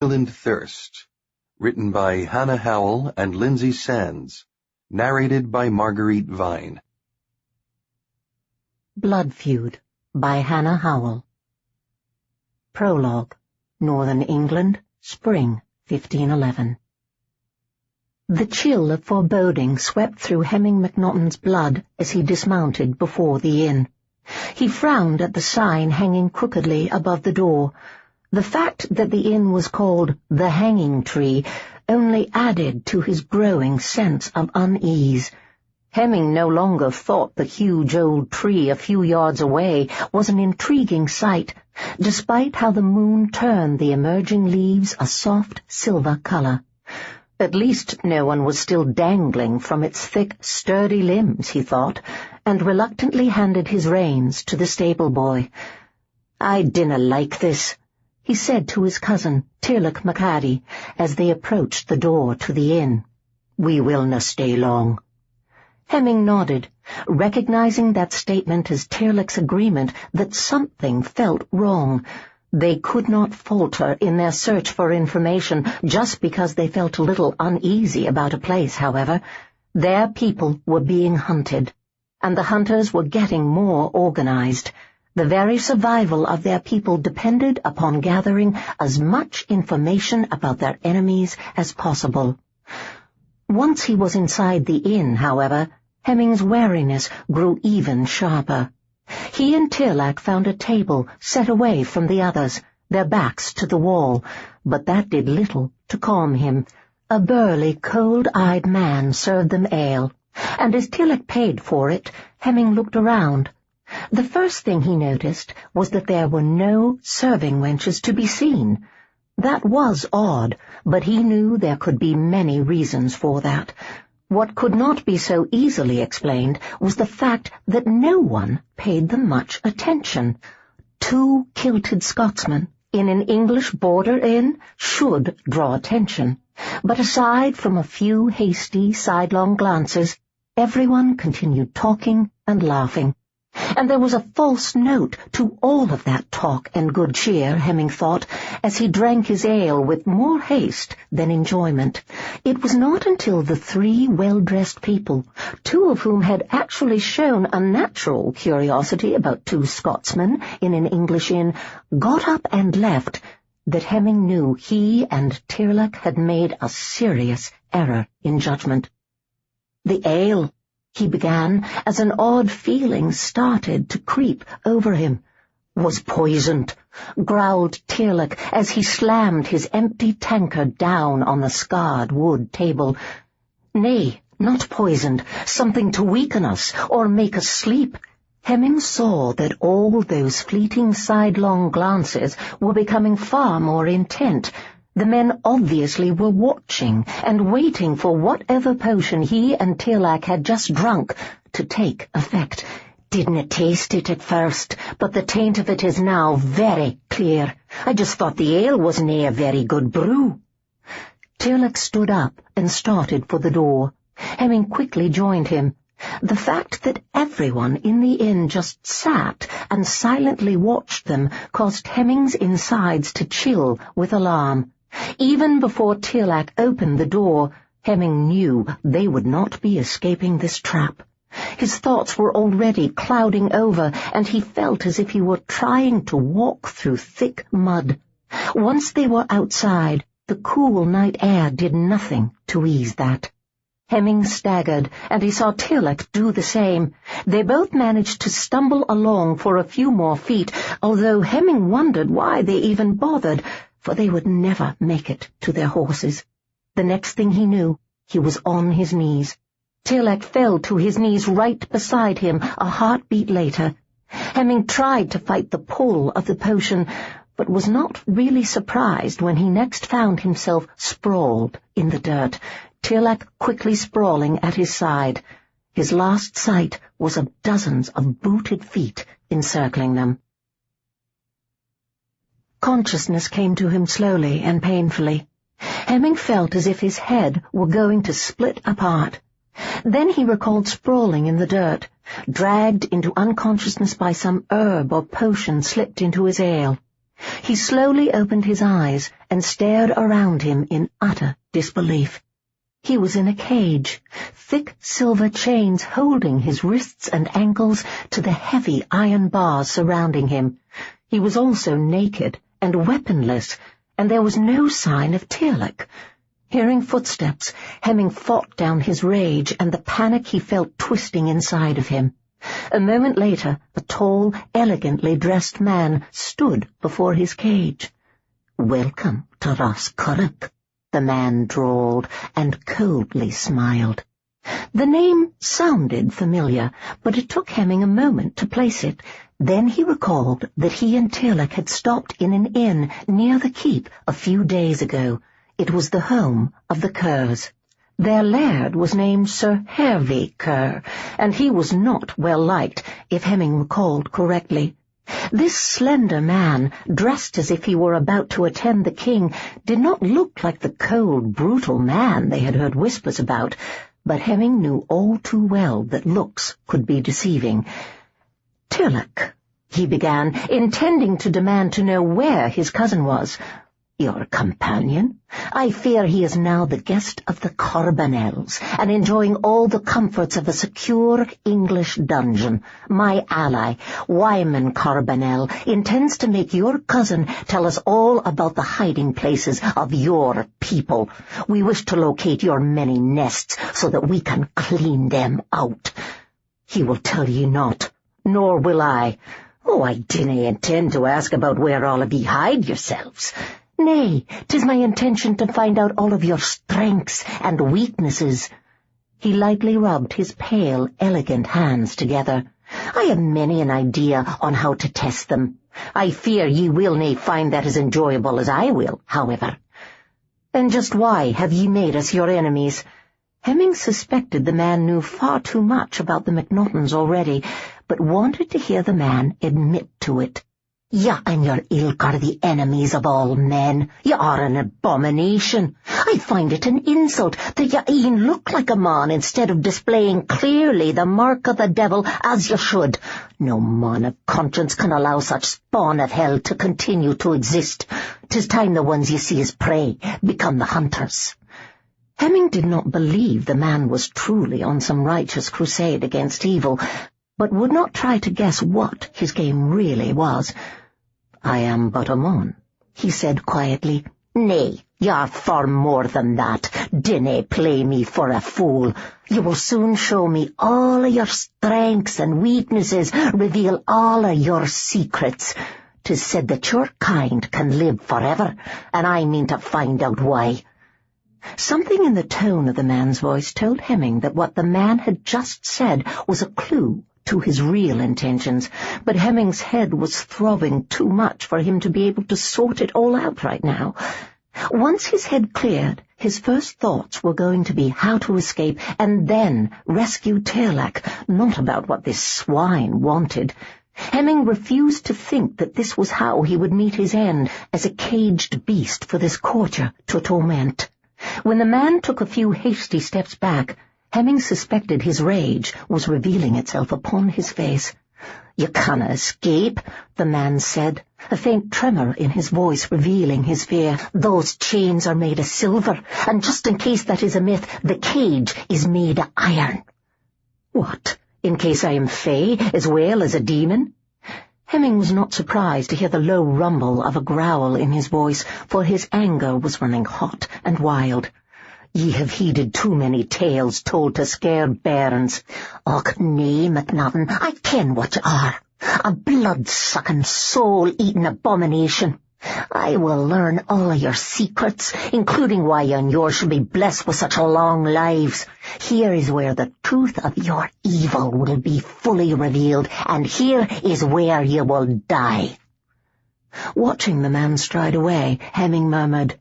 Switzerland Thirst, written by Hannah Howell and Lindsay Sands, narrated by Marguerite Vine. Blood Feud by Hannah Howell. Prologue. Northern England, Spring, 1511. The chill of foreboding swept through Hemming MacNachton's blood as he dismounted before the inn. He frowned at the sign hanging crookedly above the door. The fact that the inn was called the Hanging Tree only added to his growing sense of unease. Hemming no longer thought the huge old tree a few yards away was an intriguing sight, despite how the moon turned the emerging leaves a soft silver color. At least no one was still dangling from its thick, sturdy limbs, he thought, and reluctantly handed his reins to the stable boy. "I dinna like this," he said to his cousin, Tearlach MacAdie, as they approached the door to the inn. "We willna stay long." Hemming nodded, recognizing that statement as Tearlach's agreement that something felt wrong. They could not falter in their search for information just because they felt a little uneasy about a place, however. Their people were being hunted, and the hunters were getting more organized. The very survival of their people depended upon gathering as much information about their enemies as possible. Once he was inside the inn, however, Hemming's wariness grew even sharper. He and Tearlach found a table set away from the others, their backs to the wall, but that did little to calm him. A burly, cold-eyed man served them ale, and as Tearlach paid for it, Hemming looked around. The first thing he noticed was that there were no serving wenches to be seen. That was odd, but he knew there could be many reasons for that. What could not be so easily explained was the fact that no one paid them much attention. 2 kilted Scotsmen in an English border inn should draw attention, but aside from a few hasty, sidelong glances, everyone continued talking and laughing. And there was a false note to all of that talk and good cheer, Hemming thought, as he drank his ale with more haste than enjoyment. It was not until the 3 well-dressed people, 2 of whom had actually shown a natural curiosity about 2 Scotsmen in an English inn, got up and left, that Hemming knew he and Tearlach had made a serious error in judgment. "The ale," he began, as an odd feeling started to creep over him. "Was poisoned," growled Tearlach as he slammed his empty tankard down on the scarred wood table. "Nay, not poisoned, something to weaken us or make us sleep." Hemming saw that all those fleeting sidelong glances were becoming far more intent. The men obviously were watching and waiting for whatever potion he and Tearlach had just drunk to take effect. "Didn't taste it at first, but the taint of it is now very clear. I just thought the ale was nae a very good brew." Tearlach stood up and started for the door. Hemming quickly joined him. The fact that everyone in the inn just sat and silently watched them caused Hemming's insides to chill with alarm. Even before Tearlach opened the door, Hemming knew they would not be escaping this trap. His thoughts were already clouding over, and he felt as if he were trying to walk through thick mud. Once they were outside, the cool night air did nothing to ease that. Hemming staggered, and he saw Tearlach do the same. They both managed to stumble along for a few more feet, although Hemming wondered why they even bothered, for they would never make it to their horses. The next thing he knew, he was on his knees. Tearlach fell to his knees right beside him a heartbeat later. Hemming tried to fight the pull of the potion, but was not really surprised when he next found himself sprawled in the dirt, Tearlach quickly sprawling at his side. His last sight was of dozens of booted feet encircling them. Consciousness came to him slowly and painfully. Hemming felt as if his head were going to split apart. Then he recalled sprawling in the dirt, dragged into unconsciousness by some herb or potion slipped into his ale. He slowly opened his eyes and stared around him in utter disbelief. He was in a cage, thick silver chains holding his wrists and ankles to the heavy iron bars surrounding him. He was also naked and weaponless, and there was no sign of Tearlach. Hearing footsteps, Hemming fought down his rage and the panic he felt twisting inside of him. A moment later, a tall, elegantly dressed man stood before his cage. "Welcome to Roscurrock," the man drawled and coldly smiled. The name sounded familiar, but it took Hemming a moment to place it. Then he recalled that he and Tearlach had stopped in an inn near the keep a few days ago. It was the home of the Kerrs. Their laird was named Sir Hervey Kerr, and he was not well liked, if Hemming recalled correctly. This slender man, dressed as if he were about to attend the king, did not look like the cold, brutal man they had heard whispers about, but Hemming knew all too well that looks could be deceiving. "Tearlach," he began, intending to demand to know where his cousin was. "Your companion? I fear he is now the guest of the Corbinells, and enjoying all the comforts of a secure English dungeon. My ally, Wyman Corbinell, intends to make your cousin tell us all about the hiding places of your people. We wish to locate your many nests so that we can clean them out." "He will tell ye not, nor will I." "Oh, I dinna intend to ask about where all of ye hide yourselves. Nay, 'tis my intention to find out all of your strengths and weaknesses." He lightly rubbed his pale, elegant hands together. "I have many an idea on how to test them. I fear ye will nae find that as enjoyable as I will, however." "And just why have ye made us your enemies?" Hemming suspected the man knew far too much about the MacNachtons already, but wanted to hear the man admit to it. "Ya and your ilk are the enemies of all men. You are an abomination. I find it an insult that you e'en look like a man instead of displaying clearly the mark of the devil as you should. No man of conscience can allow such spawn of hell to continue to exist. 'Tis time the ones you see as prey become the hunters." Hemming did not believe the man was truly on some righteous crusade against evil, but would not try to guess what his game really was. "I am but a mon," he said quietly. "Nay, you're far more than that. Dinna play me for a fool. You will soon show me all of your strengths and weaknesses, reveal all of your secrets. 'Tis said that your kind can live forever, and I mean to find out why." Something in the tone of the man's voice told Hemming that what the man had just said was a clue to his real intentions, but Hemming's head was throbbing too much for him to be able to sort it all out right now. Once his head cleared, his first thoughts were going to be how to escape and then rescue Tearlach, not about what this swine wanted. Hemming refused to think that this was how he would meet his end as a caged beast for this courtier to torment. When the man took a few hasty steps back, Hemming suspected his rage was revealing itself upon his face. "You canna escape," the man said, a faint tremor in his voice revealing his fear. "Those chains are made of silver, and just in case that is a myth, the cage is made of iron." "What, in case I am fey as well as a demon?" Hemming was not surprised to hear the low rumble of a growl in his voice, for his anger was running hot and wild. "Ye have heeded too many tales told to scared bairns." "Och, nay, MacNachton, I ken what you are. A blood-sucking, soul-eating abomination. I will learn all of your secrets, including why you and yours should be blessed with such long lives. Here is where the truth of your evil will be fully revealed, and here is where you will die." Watching the man stride away, Hemming murmured,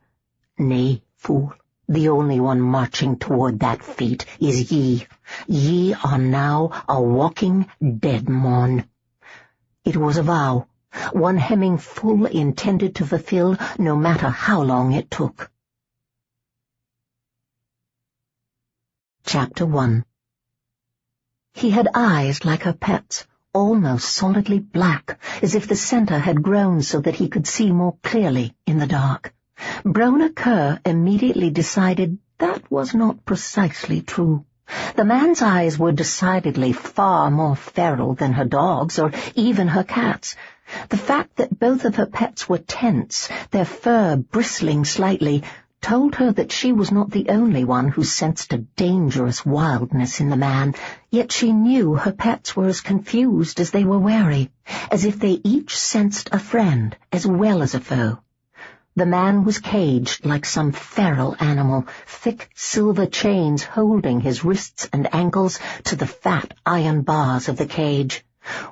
"Nay, fool. The only one marching toward that fate is ye. Ye are now a walking dead mon." It was a vow, one Hemming fully intended to fulfill no matter how long it took. Chapter 1. He had eyes like her pet's, almost solidly black, as if the centre had grown so that he could see more clearly in the dark. Brona Kerr immediately decided that was not precisely true. The man's eyes were decidedly far more feral than her dog's or even her cat's. The fact that both of her pets were tense, their fur bristling slightly, told her that she was not the only one who sensed a dangerous wildness in the man, yet she knew her pets were as confused as they were wary, as if they each sensed a friend as well as a foe. The man was caged like some feral animal, thick silver chains holding his wrists and ankles to the fat iron bars of the cage.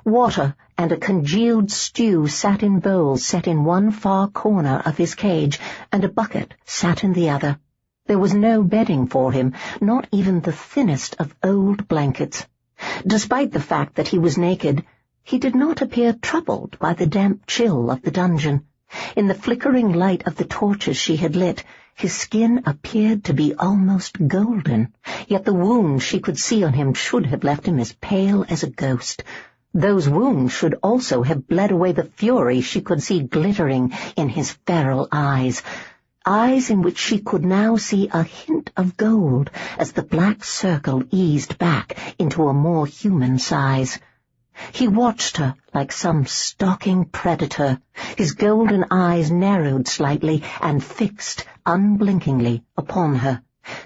Water and a congealed stew sat in bowls set in one far corner of his cage, and a bucket sat in the other. There was no bedding for him, not even the thinnest of old blankets. Despite the fact that he was naked, he did not appear troubled by the damp chill of the dungeon. In the flickering light of the torches she had lit, his skin appeared to be almost golden, yet the wounds she could see on him should have left him as pale as a ghost. Those wounds should also have bled away the fury she could see glittering in his feral eyes in which she could now see a hint of gold as the black circle eased back into a more human size. He watched her like some stalking predator, his golden eyes narrowed slightly and fixed unblinkingly upon her.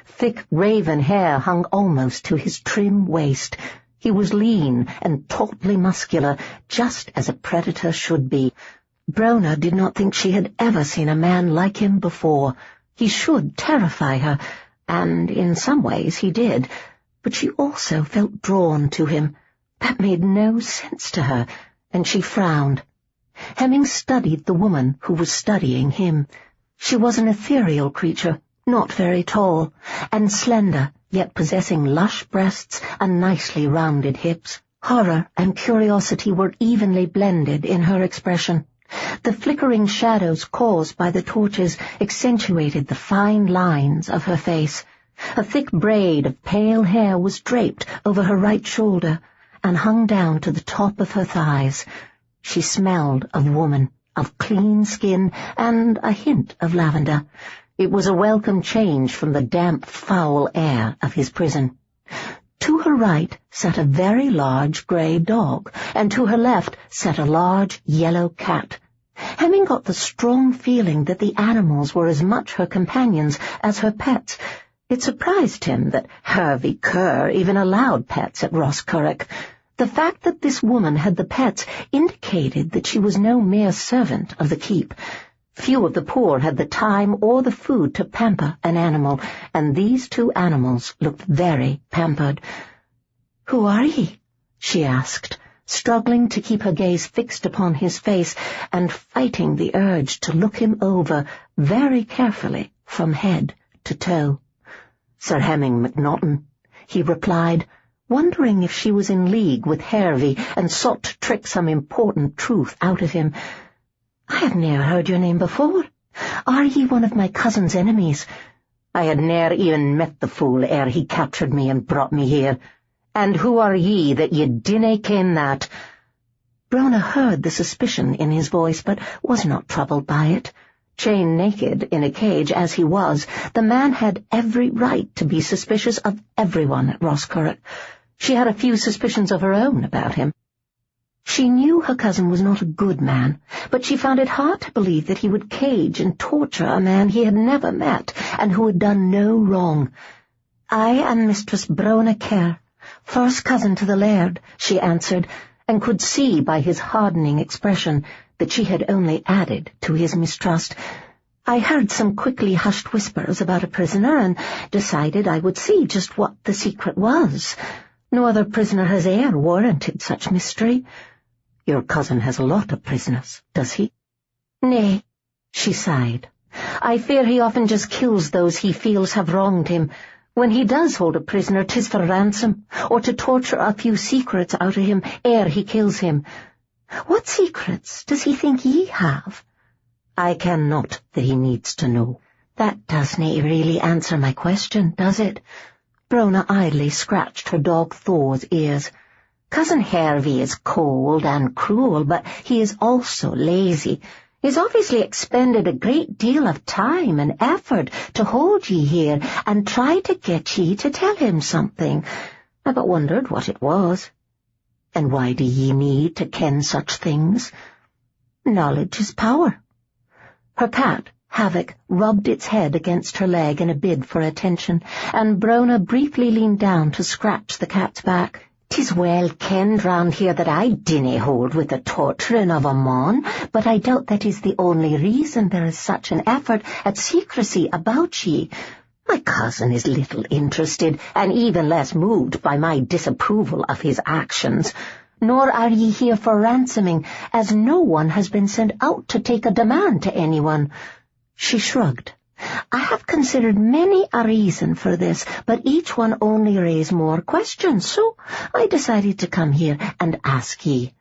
Thick raven hair hung almost to his trim waist. He was lean and tautly muscular, just as a predator should be. Brona did not think she had ever seen a man like him before. He should terrify her, and in some ways he did, but she also felt drawn to him. That made no sense to her, and she frowned. Hemming studied the woman who was studying him. She was an ethereal creature, not very tall, and slender, yet possessing lush breasts and nicely rounded hips. Horror and curiosity were evenly blended in her expression. The flickering shadows caused by the torches accentuated the fine lines of her face. A thick braid of pale hair was draped over her right shoulder and hung down to the top of her thighs. She smelled of woman, of clean skin, and a hint of lavender. It was a welcome change from the damp, foul air of his prison. To her right sat a very large grey dog, and to her left sat a large yellow cat. Hemming got the strong feeling that the animals were as much her companions as her pets. It surprised him that Hervey Kerr even allowed pets at Roscurrock. The fact that this woman had the pets indicated that she was no mere servant of the keep. Few of the poor had the time or the food to pamper an animal, and these two animals looked very pampered. "Who are ye?" she asked, struggling to keep her gaze fixed upon his face and fighting the urge to look him over very carefully from head to toe. "Sir Hemming MacNachton," he replied, wondering if she was in league with Hervey and sought to trick some important truth out of him. "I have ne'er heard your name before. Are ye one of my cousin's enemies? I had ne'er even met the fool ere he captured me and brought me here. And who are ye that ye dinna ken that?" Brona heard the suspicion in his voice, but was not troubled by it. Chained naked in a cage as he was, the man had every right to be suspicious of everyone at Roscurrock. She had a few suspicions of her own about him. She knew her cousin was not a good man, but she found it hard to believe that he would cage and torture a man he had never met and who had done no wrong. "I am Mistress Brona Kerr, first cousin to the laird," she answered, and could see by his hardening expression that she had only added to his mistrust. "I heard some quickly hushed whispers about a prisoner and decided I would see just what the secret was. No other prisoner has e'er warranted such mystery." "Your cousin has a lot of prisoners, does he?" "Nay," she sighed. "I fear he often just kills those he feels have wronged him. When he does hold a prisoner, 'tis for ransom, or to torture a few secrets out of him ere he kills him. What secrets does he think ye have?" "I ken not that he needs to know." "That doesn't really answer my question, does it?" Brona idly scratched her dog Thor's ears. Cousin Hervey is cold and cruel, but he is also lazy. He's obviously expended a great deal of time and effort to hold ye here and try to get ye to tell him something. I but wondered what it was. And why do ye need to ken such things? Knowledge is power. Her cat, Havoc, rubbed its head against her leg in a bid for attention, and Brona briefly leaned down to scratch the cat's back. "'Tis well kenned round here that I dinna hold with the torturing of a mon, but I doubt that is the only reason there is such an effort at secrecy about ye. My cousin is little interested, and even less moved by my disapproval of his actions. Nor are ye here for ransoming, as no one has been sent out to take a demand to anyone." She shrugged. "I have considered many a reason for this, but each one only raised more questions, so I decided to come here and ask ye."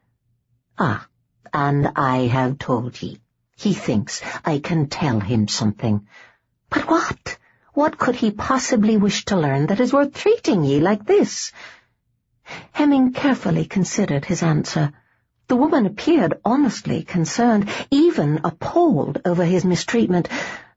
"Ah, and I have told ye. He thinks I can tell him something." "But what? What could he possibly wish to learn that is worth treating ye like this?" Hemming carefully considered his answer. The woman appeared honestly concerned, even appalled over his mistreatment,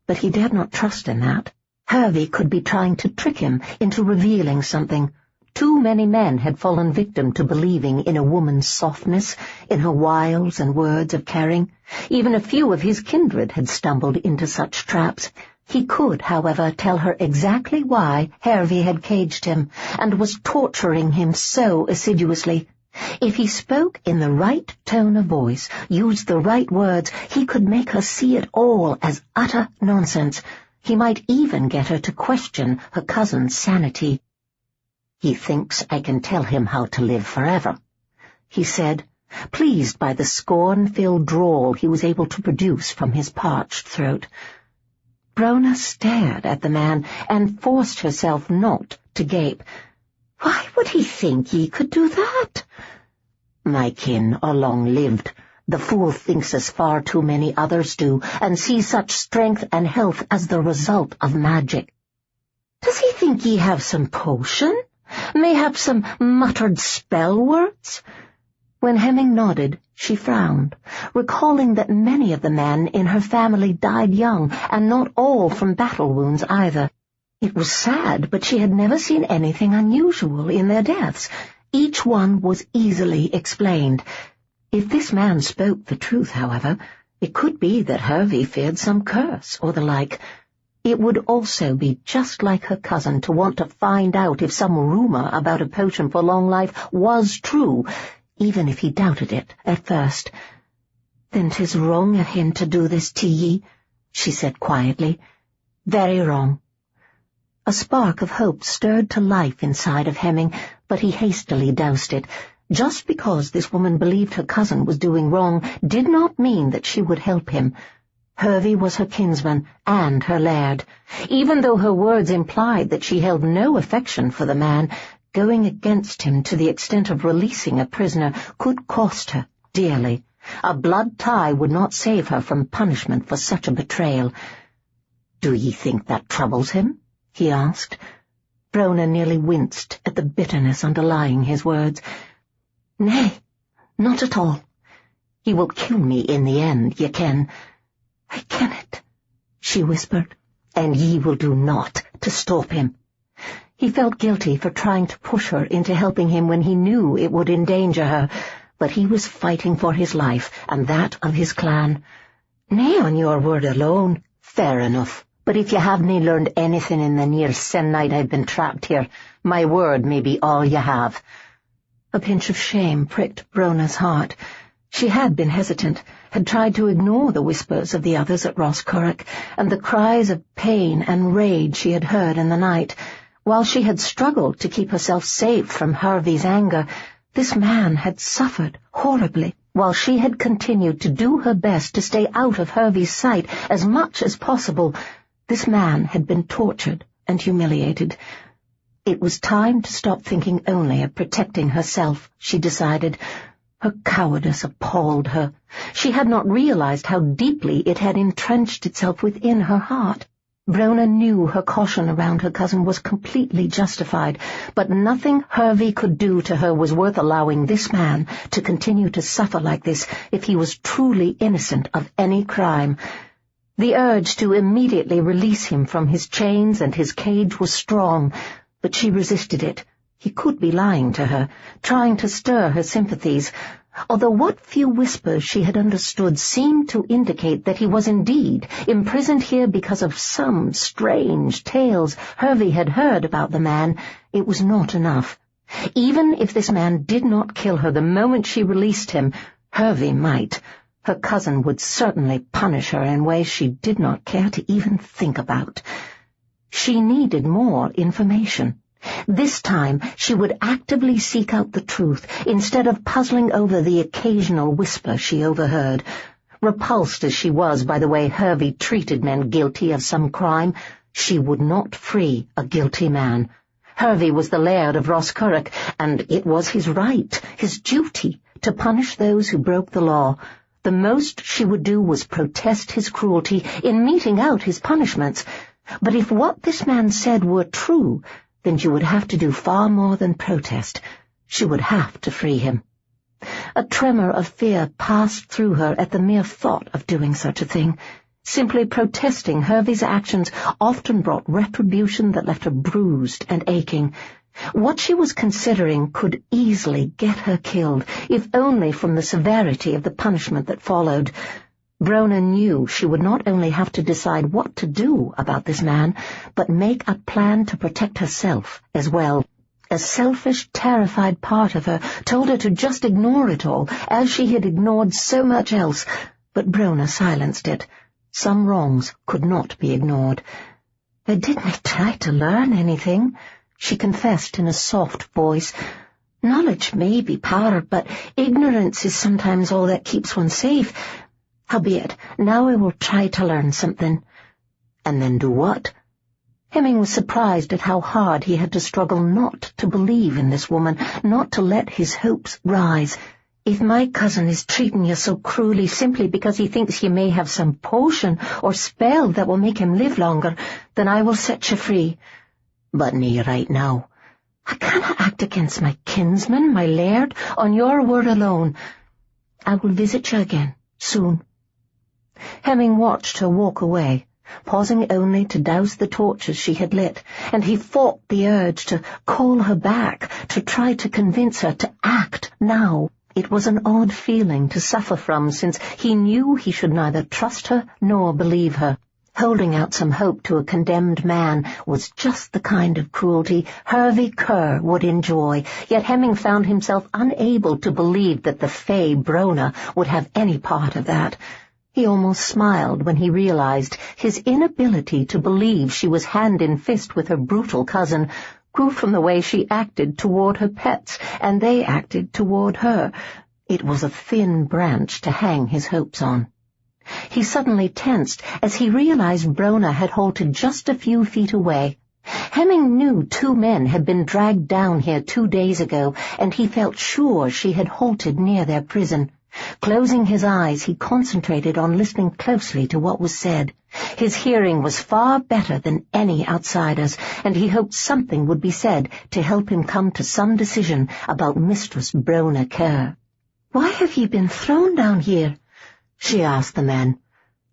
but he dared not trust in that. Hervey could be trying to trick him into revealing something. Too many men had fallen victim to believing in a woman's softness, in her wiles and words of caring. Even a few of his kindred had stumbled into such traps. He could, however, tell her exactly why Hervey had caged him, and was torturing him so assiduously. If he spoke in the right tone of voice, used the right words, he could make her see it all as utter nonsense. He might even get her to question her cousin's sanity. "He thinks I can tell him how to live forever," he said, pleased by the scorn-filled drawl he was able to produce from his parched throat. Brona stared at the man and forced herself not to gape. "Why would he think ye could do that?" "My kin are long-lived. The fool thinks as far too many others do, and sees such strength and health as the result of magic." "Does he think ye have some potion? Mayhap some muttered spell words?" When Hemming nodded, she frowned, recalling that many of the men in her family died young, and not all from battle wounds either. It was sad, but she had never seen anything unusual in their deaths. Each one was easily explained. If this man spoke the truth, however, it could be that Hervey feared some curse or the like. It would also be just like her cousin to want to find out if some rumor about a potion for long life was true, even if he doubted it at first. "Then 'tis wrong of him to do this to ye," she said quietly. "Very wrong." A spark of hope stirred to life inside of Hemming, but he hastily doused it. Just because this woman believed her cousin was doing wrong did not mean that she would help him. Hervey was her kinsman and her laird. Even though her words implied that she held no affection for the man, going against him to the extent of releasing a prisoner could cost her dearly. A blood tie would not save her from punishment for such a betrayal. "Do ye think that troubles him?" he asked. Brona nearly winced at the bitterness underlying his words. "Nay, not at all. He will kill me in the end, ye ken." "I ken it," she whispered. "And ye will do naught to stop him." He felt guilty for trying to push her into helping him when he knew it would endanger her, but he was fighting for his life and that of his clan. "Nay, on your word alone, fair enough. But if you haven't learned anything in the near se'nnight I've been trapped here, my word may be all you have." A pinch of shame pricked Brona's heart. She had been hesitant, had tried to ignore the whispers of the others at Roscorrick, and the cries of pain and rage she had heard in the night. While she had struggled to keep herself safe from Hervey's anger, this man had suffered horribly, while she had continued to do her best to stay out of Hervey's sight as much as possible. This man had been tortured and humiliated. It was time to stop thinking only of protecting herself, she decided. Her cowardice appalled her. She had not realized how deeply it had entrenched itself within her heart. Brona knew her caution around her cousin was completely justified, but nothing Hervey could do to her was worth allowing this man to continue to suffer like this if he was truly innocent of any crime. The urge to immediately release him from his chains and his cage was strong, but she resisted it. He could be lying to her, trying to stir her sympathies, although what few whispers she had understood seemed to indicate that he was indeed imprisoned here because of some strange tales Hervey had heard about the man. It was not enough. Even if this man did not kill her the moment she released him, Hervey might. Her cousin would certainly punish her in ways she did not care to even think about. She needed more information. This time she would actively seek out the truth, instead of puzzling over the occasional whisper she overheard. Repulsed as she was by the way Hervey treated men guilty of some crime, she would not free a guilty man. Hervey was the Laird of Roscurrock, and it was his right, his duty, to punish those who broke the law. The most she would do was protest his cruelty in meting out his punishments. But if what this man said were true, then she would have to do far more than protest. She would have to free him. A tremor of fear passed through her at the mere thought of doing such a thing. Simply protesting Hervey's actions often brought retribution that left her bruised and aching. What she was considering could easily get her killed, if only from the severity of the punishment that followed. Brona knew she would not only have to decide what to do about this man, but make a plan to protect herself as well. A selfish, terrified part of her told her to just ignore it all, as she had ignored so much else, but Brona silenced it. Some wrongs could not be ignored. "I didn't try to learn anything," she confessed in a soft voice. "Knowledge may be power, but ignorance is sometimes all that keeps one safe. Howbeit, now I will try to learn something." "And then do what?" Hemming was surprised at how hard he had to struggle not to believe in this woman, not to let his hopes rise. "If my cousin is treating you so cruelly simply because he thinks you may have some potion or spell that will make him live longer, then I will set you free. But nae right now. I cannot act against my kinsman, my laird, on your word alone. I will visit you again, soon." Hemming watched her walk away, pausing only to douse the torches she had lit, and he fought the urge to call her back, to try to convince her to act now. It was an odd feeling to suffer from, since he knew he should neither trust her nor believe her. Holding out some hope to a condemned man was just the kind of cruelty Hervey Kerr would enjoy, yet Hemming found himself unable to believe that the fey Brona would have any part of that. He almost smiled when he realized his inability to believe she was hand in fist with her brutal cousin grew from the way she acted toward her pets, and they acted toward her. It was a thin branch to hang his hopes on. He suddenly tensed as he realized Brona had halted just a few feet away. Hemming knew 2 men had been dragged down here 2 days ago, and he felt sure she had halted near their prison. Closing his eyes, he concentrated on listening closely to what was said. His hearing was far better than any outsider's, and he hoped something would be said to help him come to some decision about Mistress Brona Kerr. "Why have ye been thrown down here?" she asked the men.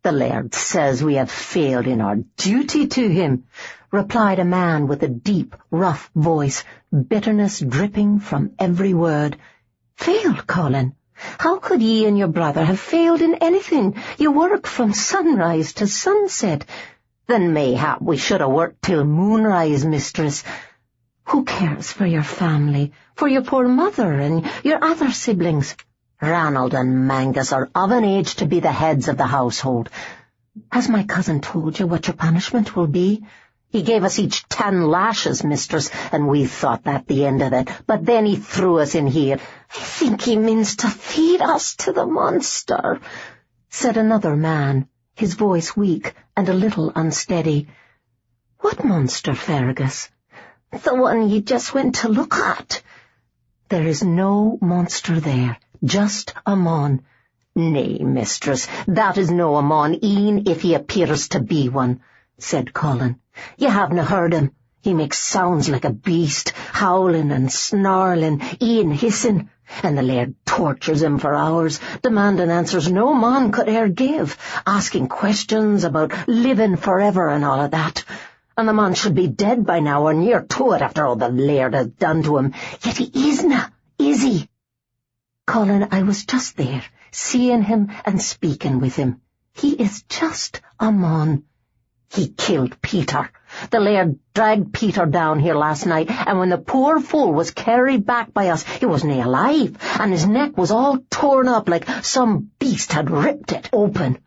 "The Laird says we have failed in our duty to him," replied a man with a deep, rough voice, bitterness dripping from every word. "Failed, Colin? How could ye and your brother have failed in anything? You work from sunrise to sunset." "Then mayhap we should have worked till moonrise, mistress." "Who cares for your family, for your poor mother and your other siblings?" "Ranald and Mangus are of an age to be the heads of the household." "Has my cousin told you what your punishment will be?" "He gave us each 10 lashes, mistress, and we thought that the end of it, but then he threw us in here." "I think he means to feed us to the monster," said another man, his voice weak and a little unsteady. "What monster, Fergus?" "The one you just went to look at." "There is no monster there, just a mon." "Nay, mistress, that is no a mon, e'en if he appears to be one." said Colin. "You haven't heard him. He makes sounds like a beast, howling and snarling, e'en hissing, and the laird tortures him for hours, demanding answers no man could e'er give, asking questions about living forever and all of that. And the man should be dead by now, or near to it, after all the laird has done to him. Yet he isna, is he?" "Colin, I was just there, seeing him and speaking with him. He is just a man." "He killed Peter. The laird dragged Peter down here last night, and when the poor fool was carried back by us, he wasn't alive, and his neck was all torn up like some beast had ripped it open."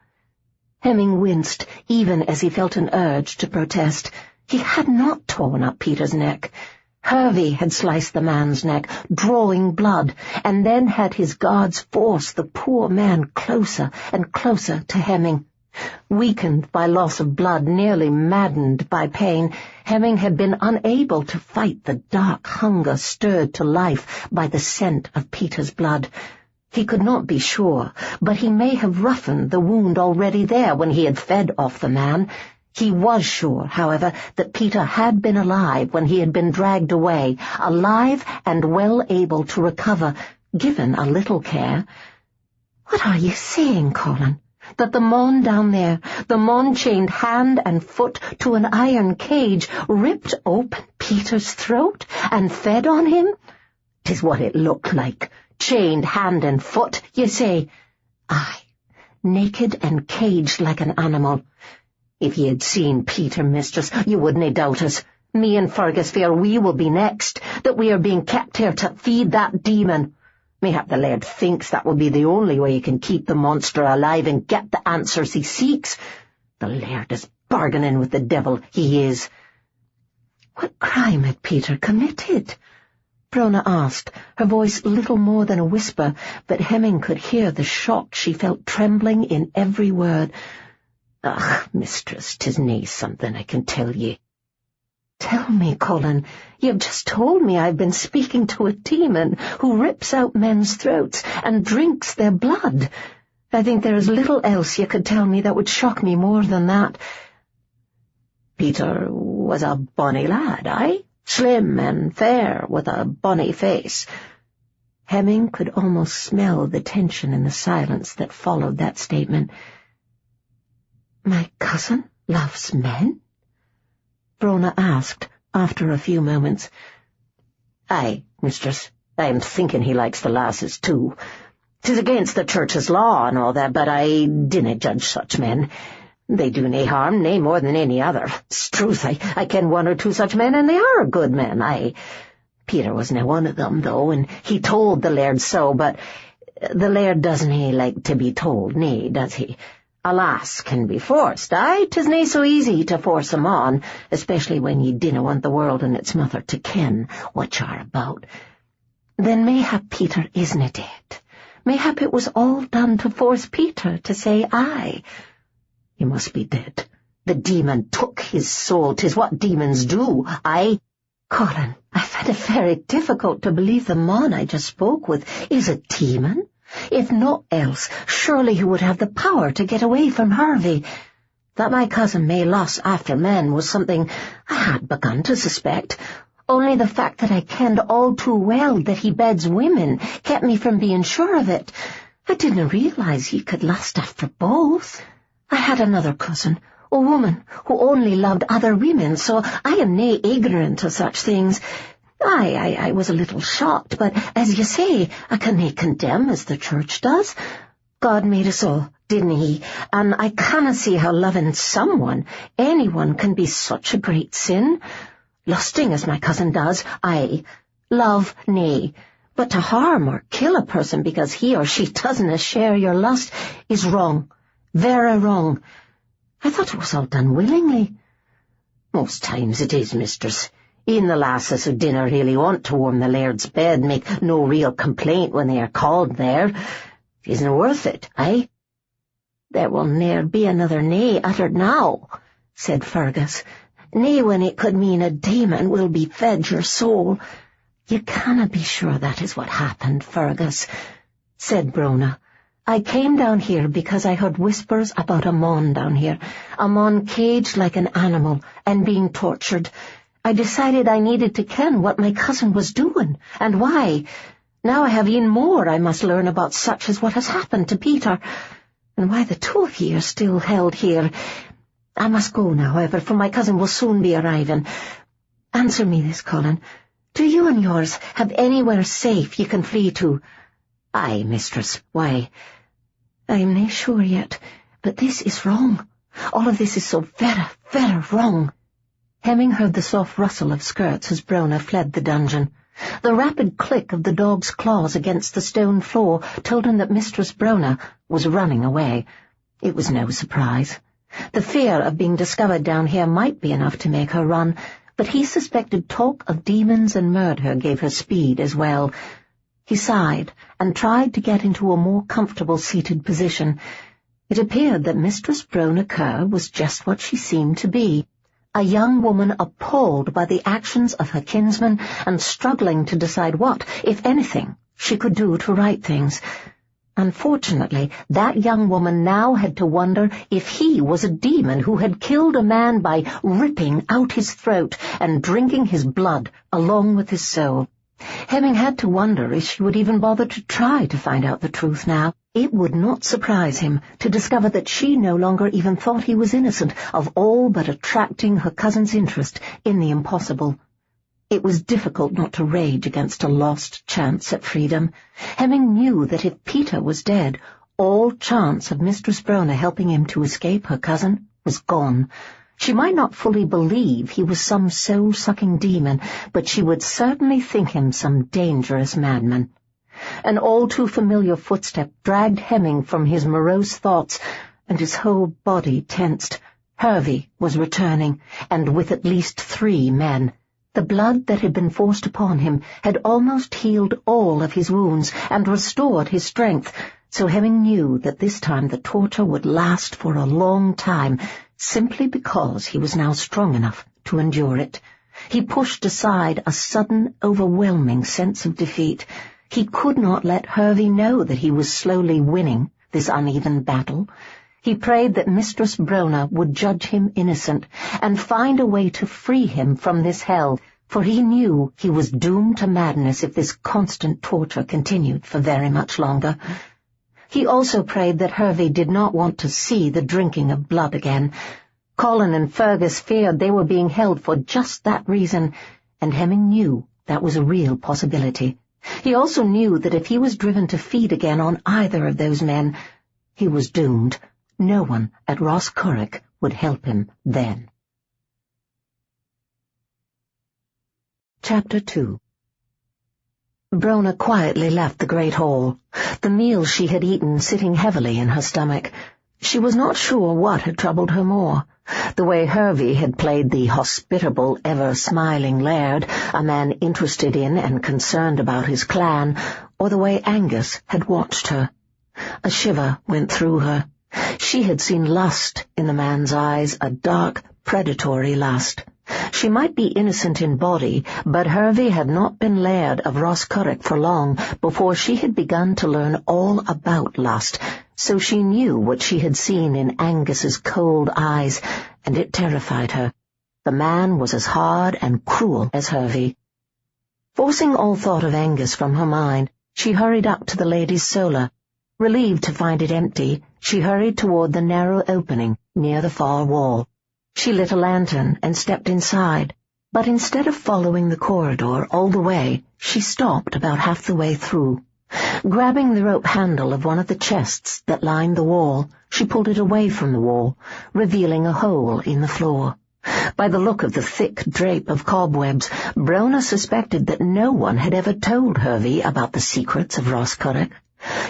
Hemming winced, even as he felt an urge to protest. He had not torn up Peter's neck. Hervey had sliced the man's neck, drawing blood, and then had his guards force the poor man closer and closer to Hemming. Weakened by loss of blood, nearly maddened by pain, Hemming had been unable to fight the dark hunger stirred to life by the scent of Peter's blood. He could not be sure, but he may have roughened the wound already there when he had fed off the man. He was sure, however, that Peter had been alive when he had been dragged away, alive and well able to recover, given a little care. "What are you saying, Colin? That the mon down there, the mon chained hand and foot to an iron cage, ripped open Peter's throat and fed on him? 'Tis what it looked like. Chained hand and foot, you say?" "Aye, naked and caged like an animal. If ye had seen Peter, mistress, you wouldn't doubt us. Me and Fergus fear we will be next, that we are being kept here to feed that demon. Mayhap the laird thinks that will be the only way he can keep the monster alive and get the answers he seeks. The laird is bargaining with the devil, he is." "What crime had Peter committed?" Brona asked, her voice little more than a whisper, but Hemming could hear the shock she felt trembling in every word. "Ach, mistress, 'tis nae something I can tell ye." "Tell me, Colin. You've just told me I've been speaking to a demon who rips out men's throats and drinks their blood. I think there is little else you could tell me that would shock me more than that." "Peter was a bonny lad, aye? Slim and fair, with a bonny face." Hemming could almost smell the tension in the silence that followed that statement. "My cousin loves men?" Brona asked, after a few moments. "Aye, mistress, I'm thinking he likes the lasses too. 'Tis against the church's law and all that, but I dinna judge such men. They do nae harm, nae more than any other. 'Struth, I ken one or two such men, and they are good men, aye. Peter wasna one of them, though, and he told the laird so, but the laird doesn't like to be told, nae, does he? A lass can be forced, aye? 'Tis nae so easy to force 'em on, especially when ye dinna want the world and its mother to ken what you're about. Then mayhap Peter isna dead. Mayhap it was all done to force Peter to say aye. He must be dead. The demon took his soul. 'Tis what demons do, aye?" "Colin, I find it very difficult to believe the man I just spoke with is a demon. If not else, surely he would have the power to get away from Hervey. That my cousin may loss after men was something I had begun to suspect. Only the fact that I kenned all too well that he beds women kept me from being sure of it. I didn't realize he could lust after both. I had another cousin, a woman who only loved other women, so I am nae ignorant of such things. I was a little shocked, but as you say, I can nae condemn as the church does. God made us all, didn't he? And I canna see how loving anyone can be such a great sin. Lusting as my cousin does, aye. Love, nay. But to harm or kill a person because he or she doesn't share your lust is wrong. Very wrong. I thought it was all done willingly." "Most times it is, mistress. E'en the lasses who dinna really want to warm the laird's bed make no real complaint when they are called there. It isn't worth it, aye?" "There will ne'er be another nay uttered now," said Fergus. "Nay when it could mean a demon will be fed your soul." "You canna be sure that is what happened, Fergus," said Brona, I came down here because I heard whispers about a mon down here, a mon caged like an animal and being tortured. I decided I needed to ken what my cousin was doing, and why. Now I have even more I must learn about such as what has happened to Peter, and why the two of ye are still held here. I must go now, however, for my cousin will soon be arriving. Answer me this, Colin. Do you and yours have anywhere safe ye can flee to? Aye, mistress. Why? I am nae sure yet, but this is wrong. All of this is so very, very wrong. Hemming heard the soft rustle of skirts as Brona fled the dungeon. The rapid click of the dog's claws against the stone floor told him that Mistress Brona was running away. It was no surprise. The fear of being discovered down here might be enough to make her run, but he suspected talk of demons and murder gave her speed as well. He sighed and tried to get into a more comfortable seated position. It appeared that Mistress Brona Kerr was just what she seemed to be, a young woman appalled by the actions of her kinsman and struggling to decide what, if anything, she could do to right things. Unfortunately, that young woman now had to wonder if he was a demon who had killed a man by ripping out his throat and drinking his blood along with his soul. Hemming had to wonder if she would even bother to try to find out the truth now. It would not surprise him to discover that she no longer even thought he was innocent of all but attracting her cousin's interest in the impossible. It was difficult not to rage against a lost chance at freedom. Hemming knew that if Peter was dead, all chance of Mistress Brona helping him to escape her cousin was gone. She might not fully believe he was some soul-sucking demon, but she would certainly think him some dangerous madman. An all-too-familiar footstep dragged Hemming from his morose thoughts, and his whole body tensed. Hervey was returning, and with at least 3 men. The blood that had been forced upon him had almost healed all of his wounds and restored his strength, so Hemming knew that this time the torture would last for a long time, simply because he was now strong enough to endure it. He pushed aside a sudden, overwhelming sense of defeat. He could not let Hervey know that he was slowly winning this uneven battle. He prayed that Mistress Brona would judge him innocent and find a way to free him from this hell, for he knew he was doomed to madness if this constant torture continued for very much longer. He also prayed that Hervey did not want to see the drinking of blood again. Colin and Fergus feared they were being held for just that reason, and Hemming knew that was a real possibility. He also knew that if he was driven to feed again on either of those men, he was doomed. No one at Roscorrick would help him then. Chapter 2. Brona quietly left the great hall, the meal she had eaten sitting heavily in her stomach. She was not sure what had troubled her more, the way Hervey had played the hospitable, ever-smiling laird, a man interested in and concerned about his clan, or the way Angus had watched her. A shiver went through her. She had seen lust in the man's eyes, a dark, predatory lust. She might be innocent in body, but Hervey had not been laird of Roscorrick for long before she had begun to learn all about lust, so she knew what she had seen in Angus's cold eyes, and it terrified her. The man was as hard and cruel as Hervey. Forcing all thought of Angus from her mind, she hurried up to the lady's solar. Relieved to find it empty, she hurried toward the narrow opening near the far wall. She lit a lantern and stepped inside, but instead of following the corridor all the way, she stopped about half the way through. Grabbing the rope handle of one of the chests that lined the wall, she pulled it away from the wall, revealing a hole in the floor. By the look of the thick drape of cobwebs, Brona suspected that no one had ever told Hervey about the secrets of Roscorrick.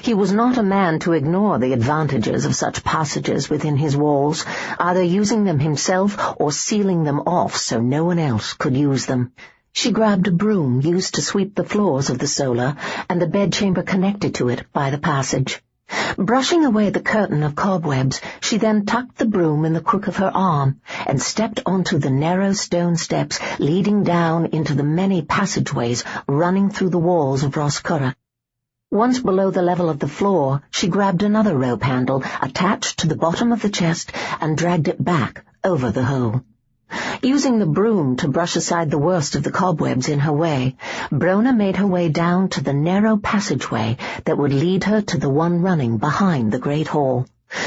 He was not a man to ignore the advantages of such passages within his walls, either using them himself or sealing them off so no one else could use them. She grabbed a broom used to sweep the floors of the solar and the bedchamber connected to it by the passage. Brushing away the curtain of cobwebs, she then tucked the broom in the crook of her arm and stepped onto the narrow stone steps leading down into the many passageways running through the walls of Roscorrick. Once below the level of the floor, she grabbed another rope handle attached to the bottom of the chest and dragged it back over the hole. Using the broom to brush aside the worst of the cobwebs in her way, Brona made her way down to the narrow passageway that would lead her to the one running behind the great hall.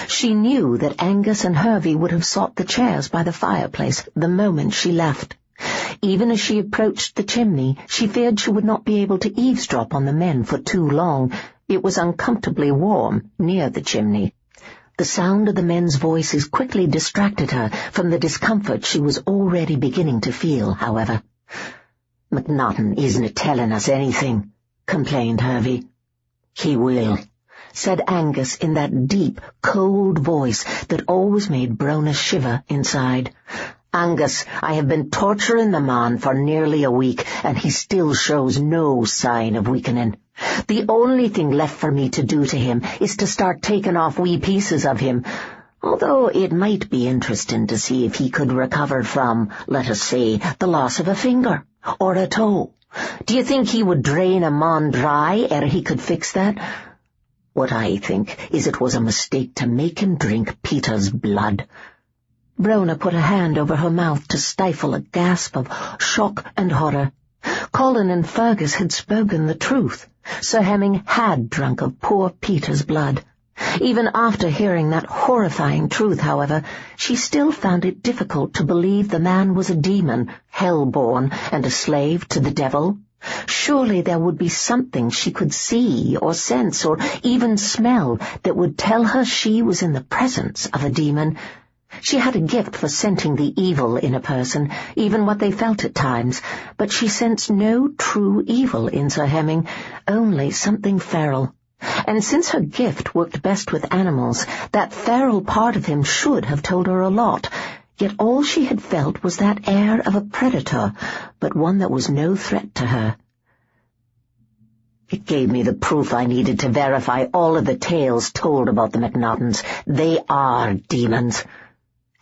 She knew that Angus and Hervey would have sought the chairs by the fireplace the moment she left. Even as she approached the chimney, she feared she would not be able to eavesdrop on the men for too long. It was uncomfortably warm near the chimney. The sound of the men's voices quickly distracted her from the discomfort she was already beginning to feel, however. "MacNachton isn't telling us anything," complained Hervey. "He will," said Angus in that deep, cold voice that always made Brona shiver inside. "Angus, I have been torturing the man for nearly a week, and he still shows no sign of weakening. The only thing left for me to do to him is to start taking off wee pieces of him, although it might be interesting to see if he could recover from, let us say, the loss of a finger or a toe. Do you think he would drain a man dry ere he could fix that? What I think is it was a mistake to make him drink Peter's blood." Brona put a hand over her mouth to stifle a gasp of shock and horror. Colin and Fergus had spoken the truth. Sir Hemming had drunk of poor Peter's blood. Even after hearing that horrifying truth, however, she still found it difficult to believe the man was a demon, hell-born, and a slave to the devil. Surely there would be something she could see or sense or even smell that would tell her she was in the presence of a demon. She had a gift for scenting the evil in a person, even what they felt at times, but she sensed no true evil in Sir Hemming, only something feral. And since her gift worked best with animals, that feral part of him should have told her a lot, yet all she had felt was that air of a predator, but one that was no threat to her. "It gave me the proof I needed to verify all of the tales told about the MacNachtons. They are demons."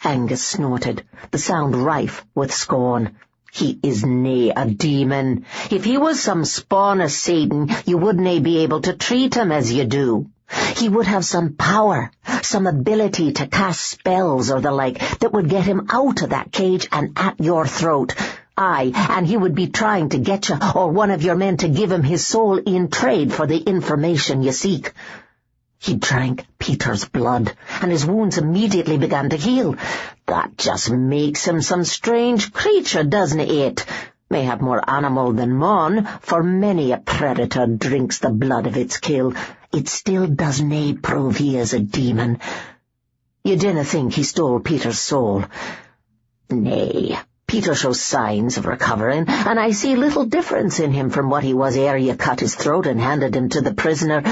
Angus snorted, the sound rife with scorn. "He is nae a demon. If he was some spawn of Satan, you would nae be able to treat him as you do. He would have some power, some ability to cast spells or the like that would get him out of that cage and at your throat. Aye, and he would be trying to get you or one of your men to give him his soul in trade for the information you seek. He drank Peter's blood, and his wounds immediately began to heal. That just makes him some strange creature, doesn't it? Mayhap more animal than mon, for many a predator drinks the blood of its kill. It still does nae prove he is a demon. You dinna think he stole Peter's soul? Nay, Peter shows signs of recovering, and I see little difference in him from what he was ere you cut his throat and handed him to the prisoner.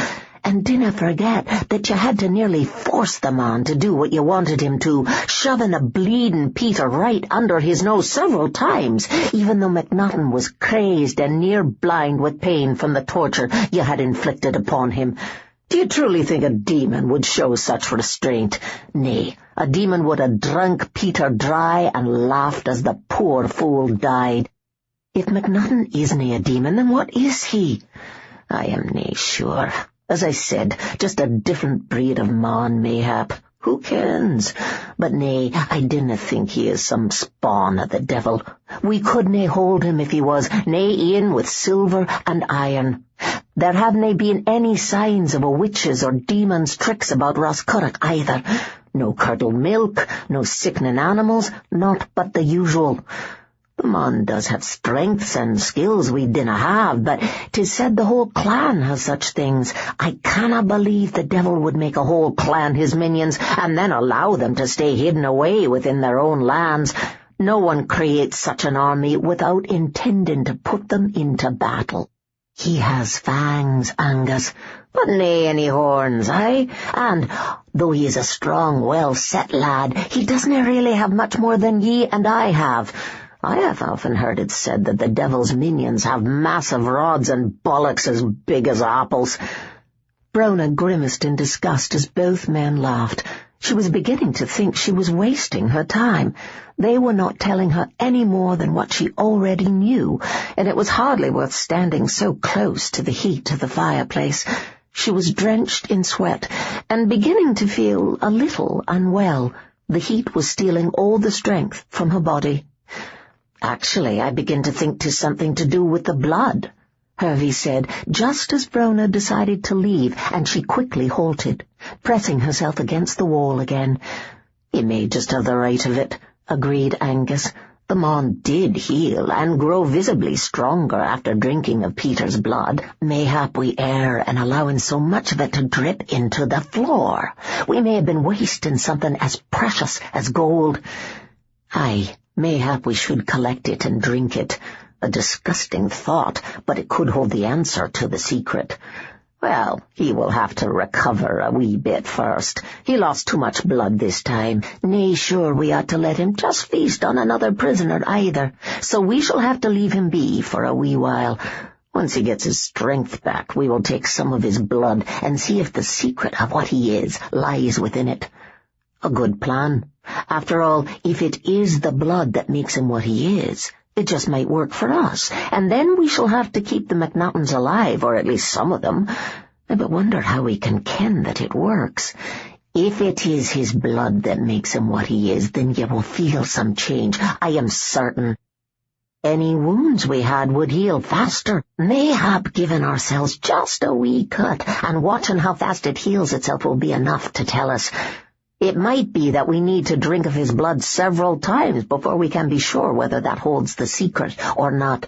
And dinna forget that you had to nearly force the man to do what you wanted him to, shoving a bleeding Peter right under his nose several times, even though MacNachton was crazed and near blind with pain from the torture you had inflicted upon him. Do you truly think a demon would show such restraint? Nay, a demon would have drunk Peter dry and laughed as the poor fool died. If MacNachton isn't a demon, then what is he? I am nae sure. As I said, just a different breed of man, mayhap. Who kens? But nay, I dinna think he is some spawn of the devil. We could nae hold him if he was, nae e'en with silver and iron. There have nae been any signs of a witch's or demon's tricks about Roscurrock either. No curdled milk, no sickening animals, naught but the usual. The man does have strengths and skills we dinna have, but 'tis said the whole clan has such things. I canna believe the devil would make a whole clan his minions and then allow them to stay hidden away within their own lands. No one creates such an army without intending to put them into battle. He has fangs, Angus, but nae any horns, aye? And, though he is a strong, well-set lad, he doesn't really have much more than ye and I have. I have often heard it said that the devil's minions have massive rods and bollocks as big as apples." Brona grimaced in disgust as both men laughed. She was beginning to think she was wasting her time. They were not telling her any more than what she already knew, and it was hardly worth standing so close to the heat of the fireplace. She was drenched in sweat and beginning to feel a little unwell. The heat was stealing all the strength from her body. "Actually, I begin to think 'tis something to do with the blood," Hervey said, just as Brona decided to leave, and she quickly halted, pressing herself against the wall again. "He may just have the right of it," agreed Angus. "The man did heal and grow visibly stronger after drinking of Peter's blood. Mayhap we err in allowing so much of it to drip into the floor. We may have been wasting something as precious as gold. Aye, mayhap we should collect it and drink it. A disgusting thought, but it could hold the answer to the secret. Well, he will have to recover a wee bit first. He lost too much blood this time. Nay, sure, we ought to let him just feast on another prisoner either, so we shall have to leave him be for a wee while. Once he gets his strength back, we will take some of his blood and see if the secret of what he is lies within it. A good plan. After all, if it is the blood that makes him what he is, it just might work for us, and then we shall have to keep the MacNachtons alive, or at least some of them. I but wonder how we can ken that it works. If it is his blood that makes him what he is, then you will feel some change, I am certain. Any wounds we had would heal faster. Mayhap giving ourselves just a wee cut, and watching how fast it heals itself will be enough to tell us. It might be that we need to drink of his blood several times before we can be sure whether that holds the secret or not."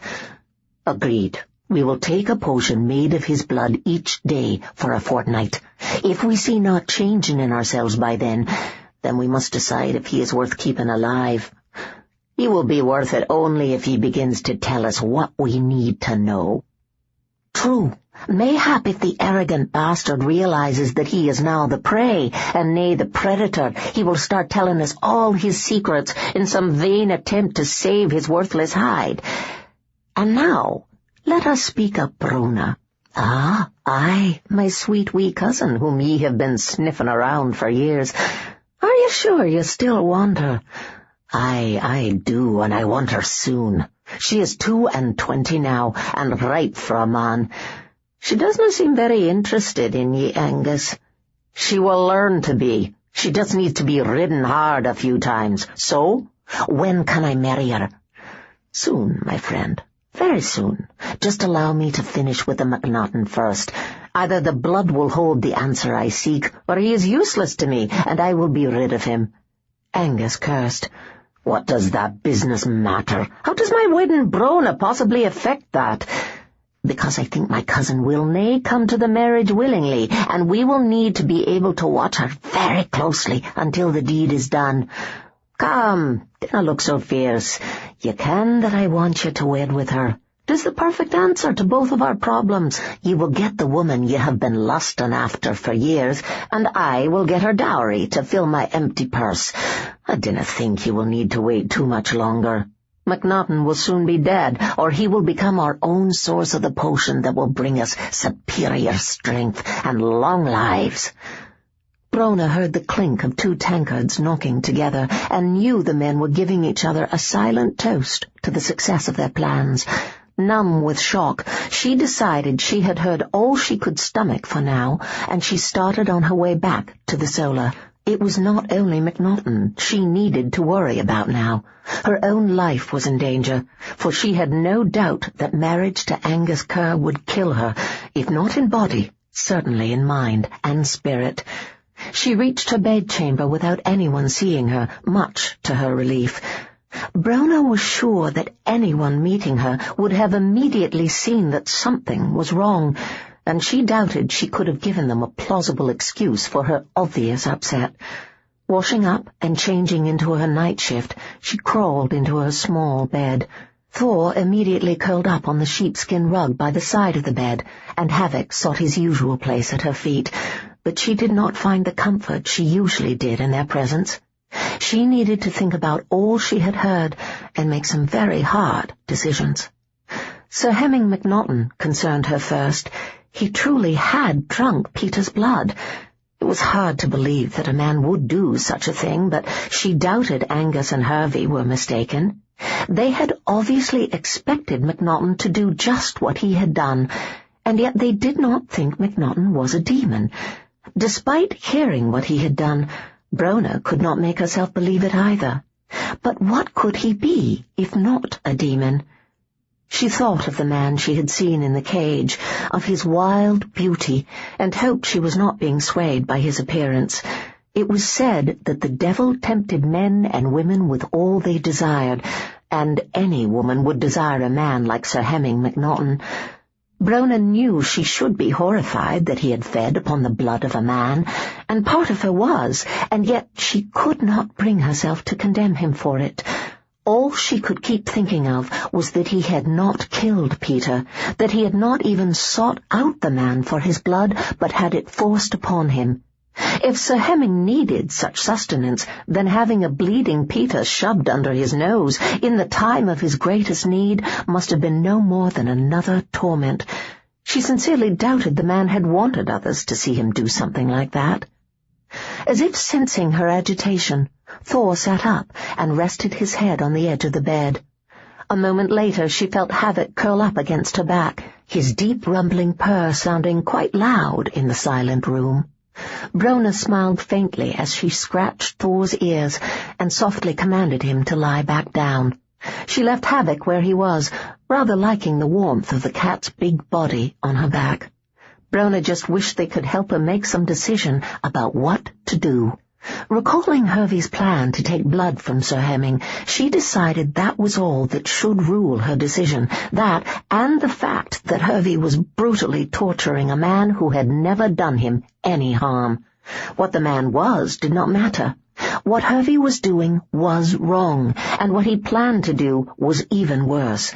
"Agreed. We will take a potion made of his blood each day for a fortnight. If we see naught changing in ourselves by then we must decide if he is worth keeping alive. He will be worth it only if he begins to tell us what we need to know." "True. Mayhap if the arrogant bastard realizes that he is now the prey, and nay the predator, he will start telling us all his secrets in some vain attempt to save his worthless hide. And now, let us speak of Brona." "Ah, aye, my sweet wee cousin, whom ye have been sniffing around for years. Are you sure you still want her?" "Aye, I do, and I want her soon. She is 22 now, and ripe for a man. She does not seem very interested in ye, Angus." "She will learn to be. She just needs to be ridden hard a few times. So, when can I marry her?" "Soon, my friend. Very soon. Just allow me to finish with the MacNachton first. Either the blood will hold the answer I seek, or he is useless to me, and I will be rid of him." Angus cursed. "What does that business matter? How does my wedding Brona possibly affect that?" "Because I think my cousin will nae come to the marriage willingly, and we will need to be able to watch her very closely until the deed is done. Come, dinna look so fierce. You ken that I want you to wed with her. 'Tis the perfect answer to both of our problems. You will get the woman you have been lusting after for years, and I will get her dowry to fill my empty purse. I dinna think you will need to wait too much longer. MacNachton will soon be dead, or he will become our own source of the potion that will bring us superior strength and long lives." Brona heard the clink of 2 tankards knocking together, and knew the men were giving each other a silent toast to the success of their plans. Numb with shock, she decided she had heard all she could stomach for now, and she started on her way back to the Solar. It was not only MacNachton she needed to worry about now. Her own life was in danger, for she had no doubt that marriage to Angus Kerr would kill her, if not in body, certainly in mind and spirit. She reached her bedchamber without anyone seeing her, much to her relief. Brona was sure that anyone meeting her would have immediately seen that something was wrong, and she doubted she could have given them a plausible excuse for her obvious upset. Washing up and changing into her night shift, she crawled into her small bed. Thor immediately curled up on the sheepskin rug by the side of the bed, and Havoc sought his usual place at her feet, but she did not find the comfort she usually did in their presence. She needed to think about all she had heard and make some very hard decisions. Sir Hemming MacNachton concerned her first. He truly had drunk Peter's blood. It was hard to believe that a man would do such a thing, but she doubted Angus and Hervey were mistaken. They had obviously expected MacNachton to do just what he had done, and yet they did not think MacNachton was a demon. Despite hearing what he had done, Brona could not make herself believe it either. But what could he be, if not a demon? She thought of the man she had seen in the cage, of his wild beauty, and hoped she was not being swayed by his appearance. It was said that the devil tempted men and women with all they desired, and any woman would desire a man like Sir Hemming MacNachton. Brona knew she should be horrified that he had fed upon the blood of a man, and part of her was, and yet she could not bring herself to condemn him for it. All she could keep thinking of was that he had not killed Peter, that he had not even sought out the man for his blood, but had it forced upon him. If Sir Hemming needed such sustenance, then having a bleeding Peter shoved under his nose in the time of his greatest need must have been no more than another torment. She sincerely doubted the man had wanted others to see him do something like that. As if sensing her agitation, Thor sat up and rested his head on the edge of the bed. A moment later she felt Havoc curl up against her back, his deep rumbling purr sounding quite loud in the silent room. Brona smiled faintly as she scratched Thor's ears and softly commanded him to lie back down. She left Havoc where he was, rather liking the warmth of the cat's big body on her back. Brona just wished they could help her make some decision about what to do. Recalling Hervey's plan to take blood from Sir Hemming, she decided that was all that should rule her decision, that and the fact that Hervey was brutally torturing a man who had never done him any harm. What the man was did not matter. What Hervey was doing was wrong, and what he planned to do was even worse.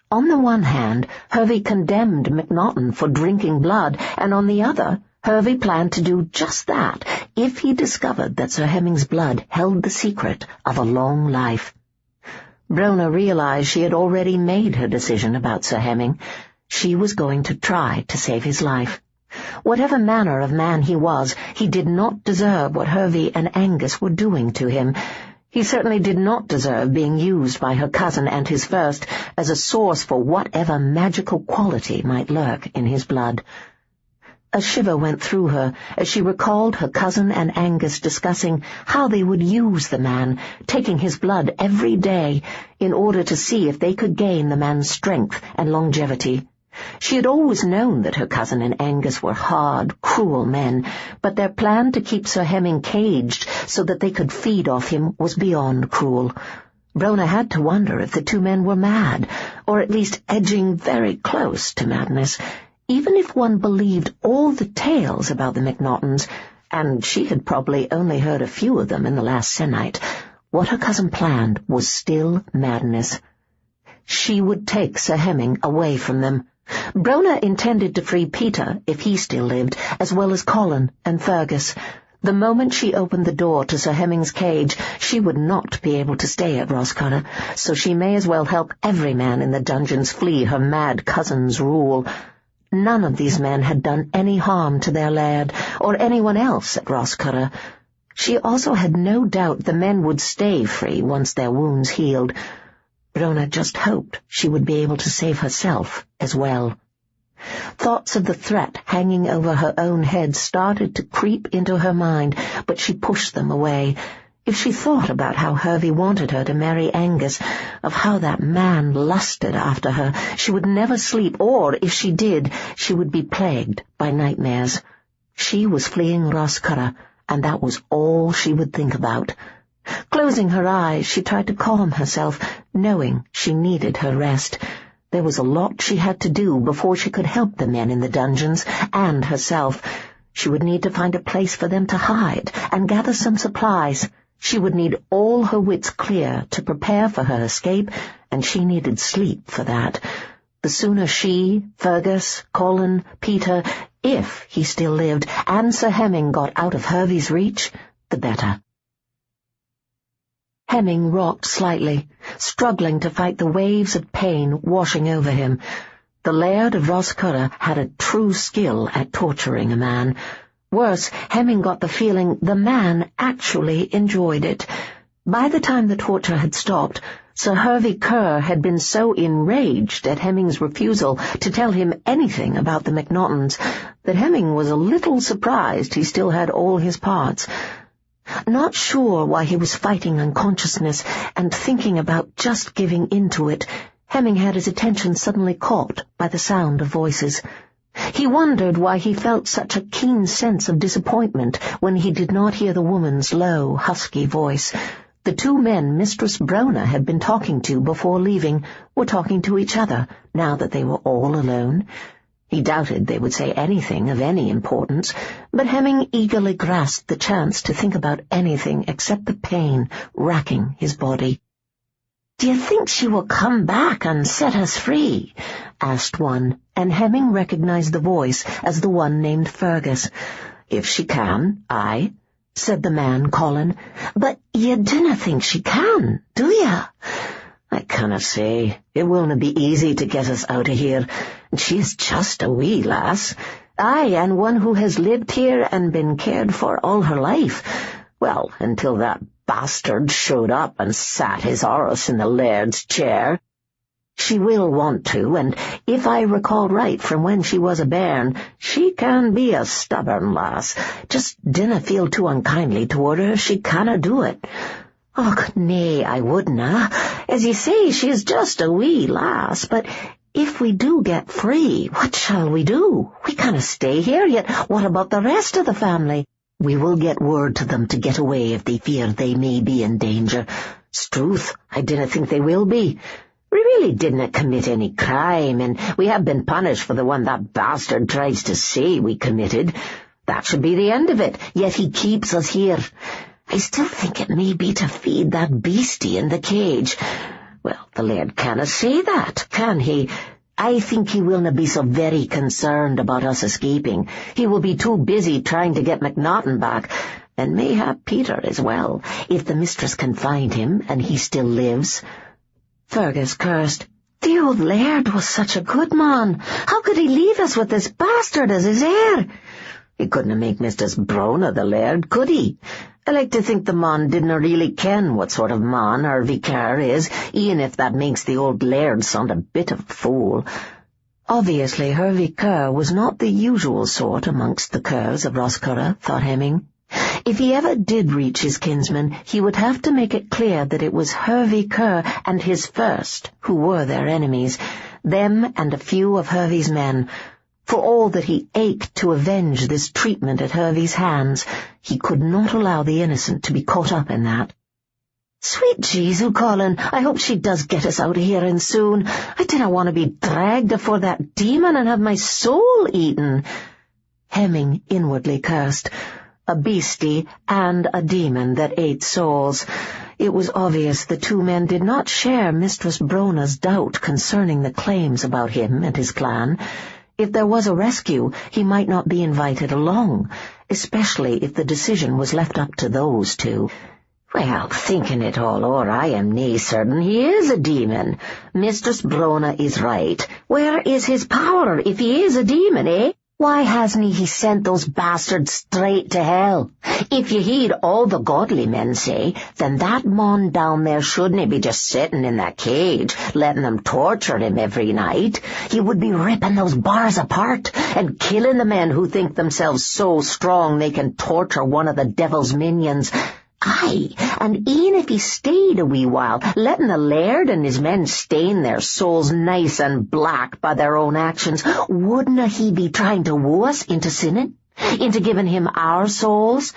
On the one hand, Hervey condemned MacNachton for drinking blood, and on the other, Hervey planned to do just that if he discovered that Sir Hemming's blood held the secret of a long life. Brona realized she had already made her decision about Sir Hemming. She was going to try to save his life. Whatever manner of man he was, he did not deserve what Hervey and Angus were doing to him. He certainly did not deserve being used by her cousin and his first as a source for whatever magical quality might lurk in his blood. A shiver went through her as she recalled her cousin and Angus discussing how they would use the man, taking his blood every day, in order to see if they could gain the man's strength and longevity. She had always known that her cousin and Angus were hard, cruel men, but their plan to keep Sir Hemming caged so that they could feed off him was beyond cruel. Brona had to wonder if the two men were mad, or at least edging very close to madness. Even if one believed all the tales about the MacNachtons, and she had probably only heard a few of them in the last sennight, what her cousin planned was still madness. She would take Sir Hemming away from them. Brona intended to free Peter, if he still lived, as well as Colin and Fergus. The moment she opened the door to Sir Hemming's cage, she would not be able to stay at Roscotter, so she may as well help every man in the dungeons flee her mad cousin's rule. None of these men had done any harm to their laird, or anyone else at Roscotter. She also had no doubt the men would stay free once their wounds healed. Brona just hoped she would be able to save herself as well. Thoughts of the threat hanging over her own head started to creep into her mind, but she pushed them away. If she thought about how Hervey wanted her to marry Angus, of how that man lusted after her, she would never sleep, or, if she did, she would be plagued by nightmares. She was fleeing Roscotter, and that was all she would think about. Closing her eyes, she tried to calm herself, knowing she needed her rest. There was a lot she had to do before she could help the men in the dungeons, and herself. She would need to find a place for them to hide, and gather some supplies. She would need all her wits clear to prepare for her escape, and she needed sleep for that. The sooner she, Fergus, Colin, Peter, if he still lived, and Sir Hemming got out of Hervey's reach, the better. Hemming rocked slightly, struggling to fight the waves of pain washing over him. The Laird of Roscotter had a true skill at torturing a man. Worse, Hemming got the feeling the man actually enjoyed it. By the time the torture had stopped, Sir Hervey Kerr had been so enraged at Hemming's refusal to tell him anything about the MacNaughtons that Hemming was a little surprised he still had all his parts. Not sure why he was fighting unconsciousness and thinking about just giving in to it, Hemming had his attention suddenly caught by the sound of voices. He wondered why he felt such a keen sense of disappointment when he did not hear the woman's low, husky voice. The two men Mistress Brona had been talking to before leaving were talking to each other, now that they were all alone. He doubted they would say anything of any importance, but Hemming eagerly grasped the chance to think about anything except the pain racking his body. "Do you think she will come back and set us free?" asked one, and Hemming recognized the voice as the one named Fergus. "If she can, aye," said the man, Colin. "But you dinna think she can, do ya?" "I canna say. It willna be easy to get us out of here. She is just a wee lass. Aye, and one who has lived here and been cared for all her life. Well, until that bastard showed up and sat his horse in the laird's chair. She will want to, and if I recall right from when she was a bairn, she can be a stubborn lass. Just dinna feel too unkindly toward her if she canna do it." "Och, nay, I wouldna. As you say, she is just a wee lass, but if we do get free, what shall we do? We canna stay here, yet what about the rest of the family?" "We will get word to them to get away if they fear they may be in danger. 'Struth, I dinna think they will be. We really didn't commit any crime, and we have been punished for the one that bastard tries to say we committed. That should be the end of it, yet he keeps us here. I still think it may be to feed that beastie in the cage. Well, the laird canna say that, can he? I think he willna be so very concerned about us escaping. He will be too busy trying to get MacNachton back, and mayhap Peter as well, if the mistress can find him and he still lives." Fergus cursed. "The old laird was such a good man. How could he leave us with this bastard as his heir?" "He couldn't make Mistress Brona the laird, could he? I like to think the man didn't really ken what sort of man Hervey Kerr is, even if that makes the old laird sound a bit of a fool." Obviously Hervey Kerr was not the usual sort amongst the Kerrs of Roscurra, thought Hemming. If he ever did reach his kinsman, he would have to make it clear that it was Hervey Kerr and his first who were their enemies, them and a few of Hervey's men. For all that he ached to avenge this treatment at Hervey's hands, he could not allow the innocent to be caught up in that. "Sweet Jesu, Colin, I hope she does get us out of here and soon. I dinna want to be dragged afore that demon and have my soul eaten." Hemming inwardly cursed. A beastie and a demon that ate souls. It was obvious the two men did not share Mistress Brona's doubt concerning the claims about him and his clan. If there was a rescue, he might not be invited along, especially if the decision was left up to those two. "Well, thinking it all o'er, I am nae certain he is a demon. Mistress Brona is right. Where is his power if he is a demon, eh? Why hasn't he sent those bastards straight to hell? If you heed all the godly men say, then that mon down there shouldn't be just sitting in that cage, letting them torture him every night. He would be ripping those bars apart and killing the men who think themselves so strong they can torture one of the devil's minions. Aye, and e'en if he stayed a wee while, letting the laird and his men stain their souls nice and black by their own actions, wouldna he be trying to woo us into sinning, into giving him our souls?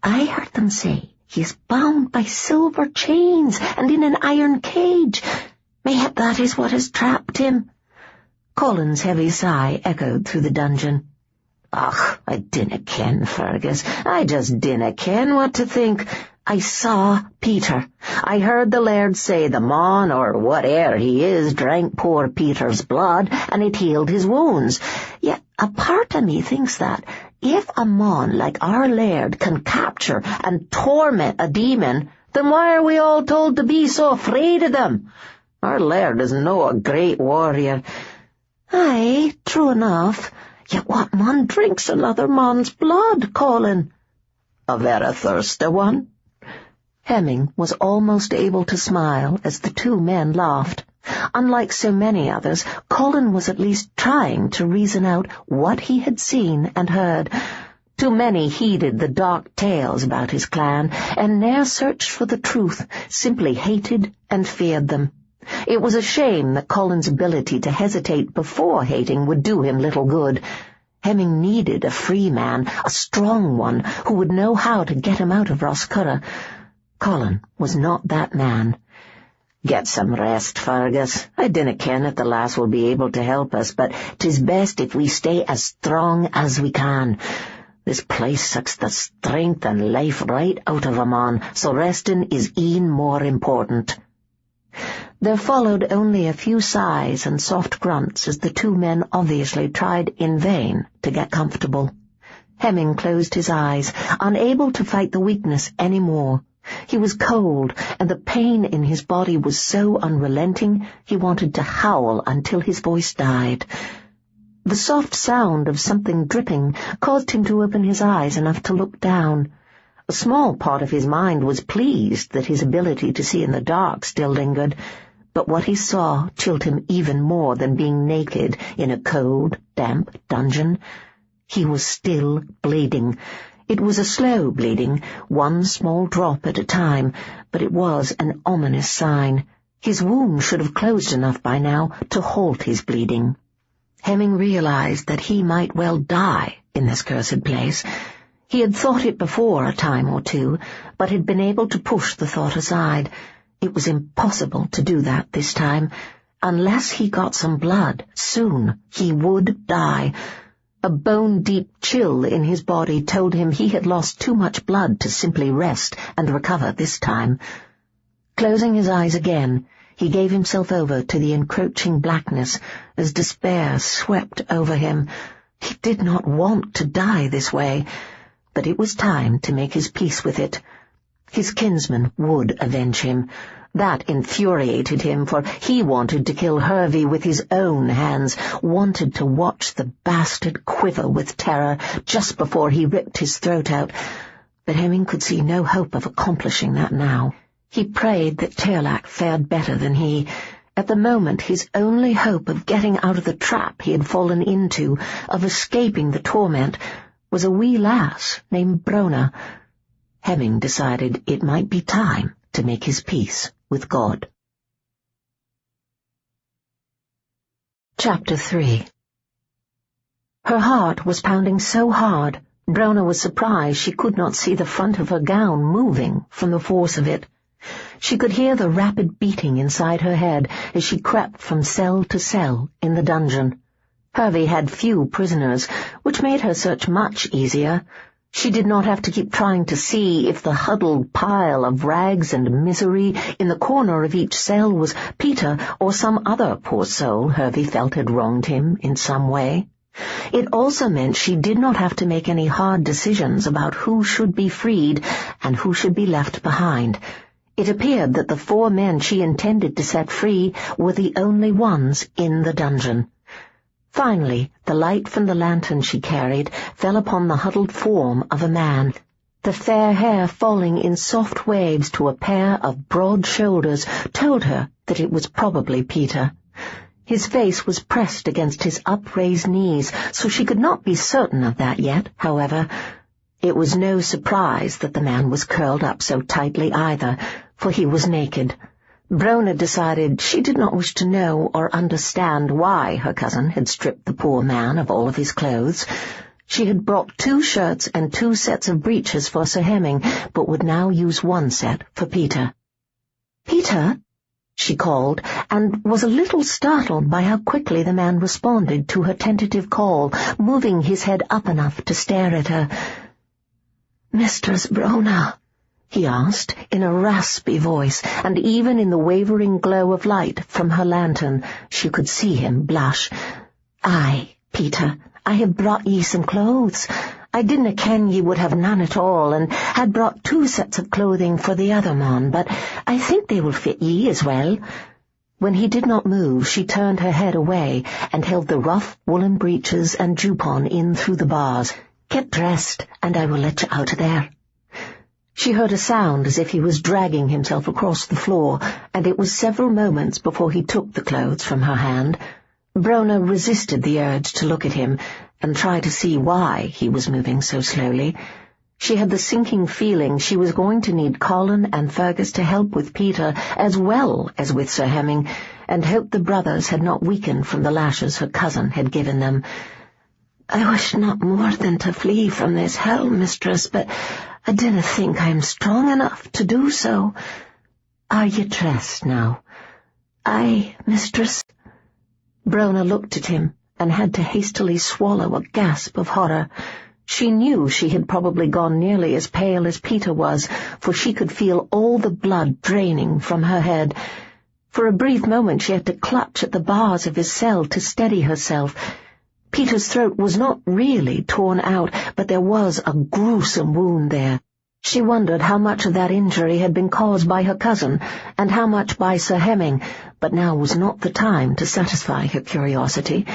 I heard them say he is bound by silver chains and in an iron cage. Mayhap that is what has trapped him." Colin's heavy sigh echoed through the dungeon. "Och, I dinna ken, Fergus. I just dinna ken what to think. I saw Peter. I heard the laird say the mon, or whate'er he is, drank poor Peter's blood, and it healed his wounds. Yet a part of me thinks that, if a mon like our laird can capture and torment a demon, then why are we all told to be so afraid of them? Our laird is no a great warrior." "Aye, true enough. Yet what man drinks another man's blood, Colin? A vera thirsty one? Hemming was almost able to smile as the two men laughed. Unlike so many others, Colin was at least trying to reason out what he had seen and heard. Too many heeded the dark tales about his clan, and ne'er searched for the truth, simply hated and feared them. It was a shame that Colin's ability to hesitate before hating would do him little good. Hemming needed a free man, a strong one, who would know how to get him out of Roscurra. Colin was not that man. "Get some rest, Fergus. I dinna ken if the lass will be able to help us, but 'tis best if we stay as strong as we can. This place sucks the strength and life right out of a man, so resting is e'en more important." There followed only a few sighs and soft grunts as the two men obviously tried in vain to get comfortable. Hemming closed his eyes, unable to fight the weakness any more. He was cold, and the pain in his body was so unrelenting he wanted to howl until his voice died. The soft sound of something dripping caused him to open his eyes enough to look down. A small part of his mind was pleased that his ability to see in the dark still lingered, but what he saw chilled him even more than being naked in a cold, damp dungeon. He was still bleeding. It was a slow bleeding, one small drop at a time, but it was an ominous sign. His wound should have closed enough by now to halt his bleeding. Hemming realized that he might well die in this cursed place. He had thought it before a time or two, but had been able to push the thought aside. It was impossible to do that this time. Unless he got some blood, soon he would die. A bone-deep chill in his body told him he had lost too much blood to simply rest and recover this time. Closing his eyes again, he gave himself over to the encroaching blackness as despair swept over him. He did not want to die this way, but it was time to make his peace with it. His kinsman would avenge him. That infuriated him, for he wanted to kill Hervey with his own hands, wanted to watch the bastard quiver with terror just before he ripped his throat out. But Hemming could see no hope of accomplishing that now. He prayed that Tearlach fared better than he. At the moment, his only hope of getting out of the trap he had fallen into, of escaping the torment, was a wee lass named Brona. Hemming decided it might be time to make his peace with God. Chapter 3. Her heart was pounding so hard, Brona was surprised she could not see the front of her gown moving from the force of it. She could hear the rapid beating inside her head as she crept from cell to cell in the dungeon. Hervey had few prisoners, which made her search much easier. She did not have to keep trying to see if the huddled pile of rags and misery in the corner of each cell was Peter or some other poor soul Hervey felt had wronged him in some way. It also meant she did not have to make any hard decisions about who should be freed and who should be left behind. It appeared that the 4 men she intended to set free were the only ones in the dungeon. Finally, the light from the lantern she carried fell upon the huddled form of a man, the fair hair falling in soft waves to a pair of broad shoulders told her that it was probably Peter. His face was pressed against his upraised knees, so she could not be certain of that yet, however. It was no surprise that the man was curled up so tightly either, for he was naked. Brona decided she did not wish to know or understand why her cousin had stripped the poor man of all of his clothes. She had brought 2 shirts and 2 sets of breeches for Sir Hemming, but would now use 1 set for Peter. "Peter?" she called, and was a little startled by how quickly the man responded to her tentative call, moving his head up enough to stare at her. "Mistress Brona?" he asked, in a raspy voice, and even in the wavering glow of light from her lantern she could see him blush. "Aye, Peter, I have brought ye some clothes. I didna ken ye would have none at all, and had brought 2 sets of clothing for the other mon, but I think they will fit ye as well." When he did not move, she turned her head away and held the rough woolen breeches and jupon in through the bars. "Get dressed, and I will let you out of there." She heard a sound as if he was dragging himself across the floor, and it was several moments before he took the clothes from her hand. Brona resisted the urge to look at him and try to see why he was moving so slowly. She had the sinking feeling she was going to need Colin and Fergus to help with Peter as well as with Sir Hemming, and hoped the brothers had not weakened from the lashes her cousin had given them. "I wish not more than to flee from this hell, mistress, but I dinna think I am strong enough to do so." "Are you dressed now?" "Aye, mistress." Brona looked at him and had to hastily swallow a gasp of horror. She knew she had probably gone nearly as pale as Peter was, for she could feel all the blood draining from her head. For a brief moment she had to clutch at the bars of his cell to steady herself. Peter's throat was not really torn out, but there was a gruesome wound there. She wondered how much of that injury had been caused by her cousin, and how much by Sir Hemming, but now was not the time to satisfy her curiosity.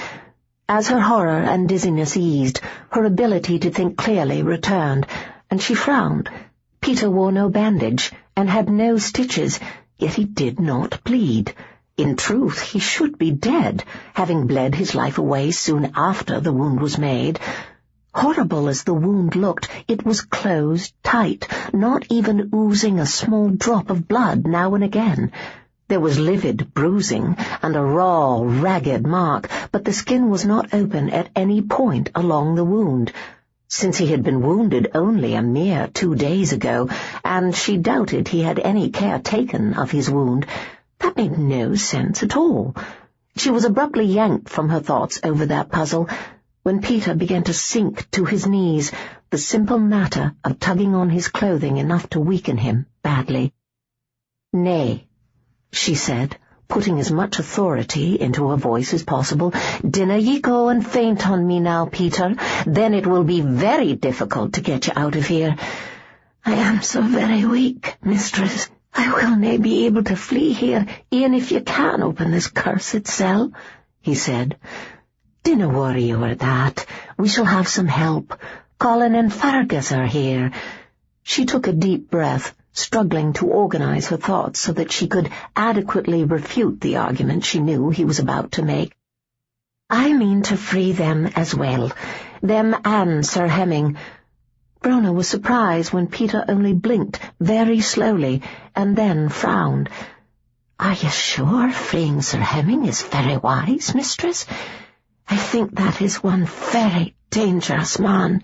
As her horror and dizziness eased, her ability to think clearly returned, and she frowned. Peter wore no bandage, and had no stitches, yet he did not bleed. In truth, he should be dead, having bled his life away soon after the wound was made. Horrible as the wound looked, it was closed tight, not even oozing a small drop of blood now and again. There was livid bruising and a raw, ragged mark, but the skin was not open at any point along the wound. Since he had been wounded only a mere 2 days ago, and she doubted he had any care taken of his wound, that made no sense at all. She was abruptly yanked from her thoughts over that puzzle when Peter began to sink to his knees, the simple matter of tugging on his clothing enough to weaken him badly. "Nay," she said, putting as much authority into her voice as possible, "dinna ye go and faint on me now, Peter. Then it will be very difficult to get you out of here." "I am so very weak, mistress. I will nae be able to flee here, e'en if you can open this cursed cell," he said. "Dinna worry over that. We shall have some help. Colin and Fergus are here." She took a deep breath, struggling to organize her thoughts so that she could adequately refute the argument she knew he was about to make. "I mean to free them as well. Them and Sir Hemming." Brona was surprised when Peter only blinked very slowly and then frowned. "Are you sure freeing Sir Hemming is very wise, mistress? I think that is one very dangerous man."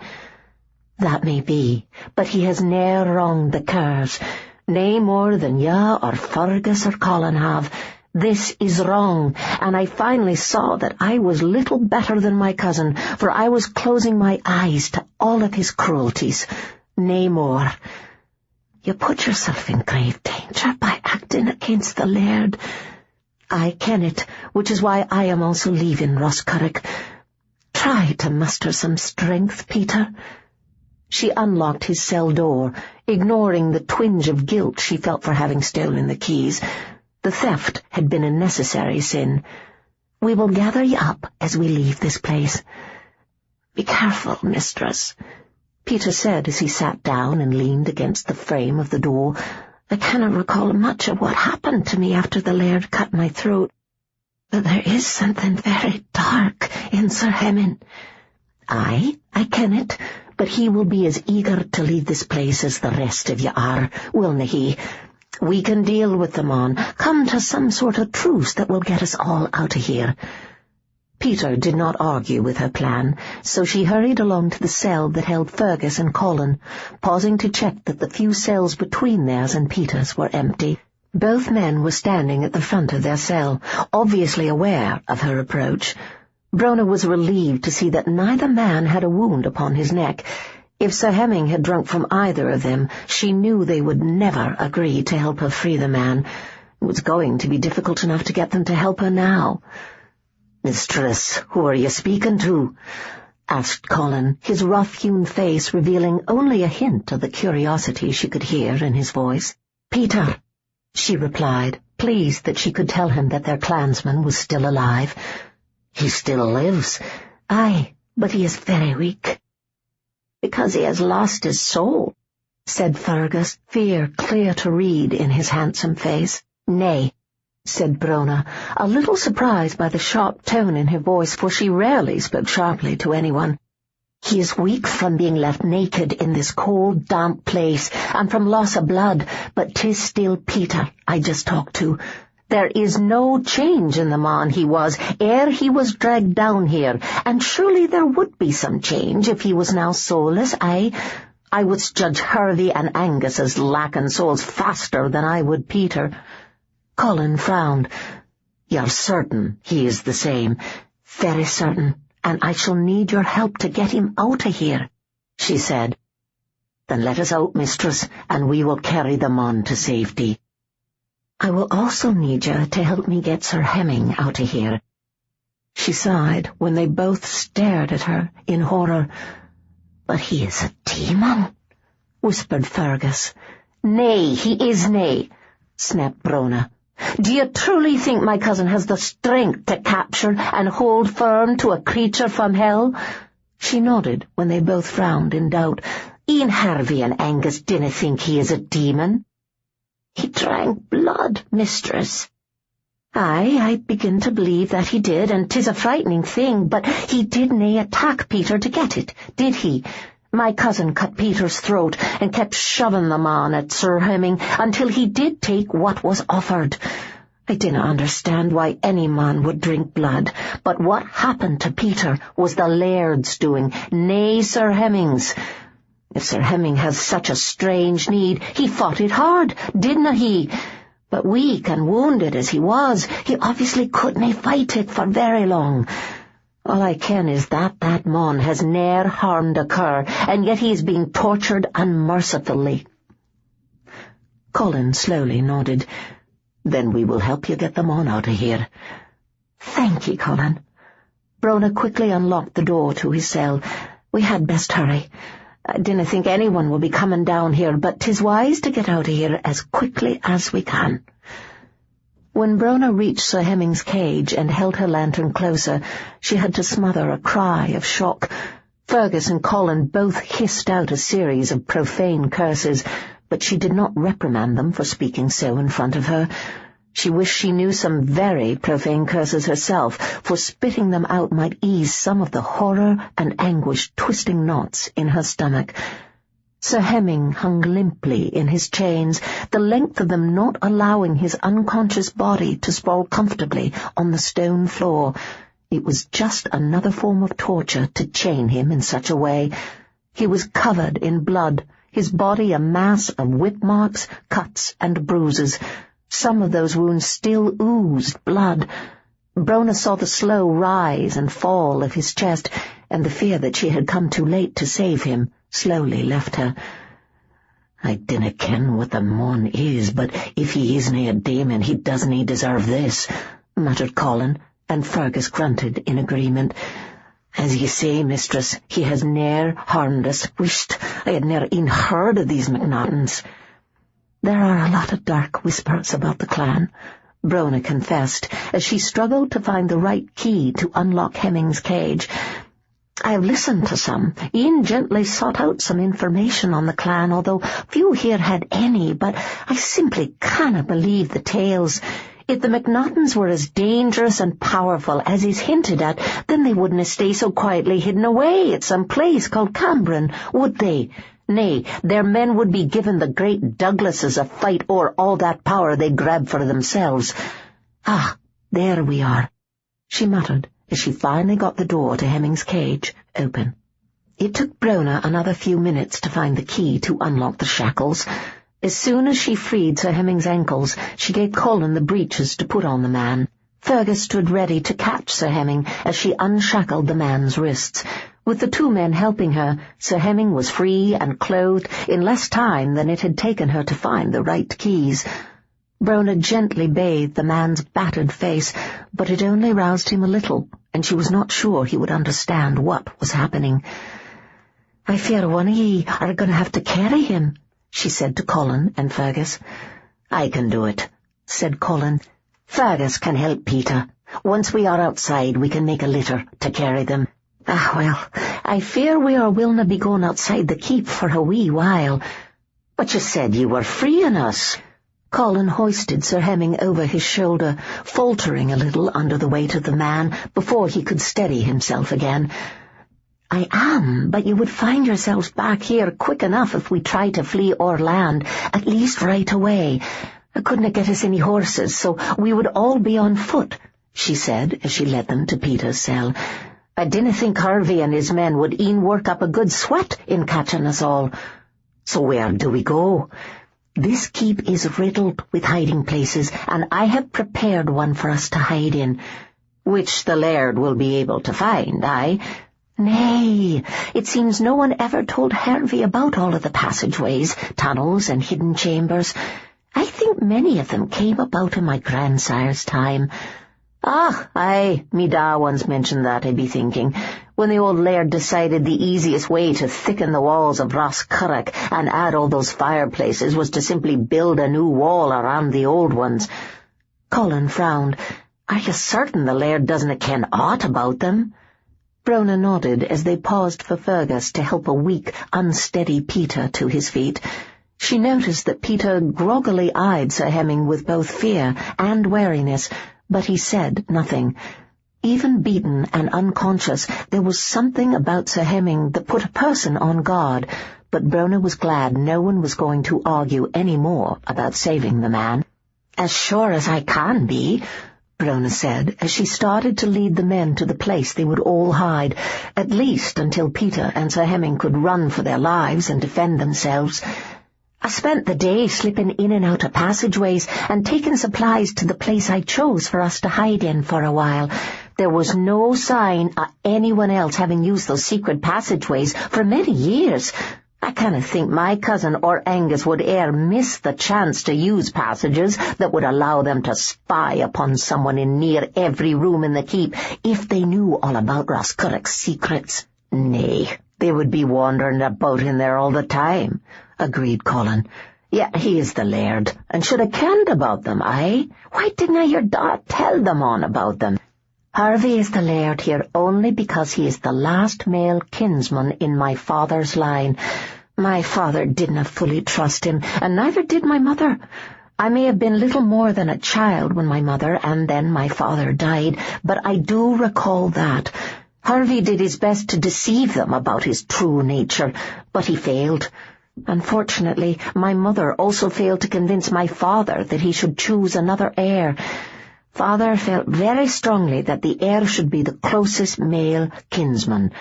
"That may be, but he has ne'er wronged the Kerrs, nae more than ya or Fergus or Colin have. This is wrong, and I finally saw that I was little better than my cousin, for I was closing my eyes to all of his cruelties. Nae more. You put yourself in grave danger by acting against the laird. I ken it, which is why I am also leaving Roscarrick. Try to muster some strength, Peter." She unlocked his cell door, ignoring the twinge of guilt she felt for having stolen the keys. The theft had been a necessary sin. "We will gather you up as we leave this place." "Be careful, mistress," Peter said as he sat down and leaned against the frame of the door. "I cannot recall much of what happened to me after the laird cut my throat, but there is something very dark in Sir Hemming." "Aye, I ken it, but he will be as eager to leave this place as the rest of you are, willna he? We can deal with them on, come to some sort of truce that will get us all out of here." Peter did not argue with her plan, so she hurried along to the cell that held Fergus and Colin, pausing to check that the few cells between theirs and Peter's were empty. Both men were standing at the front of their cell, obviously aware of her approach. Brona was relieved to see that neither man had a wound upon his neck. If Sir Hemming had drunk from either of them, she knew they would never agree to help her free the man. It was going to be difficult enough to get them to help her now. "Mistress, who are you speaking to?" asked Colin, his rough-hewn face revealing only a hint of the curiosity she could hear in his voice. "Peter," she replied, pleased that she could tell him that their clansman was still alive. "He still lives?" "Aye, but he is very weak." "Because he has lost his soul," said Fergus, fear clear to read in his handsome face. "Nay," said Brona, a little surprised by the sharp tone in her voice, for she rarely spoke sharply to anyone. "He is weak from being left naked in this cold, damp place, and from loss of blood, but 'tis still Peter I just talked to. There is no change in the man he was ere he was dragged down here, and surely there would be some change if he was now soulless. I would judge Hervey and Angus as lacking souls faster than I would Peter." Colin frowned. "You're certain he is the same?" "Very certain, and I shall need your help to get him out of here," she said. "Then let us out, mistress, and we will carry the man to safety." "I will also need you to help me get Sir Hemming out of here." She sighed when they both stared at her in horror. "But he is a demon," whispered Fergus. "Nay, he is nay," snapped Brona. "Do you truly think my cousin has the strength to capture and hold firm to a creature from hell?" She nodded when they both frowned in doubt. "E'en Hervey and Angus dinna think he is a demon." "He drank blood, mistress." "Aye, I begin to believe that he did, and 'tis a frightening thing, but he did nae attack Peter to get it, did he? My cousin cut Peter's throat and kept shoving the man at Sir Hemming until he did take what was offered. I dinna understand why any man would drink blood, but what happened to Peter was the laird's doing, nae Sir Hemming's. If Sir Hemming has such a strange need, he fought it hard, didna he? But weak and wounded as he was, he obviously couldnae fight it for very long. All I ken is that man has ne'er harmed a Kerr, and yet he is being tortured unmercifully." Colin slowly nodded. "Then we will help you get the man out of here." "Thank ye, Colin." Brona quickly unlocked the door to his cell. "We had best hurry. I dinna think anyone will be coming down here, but 'tis wise to get out of here as quickly as we can." When Brona reached Sir Hemming's cage and held her lantern closer, she had to smother a cry of shock. Fergus and Colin both hissed out a series of profane curses, but she did not reprimand them for speaking so in front of her. She wished she knew some very profane curses herself, for spitting them out might ease some of the horror and anguish twisting knots in her stomach. Sir Hemming hung limply in his chains, the length of them not allowing his unconscious body to sprawl comfortably on the stone floor. It was just another form of torture to chain him in such a way. He was covered in blood, his body a mass of whip marks, cuts, and bruises. Some of those wounds still oozed blood. Brona saw the slow rise and fall of his chest, and the fear that she had come too late to save him slowly left her. "I dinna ken what the mon is, but if he isnae a demon, he doesnae deserve this," muttered Colin, and Fergus grunted in agreement. "As ye say, mistress, he has ne'er harmed us. Whisht, I had ne'er e'en heard of these MacNachtons." "There are a lot of dark whispers about the clan," Brona confessed, as she struggled to find the right key to unlock Hemming's cage. "I have listened to some. Ian gently sought out some information on the clan, although few here had any, but I simply cannot believe the tales. If the MacNachtons were as dangerous and powerful as is hinted at, then they wouldn't stay so quietly hidden away at some place called Cambron, would they? Nay, their men would be given the great Douglases a fight o'er all that power they grab for themselves. Ah, there we are," she muttered, as she finally got the door to Hemming's cage open. It took Brona another few minutes to find the key to unlock the shackles. As soon as she freed Sir Hemming's ankles, she gave Colin the breeches to put on the man. Fergus stood ready to catch Sir Hemming as she unshackled the man's wrists. With the two men helping her, Sir Hemming was free and clothed in less time than it had taken her to find the right keys. Brona gently bathed the man's battered face, but it only roused him a little, and she was not sure he would understand what was happening. "I fear one of ye are going to have to carry him," she said to Colin and Fergus. "I can do it," said Colin. "Fergus can help Peter. Once we are outside, we can make a litter to carry them. Well, I fear we are willna be going outside the keep for a wee while. But you said you were freeing us." Colin hoisted Sir Hemming over his shoulder, faltering a little under the weight of the man before he could steady himself again. "I am, but you would find yourselves back here quick enough if we tried to flee or land, at least right away. I couldn't get us any horses, so we would all be on foot," she said as she led them to Peter's cell. "I didn't think Harvey and his men would e'en work up a good sweat in catching us all. So where do we go?" "This keep is riddled with hiding places, and I have prepared one for us to hide in." "Which the laird will be able to find, aye?" "Nay, it seems no one ever told Harvey about all of the passageways, tunnels, and hidden chambers. I think many of them came about in my grandsire's time." "Ah, aye, me da once mentioned that, I be thinking, when the old laird decided the easiest way to thicken the walls of Roscurrock and add all those fireplaces was to simply build a new wall around the old ones." Colin frowned. "Are you certain the laird doesn't ken aught about them?" Brona nodded as they paused for Fergus to help a weak, unsteady Peter to his feet. She noticed that Peter groggily eyed Sir Hemming with both fear and wariness, but he said nothing. Even beaten and unconscious, there was something about Sir Hemming that put a person on guard, but Brona was glad no one was going to argue any more about saving the man. "As sure as I can be," Brona said, as she started to lead the men to the place they would all hide, at least until Peter and Sir Hemming could run for their lives and defend themselves. "I spent the day slipping in and out of passageways and taking supplies to the place I chose for us to hide in for a while. There was no sign of anyone else having used those secret passageways for many years. I kinda think my cousin or Angus would e'er miss the chance to use passages that would allow them to spy upon someone in near every room in the keep if they knew all about Roscurrock's secrets. Nay, they would be wandering about in there all the time," agreed Colin. "Yet he is the laird, and should have kenned about them, aye? Why didn't I hear Dot tell them on about them?" "Harvey is the laird here only because he is the last male kinsman in my father's line. My father didn't fully trust him, and neither did my mother. I may have been little more than a child when my mother and then my father died, but I do recall that. Harvey did his best to deceive them about his true nature, but he failed. Unfortunately, my mother also failed to convince my father that he should choose another heir. Father felt very strongly that the heir should be the closest male kinsman."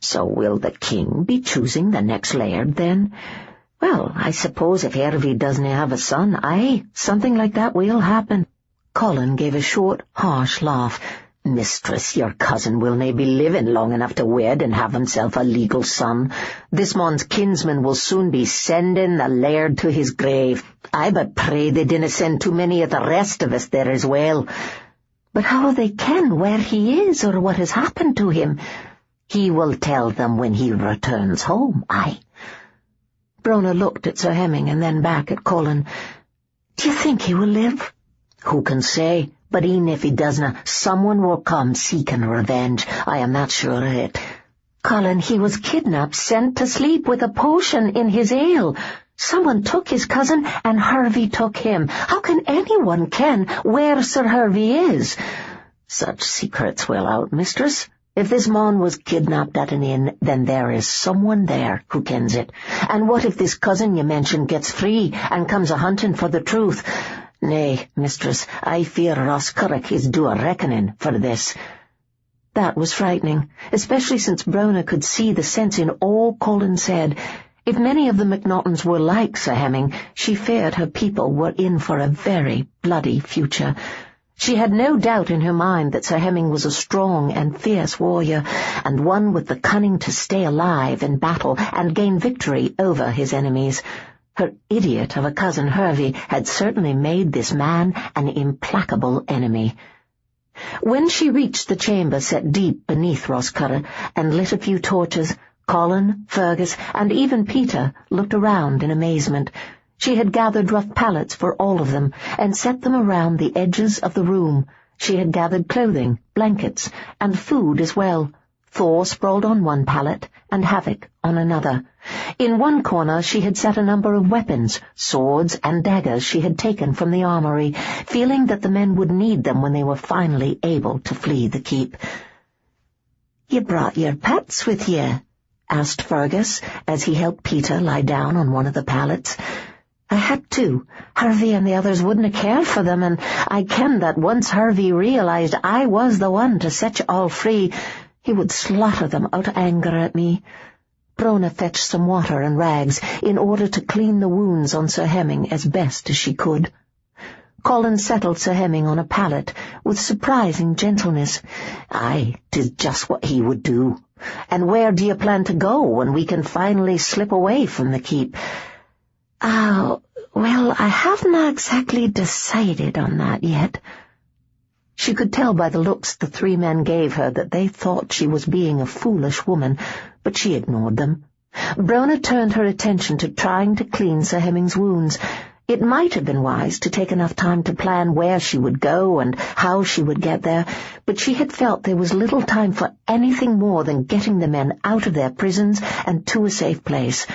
"So will the king be choosing the next laird, then?" "Well, I suppose if Harvey doesn't have a son, aye, something like that will happen." Colin gave a short, harsh laugh. "Mistress, your cousin will nae be living long enough to wed and have himself a legal son. This mon's kinsman will soon be sending the laird to his grave. I but pray they dinna send too many of the rest of us there as well." "But how will they ken where he is or what has happened to him?" "He will tell them when he returns home, aye." Brona looked at Sir Hemming and then back at Colin. "Do you think he will live?" "Who can say? But e'en if he doesna, someone will come seeking revenge. I am not sure of it." "Colin, he was kidnapped, sent to sleep with a potion in his ale. Someone took his cousin, and Harvey took him. How can anyone ken where Sir Harvey is?" "Such secrets will out, mistress. If this man was kidnapped at an inn, then there is someone there who kens it. And what if this cousin you mentioned gets free and comes a-hunting for the truth? Nay, mistress, I fear Roscurrock is due a reckoning for this." That was frightening, especially since Brona could see the sense in all Colin said. If many of the MacNaughtons were like Sir Hemming, she feared her people were in for a very bloody future. She had no doubt in her mind that Sir Hemming was a strong and fierce warrior, and one with the cunning to stay alive in battle and gain victory over his enemies. Her idiot of a cousin Harvey had certainly made this man an implacable enemy. When she reached the chamber set deep beneath Roscurrock and lit a few torches, Colin, Fergus, and even Peter looked around in amazement. She had gathered rough pallets for all of them and set them around the edges of the room. She had gathered clothing, blankets, and food as well. Thor sprawled on one pallet and Havoc on another. In one corner she had set a number of weapons, swords and daggers she had taken from the armory, feeling that the men would need them when they were finally able to flee the keep. "You brought your pets with you?" asked Fergus, as he helped Peter lie down on one of the pallets. "I had to. Harvey and the others wouldn't have cared for them, and I kenned that once Harvey realized I was the one to set you all free, he would slaughter them out of anger at me." Brona fetched some water and rags in order to clean the wounds on Sir Hemming as best as she could. Colin settled Sir Hemming on a pallet with surprising gentleness. "Aye, 'tis just what he would do. And where do you plan to go when we can finally slip away from the keep?" Well, I haven't exactly decided on that yet." She could tell by the looks the three men gave her that they thought she was being a foolish woman, but she ignored them. Brona turned her attention to trying to clean Sir Hemming's wounds. It might have been wise to take enough time to plan where she would go and how she would get there, but she had felt there was little time for anything more than getting the men out of their prisons and to a safe place.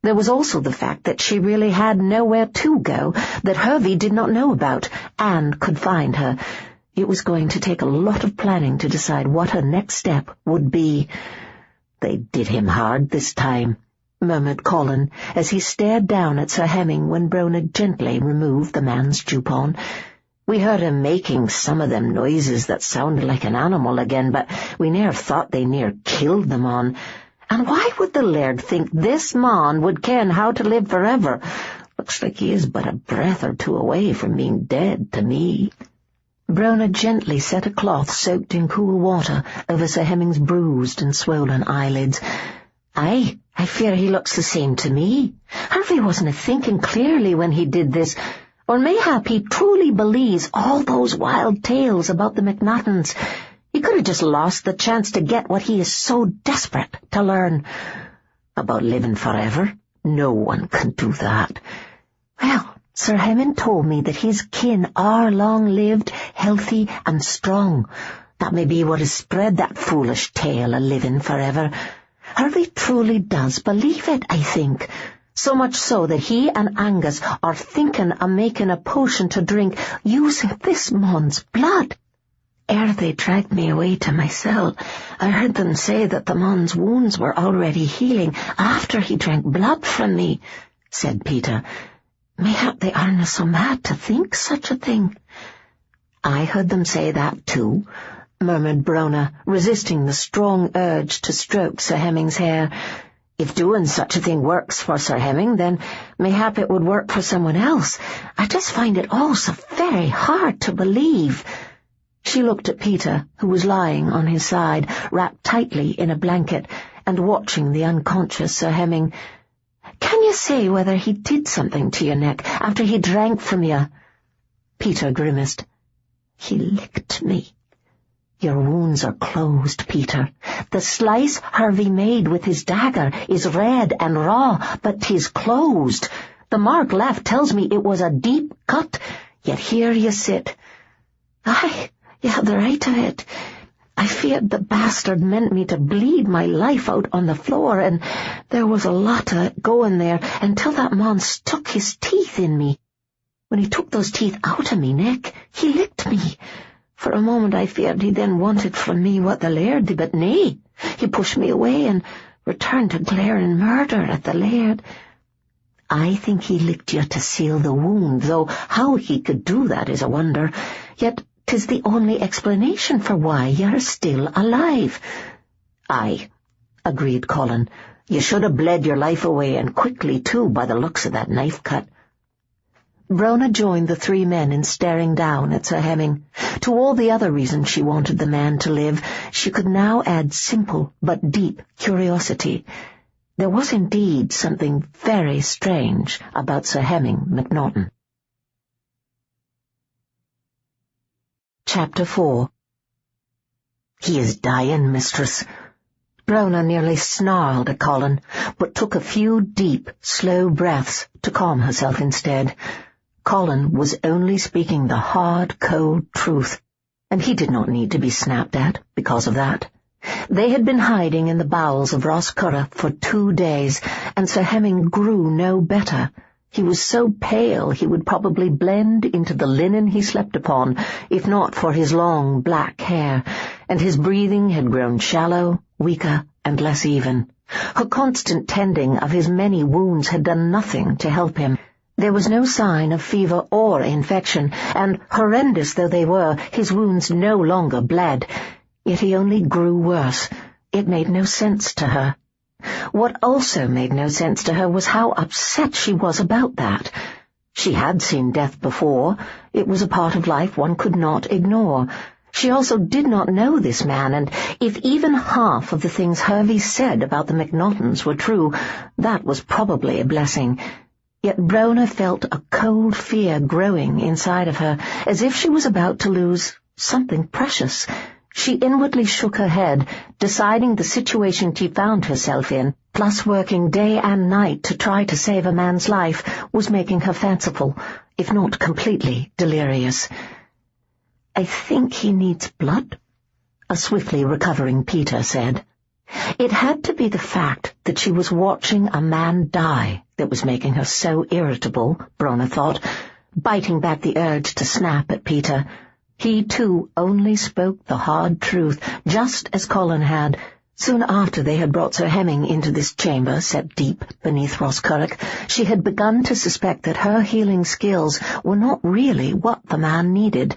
There was also the fact that she really had nowhere to go, that Hervey did not know about, and could find her. It was going to take a lot of planning to decide what her next step would be. "They did him hard this time," murmured Colin, as he stared down at Sir Hemming when Brona gently removed the man's jupon. "We heard him making some of them noises that sounded like an animal again, but we ne'er thought they near killed them on. And why would the laird think this mon would ken how to live forever? Looks like he is but a breath or two away from being dead to me." Brona gently set a cloth soaked in cool water over Sir Hemming's bruised and swollen eyelids. "Aye, I fear he looks the same to me. Harvey wasn't a-thinking clearly when he did this, or mayhap he truly believes all those wild tales about the MacNachtons. He could have just lost the chance to get what he is so desperate to learn. About living forever? No one can do that. Well, Sir Hemming told me that his kin are long-lived, healthy, and strong. That may be what has spread that foolish tale of living forever. Harvey truly does believe it, I think. So much so that he and Angus are thinking of making a potion to drink using this mon's blood. Ere they dragged me away to my cell, I heard them say that the mon's wounds were already healing after he drank blood from me," said Peter. "Mayhap they aren't so mad to think such a thing." "I heard them say that too," murmured Brona, resisting the strong urge to stroke Sir Hemming's hair. "If doing such a thing works for Sir Hemming, then mayhap it would work for someone else. I just find it all so very hard to believe." She looked at Peter, who was lying on his side, wrapped tightly in a blanket, and watching the unconscious Sir Hemming. "Can you say whether he did something to your neck after he drank from you?" Peter grimaced. "He licked me." "Your wounds are closed, Peter. The slice Harvey made with his dagger is red and raw, but 'tis closed. The mark left tells me it was a deep cut, yet here you sit." "Aye, you have the right of it. I feared the bastard meant me to bleed my life out on the floor, and there was a lot of it going there until that man stuck his teeth in me. When he took those teeth out of me neck, he licked me. For a moment I feared he then wanted from me what the laird did, but nay, he pushed me away and returned to glaring murder at the laird. I think he licked you to seal the wound, though how he could do that is a wonder. Yet 'tis the only explanation for why you're still alive." "Aye," agreed Colin. "You should have bled your life away, and quickly too, by the looks of that knife cut." Brona joined the three men in staring down at Sir Hemming. To all the other reasons she wanted the man to live, she could now add simple but deep curiosity. There was indeed something very strange about Sir Hemming MacNachton. Chapter 4. "He is dying, mistress." Brona nearly snarled at Colin, but took a few deep, slow breaths to calm herself instead. Colin was only speaking the hard, cold truth, and he did not need to be snapped at because of that. They had been hiding in the bowels of Roscurra for 2 days, and Sir Hemming grew no better. He was so pale he would probably blend into the linen he slept upon, if not for his long black hair, and his breathing had grown shallow, weaker, and less even. Her constant tending of his many wounds had done nothing to help him. There was no sign of fever or infection, and, horrendous though they were, his wounds no longer bled. Yet he only grew worse. It made no sense to her. What also made no sense to her was how upset she was about that. She had seen death before. It was a part of life one could not ignore. She also did not know this man, and if even half of the things Hervey said about the MacNaughtons were true, that was probably a blessing. Yet Brona felt a cold fear growing inside of her, as if she was about to lose something precious. She inwardly shook her head, deciding the situation she found herself in, plus working day and night to try to save a man's life, was making her fanciful, if not completely delirious. "I think he needs blood," a swiftly recovering Peter said. It had to be the fact that she was watching a man die that was making her so irritable, Brona thought, biting back the urge to snap at Peter. He, too, only spoke the hard truth, just as Colin had. Soon after they had brought Sir Hemming into this chamber set deep beneath Roscurra, she had begun to suspect that her healing skills were not really what the man needed.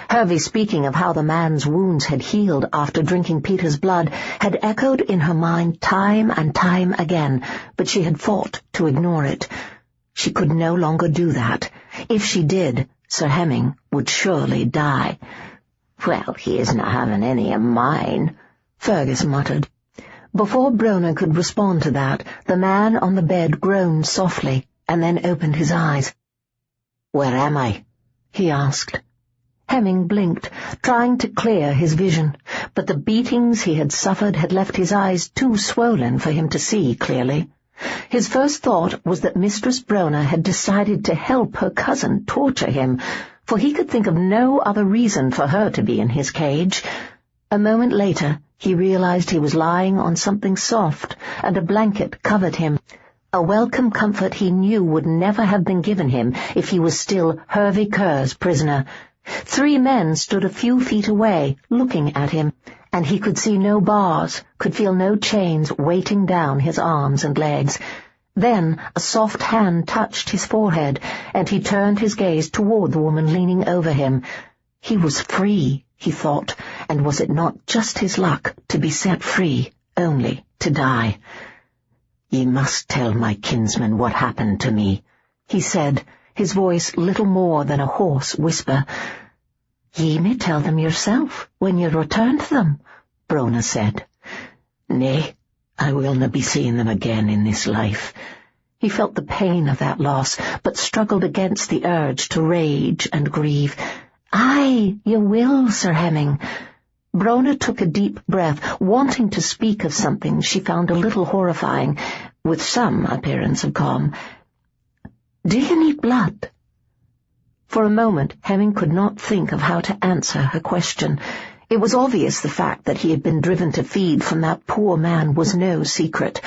Hervey, speaking of how the man's wounds had healed after drinking Peter's blood, had echoed in her mind time and time again, but she had fought to ignore it. She could no longer do that. If she did, Sir Hemming would surely die. "Well, he isn't having any of mine," Fergus muttered. Before Brona could respond to that, the man on the bed groaned softly and then opened his eyes. "Where am I?" he asked. Hemming blinked, trying to clear his vision, but the beatings he had suffered had left his eyes too swollen for him to see clearly. His first thought was that Mistress Brona had decided to help her cousin torture him, for he could think of no other reason for her to be in his cage. A moment later, he realized he was lying on something soft, and a blanket covered him, a welcome comfort he knew would never have been given him if he was still Hervey Kerr's prisoner. 3 men stood a few feet away, looking at him, and he could see no bars, could feel no chains weighting down his arms and legs. Then a soft hand touched his forehead, and he turned his gaze toward the woman leaning over him. He was free, he thought, and was it not just his luck to be set free, only to die? "Ye must tell my kinsmen what happened to me," he said, his voice little more than a hoarse whisper. "Ye may tell them yourself when you return to them," Brona said. "Nay, I will not be seeing them again in this life." He felt the pain of that loss, but struggled against the urge to rage and grieve. "Aye, you will, Sir Hemming." Brona took a deep breath, wanting to speak of something she found a little horrifying, with some appearance of calm. "Do you need blood?" For a moment, Hemming could not think of how to answer her question. It was obvious the fact that he had been driven to feed from that poor man was no secret.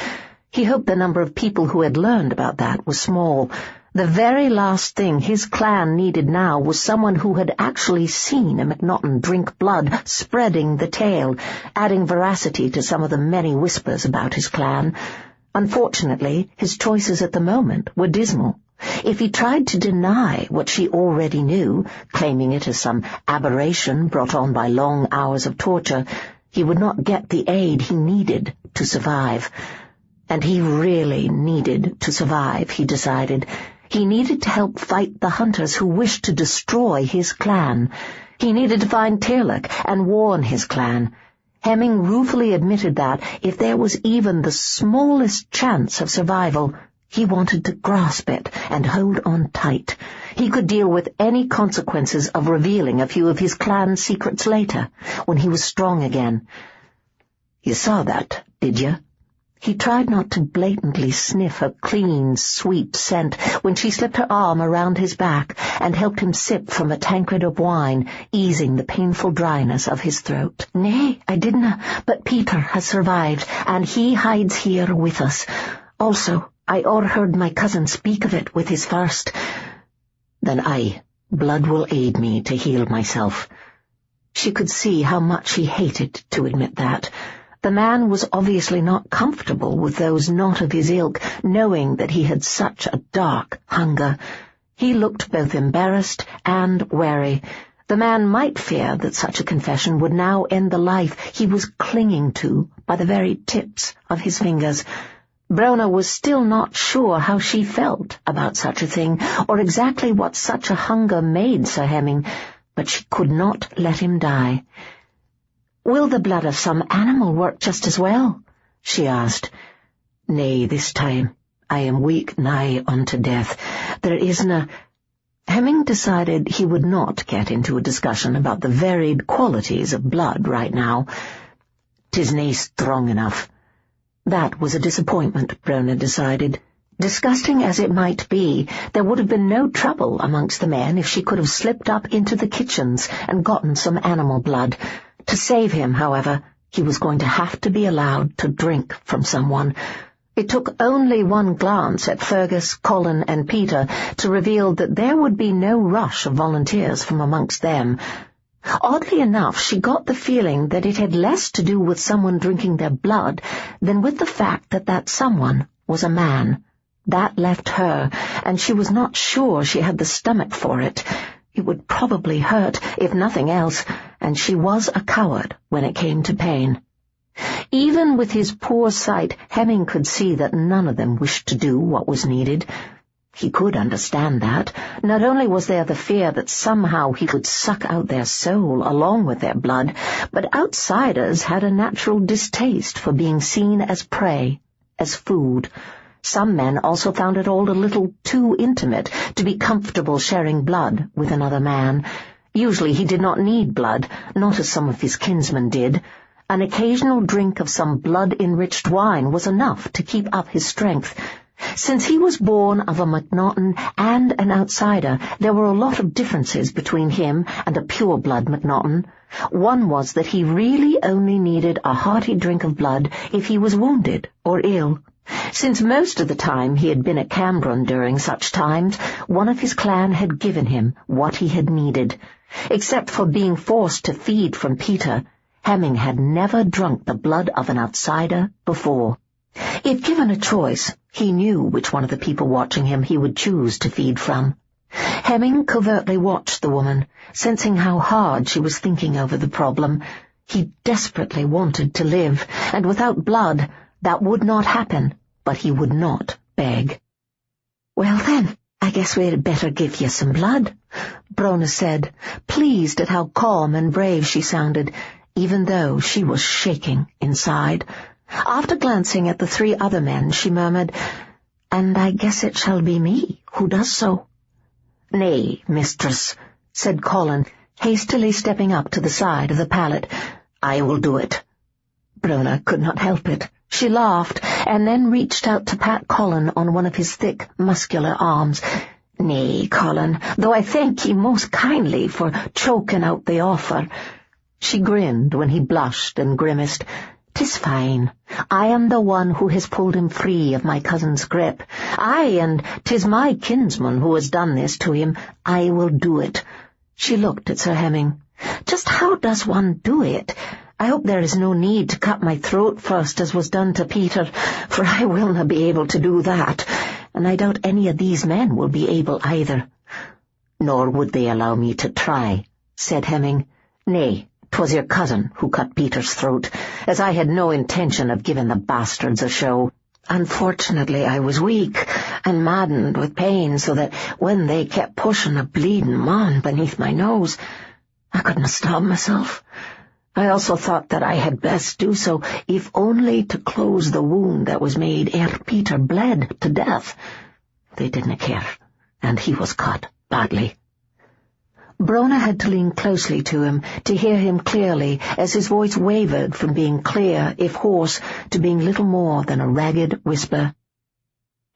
He hoped the number of people who had learned about that was small. The very last thing his clan needed now was someone who had actually seen a MacNachton drink blood, spreading the tale, adding veracity to some of the many whispers about his clan. Unfortunately, his choices at the moment were dismal. If he tried to deny what she already knew, claiming it as some aberration brought on by long hours of torture, he would not get the aid he needed to survive. And he really needed to survive, he decided. He needed to help fight the hunters who wished to destroy his clan. He needed to find Tearlach and warn his clan. Hemming ruefully admitted that, if there was even the smallest chance of survival, he wanted to grasp it and hold on tight. He could deal with any consequences of revealing a few of his clan's secrets later, when he was strong again. "You saw that, did you?" He tried not to blatantly sniff her clean, sweet scent when she slipped her arm around his back and helped him sip from a tankard of wine, easing the painful dryness of his throat. "Nay, I didna, but Peter has survived, and he hides here with us. Also, I o'erheard my cousin speak of it with his first. Then blood will aid me to heal myself." She could see how much he hated to admit that. The man was obviously not comfortable with those not of his ilk, knowing that he had such a dark hunger. He looked both embarrassed and wary. The man might fear that such a confession would now end the life he was clinging to by the very tips of his fingers. Brona was still not sure how she felt about such a thing, or exactly what such a hunger made Sir Hemming, but she could not let him die. "Will the blood of some animal work just as well?" she asked. "Nay, this time. I am weak nigh unto death. There isna—" Hemming decided he would not get into a discussion about the varied qualities of blood right now. "'Tis nae strong enough." That was a disappointment, Brona decided. Disgusting as it might be, there would have been no trouble amongst the men if she could have slipped up into the kitchens and gotten some animal blood. To save him, however, he was going to have to be allowed to drink from someone. It took only one glance at Fergus, Colin, and Peter to reveal that there would be no rush of volunteers from amongst them. Oddly enough, she got the feeling that it had less to do with someone drinking their blood than with the fact that that someone was a man. That left her, and she was not sure she had the stomach for it. It would probably hurt, if nothing else, and she was a coward when it came to pain. Even with his poor sight, Hemming could see that none of them wished to do what was needed. He could understand that. Not only was there the fear that somehow he would suck out their soul along with their blood, but outsiders had a natural distaste for being seen as prey, as food. Some men also found it all a little too intimate to be comfortable sharing blood with another man. Usually he did not need blood, not as some of his kinsmen did. An occasional drink of some blood-enriched wine was enough to keep up his strength. Since he was born of a MacNachton and an outsider, there were a lot of differences between him and a pure-blood MacNachton. One was that he really only needed a hearty drink of blood if he was wounded or ill. Since most of the time he had been at Cambron during such times, one of his clan had given him what he had needed. Except for being forced to feed from Peter, Hemming had never drunk the blood of an outsider before. If given a choice, he knew which one of the people watching him he would choose to feed from. Hemming covertly watched the woman, sensing how hard she was thinking over the problem. He desperately wanted to live, and without blood, that would not happen, but he would not beg. "Well then, I guess we'd better give you some blood," Brona said, pleased at how calm and brave she sounded, even though she was shaking inside. After glancing at the 3 other men, she murmured, "And I guess it shall be me who does so." "Nay, mistress," said Colin, hastily stepping up to the side of the pallet. "I will do it." Brona could not help it. She laughed, and then reached out to pat Colin on one of his thick, muscular arms. "Nay, Colin, though I thank ye most kindly for choking out the offer." She grinned when he blushed and grimaced. "'Tis fine. I am the one who has pulled him free of my cousin's grip. Aye, and 'tis my kinsman who has done this to him. I will do it." She looked at Sir Hemming. "Just how does one do it? I hope there is no need to cut my throat first, as was done to Peter, for I will not be able to do that, and I doubt any of these men will be able either." "Nor would they allow me to try," said Hemming. "Nay, 'twas your cousin who cut Peter's throat, as I had no intention of giving the bastards a show. Unfortunately, I was weak and maddened with pain, so that when they kept pushing a bleeding mon beneath my nose, I couldn't stop myself. I also thought that I had best do so, if only to close the wound that was made ere Peter bled to death. They didn't care, and he was cut badly." Brona had to lean closely to him to hear him clearly as his voice wavered from being clear, if hoarse, to being little more than a ragged whisper.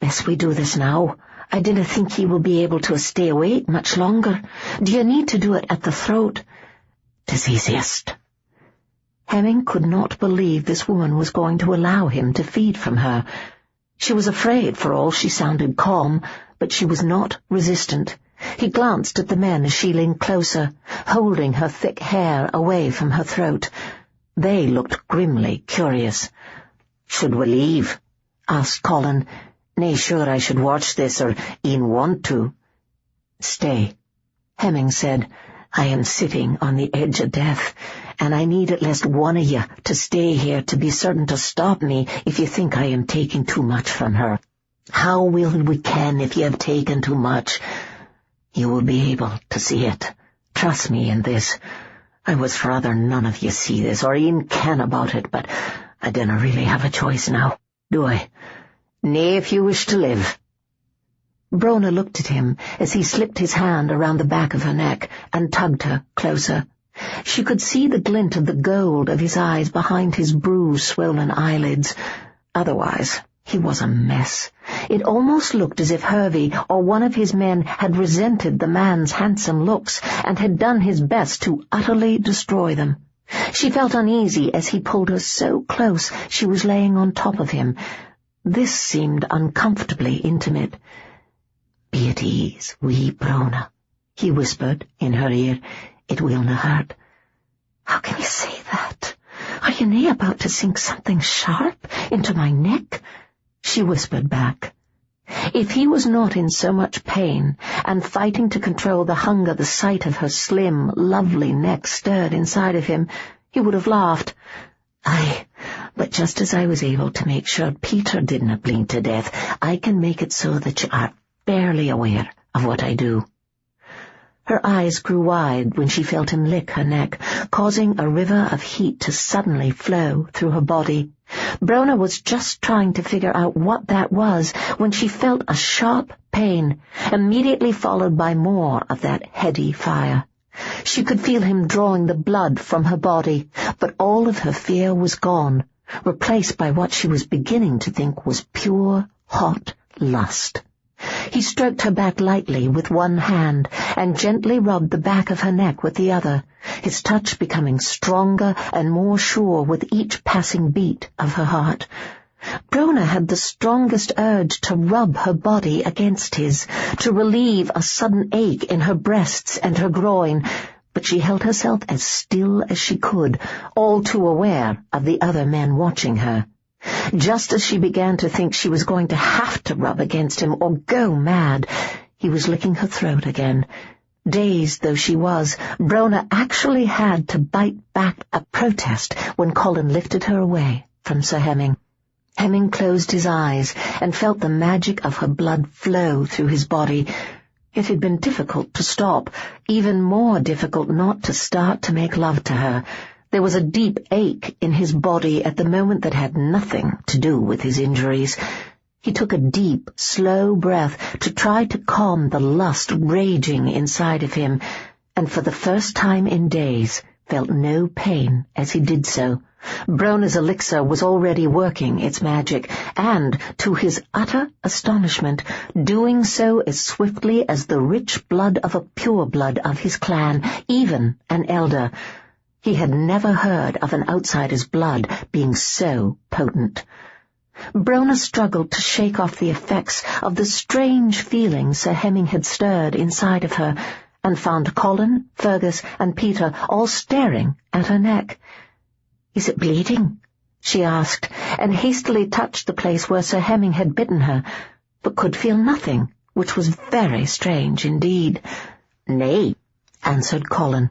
"Best we do this now. I dinna think he will be able to stay awake much longer. Do you need to do it at the throat?" "'Tis easiest." Hemming could not believe this woman was going to allow him to feed from her. She was afraid, for all she sounded calm, but she was not resistant. He glanced at the men as she leaned closer, holding her thick hair away from her throat. They looked grimly curious. "Should we leave?" asked Colin. "Nae sure I should watch this, or e'en want to." "Stay," Hemming said. "I am sitting on the edge of death, and I need at least one of you to stay here to be certain to stop me if you think I am taking too much from her. How will we ken if you have taken too much? You will be able to see it. Trust me in this. I was rather none of you see this, or e'en ken about it, but I dinna really have a choice now, do I? Nay, if you wish to live." Brona looked at him as he slipped his hand around the back of her neck and tugged her closer. She could see the glint of the gold of his eyes behind his bruise-swollen eyelids. Otherwise, he was a mess. It almost looked as if Hervey or one of his men had resented the man's handsome looks and had done his best to utterly destroy them. She felt uneasy as he pulled her so close she was laying on top of him. This seemed uncomfortably intimate. "Be at ease, wee Brona," he whispered in her ear. "It will na hurt." "How can you say that? Are you nae about to sink something sharp into my neck?" she whispered back. If he was not in so much pain and fighting to control the hunger the sight of her slim, lovely neck stirred inside of him, he would have laughed. "Aye, but just as I was able to make sure Peter didn't bleed to death, I can make it so that you are barely aware of what I do." Her eyes grew wide when she felt him lick her neck, causing a river of heat to suddenly flow through her body. Brona was just trying to figure out what that was when she felt a sharp pain, immediately followed by more of that heady fire. She could feel him drawing the blood from her body, but all of her fear was gone, replaced by what she was beginning to think was pure, hot lust. He stroked her back lightly with one hand and gently rubbed the back of her neck with the other, his touch becoming stronger and more sure with each passing beat of her heart. Brona had the strongest urge to rub her body against his, to relieve a sudden ache in her breasts and her groin, but she held herself as still as she could, all too aware of the other men watching her. Just as she began to think she was going to have to rub against him or go mad, he was licking her throat again. Dazed though she was, Brona actually had to bite back a protest when Colin lifted her away from Sir Hemming. Hemming closed his eyes and felt the magic of her blood flow through his body. It had been difficult to stop, even more difficult not to start to make love to her. There was a deep ache in his body at the moment that had nothing to do with his injuries. He took a deep, slow breath to try to calm the lust raging inside of him, and for the first time in days felt no pain as he did so. Brona's elixir was already working its magic, and, to his utter astonishment, doing so as swiftly as the rich blood of a pureblood of his clan, even an elder. He had never heard of an outsider's blood being so potent. Brona struggled to shake off the effects of the strange feelings Sir Hemming had stirred inside of her, and found Colin, Fergus, and Peter all staring at her neck. "Is it bleeding?" she asked, and hastily touched the place where Sir Hemming had bitten her, but could feel nothing, which was very strange indeed. "Nay," answered Colin.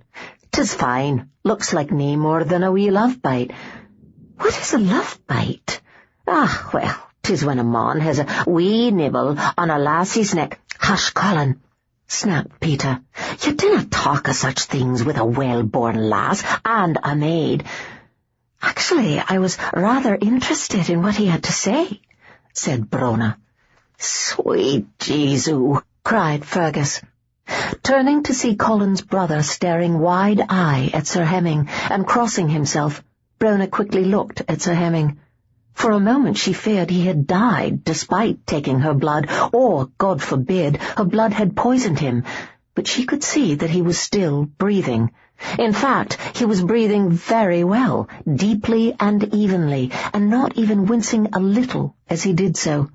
"'Tis fine. Looks like nae more than a wee love-bite." "What is a love-bite?" "Ah, well, 'tis when a man has a wee nibble on a lassie's neck." "Hush, Colin," snapped Peter. "You dinna talk of such things with a well-born lass and a maid." "Actually, I was rather interested in what he had to say," said Brona. "Sweet Jesu," cried Fergus. Turning to see Colin's brother staring wide-eyed at Sir Hemming and crossing himself, Brona quickly looked at Sir Hemming. For a moment she feared he had died despite taking her blood, or, God forbid, her blood had poisoned him, but she could see that he was still breathing. In fact, he was breathing very well, deeply and evenly, and not even wincing a little as he did so.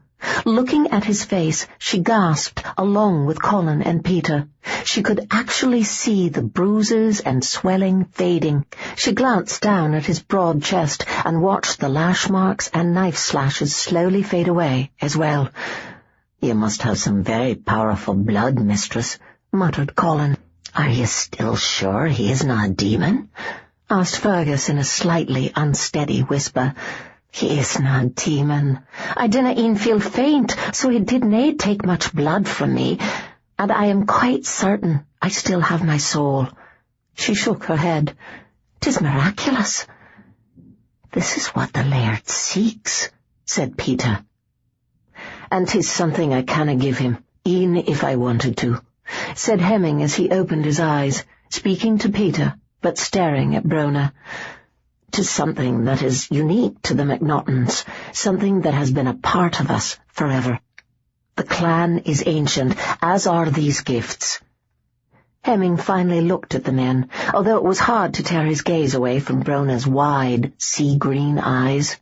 Looking at his face, she gasped along with Colin and Peter. She could actually see the bruises and swelling fading. She glanced down at his broad chest and watched the lash marks and knife slashes slowly fade away as well. "You must have some very powerful blood, mistress," muttered Colin. "Are you still sure he is not a demon?" asked Fergus in a slightly unsteady whisper. "He is not a demon. I dinna e'en feel faint, so he did nae take much blood from me, and I am quite certain I still have my soul." She shook her head. "'Tis miraculous." "This is what the laird seeks," said Peter. "And 'tis something I canna give him, e'en if I wanted to," said Hemming as he opened his eyes, speaking to Peter, but staring at Brona. "'Tis something that is unique to the MacNachtons, something that has been a part of us forever. The clan is ancient, as are these gifts." Hemming finally looked at the men, although it was hard to tear his gaze away from Brona's wide, sea-green eyes.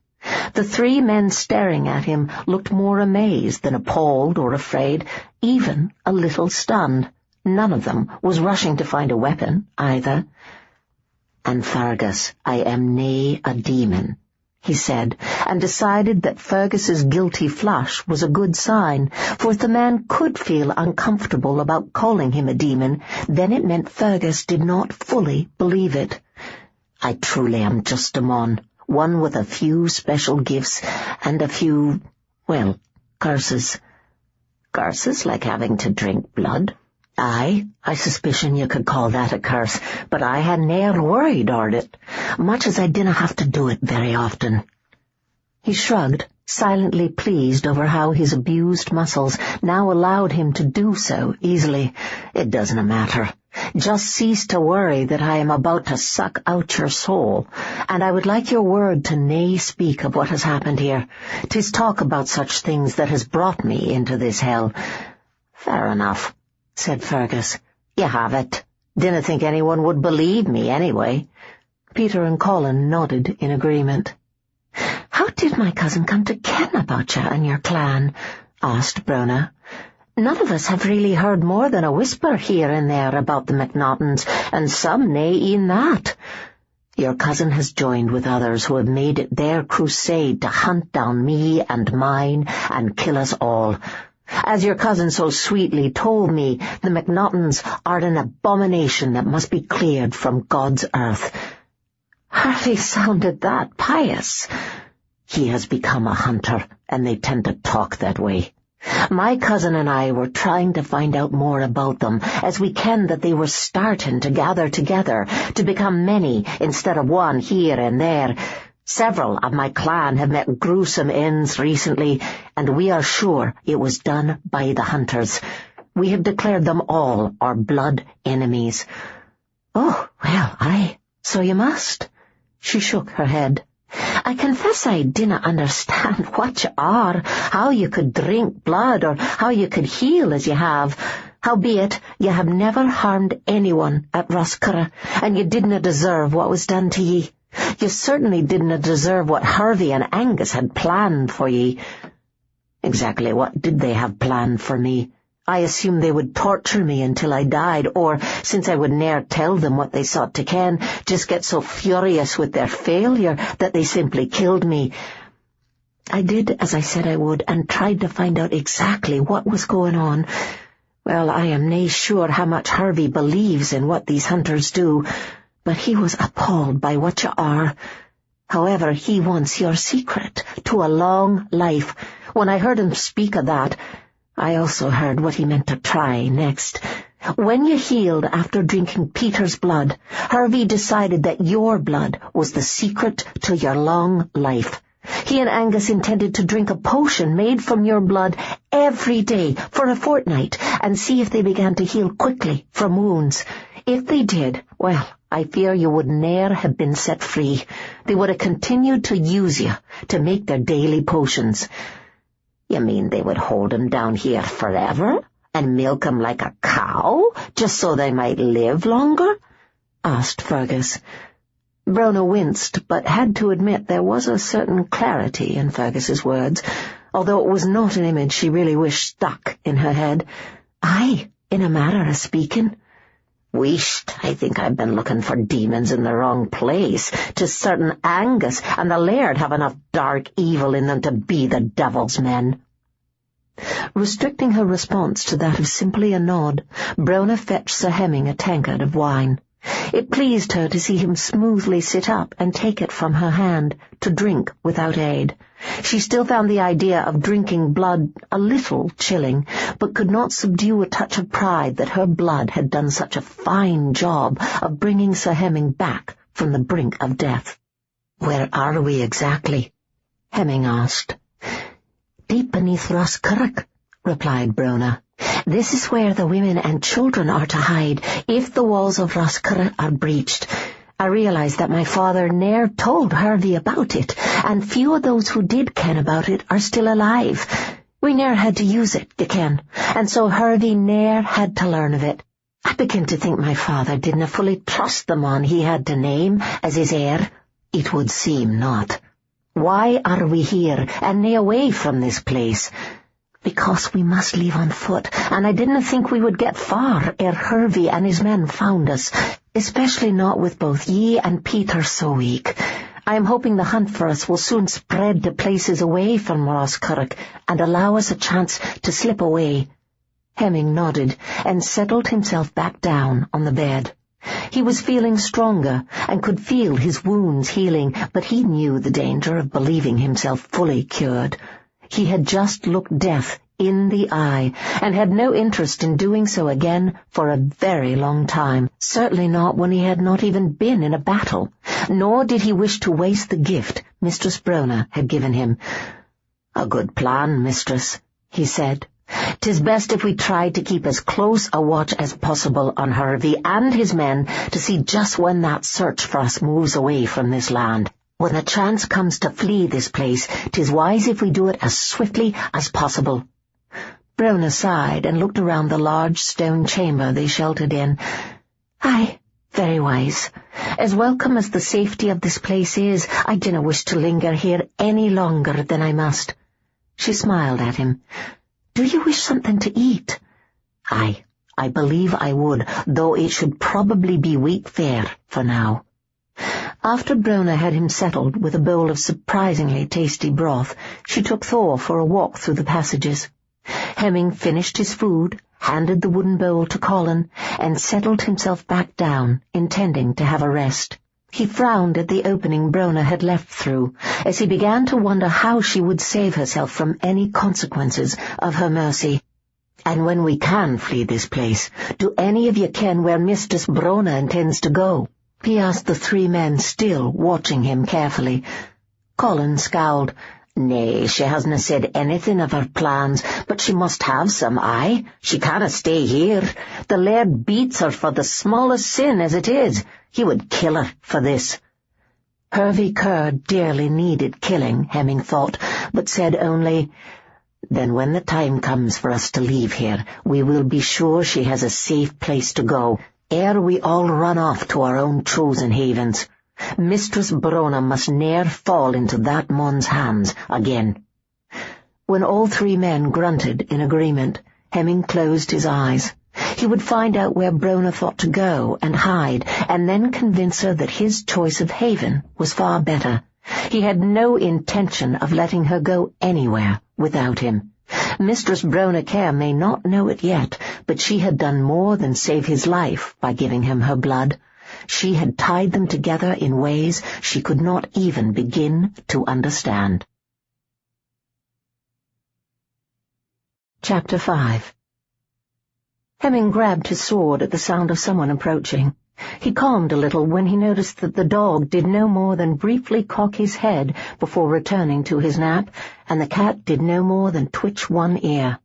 The three men staring at him looked more amazed than appalled or afraid, even a little stunned. None of them was rushing to find a weapon, either. "And Fergus, I am nae a demon," he said, and decided that Fergus's guilty flush was a good sign, for if the man could feel uncomfortable about calling him a demon, then it meant Fergus did not fully believe it. "I truly am just a mon, one with a few special gifts and a few, well, curses." "Curses like having to drink blood?" "Aye, I suspicion you could call that a curse, but I had ne'er worried o'er it, much as I dinna have to do it very often." He shrugged, silently pleased over how his abused muscles now allowed him to do so easily. "It doesna matter. Just cease to worry that I am about to suck out your soul, and I would like your word to nae speak of what has happened here. 'Tis talk about such things that has brought me into this hell." "Fair enough," said Fergus. "You have it. Didn't think anyone would believe me anyway." Peter and Colin nodded in agreement. "How did my cousin come to ken about you and your clan?" asked Brona. "None of us have really heard more than a whisper here and there about the MacNachtons, and some nae e'en that." "Your cousin has joined with others who have made it their crusade to hunt down me and mine and kill us all. As your cousin so sweetly told me, the MacNachtons are an abomination that must be cleared from God's earth." Hardly sounded that pious. "He has become a hunter, and they tend to talk that way. My cousin and I were trying to find out more about them, as we ken that they were starting to gather together, to become many instead of one here and there. Several of my clan have met gruesome ends recently, and we are sure it was done by the hunters. We have declared them all our blood enemies." "Oh, well, aye, so you must." She shook her head. "I confess I dinna understand what you are, how you could drink blood, or how you could heal as you have. Howbeit, you have never harmed anyone at Roscurra, and you didna deserve what was done to ye. You certainly didn't deserve what Harvey and Angus had planned for ye." "Exactly what did they have planned for me? I assumed they would torture me until I died, or, since I would ne'er tell them what they sought to ken, just get so furious with their failure that they simply killed me. I did as I said I would, and tried to find out exactly what was going on. Well, I am nae sure how much Harvey believes in what these hunters do, but he was appalled by what you are. However, he wants your secret to a long life. When I heard him speak of that, I also heard what he meant to try next. When you healed after drinking Peter's blood, Harvey decided that your blood was the secret to your long life. He and Angus intended to drink a potion made from your blood every day for a fortnight, and see if they began to heal quickly from wounds. If they did, well, I fear you would ne'er have been set free. They would have continued to use you to make their daily potions." "You mean they would hold him down here forever, and milk him like a cow, just so they might live longer?" asked Fergus. Brona winced, but had to admit there was a certain clarity in Fergus's words, although it was not an image she really wished stuck in her head. "Aye, in a manner of speaking." "Wheesht, I think I've been looking for demons in the wrong place. 'Tis certain Angus and the laird have enough dark evil in them to be the devil's men." Restricting her response to that of simply a nod, Brona fetched Sir Hemming a tankard of wine. It pleased her to see him smoothly sit up and take it from her hand, to drink without aid. She still found the idea of drinking blood a little chilling, but could not subdue a touch of pride that her blood had done such a fine job of bringing Sir Hemming back from the brink of death. "Where are we exactly?" Hemming asked. "Deep beneath Roscurrock," replied Brona. "This is where the women and children are to hide if the walls of Roscurrock are breached. I realize that my father ne'er told Hervey about it, and few of those who did ken about it are still alive. We ne'er had to use it, you ken, and so Hervey ne'er had to learn of it. I begin to think my father didna fully trust the mon he had to name as his heir. It would seem not. Why are we here, and nae away from this place?" "Because we must leave on foot, and I didn't think we would get far ere Hervey and his men found us, especially not with both ye and Peter so weak. I am hoping the hunt for us will soon spread to places away from Roscurrock and allow us a chance to slip away." Hemming nodded and settled himself back down on the bed. He was feeling stronger and could feel his wounds healing, but he knew the danger of believing himself fully cured. He had just looked death in the eye, and had no interest in doing so again for a very long time, certainly not when he had not even been in a battle, nor did he wish to waste the gift Mistress Brona had given him. "A good plan, mistress," he said. "'Tis best if we try to keep as close a watch as possible on Hervey and his men to see just when that search for us moves away from this land. When the chance comes to flee this place, 'tis wise if we do it as swiftly as possible." Brona sighed and looked around the large stone chamber they sheltered in. "Aye, very wise. As welcome as the safety of this place is, I dinna wish to linger here any longer than I must." She smiled at him. "Do you wish something to eat?" "Aye, I believe I would, though it should probably be weak fare for now." After Brona had him settled with a bowl of surprisingly tasty broth, she took Thor for a walk through the passages. Hemming finished his food, handed the wooden bowl to Colin, and settled himself back down, intending to have a rest. He frowned at the opening Brona had left through, as he began to wonder how she would save herself from any consequences of her mercy. "And when we can flee this place, do any of you ken where Mistress Brona intends to go?" he asked the three men, still watching him carefully. Colin scowled. "Nay, she hasna said anything of her plans, but she must have some, aye. She canna stay here. The laird beats her for the smallest sin as it is. He would kill her for this." Hervey Kerr dearly needed killing, Hemming thought, but said only, "Then when the time comes for us to leave here, we will be sure she has a safe place to go, ere we all run off to our own chosen havens. Mistress Brona must ne'er fall into that mon's hands again." When all three men grunted in agreement, Hemming closed his eyes. He would find out where Brona thought to go and hide, and then convince her that his choice of haven was far better. He had no intention of letting her go anywhere without him. Mistress Brona Kerr may not know it yet, but she had done more than save his life by giving him her blood. She had tied them together in ways she could not even begin to understand. Chapter 5. Hemming grabbed his sword at the sound of someone approaching. He calmed a little when he noticed that the dog did no more than briefly cock his head before returning to his nap, and the cat did no more than twitch one ear.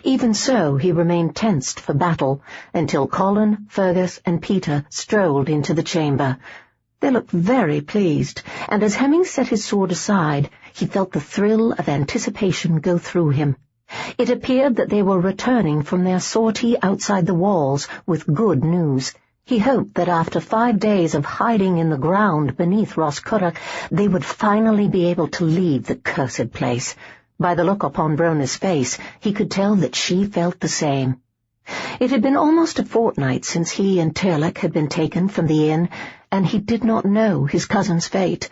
Even so, he remained tensed for battle until Colin, Fergus, and Peter strolled into the chamber. They looked very pleased, and as Hemming set his sword aside, he felt the thrill of anticipation go through him. It appeared that they were returning from their sortie outside the walls with good news. He hoped that after 5 days of hiding in the ground beneath Roscurrach, they would finally be able to leave the cursed place. By the look upon Brona's face, he could tell that she felt the same. It had been almost a fortnight since he and Tearlach had been taken from the inn, and he did not know his cousin's fate.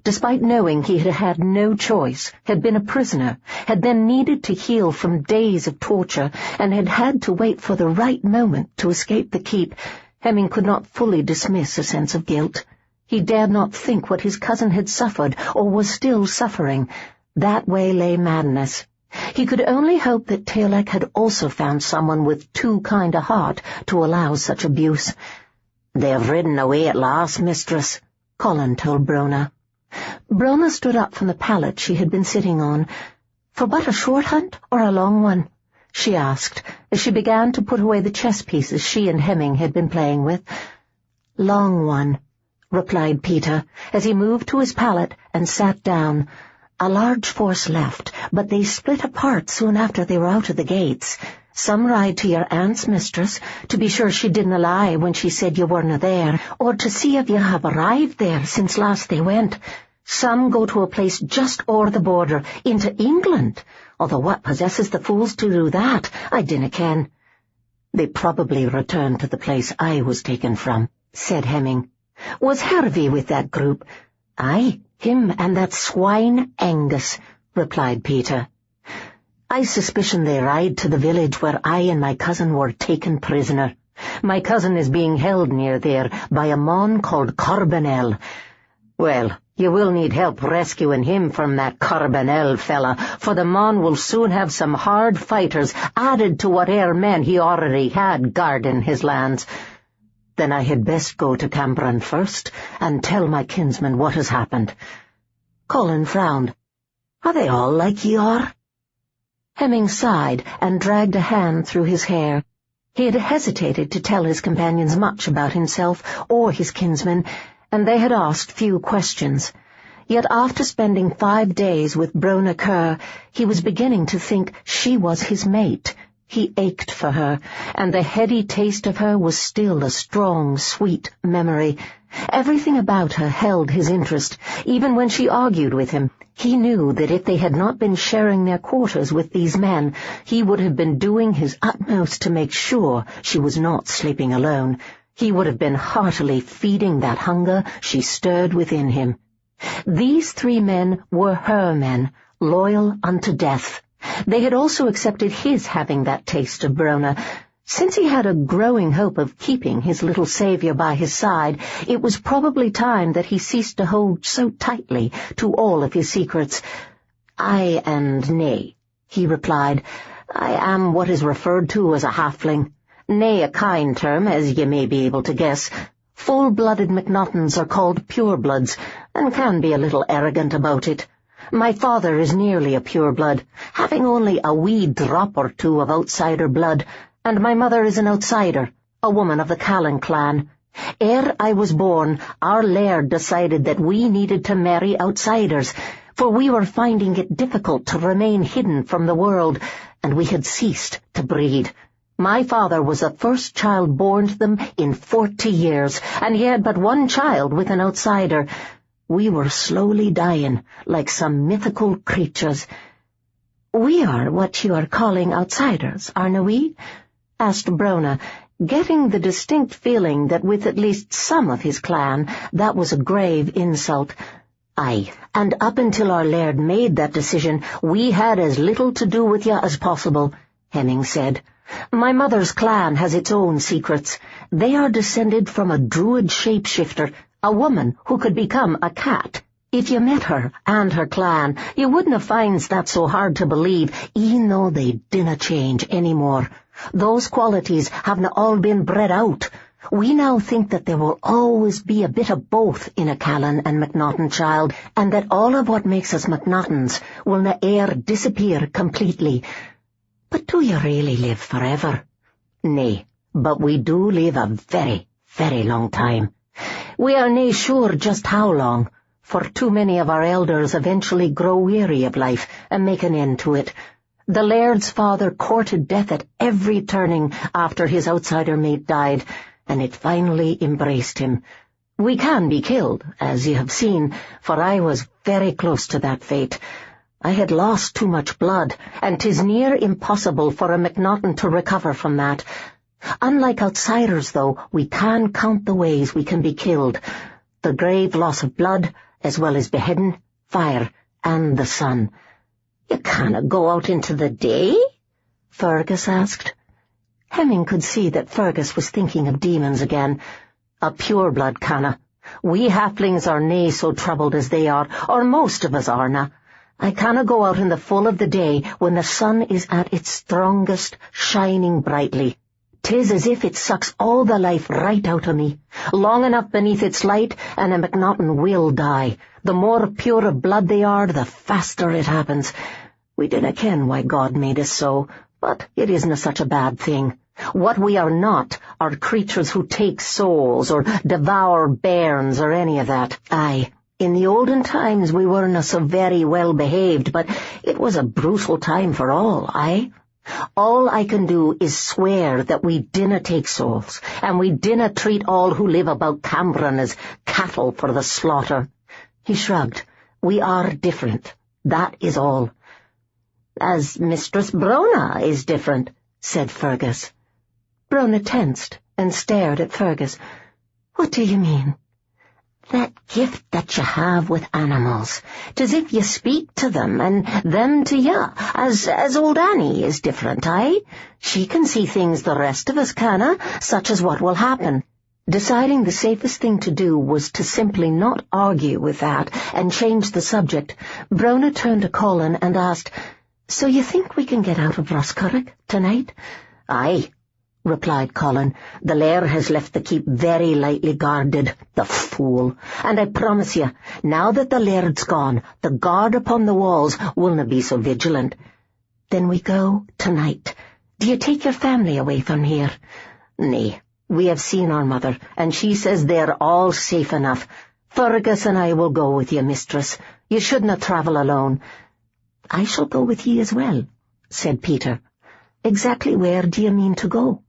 Despite knowing he had had no choice, had been a prisoner, had then needed to heal from days of torture, and had had to wait for the right moment to escape the keep, Hemming could not fully dismiss a sense of guilt. He dared not think what his cousin had suffered, or was still suffering. That way lay madness. He could only hope that Tearlach had also found someone with too kind a heart to allow such abuse. "They have ridden away at last, mistress," Colin told Brona. Brona stood up from the pallet she had been sitting on. "For but a short hunt, or a long one?" she asked, as she began to put away the chess pieces she and Hemming had been playing with. "Long one," replied Peter, as he moved to his pallet and sat down. "A large force left, but they split apart soon after they were out of the gates. Some ride to your aunt's, mistress, to be sure she didn't lie when she said you weren't there, or to see if you have arrived there since last they went. Some go to a place just o'er the border, into England, although what possesses the fools to do that, I dinna ken." "They probably returned to the place I was taken from," said Hemming. "Was Hervey with that group?" "Aye, him and that swine Angus," replied Peter. "I suspicion they ride to the village where I and my cousin were taken prisoner. My cousin is being held near there by a mon called Corbinell. Well, you will need help rescuing him from that Corbinell fella, for the mon will soon have some hard fighters added to whate'er men he already had guarding his lands. Then I had best go to Cambron first and tell my kinsman what has happened." Colin frowned. "Are they all like ye are?" Hemming sighed and dragged a hand through his hair. He had hesitated to tell his companions much about himself or his kinsman, and they had asked few questions. Yet after spending 5 days with Brona Kerr, he was beginning to think she was his mate. He ached for her, and the heady taste of her was still a strong, sweet memory. Everything about her held his interest, even when she argued with him. He knew that if they had not been sharing their quarters with these men, he would have been doing his utmost to make sure she was not sleeping alone. He would have been heartily feeding that hunger she stirred within him. These 3 men were her men, loyal unto death. They had also accepted his having that taste of Brona. Since he had a growing hope of keeping his little saviour by his side, it was probably time that he ceased to hold so tightly to all of his secrets. "Aye and nay," he replied. "I am what is referred to as a halfling. Nay a kind term, as ye may be able to guess. Full-blooded MacNachtons are called purebloods, and can be a little arrogant about it. My father is nearly a pureblood, having only a wee drop or two of outsider blood, and my mother is an outsider, a woman of the Callan clan. Ere I was born, our laird decided that we needed to marry outsiders, for we were finding it difficult to remain hidden from the world, and we had ceased to breed. My father was the first child born to them in 40 years, and he had but 1 child with an outsider. We were slowly dying, like some mythical creatures." "We are what you are calling outsiders, aren't we?" asked Brona, getting the distinct feeling that with at least some of his clan that was a grave insult. "Aye, and up until our laird made that decision, we had as little to do with you as possible," Hemming said. "My mother's clan has its own secrets. They are descended from a druid shapeshifter, a woman who could become a cat. If you met her and her clan, you wouldn't have finds that so hard to believe, even though they dinna change any more. Those qualities haven't all been bred out. We now think that there will always be a bit of both in a Callan and MacNachton child, and that all of what makes us MacNachtons will na e'er disappear completely." But do you really live forever? Nay, but we do live a very, very long time. We are nae sure just how long, for too many of our elders eventually grow weary of life and make an end to it. The laird's father courted death at every turning after his outsider mate died, and it finally embraced him. We can be killed, as you have seen, for I was very close to that fate. I had lost too much blood, and 'tis near impossible for a MacNachton to recover from that. Unlike outsiders, though, we can count the ways we can be killed. The grave loss of blood, as well as beheading, fire, and the sun. You canna go out into the day? Fergus asked. Hemming could see that Fergus was thinking of demons again. A pure-blood canna. We halflings are nae so troubled as they are, or most of us arena. I canna go out in the full of the day when the sun is at its strongest, shining brightly. 'Tis as if it sucks all the life right out of me. Long enough beneath its light, and a MacNachton will die. The more pure of blood they are, the faster it happens. We dinna ken why God made us so, but it isna such a bad thing. What we are not are creatures who take souls or devour bairns or any of that. Aye, in the olden times we weren't so very well behaved, but it was a brutal time for all, aye? All I can do is swear that we dinna take souls, and we dinna treat all who live about Cambron as cattle for the slaughter. He shrugged. We are different. That is all. As Mistress Brona is different, said Fergus. Brona tensed and stared at Fergus. What do you mean? That gift that you have with animals. 'Tis if you speak to them, and them to you, as old Annie is different, aye? She can see things the rest of us canna, such as what will happen. Deciding the safest thing to do was to simply not argue with that and change the subject, Brona turned to Colin and asked, So you think we can get out of Roscurrick tonight? Aye, replied Colin. The lair has left the keep very lightly guarded, the fool. And I promise you, now that the laird's gone, the guard upon the walls willna be so vigilant. Then we go tonight. Do you take your family away from here? Nay, we have seen our mother, and she says they're all safe enough. Fergus and I will go with you, mistress. You shouldna travel alone. I shall go with ye as well, said Peter. Exactly where do you mean to go?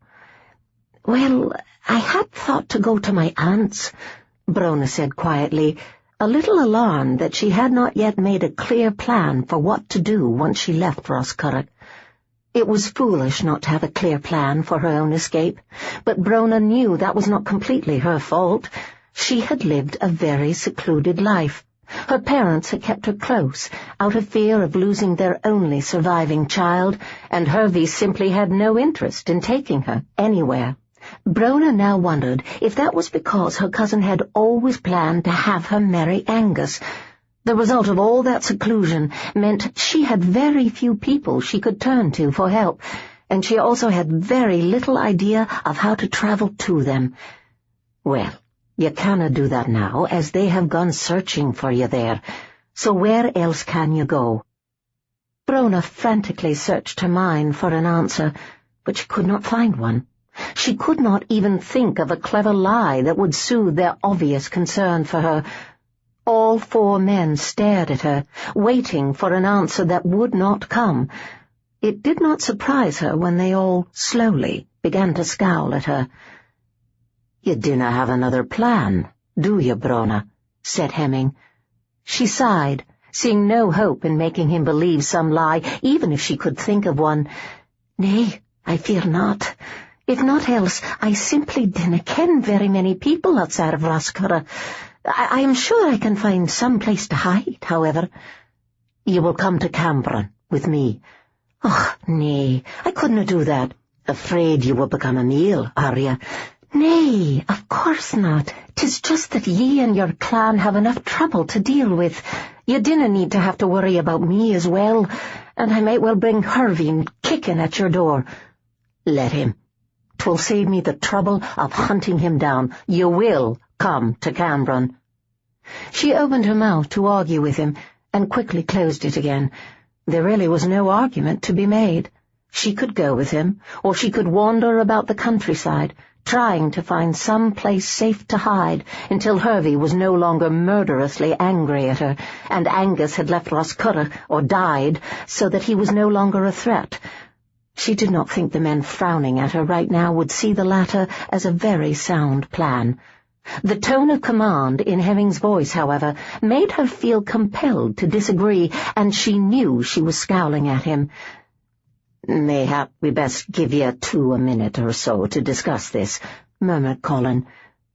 Well, I had thought to go to my aunt's, Brona said quietly, a little alarmed that she had not yet made a clear plan for what to do once she left Roscurrick. It was foolish not to have a clear plan for her own escape, but Brona knew that was not completely her fault. She had lived a very secluded life. Her parents had kept her close, out of fear of losing their only surviving child, and Hervey simply had no interest in taking her anywhere. Brona now wondered if that was because her cousin had always planned to have her marry Angus. The result of all that seclusion meant she had very few people she could turn to for help, and she also had very little idea of how to travel to them. Well, you canna do that now, as they have gone searching for you there. So where else can you go? Brona frantically searched her mind for an answer, but she could not find one. She could not even think of a clever lie that would soothe their obvious concern for her. All four men stared at her, waiting for an answer that would not come. It did not surprise her when they all slowly began to scowl at her. "You dinna have another plan, do you, Brona?" said Hemming. She sighed, seeing no hope in making him believe some lie, even if she could think of one. "Nay, I fear not. If not else, I simply dinna ken very many people outside of Roscurrick. I am sure I can find some place to hide, however." "You will come to Cambron with me." "Oh, nay, I couldna do that." "Afraid you will become a meal, are you?" "Nay, of course not. 'Tis just that ye and your clan have enough trouble to deal with. You dinna need to have to worry about me as well, and I might well bring Hervey kicking at your door." "Let him. 'Twill save me the trouble of hunting him down. You will come to Cambron." She opened her mouth to argue with him, and quickly closed it again. There really was no argument to be made. She could go with him, or she could wander about the countryside, trying to find some place safe to hide until Hervey was no longer murderously angry at her, and Angus had left Roscurra or died, so that he was no longer a threat. She did not think the men frowning at her right now would see the latter as a very sound plan. The tone of command in Hemming's voice, however, made her feel compelled to disagree, and she knew she was scowling at him. "Mayhap we best give ye two a minute or so to discuss this," murmured Colin.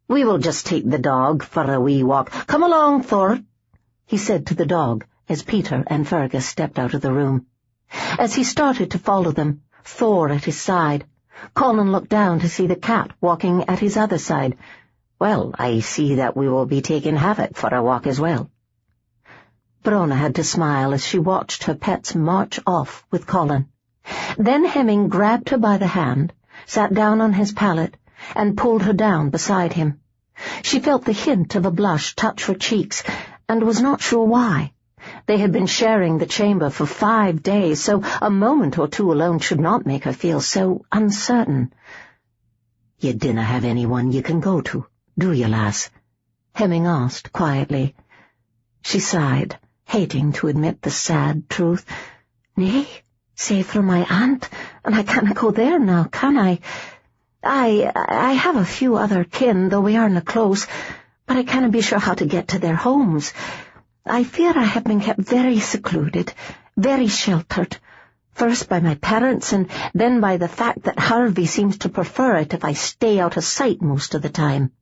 "We will just take the dog for a wee walk. Come along, Thor," he said to the dog as Peter and Fergus stepped out of the room. As he started to follow them, Thor at his side, Colin looked down to see the cat walking at his other side. "Well, I see that we will be taking Havoc for a walk as well." Brona had to smile as she watched her pets march off with Colin. Then Hemming grabbed her by the hand, sat down on his pallet, and pulled her down beside him. She felt the hint of a blush touch her cheeks, and was not sure why. They had been sharing the chamber for 5 days, so a moment or two alone should not make her feel so uncertain. "You dinna have anyone you can go to, do you, lass?" Hemming asked quietly. She sighed, hating to admit the sad truth. "Nay, save for my aunt, and I can't go there now, can I? I have a few other kin, though we aren't close, but I can't be sure how to get to their homes. I fear I have been kept very secluded, very sheltered, first by my parents and then by the fact that Hervey seems to prefer it if I stay out of sight most of the time."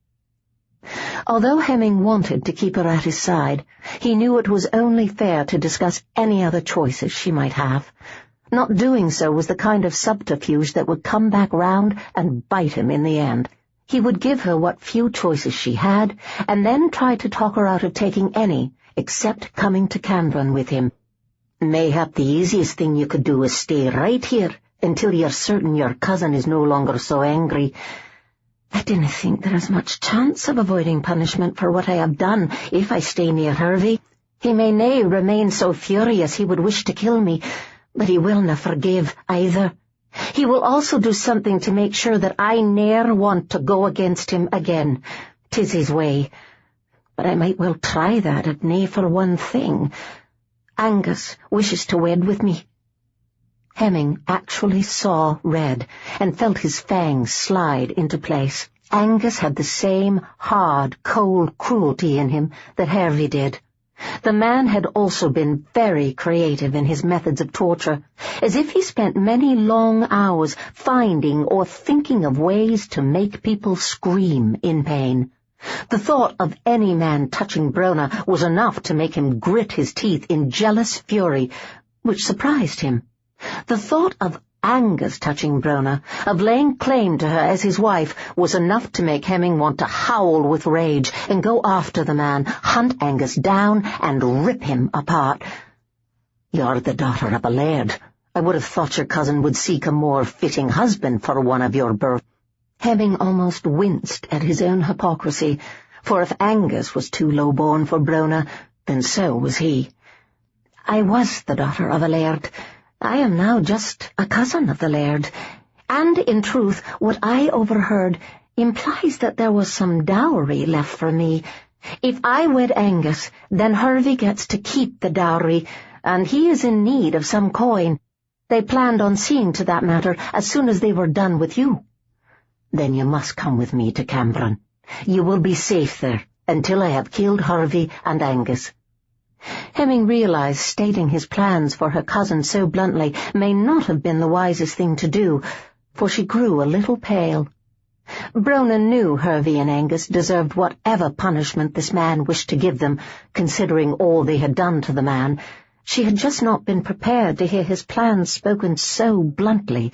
Although Hemming wanted to keep her at his side, he knew it was only fair to discuss any other choices she might have. Not doing so was the kind of subterfuge that would come back round and bite him in the end. He would give her what few choices she had, and then try to talk her out of taking any, except coming to Cambron with him. "Mayhap the easiest thing you could do is stay right here until you're certain your cousin is no longer so angry. I dinna think there is much chance of avoiding punishment for what I have done if I stay near Hervey. He may nae remain so furious he would wish to kill me, but he will na forgive either. He will also do something to make sure that I ne'er want to go against him again. 'Tis his way. But I might well try that, if nae for one thing. Angus wishes to wed with me." Hemming actually saw red, and felt his fangs slide into place. Angus had the same hard, cold cruelty in him that Hervey did. The man had also been very creative in his methods of torture, as if he spent many long hours finding or thinking of ways to make people scream in pain. The thought of any man touching Brona was enough to make him grit his teeth in jealous fury, which surprised him. The thought of Angus touching Brona, of laying claim to her as his wife, was enough to make Hemming want to howl with rage and go after the man, hunt Angus down, and rip him apart. "You're the daughter of a laird. I would have thought your cousin would seek a more fitting husband for one of your birth." Hemming almost winced at his own hypocrisy, for if Angus was too low-born for Brona, then so was he. "I was the daughter of a laird. I am now just a cousin of the laird, and, in truth, what I overheard implies that there was some dowry left for me. If I wed Angus, then Hervey gets to keep the dowry, and he is in need of some coin. They planned on seeing to that matter as soon as they were done with you." "Then you must come with me to Cambron. You will be safe there until I have killed Hervey and Angus." Hemming realized stating his plans for her cousin so bluntly may not have been the wisest thing to do, for she grew a little pale. Brona knew Hervey and Angus deserved whatever punishment this man wished to give them, considering all they had done to the man. She had just not been prepared to hear his plans spoken so bluntly,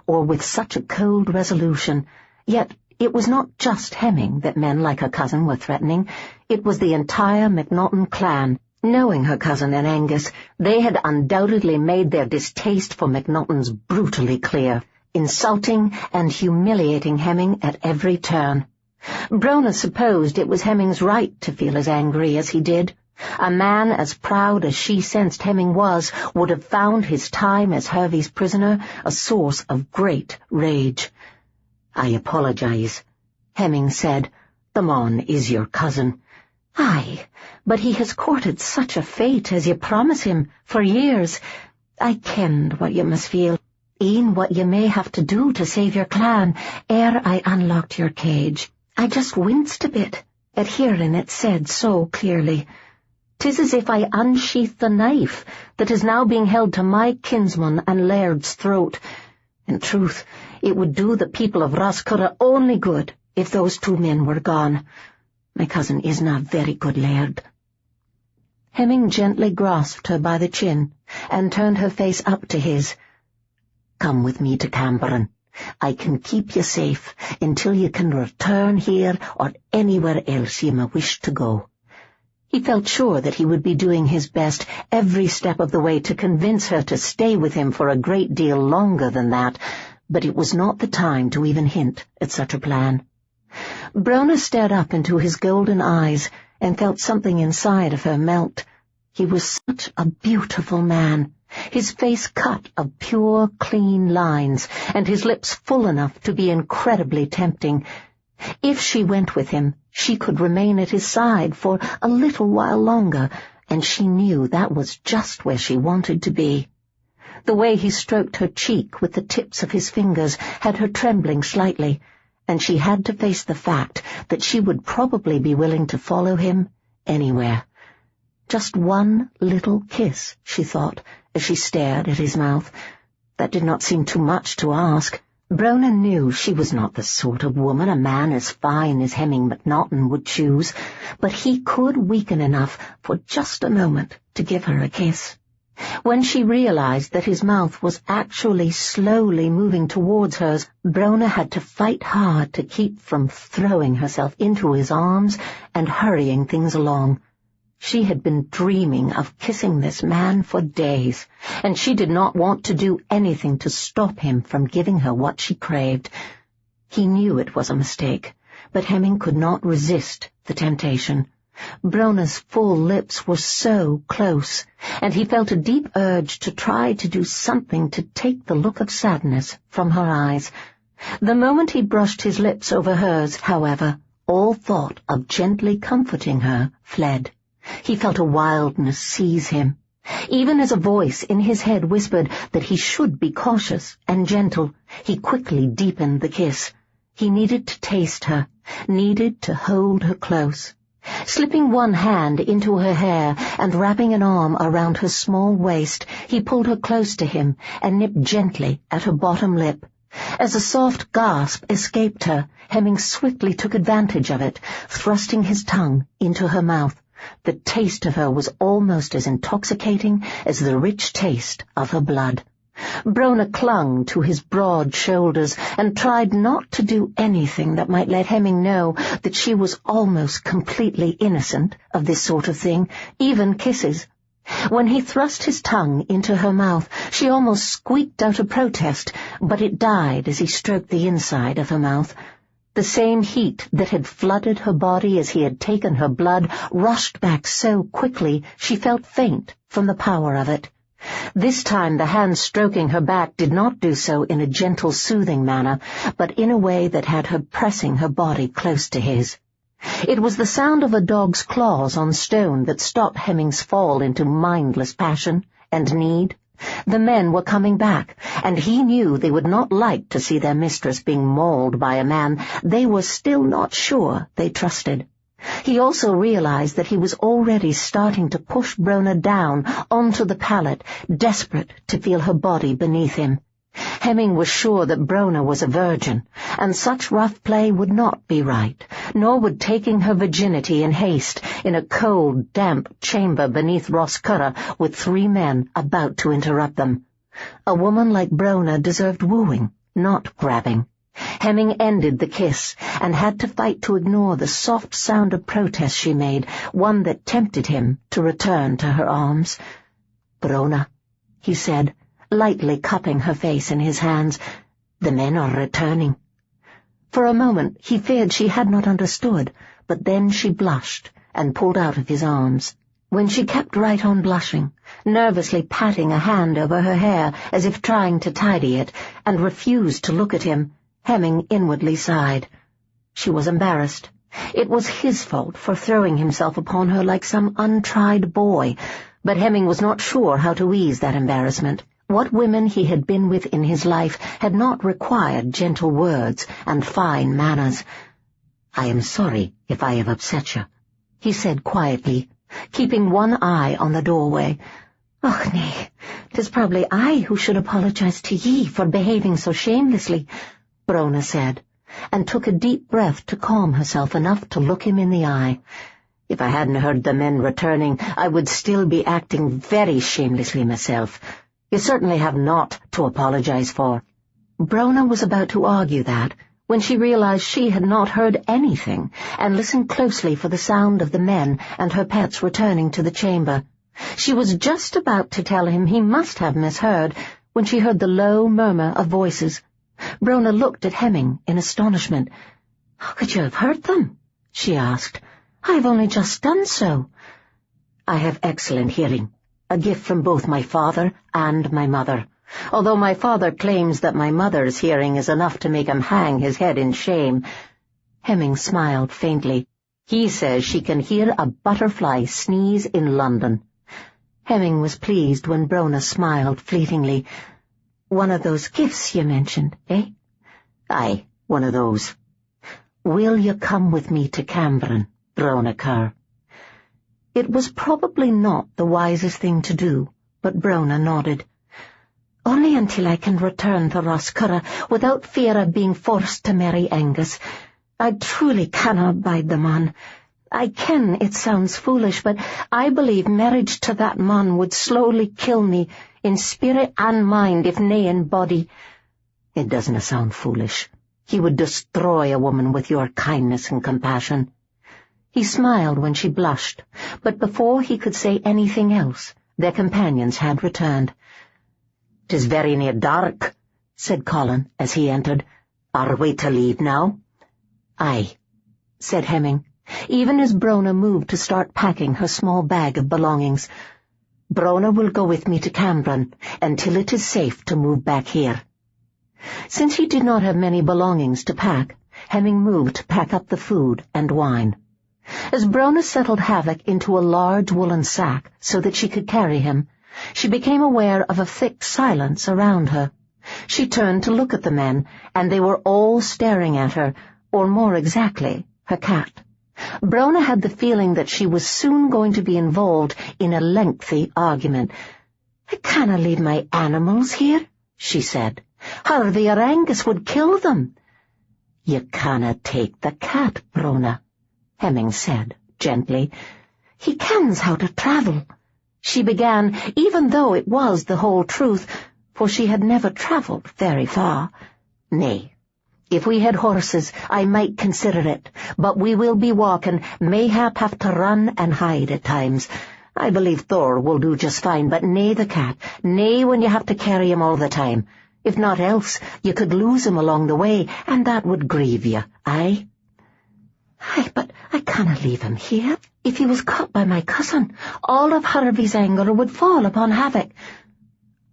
or with such a cold resolution. Yet it was not just Hemming that men like her cousin were threatening. It was the entire MacNachton clan. Knowing her cousin and Angus, they had undoubtedly made their distaste for MacNachtons brutally clear, insulting and humiliating Hemming at every turn. Brona supposed it was Hemming's right to feel as angry as he did, A man as proud as she sensed Hemming was would have found his time as Hervey's prisoner a source of great rage. "I apologize," Hemming said. "The mon is your cousin." "Aye, but he has courted such a fate as ye promise him for years. I kenned what ye must feel, e'en what ye may have to do to save your clan ere I unlocked your cage. I just winced a bit at hearing it said so clearly. 'Tis as if I unsheathed the knife that is now being held to my kinsman and laird's throat. In truth, it would do the people of Roscurra only good if those two men were gone. My cousin is not very good laird." Hemming gently grasped her by the chin and turned her face up to his. "Come with me to Camberron. I can keep you safe until you can return here or anywhere else you may wish to go." He felt sure that he would be doing his best every step of the way to convince her to stay with him for a great deal longer than that, but it was not the time to even hint at such a plan. Brona stared up into his golden eyes and felt something inside of her melt. He was such a beautiful man, his face cut of pure, clean lines, and his lips full enough to be incredibly tempting. If she went with him, she could remain at his side for a little while longer, and she knew that was just where she wanted to be. The way he stroked her cheek with the tips of his fingers had her trembling slightly, and she had to face the fact that she would probably be willing to follow him anywhere. Just one little kiss, she thought, as she stared at his mouth. That did not seem too much to ask. Brona knew she was not the sort of woman a man as fine as Hemming MacNachton would choose, but he could weaken enough for just a moment to give her a kiss. When she realized that his mouth was actually slowly moving towards hers, Brona had to fight hard to keep from throwing herself into his arms and hurrying things along. She had been dreaming of kissing this man for days, and she did not want to do anything to stop him from giving her what she craved. He knew it was a mistake, but Hemming could not resist the temptation. Brona's full lips were so close, and he felt a deep urge to try to do something to take the look of sadness from her eyes. The moment he brushed his lips over hers, however, all thought of gently comforting her fled. He felt a wildness seize him. Even as a voice in his head whispered that he should be cautious and gentle, he quickly deepened the kiss. He needed to taste her, needed to hold her close. Slipping one hand into her hair and wrapping an arm around her small waist, he pulled her close to him and nipped gently at her bottom lip. As a soft gasp escaped her, Hemming swiftly took advantage of it, thrusting his tongue into her mouth. The taste of her was almost as intoxicating as the rich taste of her blood. Brona clung to his broad shoulders and tried not to do anything that might let Hemming know that she was almost completely innocent of this sort of thing, even kisses. When he thrust his tongue into her mouth, she almost squeaked out a protest, but it died as he stroked the inside of her mouth. The same heat that had flooded her body as he had taken her blood rushed back so quickly she felt faint from the power of it. This time the hand stroking her back did not do so in a gentle, soothing manner, but in a way that had her pressing her body close to his. It was the sound of a dog's claws on stone that stopped Hemming's fall into mindless passion and need. The men were coming back, and he knew they would not like to see their mistress being mauled by a man they were still not sure they trusted. He also realized that he was already starting to push Brona down onto the pallet, desperate to feel her body beneath him. Hemming was sure that Brona was a virgin, and such rough play would not be right, nor would taking her virginity in haste in a cold, damp chamber beneath Roscurra with 3 men about to interrupt them. A woman like Brona deserved wooing, not grabbing. Hemming ended the kiss, and had to fight to ignore the soft sound of protest she made, one that tempted him to return to her arms. "Brona," he said, lightly cupping her face in his hands, "the men are returning." For a moment he feared she had not understood, but then she blushed and pulled out of his arms. When she kept right on blushing, nervously patting a hand over her hair as if trying to tidy it, and refused to look at him, Hemming inwardly sighed. She was embarrassed. It was his fault for throwing himself upon her like some untried boy, but Hemming was not sure how to ease that embarrassment. What women he had been with in his life had not required gentle words and fine manners. "I am sorry if I have upset you," he said quietly, keeping one eye on the doorway. "Och, nay, 'tis probably I who should apologize to ye for behaving so shamelessly," Brona said, and took a deep breath to calm herself enough to look him in the eye. "If I hadn't heard the men returning, I would still be acting very shamelessly myself. You certainly have naught to apologize for." Brona was about to argue that, when she realized she had not heard anything, and listened closely for the sound of the men and her pets returning to the chamber. She was just about to tell him he must have misheard, when she heard the low murmur of voices. Brona looked at Hemming in astonishment. "How could you have heard them?" she asked. "I have only just done so." "I have excellent hearing, a gift from both my father and my mother, although my father claims that my mother's hearing is enough to make him hang his head in shame." Hemming smiled faintly. "He says she can hear a butterfly sneeze in London." Hemming was pleased when Brona smiled fleetingly. "One of those gifts you mentioned, eh?" "Aye, one of those." "Will you come with me to Cambron, Brona Kerr?" It was probably not the wisest thing to do, but Brona nodded. "Only until I can return to Roscurra without fear of being forced to marry Angus. I truly cannot abide the man. I ken it sounds foolish, but I believe marriage to that man would slowly kill me, in spirit and mind, if nae in body." "It doesn't sound foolish. He would destroy a woman with your kindness and compassion." He smiled when she blushed, but before he could say anything else, their companions had returned. "'Tis very near dark," said Colin as he entered. "Are we to leave now?" "Aye," said Hemming, even as Brona moved to start packing her small bag of belongings. "Brona will go with me to Cambron until it is safe to move back here." Since he did not have many belongings to pack, Hemming moved to pack up the food and wine. As Brona settled Havoc into a large woolen sack so that she could carry him, she became aware of a thick silence around her. She turned to look at the men, and they were all staring at her, or more exactly, her cat. Brona had the feeling that she was soon going to be involved in a lengthy argument. "I canna leave my animals here," she said. "Harvey or Angus would kill them." "You canna take the cat, Brona," Hemming said, gently. "He kens how to travel," she began, even though it was the whole truth, for she had never travelled very far. "Nay, if we had horses, I might consider it, but we will be walking, mayhap have to run and hide at times. I believe Thor will do just fine, but nae the cat, nae when you have to carry him all the time. If not else, you could lose him along the way, and that would grieve you, aye?" "Aye, but I canna leave him here. If he was caught by my cousin, all of Harvey's anger would fall upon Havoc."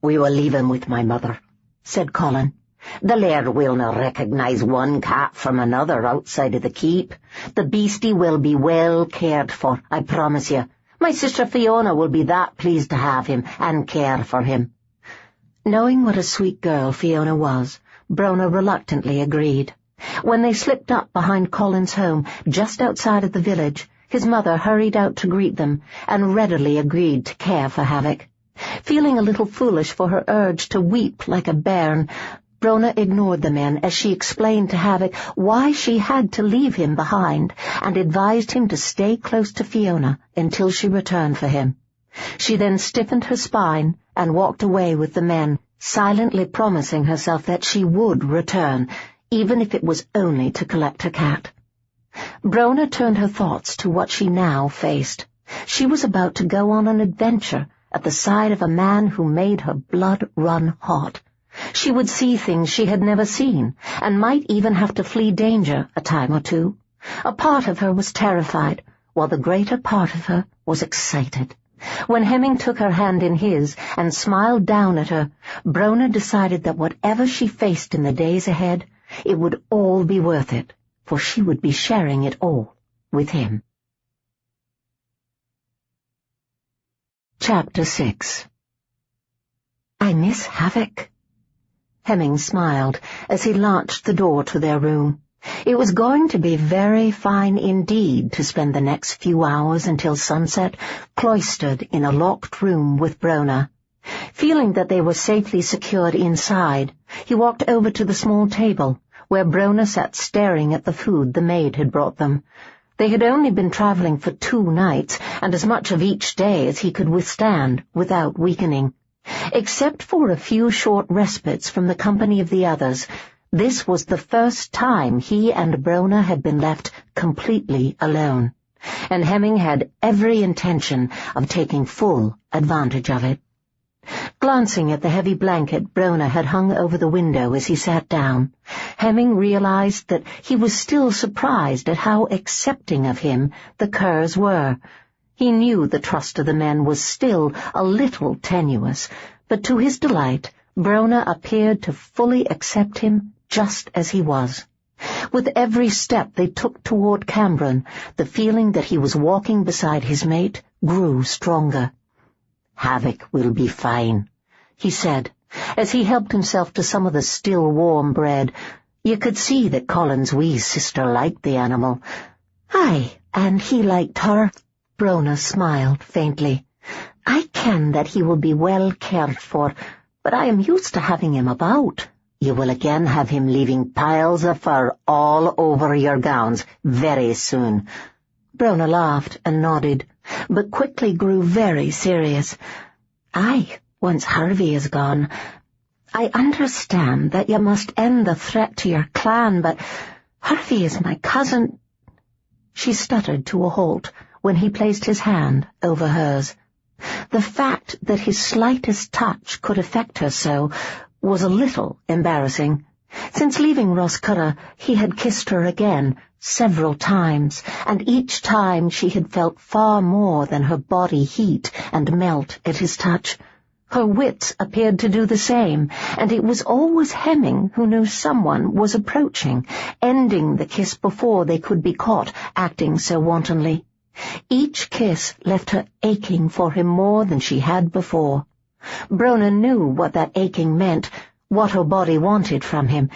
"We will leave him with my mother," said Colin. "The laird will not recognise one cat from another outside of the keep. The beastie will be well cared for, I promise you. My sister Fiona will be that pleased to have him and care for him." Knowing what a sweet girl Fiona was, Brona reluctantly agreed. When they slipped up behind Colin's home, just outside of the village, his mother hurried out to greet them, and readily agreed to care for Havoc. Feeling a little foolish for her urge to weep like a bairn, Brona ignored the men as she explained to Havoc why she had to leave him behind, and advised him to stay close to Fiona until she returned for him. She then stiffened her spine and walked away with the men, silently promising herself that she would return, even if it was only to collect her cat. Brona turned her thoughts to what she now faced. She was about to go on an adventure at the side of a man who made her blood run hot. She would see things she had never seen, and might even have to flee danger a time or two. A part of her was terrified, while the greater part of her was excited. When Hemming took her hand in his and smiled down at her, Brona decided that whatever she faced in the days ahead, it would all be worth it, for she would be sharing it all with him. Chapter 6. I miss Havoc. Hemming smiled as he latched the door to their room. It was going to be very fine indeed to spend the next few hours until sunset cloistered in a locked room with Brona. Feeling that they were safely secured inside, he walked over to the small table, where Brona sat staring at the food the maid had brought them. They had only been travelling for 2 nights, and as much of each day as he could withstand without weakening. Except for a few short respites from the company of the others, this was the first time he and Brona had been left completely alone, and Hemming had every intention of taking full advantage of it. Glancing at the heavy blanket Brona had hung over the window as he sat down, Hemming realized that he was still surprised at how accepting of him the Kerrs were. He knew the trust of the men was still a little tenuous, but to his delight, Brona appeared to fully accept him just as he was. With every step they took toward Cambron, the feeling that he was walking beside his mate grew stronger. "Havoc will be fine," he said, as he helped himself to some of the still warm bread. You could see that Colin's wee sister liked the animal. "Aye, and he liked her." Brona smiled faintly. "I ken that he will be well cared for, but I am used to having him about." "You will again have him leaving piles of fur all over your gowns very soon." Brona laughed and nodded, but quickly grew very serious. "Aye, once Harvey is gone. I understand that you must end the threat to your clan, but Harvey is my cousin." She stuttered to a halt when he placed his hand over hers. The fact that his slightest touch could affect her so was a little embarrassing. Since leaving Roscurra, he had kissed her again several times, and each time she had felt far more than her body heat and melt at his touch. Her wits appeared to do the same, and it was always Hemming who knew someone was approaching, ending the kiss before they could be caught acting so wantonly. Each kiss left her aching for him more than she had before. Brona knew what that aching meant, what her body wanted from him,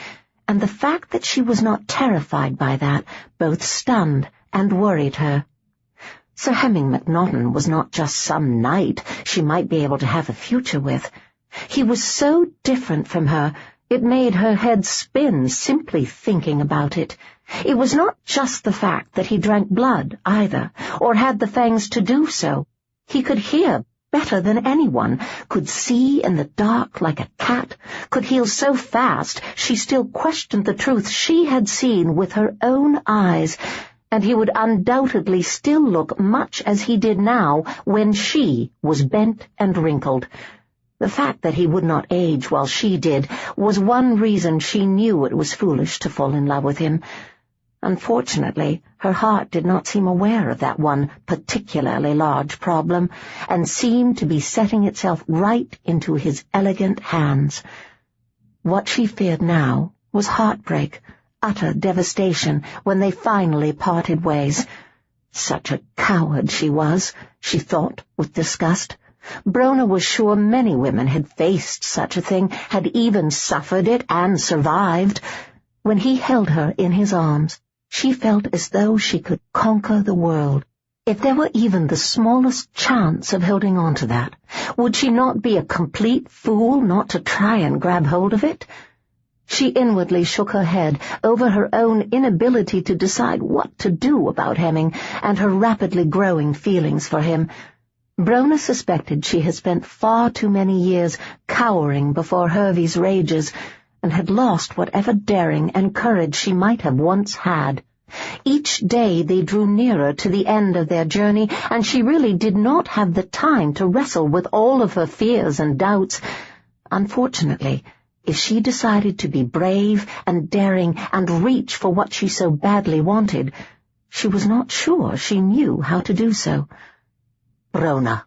and the fact that she was not terrified by that both stunned and worried her. Sir Hemming MacNachton was not just some knight she might be able to have a future with. He was so different from her, it made her head spin simply thinking about it. It was not just the fact that he drank blood, either, or had the fangs to do so. He could hear better than anyone, could see in the dark like a cat, could heal so fast she still questioned the truth she had seen with her own eyes, and he would undoubtedly still look much as he did now when she was bent and wrinkled. The fact that he would not age while she did was one reason she knew it was foolish to fall in love with him. Unfortunately, her heart did not seem aware of that one particularly large problem, and seemed to be setting itself right into his elegant hands. What she feared now was heartbreak, utter devastation when they finally parted ways. Such a coward she was, she thought with disgust. Brona was sure many women had faced such a thing, had even suffered it and survived. When he held her in his arms, she felt as though she could conquer the world. If there were even the smallest chance of holding on to that, would she not be a complete fool not to try and grab hold of it? She inwardly shook her head over her own inability to decide what to do about Hemming and her rapidly growing feelings for him. Brona suspected she had spent far too many years cowering before Hervey's rages, and had lost whatever daring and courage she might have once had. Each day they drew nearer to the end of their journey, and she really did not have the time to wrestle with all of her fears and doubts. Unfortunately, if she decided to be brave and daring and reach for what she so badly wanted, she was not sure she knew how to do so. "Brona,"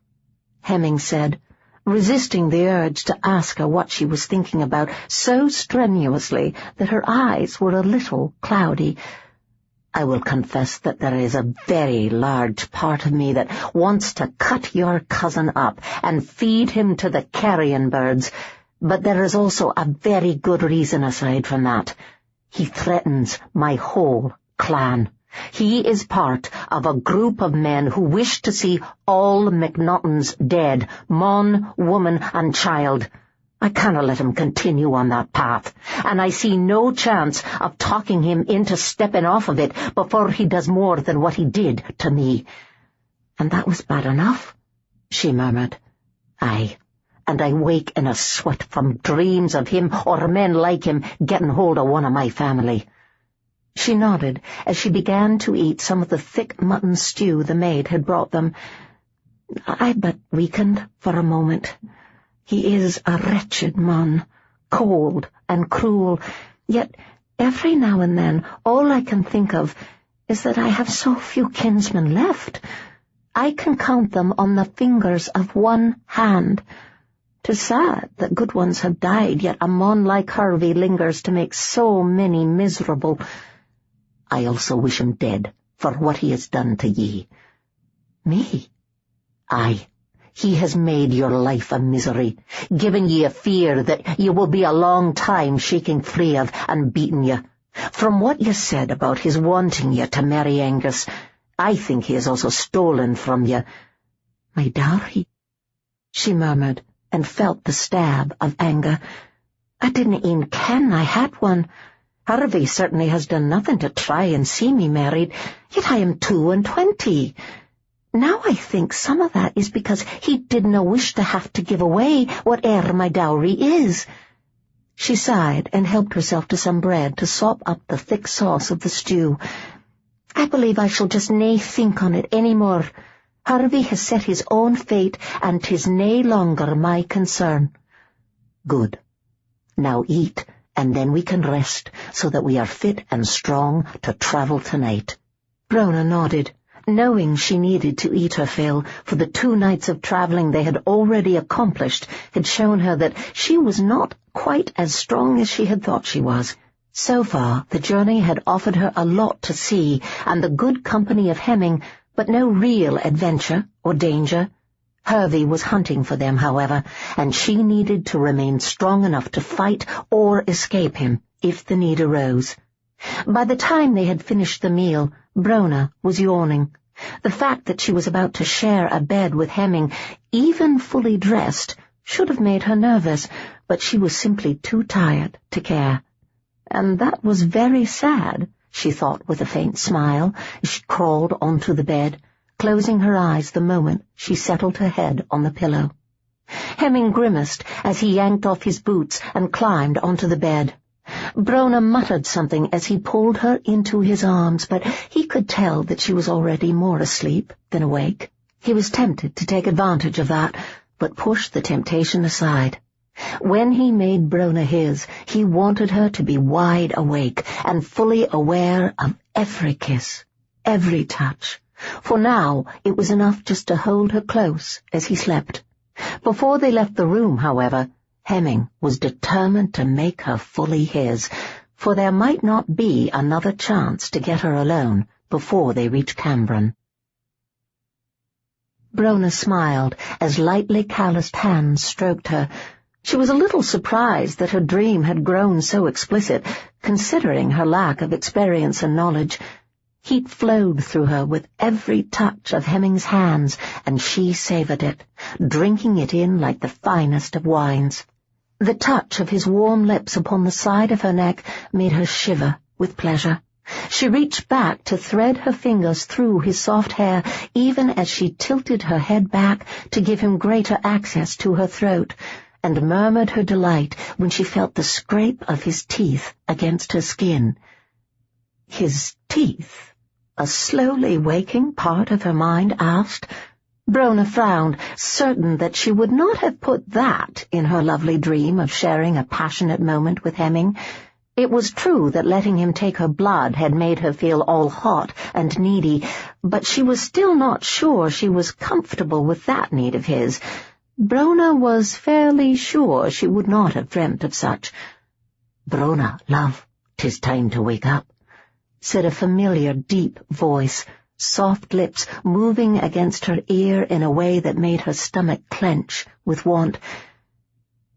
Hemming said, resisting the urge to ask her what she was thinking about so strenuously that her eyes were a little cloudy. "I will confess that there is a very large part of me that wants to cut your cousin up and feed him to the carrion birds, but there is also a very good reason aside from that. He threatens my whole clan. He is part of a group of men who wish to see all MacNaughtons dead, man, woman, and child. I cannot let him continue on that path, and I see no chance of talking him into stepping off of it before he does more than what he did to me." "And that was bad enough," she murmured. "Aye, and I wake in a sweat from dreams of him or men like him getting hold of one of my family." She nodded as she began to eat some of the thick mutton stew the maid had brought them. "I but weakened for a moment. He is a wretched man, cold and cruel, yet every now and then all I can think of is that I have so few kinsmen left. I can count them on the fingers of one hand. 'Tis sad that good ones have died, yet a mon like Harvey lingers to make so many miserable. I also wish him dead for what he has done to ye." "Me?" "Aye. He has made your life a misery, given ye a fear that ye will be a long time shaking free of and beating ye. From what ye said about his wanting ye to marry Angus, I think he has also stolen from ye." "My dowry," she murmured, and felt the stab of anger. "I didn't e'en ken I had one. Harvey certainly has done nothing to try and see me married, yet I am 22. Now I think some of that is because he didna wish to have to give away whate'er my dowry is." She sighed and helped herself to some bread to sop up the thick sauce of the stew. "I believe I shall just nae think on it any more. Harvey has set his own fate, and 'tis nae longer my concern." "Good. Now eat, and then we can rest, so that we are fit and strong to travel tonight." Brona nodded, knowing she needed to eat her fill, for the 2 nights of travelling they had already accomplished had shown her that she was not quite as strong as she had thought she was. So far, the journey had offered her a lot to see, and the good company of Hemming, but no real adventure or danger. Hervey was hunting for them, however, and she needed to remain strong enough to fight or escape him if the need arose. By the time they had finished the meal, Brona was yawning. The fact that she was about to share a bed with Hemming, even fully dressed, should have made her nervous, but she was simply too tired to care. And that was very sad, she thought with a faint smile, as she crawled onto the bed, closing her eyes the moment she settled her head on the pillow. Hemming grimaced as he yanked off his boots and climbed onto the bed. Brona muttered something as he pulled her into his arms, but he could tell that she was already more asleep than awake. He was tempted to take advantage of that, but pushed the temptation aside. When he made Brona his, he wanted her to be wide awake and fully aware of every kiss, every touch. For now it was enough just to hold her close as he slept. Before they left the room, however, Hemming was determined to make her fully his, for there might not be another chance to get her alone before they reached Cambron. Brona smiled as lightly calloused hands stroked her. She was a little surprised that her dream had grown so explicit, considering her lack of experience and knowledge. Heat flowed through her with every touch of Hemming's hands, and she savoured it, drinking it in like the finest of wines. The touch of his warm lips upon the side of her neck made her shiver with pleasure. She reached back to thread her fingers through his soft hair, even as she tilted her head back to give him greater access to her throat, and murmured her delight when she felt the scrape of his teeth against her skin. His teeth? A slowly waking part of her mind asked. Brona frowned, certain that she would not have put that in her lovely dream of sharing a passionate moment with Hemming. It was true that letting him take her blood had made her feel all hot and needy, but she was still not sure she was comfortable with that need of his. Brona was fairly sure she would not have dreamt of such. "Brona, love, 'tis time to wake up," said a familiar, deep voice, soft lips moving against her ear in a way that made her stomach clench with want.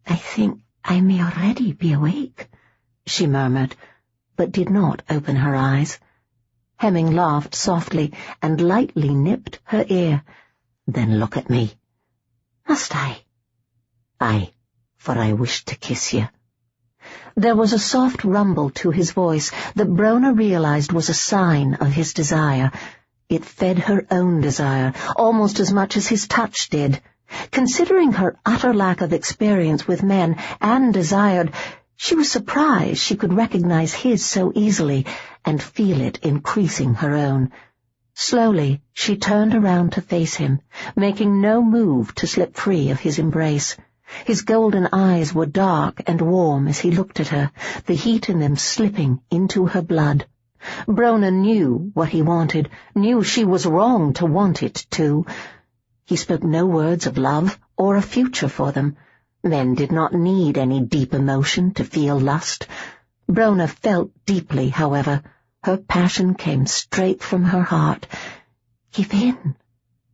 "I think I may already be awake," she murmured, but did not open her eyes. Hemming laughed softly and lightly nipped her ear. "Then look at me." "Must I?" "Aye, for I wish to kiss you." There was a soft rumble to his voice that Brona realized was a sign of his desire. It fed her own desire, almost as much as his touch did. Considering her utter lack of experience with men and desired, she was surprised she could recognize his so easily and feel it increasing her own. Slowly, she turned around to face him, making no move to slip free of his embrace. His golden eyes were dark and warm as he looked at her, the heat in them slipping into her blood. Brona knew what he wanted, knew she was wrong to want it too. He spoke no words of love or a future for them. Men did not need any deep emotion to feel lust. Brona felt deeply, however. Her passion came straight from her heart. "Give in,"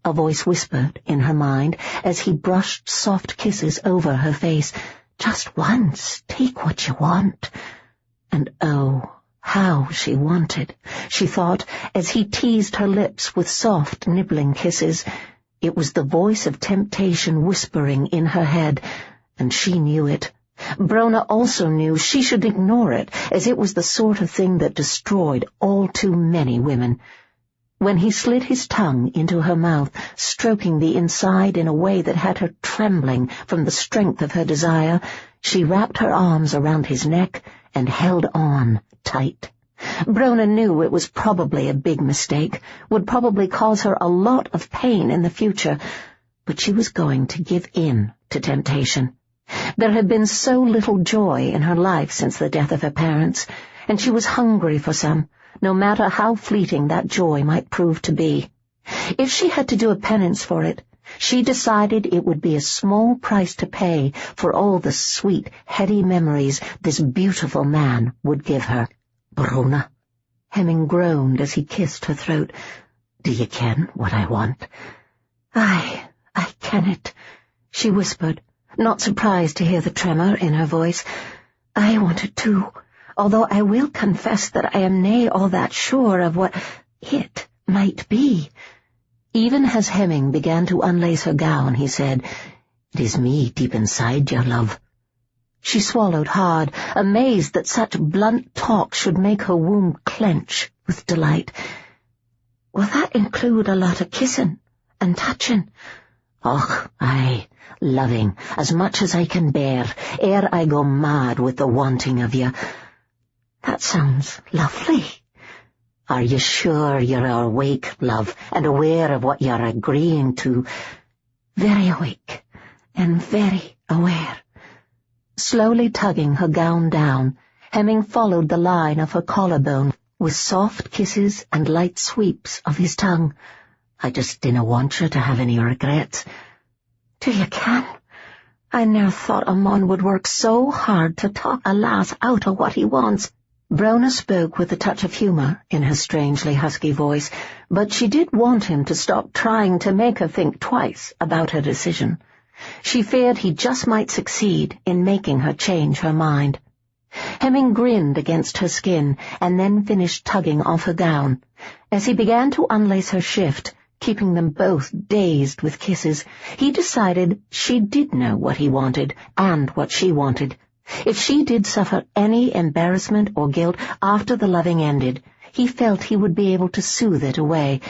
a voice whispered in her mind as he brushed soft kisses over her face. "Just once, take what you want." And oh, how she wanted, she thought, as he teased her lips with soft, nibbling kisses. It was the voice of temptation whispering in her head, and she knew it. Brona also knew she should ignore it, as it was the sort of thing that destroyed all too many women. When he slid his tongue into her mouth, stroking the inside in a way that had her trembling from the strength of her desire, she wrapped her arms around his neck and held on tight. Brona knew it was probably a big mistake, would probably cause her a lot of pain in the future, but she was going to give in to temptation. There had been so little joy in her life since the death of her parents, and she was hungry for some, no matter how fleeting that joy might prove to be. If she had to do a penance for it, she decided it would be a small price to pay for all the sweet, heady memories this beautiful man would give her. "Brona," Hemming groaned as he kissed her throat. "Do you ken what I want?" "Aye, I ken it," she whispered, not surprised to hear the tremor in her voice. "I want it too, although I will confess that I am nae all that sure of what it might be." Even as Hemming began to unlace her gown, he said, "It is me deep inside your love." She swallowed hard, amazed that such blunt talk should make her womb clench with delight. "Will that include a lot of kissing and touching?" "Och, aye, loving as much as I can bear, ere I go mad with the wanting of you." "That sounds lovely." "Are you sure you're awake, love, and aware of what you're agreeing to?" "Very awake, and very aware." Slowly tugging her gown down, Hemming followed the line of her collarbone with soft kisses and light sweeps of his tongue. "I just dinna want you to have any regrets." "Do you ken? I ne'er thought a mon would work so hard to talk a lass out of what he wants." Brona spoke with a touch of humour in her strangely husky voice, but she did want him to stop trying to make her think twice about her decision. She feared he just might succeed in making her change her mind. Hemming grinned against her skin and then finished tugging off her gown. As he began to unlace her shift, keeping them both dazed with kisses, he decided she did know what he wanted and what she wanted. If she did suffer any embarrassment or guilt after the loving ended, he felt he would be able to soothe it away.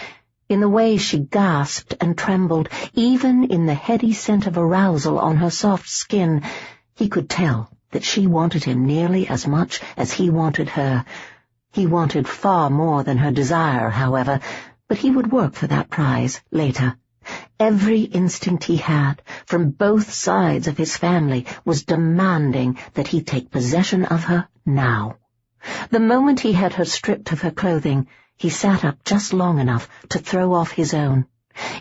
In the way she gasped and trembled, even in the heady scent of arousal on her soft skin, he could tell that she wanted him nearly as much as he wanted her. He wanted far more than her desire, however, but he would work for that prize later. Every instinct he had, from both sides of his family, was demanding that he take possession of her now. The moment he had her stripped of her clothing, he sat up just long enough to throw off his own.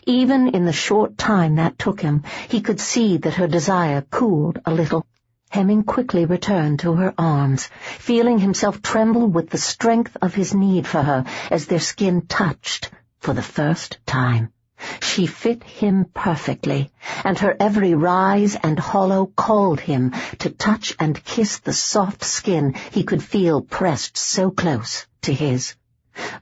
Even in the short time that took him, he could see that her desire cooled a little. Hemming quickly returned to her arms, feeling himself tremble with the strength of his need for her as their skin touched for the first time. She fit him perfectly, and her every rise and hollow called him to touch and kiss the soft skin he could feel pressed so close to his.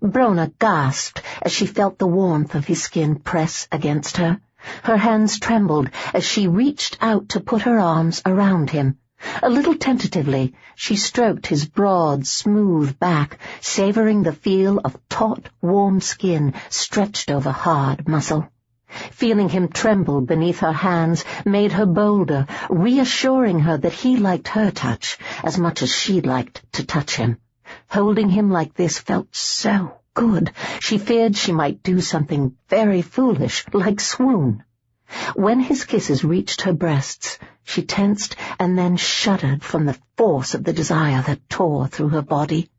Brona gasped as she felt the warmth of his skin press against her. Her hands trembled as she reached out to put her arms around him. A little tentatively, she stroked his broad, smooth back, savoring the feel of taut, warm skin stretched over hard muscle. Feeling him tremble beneath her hands made her bolder, reassuring her that he liked her touch as much as she liked to touch him. Holding him like this felt so good. She feared she might do something very foolish, like swoon. When his kisses reached her breasts, she tensed and then shuddered from the force of the desire that tore through her body.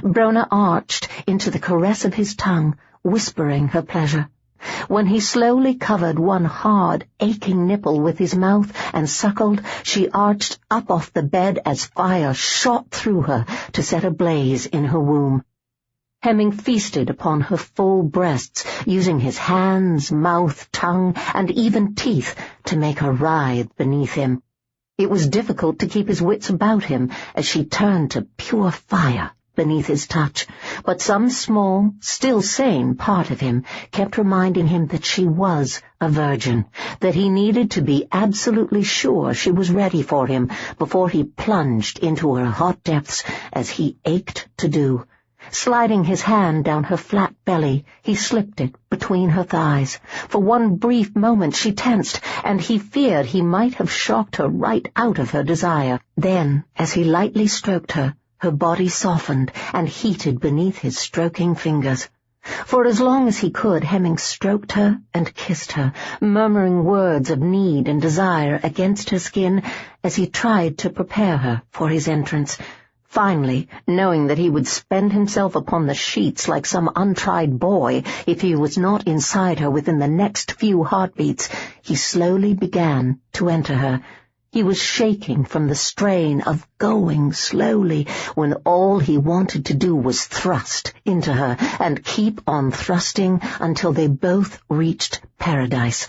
Brona arched into the caress of his tongue, whispering her pleasure. When he slowly covered one hard, aching nipple with his mouth and suckled, she arched up off the bed as fire shot through her to set a blaze in her womb. Hemming feasted upon her full breasts, using his hands, mouth, tongue, and even teeth to make her writhe beneath him. It was difficult to keep his wits about him as she turned to pure fire beneath his touch, but some small, still sane part of him kept reminding him that she was a virgin, that he needed to be absolutely sure she was ready for him before he plunged into her hot depths as he ached to do. Sliding his hand down her flat belly, he slipped it between her thighs. For one brief moment she tensed, and he feared he might have shocked her right out of her desire. Then, as he lightly stroked her, her body softened and heated beneath his stroking fingers. For as long as he could, Hemming stroked her and kissed her, murmuring words of need and desire against her skin as he tried to prepare her for his entrance. Finally, knowing that he would spend himself upon the sheets like some untried boy if he was not inside her within the next few heartbeats, he slowly began to enter her. He was shaking from the strain of going slowly when all he wanted to do was thrust into her and keep on thrusting until they both reached paradise.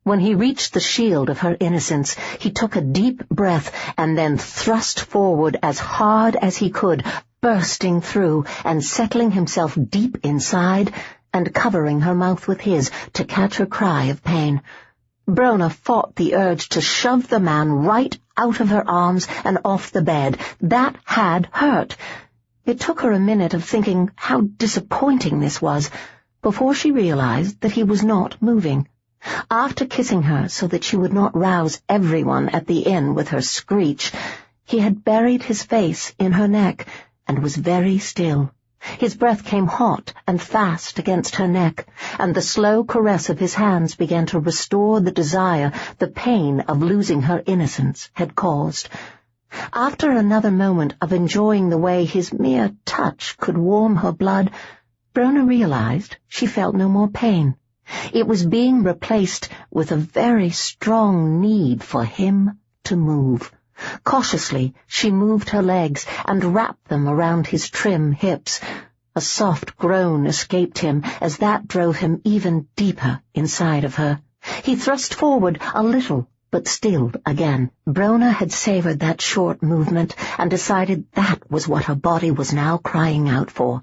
When he reached the shield of her innocence, he took a deep breath and then thrust forward as hard as he could, bursting through and settling himself deep inside and covering her mouth with his to catch her cry of pain. Brona fought the urge to shove the man right out of her arms and off the bed. That had hurt. It took her a minute of thinking how disappointing this was before she realized that he was not moving. After kissing her so that she would not rouse everyone at the inn with her screech, he had buried his face in her neck and was very still. His breath came hot and fast against her neck, and the slow caress of his hands began to restore the desire the pain of losing her innocence had caused. After another moment of enjoying the way his mere touch could warm her blood, Brona realized she felt no more pain. It was being replaced with a very strong need for him to move. Cautiously, she moved her legs and wrapped them around his trim hips. A soft groan escaped him as that drove him even deeper inside of her. He thrust forward a little, but stilled again. Brona had savored that short movement and decided that was what her body was now crying out for.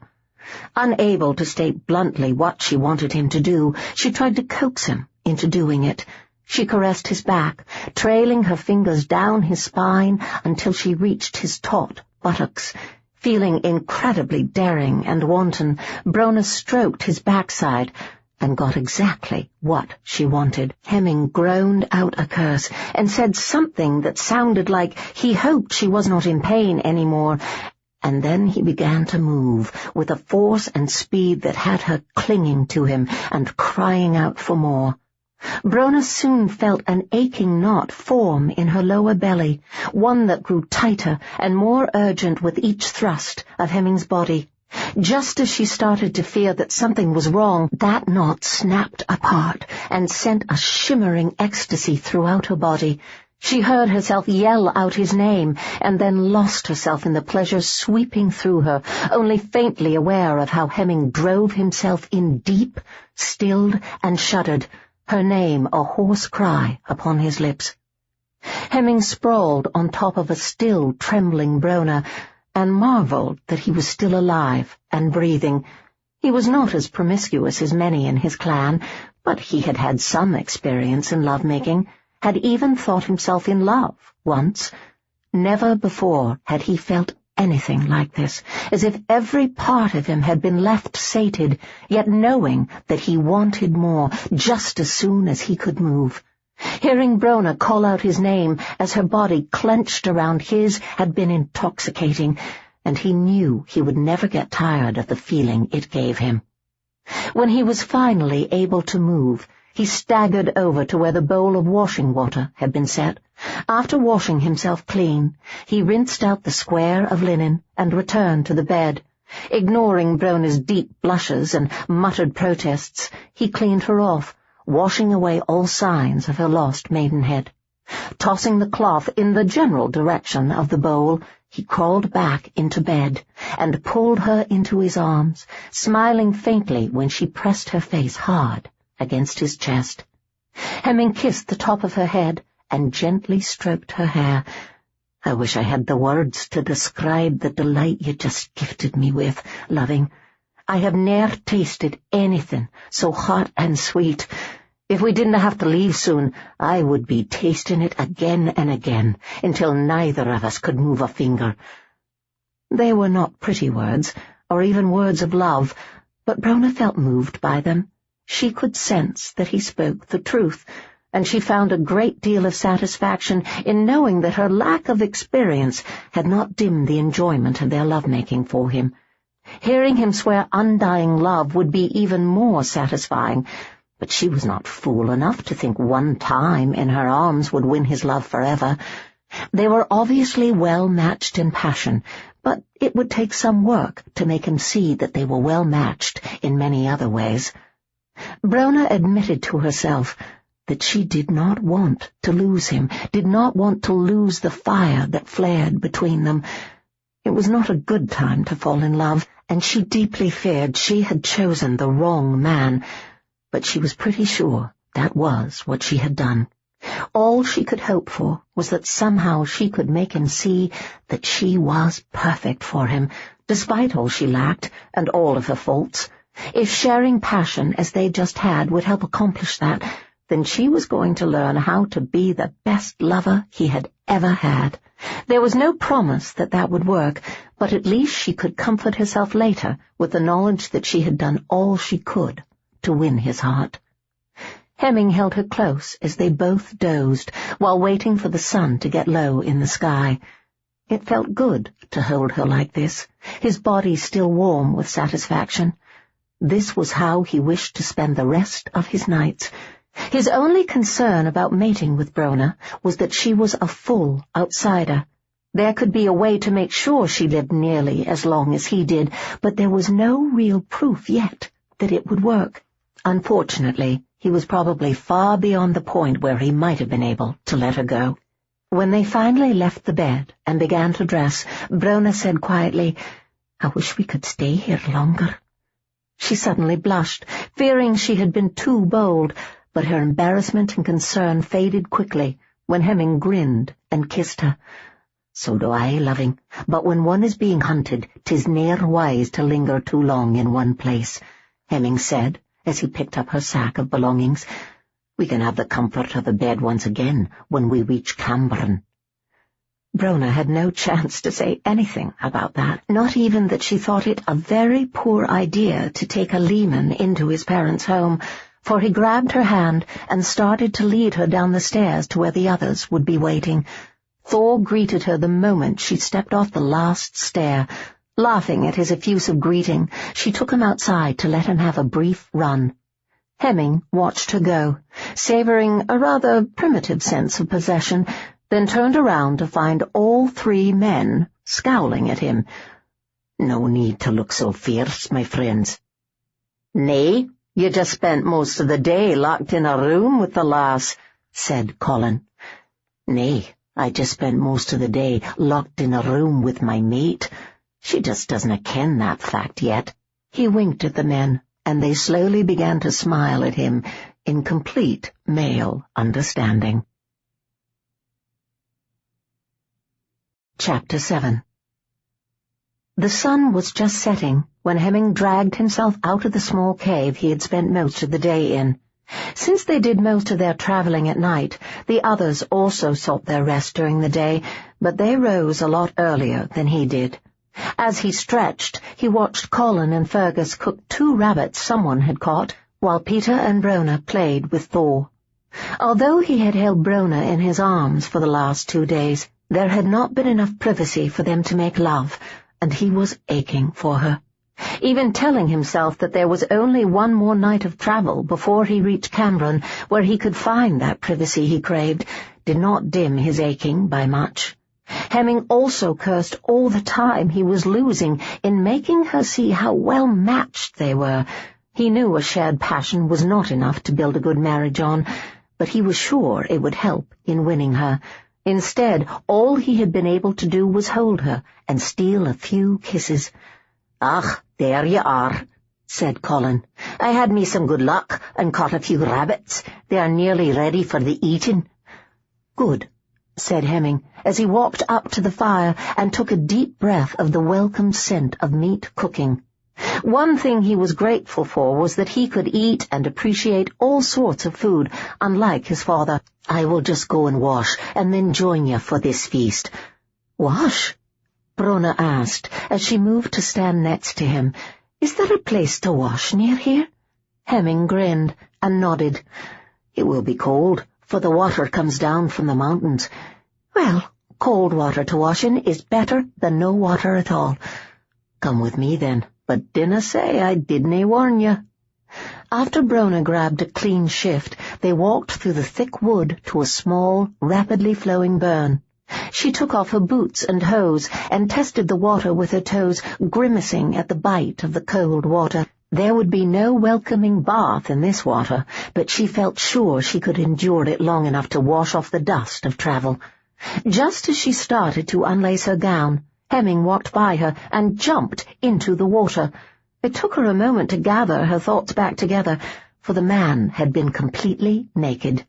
Unable to state bluntly what she wanted him to do, she tried to coax him into doing it. She caressed his back, trailing her fingers down his spine until she reached his taut buttocks. Feeling incredibly daring and wanton, Brona stroked his backside and got exactly what she wanted. Hemming groaned out a curse and said something that sounded like he hoped she was not in pain anymore, and then he began to move with a force and speed that had her clinging to him and crying out for more. Brona soon felt an aching knot form in her lower belly, one that grew tighter and more urgent with each thrust of Hemming's body. Just as she started to fear that something was wrong, that knot snapped apart and sent a shimmering ecstasy throughout her body. She heard herself yell out his name, and then lost herself in the pleasure sweeping through her, only faintly aware of how Hemming drove himself in deep, stilled, and shuddered, her name a hoarse cry upon his lips. Hemming sprawled on top of a still trembling Brona, and marvelled that he was still alive and breathing. He was not as promiscuous as many in his clan, but he had had some experience in love-making, had even thought himself in love once. Never before had he felt anything like this, as if every part of him had been left sated, yet knowing that he wanted more just as soon as he could move. Hearing Brona call out his name as her body clenched around his had been intoxicating, and he knew he would never get tired of the feeling it gave him. When he was finally able to move, he staggered over to where the bowl of washing water had been set. After washing himself clean, he rinsed out the square of linen and returned to the bed. Ignoring Brona's deep blushes and muttered protests, he cleaned her off, washing away all signs of her lost maidenhead. Tossing the cloth in the general direction of the bowl, he crawled back into bed and pulled her into his arms, smiling faintly when she pressed her face hard against his chest. Hemming kissed the top of her head and gently stroked her hair. "I wish I had the words to describe the delight you just gifted me with, loving. I have ne'er tasted anything so hot and sweet. If we didn't have to leave soon, I would be tasting it again and again, until neither of us could move a finger." They were not pretty words, or even words of love, but Brona felt moved by them. She could sense that he spoke the truth, and she found a great deal of satisfaction in knowing that her lack of experience had not dimmed the enjoyment of their love-making for him. Hearing him swear undying love would be even more satisfying, but she was not fool enough to think one time in her arms would win his love forever. They were obviously well matched in passion, but it would take some work to make him see that they were well matched in many other ways. Brona admitted to herself that she did not want to lose him, did not want to lose the fire that flared between them. It was not a good time to fall in love, and she deeply feared she had chosen the wrong man, but she was pretty sure that was what she had done. All she could hope for was that somehow she could make him see that she was perfect for him, despite all she lacked and all of her faults. If sharing passion as they just had would help accomplish that, then she was going to learn how to be the best lover he had ever had. There was no promise that that would work, but at least she could comfort herself later with the knowledge that she had done all she could to win his heart. Hemming held her close as they both dozed, while waiting for the sun to get low in the sky. It felt good to hold her like this, his body still warm with satisfaction. This was how he wished to spend the rest of his nights. His only concern about mating with Brona was that she was a full outsider. There could be a way to make sure she lived nearly as long as he did, but there was no real proof yet that it would work. Unfortunately, he was probably far beyond the point where he might have been able to let her go. When they finally left the bed and began to dress, Brona said quietly, "I wish we could stay here longer." She suddenly blushed, fearing she had been too bold, but her embarrassment and concern faded quickly when Hemming grinned and kissed her. "So do I, loving, but when one is being hunted, 'tis ne'er wise to linger too long in one place," Hemming said, as he picked up her sack of belongings. "We can have the comfort of the bed once again when we reach Cambron." Brona had no chance to say anything about that, not even that she thought it a very poor idea to take a leman into his parents' home, for he grabbed her hand and started to lead her down the stairs to where the others would be waiting. Thor greeted her the moment she stepped off the last stair. Laughing at his effusive greeting, she took him outside to let him have a brief run. Hemming watched her go, savouring a rather primitive sense of possession, then turned around to find all 3 men scowling at him. "No need to look so fierce, my friends." "Nay, you just spent most of the day locked in a room with the lass," said Colin. "Nay, I just spent most of the day locked in a room with my mate. She just doesn't ken that fact yet." He winked at the men, and they slowly began to smile at him in complete male understanding. Chapter 7. The sun was just setting when Hemming dragged himself out of the small cave he had spent most of the day in. Since they did most of their travelling at night, the others also sought their rest during the day, but they rose a lot earlier than he did. As he stretched, he watched Colin and Fergus cook 2 rabbits someone had caught, while Peter and Brona played with Thor. Although he had held Brona in his arms for the last 2 days, there had not been enough privacy for them to make love, and he was aching for her. Even telling himself that there was only 1 more night of travel before he reached Cambron, where he could find that privacy he craved, did not dim his aching by much. Hemming also cursed all the time he was losing in making her see how well matched they were. He knew a shared passion was not enough to build a good marriage on, but he was sure it would help in winning her. Instead, all he had been able to do was hold her and steal a few kisses. "Ah, there you are," said Colin. "I had me some good luck and caught a few rabbits. They are nearly ready for the eating." "Good," said Hemming, as he walked up to the fire and took a deep breath of the welcome scent of meat cooking. One thing he was grateful for was that he could eat and appreciate all sorts of food, unlike his father. "I will just go and wash, and then join you for this feast." "Wash?" Brona asked, as she moved to stand next to him. "Is there a place to wash near here?" Hemming grinned and nodded. "It will be cold, for the water comes down from the mountains." "Well, cold water to wash in is better than no water at all." "Come with me, then, but dinna say I didn't warn you." After Brona grabbed a clean shift, they walked through the thick wood to a small, rapidly flowing burn. She took off her boots and hose and tested the water with her toes, grimacing at the bite of the cold water. There would be no welcoming bath in this water, but she felt sure she could endure it long enough to wash off the dust of travel. Just as she started to unlace her gown, Hemming walked by her and jumped into the water. It took her a moment to gather her thoughts back together, for the man had been completely naked.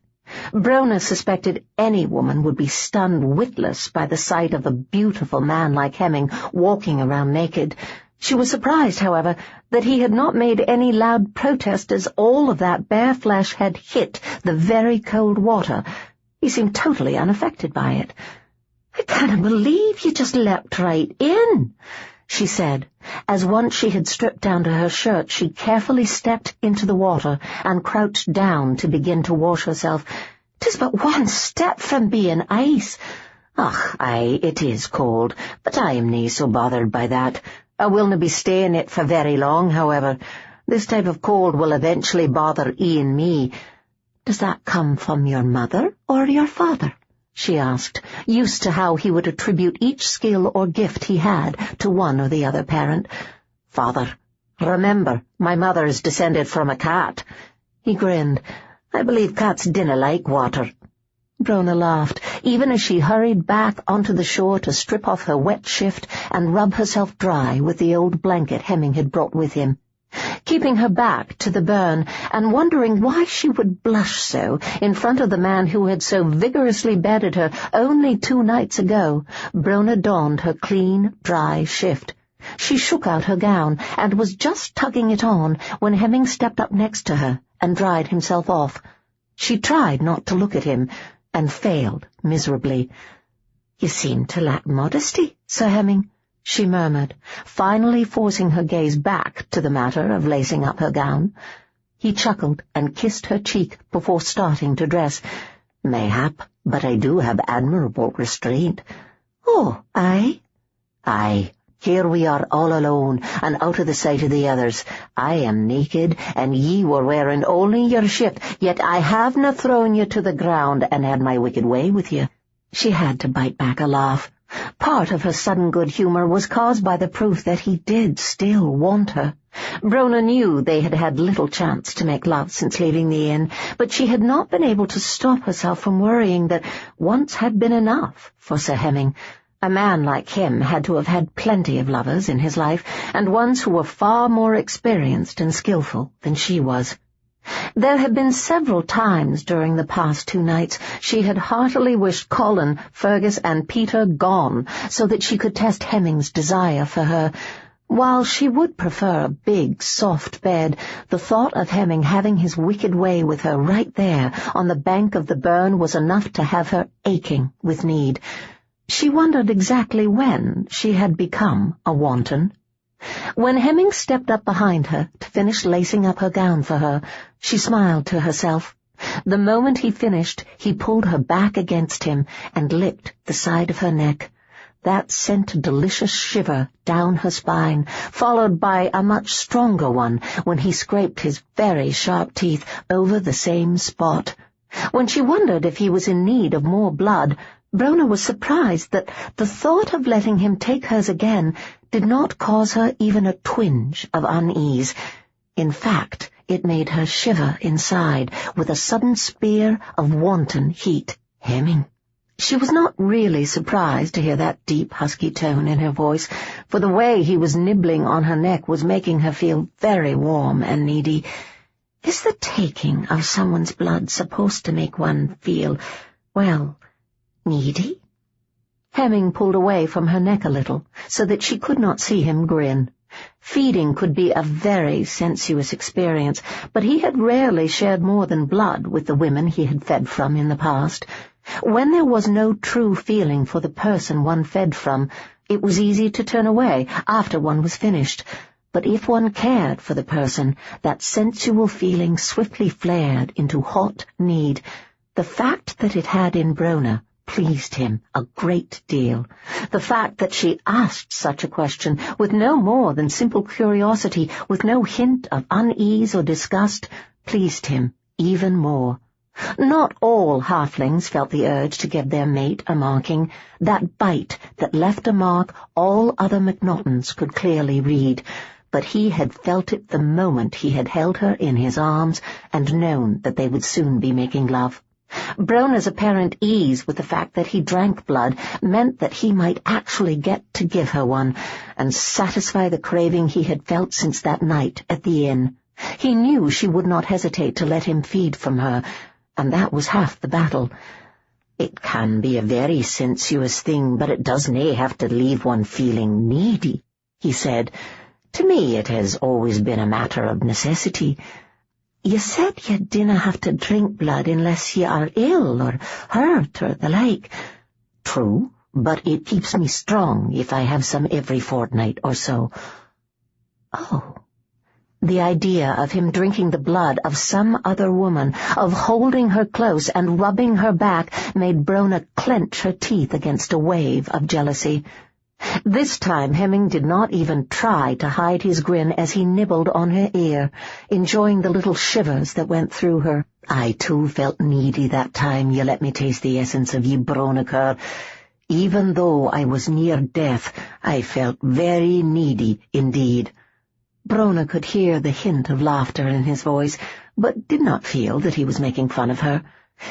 Brona suspected any woman would be stunned witless by the sight of a beautiful man like Hemming walking around naked. She was surprised, however, that he had not made any loud protest as all of that bare flesh had hit the very cold water. He seemed totally unaffected by it. "I can't believe you just leapt right in," she said, as once she had stripped down to her shirt, she carefully stepped into the water and crouched down to begin to wash herself. "'Tis but 1 step from being ice." "Och, aye, it is cold, but I am nae so bothered by that. I willna be staying it for very long, however. This type of cold will eventually bother Ian me." "Does that come from your mother or your father?" she asked, used to how he would attribute each skill or gift he had to one or the other parent. "Father." "Remember, my mother is descended from a cat." He grinned. "I believe cats dinna like water." Brona laughed, even as she hurried back onto the shore to strip off her wet shift and rub herself dry with the old blanket Hemming had brought with him. Keeping her back to the burn and wondering why she would blush so in front of the man who had so vigorously bedded her only 2 nights ago, Brona donned her clean, dry shift. She shook out her gown and was just tugging it on when Hemming stepped up next to her and dried himself off. She tried not to look at him and failed miserably. "You seem to lack modesty, Sir Hemming," she murmured, finally forcing her gaze back to the matter of lacing up her gown. He chuckled and kissed her cheek before starting to dress. "Mayhap, but I do have admirable restraint." "Oh, aye?" "Aye, Here we are all alone, and out of the sight of the others. I am naked, and ye were wearing only your shift, yet I havena thrown you to the ground and had my wicked way with you." She had to bite back a laugh. Part of her sudden good humour was caused by the proof that he did still want her. Brona knew they had had little chance to make love since leaving the inn, but she had not been able to stop herself from worrying that once had been enough for Sir Hemming. A man like him had to have had plenty of lovers in his life, and ones who were far more experienced and skilful than she was. There had been several times during the past 2 nights she had heartily wished Colin, Fergus, and Peter gone, so that she could test Hemming's desire for her. While she would prefer a big, soft bed, the thought of Hemming having his wicked way with her right there on the bank of the burn was enough to have her aching with need. She wondered exactly when she had become a wanton. When Hemming stepped up behind her to finish lacing up her gown for her, she smiled to herself. The moment he finished, he pulled her back against him and licked the side of her neck. That sent a delicious shiver down her spine, followed by a much stronger one when he scraped his very sharp teeth over the same spot. When she wondered if he was in need of more blood, Brona was surprised that the thought of letting him take hers again did not cause her even a twinge of unease. In fact, it made her shiver inside with a sudden spear of wanton heat. Hemming. She was not really surprised to hear that deep, husky tone in her voice, for the way he was nibbling on her neck was making her feel very warm and needy. Is the taking of someone's blood supposed to make one feel, well, needy? Hemming pulled away from her neck a little, so that she could not see him grin. Feeding could be a very sensuous experience, but he had rarely shared more than blood with the women he had fed from in the past. When there was no true feeling for the person one fed from, it was easy to turn away after one was finished. But if one cared for the person, that sensual feeling swiftly flared into hot need. The fact that it had in Brona pleased him a great deal. The fact that she asked such a question with no more than simple curiosity, with no hint of unease or disgust, pleased him even more. Not all halflings felt the urge to give their mate a marking, that bite that left a mark all other MacNachtons could clearly read, but he had felt it the moment he had held her in his arms and known that they would soon be making love. Brona's apparent ease with the fact that he drank blood meant that he might actually get to give her one, and satisfy the craving he had felt since that night at the inn. He knew she would not hesitate to let him feed from her, and that was half the battle. It can be a very sensuous thing, but it does nae have to leave one feeling needy, he said. To me it has always been a matter of necessity. You said you dinna have to drink blood unless you are ill or hurt or the like. True, but it keeps me strong if I have some every fortnight or so. Oh. The idea of him drinking the blood of some other woman, of holding her close and rubbing her back, made Brona clench her teeth against a wave of jealousy. This time Hemming did not even try to hide his grin as he nibbled on her ear, enjoying the little shivers that went through her. I too felt needy that time you let me taste the essence of ye, Brona Kerr. Even though I was near death, I felt very needy indeed. Brona could hear the hint of laughter in his voice, but did not feel that he was making fun of her.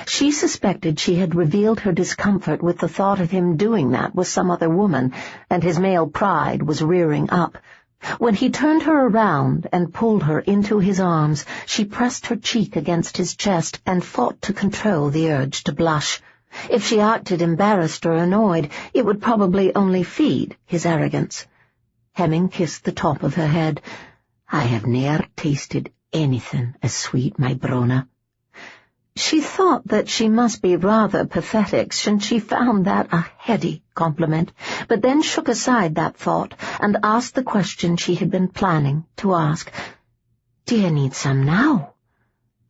She suspected she had revealed her discomfort with the thought of him doing that with some other woman, and his male pride was rearing up. When he turned her around and pulled her into his arms, she pressed her cheek against his chest and fought to control the urge to blush. If she acted embarrassed or annoyed, it would probably only feed his arrogance. Hemming kissed the top of her head. I have ne'er tasted anything as sweet, my Brona. She thought that she must be rather pathetic since she found that a heady compliment, but then shook aside that thought and asked the question she had been planning to ask. Do you need some now?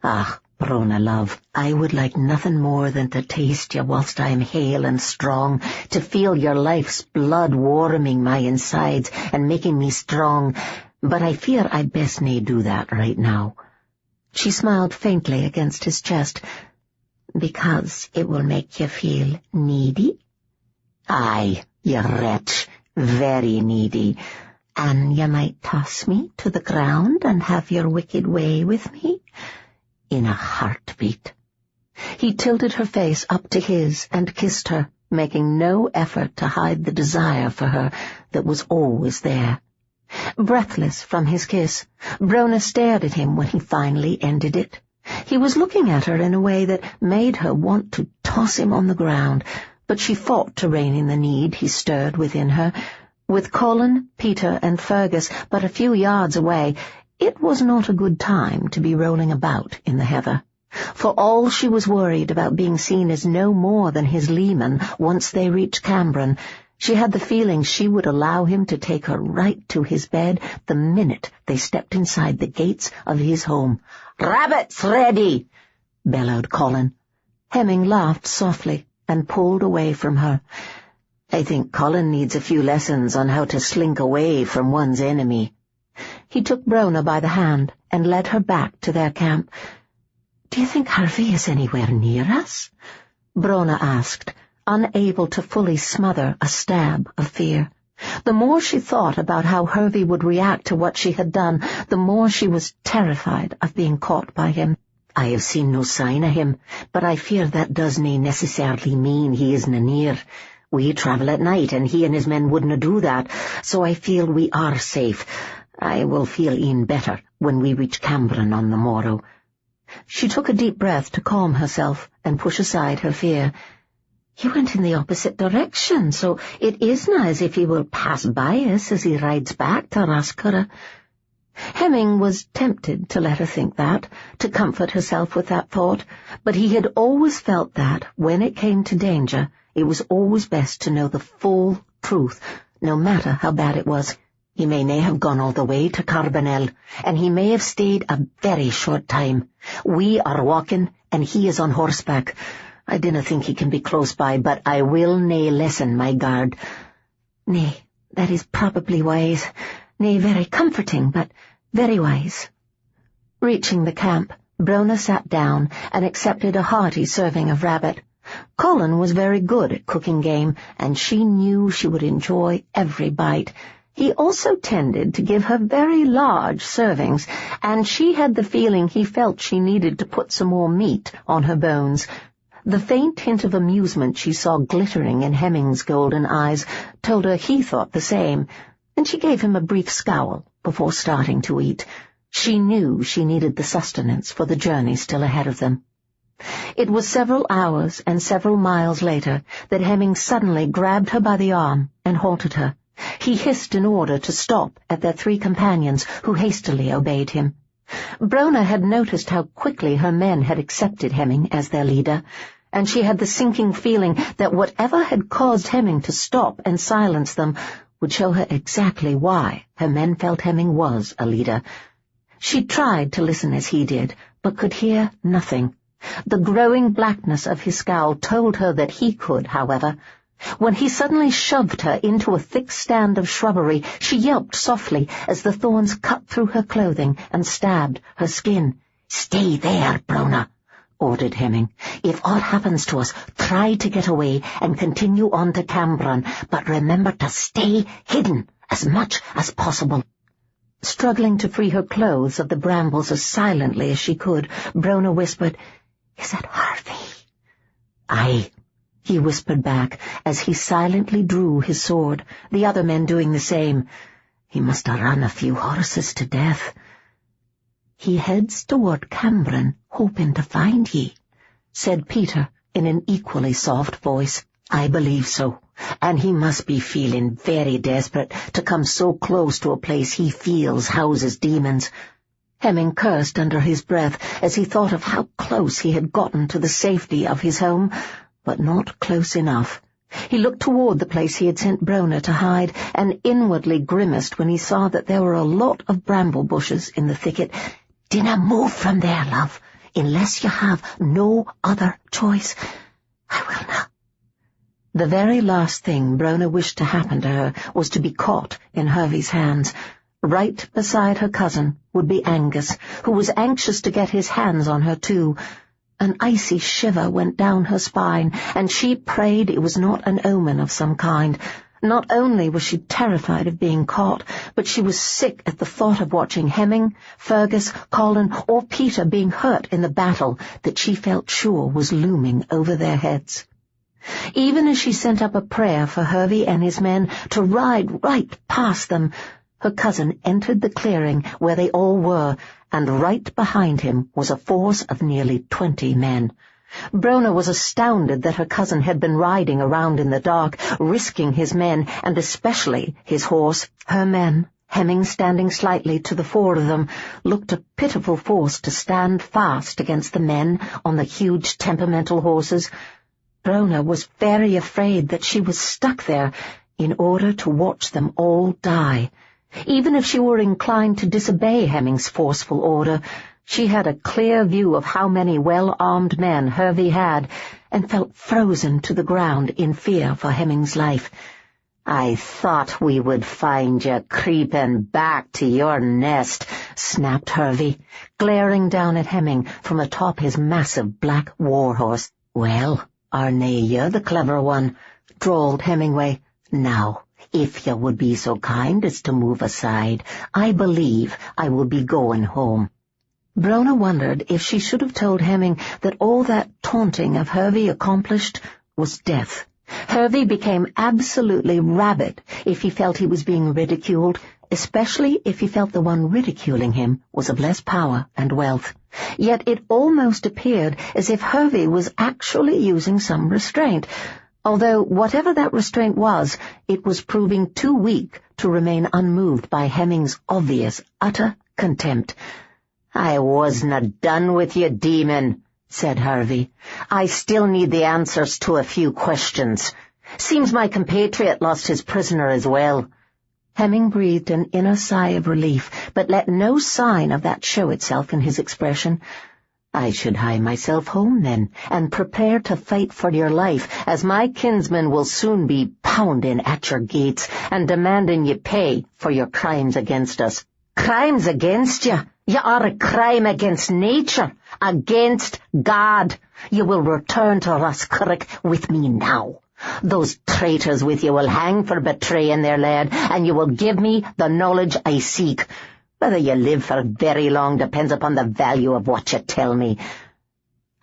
Ah, Brona, love, I would like nothing more than to taste you whilst I am hale and strong, to feel your life's blood warming my insides and making me strong, but I fear I best nae do that right now." She smiled faintly against his chest. "Because it will make you feel needy?" "Aye, you wretch, very needy. And you might toss me to the ground and have your wicked way with me?" "In a heartbeat." He tilted her face up to his and kissed her, making no effort to hide the desire for her that was always there. Breathless from his kiss, Brona stared at him when he finally ended it. He was looking at her in a way that made her want to toss him on the ground, but she fought to rein in the need he stirred within her. With Colin, Peter, and Fergus but a few yards away, it was not a good time to be rolling about in the heather. For all she was worried about being seen as no more than his leman once they reached Cambron, she had the feeling she would allow him to take her right to his bed the minute they stepped inside the gates of his home. "Rabbits ready!" bellowed Colin. Hemming laughed softly and pulled away from her. "I think Colin needs a few lessons on how to slink away from one's enemy." He took Brona by the hand and led her back to their camp. "Do you think Harvey is anywhere near us?" Brona asked, unable to fully smother a stab of fear. The more she thought about how Harvey would react to what she had done, the more she was terrified of being caught by him. "I have seen no sign of him, but I fear that doesn't necessarily mean he isna near. We travel at night, and he and his men wouldna do that, so I feel we are safe. I will feel e'en better when we reach Cambron on the morrow." She took a deep breath to calm herself and push aside her fear. "He went in the opposite direction, so it isna as if he will pass by us as he rides back to Raskura." Hemming was tempted to let her think that, to comfort herself with that thought, but he had always felt that, when it came to danger, it was always best to know the full truth, no matter how bad it was. He may nae have gone all the way to Carbonell, and he may have stayed a very short time. We are walking, and he is on horseback. I dinna think he can be close by, but I will nae lessen my guard. Nay, that is probably wise. Nay, very comforting, but very wise." Reaching the camp, Brona sat down and accepted a hearty serving of rabbit. Colin was very good at cooking game, and she knew she would enjoy every bite. He also tended to give her very large servings, and she had the feeling he felt she needed to put some more meat on her bones. The faint hint of amusement she saw glittering in Hemming's golden eyes told her he thought the same, and she gave him a brief scowl before starting to eat. She knew she needed the sustenance for the journey still ahead of them. It was several hours and several miles later that Hemming suddenly grabbed her by the arm and halted her. He hissed an order to stop at their 3 companions, who hastily obeyed him. Brona had noticed how quickly her men had accepted Hemming as their leader, and she had the sinking feeling that whatever had caused Hemming to stop and silence them would show her exactly why her men felt Hemming was a leader. She tried to listen as he did, but could hear nothing. The growing blackness of his scowl told her that he could, however. When he suddenly shoved her into a thick stand of shrubbery, she yelped softly as the thorns cut through her clothing and stabbed her skin. "Stay there, Brona," ordered Hemming. "If aught happens to us, try to get away and continue on to Cambron, but remember to stay hidden as much as possible." Struggling to free her clothes of the brambles as silently as she could, Brona whispered, "Is it Harvey?" "Aye," he whispered back as he silently drew his sword, the other men doing the same. "He must have run a few horses to death." "He heads toward Cambron, hoping to find ye," said Peter in an equally soft voice. "I believe so, and he must be feeling very desperate to come so close to a place he feels houses demons." Hemming cursed under his breath as he thought of how close he had gotten to the safety of his home, but not close enough. He looked toward the place he had sent Brona to hide, and inwardly grimaced when he saw that there were a lot of bramble bushes in the thicket. "Dinna move from there, love. unless you have no other choice. I will not. The very last thing Brona wished to happen to her was to be caught in Hervey's hands. Right beside her cousin would be Angus, who was anxious to get his hands on her too. An icy shiver went down her spine, and she prayed it was not an omen of some kind. Not only was she terrified of being caught, but she was sick at the thought of watching Hemming, Fergus, Colin, or Peter being hurt in the battle that she felt sure was looming over their heads. Even as she sent up a prayer for Hervey and his men to ride right past them, her cousin entered the clearing where they all were, and right behind him was a force of nearly 20 men. Brona was astounded that her cousin had been riding around in the dark, risking his men, and especially his horse. Her men, Hemming standing slightly to the fore of them, looked a pitiful force to stand fast against the men on the huge temperamental horses. Brona was very afraid that she was stuck there in order to watch them all die. Even if she were inclined to disobey Hemming's forceful order, she had a clear view of how many well-armed men Hervey had, and felt frozen to the ground in fear for Hemming's life. I thought we would find you creeping back to your nest, snapped Hervey, glaring down at Hemming from atop his massive black war-horse. Well, Arne, you're the clever one, drawled Hemingway. Now, if you would be so kind as to move aside, I believe I will be going home. Brona wondered if she should have told Hemming that all that taunting of Hervey accomplished was death. Hervey became absolutely rabid if he felt he was being ridiculed, especially if he felt the one ridiculing him was of less power and wealth. Yet it almost appeared as if Hervey was actually using some restraint, although whatever that restraint was, it was proving too weak to remain unmoved by Hemming's obvious, utter contempt. I wasn't done with you, demon, said Hervey. I still need the answers to a few questions. Seems my compatriot lost his prisoner as well. Hemming breathed an inner sigh of relief, but let no sign of that show itself in his expression. I should hie myself home, then, and prepare to fight for your life, as my kinsmen will soon be pounding at your gates and demanding you pay for your crimes against us. Crimes against you? You are a crime against nature, against God. You will return to Roscurrick with me now. Those traitors with you will hang for betraying their lad, and you will give me the knowledge I seek. Whether you live for very long depends upon the value of what you tell me.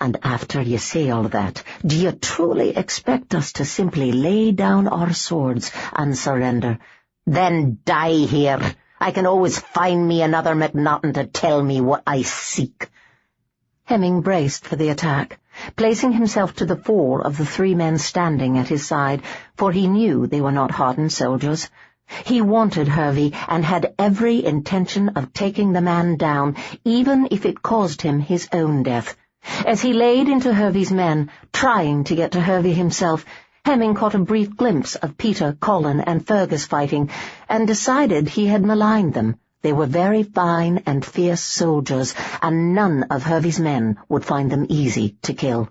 And after you say all that, do you truly expect us to simply lay down our swords and surrender? Then die here. I can always find me another MacNachton to tell me what I seek. Hemming braced for the attack, placing himself to the fore of the 3 men standing at his side, for he knew they were not hardened soldiers. He wanted Hervey, and had every intention of taking the man down, even if it caused him his own death. As he laid into Hervey's men, trying to get to Hervey himself, Hemming caught a brief glimpse of Peter, Colin, and Fergus fighting, and decided he had maligned them. They were very fine and fierce soldiers, and none of Hervey's men would find them easy to kill.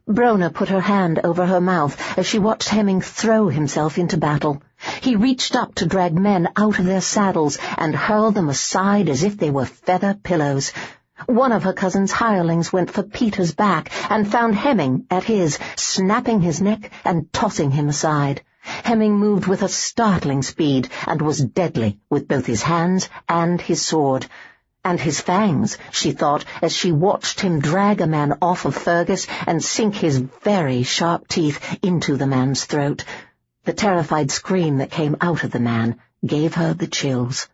Brona put her hand over her mouth as she watched Hemming throw himself into battle. He reached up to drag men out of their saddles and hurl them aside as if they were feather pillows. One of her cousin's hirelings went for Peter's back and found Hemming at his, snapping his neck and tossing him aside. Hemming moved with a startling speed and was deadly with both his hands and his sword. And his fangs, she thought, as she watched him drag a man off of Fergus and sink his very sharp teeth into the man's throat. The terrified scream that came out of the man gave her the chills.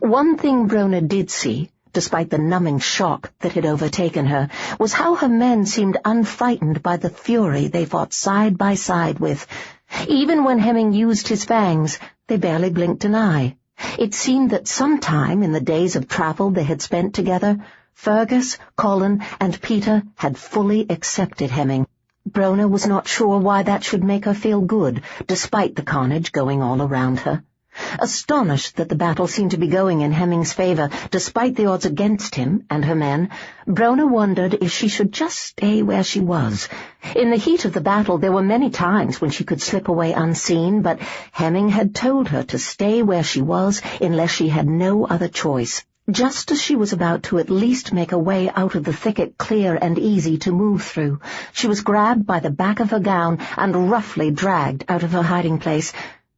One thing Brona did see, despite the numbing shock that had overtaken her, was how her men seemed unfrightened by the fury they fought side by side with. Even when Hemming used his fangs, they barely blinked an eye. It seemed that sometime in the days of travel they had spent together, Fergus, Colin, and Peter had fully accepted Hemming. Brona was not sure why that should make her feel good, despite the carnage going all around her. Astonished that the battle seemed to be going in Hemming's favour, despite the odds against him and her men, Brona wondered if she should just stay where she was. In the heat of the battle there were many times when she could slip away unseen, but Hemming had told her to stay where she was unless she had no other choice. Just as she was about to at least make a way out of the thicket clear and easy to move through, she was grabbed by the back of her gown and roughly dragged out of her hiding place.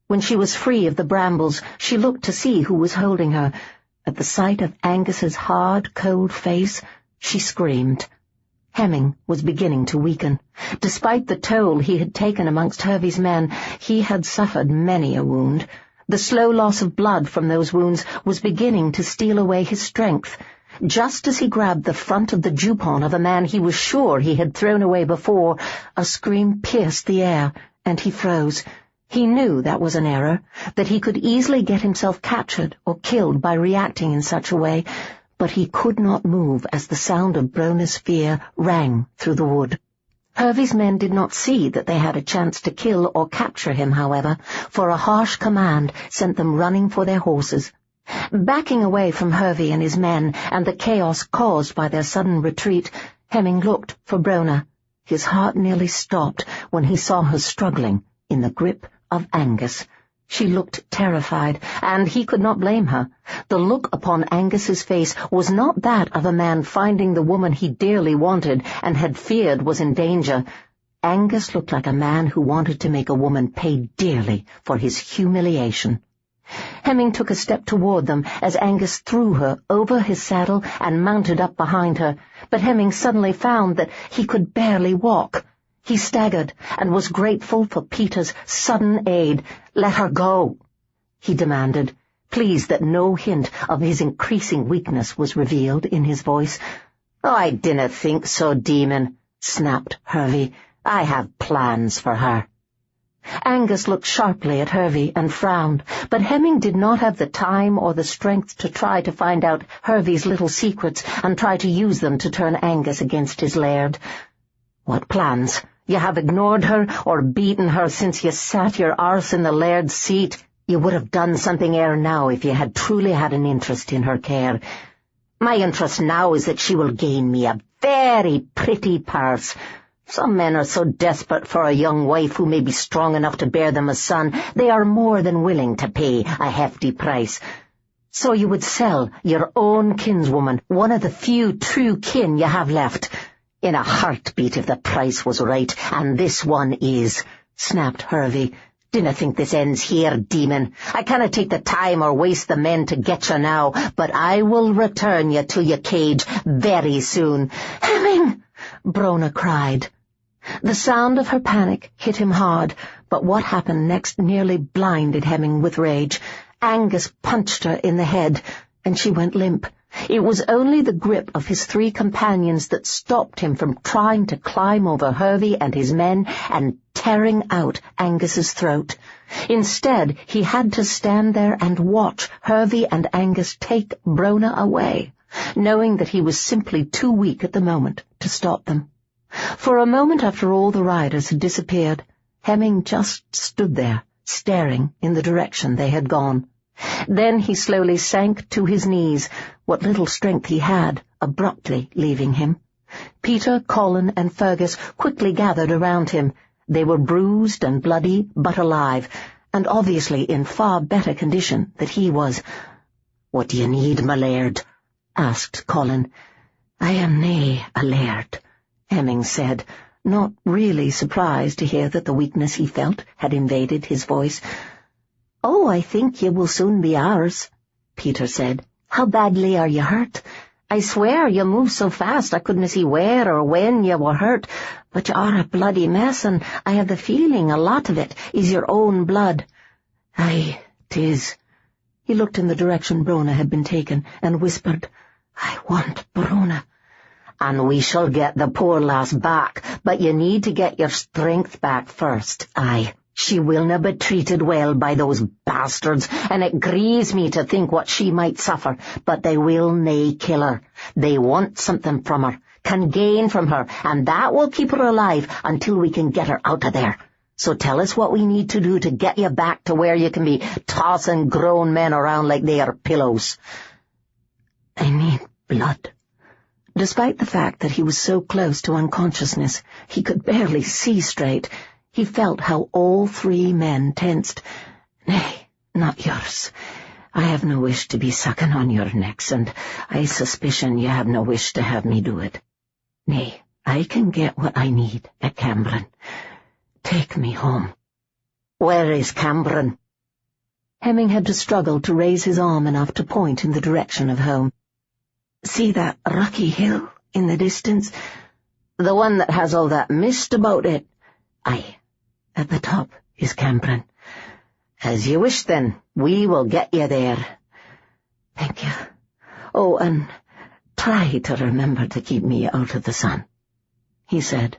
When she was free of the brambles, she looked to see who was holding her. At the sight of Angus's hard, cold face, she screamed. Hemming was beginning to weaken. Despite the toll he had taken amongst Hervey's men, he had suffered many a wound. The slow loss of blood from those wounds was beginning to steal away his strength. Just as he grabbed the front of the jupon of a man he was sure he had thrown away before, a scream pierced the air, and he froze. He knew that was an error, that he could easily get himself captured or killed by reacting in such a way, but he could not move as the sound of Brona's fear rang through the wood. Hervey's men did not see that they had a chance to kill or capture him, however, for a harsh command sent them running for their horses. Backing away from Hervey and his men and the chaos caused by their sudden retreat, Hemming looked for Brona. His heart nearly stopped when he saw her struggling in the grip of Angus. She looked terrified, and he could not blame her. The look upon Angus's face was not that of a man finding the woman he dearly wanted and had feared was in danger. Angus looked like a man who wanted to make a woman pay dearly for his humiliation. Hemming took a step toward them as Angus threw her over his saddle and mounted up behind her, but Hemming suddenly found that he could barely walk. He staggered and was grateful for Peter's sudden aid. "Let her go," he demanded, pleased that no hint of his increasing weakness was revealed in his voice. "I dinna think so, demon," snapped Hervey. "I have plans for her." Angus looked sharply at Hervey and frowned, but Hemming did not have the time or the strength to try to find out Hervey's little secrets and try to use them to turn Angus against his laird. "What plans? You have ignored her or beaten her since you sat your arse in the laird's seat. You would have done something ere now if you had truly had an interest in her care. My interest now is that she will gain me a very pretty purse. Some men are so desperate for a young wife who may be strong enough to bear them a son, they are more than willing to pay a hefty price. So you would sell your own kinswoman, one of the few true kin you have left, in a heartbeat if the price was right, and this one is," snapped Hervey. "Dinna think this ends here, demon. I cannot take the time or waste the men to get you now, but I will return you to your cage very soon." "Hemming!" Brona cried. The sound of her panic hit him hard, but what happened next nearly blinded Hemming with rage. Angus punched her in the head, and she went limp. It was only the grip of his 3 companions that stopped him from trying to climb over Hervey and his men and tearing out Angus's throat. Instead, he had to stand there and watch Hervey and Angus take Brona away, knowing that he was simply too weak at the moment to stop them. For a moment after all the riders had disappeared, Hemming just stood there, staring in the direction they had gone. Then he slowly sank to his knees, what little strength he had abruptly leaving him. Peter, Colin, and Fergus quickly gathered around him. They were bruised and bloody, but alive, and obviously in far better condition than he was. "What do you need, my laird?" asked Colin. "I am nae a laird," Hemming said, not really surprised to hear that the weakness he felt had invaded his voice. "Oh, I think you will soon be ours," Peter said. "How badly are you hurt? I swear you moved so fast I couldn't see where or when you were hurt, but you are a bloody mess, and I have the feeling a lot of it is your own blood." "Aye, 'tis." He looked in the direction Brona had been taken and whispered, "I want Brona." "And we shall get the poor lass back, but you need to get your strength back first. Aye. She will not be treated well by those bastards, and it grieves me to think what she might suffer, but they will nae kill her. They want something from her, can gain from her, and that will keep her alive until we can get her out of there. So tell us what we need to do to get you back to where you can be tossing grown men around like they are pillows." "I need blood." Despite the fact that he was so close to unconsciousness, he could barely see straight. He felt how all three men tensed. "Nay, not yours. I have no wish to be sucking on your necks, and I suspicion you have no wish to have me do it. Nay, I can get what I need at Cambron. Take me home." "Where is Cambron?" Hemming had to struggle to raise his arm enough to point in the direction of home. "See that rocky hill in the distance? "The one that has all that mist about it?" "Aye, at the top is Cambron." "As you wish, then. We will get you there." "Thank you. Oh, and try to remember to keep me out of the sun," he said,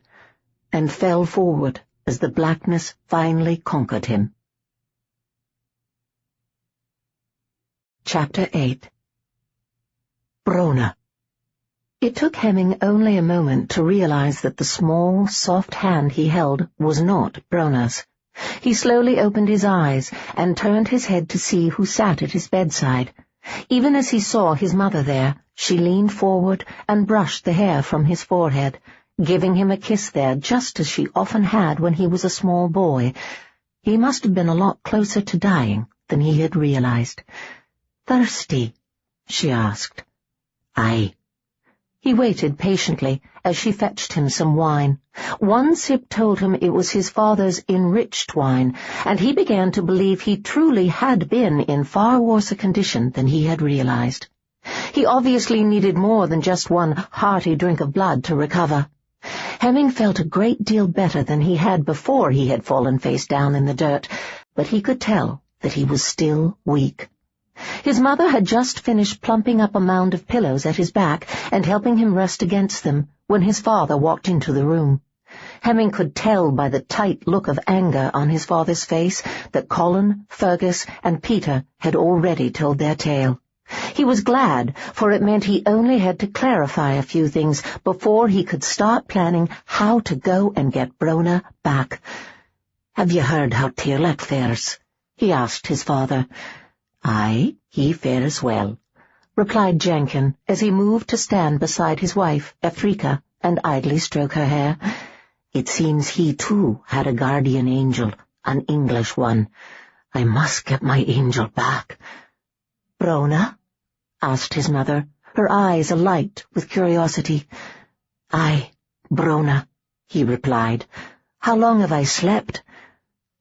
and fell forward as the blackness finally conquered him. Chapter 8. Brona. It took Hemming only a moment to realize that the small, soft hand he held was not Brona's. He slowly opened his eyes and turned his head to see who sat at his bedside. Even as he saw his mother there, she leaned forward and brushed the hair from his forehead, giving him a kiss there just as she often had when he was a small boy. He must have been a lot closer to dying than he had realized. "Thirsty?" she asked. "Aye." He waited patiently as she fetched him some wine. One sip told him it was his father's enriched wine, and he began to believe he truly had been in far worse a condition than he had realized. He obviously needed more than just one hearty drink of blood to recover. Hemming felt a great deal better than he had before he had fallen face down in the dirt, but he could tell that he was still weak. His mother had just finished plumping up a mound of pillows at his back and helping him rest against them when his father walked into the room. Hemming could tell by the tight look of anger on his father's face that Colin, Fergus, and Peter had already told their tale. He was glad, for it meant he only had to clarify a few things before he could start planning how to go and get Brona back. "Have you heard how Tearlach fares?" he asked his father. "Aye, he fares well," replied Jenkin as he moved to stand beside his wife, Afrika, and idly stroke her hair. "It seems he too had a guardian angel, an English one. I must get my angel back." "Brona?" asked his mother, her eyes alight with curiosity. "Aye, Brona," he replied. "How long have I slept?"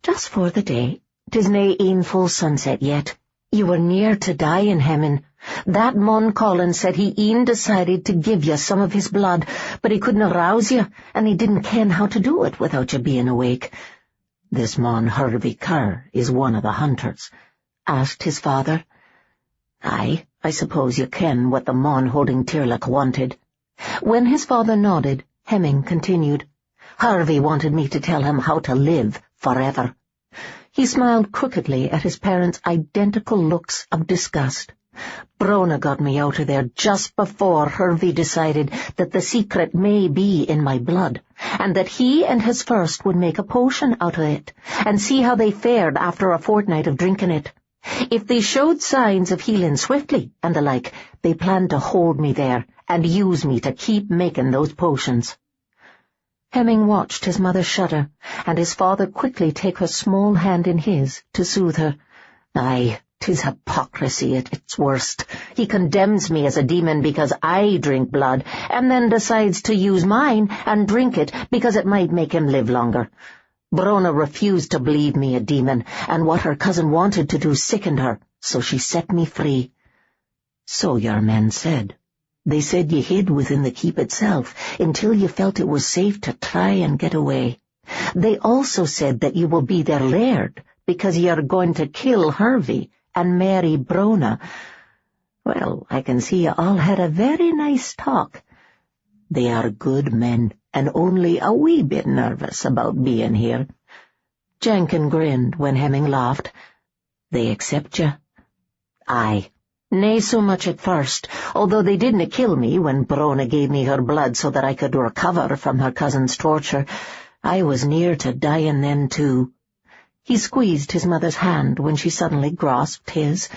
"Just for the day. 'Tis nae e'en full sunset yet." "You were near to dying, Hemming. That mon Colin said he e'en decided to give you some of his blood, but he couldn't arouse you, and he didn't ken how to do it without you being awake." "This mon Hervey Kerr is one of the hunters?" asked his father. "Aye, I suppose you ken what the mon holding Tearlach wanted." When his father nodded, Hemming continued. "Hervey wanted me to tell him how to live forever." He smiled crookedly at his parents' identical looks of disgust. "Brona got me out of there just before Hervey decided that the secret may be in my blood, and that he and his first would make a potion out of it, and see how they fared after a fortnight of drinking it. If they showed signs of healing swiftly and the like, they planned to hold me there and use me to keep making those potions." Hemming watched his mother shudder, and his father quickly take her small hand in his to soothe her. "Aye, 'tis hypocrisy at its worst. He condemns me as a demon because I drink blood, and then decides to use mine and drink it because it might make him live longer. Brona refused to believe me a demon, and what her cousin wanted to do sickened her, so she set me free." "So your men said. They said you hid within the keep itself until you felt it was safe to try and get away. They also said that you will be their laird because you are going to kill Hervey and marry Brona. Well, I can see you all had a very nice talk. They are good men and only a wee bit nervous about being here." Jenkin grinned when Hemming laughed. "They accept you?" "Aye. Nay so much at first, although they didn't kill me when Brona gave me her blood so that I could recover from her cousin's torture. I was near to dying then, too." He squeezed his mother's hand when she suddenly grasped his.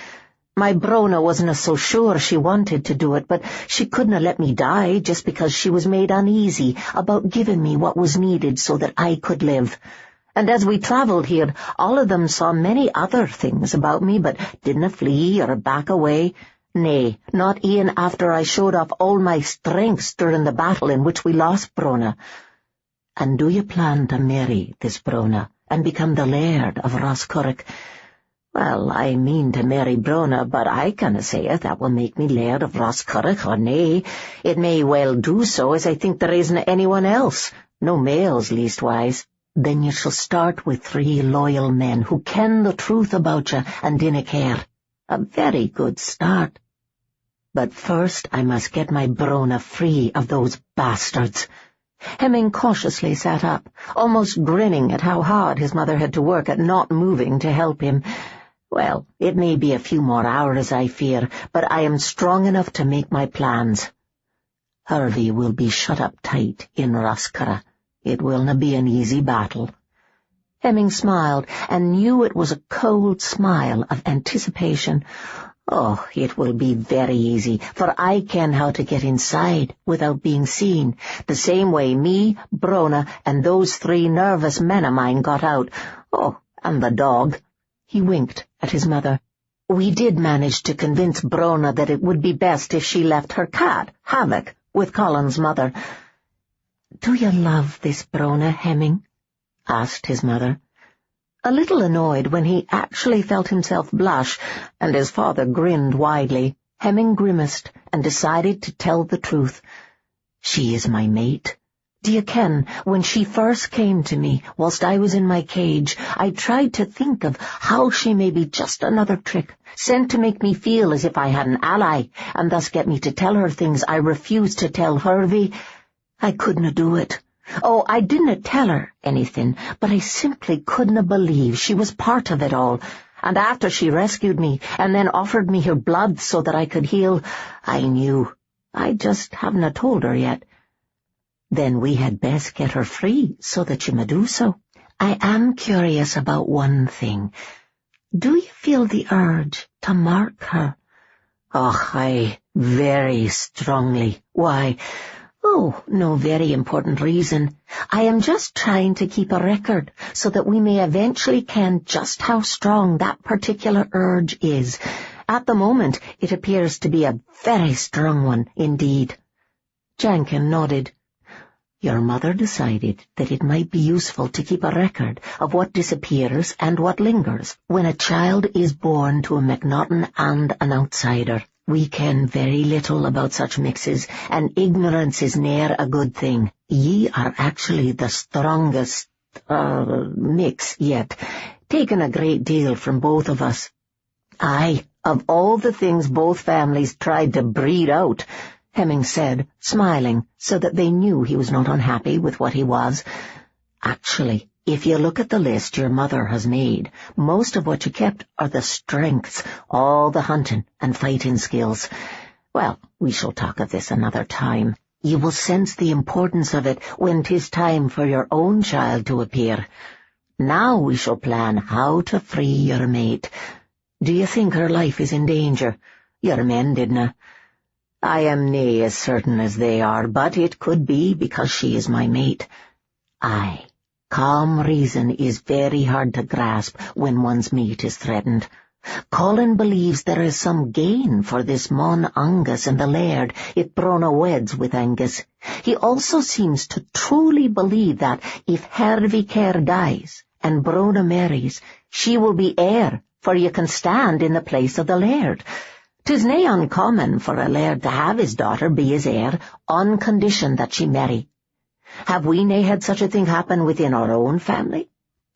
"My Brona wasn't so sure she wanted to do it, but she couldn't let me die just because she was made uneasy about giving me what was needed so that I could live. And as we travelled here, all of them saw many other things about me, but didn't flee or back away. Nay, not e'en after I showed off all my strengths during the battle in which we lost Brona." "And do you plan to marry this Brona and become the laird of Roscurrick?" "Well, I mean to marry Brona, but I canna say if that will make me laird of Roscurrick or nay. It may well do so, as I think there isn't anyone else, no males leastwise." "Then you shall start with 3 loyal men who ken the truth about you and dinna care. A very good start. But first I must get my Brona free of those bastards." Hemming cautiously sat up, almost grinning at how hard his mother had to work at not moving to help him. "Well, it may be a few more hours, I fear, but I am strong enough to make my plans. Hervey will be shut up tight in Roscurra. It will not be an easy battle." Hemming smiled, and knew it was a cold smile of anticipation. "Oh, it will be very easy, for I ken how to get inside without being seen, the same way me, Brona, and those 3 nervous men of mine got out. Oh, and the dog." He winked at his mother. "We did manage to convince Brona that it would be best if she left her cat, Havoc, with Colin's mother." "Do you love this Brona, Hemming?" asked his mother. A little annoyed when he actually felt himself blush, and his father grinned widely, Hemming grimaced and decided to tell the truth. "She is my mate. D'ye ken, when she first came to me, whilst I was in my cage, I tried to think of how she may be just another trick, sent to make me feel as if I had an ally, and thus get me to tell her things I refused to tell Hervey. I couldn't do it. Oh, I didn't tell her anything, but I simply couldn't believe she was part of it all. And after she rescued me, and then offered me her blood so that I could heal, I knew. I just haven't told her yet." "Then we had best get her free so that you may do so. I am curious about one thing. Do you feel the urge to mark her?" "Oh, aye, very strongly. Why?" "Oh, no very important reason. I am just trying to keep a record so that we may eventually ken just how strong that particular urge is. At the moment, it appears to be a very strong one indeed." Jankin nodded. "Your mother decided that it might be useful to keep a record of what disappears and what lingers when a child is born to a MacNachton and an outsider. We ken very little about such mixes, and ignorance is ne'er a good thing. Ye are actually the strongest, mix yet, taken a great deal from both of us." "Aye, of all the things both families tried to breed out," Hemming said, smiling so that they knew he was not unhappy with what he was. "Actually, if you look at the list your mother has made, most of what you kept are the strengths, all the hunting and fighting skills. Well, we shall talk of this another time. You will sense the importance of it when 'tis time for your own child to appear. Now we shall plan how to free your mate. Do you think her life is in danger? Your men didna." "I am nae as certain as they are, but it could be because she is my mate." "Aye. Calm reason is very hard to grasp when one's mate is threatened. Colin believes there is some gain for this Mon Angus and the laird if Brona weds with Angus. He also seems to truly believe that if Hervey Kerr dies and Brona marries, she will be heir, for you can stand in the place of the laird. 'Tis nae uncommon for a laird to have his daughter be his heir, on condition that she marry. Have we nae had such a thing happen within our own family?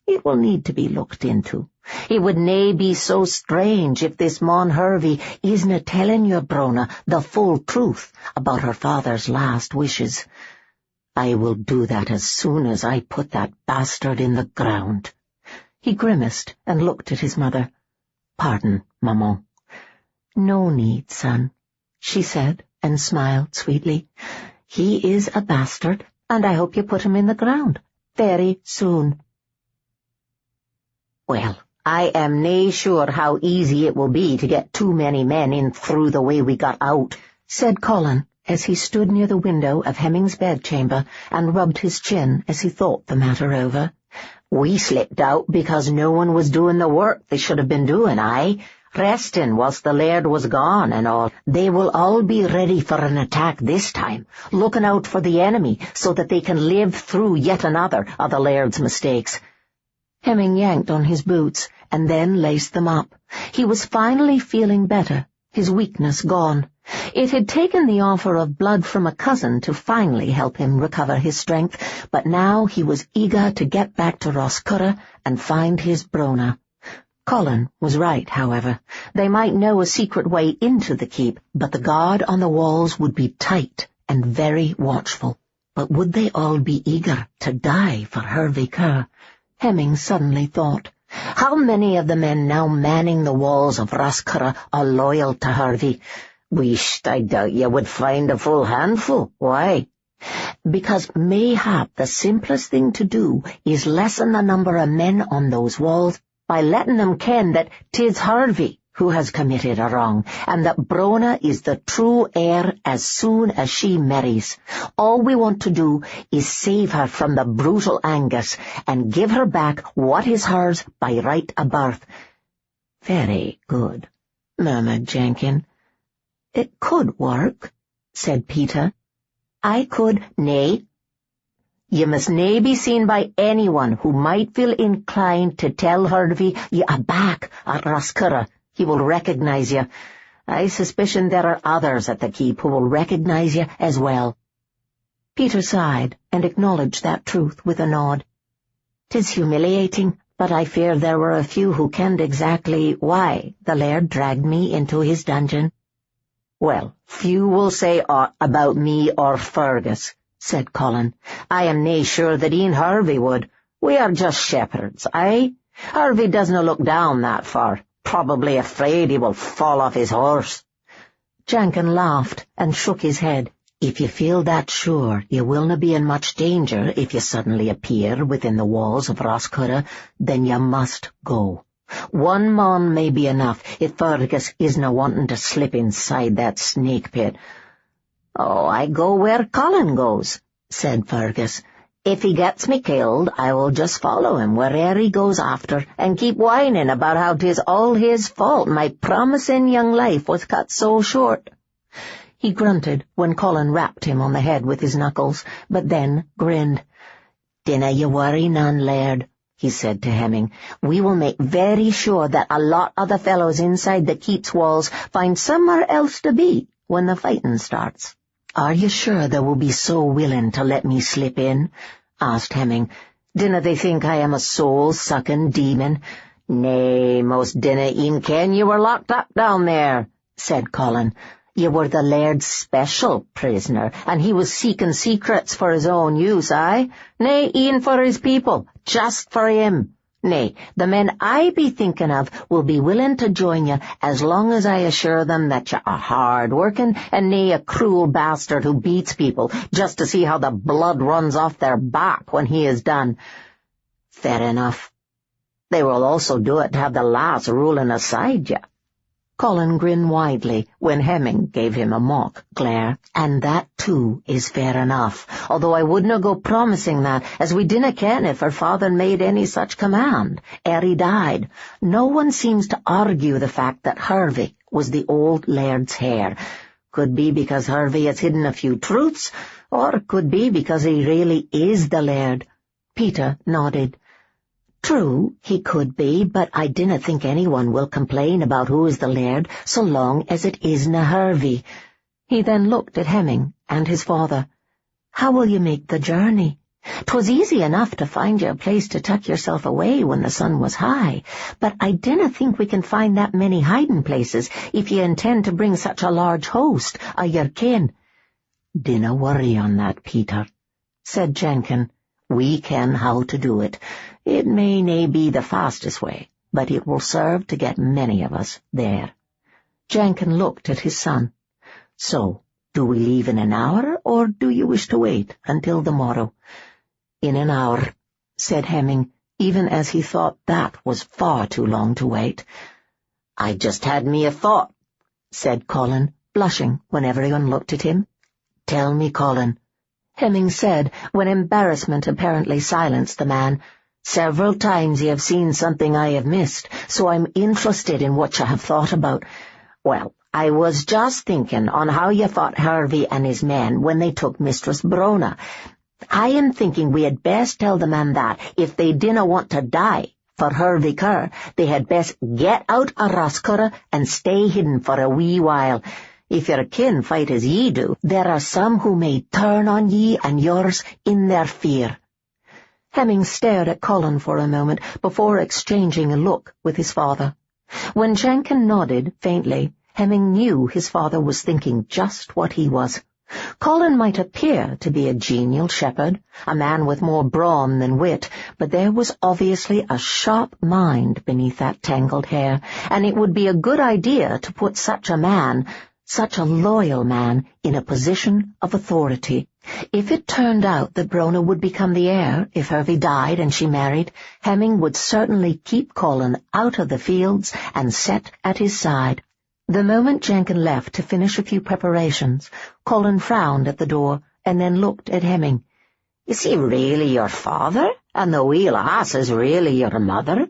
It will need to be looked into. It would nae be so strange if this Mon Hervey isna telling you, Brona, the full truth about her father's last wishes. I will do that as soon as I put that bastard in the ground." He grimaced and looked at his mother. "Pardon, maman." "No need, son," she said, and smiled sweetly. "He is a bastard, and I hope you put him in the ground. very soon." "Well, I am nae sure how easy it will be to get too many men in through the way we got out," said Colin, as he stood near the window of Hemming's bedchamber and rubbed his chin as he thought the matter over. "We slipped out because no one was doing the work they should have been doing, resting whilst the laird was gone and all. They will all be ready for an attack this time, looking out for the enemy so that they can live through yet another of the laird's mistakes." Hemming yanked on his boots and then laced them up. He was finally feeling better, his weakness gone. It had taken the offer of blood from a cousin to finally help him recover his strength, but now he was eager to get back to Roscurra and find his Brona. Colin was right, however. They might know a secret way into the keep, but the guard on the walls would be tight and very watchful. But would they all be eager to die for Hervey Kerr? Hemming suddenly thought. How many of the men now manning the walls of Roscurra are loyal to Hervey? Whisht, I doubt you would find a full handful. Why? Because mayhap the simplest thing to do is lessen the number of men on those walls by letting them ken that 'tis Hervey who has committed a wrong, and that Brona is the true heir as soon as she marries. All we want to do is save her from the brutal Angus, and give her back what is hers by right of birth." "Very good," murmured Jenkin. "It could work," said Peter. "I could, nay. You must nae be seen by anyone who might feel inclined to tell Hervey you are back at Roscurra. He will recognize you. I suspicion there are others at the keep who will recognize you as well." Peter sighed and acknowledged that truth with a nod. "'Tis humiliating, but I fear there were a few who kenned exactly why the laird dragged me into his dungeon." "Well, few will say aught about me or Fergus," said Colin. "I am nae sure that e'en Hervey would. We are just shepherds, Hervey doesna look down that far, probably afraid he will fall off his horse." Jenkin laughed and shook his head. "If you feel that sure, you willna be in much danger if you suddenly appear within the walls of Roscurra, then you must go. One mon may be enough if Fergus isna wanting to slip inside that snake pit." "Oh, I go where Colin goes," said Fergus. "If he gets me killed, I will just follow him where'er he goes after, and keep whining about how 'tis all his fault my promising young life was cut so short." He grunted when Colin rapped him on the head with his knuckles, but then grinned. "Dinna you worry none, laird," he said to Hemming. "We will make very sure that a lot of the fellows inside the keep's walls find somewhere else to be when the fighting starts." "Are you sure they will be so willing to let me slip in?" asked Hemming. "Dinna they think I am a soul-sucking demon?" "Nay, most dinna e'en ken you were locked up down there," said Colin. "You were the laird's special prisoner, and he was seeking secrets for his own use, Nay, e'en for his people, just for him. Nay, the men I be thinking of will be willing to join you as long as I assure them that you are hard-working and nae a cruel bastard who beats people just to see how the blood runs off their back when he is done." "Fair enough. They will also do it to have the lass ruling aside you." Colin grinned widely when Hemming gave him a mock glare. "And that, too, is fair enough, although I wouldna go promising that, as we dinna ken if her father made any such command ere he died. No one seems to argue the fact that Hervey was the old laird's heir. Could be because Hervey has hidden a few truths, or could be because he really is the laird." Peter nodded. "True, he could be, but I dinna think anyone will complain about who is the laird so long as it isna Hervey." He then looked at Hemming and his father. "How will you make the journey? 'Twas easy enough to find you a place to tuck yourself away when the sun was high, but I dinna think we can find that many hiding places if you intend to bring such a large host of your kin." "Dinna worry on that, Peter," said Jenkin. "We ken how to do it. It may nae be the fastest way, but it will serve to get many of us there." Jenkin looked at his son. "So, do we leave in an hour, or do you wish to wait until the morrow?" "In an hour," said Hemming, even as he thought that was far too long to wait. "I just had me a thought," said Colin, blushing when everyone looked at him. "Tell me, Colin," Hemming said, when embarrassment apparently silenced the man. "Several times you have seen something I have missed, so I'm interested in what you have thought about. Well, I was just thinking on how you fought Harvey and his men when they took Mistress Brona. I am thinking we had best tell the man that, if they dinna want to die for Harvey Kerr, they had best get out of Roscurra and stay hidden for a wee while. If your kin fight as ye do, there are some who may turn on ye and yours in their fear." Hemming stared at Colin for a moment before exchanging a look with his father. When Jenkin nodded faintly, Hemming knew his father was thinking just what he was. Colin might appear to be a genial shepherd, a man with more brawn than wit, but there was obviously a sharp mind beneath that tangled hair, and it would be a good idea to put such a man, such a loyal man, in a position of authority. If it turned out that Brona would become the heir if Hervey died and she married, Hemming would certainly keep Colin out of the fields and set at his side. The moment Jenkin left to finish a few preparations, Colin frowned at the door and then looked at Hemming. "Is he really your father, and the wee lass is really your mother?"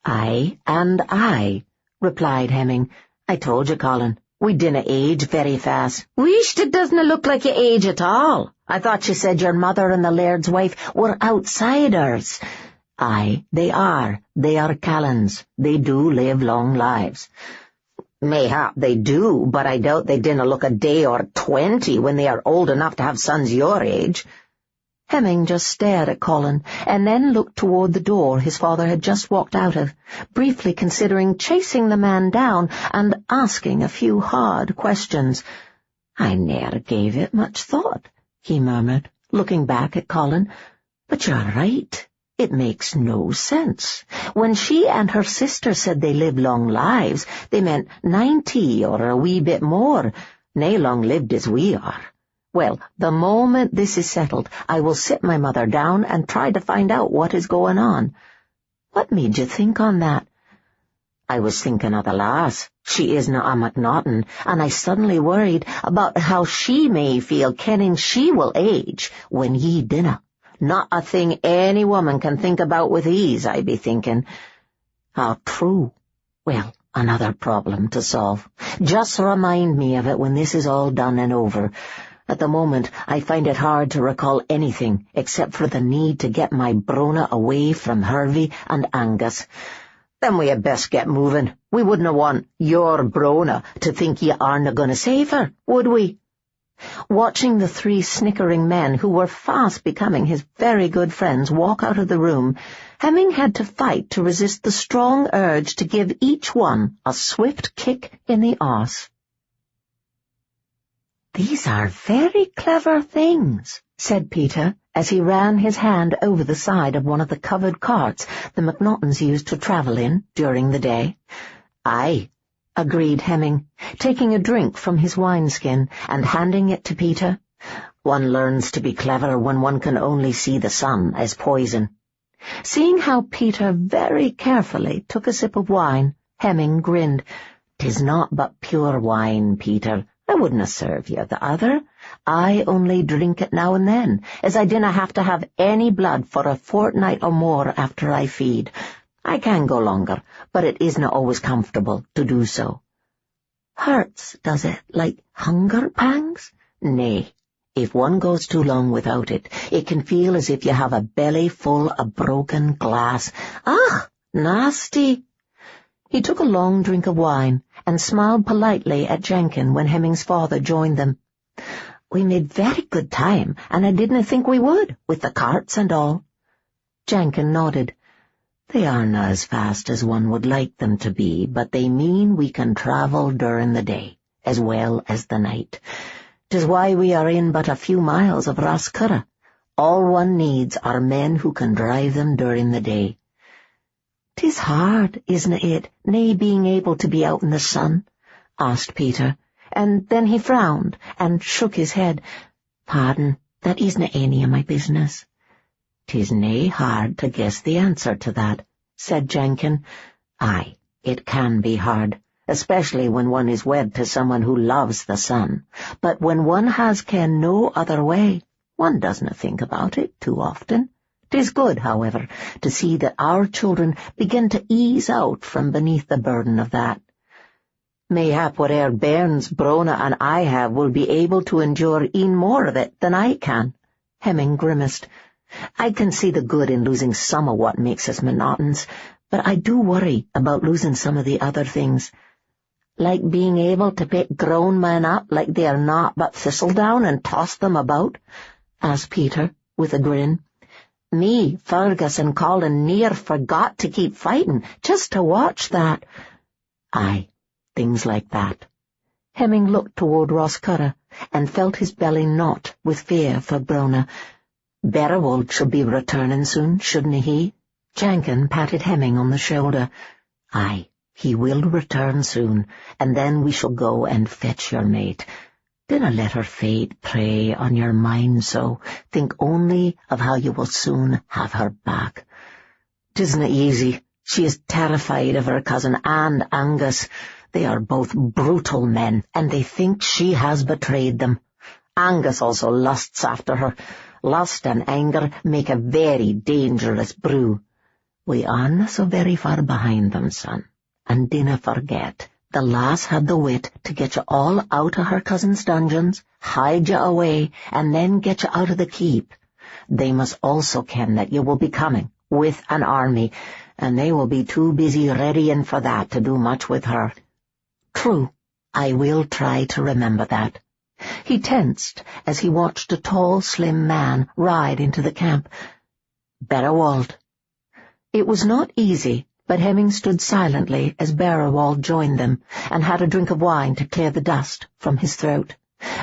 "Aye, and I," replied Hemming. "I told you, Colin, we dinna age very fast." "Wheesht, it doesn't look like you age at all. I thought you said your mother and the laird's wife were outsiders." "Aye, they are. They are Callans. They do live long lives." "Mayhap they do, but I doubt they dinna look a day or 20 when they are old enough to have sons your age." Hemming just stared at Colin, and then looked toward the door his father had just walked out of, briefly considering chasing the man down and asking a few hard questions. "I ne'er gave it much thought," he murmured, looking back at Colin. "But you're right. It makes no sense. When she and her sister said they live long lives, they meant 90 or a wee bit more, nae long-lived as we are. Well, the moment this is settled, I will sit my mother down and try to find out what is going on." "What made you think on that?" "I was thinking of the lass. She isna a MacNachton, and I suddenly worried about how she may feel kenning she will age when ye dinna. Not a thing any woman can think about with ease, I be thinking." "How true. Well, another problem to solve. Just remind me of it when this is all done and over. At the moment, I find it hard to recall anything except for the need to get my Brona away from Hervey and Angus." "Then we had best get moving. We wouldn't want your Brona to think ye aren't going to save her, would we?" Watching the 3 snickering men who were fast becoming his very good friends walk out of the room, Hemming had to fight to resist the strong urge to give each one a swift kick in the arse. "These are very clever things," said Peter, as he ran his hand over the side of one of the covered carts the MacNachtons used to travel in during the day. "Aye," agreed Hemming, taking a drink from his wineskin and handing it to Peter. "One learns to be clever when one can only see the sun as poison." Seeing how Peter very carefully took a sip of wine, Hemming grinned. "'Tis not but pure wine, Peter. I wouldna serve you the other. I only drink it now and then, as I dinna have to have any blood for a fortnight or more after I feed. I can go longer, but it isna always comfortable to do so." "Hurts, does it, like hunger pangs?" "Nay. If one goes too long without it, it can feel as if you have a belly full of broken glass. Ugh, nasty." He took a long drink of wine and smiled politely at Jenkin when Hemming's father joined them. "We made very good time, and I didn't think we would, with the carts and all." Jenkin nodded. "They aren't as fast as one would like them to be, but they mean we can travel during the day, as well as the night. 'Tis why we are in but a few miles of Roscurra. All one needs are men who can drive them during the day." "'Tis hard, isn't it, nae being able to be out in the sun?" asked Peter, and then he frowned and shook his head. "Pardon, that isna any of my business." "'Tis nae hard to guess the answer to that," said Jenkin. "Aye, it can be hard, especially when one is wed to someone who loves the sun. But when one has ken no other way, one doesn't think about it too often. 'Tis good, however, to see that our children begin to ease out from beneath the burden of that. Mayhap whate'er bairns Brona and I have will be able to endure e'en more of it than I can." Hemming grimaced. "I can see the good in losing some of what makes us MacNachtons, but I do worry about losing some of the other things." "Like being able to pick grown men up like they are naught but thistledown and toss them about?" asked Peter, with a grin. "Me, Fergus and Colin near forgot to keep fighting just to watch that." "Aye, things like that." Hemming looked toward Roscurra and felt his belly knot with fear for Brona. "Berrwold should be returning soon, shouldn't he?" Jenkin patted Hemming on the shoulder. "Aye, he will return soon, and then we shall go and fetch your mate. Dinna let her fate prey on your mind so. Think only of how you will soon have her back." "'Tisna easy. She is terrified of her cousin and Angus. They are both brutal men, and they think she has betrayed them. Angus also lusts after her. Lust and anger make a very dangerous brew. We aren't so very far behind them, son, and dinna forget, the lass had the wit to get you all out of her cousin's dungeons, hide you away, and then get you out of the keep. They must also ken that you will be coming, with an army, and they will be too busy readying for that to do much with her." "True, I will try to remember that." He tensed as he watched a tall, slim man ride into the camp. "Berrwold." It was not easy, but Hemming stood silently as Berrwold joined them and had a drink of wine to clear the dust from his throat.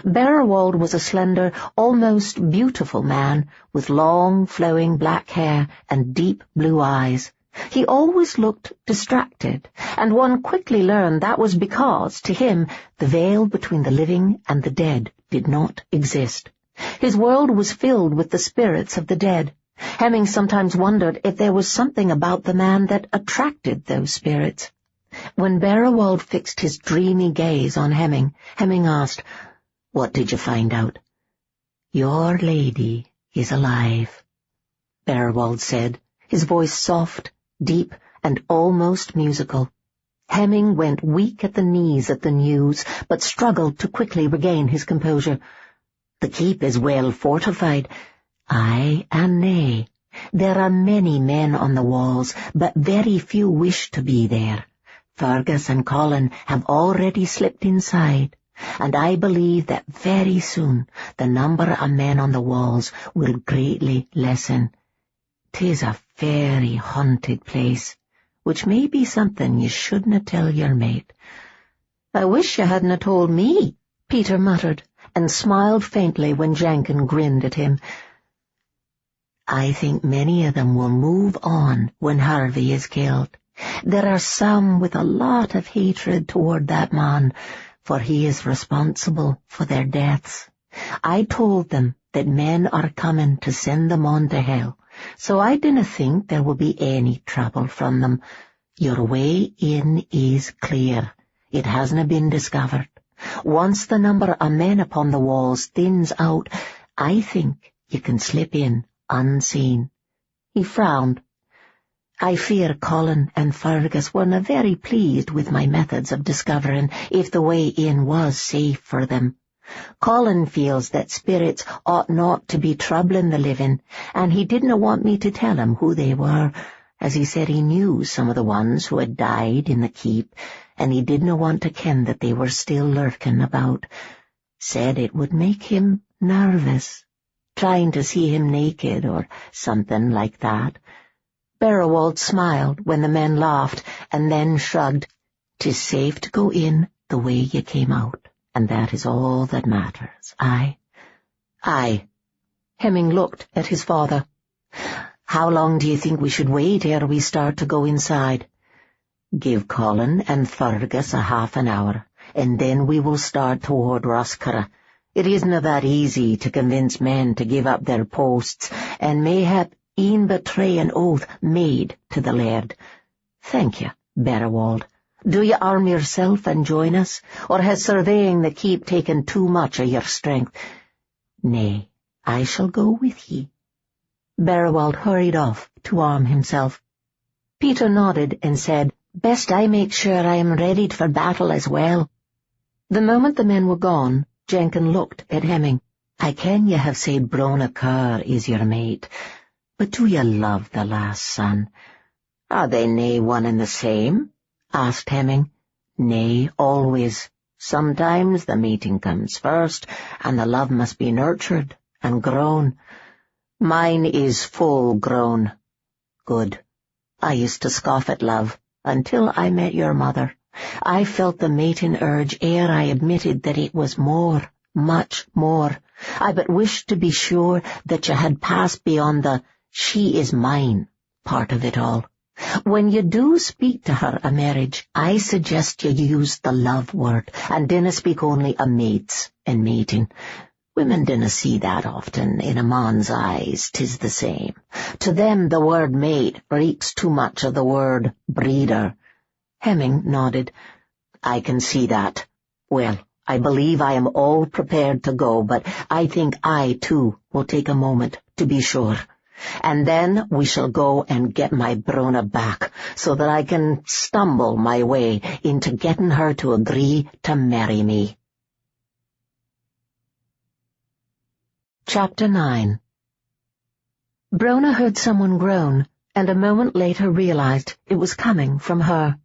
Berrwold was a slender, almost beautiful man with long, flowing black hair and deep blue eyes. He always looked distracted, and one quickly learned that was because, to him, the veil between the living and the dead did not exist. His world was filled with the spirits of the dead. Hemming sometimes wondered if there was something about the man that attracted those spirits. When Berrwold fixed his dreamy gaze on Hemming, Hemming asked, "What did you find out?" "Your lady is alive," Berrwold said, his voice soft, deep, and almost musical. Hemming went weak at the knees at the news, but struggled to quickly regain his composure. "The keep is well fortified." "Aye and nay. There are many men on the walls, but very few wish to be there. Fergus and Colin have already slipped inside, and I believe that very soon the number of men on the walls will greatly lessen. 'Tis a very haunted place, which may be something you shouldna tell your mate." "I wish you hadna told me," Peter muttered, and smiled faintly when Jenkin grinned at him. "I think many of them will move on when Harvey is killed. There are some with a lot of hatred toward that man, for he is responsible for their deaths. I told them that men are coming to send them on to hell, so I dinna think there will be any trouble from them. Your way in is clear. It hasna been discovered. Once the number of men upon the walls thins out, I think you can slip in unseen." He frowned. "I fear Colin and Fergus were not very pleased with my methods of discovering if the way in was safe for them. Colin feels that spirits ought not to be troubling the living, and he didn't want me to tell him who they were, as he said he knew some of the ones who had died in the keep, and he didn't want to ken that they were still lurking about. Said it would make him nervous, trying to see him naked or something like that." Berrwold smiled when the men laughed, and then shrugged. "'Tis safe to go in the way you came out, and that is all that matters. Aye." "Aye." Hemming looked at his father. "How long do you think we should wait ere we start to go inside?" "Give Colin and Fergus a half an hour, and then we will start toward Roscurra. It isn't that easy to convince men to give up their posts, and mayhap e'en betray an oath made to the laird. Thank you, Berewald. Do you arm yourself and join us, or has surveying the keep taken too much of your strength? Nay, I shall go with ye. Berewald hurried off to arm himself. Peter nodded and said, Best I make sure I am readied for battle as well. The moment the men were gone, Jenkin looked at Hemming. I ken ye have said Brona Kerr is your mate, but do ye love the last son? Are they nae one and the same? Asked Hemming. Nay, always. Sometimes the meeting comes first, and the love must be nurtured and grown. Mine is full grown. Good. I used to scoff at love, until I met your mother. I felt the mating urge ere I admitted that it was more, much more. I but wished to be sure that you had passed beyond the she is mine part of it all. When you do speak to her a marriage, I suggest you use the love word, and dinna speak only o' mates and mating. Women dinna see that often. In a man's eyes 'tis the same. To them the word mate reeks too much of the word breeder. Hemming nodded. I can see that. Well, I believe I am all prepared to go, but I think I, too, will take a moment to be sure. And then we shall go and get my Brona back, so that I can stumble my way into getting her to agree to marry me. Chapter 9. Brona heard someone groan, and a moment later realized it was coming from her.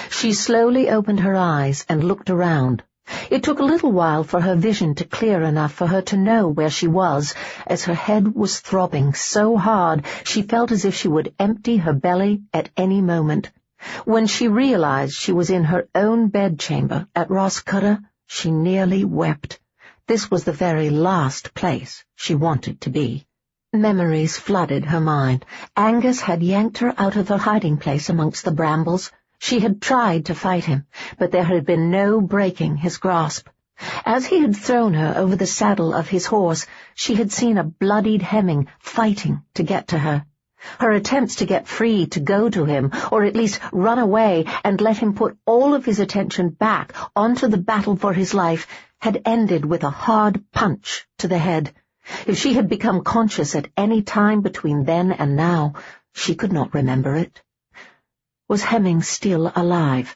She slowly opened her eyes and looked around. It took a little while for her vision to clear enough for her to know where she was, as her head was throbbing so hard she felt as if she would empty her belly at any moment. When she realized she was in her own bedchamber at Roscurra, she nearly wept. This was the very last place she wanted to be. Memories flooded her mind. Angus had yanked her out of her hiding place amongst the brambles. She had tried to fight him, but there had been no breaking his grasp. As he had thrown her over the saddle of his horse, she had seen a bloodied Hemming fighting to get to her. Her attempts to get free, to go to him, or at least run away and let him put all of his attention back onto the battle for his life, had ended with a hard punch to the head. If she had become conscious at any time between then and now, she could not remember it. Was Hemming still alive?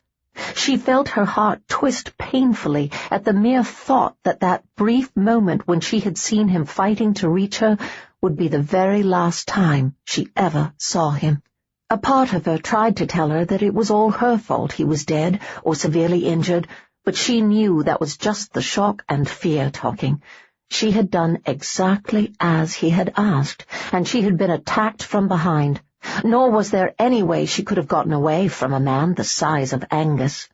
She felt her heart twist painfully at the mere thought that that brief moment when she had seen him fighting to reach her would be the very last time she ever saw him. A part of her tried to tell her that it was all her fault he was dead or severely injured, but she knew that was just the shock and fear talking. She had done exactly as he had asked, and she had been attacked from behind. Nor was there any way she could have gotten away from a man the size of Angus.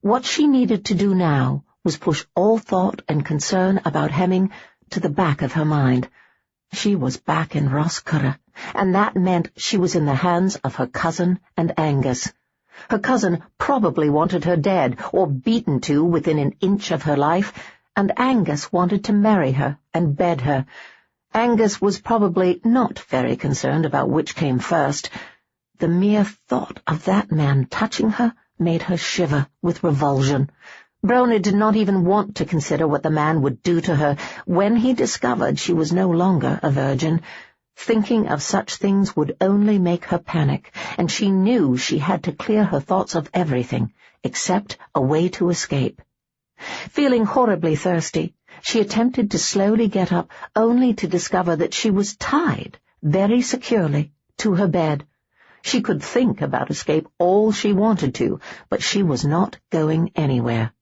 What she needed to do now was push all thought and concern about Hemming to the back of her mind. She was back in Roscurra, and that meant she was in the hands of her cousin and Angus. Her cousin probably wanted her dead, or beaten to within an inch of her life, and Angus wanted to marry her and bed her. Angus was probably not very concerned about which came first. The mere thought of that man touching her made her shiver with revulsion. Brona did not even want to consider what the man would do to her when he discovered she was no longer a virgin. Thinking of such things would only make her panic, and she knew she had to clear her thoughts of everything, except a way to escape. Feeling horribly thirsty, she attempted to slowly get up, only to discover that she was tied very securely to her bed. She could think about escape all she wanted to, but she was not going anywhere.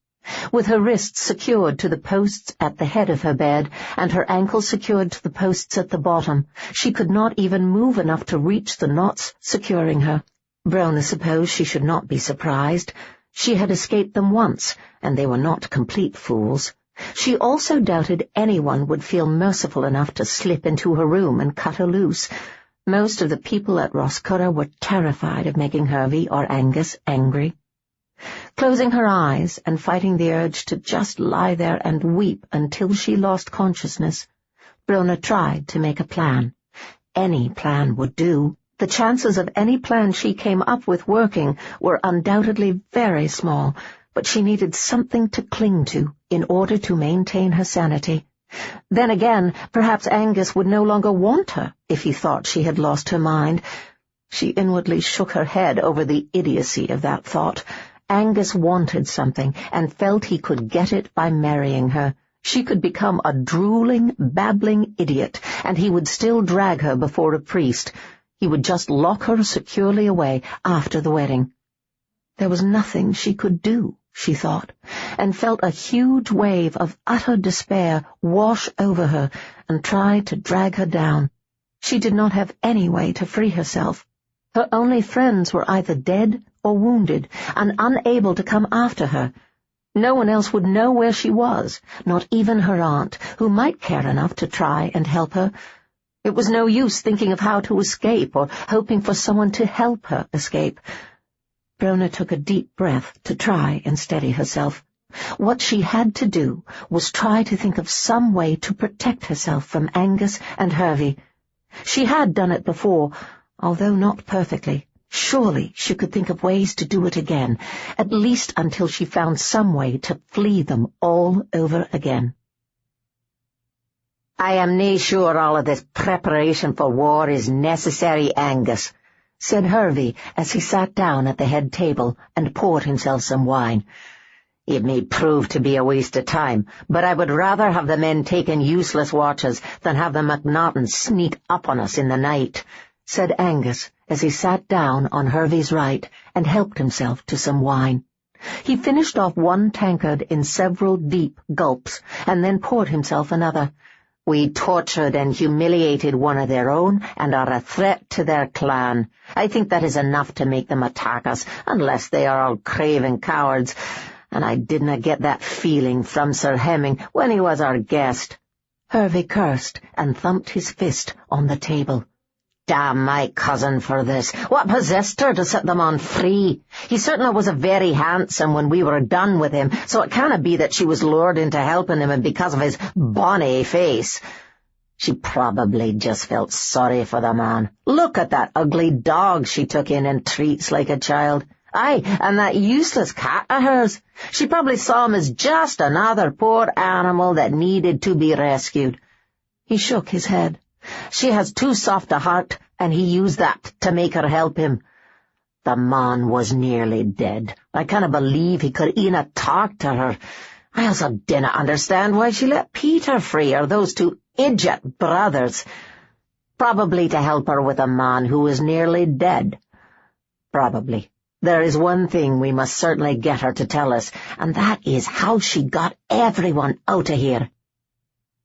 With her wrists secured to the posts at the head of her bed, and her ankles secured to the posts at the bottom, she could not even move enough to reach the knots securing her. Brona supposed she should not be surprised. She had escaped them once, and they were not complete fools. She also doubted anyone would feel merciful enough to slip into her room and cut her loose. Most of the people at Roscurra were terrified of making Hervey or Angus angry. Closing her eyes and fighting the urge to just lie there and weep until she lost consciousness, Brona tried to make a plan. any plan would do. The chances of any plan she came up with working were undoubtedly very small, but she needed something to cling to in order to maintain her sanity. Then again, perhaps Angus would no longer want her if he thought she had lost her mind. She inwardly shook her head over the idiocy of that thought. Angus wanted something, and felt he could get it by marrying her. She could become a drooling, babbling idiot, and he would still drag her before a priest. He would just lock her securely away after the wedding. There was nothing she could do, she thought, and felt a huge wave of utter despair wash over her and try to drag her down. She did not have any way to free herself. Her only friends were either dead or wounded, and unable to come after her. No one else would know where she was, not even her aunt, who might care enough to try and help her. It was no use thinking of how to escape or hoping for someone to help her escape. Brona took a deep breath to try and steady herself. What she had to do was try to think of some way to protect herself from Angus and Hervey. She had done it before, although not perfectly. Surely she could think of ways to do it again, at least until she found some way to flee them all over again. "I am nae sure all of this preparation for war is necessary, Angus," said Hervey as he sat down at the head table and poured himself some wine. "It may prove to be a waste of time, but I would rather have the men taking useless watches than have the MacNachtons sneak up on us in the night," said Angus as he sat down on Hervey's right and helped himself to some wine. He finished off one tankard in several deep gulps, and then poured himself another. "We tortured and humiliated one of their own and are a threat to their clan. I think that is enough to make them attack us, unless they are all craven cowards, and I didna get that feeling from Sir Hemming when he was our guest." Hervey cursed and thumped his fist on the table. "Damn my cousin for this. What possessed her to set them on free? He certainly was a very handsome when we were done with him, so it canna be that she was lured into helping him because of his bonny face. She probably just felt sorry for the man. Look at that ugly dog she took in and treats like a child. Aye, and that useless cat of hers. She probably saw him as just another poor animal that needed to be rescued." He shook his head. "She has too soft a heart, and he used that to make her help him. The man was nearly dead. I canna believe he could e'en talk to her. I also dinna understand why she let Peter free, or those two idiot brothers. Probably to help her with a man who was nearly dead. Probably. There is one thing we must certainly get her to tell us, and that is how she got everyone out of here."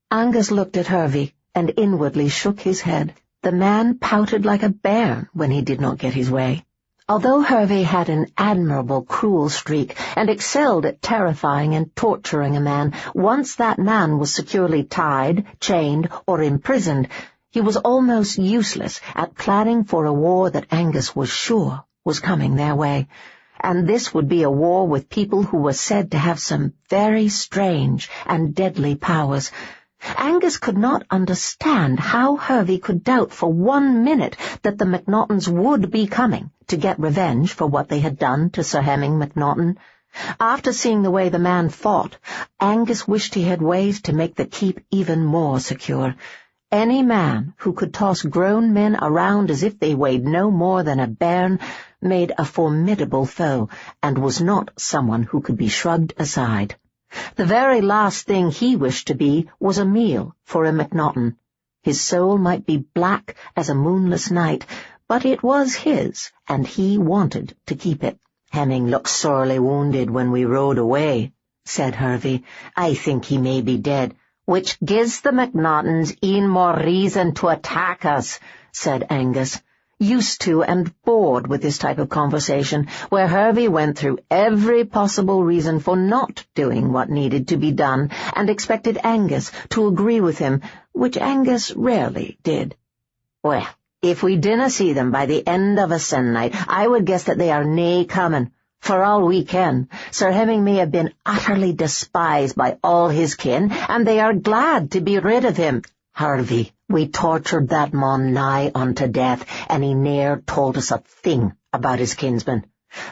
Angus looked at Hervey and inwardly shook his head. The man pouted like a bear when he did not get his way. Although Hervey had an admirable cruel streak and excelled at terrifying and torturing a man, once that man was securely tied, chained, or imprisoned, he was almost useless at planning for a war that Angus was sure was coming their way. And this would be a war with people who were said to have some very strange and deadly powers. Angus could not understand how Hervey could doubt for 1 minute that the MacNachtons would be coming to get revenge for what they had done to Sir Hemming MacNachton. After seeing the way the man fought, Angus wished he had ways to make the keep even more secure. Any man who could toss grown men around as if they weighed no more than a bairn made a formidable foe, and was not someone who could be shrugged aside. The very last thing he wished to be was a meal for a MacNachton. His soul might be black as a moonless night, but it was his, and he wanted to keep it. "Hemming looked sorely wounded when we rode away," said Hervey. "I think he may be dead, which gives the MacNachtons e'en more reason to attack us," said Angus, used to and bored with this type of conversation, where Hervey went through every possible reason for not doing what needed to be done, and expected Angus to agree with him, which Angus rarely did. "Well, if we dinna see them by the end of a se'nnight, I would guess that they are nae coming. For all we ken, Sir Hemming may have been utterly despised by all his kin, and they are glad to be rid of him." Hervey We tortured that mon nigh unto death, and he ne'er told us a thing about his kinsman.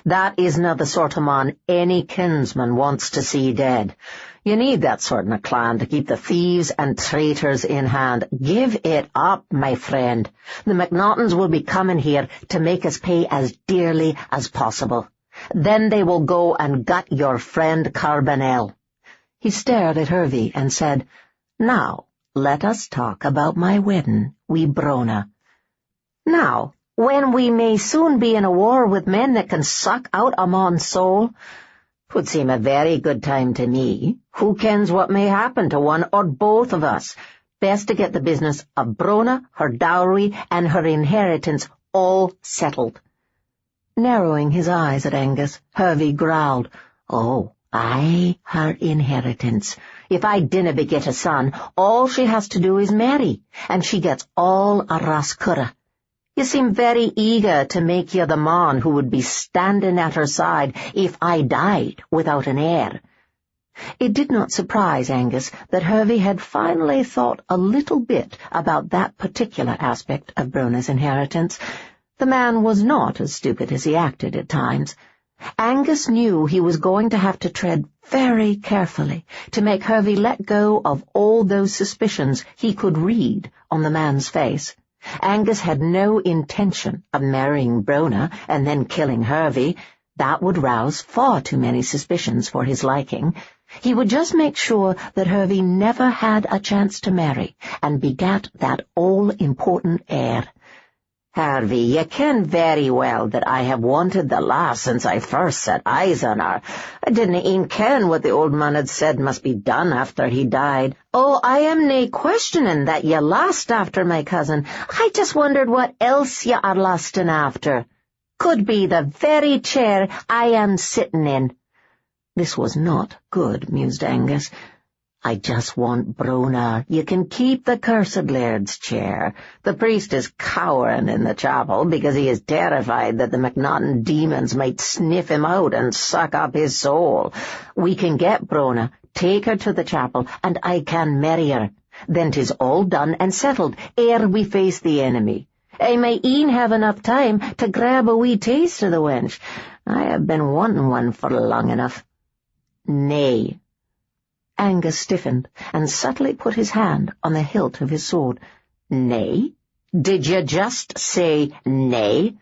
That isna the sort of man any kinsman wants to see dead. You need that sort of clan to keep the thieves and traitors in hand. Give it up, my friend. The MacNachtons will be coming here to make us pay as dearly as possible. Then they will go and gut your friend Carbonell." He stared at Hervey and said, "Now, let us talk about my wedding, wee Brona." "Now, when we may soon be in a war with men that can suck out a man's soul? 'Twould seem a very good time to me. Who kens what may happen to one or both of us? Best to get the business of Brona, her dowry, and her inheritance all settled." Narrowing his eyes at Angus, Hervey growled, "Oh, aye, her inheritance. If I dinna beget a son, all she has to do is marry, and she gets all a rascurra. You seem very eager to make you the man who would be standing at her side if I died without an heir." It did not surprise Angus that Hervey had finally thought a little bit about that particular aspect of Brona's inheritance. The man was not as stupid as he acted at times. Angus knew he was going to have to tread very carefully to make Hervey let go of all those suspicions he could read on the man's face. Angus had no intention of marrying Brona and then killing Hervey. That would rouse far too many suspicions for his liking. He would just make sure that Hervey never had a chance to marry and begat that all-important heir. "Hervey, you ken very well that I have wanted the lass since I first set eyes on her. I didn't e'en ken what the old man had said must be done after he died. Oh, I am nae questioning that ye lust after my cousin. I just wondered what else ye are lusting after. Could be the very chair I am sitting in." This was not good, mused Angus. "I just want Brona. You can keep the cursed laird's chair. The priest is cowering in the chapel because he is terrified that the MacNachton demons might sniff him out and suck up his soul. We can get Brona, take her to the chapel, and I can marry her. Then 'tis all done and settled ere we face the enemy. I may e'en have enough time to grab a wee taste of the wench. I have been wanting one for long enough." "Nay." Angus stiffened and subtly put his hand on the hilt of his sword. "Nay? Did you just say nay?"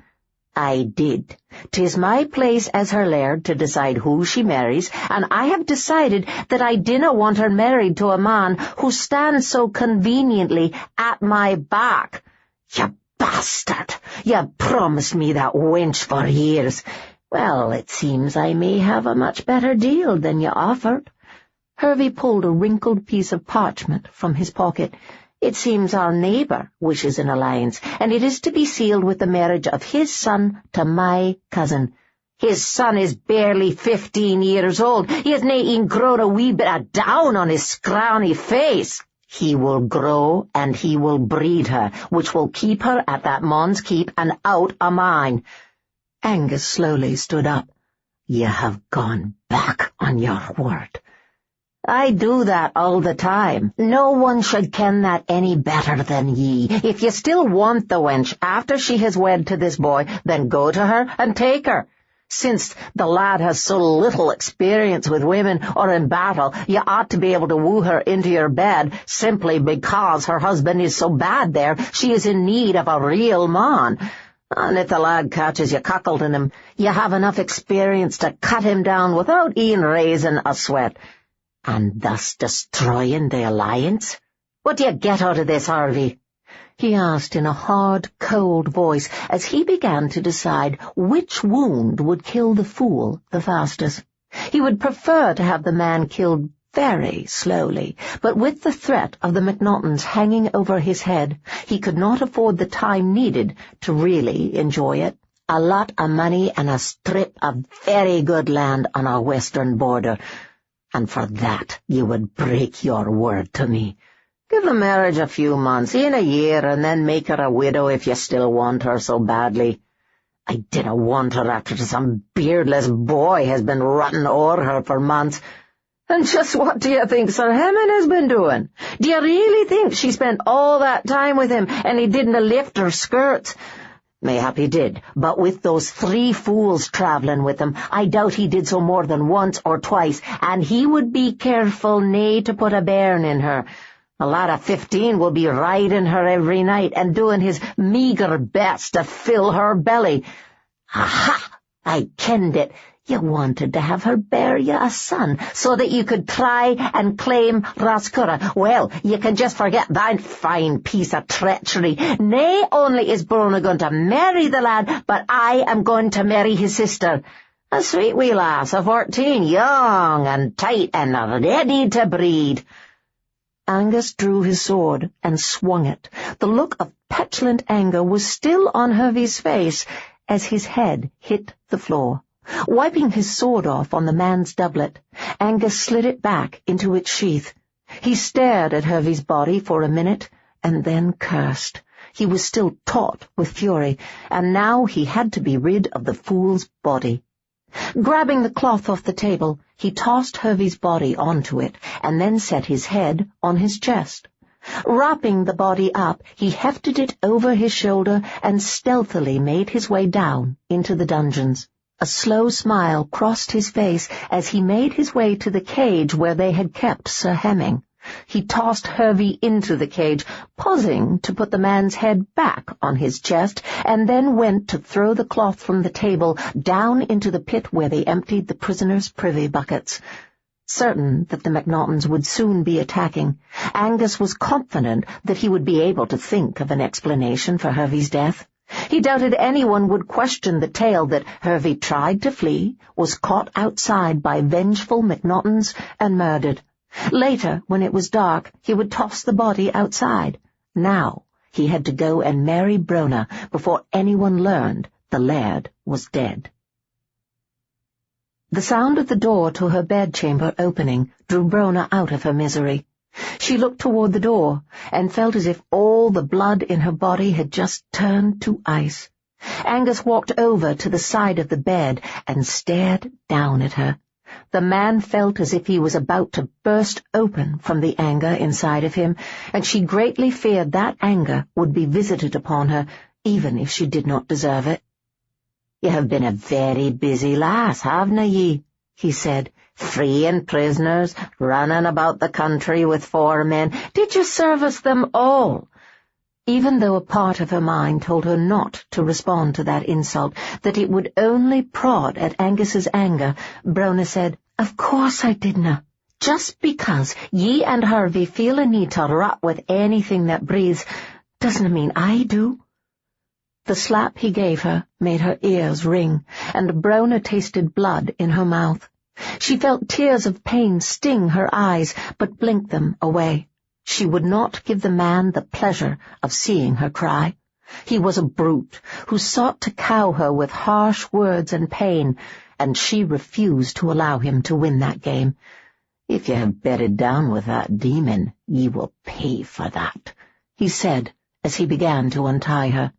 "I did. 'Tis my place as her laird to decide who she marries, and I have decided that I dinna want her married to a man who stands so conveniently at my back." "You bastard! You promised me that wench for years." "Well, it seems I may have a much better deal than you offered." Hervey pulled a wrinkled piece of parchment from his pocket. "It seems our neighbour wishes an alliance, and it is to be sealed with the marriage of his son to my cousin." "His son is barely 15 years old. He has nae e'en grown a wee bit of down on his scrawny face." "He will grow, and he will breed her, which will keep her at that man's keep and out o' mine." Angus slowly stood up. "You have gone back on your word." "I do that all the time. No one should ken that any better than ye. If you still want the wench after she has wed to this boy, then go to her and take her. Since the lad has so little experience with women or in battle, you ought to be able to woo her into your bed simply because her husband is so bad there she is in need of a real man. And if the lad catches you cuckolding him, you have enough experience to cut him down without e'en raising a sweat. And thus destroying the alliance? What do you get out of this, Hervey?" he asked in a hard, cold voice as he began to decide which wound would kill the fool the fastest. He would prefer to have the man killed very slowly, but with the threat of the MacNachtons hanging over his head, he could not afford the time needed to really enjoy it. "A lot of money and a strip of very good land on our western border. And for that you would break your word to me. Give the marriage a few months, in a year, and then make her a widow if you still want her so badly." "I dinna want her after some beardless boy has been rotting o'er her for months." And just what do you think Sir Hemming has been doing? Do you really think she spent all that time with him and he didn't lift her skirts? Mayhap he did, but with those 3 fools travelling with him, I doubt he did so more than once or twice, and he would be careful nae to put a bairn in her. A lad of 15 will be riding her every night and doing his meagre best to fill her belly. Aha! I kenned it. You wanted to have her bear you a son, so that you could try and claim Rascura. Well, you can just forget that fine piece of treachery. Nae only is Brona going to marry the lad, but I am going to marry his sister. A sweet wee lass of 14, young and tight and ready to breed. Angus drew his sword and swung it. The look of petulant anger was still on Hervey's face as his head hit the floor. Wiping his sword off on the man's doublet, Angus slid it back into its sheath. He stared at Hervey's body for a minute, and then cursed. He was still taut with fury, and now he had to be rid of the fool's body. Grabbing the cloth off the table, he tossed Hervey's body onto it, and then set his head on his chest. Wrapping the body up, he hefted it over his shoulder and stealthily made his way down into the dungeons. A slow smile crossed his face as he made his way to the cage where they had kept Sir Hemming. He tossed Hervey into the cage, pausing to put the man's head back on his chest, and then went to throw the cloth from the table down into the pit where they emptied the prisoners' privy buckets. Certain that the MacNaughtons would soon be attacking, Angus was confident that he would be able to think of an explanation for Hervey's death. He doubted anyone would question the tale that Hervey tried to flee, was caught outside by vengeful MacNaughtons, and murdered. Later, when it was dark, he would toss the body outside. Now he had to go and marry Brona before anyone learned the laird was dead. The sound of the door to her bedchamber opening drew Brona out of her misery. She looked toward the door, and felt as if all the blood in her body had just turned to ice. Angus walked over to the side of the bed and stared down at her. The man felt as if he was about to burst open from the anger inside of him, and she greatly feared that anger would be visited upon her, even if she did not deserve it. "You have been a very busy lass, haven't ye?" he said. "Freeing prisoners, running about the country with 4 men. Did you service them all?" Even though a part of her mind told her not to respond to that insult, that it would only prod at Angus's anger, Brona said, "Of course I didna. Just because ye and Hervey feel a need to rot with anything that breathes, doesn't mean I do." The slap he gave her made her ears ring, and Brona tasted blood in her mouth. She felt tears of pain sting her eyes, but blinked them away. She would not give the man the pleasure of seeing her cry. He was a brute who sought to cow her with harsh words and pain, and she refused to allow him to win that game. "If you have bedded down with that demon, ye will pay for that," he said as he began to untie her.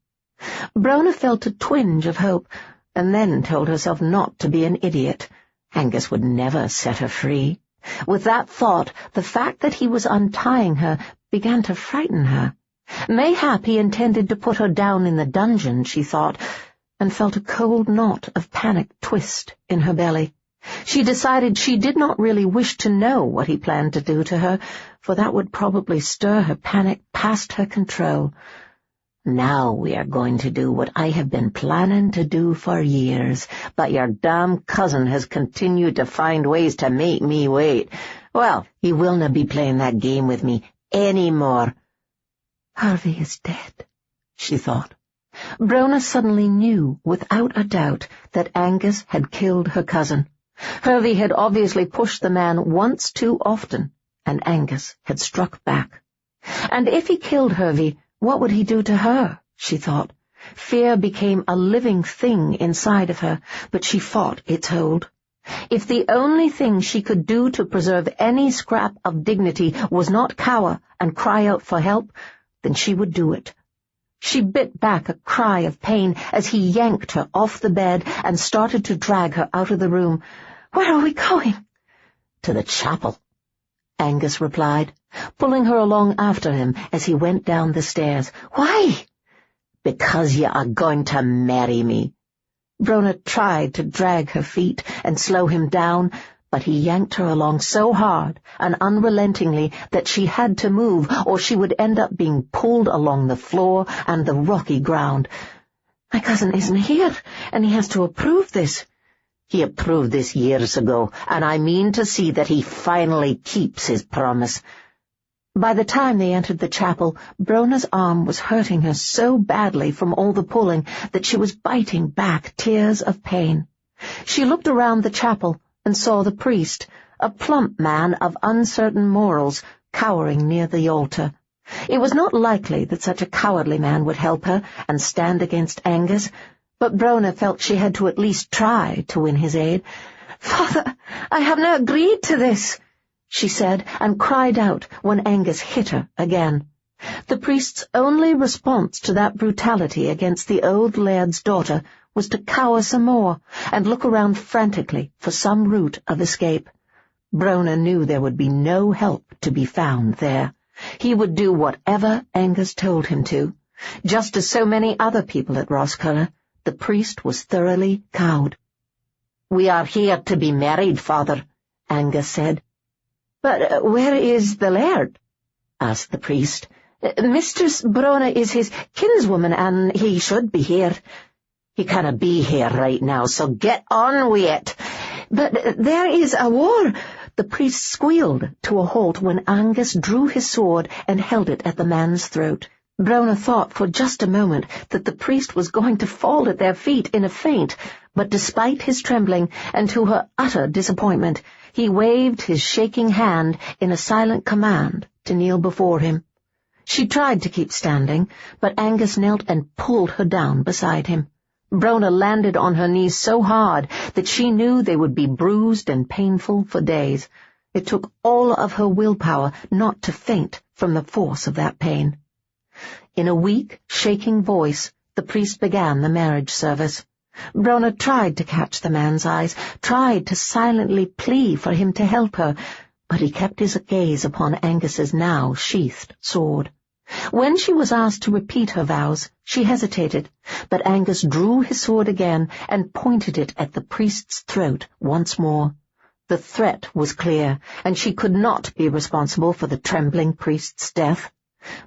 Brona felt a twinge of hope, and then told herself not to be an idiot. Angus would never set her free. With that thought, the fact that he was untying her began to frighten her. Mayhap he intended to put her down in the dungeon, she thought, and felt a cold knot of panic twist in her belly. She decided she did not really wish to know what he planned to do to her, for that would probably stir her panic past her control. "Now we are going to do what I have been planning to do for years, but your damn cousin has continued to find ways to make me wait. Well, he will not be playing that game with me any more." "Hervey is dead," she thought. Brona suddenly knew without a doubt that Angus had killed her cousin. Hervey had obviously pushed the man once too often, and Angus had struck back. And if he killed Hervey, what would he do to her, she thought. Fear became a living thing inside of her, but she fought its hold. If the only thing she could do to preserve any scrap of dignity was not cower and cry out for help, then she would do it. She bit back a cry of pain as he yanked her off the bed and started to drag her out of the room. "Where are we going?" to the chapel," Angus replied, pulling her along after him as he went down the stairs. "Why?" "Because you are going to marry me." Brona tried to drag her feet and slow him down, but he yanked her along so hard and unrelentingly that she had to move, or she would end up being pulled along the floor and the rocky ground. "My cousin isn't here, and he has to approve this." "He approved this years ago, and I mean to see that he finally keeps his promise." By the time they entered the chapel, Brona's arm was hurting her so badly from all the pulling that she was biting back tears of pain. She looked around the chapel and saw the priest, a plump man of uncertain morals, cowering near the altar. It was not likely that such a cowardly man would help her and stand against Angus, but Brona felt she had to at least try to win his aid. "Father, I have not agreed to this," she said, and cried out when Angus hit her again. The priest's only response to that brutality against the old laird's daughter was to cower some more and look around frantically for some route of escape. Brona knew there would be no help to be found there. He would do whatever Angus told him to. Just as so many other people at Roscurra, the priest was thoroughly cowed. "We are here to be married, Father," Angus said. "But where is the laird?" asked the priest. "Mistress Brona is his kinswoman, and he should be here." "He canna be here right now, so get on with it." "But there is a war." The priest squealed to a halt when Angus drew his sword and held it at the man's throat. Brona thought for just a moment that the priest was going to fall at their feet in a faint, but despite his trembling, and to her utter disappointment, he waved his shaking hand in a silent command to kneel before him. She tried to keep standing, but Angus knelt and pulled her down beside him. Brona landed on her knees so hard that she knew they would be bruised and painful for days. It took all of her willpower not to faint from the force of that pain. In a weak, shaking voice, the priest began the marriage service. Brona tried to catch the man's eyes, tried to silently plea for him to help her, but he kept his gaze upon Angus's now sheathed sword. When she was asked to repeat her vows, she hesitated, but Angus drew his sword again and pointed it at the priest's throat once more. The threat was clear, and she could not be responsible for the trembling priest's death.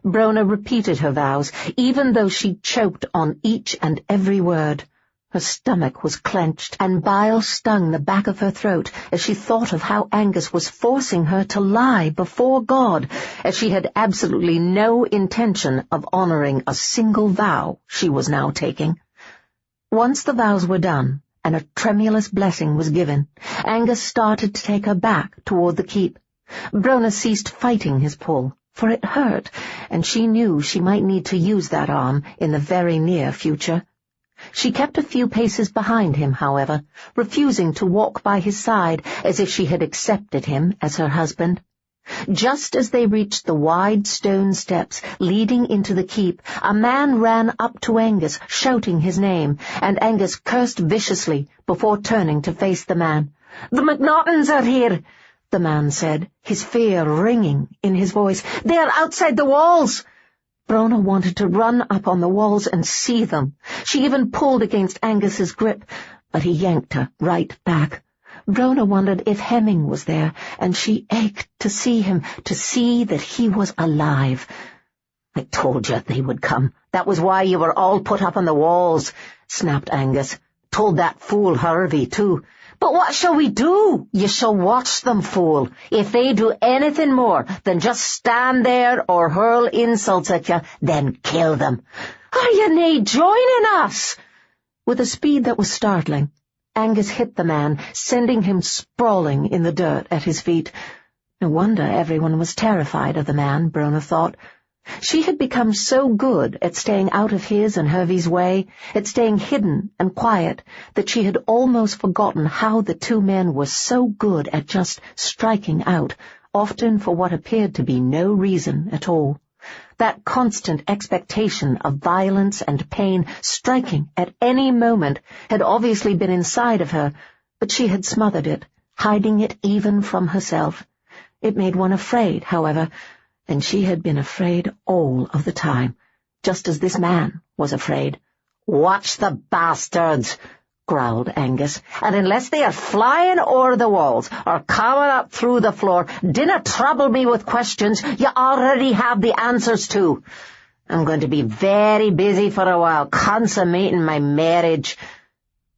Brona repeated her vows, even though she choked on each and every word. Her stomach was clenched, and bile stung the back of her throat as she thought of how Angus was forcing her to lie before God, as she had absolutely no intention of honoring a single vow she was now taking. Once the vows were done, and a tremulous blessing was given, Angus started to take her back toward the keep. Brona ceased fighting his pull, for it hurt, and she knew she might need to use that arm in the very near future. She kept a few paces behind him, however, refusing to walk by his side as if she had accepted him as her husband. Just as they reached the wide stone steps leading into the keep, a man ran up to Angus, shouting his name, and Angus cursed viciously before turning to face the man. "The MacNachtons are here," the man said, his fear ringing in his voice. "They are outside the walls." Brona wanted to run up on the walls and see them. She even pulled against Angus's grip, but he yanked her right back. Brona wondered if Hemming was there, and she ached to see him, to see that he was alive. "I told you they would come. That was why you were all put up on the walls," snapped Angus. "Told that fool Harvey, too." "But what shall we do?" "You shall watch them, fool. If they do anything more than just stand there or hurl insults at you, then kill them." "Are you nae joining us?" With a speed that was startling, Angus hit the man, sending him sprawling in the dirt at his feet. No wonder everyone was terrified of the man, Brona thought. She had become so good at staying out of his and Hervey's way, at staying hidden and quiet, that she had almost forgotten how the two men were so good at just striking out, often for what appeared to be no reason at all. That constant expectation of violence and pain striking at any moment had obviously been inside of her, but she had smothered it, hiding it even from herself. It made one afraid, however, and she had been afraid all of the time, just as this man was afraid. "Watch the bastards," growled Angus, "and unless they are flying o'er the walls or coming up through the floor, dinna trouble me with questions you already have the answers to. I'm going to be very busy for a while, consummating my marriage."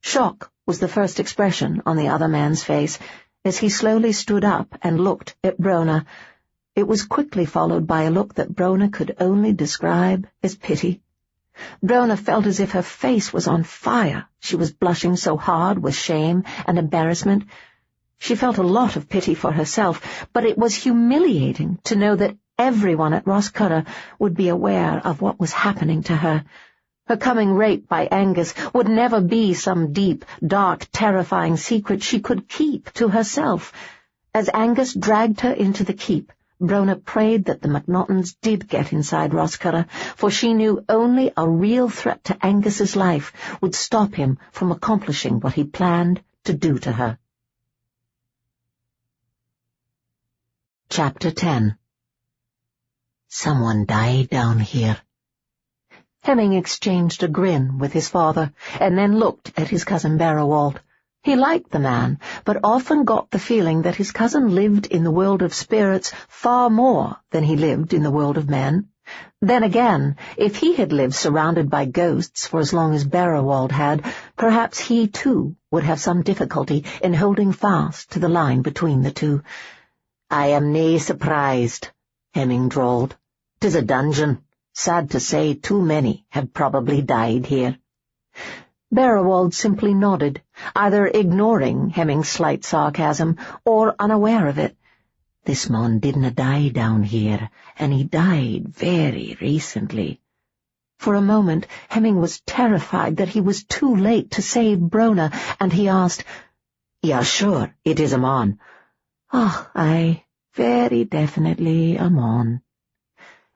Shock was the first expression on the other man's face as he slowly stood up and looked at Brona. It was quickly followed by a look that Brona could only describe as pity. Brona felt as if her face was on fire. She was blushing so hard with shame and embarrassment. She felt a lot of pity for herself, but it was humiliating to know that everyone at Roscurra would be aware of what was happening to her. Her coming rape by Angus would never be some deep, dark, terrifying secret she could keep to herself. As Angus dragged her into the keep, Brona prayed that the MacNachtons did get inside Roscurra, for she knew only a real threat to Angus's life would stop him from accomplishing what he planned to do to her. Chapter 10. "Someone died down here." Hemming exchanged a grin with his father, and then looked at his cousin Barrowald. He liked the man, but often got the feeling that his cousin lived in the world of spirits far more than he lived in the world of men. Then again, if he had lived surrounded by ghosts for as long as Barrowald had, perhaps he too would have some difficulty in holding fast to the line between the two. "I am nae surprised," Hemming drawled. "'Tis a dungeon. Sad to say, too many have probably died here." Barrowald simply nodded, either ignoring Hemming's slight sarcasm or unaware of it. "This mon didna die down here, and he died very recently." For a moment, Hemming was terrified that he was too late to save Brona, and he asked, "You're sure it is a mon?" "Oh, aye, very definitely a mon."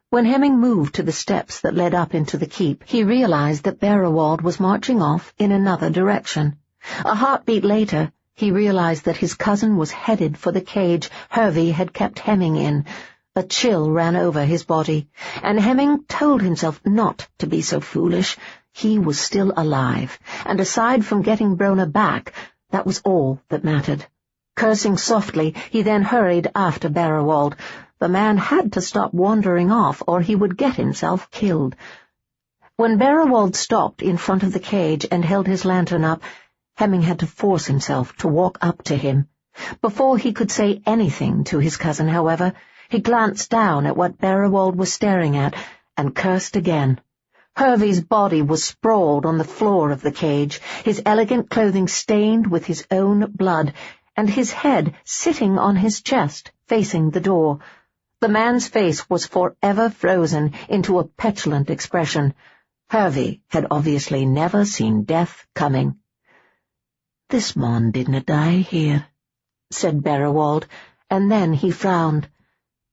When Hemming moved to the steps that led up into the keep, he realized that Barrowald was marching off in another direction. A heartbeat later, he realized that his cousin was headed for the cage Hervey had kept Hemming in. A chill ran over his body, and Hemming told himself not to be so foolish. He was still alive, and aside from getting Brona back, that was all that mattered. Cursing softly, he then hurried after Barrowald. The man had to stop wandering off, or he would get himself killed. When Barrowald stopped in front of the cage and held his lantern up, Hemming had to force himself to walk up to him. Before he could say anything to his cousin, however, he glanced down at what Barrowald was staring at and cursed again. Hervey's body was sprawled on the floor of the cage, his elegant clothing stained with his own blood, and his head sitting on his chest, facing the door. The man's face was forever frozen into a petulant expression. Hervey had obviously never seen death coming. "This mon didna die here," said Barrowald, and then he frowned.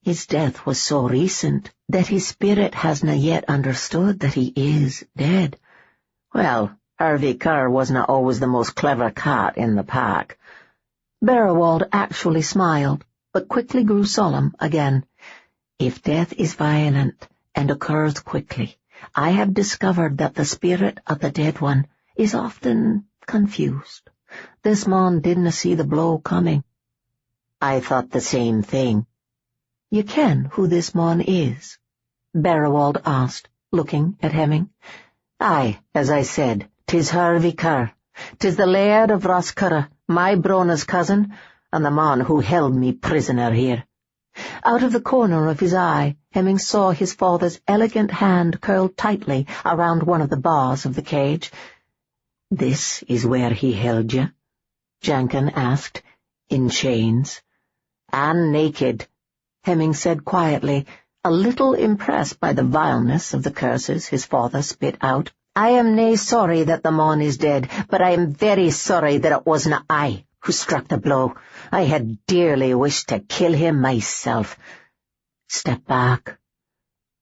"His death was so recent that his spirit hasna yet understood that he is dead." "Well, Hervey Kerr wasna always the most clever cat in the pack." Barrowald actually smiled, but quickly grew solemn again. "If death is violent and occurs quickly, I have discovered that the spirit of the dead one is often confused. This mon didna see the blow coming." "I thought the same thing." "You ken who this mon is?" Barrowald asked, looking at Hemming. "Aye, as I said, 'tis Hervey Kerr. 'Tis the Laird of Roscurra, my Brona's cousin, and the man who held me prisoner here." Out of the corner of his eye, Hemming saw his father's elegant hand curled tightly around one of the bars of the cage. "This is where he held you?" Janken asked. "In chains?" "And naked," Hemming said quietly, a little impressed by the vileness of the curses his father spit out. "I am nae sorry that the mon is dead, but I am very sorry that it wasna I who struck the blow. I had dearly wished to kill him myself." "Step back,"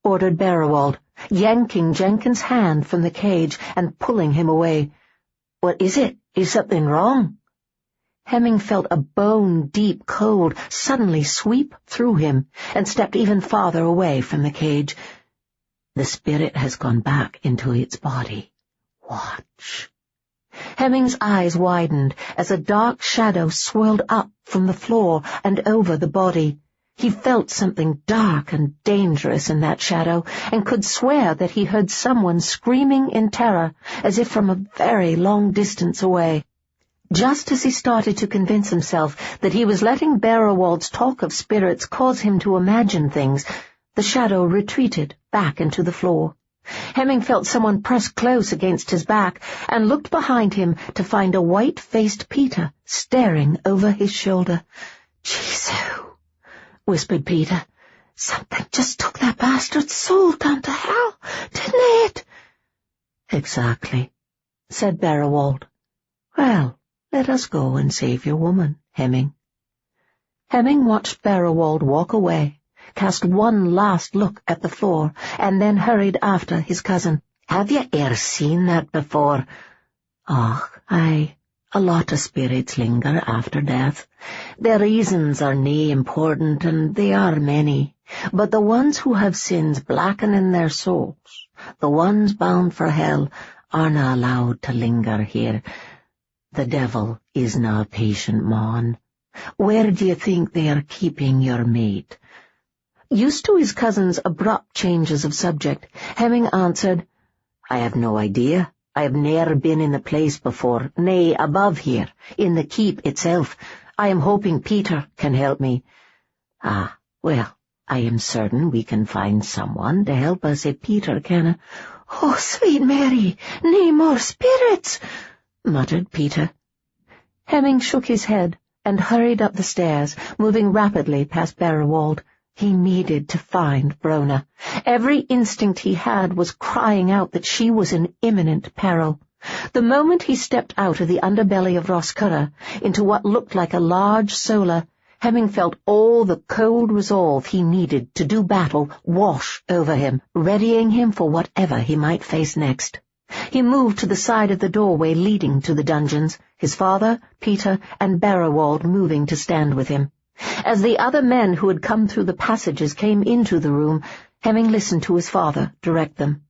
ordered Barrowald, yanking Jenkin's hand from the cage and pulling him away. "What is it? Is something wrong?" Hemming felt a bone-deep cold suddenly sweep through him and stepped even farther away from the cage. The spirit has gone back into its body. Watch. Hemming's eyes widened as a dark shadow swirled up from the floor and over the body. He felt something dark and dangerous in that shadow, and could swear that he heard someone screaming in terror, as if from a very long distance away. Just as he started to convince himself that he was letting Beowulf's talk of spirits cause him to imagine things, the shadow retreated back into the floor. Hemming felt someone press close against his back, and looked behind him to find a white-faced Peter staring over his shoulder. "Jesus," whispered Peter. "Something just took that bastard's soul down to hell, didn't it?" "Exactly," said Beowulf. "Well, let us go and save your woman, Hemming." Hemming watched Beowulf walk away, cast one last look at the floor, and then hurried after his cousin. "Have you e'er seen that before?" "Och, aye. A lot of spirits linger after death. Their reasons are nae important, and they are many. But the ones who have sins blackening their souls, the ones bound for hell, aren't allowed to linger here. The devil isna a patient mon. Where do you think they are keeping your mate?" Used to his cousin's abrupt changes of subject, Hemming answered, "I have no idea. I have ne'er been in the place before, nay, above here, in the keep itself. I am hoping Peter can help me." "Ah, well, I am certain we can find someone to help us if Peter can." "Oh, sweet Mary, nae more spirits," muttered Peter. Hemming shook his head and hurried up the stairs, moving rapidly past Beowulf. He needed to find Brona. Every instinct he had was crying out that she was in imminent peril. The moment he stepped out of the underbelly of Roscurra into what looked like a large solar, Hemming felt all the cold resolve he needed to do battle wash over him, readying him for whatever he might face next. He moved to the side of the doorway leading to the dungeons, his father, Peter, and Beowulf moving to stand with him. As the other men who had come through the passages came into the room, Hemming listened to his father direct them.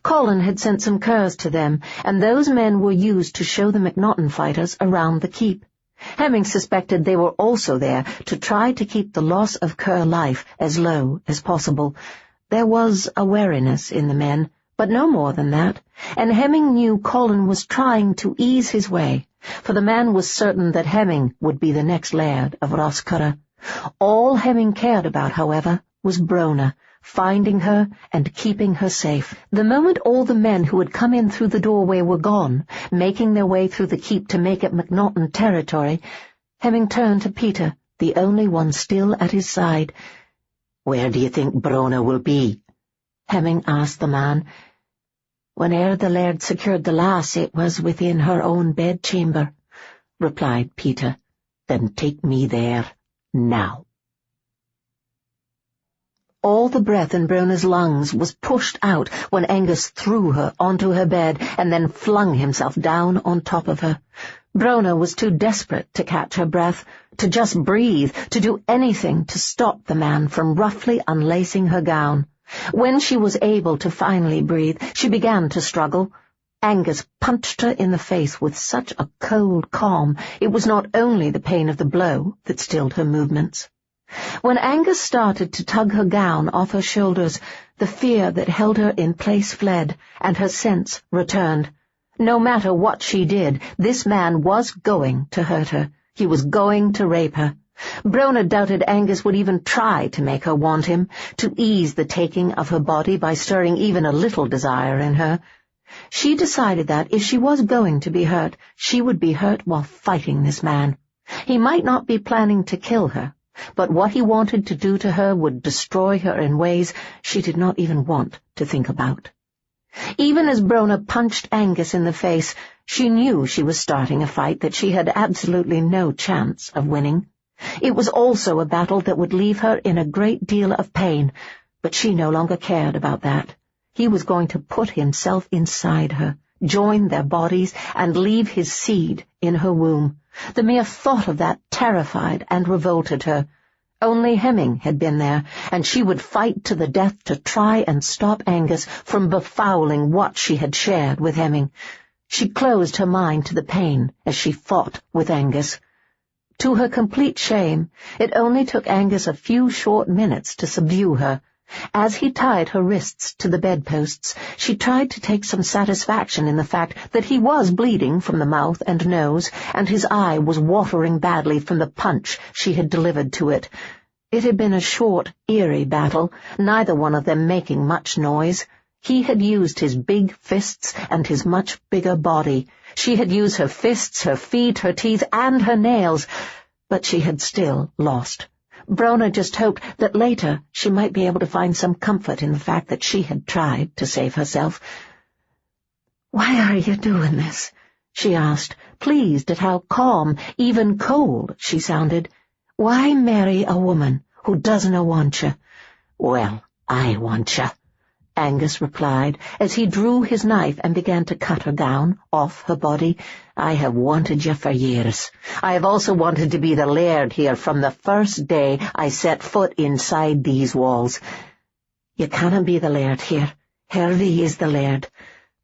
Colin had sent some Kerrs to them, and those men were used to show the MacNachton fighters around the keep. Hemming suspected they were also there to try to keep the loss of Kerr life as low as possible. There was a wariness in the men, but no more than that, and Hemming knew Colin was trying to ease his way, for the man was certain that Hemming would be the next laird of Roscurra. All Hemming cared about, however, was Brona, finding her and keeping her safe. The moment all the men who had come in through the doorway were gone, making their way through the keep to make it MacNachton territory, Hemming turned to Peter, the only one still at his side. "Where do you think Brona will be?" Hemming asked the man. "Whene'er the laird secured the lass, it was within her own bedchamber," replied Peter. "Then take me there, now." All the breath in Brona's lungs was pushed out when Angus threw her onto her bed and then flung himself down on top of her. Brona was too desperate to catch her breath, to just breathe, to do anything to stop the man from roughly unlacing her gown. When she was able to finally breathe, she began to struggle. Angus punched her in the face with such a cold calm it was not only the pain of the blow that stilled her movements. When Angus started to tug her gown off her shoulders, the fear that held her in place fled, and her sense returned. No matter what she did, this man was going to hurt her. He was going to rape her. Brona doubted Angus would even try to make her want him, to ease the taking of her body by stirring even a little desire in her. She decided that, if she was going to be hurt, she would be hurt while fighting this man. He might not be planning to kill her, but what he wanted to do to her would destroy her in ways she did not even want to think about. Even as Brona punched Angus in the face, she knew she was starting a fight that she had absolutely no chance of winning. It was also a battle that would leave her in a great deal of pain, but she no longer cared about that. He was going to put himself inside her, join their bodies, and leave his seed in her womb. The mere thought of that terrified and revolted her. Only Hemming had been there, and she would fight to the death to try and stop Angus from befouling what she had shared with Hemming. She closed her mind to the pain as she fought with Angus. To her complete shame, it only took Angus a few short minutes to subdue her. As he tied her wrists to the bedposts, she tried to take some satisfaction in the fact that he was bleeding from the mouth and nose, and his eye was watering badly from the punch she had delivered to it. It had been a short, eerie battle, neither one of them making much noise. He had used his big fists and his much bigger body. She had used her fists, her feet, her teeth, and her nails, but she had still lost. Brona just hoped that later she might be able to find some comfort in the fact that she had tried to save herself. "Why are you doing this?" she asked, pleased at how calm, even cold, she sounded. "Why marry a woman who doesn't want you?" "Well, I want you," Angus replied, as he drew his knife and began to cut her gown off her body. "I have wanted you for years. I have also wanted to be the laird here from the first day I set foot inside these walls." "You cannot be the laird here. Hervey is the laird.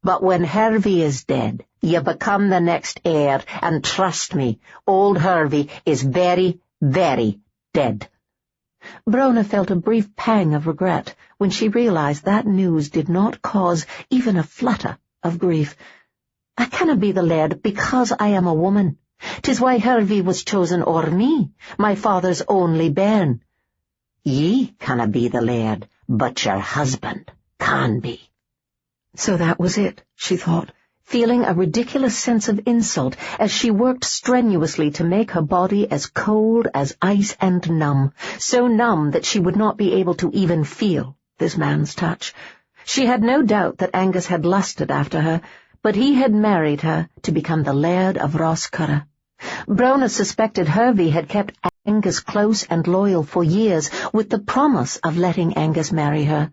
But when Hervey is dead, you become the next heir, and trust me, old Hervey is very, very dead." Brona felt a brief pang of regret when she realized that news did not cause even a flutter of grief. "I cannot be the laird because I am a woman. 'Tis why Hervey was chosen o'er me, my father's only bairn." "Ye cannot be the laird, but your husband can be." So that was it, she thought, feeling a ridiculous sense of insult as she worked strenuously to make her body as cold as ice and numb, so numb that she would not be able to even feel this man's touch. She had no doubt that Angus had lusted after her, but he had married her to become the Laird of Roscurra. Brona suspected Hervey had kept Angus close and loyal for years, with the promise of letting Angus marry her.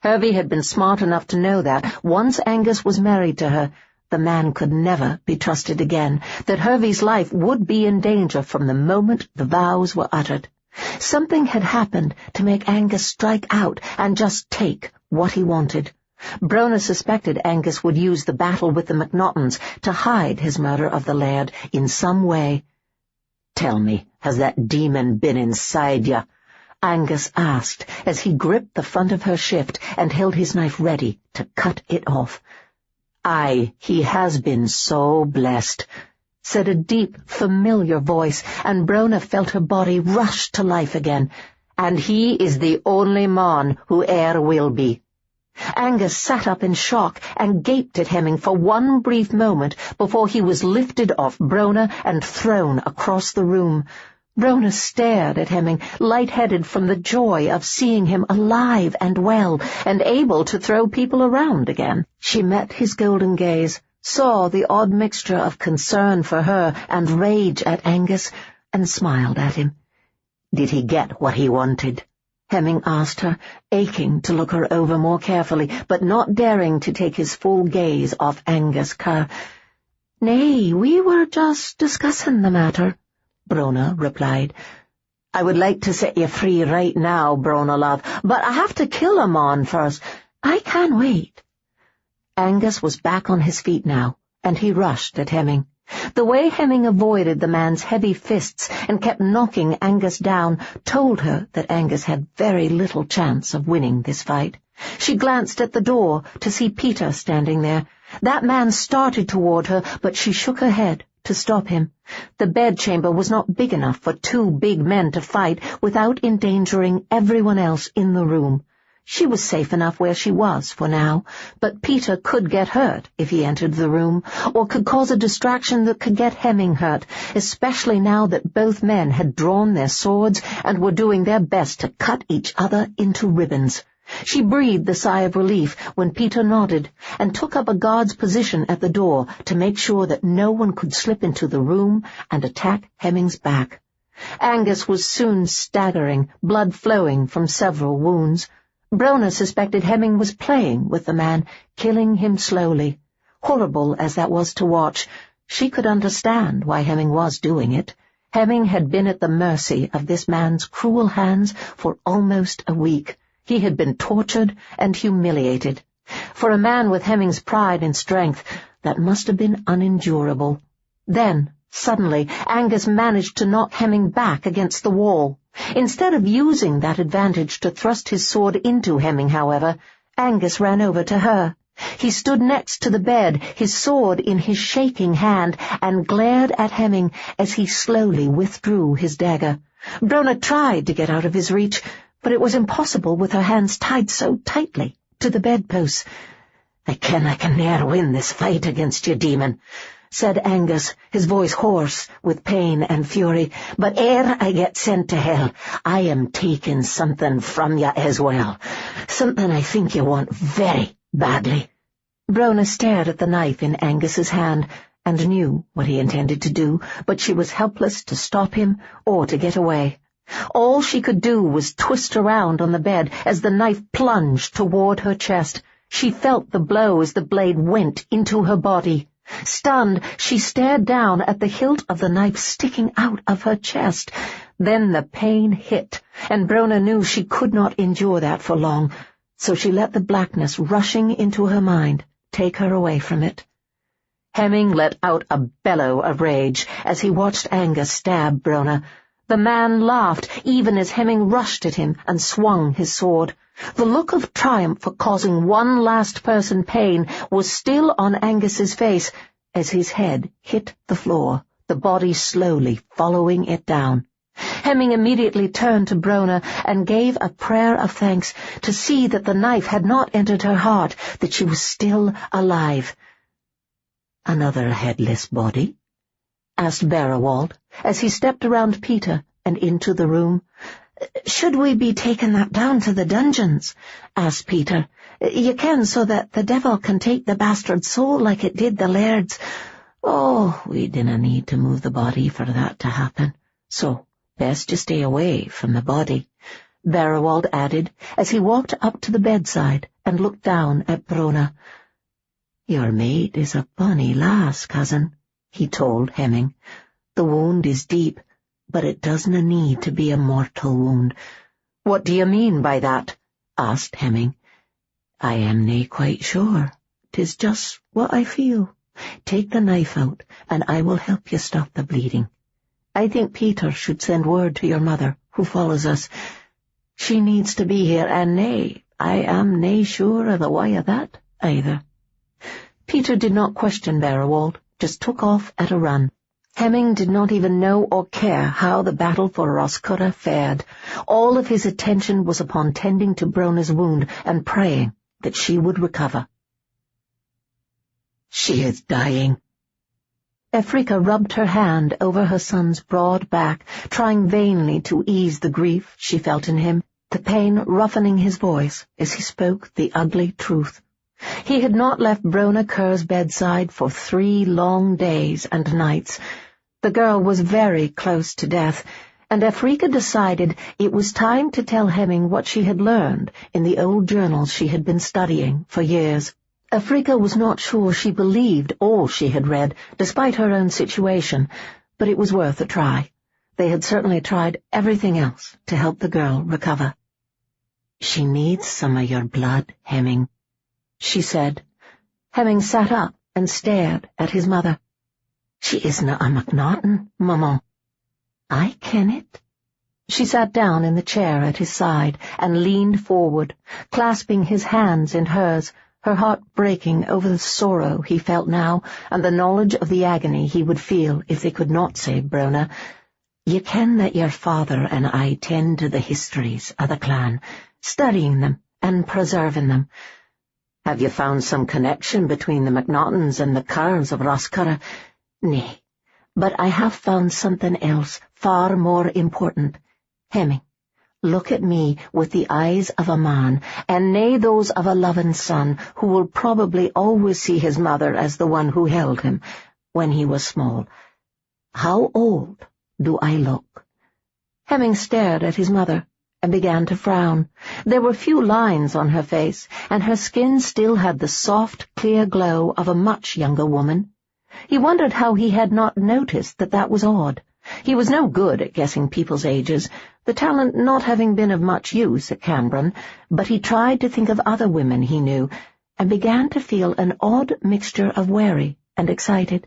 Hervey had been smart enough to know that, once Angus was married to her, the man could never be trusted again, that Hervey's life would be in danger from the moment the vows were uttered. Something had happened to make Angus strike out and just take what he wanted. Brona suspected Angus would use the battle with the MacNachtons to hide his murder of the laird in some way. "Tell me, has that demon been inside you?" Angus asked, as he gripped the front of her shift and held his knife ready to cut it off. "Aye, he has been so blessed," said a deep, familiar voice, and Brona felt her body rush to life again. "And he is the only man who e'er will be." Angus sat up in shock and gaped at Hemming for one brief moment before he was lifted off Brona and thrown across the room. Brona stared at Hemming, light-headed from the joy of seeing him alive and well, and able to throw people around again. She met his golden gaze, saw the odd mixture of concern for her and rage at Angus, and smiled at him. "Did he get what he wanted?" Hemming asked her, aching to look her over more carefully, but not daring to take his full gaze off Angus Kerr. "Nay, we were just discussing the matter," Brona replied. "I would like to set you free right now, Brona, love, but I have to kill a man first." "I can wait." Angus was back on his feet now, and he rushed at Hemming. The way Hemming avoided the man's heavy fists and kept knocking Angus down told her that Angus had very little chance of winning this fight. She glanced at the door to see Peter standing there. That man started toward her, but she shook her head to stop him. The bedchamber was not big enough for two big men to fight without endangering everyone else in the room. She was safe enough where she was for now, but Peter could get hurt if he entered the room, or could cause a distraction that could get Hemming hurt, especially now that both men had drawn their swords and were doing their best to cut each other into ribbons. She breathed a sigh of relief when Peter nodded and took up a guard's position at the door to make sure that no one could slip into the room and attack Hemming's back. Angus was soon staggering, blood flowing from several wounds. Brona suspected Hemming was playing with the man, killing him slowly. Horrible as that was to watch, she could understand why Hemming was doing it. Hemming had been at the mercy of this man's cruel hands for almost a week. He had been tortured and humiliated. For a man with Hemming's pride and strength, that must have been unendurable. Then, suddenly, Angus managed to knock Hemming back against the wall. Instead of using that advantage to thrust his sword into Hemming, however, Angus ran over to her. He stood next to the bed, his sword in his shaking hand, and glared at Hemming as he slowly withdrew his dagger. Brona tried to get out of his reach, but it was impossible with her hands tied so tightly to the bedposts. "I ken I can ne'er win this fight against you, demon," said Angus, his voice hoarse with pain and fury, "but ere I get sent to hell, I am taking something from you as well. Something I think you want very badly." Brona stared at the knife in Angus's hand and knew what he intended to do, but she was helpless to stop him or to get away. All she could do was twist around on the bed as the knife plunged toward her chest. She felt the blow as the blade went into her body. Stunned, she stared down at the hilt of the knife sticking out of her chest. Then the pain hit, and Brona knew she could not endure that for long, so she let the blackness rushing into her mind take her away from it. Hemming let out a bellow of rage as he watched Angus stab Brona. The man laughed even as Hemming rushed at him and swung his sword. The look of triumph for causing one last person pain was still on Angus's face as his head hit the floor, the body slowly following it down. Hemming immediately turned to Brona and gave a prayer of thanks to see that the knife had not entered her heart, that she was still alive. "Another headless body?" asked Beowulf as he stepped around Peter and into the room. "Should we be taking that down to the dungeons?" asked Peter. "You can, so that the devil can take the bastard soul like it did the laird's." "Oh, we dinna need to move the body for that to happen, so best you stay away from the body," Beowulf added as he walked up to the bedside and looked down at Brona. "Your maid is a bonny lass, cousin," he told Hemming. "The wound is deep, but it doesna need to be a mortal wound." "What do you mean by that?" asked Hemming. "I am nae quite sure. 'Tis just what I feel. Take the knife out, and I will help you stop the bleeding. I think Peter should send word to your mother, who follows us. She needs to be here, and I am nae sure of the why of that, either." Peter did not question Beowulf, just took off at a run. Hemming did not even know or care how the battle for Roscura fared. All of his attention was upon tending to Brona's wound and praying that she would recover. "She is dying." Efrika rubbed her hand over her son's broad back, trying vainly to ease the grief she felt in him, the pain roughening his voice as he spoke the ugly truth. He had not left Brona Kerr's bedside for 3 long days and nights. The girl was very close to death, and Efrika decided it was time to tell Hemming what she had learned in the old journals she had been studying for years. Efrika was not sure she believed all she had read, despite her own situation, but it was worth a try. They had certainly tried everything else to help the girl recover. "She needs some of your blood, Hemming," she said. Hemming sat up and stared at his mother. "She isna a MacNachton, Maman." "I ken it." She sat down in the chair at his side and leaned forward, clasping his hands in hers, her heart breaking over the sorrow he felt now and the knowledge of the agony he would feel if they could not save Brona. "You ken that your father and I tend to the histories of the clan, studying them and preserving them. Have you found some connection between the MacNachtons and the Kerrs of Roscura? Nay, but I have found something else far more important. Hemming, look at me with the eyes of a man, and nae those of a loving son who will probably always see his mother as the one who held him when he was small. How old do I look?" Hemming stared at his mother, and began to frown. There were few lines on her face, and her skin still had the soft, clear glow of a much younger woman. He wondered how he had not noticed that was odd. He was no good at guessing people's ages, the talent not having been of much use at Cambron, but he tried to think of other women he knew, and began to feel an odd mixture of wary and excited.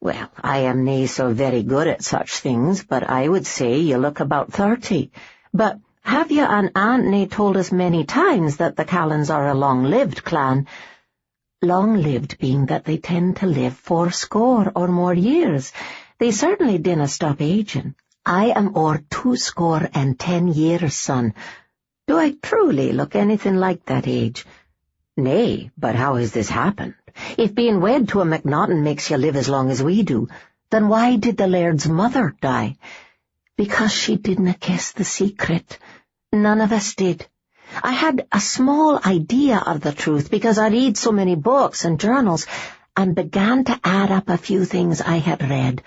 "Well, I am nae so very good at such things, but I would say you look about 30. But have you and Aunt nae told us many times that the Callans are a long-lived clan?" "Long-lived being that they tend to live 80 or more years. They certainly dinna stop aging. I am o'er 210 years, son. Do I truly look anything like that age?" "Nay, but how has this happened? If being wed to a MacNachton makes you live as long as we do, then why did the laird's mother die?" "Because she didna guess the secret. None of us did. I had a small idea of the truth because I read so many books and journals, and began to add up a few things I had read.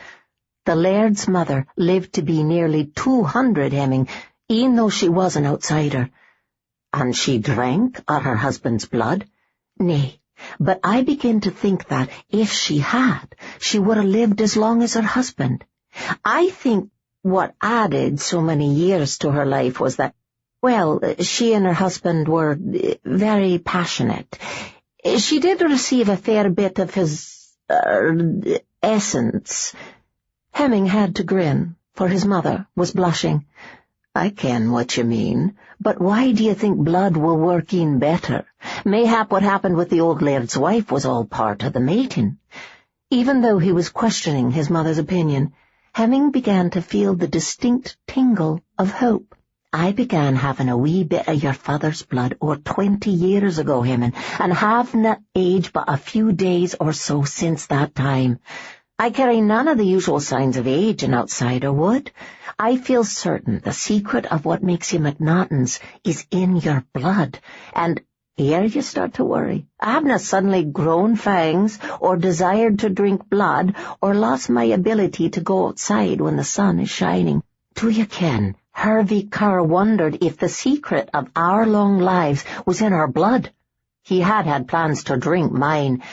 The laird's mother lived to be nearly 200, Hemming, even though she was an outsider." "And she drank of her husband's blood?" "Nay, but I begin to think that, if she had, she would have lived as long as her husband. I think what added so many years to her life was that, well, she and her husband were very passionate. She did receive a fair bit of his, essence." Hemming had to grin, for his mother was blushing. "I ken what you mean, but why do you think blood will work in better? Mayhap what happened with the old laird's wife was all part of the mating." Even though he was questioning his mother's opinion, Hemming began to feel the distinct tingle of hope. "I began having a wee bit of your father's blood 20 years ago, Hemming, and haven't aged but a few days or so since that time. I carry none of the usual signs of age an outsider would. I feel certain the secret of what makes you MacNachtons is in your blood, and here you start to worry. I haven't suddenly grown fangs, or desired to drink blood, or lost my ability to go outside when the sun is shining. Do you ken, Hervey Kerr wondered if the secret of our long lives was in our blood. He had plans to drink mine.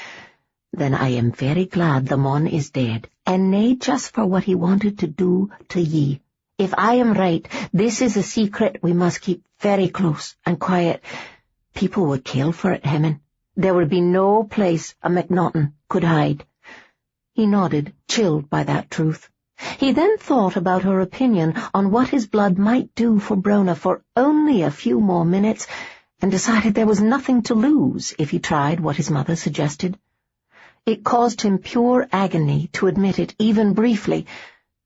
Then I am very glad the mon is dead, and nae just for what he wanted to do to ye. If I am right, this is a secret we must keep very close and quiet. People would kill for it, Hemming. There would be no place a MacNachton could hide." He nodded, chilled by that truth. He then thought about her opinion on what his blood might do for Brona for only a few more minutes, and decided there was nothing to lose if he tried what his mother suggested. It caused him pure agony to admit it, even briefly,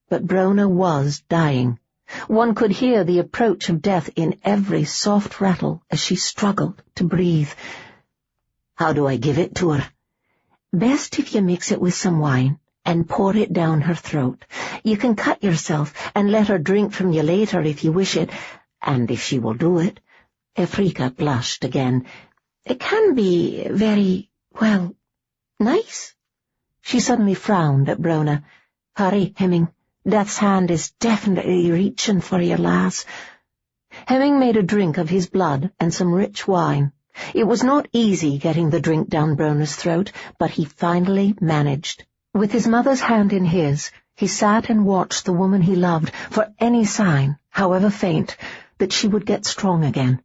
but Brona was dying. One could hear the approach of death in every soft rattle as she struggled to breathe. "How do I give it to her?" "Best if you mix it with some wine and pour it down her throat. You can cut yourself and let her drink from you later if you wish it, and if she will do it." Elfrika blushed again. "It can be very, well, nice." She suddenly frowned at Brona. "Hurry, Hemming. Death's hand is definitely reaching for your lass." Hemming made a drink of his blood and some rich wine. It was not easy getting the drink down Brona's throat, but he finally managed. With his mother's hand in his, he sat and watched the woman he loved for any sign, however faint, that she would get strong again.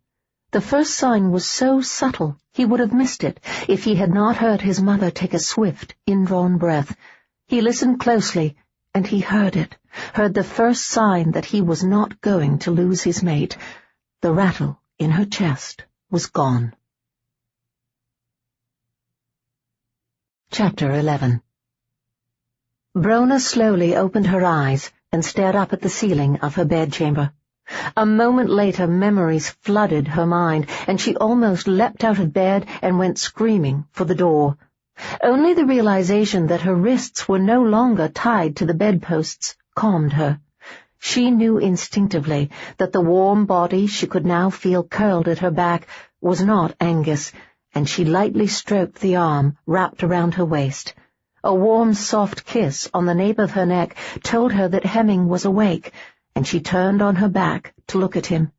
The first sign was so subtle he would have missed it if he had not heard his mother take a swift, indrawn breath. He listened closely, and he heard it, heard the first sign that he was not going to lose his mate. The rattle in her chest was gone. Chapter 11. Brona slowly opened her eyes and stared up at the ceiling of her bedchamber. A moment later memories flooded her mind, and she almost leapt out of bed and went screaming for the door. Only the realization that her wrists were no longer tied to the bedposts calmed her. She knew instinctively that the warm body she could now feel curled at her back was not Angus, and she lightly stroked the arm wrapped around her waist. A warm, soft kiss on the nape of her neck told her that Hemming was awake, and she turned on her back to look at him.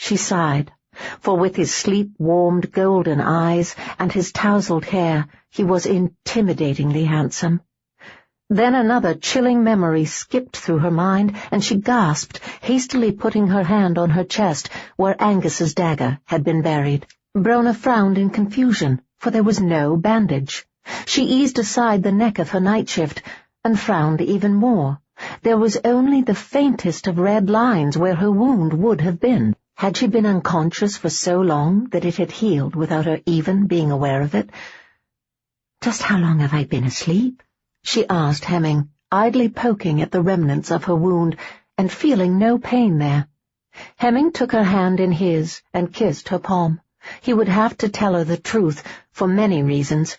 She sighed, for with his sleep-warmed golden eyes and his tousled hair, he was intimidatingly handsome. Then another chilling memory skipped through her mind, and she gasped, hastily putting her hand on her chest where Angus's dagger had been buried. Brona frowned in confusion, for there was no bandage. She eased aside the neck of her nightshift, and frowned even more. There was only the faintest of red lines where her wound would have been. Had she been unconscious for so long that it had healed without her even being aware of it? "Just how long have I been asleep?" she asked Hemming, idly poking at the remnants of her wound and feeling no pain there. Hemming took her hand in his and kissed her palm. He would have to tell her the truth for many reasons.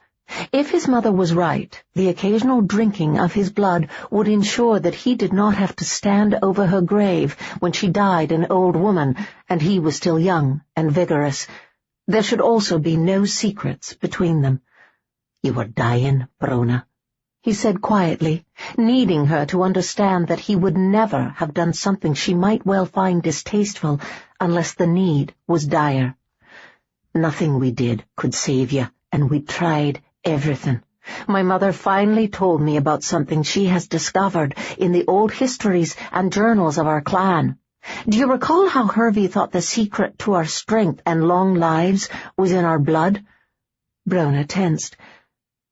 If his mother was right, the occasional drinking of his blood would ensure that he did not have to stand over her grave when she died an old woman and he was still young and vigorous. There should also be no secrets between them. "You were dying, Brona," he said quietly, needing her to understand that he would never have done something she might well find distasteful unless the need was dire. "Nothing we did could save you, and we tried everything. My mother finally told me about something she has discovered in the old histories and journals of our clan. Do you recall how Hervey thought the secret to our strength and long lives was in our blood?" Brona tensed.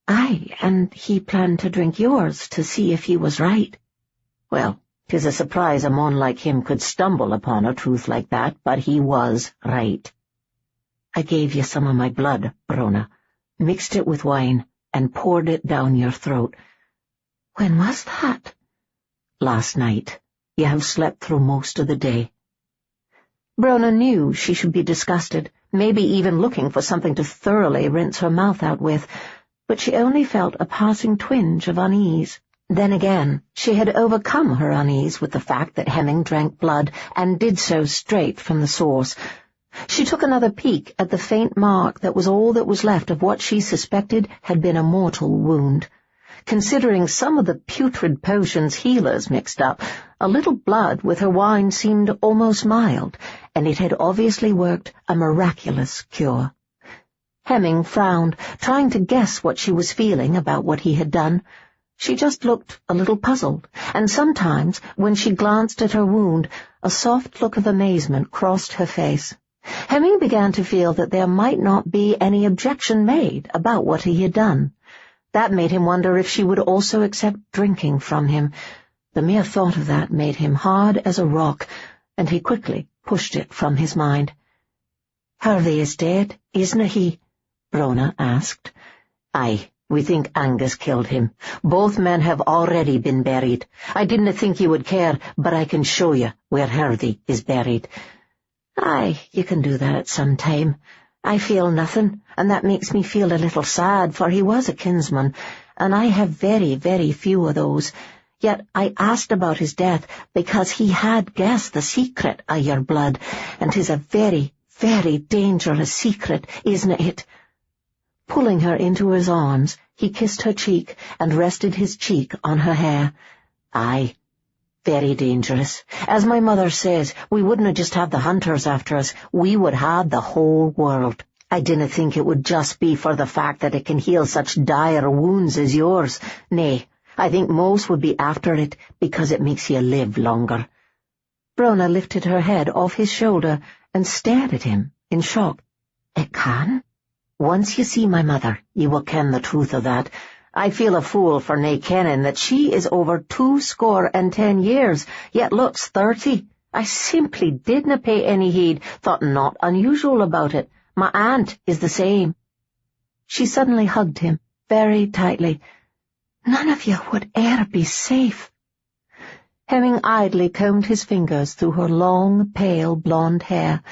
"Aye, and he planned to drink yours to see if he was right." "Well, 'tis a surprise a mon like him could stumble upon a truth like that, but he was right. I gave you some of my blood, Brona, mixed it with wine, and poured it down your throat." "When was that?" "Last night. You have slept through most of the day." Brona knew she should be disgusted, maybe even looking for something to thoroughly rinse her mouth out with, but she only felt a passing twinge of unease. Then again, she had overcome her unease with the fact that Hemming drank blood and did so straight from the source. She took another peek at the faint mark that was all that was left of what she suspected had been a mortal wound. Considering some of the putrid potions healers mixed up, a little blood with her wine seemed almost mild, and it had obviously worked a miraculous cure. Hemming frowned, trying to guess what she was feeling about what he had done. She just looked a little puzzled, and sometimes, when she glanced at her wound, a soft look of amazement crossed her face. Hemming began to feel that there might not be any objection made about what he had done. That made him wonder if she would also accept drinking from him. The mere thought of that made him hard as a rock, and he quickly pushed it from his mind. "Hervey is dead, isn't he?" Brona asked. "Aye, we think Angus killed him. Both men have already been buried. I didn't think you would care, but I can show you where Hervey is buried." "Aye, you can do that at some time. I feel nothing, and that makes me feel a little sad, for he was a kinsman, and I have very, very few of those. Yet I asked about his death because he had guessed the secret of your blood, and 'tis a very, very dangerous secret, isn't it?" Pulling her into his arms, he kissed her cheek and rested his cheek on her hair. "Aye, very dangerous. As my mother says, we wouldn't just have the hunters after us, we would have the whole world. I didn't think it would just be for the fact that it can heal such dire wounds as yours. Nay, I think most would be after it because it makes you live longer." Brona lifted her head off his shoulder and stared at him in shock. "It can? Once you see my mother, you will ken the truth of that. I feel a fool for nae kenning that she is over 210 years, yet looks 30. I simply didna pay any heed, thought naught unusual about it. My aunt is the same." She suddenly hugged him, very tightly. "None of you would e'er be safe." Hemming idly combed his fingers through her long, pale, blonde hair.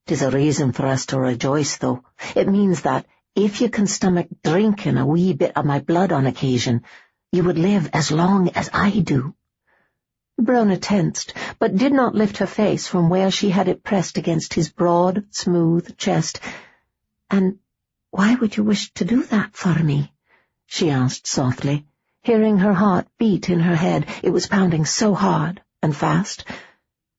"'Tis a reason for us to rejoice, though. It means that, if you can stomach drinking a wee bit of my blood on occasion, you would live as long as I do." Brona tensed, but did not lift her face from where she had it pressed against his broad, smooth chest. "And why would you wish to do that for me?" she asked softly, hearing her heart beat in her head. It was pounding so hard and fast.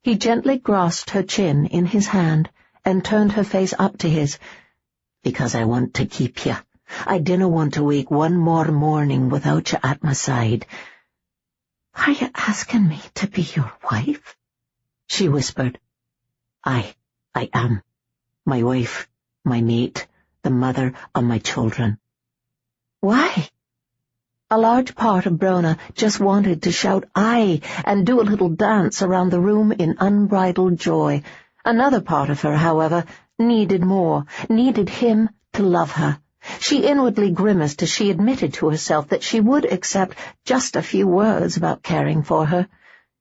He gently grasped her chin in his hand and turned her face up to his. "Because I want to keep you. I dinna want to wake one more morning without you at my side." "Are you asking me to be your wife?" she whispered. I am. My wife, my mate, the mother of my children." "Why?" A large part of Brona just wanted to shout "aye" and do a little dance around the room in unbridled joy. Another part of her, however, needed more, needed him to love her. She inwardly grimaced as she admitted to herself that she would accept just a few words about caring for her.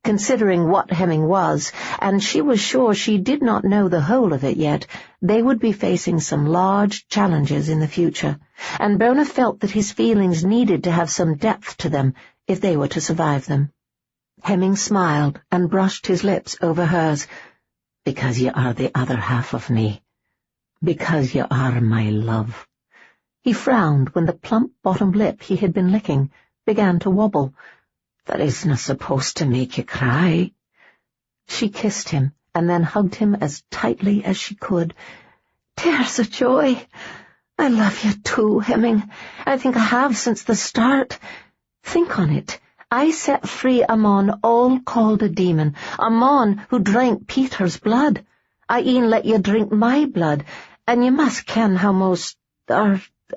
Considering what Hemming was, and she was sure she did not know the whole of it yet, they would be facing some large challenges in the future, and Brona felt that his feelings needed to have some depth to them if they were to survive them. Hemming smiled and brushed his lips over hers. "Because you are the other half of me. Because you are my love." He frowned when the plump bottom lip he had been licking began to wobble. "That isn't supposed to make you cry." She kissed him and then hugged him as tightly as she could. "Tears of joy. I love you too, Hemming. I think I have since the start. Think on it. I set free a mon all called a demon, a mon who drank Peter's blood. I e'en let you drink my blood, and you must ken how most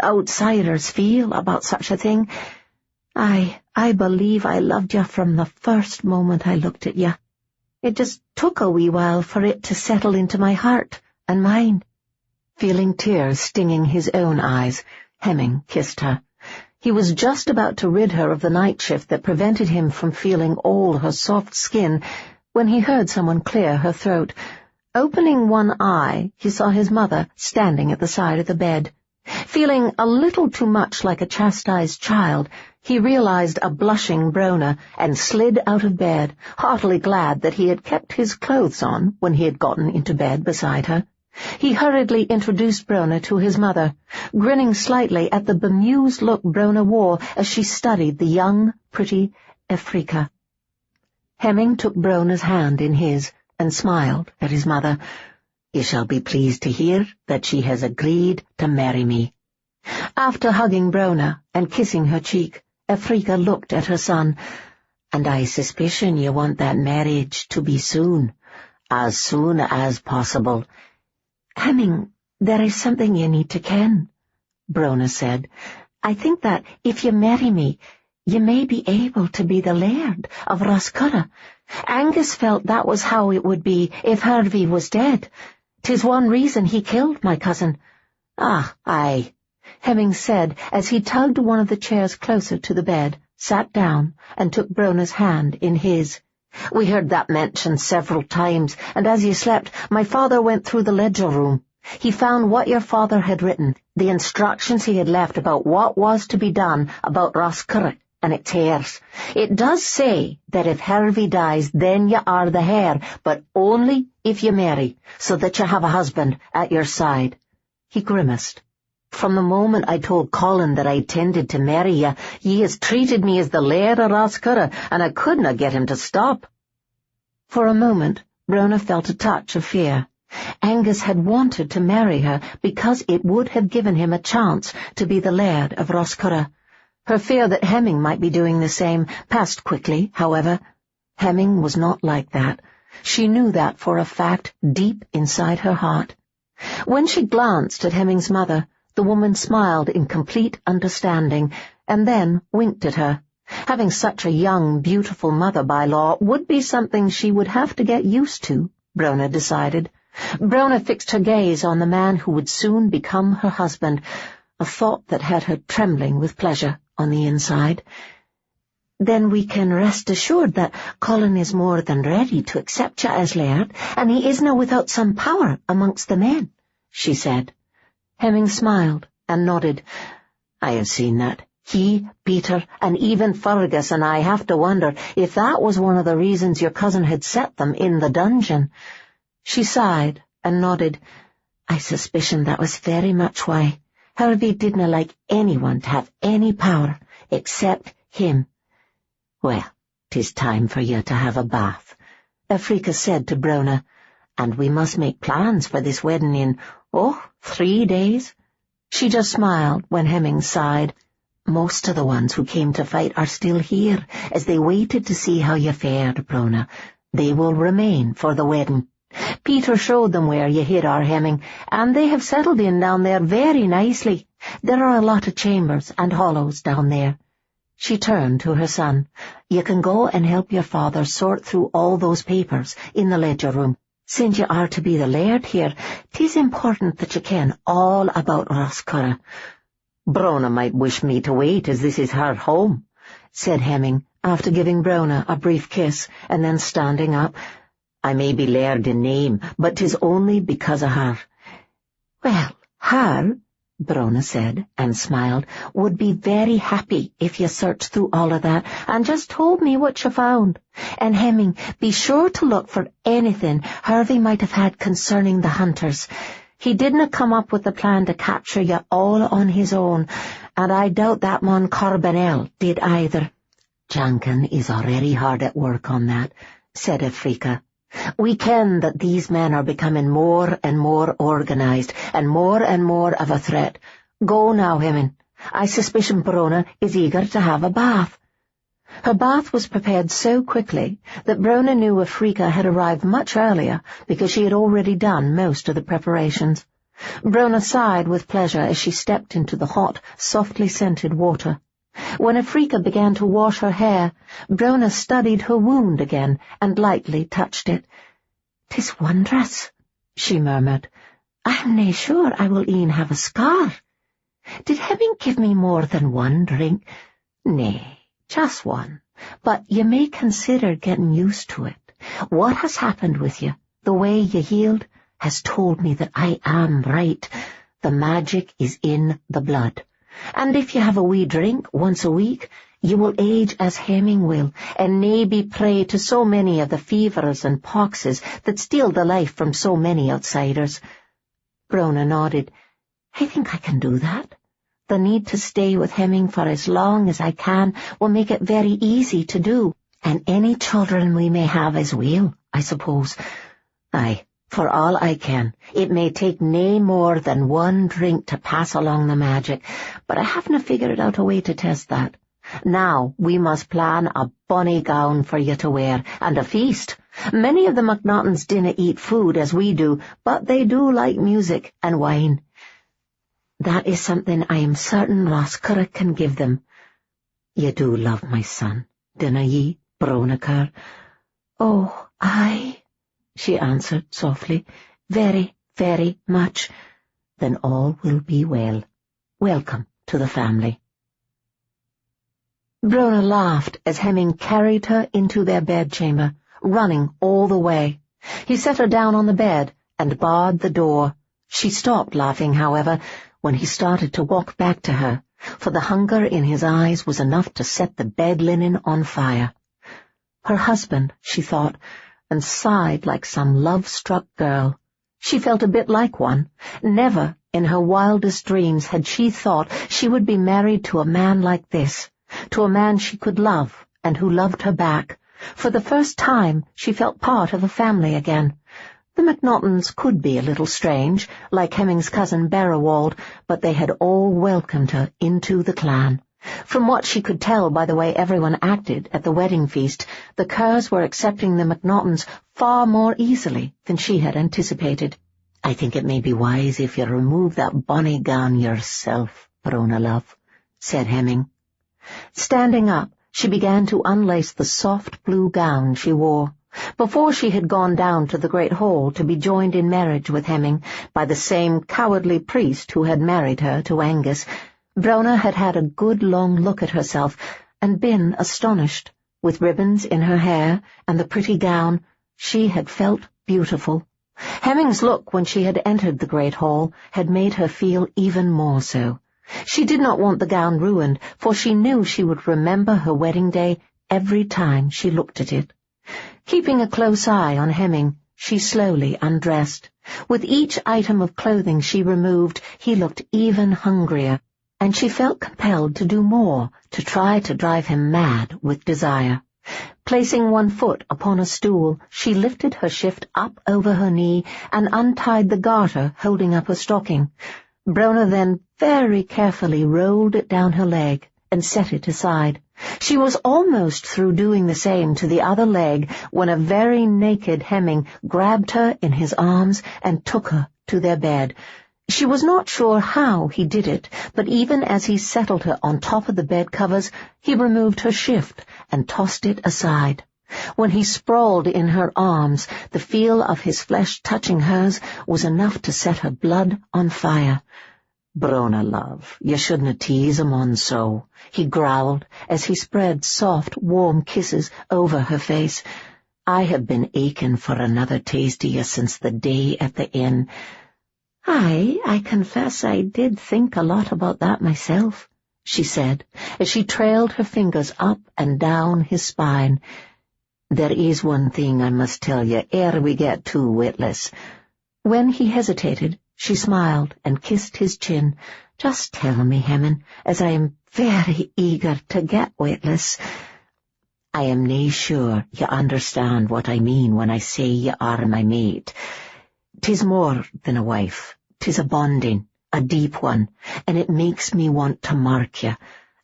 outsiders feel about such a thing. I believe I loved you from the first moment I looked at you. It just took a wee while for it to settle into my heart and mind." Feeling tears stinging his own eyes, Hemming kissed her. He was just about to rid her of the night shift that prevented him from feeling all her soft skin when he heard someone clear her throat. Opening one eye, he saw his mother standing at the side of the bed. Feeling a little too much like a chastised child, he realized a blushing Brona and slid out of bed, heartily glad that he had kept his clothes on when he had gotten into bed beside her. He hurriedly introduced Brona to his mother, grinning slightly at the bemused look Brona wore as she studied the young, pretty Africa. Hemming took Brona's hand in his and smiled at his mother. "You shall be pleased to hear that she has agreed to marry me." After hugging Brona and kissing her cheek, Africa looked at her son. "And I suspicion you want that marriage to be soon as possible." "Hemming, there is something you need to ken," Brona said. "I think that if you marry me, you may be able to be the laird of Roscurra. Angus felt that was how it would be if Harvey was dead. 'Tis one reason he killed my cousin." "Ah, aye," Hemming said as he tugged one of the chairs closer to the bed, sat down, and took Brona's hand in his. "We heard that mentioned several times, and as you slept, my father went through the ledger room. He found what your father had written, the instructions he had left about what was to be done about Roscurra and its heirs. It does say that if Harvey dies, then you are the heir, but only if you marry, so that you have a husband at your side." He grimaced. "From the moment I told Colin that I intended to marry you, he has treated me as the laird of Roscurra, and I couldna get him to stop." For a moment, Brona felt a touch of fear. Angus had wanted to marry her because it would have given him a chance to be the laird of Roscurra. Her fear that Hemming might be doing the same passed quickly, however. Hemming was not like that. She knew that for a fact deep inside her heart. When she glanced at Hemming's mother, the woman smiled in complete understanding, and then winked at her. Having such a young, beautiful mother by law would be something she would have to get used to, Brona decided. Brona fixed her gaze on the man who would soon become her husband, a thought that had her trembling with pleasure on the inside. "Then we can rest assured that Colin is more than ready to accept you as laird, and he isna without some power amongst the men," she said. Hemming smiled and nodded. "I have seen that. He, Peter, and even Fergus and I have to wonder if that was one of the reasons your cousin had set them in the dungeon." She sighed and nodded. "I suspicion that was very much why. Harvey didna like anyone to have any power except him. Well, 'tis time for you to have a bath. Afrika said to Brona, "and we must make plans for this wedding in, 3 days?" She just smiled when Hemming sighed. "Most of the ones who came to fight are still here, as they waited to see how you fared, Brona. They will remain for the wedding. Peter showed them where you hid our Hemming, and they have settled in down there very nicely. There are a lot of chambers and hollows down there." She turned to her son. "You can go and help your father sort through all those papers in the ledger room. Since you are to be the laird here, 'tis important that you ken all about Roscurra." "Brona might wish me to wait, as this is her home," said Hemming, after giving Brona a brief kiss, and then standing up. "I may be laird in name, but 'tis only because of her." "Well, her," Brona said, and smiled, "would be very happy if you searched through all of that and just told me what you found. And Hemming, be sure to look for anything Hervey might have had concerning the hunters. He didn't come up with the plan to capture you all on his own, and I doubt that mon Corbinell did either." "Jankin is already hard at work on that," said Afrika. "We ken that these men are becoming more and more organised, and more of a threat. Go now, Hemming. I suspicion Brona is eager to have a bath." Her bath was prepared so quickly that Brona knew Afrika had arrived much earlier, because she had already done most of the preparations. Brona sighed with pleasure as she stepped into the hot, softly scented water. When Afrika began to wash her hair, Brona studied her wound again and lightly touched it. "'Tis wondrous," she murmured. "I'm nae sure I will e'en have a scar. Did Hemming give me more than one drink?" "Nay, just one, but you may consider getting used to it. What has happened with you, the way you healed, has told me that I am right. The magic is in the blood. And if you have a wee drink once a week, you will age as Hemming will, and nae be prey to so many of the fevers and poxes that steal the life from so many outsiders." Brona nodded. "I think I can do that. The need to stay with Hemming for as long as I can will make it very easy to do, and any children we may have as well, I suppose. Aye, for all I ken, it may take nae more than one drink to pass along the magic, but I haven't figured out a way to test that. Now we must plan a bonny gown for you to wear, and a feast. Many of the MacNachtons dinna eat food as we do, but they do like music and wine. That is something I am certain Roscurra can give them. You do love my son, dinna ye, Brona Kerr?" "Oh, aye," she answered softly. "Very, very much." "Then all will be well. Welcome to the family." Brona laughed as Hemming carried her into their bedchamber, running all the way. He set her down on the bed and barred the door. She stopped laughing, however, when he started to walk back to her, for the hunger in his eyes was enough to set the bed linen on fire. Her husband, she thought, and sighed like some love-struck girl. She felt a bit like one. Never in her wildest dreams had she thought she would be married to a man like this, to a man she could love and who loved her back. For the first time she felt part of a family again. The MacNachtons could be a little strange, like Hemming's cousin Berawald, but they had all welcomed her into the clan. From what she could tell by the way everyone acted at the wedding feast, the Kerrs were accepting the MacNachtons far more easily than she had anticipated. "I think it may be wise if you remove that bonny gown yourself, Brona, love," said Hemming. Standing up, she began to unlace the soft blue gown she wore. Before she had gone down to the great hall to be joined in marriage with Hemming by the same cowardly priest who had married her to Angus, Brona had had a good long look at herself and been astonished. With ribbons in her hair and the pretty gown, she had felt beautiful. Hemming's look when she had entered the great hall had made her feel even more so. She did not want the gown ruined, for she knew she would remember her wedding day every time she looked at it. Keeping a close eye on Hemming, she slowly undressed. With each item of clothing she removed, he looked even hungrier, and she felt compelled to do more to try to drive him mad with desire. Placing one foot upon a stool, she lifted her shift up over her knee and untied the garter holding up her stocking. Brona then very carefully rolled it down her leg and set it aside. She was almost through doing the same to the other leg when a very naked Hemming grabbed her in his arms and took her to their bed. She was not sure how he did it, but even as he settled her on top of the bed covers, he removed her shift and tossed it aside. When he sprawled in her arms, the feel of his flesh touching hers was enough to set her blood on fire. "Brona, love, you shouldn't tease him on so," he growled as he spread soft, warm kisses over her face. "I have been aching for another taste of you since the day at the inn." I confess I did think a lot about that myself," she said, as she trailed her fingers up and down his spine. "There is one thing I must tell you ere we get too witless." When he hesitated, she smiled and kissed his chin. "Just tell me, Hemming, as I am very eager to get witless." "I am nae sure you understand what I mean when I say you are my mate. 'Tis more than a wife. 'Tis a bonding, a deep one, and it makes me want to mark you.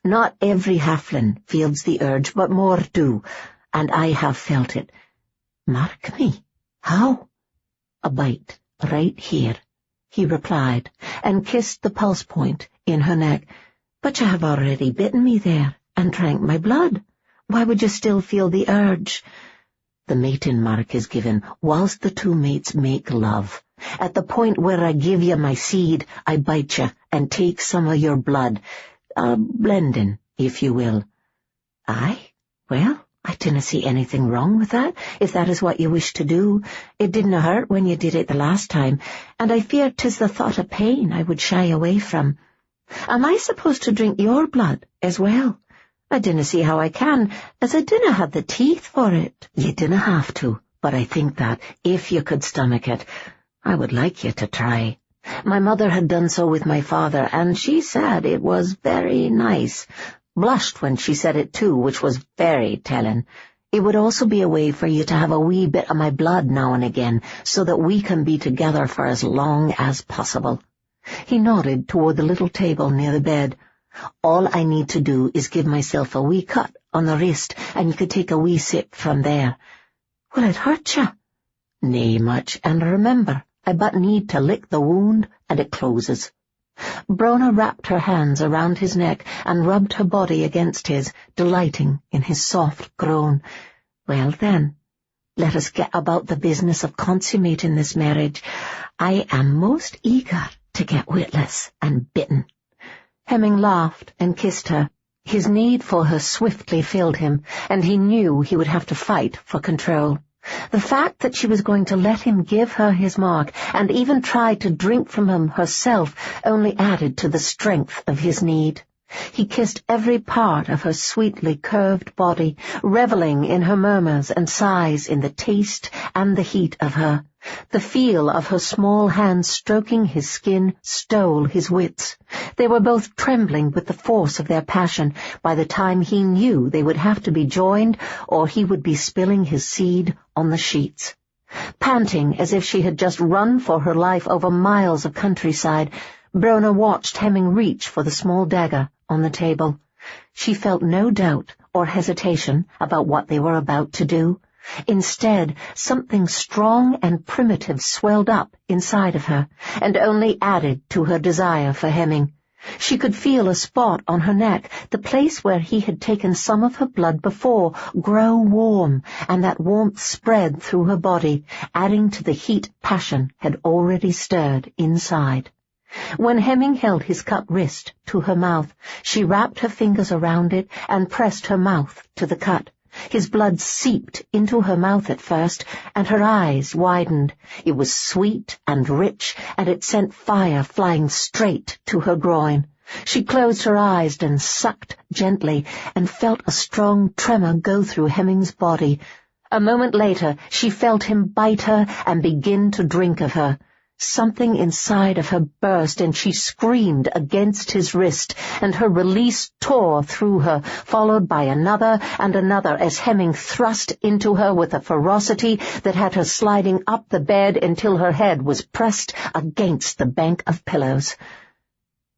Not every halfling feels the urge, but more do, and I have felt it." "Mark me? How?" "A bite, right here," he replied, and kissed the pulse point in her neck. "But you have already bitten me there, and drank my blood. Why would you still feel the urge?" "The mating mark is given whilst the two mates make love. At the point where I give you my seed, I bite you and take some of your blood. Blending, if you will." "Aye? Well, I dinna see anything wrong with that, if that is what you wish to do. It didn't hurt when you did it the last time, and I fear 'tis the thought of pain I would shy away from. Am I supposed to drink your blood as well? I dinna see how I can, as I dinna have the teeth for it." "You dinna have to, but I think that, if you could stomach it, I would like you to try. My mother had done so with my father, and she said it was very nice. Blushed when she said it too, which was very telling. It would also be a way for you to have a wee bit of my blood now and again, so that we can be together for as long as possible." He nodded toward the little table near the bed. "All I need to do is give myself a wee cut on the wrist, and you could take a wee sip from there." "Will it hurt you?" "Nae much, and remember, I but need to lick the wound, and it closes." Brona wrapped her hands around his neck and rubbed her body against his, delighting in his soft groan. "Well then, let us get about the business of consummating this marriage. I am most eager to get witless and bitten." Hemming laughed and kissed her. His need for her swiftly filled him, and he knew he would have to fight for control. The fact that she was going to let him give her his mark, and even try to drink from him herself, only added to the strength of his need. He kissed every part of her sweetly curved body, reveling in her murmurs and sighs, in the taste and the heat of her. The feel of her small hands stroking his skin stole his wits. They were both trembling with the force of their passion by the time he knew they would have to be joined, or he would be spilling his seed on the sheets. Panting as if she had just run for her life over miles of countryside, Brona watched Hemming reach for the small dagger on the table. She felt no doubt or hesitation about what they were about to do. Instead, something strong and primitive swelled up inside of her, and only added to her desire for Hemming. She could feel a spot on her neck, the place where he had taken some of her blood before, grow warm, and that warmth spread through her body, adding to the heat passion had already stirred inside. When Hemming held his cut wrist to her mouth, she wrapped her fingers around it and pressed her mouth to the cut. His blood seeped into her mouth at first, and her eyes widened. It was sweet and rich, and it sent fire flying straight to her groin. She closed her eyes and sucked gently, and felt a strong tremor go through Hemming's body. A moment later she felt him bite her and begin to drink of her. Something inside of her burst, and she screamed against his wrist, and her release tore through her, followed by another and another as Hemming thrust into her with a ferocity that had her sliding up the bed until her head was pressed against the bank of pillows.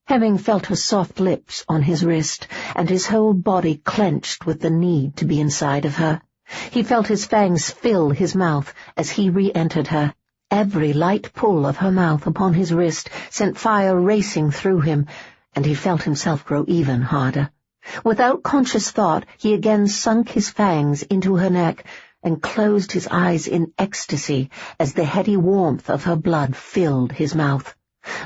Hemming felt her soft lips on his wrist, and his whole body clenched with the need to be inside of her. He felt his fangs fill his mouth as he re-entered her. Every light pull of her mouth upon his wrist sent fire racing through him, and he felt himself grow even harder. Without conscious thought, he again sunk his fangs into her neck and closed his eyes in ecstasy as the heady warmth of her blood filled his mouth.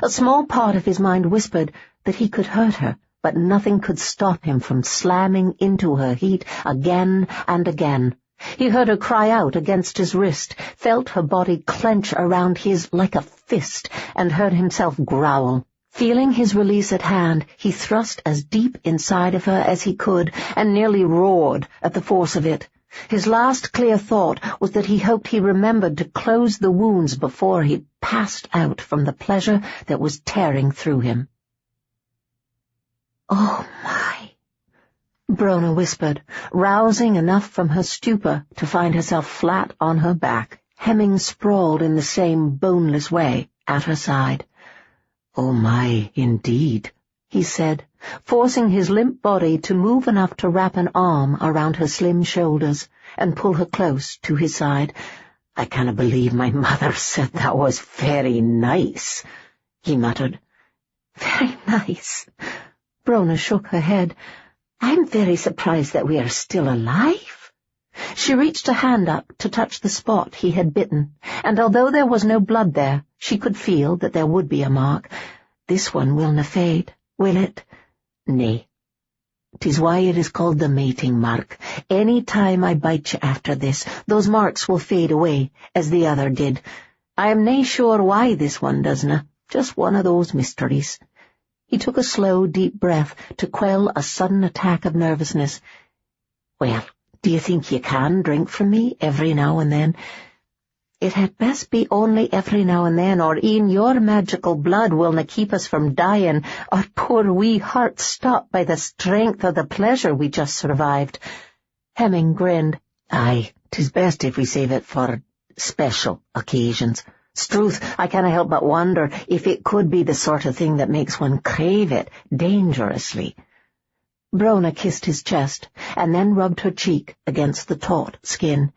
A small part of his mind whispered that he could hurt her, but nothing could stop him from slamming into her heat again and again. He heard her cry out against his wrist, felt her body clench around his like a fist, and heard himself growl. Feeling his release at hand, he thrust as deep inside of her as he could, and nearly roared at the force of it. His last clear thought was that he hoped he remembered to close the wounds before he passed out from the pleasure that was tearing through him. "Oh, my," Brona whispered, rousing enough from her stupor to find herself flat on her back, Hemming sprawled in the same boneless way at her side. "Oh, my, indeed," he said, forcing his limp body to move enough to wrap an arm around her slim shoulders and pull her close to his side. "I cannot believe my mother said that was very nice," he muttered. "Very nice?" Brona shook her head. "I'm very surprised that we are still alive." She reached a hand up to touch the spot he had bitten, and although there was no blood there, she could feel that there would be a mark. "This one will na fade, will it?" "Nay. 'Tis why it is called the mating mark. Any time I bite you after this, those marks will fade away, as the other did. I am nae sure why this one doesna. Just one of those mysteries." He took a slow, deep breath to quell a sudden attack of nervousness. "Well, do you think you can drink from me every now and then?" "It had best be only every now and then, or e'en your magical blood will na keep us from dying, our poor wee hearts stopped by the strength of the pleasure we just survived." Hemming grinned. "Aye, 'tis best if we save it for special occasions. Struth, I canna help but wonder if it could be the sort of thing that makes one crave it dangerously." Brona kissed his chest, and then rubbed her cheek against the taut skin.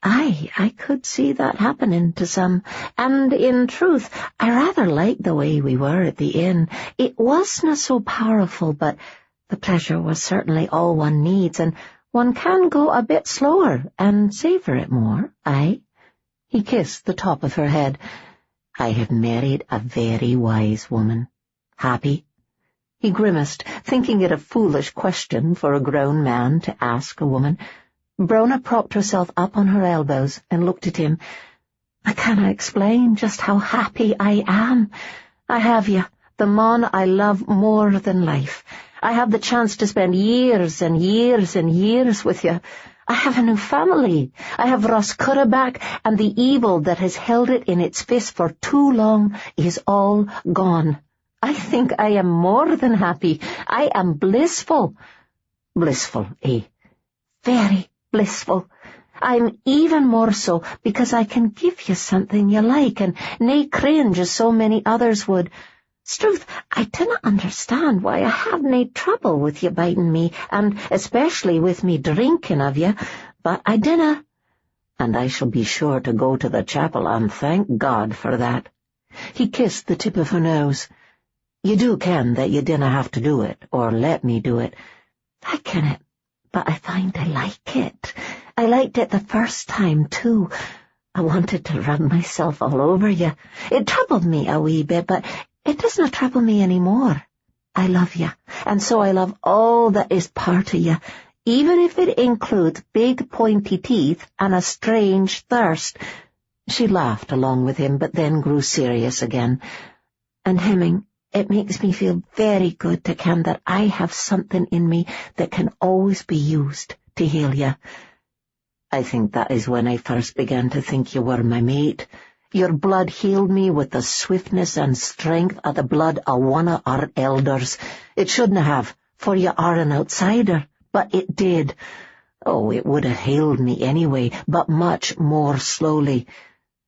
"Aye, I could see that happening to some, and in truth, I rather liked the way we were at the inn. It wasna so powerful, but the pleasure was certainly all one needs, and one can go a bit slower and savour it more, aye." He kissed the top of her head. "I have married a very wise woman. Happy?" He grimaced, thinking it a foolish question for a grown man to ask a woman. Brona propped herself up on her elbows and looked at him. "I canna explain just how happy I am. I have you, the man I love more than life. I have the chance to spend years and years and years with you. I have a new family. I have Roscurra back, and the evil that has held it in its fist for too long is all gone. I think I am more than happy. I am blissful." "Blissful, eh?" "Very blissful. I'm even more so because I can give you something you like, and nae cringe as so many others would. Struth, I dinna understand why I have nae trouble with you biting me, and especially with me drinking of you, but I dinna. And I shall be sure to go to the chapel, and thank God for that." He kissed the tip of her nose. "You do ken that you dinna have to do it, or let me do it." "I ken it, but I find I like it. I liked it the first time, too. I wanted to rub myself all over you. It troubled me a wee bit, but it doesn't trouble me any more. I love you, and so I love all that is part of you, even if it includes big pointy teeth and a strange thirst." She laughed along with him, but then grew serious again. "And Hemming, it makes me feel very good to ken that I have something in me that can always be used to heal you. I think that is when I first began to think you were my mate. Your blood healed me with the swiftness and strength of the blood of one of our elders. It shouldn't have, for you are an outsider, but it did. Oh, it would have healed me anyway, but much more slowly.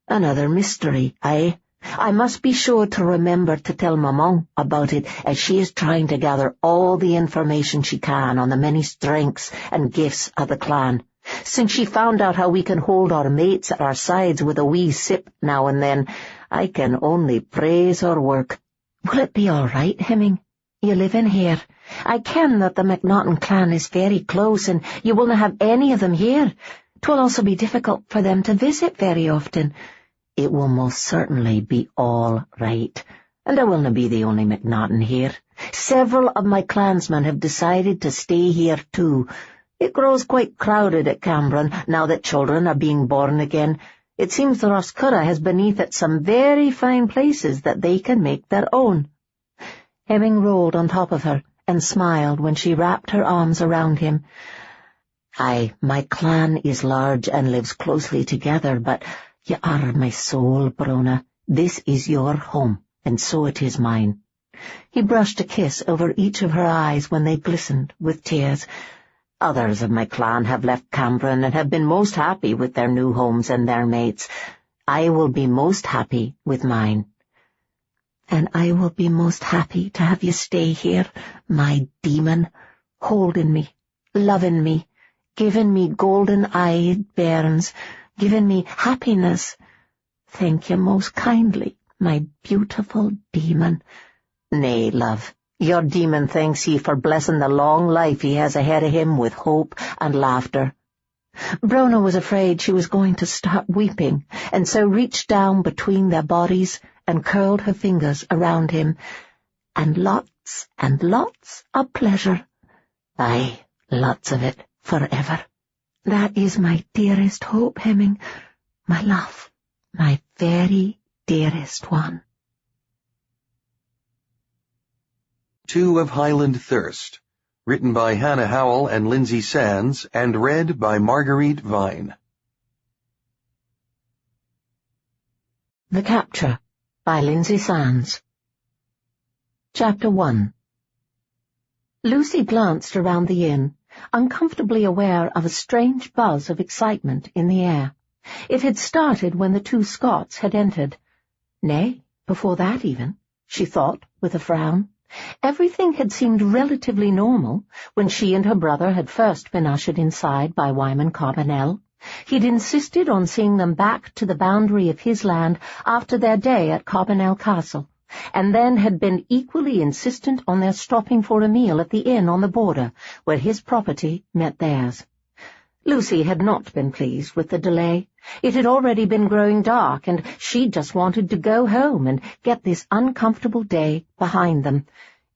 Another mystery, eh? I must be sure to remember to tell Maman about it, as she is trying to gather all the information she can on the many strengths and gifts of the clan. Since she found out how we can hold our mates at our sides with a wee sip now and then, I can only praise her work. Will it be all right, Hemming? You live in here. I ken that the MacNachton clan is very close, and you will not have any of them here. 'Twill also be difficult for them to visit very often. It will most certainly be all right, and I will not be the only MacNachton here. Several of my clansmen have decided to stay here too. It grows quite crowded at Cambron now that children are being born again. It seems the Roscurra has beneath it some very fine places that they can make their own. Hemming rolled on top of her and smiled when she wrapped her arms around him. Aye, my clan is large and lives closely together, but you are my soul, Brona. This is your home, and so it is mine. He brushed a kiss over each of her eyes when they glistened with tears. Others of my clan have left Cambron and have been most happy with their new homes and their mates. I will be most happy with mine. And I will be most happy to have you stay here, my demon, holding me, loving me, giving me golden-eyed bairns, giving me happiness. Thank you most kindly, my beautiful demon. Nay, love, your demon thanks ye for blessing the long life he has ahead of him with hope and laughter. Brona was afraid she was going to start weeping, and so reached down between their bodies and curled her fingers around him. And lots of pleasure. Aye, lots of it, forever. That is my dearest hope, Hemming, my love, my very dearest one. 2 of Highland Thirst, written by Hannah Howell and Lindsay Sands, and read by Marguerite Vine. The Capture, by Lindsay Sands. Chapter 1. Lucy glanced around the inn, uncomfortably aware of a strange buzz of excitement in the air. It had started when the 2 Scots had entered. Nay, before that even, she thought with a frown. Everything had seemed relatively normal when she and her brother had first been ushered inside by Wyman Carbonell. He'd insisted on seeing them back to the boundary of his land after their day at Carbonell Castle, and then had been equally insistent on their stopping for a meal at the inn on the border, where his property met theirs. Lucy had not been pleased with the delay. It had already been growing dark, and she just wanted to go home and get this uncomfortable day behind them.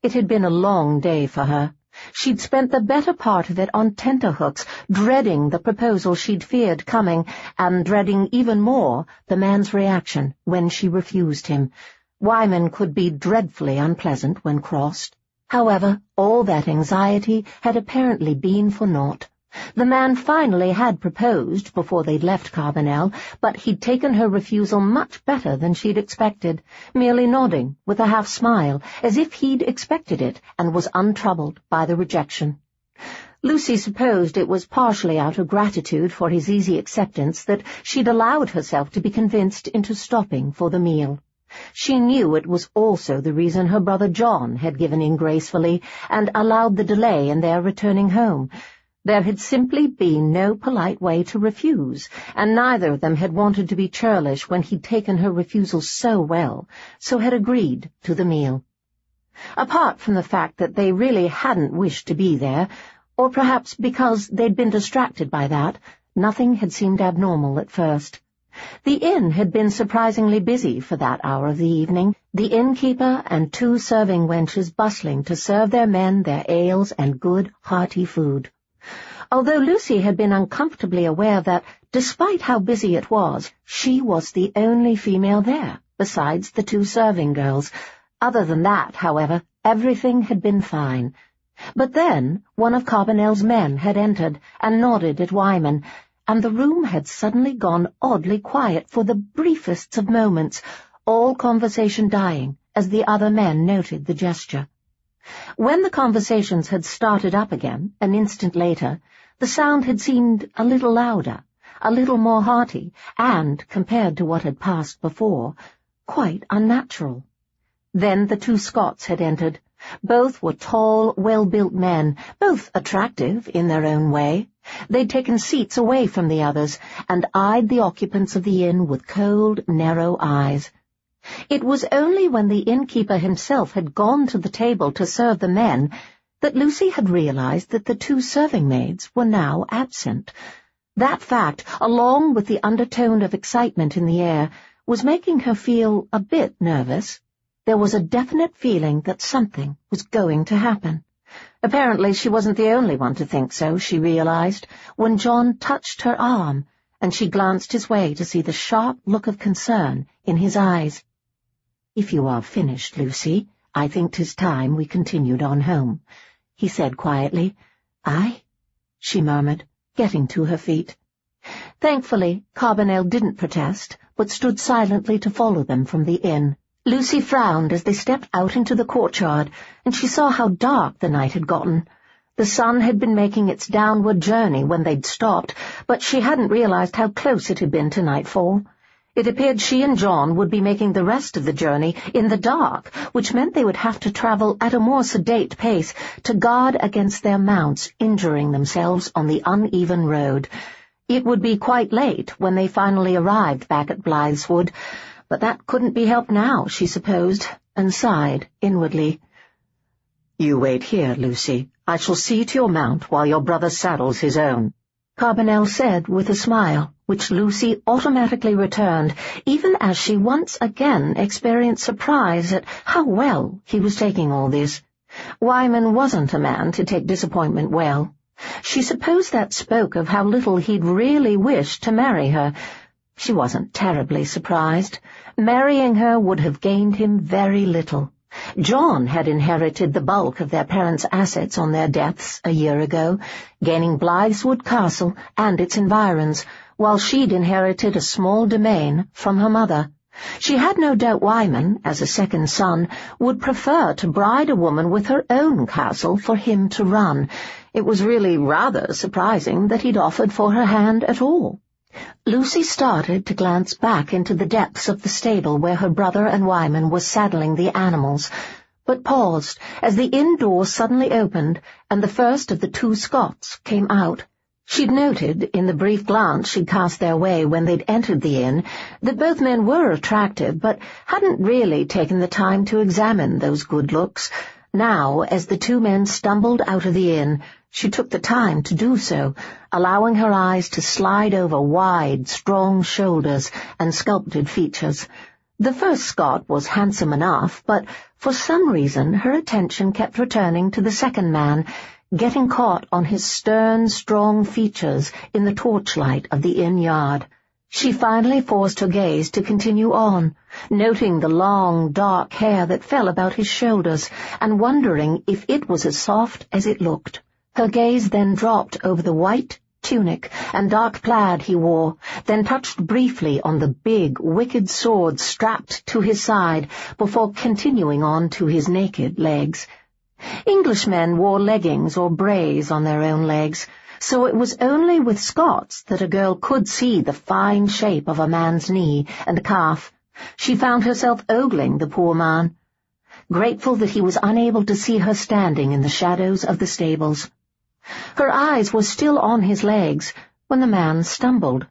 It had been a long day for her. She'd spent the better part of it on tenterhooks, dreading the proposal she'd feared coming, and dreading even more the man's reaction when she refused him. Wyman could be dreadfully unpleasant when crossed. However, all that anxiety had apparently been for naught. The man finally had proposed before they'd left Carbonell, but he'd taken her refusal much better than she'd expected, merely nodding with a half-smile, as if he'd expected it and was untroubled by the rejection. Lucy supposed it was partially out of gratitude for his easy acceptance that she'd allowed herself to be convinced into stopping for the meal. She knew it was also the reason her brother John had given in gracefully and allowed the delay in their returning home. There had simply been no polite way to refuse, and neither of them had wanted to be churlish when he'd taken her refusal so well, so had agreed to the meal. Apart from the fact that they really hadn't wished to be there, or perhaps because they'd been distracted by that, nothing had seemed abnormal at first. The inn had been surprisingly busy for that hour of the evening, the innkeeper and 2 serving wenches bustling to serve their men their ales and good, hearty food. Although Lucy had been uncomfortably aware that, despite how busy it was, she was the only female there, besides the 2 serving girls. Other than that, however, everything had been fine. But then one of Carbonell's men had entered and nodded at Wyman, and the room had suddenly gone oddly quiet for the briefest of moments, all conversation dying as the other men noted the gesture. When the conversations had started up again, an instant later, the sound had seemed a little louder, a little more hearty, and, compared to what had passed before, quite unnatural. Then the two Scots had entered. Both were tall, well-built men, both attractive in their own way. They'd taken seats away from the others, and eyed the occupants of the inn with cold, narrow eyes. It was only when the innkeeper himself had gone to the table to serve the men that Lucy had realized that the two serving-maids were now absent. That fact, along with the undertone of excitement in the air, was making her feel a bit nervous. There was a definite feeling that something was going to happen. Apparently she wasn't the only one to think so, she realized, when John touched her arm, and she glanced his way to see the sharp look of concern in his eyes. "If you are finished, Lucy, I think 'tis time we continued on home," he said quietly. "Aye," she murmured, getting to her feet. Thankfully, Carbonell didn't protest, but stood silently to follow them from the inn. Lucy frowned as they stepped out into the courtyard, and she saw how dark the night had gotten. The sun had been making its downward journey when they'd stopped, but she hadn't realized how close it had been to nightfall. It appeared she and John would be making the rest of the journey in the dark, which meant they would have to travel at a more sedate pace to guard against their mounts injuring themselves on the uneven road. It would be quite late when they finally arrived back at Blytheswood, but that couldn't be helped now, she supposed, and sighed inwardly. "You wait here, Lucy. I shall see to your mount while your brother saddles his own," Carbonell said with a smile, which Lucy automatically returned, even as she once again experienced surprise at how well he was taking all this. Wyman wasn't a man to take disappointment well. She supposed that spoke of how little he'd really wished to marry her. She wasn't terribly surprised. Marrying her would have gained him very little. John had inherited the bulk of their parents' assets on their deaths a year ago, gaining Blytheswood Castle and its environs, while she'd inherited a small domain from her mother. She had no doubt Wyman, as a second son, would prefer to bride a woman with her own castle for him to run. It was really rather surprising that he'd offered for her hand at all. Lucy started to glance back into the depths of the stable where her brother and Wyman were saddling the animals, but paused as the inn door suddenly opened and the first of the two Scots came out. She'd noted, in the brief glance she'd cast their way when they'd entered the inn, that both men were attractive, but hadn't really taken the time to examine those good looks. Now, as the two men stumbled out of the inn, she took the time to do so, allowing her eyes to slide over wide, strong shoulders and sculpted features. The first Scot was handsome enough, but for some reason her attention kept returning to the second man, getting caught on his stern, strong features in the torchlight of the inn yard. She finally forced her gaze to continue on, noting the long, dark hair that fell about his shoulders and wondering if it was as soft as it looked. Her gaze then dropped over the white tunic and dark plaid he wore, then touched briefly on the big, wicked sword strapped to his side before continuing on to his naked legs. Englishmen wore leggings or brays on their own legs, so it was only with Scots that a girl could see the fine shape of a man's knee and calf. She found herself ogling the poor man, grateful that he was unable to see her standing in the shadows of the stables. Her eyes were still on his legs when the man stumbled.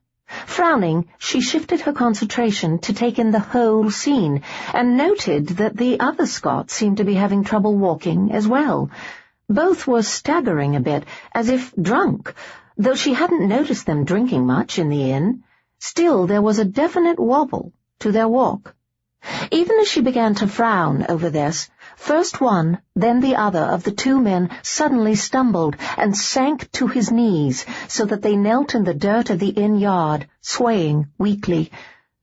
Frowning, she shifted her concentration to take in the whole scene, and noted that the other Scots seemed to be having trouble walking as well. Both were staggering a bit, as if drunk, though she hadn't noticed them drinking much in the inn. Still, there was a definite wobble to their walk. Even as she began to frown over this, first one, then the other of the two men suddenly stumbled and sank to his knees so that they knelt in the dirt of the inn yard, swaying weakly.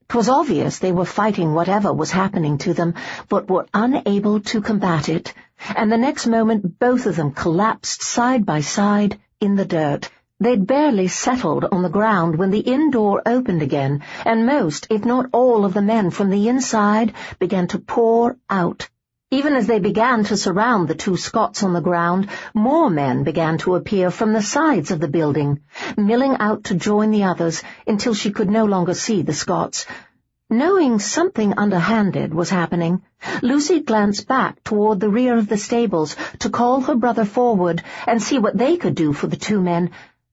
'Twas obvious they were fighting whatever was happening to them, but were unable to combat it, and the next moment both of them collapsed side by side in the dirt, They'd barely settled on the ground when the inn door opened again, and most, if not all, of the men from the inside began to pour out. Even as they began to surround the two Scots on the ground, more men began to appear from the sides of the building, milling out to join the others until she could no longer see the Scots. Knowing something underhanded was happening, Lucy glanced back toward the rear of the stables to call her brother forward and see what they could do for the two men,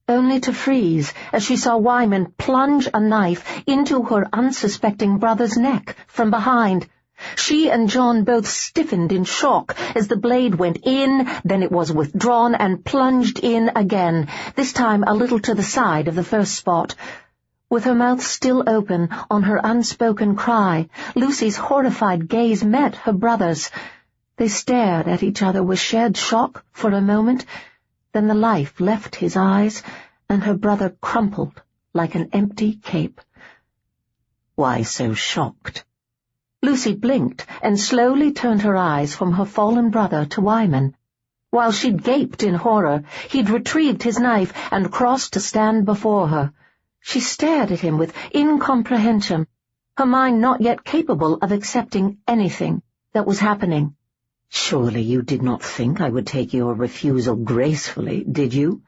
only to freeze as she saw Wyman plunge a knife into her unsuspecting brother's neck from behind. She and John both stiffened in shock as the blade went in, then it was withdrawn and plunged in again, this time a little to the side of the first spot. With her mouth still open on her unspoken cry, Lucy's horrified gaze met her brother's. They stared at each other with shared shock for a moment, then the life left his eyes, and her brother crumpled like an empty cape. Why so shocked? Lucy blinked and slowly turned her eyes from her fallen brother to Wyman. While she gaped in horror, he'd retrieved his knife and crossed to stand before her. She stared at him with incomprehension, her mind not yet capable of accepting anything that was happening. "Surely you did not think I would take your refusal gracefully, did you?"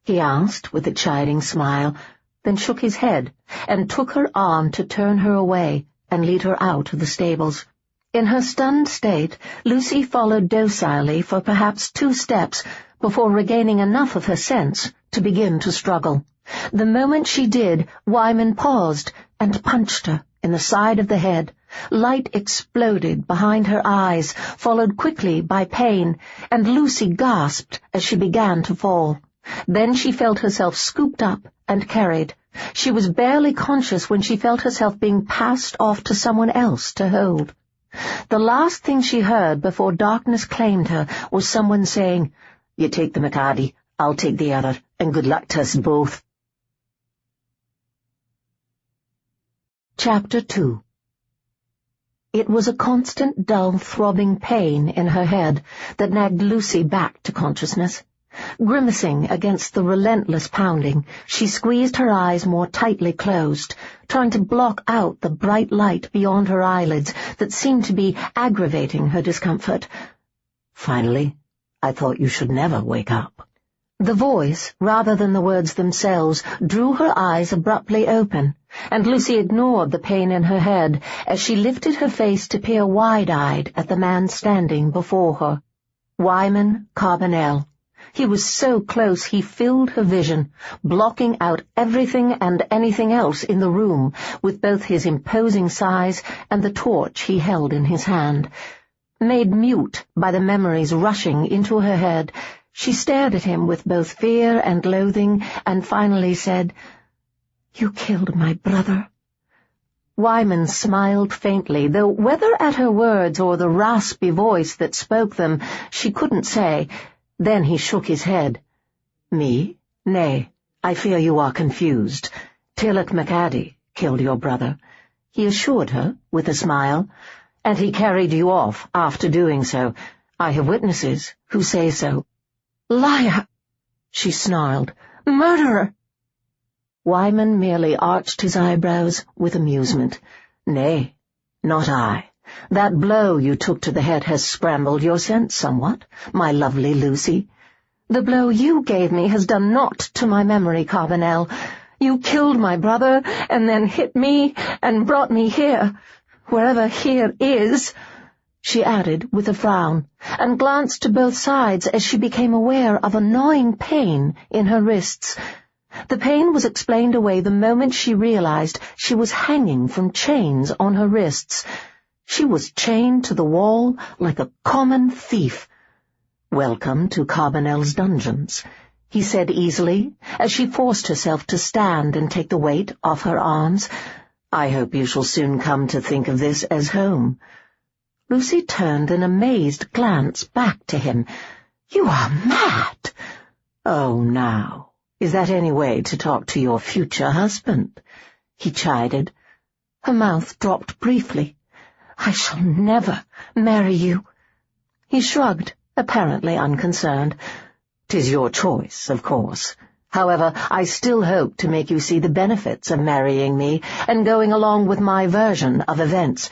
he asked with a chiding smile, then shook his head and took her arm to turn her away and lead her out of the stables. In her stunned state, Lucy followed docilely for perhaps 2 steps before regaining enough of her sense to begin to struggle. The moment she did, Wyman paused and punched her in the side of the head. Light exploded behind her eyes, followed quickly by pain, and Lucy gasped as she began to fall. Then she felt herself scooped up and carried. She was barely conscious when she felt herself being passed off to someone else to hold. The last thing she heard before darkness claimed her was someone saying, "You take the MacAdie, I'll take the other, and good luck to us both." Chapter 2. It was a constant, dull, throbbing pain in her head that nagged Lucy back to consciousness. Grimacing against the relentless pounding, she squeezed her eyes more tightly closed, trying to block out the bright light beyond her eyelids that seemed to be aggravating her discomfort. "Finally, I thought you should never wake up." The voice, rather than the words themselves, drew her eyes abruptly open, and Lucy ignored the pain in her head as she lifted her face to peer wide-eyed at the man standing before her. Wyman Carbonell. He was so close he filled her vision, blocking out everything and anything else in the room with both his imposing size and the torch he held in his hand. Made mute by the memories rushing into her head, she stared at him with both fear and loathing and finally said, "You killed my brother." Wyman smiled faintly, though whether at her words or the raspy voice that spoke them, she couldn't say. Then he shook his head. "Me? Nay, I fear you are confused. Tearlach MacAdie killed your brother," he assured her with a smile, "and he carried you off after doing so. I have witnesses who say so." "Liar!" she snarled. "Murderer!" Wyman merely arched his eyebrows with amusement. "Nay, not I. That blow you took to the head has scrambled your sense somewhat, my lovely Lucy." "The blow you gave me has done naught to my memory, Carbonell. You killed my brother, and then hit me, and brought me here, wherever here is," she added with a frown, and glanced to both sides as she became aware of a gnawing pain in her wrists. The pain was explained away the moment she realized she was hanging from chains on her wrists. She was chained to the wall like a common thief. "Welcome to Carbonell's dungeons," he said easily, as she forced herself to stand and take the weight off her arms. "I hope you shall soon come to think of this as home." Lucy turned an amazed glance back to him. "You are mad!" "Oh, now, is that any way to talk to your future husband?" he chided. Her mouth dropped briefly. "I shall never marry you." He shrugged, apparently unconcerned. "'Tis your choice, of course. However, I still hope to make you see the benefits of marrying me and going along with my version of events.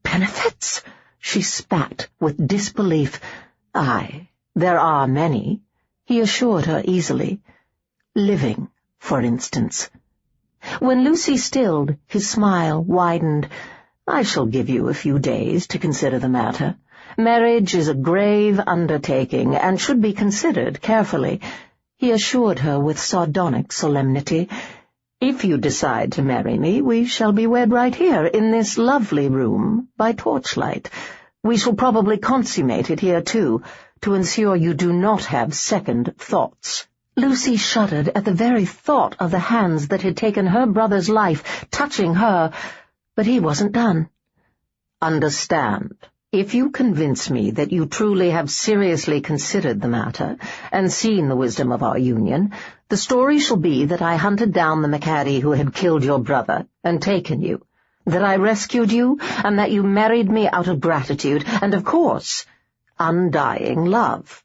Benefits? She spat with disbelief. Aye, there are many, he assured her easily. Living, for instance. When Lucy stilled, his smile widened. I shall give you a few days to consider the matter. Marriage is a grave undertaking and should be considered carefully, he assured her with sardonic solemnity. If you decide to marry me, we shall be wed right here, in this lovely room, by torchlight. We shall probably consummate it here, too, to ensure you do not have second thoughts. Lucy shuddered at the very thought of the hands that had taken her brother's life touching her, but he wasn't done. Understand. If you convince me that you truly have seriously considered the matter and seen the wisdom of our union, the story shall be that I hunted down the MacAdie who had killed your brother and taken you, that I rescued you, and that you married me out of gratitude and, of course, undying love.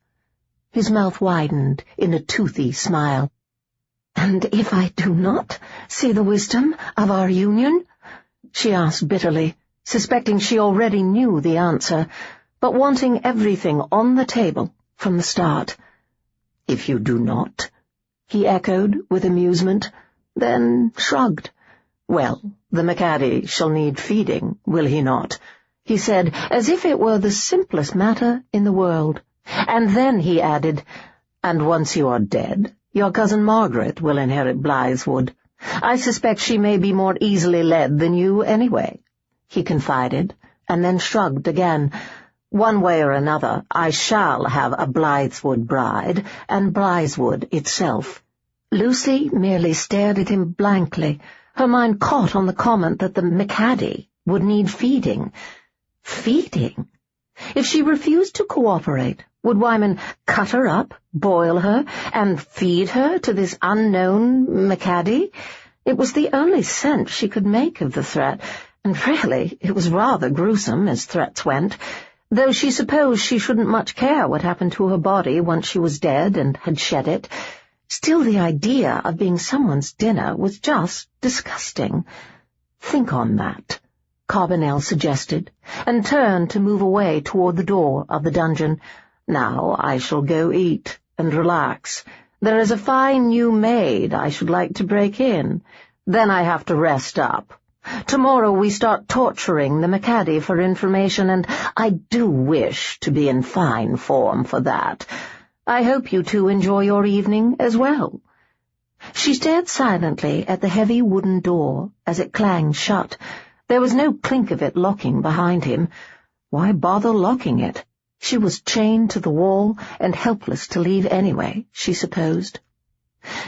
His mouth widened in a toothy smile. And if I do not see the wisdom of our union? She asked bitterly, suspecting she already knew the answer, but wanting everything on the table from the start. If you do not, he echoed with amusement, then shrugged. Well, the MacAdie shall need feeding, will he not? He said, as if it were the simplest matter in the world. And then he added, and once you are dead, your cousin Margaret will inherit Blytheswood. I suspect she may be more easily led than you anyway, he confided, and then shrugged again. One way or another, I shall have a Blytheswood bride, and Blytheswood itself. Lucy merely stared at him blankly. Her mind caught on the comment that the MacAdie would need feeding. Feeding? If she refused to cooperate, would Wyman cut her up, boil her, and feed her to this unknown MacAdie? It was the only sense she could make of the threat, and really it was rather gruesome as threats went, though she supposed she shouldn't much care what happened to her body once she was dead and had shed it. Still, the idea of being someone's dinner was just disgusting. Think on that, Carbonell suggested, and turned to move away toward the door of the dungeon. Now I shall go eat and relax. There is a fine new maid I should like to break in. Then I have to rest up. Tomorrow we start torturing the MacAdie for information, and I do wish to be in fine form for that. I hope you two enjoy your evening as well. She stared silently at the heavy wooden door as it clanged shut. There was no clink of it locking behind him. Why bother locking it? She was chained to the wall and helpless to leave anyway, she supposed.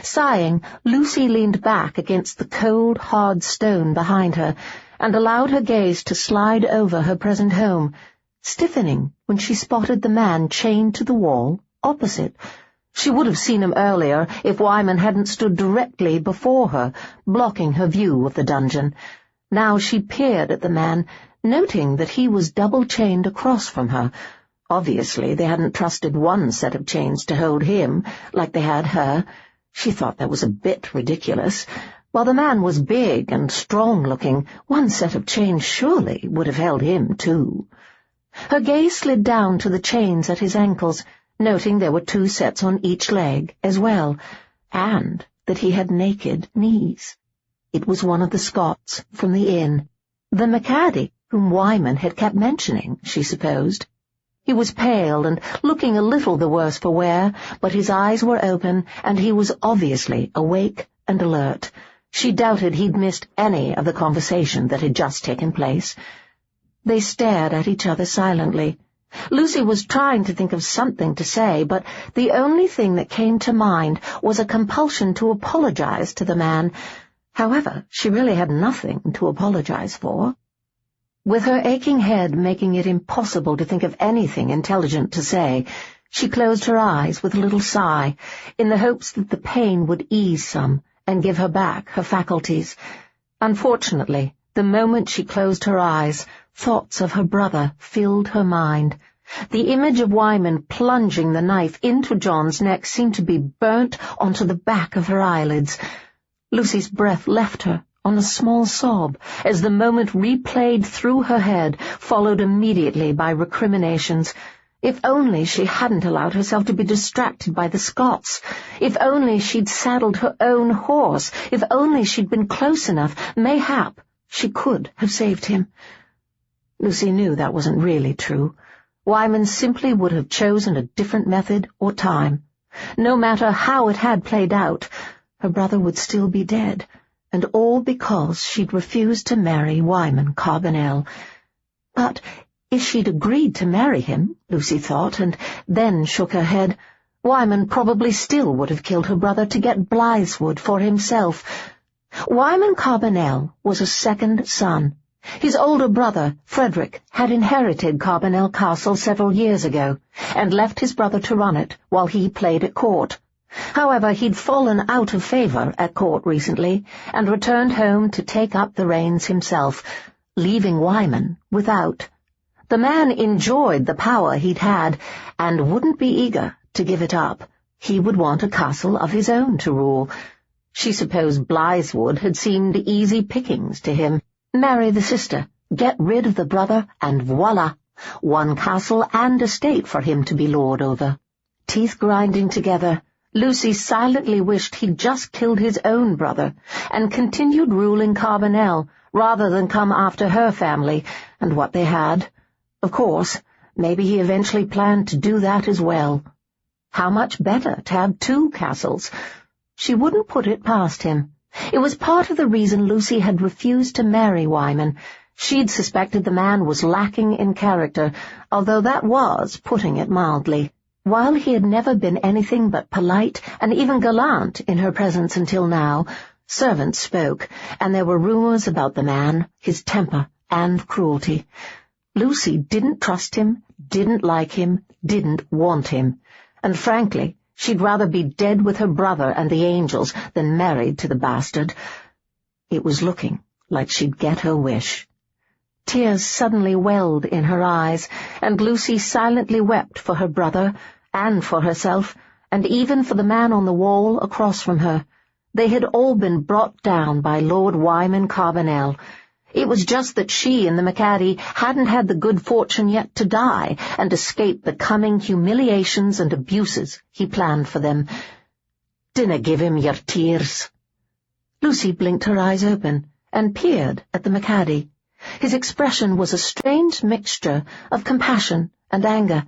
Sighing, Lucy leaned back against the cold, hard stone behind her and allowed her gaze to slide over her present home, stiffening when she spotted the man chained to the wall opposite. She would have seen him earlier if Wyman hadn't stood directly before her, blocking her view of the dungeon. Now she peered at the man, noting that he was double-chained across from her. Obviously, they hadn't trusted one set of chains to hold him, like they had her. She thought that was a bit ridiculous. While the man was big and strong-looking, one set of chains surely would have held him, too. Her gaze slid down to the chains at his ankles, noting there were 2 sets on each leg as well, and that he had naked knees. It was one of the Scots from the inn, the MacAdie whom Wyman had kept mentioning, she supposed. He was pale and looking a little the worse for wear, but his eyes were open, and he was obviously awake and alert. She doubted he'd missed any of the conversation that had just taken place. They stared at each other silently. Lucy was trying to think of something to say, but the only thing that came to mind was a compulsion to apologize to the man. However, she really had nothing to apologize for. With her aching head making it impossible to think of anything intelligent to say, she closed her eyes with a little sigh, in the hopes that the pain would ease some and give her back her faculties. Unfortunately, the moment she closed her eyes, thoughts of her brother filled her mind, The image of Wyman plunging the knife into John's neck seemed to be burnt onto the back of her eyelids. Lucy's breath left her on a small sob as the moment replayed through her head, followed immediately by recriminations. If only she hadn't allowed herself to be distracted by the Scots. If only she'd saddled her own horse. If only she'd been close enough, mayhap she could have saved him. Lucy knew that wasn't really true. Wyman simply would have chosen a different method or time. No matter how it had played out, her brother would still be dead, and all because she'd refused to marry Wyman Carbonell. But if she'd agreed to marry him, Lucy thought, and then shook her head, Wyman probably still would have killed her brother to get Blytheswood for himself. Wyman Carbonell was a second son. His older brother, Frederick, had inherited Carbonell Castle several years ago, and left his brother to run it while he played at court. However, he'd fallen out of favour at court recently, and returned home to take up the reins himself, leaving Wyman without. The man enjoyed the power he'd had, and wouldn't be eager to give it up. He would want a castle of his own to rule. She supposed Blytheswood had seemed easy pickings to him. Marry the sister, get rid of the brother, and voila, one castle and estate for him to be lord over. Teeth grinding together, Lucy silently wished he'd just killed his own brother, and continued ruling Carbonell, rather than come after her family, and what they had. Of course, maybe he eventually planned to do that as well. How much better to have 2 castles? She wouldn't put it past him. It was part of the reason Lucy had refused to marry Wyman. She'd suspected the man was lacking in character, although that was putting it mildly. While he had never been anything but polite and even gallant in her presence until now, servants spoke, and there were rumours about the man, his temper, and cruelty. Lucy didn't trust him, didn't like him, didn't want him, and frankly, she'd rather be dead with her brother and the angels than married to the bastard. It was looking like she'd get her wish. Tears suddenly welled in her eyes, and Lucy silently wept for her brother, and for herself, and even for the man on the wall across from her. They had all been brought down by Lord Wyman Carbonell. It was just that she and the MacAdie hadn't had the good fortune yet to die and escape the coming humiliations and abuses he planned for them. "Dinna give him your tears." Lucy blinked her eyes open and peered at the MacAdie. His expression was a strange mixture of compassion and anger.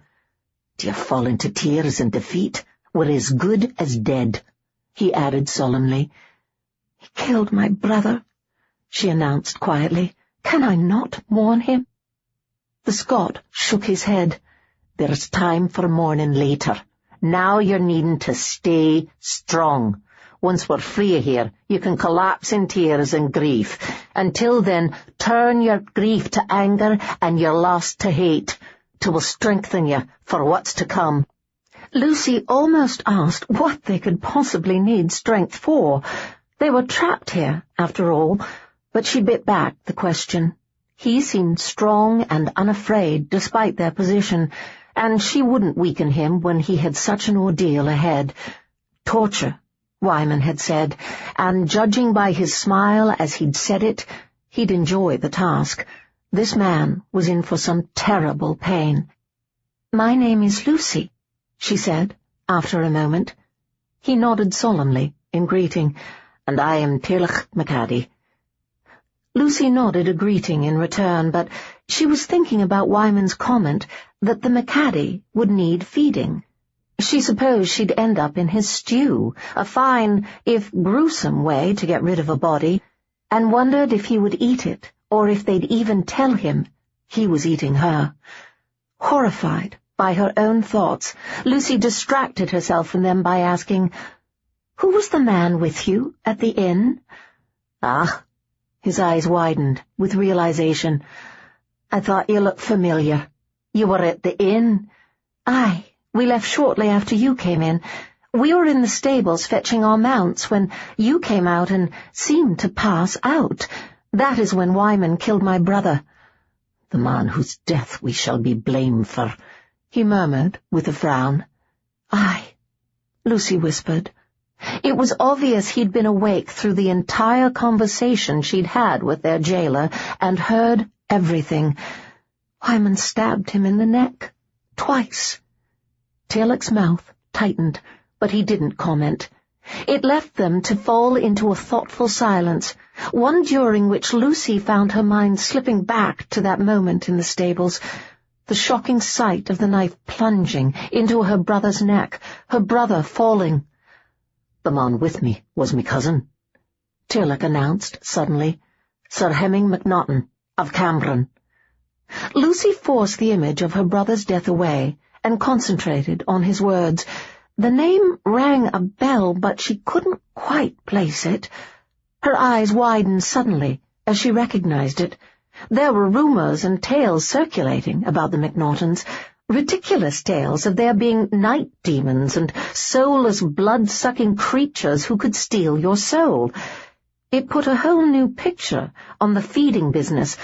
"Do you fall into tears in defeat? We're as good as dead," he added solemnly. "He killed my brother," she announced quietly. "Can I not mourn him?" The Scot shook his head. "There's time for mourning later. Now you're needing to stay strong. Once we're free here, you can collapse in tears and grief. Until then, turn your grief to anger and your loss to hate. 'Twill strengthen you for what's to come." Lucy almost asked what they could possibly need strength for. They were trapped here, after all, but she bit back the question. He seemed strong and unafraid despite their position, and she wouldn't weaken him when he had such an ordeal ahead. Torture, Wyman had said, and judging by his smile as he'd said it, he'd enjoy the task. This man was in for some terrible pain. "My name is Lucy," she said, after a moment. He nodded solemnly in greeting. "And I am Tearlach MacAdie." Lucy nodded a greeting in return, but she was thinking about Wyman's comment that the MacAdie would need feeding. She supposed she'd end up in his stew, a fine, if gruesome way to get rid of a body, and wondered if he would eat it, or if they'd even tell him he was eating her. Horrified by her own thoughts, Lucy distracted herself from them by asking, "Who was the man with you at the inn?" "Ah," his eyes widened with realization. "I thought you looked familiar. You were at the inn?" "Aye. We left shortly after you came in. We were in the stables fetching our mounts when you came out and seemed to pass out. That is when Wyman killed my brother." "The man whose death we shall be blamed for," he murmured with a frown. "Aye," Lucy whispered. It was obvious he'd been awake through the entire conversation she'd had with their jailer and heard everything. Wyman stabbed him in the neck. Twice. Tearlach's mouth tightened, but he didn't comment. It left them to fall into a thoughtful silence, one during which Lucy found her mind slipping back to that moment in the stables, the shocking sight of the knife plunging into her brother's neck, her brother falling. "The man with me was me cousin," Tearlach announced suddenly. "Sir Hemming MacNachton, of Cambron." Lucy forced the image of her brother's death away and concentrated on his words. The name rang a bell, but she couldn't quite place it. Her eyes widened suddenly as she recognized it. There were rumors and tales circulating about the MacNachtons, ridiculous tales of their being night demons and soulless, blood-sucking creatures who could steal your soul. It put a whole new picture on the feeding business,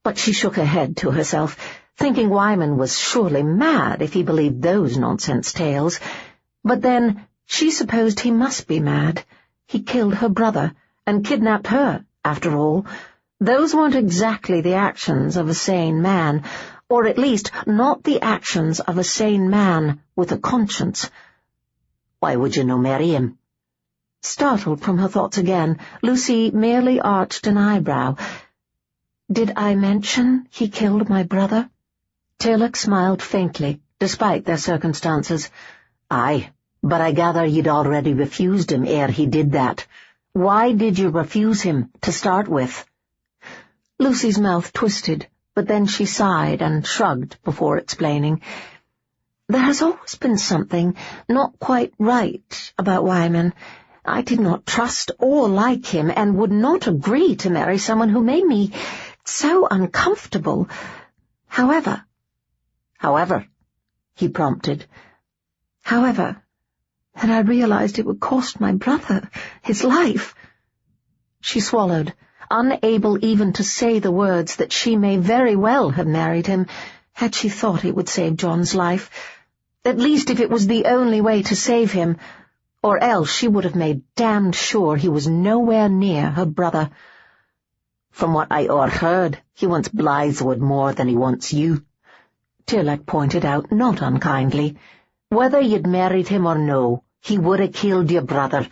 but she shook her head to herself, thinking Wyman was surely mad if he believed those nonsense tales. But then she supposed he must be mad. He killed her brother and kidnapped her, after all. Those weren't exactly the actions of a sane man, or at least not the actions of a sane man with a conscience. "Why would you no marry him?" Startled from her thoughts again, Lucy merely arched an eyebrow. "Did I mention he killed my brother?" Tearlach smiled faintly, despite their circumstances. "Aye, but I gather you'd already refused him ere he did that. Why did you refuse him to start with?" Lucy's mouth twisted, but then she sighed and shrugged before explaining. "There has always been something not quite right about Wyman. I did not trust or like him, and would not agree to marry someone who made me so uncomfortable. However, he prompted. However, then I realized it would cost my brother his life." She swallowed, unable even to say the words that she may very well have married him, had she thought it would save John's life, at least if it was the only way to save him, or else she would have made damned sure he was nowhere near her brother. "From what I o'erheard, he wants Blytheswood more than he wants you," Tearlach pointed out, not unkindly. "Whether you'd married him or no, he would have killed your brother.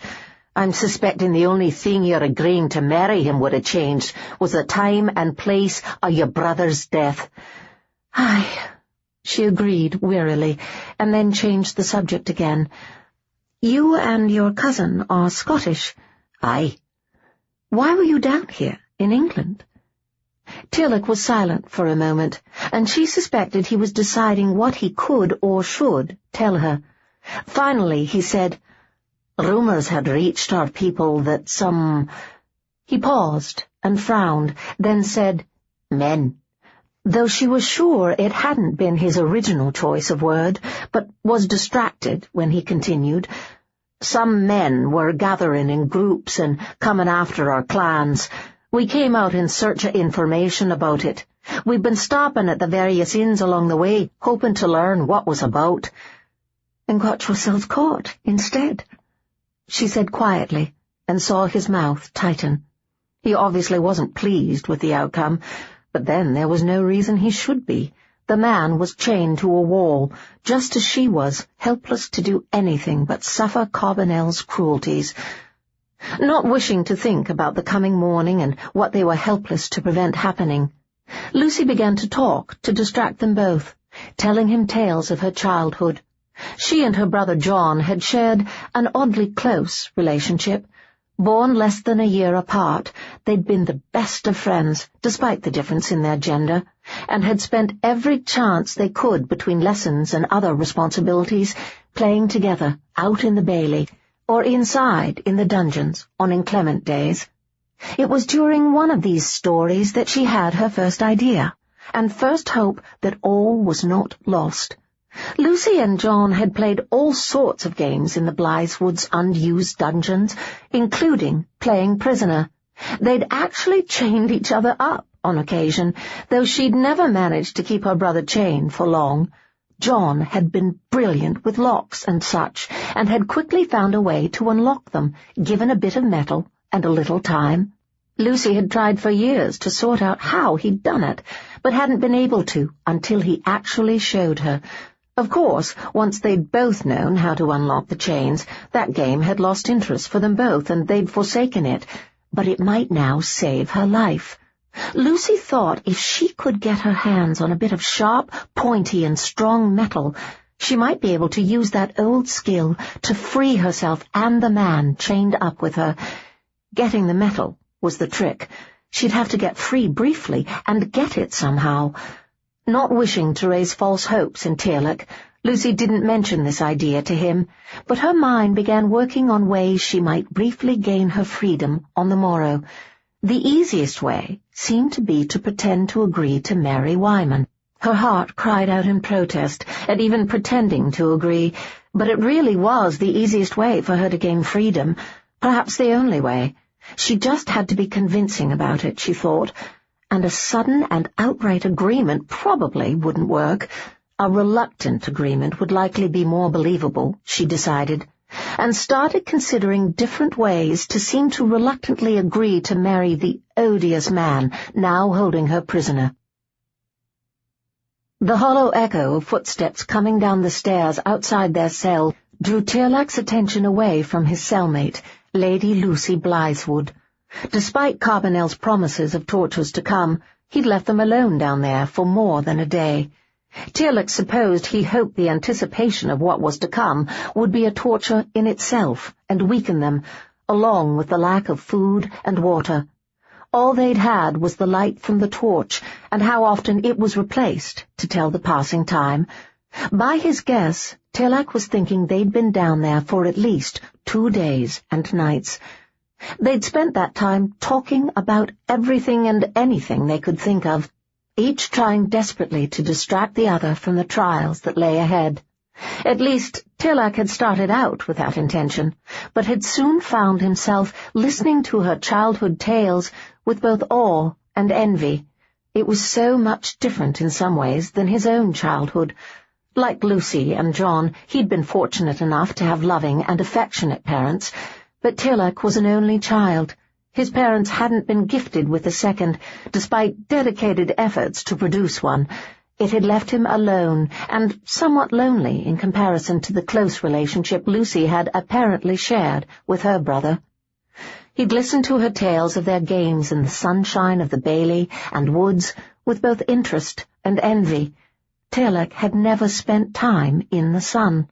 I'm suspecting the only thing your agreeing to marry him would have changed was the time and place of your brother's death." "Aye," she agreed wearily, and then changed the subject again. "You and your cousin are Scottish." "Aye." "Why were you down here, in England?" Tearlach was silent for a moment, and she suspected he was deciding what he could or should tell her. Finally he said, "Rumours had reached our people that some—" He paused and frowned, then said, "men," though she was sure it hadn't been his original choice of word, but was distracted when he continued. "Some men were gathering in groups and coming after our clans. We came out in search of information about it. We've been stopping at the various inns along the way, hoping to learn what was about." "And got yourselves caught instead," she said quietly, and saw his mouth tighten. He obviously wasn't pleased with the outcome, but then there was no reason he should be. The man was chained to a wall, just as she was, helpless to do anything but suffer Carbonell's cruelties. Not wishing to think about the coming morning and what they were helpless to prevent happening, Lucy began to talk to distract them both, telling him tales of her childhood. She and her brother John had shared an oddly close relationship. Born less than a year apart, they'd been the best of friends, despite the difference in their gender, and had spent every chance they could between lessons and other responsibilities playing together out in the bailey, or inside in the dungeons on inclement days. It was during one of these stories that she had her first idea, and first hope that all was not lost. Lucy and John had played all sorts of games in the Blytheswood's unused dungeons, including playing prisoner. They'd actually chained each other up on occasion, though she'd never managed to keep her brother chained for long. John had been brilliant with locks and such, and had quickly found a way to unlock them, given a bit of metal and a little time. Lucy had tried for years to sort out how he'd done it, but hadn't been able to until he actually showed her. Of course, once they'd both known how to unlock the chains, that game had lost interest for them both, and they'd forsaken it, but it might now save her life. Lucy thought if she could get her hands on a bit of sharp, pointy and strong metal, she might be able to use that old skill to free herself and the man chained up with her. Getting the metal was the trick. She'd have to get free briefly and get it somehow. Not wishing to raise false hopes in Tearlach, Lucy didn't mention this idea to him, but her mind began working on ways she might briefly gain her freedom on the morrow. The easiest way seemed to be to pretend to agree to marry Wyman. Her heart cried out in protest at even pretending to agree, but it really was the easiest way for her to gain freedom, perhaps the only way. She just had to be convincing about it, she thought, and a sudden and outright agreement probably wouldn't work. A reluctant agreement would likely be more believable, she decided, and started considering different ways to seem to reluctantly agree to marry the odious man now holding her prisoner. The hollow echo of footsteps coming down the stairs outside their cell drew Tearlach's attention away from his cellmate, Lady Lucy Blytheswood. Despite Carbonell's promises of tortures to come, he'd left them alone down there for more than a day. Tearlach supposed he hoped the anticipation of what was to come would be a torture in itself and weaken them, along with the lack of food and water. All they'd had was the light from the torch and how often it was replaced to tell the passing time. By his guess, Tearlach was thinking they'd been down there for at least 2 days and nights. They'd spent that time talking about everything and anything they could think of, each trying desperately to distract the other from the trials that lay ahead. At least, Tearlach had started out with that intention, but had soon found himself listening to her childhood tales with both awe and envy. It was so much different in some ways than his own childhood. Like Lucy and John, he'd been fortunate enough to have loving and affectionate parents, but Tearlach was an only child. His parents hadn't been gifted with a second, despite dedicated efforts to produce one. It had left him alone, and somewhat lonely in comparison to the close relationship Lucy had apparently shared with her brother. He'd listened to her tales of their games in the sunshine of the Bailey and woods with both interest and envy. Tearlach had never spent time in the sun.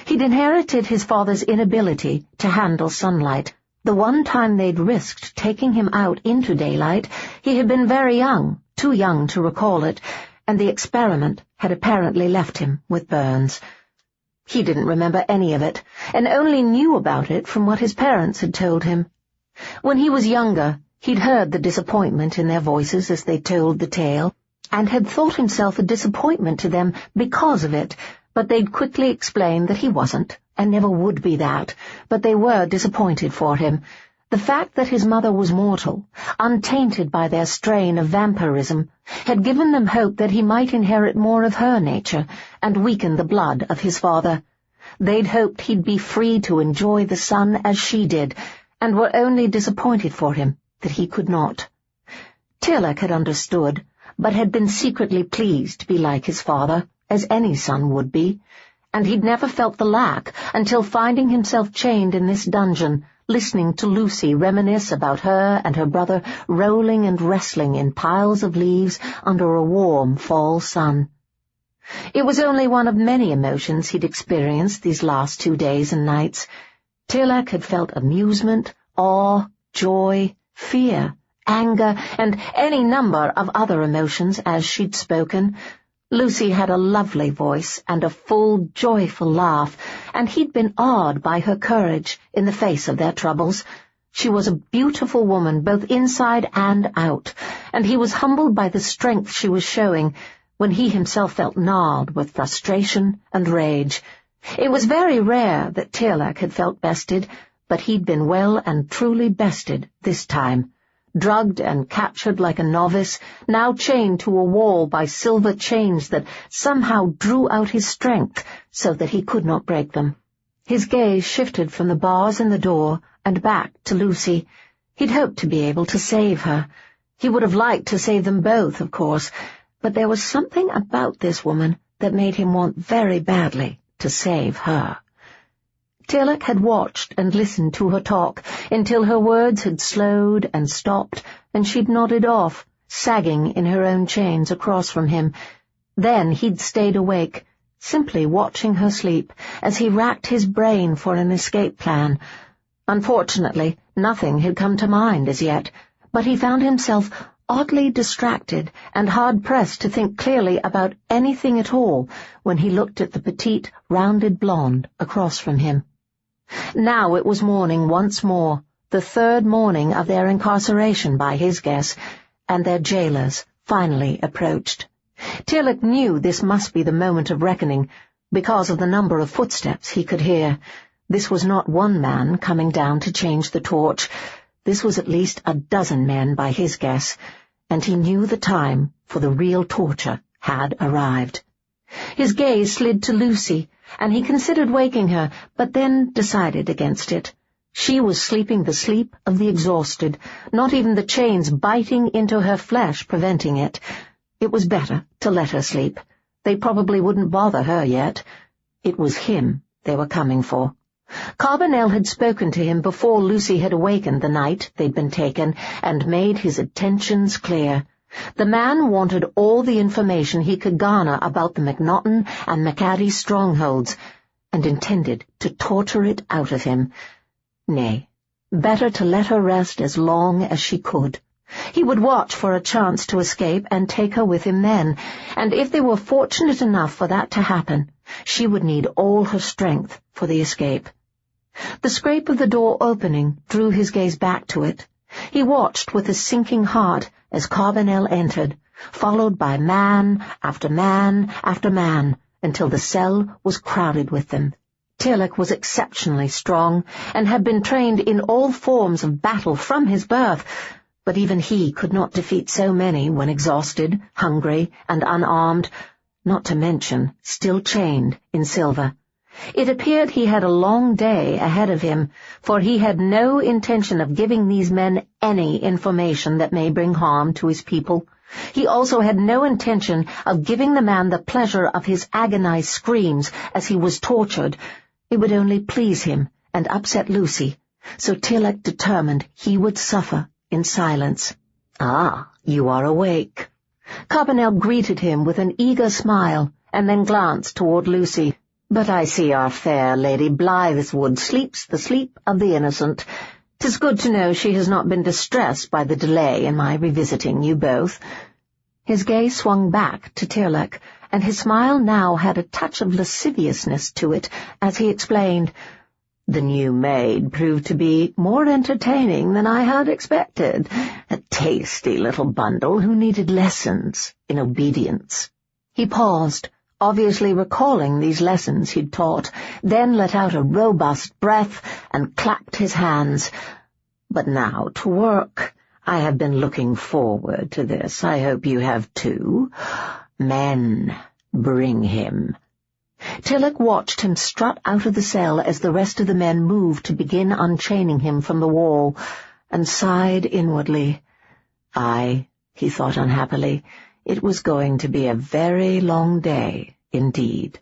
He'd inherited his father's inability to handle sunlight. The one time they'd risked taking him out into daylight, he had been very young, too young to recall it, and the experiment had apparently left him with burns. He didn't remember any of it, and only knew about it from what his parents had told him. When he was younger, he'd heard the disappointment in their voices as they told the tale, and had thought himself a disappointment to them because of it, but they'd quickly explained that he wasn't, and never would be that, but they were disappointed for him. The fact that his mother was mortal, untainted by their strain of vampirism, had given them hope that he might inherit more of her nature and weaken the blood of his father. They'd hoped he'd be free to enjoy the sun as she did, and were only disappointed for him that he could not. Tearlach had understood, but had been secretly pleased to be like his father, as any son would be, and he'd never felt the lack until finding himself chained in this dungeon, listening to Lucy reminisce about her and her brother rolling and wrestling in piles of leaves under a warm fall sun. It was only one of many emotions he'd experienced these last 2 days and nights. Tearlach had felt amusement, awe, joy, fear, anger, and any number of other emotions as she'd spoken. Lucy had a lovely voice and a full, joyful laugh, and he'd been awed by her courage in the face of their troubles. She was a beautiful woman both inside and out, and he was humbled by the strength she was showing when he himself felt gnarled with frustration and rage. It was very rare that Tearlach had felt bested, but he'd been well and truly bested this time. drugged and captured like a novice, now chained to a wall by silver chains that somehow drew out his strength so that he could not break them. His gaze shifted from the bars in the door and back to Lucy. He'd hoped to be able to save her. He would have liked to save them both, of course, but there was something about this woman that made him want very badly to save her. Tearlach had watched and listened to her talk until her words had slowed and stopped, and she'd nodded off, sagging in her own chains across from him. Then he'd stayed awake, simply watching her sleep as he racked his brain for an escape plan. Unfortunately, nothing had come to mind as yet, but he found himself oddly distracted and hard-pressed to think clearly about anything at all when he looked at the petite, rounded blonde across from him. Now it was morning once more, the third morning of their incarceration by his guess, and their jailers finally approached. Tearlach knew this must be the moment of reckoning, because of the number of footsteps he could hear. This was not one man coming down to change the torch. This was at least a dozen men by his guess, and he knew the time for the real torture had arrived. His gaze slid to Lucy, and he considered waking her, but then decided against it. She was sleeping the sleep of the exhausted, not even the chains biting into her flesh preventing it. It was better to let her sleep. They probably wouldn't bother her yet. It was him they were coming for. Carbonell had spoken to him before Lucy had awakened the night they'd been taken, and made his intentions clear. The man wanted all the information he could garner about the MacNachton and MacAdie strongholds, and intended to torture it out of him. Nay, better to let her rest as long as she could. He would watch for a chance to escape and take her with him then, and if they were fortunate enough for that to happen, she would need all her strength for the escape. The scrape of the door opening drew his gaze back to it. He watched with a sinking heart as Carbonell entered, followed by man after man after man, until the cell was crowded with them. Tearlach was exceptionally strong, and had been trained in all forms of battle from his birth, but even he could not defeat so many when exhausted, hungry, and unarmed, not to mention still chained in silver. It appeared he had a long day ahead of him, for he had no intention of giving these men any information that may bring harm to his people. He also had no intention of giving the man the pleasure of his agonized screams as he was tortured. It would only please him and upset Lucy, so Tearlach determined he would suffer in silence. "Ah, you are awake." Carbonell greeted him with an eager smile, and then glanced toward Lucy. "But I see our fair Lady Blytheswood sleeps the sleep of the innocent. 'Tis good to know she has not been distressed by the delay in my revisiting you both." His gaze swung back to Tearlach, and his smile now had a touch of lasciviousness to it as he explained, "The new maid proved to be more entertaining than I had expected. A tasty little bundle who needed lessons in obedience." He paused, obviously recalling these lessons he'd taught, then let out a robust breath and clapped his hands. "But now to work. I have been looking forward to this. I hope you have too. Men, bring him." Tearlach watched him strut out of the cell as the rest of the men moved to begin unchaining him from the wall, and sighed inwardly. Aye, he thought unhappily, it was going to be a very long day indeed.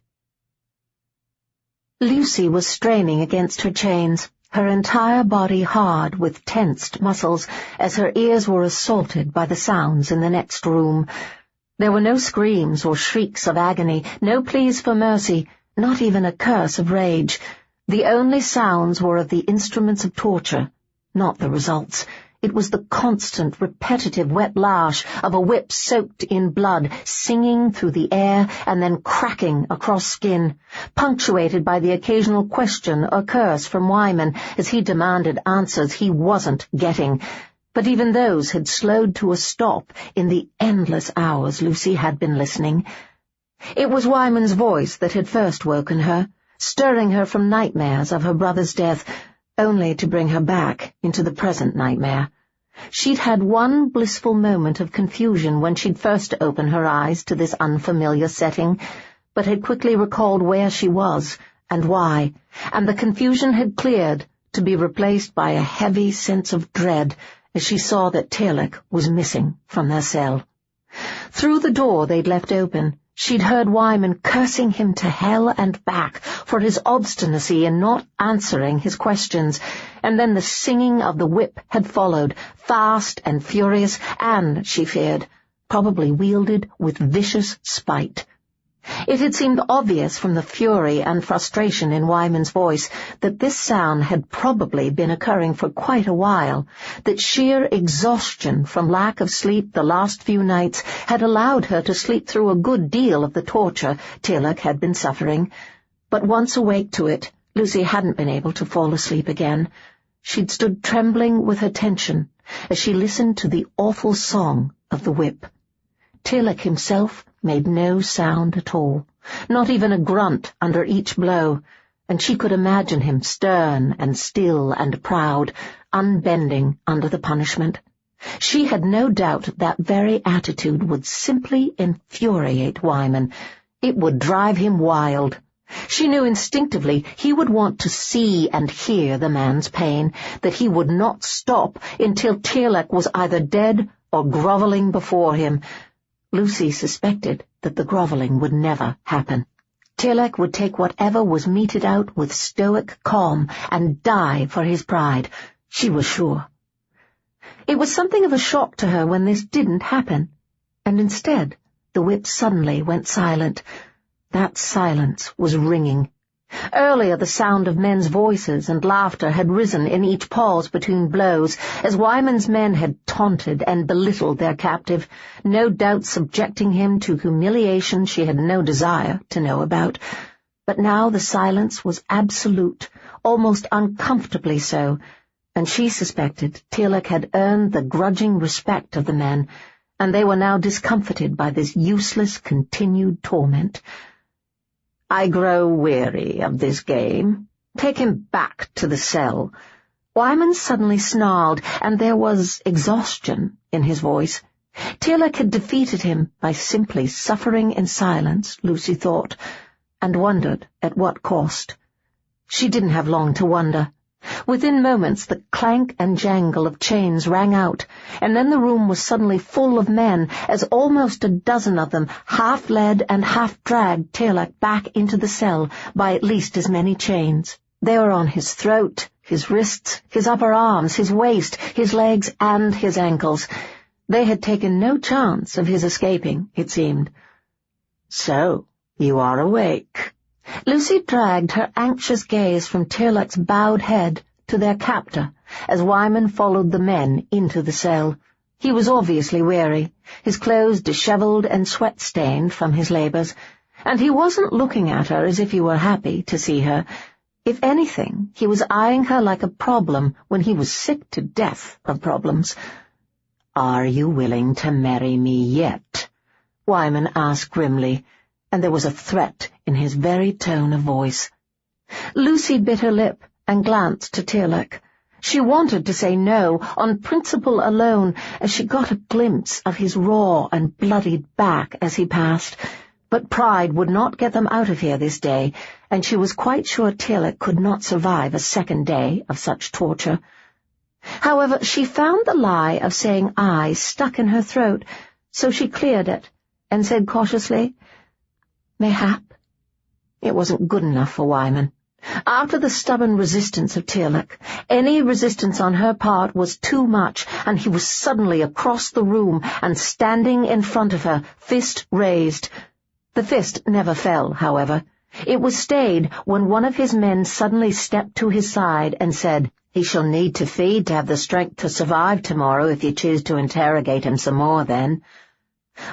Lucy was straining against her chains, her entire body hard with tensed muscles, as her ears were assaulted by the sounds in the next room. There were no screams or shrieks of agony, no pleas for mercy, not even a curse of rage. The only sounds were of the instruments of torture, not the results. It was the constant, repetitive wet lash of a whip soaked in blood, singing through the air and then cracking across skin, punctuated by the occasional question or curse from Wyman as he demanded answers he wasn't getting. But even those had slowed to a stop in the endless hours Lucy had been listening. It was Wyman's voice that had first woken her, stirring her from nightmares of her brother's death, only to bring her back into the present nightmare. She'd had one blissful moment of confusion when she'd first opened her eyes to this unfamiliar setting, but had quickly recalled where she was and why, and the confusion had cleared to be replaced by a heavy sense of dread as she saw that Tearlach was missing from their cell. Through the door they'd left open, she'd heard Wyman cursing him to hell and back for his obstinacy in not answering his questions, and then the singing of the whip had followed, fast and furious, and, she feared, probably wielded with vicious spite. It had seemed obvious from the fury and frustration in Wyman's voice that this sound had probably been occurring for quite a while, that sheer exhaustion from lack of sleep the last few nights had allowed her to sleep through a good deal of the torture Tearlach had been suffering. But once awake to it, Lucy hadn't been able to fall asleep again. She'd stood trembling with her tension as she listened to the awful song of the whip. Tearlach himself made no sound at all, not even a grunt under each blow, and she could imagine him stern and still and proud, unbending under the punishment. She had no doubt that very attitude would simply infuriate Wyman. It would drive him wild. She knew instinctively he would want to see and hear the man's pain, that he would not stop until Tearlach was either dead or grovelling before him. Lucy suspected that the grovelling would never happen. Tearlach would take whatever was meted out with stoic calm and die for his pride, she was sure. It was something of a shock to her when this didn't happen, and instead the whip suddenly went silent. That silence was ringing. Earlier the sound of men's voices and laughter had risen in each pause between blows, as Wyman's men had taunted and belittled their captive, no doubt subjecting him to humiliation she had no desire to know about. But now the silence was absolute, almost uncomfortably so, and she suspected Tearlach had earned the grudging respect of the men, and they were now discomfited by this useless continued torment. "I grow weary of this game. Take him back to the cell." Wyman suddenly snarled, and there was exhaustion in his voice. Tearlach had defeated him by simply suffering in silence, Lucy thought, and wondered at what cost. She didn't have long to wonder. Within moments the clank and jangle of chains rang out, and then the room was suddenly full of men, as almost a dozen of them half led and half dragged Tearlach back into the cell by at least as many chains. They were on his throat, his wrists, his upper arms, his waist, his legs, and his ankles. They had taken no chance of his escaping, it seemed. "So, you are awake." Lucy dragged her anxious gaze from Tearlach's bowed head to their captor as Wyman followed the men into the cell. He was obviously weary, his clothes dishevelled and sweat-stained from his labours, and he wasn't looking at her as if he were happy to see her. If anything, he was eyeing her like a problem when he was sick to death of problems. "Are you willing to marry me yet?" Wyman asked grimly, and there was a threat in his very tone of voice. Lucy bit her lip and glanced to Tearlach. She wanted to say no, on principle alone, as she got a glimpse of his raw and bloodied back as he passed, but pride would not get them out of here this day, and she was quite sure Tearlach could not survive a second day of such torture. However, she found the lie of saying "I" stuck in her throat, so she cleared it and said cautiously, "Mayhap." It wasn't good enough for Wyman. After the stubborn resistance of Tearlach, any resistance on her part was too much, and he was suddenly across the room and standing in front of her, fist raised. The fist never fell, however. It was stayed when one of his men suddenly stepped to his side and said, "He shall need to feed to have the strength to survive tomorrow if you choose to interrogate him some more then."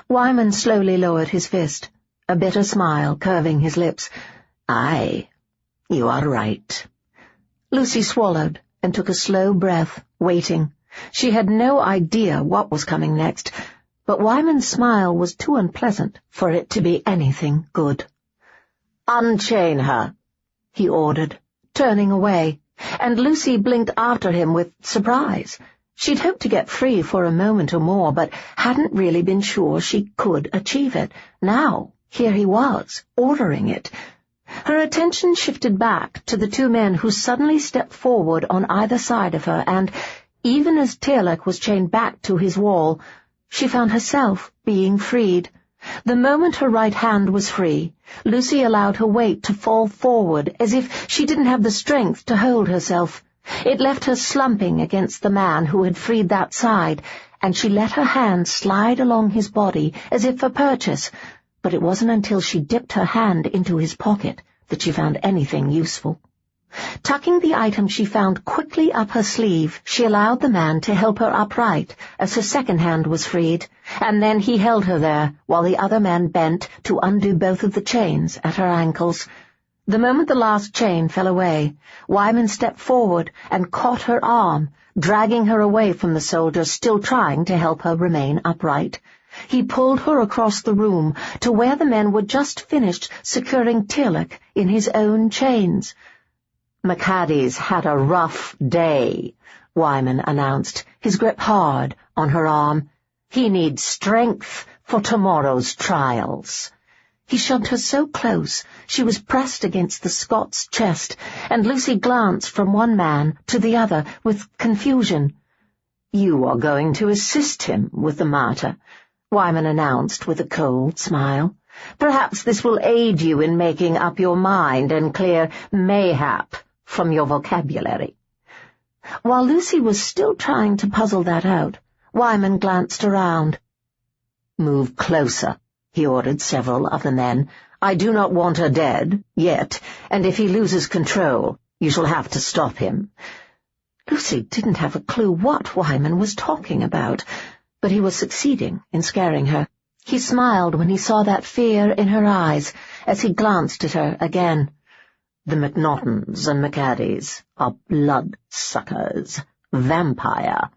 Wyman slowly lowered his fist, a bitter smile curving his lips. "Aye, you are right." Lucy swallowed and took a slow breath, waiting. She had no idea what was coming next, but Wyman's smile was too unpleasant for it to be anything good. "Unchain her," he ordered, turning away, and Lucy blinked after him with surprise. She'd hoped to get free for a moment or more, but hadn't really been sure she could achieve it. Now, here he was, ordering it. Her attention shifted back to the two men who suddenly stepped forward on either side of her, and, even as Tearlach was chained back to his wall, she found herself being freed. The moment her right hand was free, Lucy allowed her weight to fall forward as if she didn't have the strength to hold herself. It left her slumping against the man who had freed that side, and she let her hand slide along his body as if for purchase, but it wasn't until she dipped her hand into his pocket that she found anything useful. Tucking the item she found quickly up her sleeve, she allowed the man to help her upright as her second hand was freed, and then he held her there while the other man bent to undo both of the chains at her ankles. The moment the last chain fell away, Wyman stepped forward and caught her arm, dragging her away from the soldier still trying to help her remain upright. He pulled her across the room to where the men were just finished securing Tearlach in his own chains. "MacAdie's had a rough day," Wyman announced, his grip hard on her arm. "He needs strength for tomorrow's trials." He shoved her so close she was pressed against the Scot's chest, and Lucy glanced from one man to the other with confusion. "You are going to assist him with the matter," Wyman announced with a cold smile. "Perhaps this will aid you in making up your mind and clear mayhap from your vocabulary." While Lucy was still trying to puzzle that out, Wyman glanced around. "Move closer," he ordered several of the men. "I do not want her dead, yet, and if he loses control, you shall have to stop him." Lucy didn't have a clue what Wyman was talking about, but he was succeeding in scaring her. He smiled when he saw that fear in her eyes as he glanced at her again. "The MacNaughtons and MacAdies are blood-suckers, vampire,"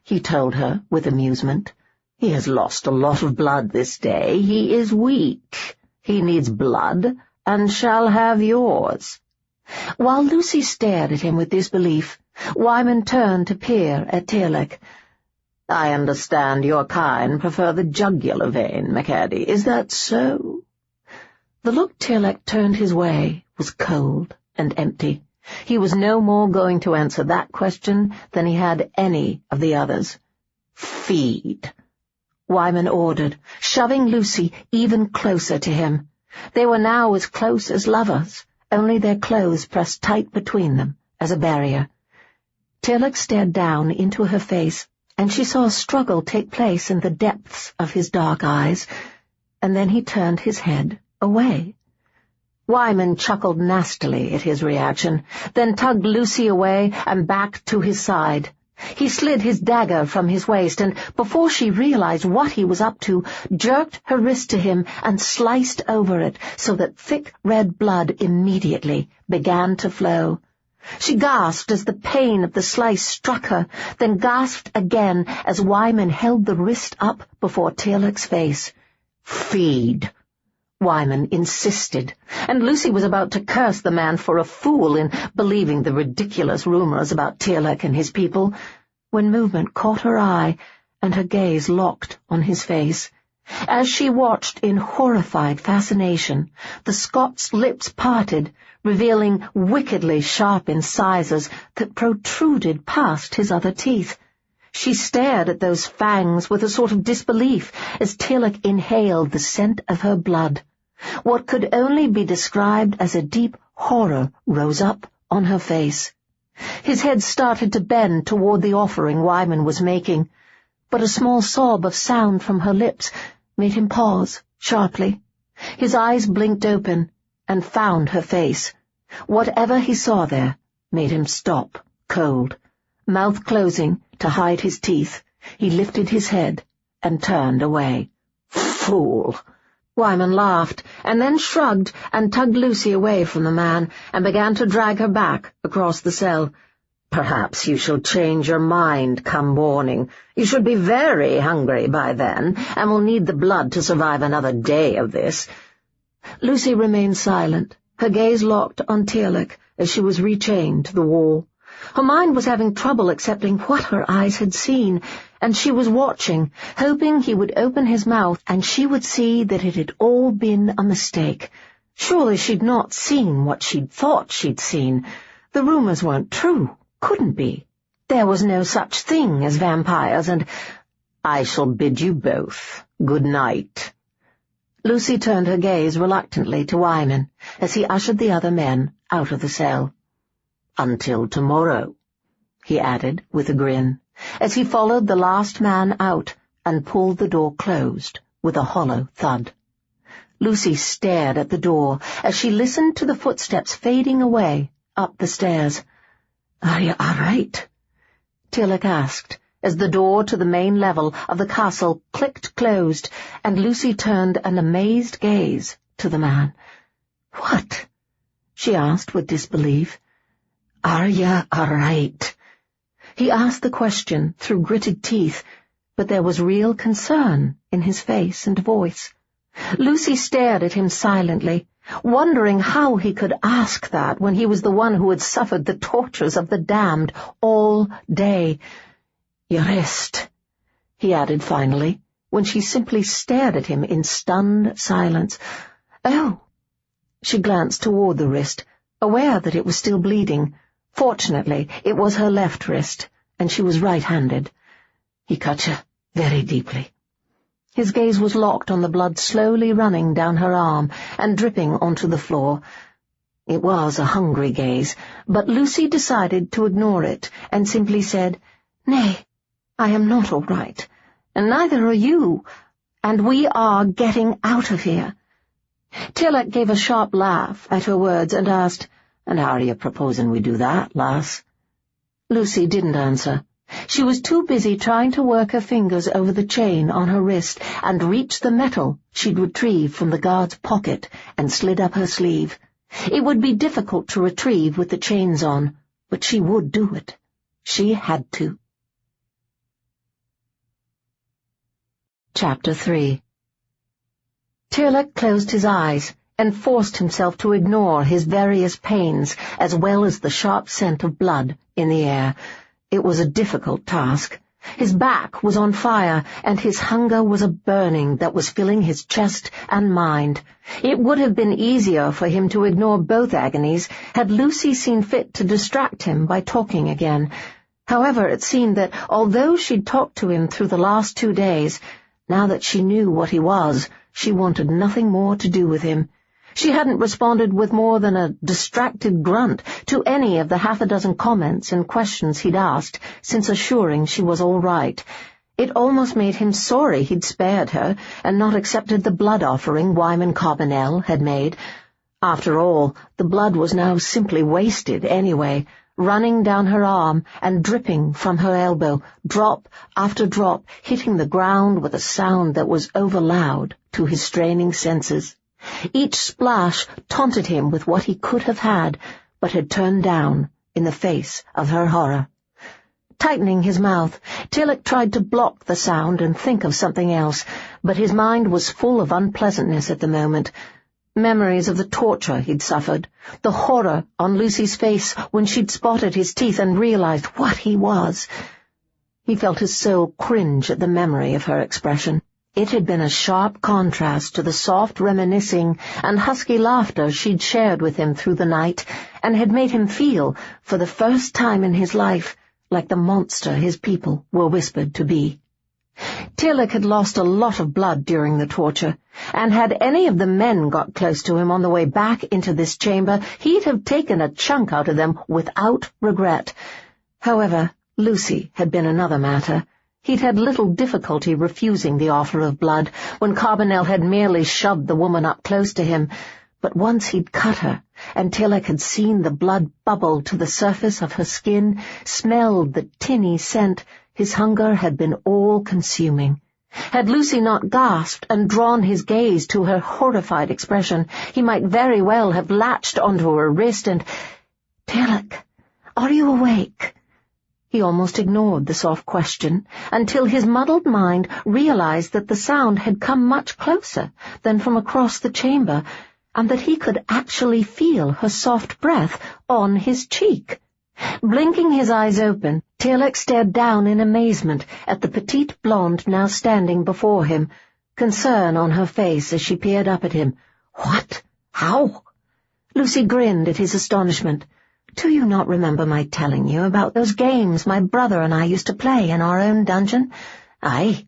he told her with amusement. "He has lost a lot of blood this day. He is weak. He needs blood, and shall have yours." While Lucy stared at him with disbelief, Wyman turned to peer at Tearlach. "I understand your kind prefer the jugular vein, MacAdie. Is that so?" The look Tearlach turned his way was cold and empty. He was no more going to answer that question than he had any of the others. "Feed," Wyman ordered, shoving Lucy even closer to him. They were now as close as lovers, only their clothes pressed tight between them as a barrier. Tearlach stared down into her face, and she saw a struggle take place in the depths of his dark eyes, and then he turned his head away. Wyman chuckled nastily at his reaction, then tugged Lucy away and back to his side. He slid his dagger from his waist, and before she realized what he was up to, jerked her wrist to him and sliced over it so that thick red blood immediately began to flow. She gasped as the pain of the slice struck her, then gasped again as Wyman held the wrist up before Tearlach's face. "Feed," Wyman insisted, and Lucy was about to curse the man for a fool in believing the ridiculous rumors about Tearlach and his people, when movement caught her eye and her gaze locked on his face. As she watched in horrified fascination, the Scot's lips parted, revealing wickedly sharp incisors that protruded past his other teeth. She stared at those fangs with a sort of disbelief as Tearlach inhaled the scent of her blood. What could only be described as a deep horror rose up on her face. His head started to bend toward the offering Wyman was making, but a small sob of sound from her lips made him pause sharply. His eyes blinked open and found her face. Whatever he saw there made him stop, cold. Mouth closing to hide his teeth, he lifted his head and turned away. "Fool!" Wyman laughed, and then shrugged and tugged Lucy away from the man and began to drag her back across the cell. "Perhaps you shall change your mind come morning. You should be very hungry by then, and will need the blood to survive another day of this." Lucy remained silent, her gaze locked on Tearlach as she was rechained to the wall. Her mind was having trouble accepting what her eyes had seen, and she was watching, hoping he would open his mouth and she would see that it had all been a mistake. Surely she'd not seen what she'd thought she'd seen. The rumors weren't true, couldn't be. There was no such thing as vampires, and I shall bid you both good night. Lucy turned her gaze reluctantly to Wyman as he ushered the other men out of the cell. Until tomorrow, he added with a grin, as he followed the last man out and pulled the door closed with a hollow thud. Lucy stared at the door as she listened to the footsteps fading away up the stairs. "Are you all right?" Tearlach asked, as the door to the main level of the castle clicked closed, and Lucy turned an amazed gaze to the man. "What?" she asked with disbelief. "Are you all right?" He asked the question through gritted teeth, but there was real concern in his face and voice. Lucy stared at him silently, wondering how he could ask that when he was the one who had suffered the tortures of the damned all day. "Your wrist," he added finally, when she simply stared at him in stunned silence. "Oh." She glanced toward the wrist, aware that it was still bleeding. Fortunately, it was her left wrist, and she was right-handed. "He cut you very deeply." His gaze was locked on the blood slowly running down her arm and dripping onto the floor. It was a hungry gaze, but Lucy decided to ignore it and simply said, "Nay, I am not all right, and neither are you, and we are getting out of here." Tearlach gave a sharp laugh at her words and asked, "And how are you proposing we do that, lass?" Lucy didn't answer. She was too busy trying to work her fingers over the chain on her wrist and reach the metal she'd retrieved from the guard's pocket and slid up her sleeve. It would be difficult to retrieve with the chains on, but she would do it. She had to. Chapter 3. Tearlach closed his eyes and forced himself to ignore his various pains as well as the sharp scent of blood in the air. It was a difficult task. His back was on fire, and his hunger was a burning that was filling his chest and mind. It would have been easier for him to ignore both agonies had Lucy seen fit to distract him by talking again. However, it seemed that although she'd talked to him through the last 2 days, now that she knew what he was, she wanted nothing more to do with him. She hadn't responded with more than a distracted grunt to any of the 6 comments and questions he'd asked since assuring she was all right. It almost made him sorry he'd spared her and not accepted the blood offering Wyman Carbonell had made. After all, the blood was now simply wasted anyway, running down her arm and dripping from her elbow, drop after drop, hitting the ground with a sound that was overloud to his straining senses. Each splash taunted him with what he could have had, but had turned down in the face of her horror. Tightening his mouth, Tearlach tried to block the sound and think of something else, but his mind was full of unpleasantness at the moment. Memories of the torture he'd suffered, the horror on Lucy's face when she'd spotted his teeth and realized what he was. He felt his soul cringe at the memory of her expression. It had been a sharp contrast to the soft reminiscing and husky laughter she'd shared with him through the night, and had made him feel, for the first time in his life, like the monster his people were whispered to be. Tearlach had lost a lot of blood during the torture, and had any of the men got close to him on the way back into this chamber, he'd have taken a chunk out of them without regret. However, Lucy had been another matter. He'd had little difficulty refusing the offer of blood when Carbonell had merely shoved the woman up close to him, but once he'd cut her, and Tearlach had seen the blood bubble to the surface of her skin, smelled the tinny scent, his hunger had been all-consuming. Had Lucy not gasped and drawn his gaze to her horrified expression, he might very well have latched onto her wrist and— "Tearlach, are you awake?" He almost ignored the soft question until his muddled mind realized that the sound had come much closer than from across the chamber, and that he could actually feel her soft breath on his cheek. Blinking his eyes open, Tearlach stared down in amazement at the petite blonde now standing before him, concern on her face as she peered up at him. "What? How?" Lucy grinned at his astonishment. "Do you not remember my telling you about those games my brother and I used to play in our own dungeon?" "Aye,"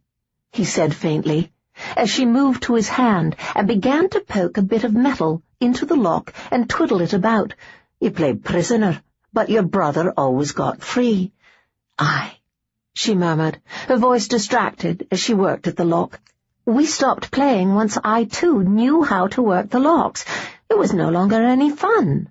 he said faintly, as she moved to his hand and began to poke a bit of metal into the lock and twiddle it about. "You played prisoner, but your brother always got free." "Aye," she murmured, her voice distracted as she worked at the lock. "We stopped playing once I, too, knew how to work the locks. It was no longer any fun."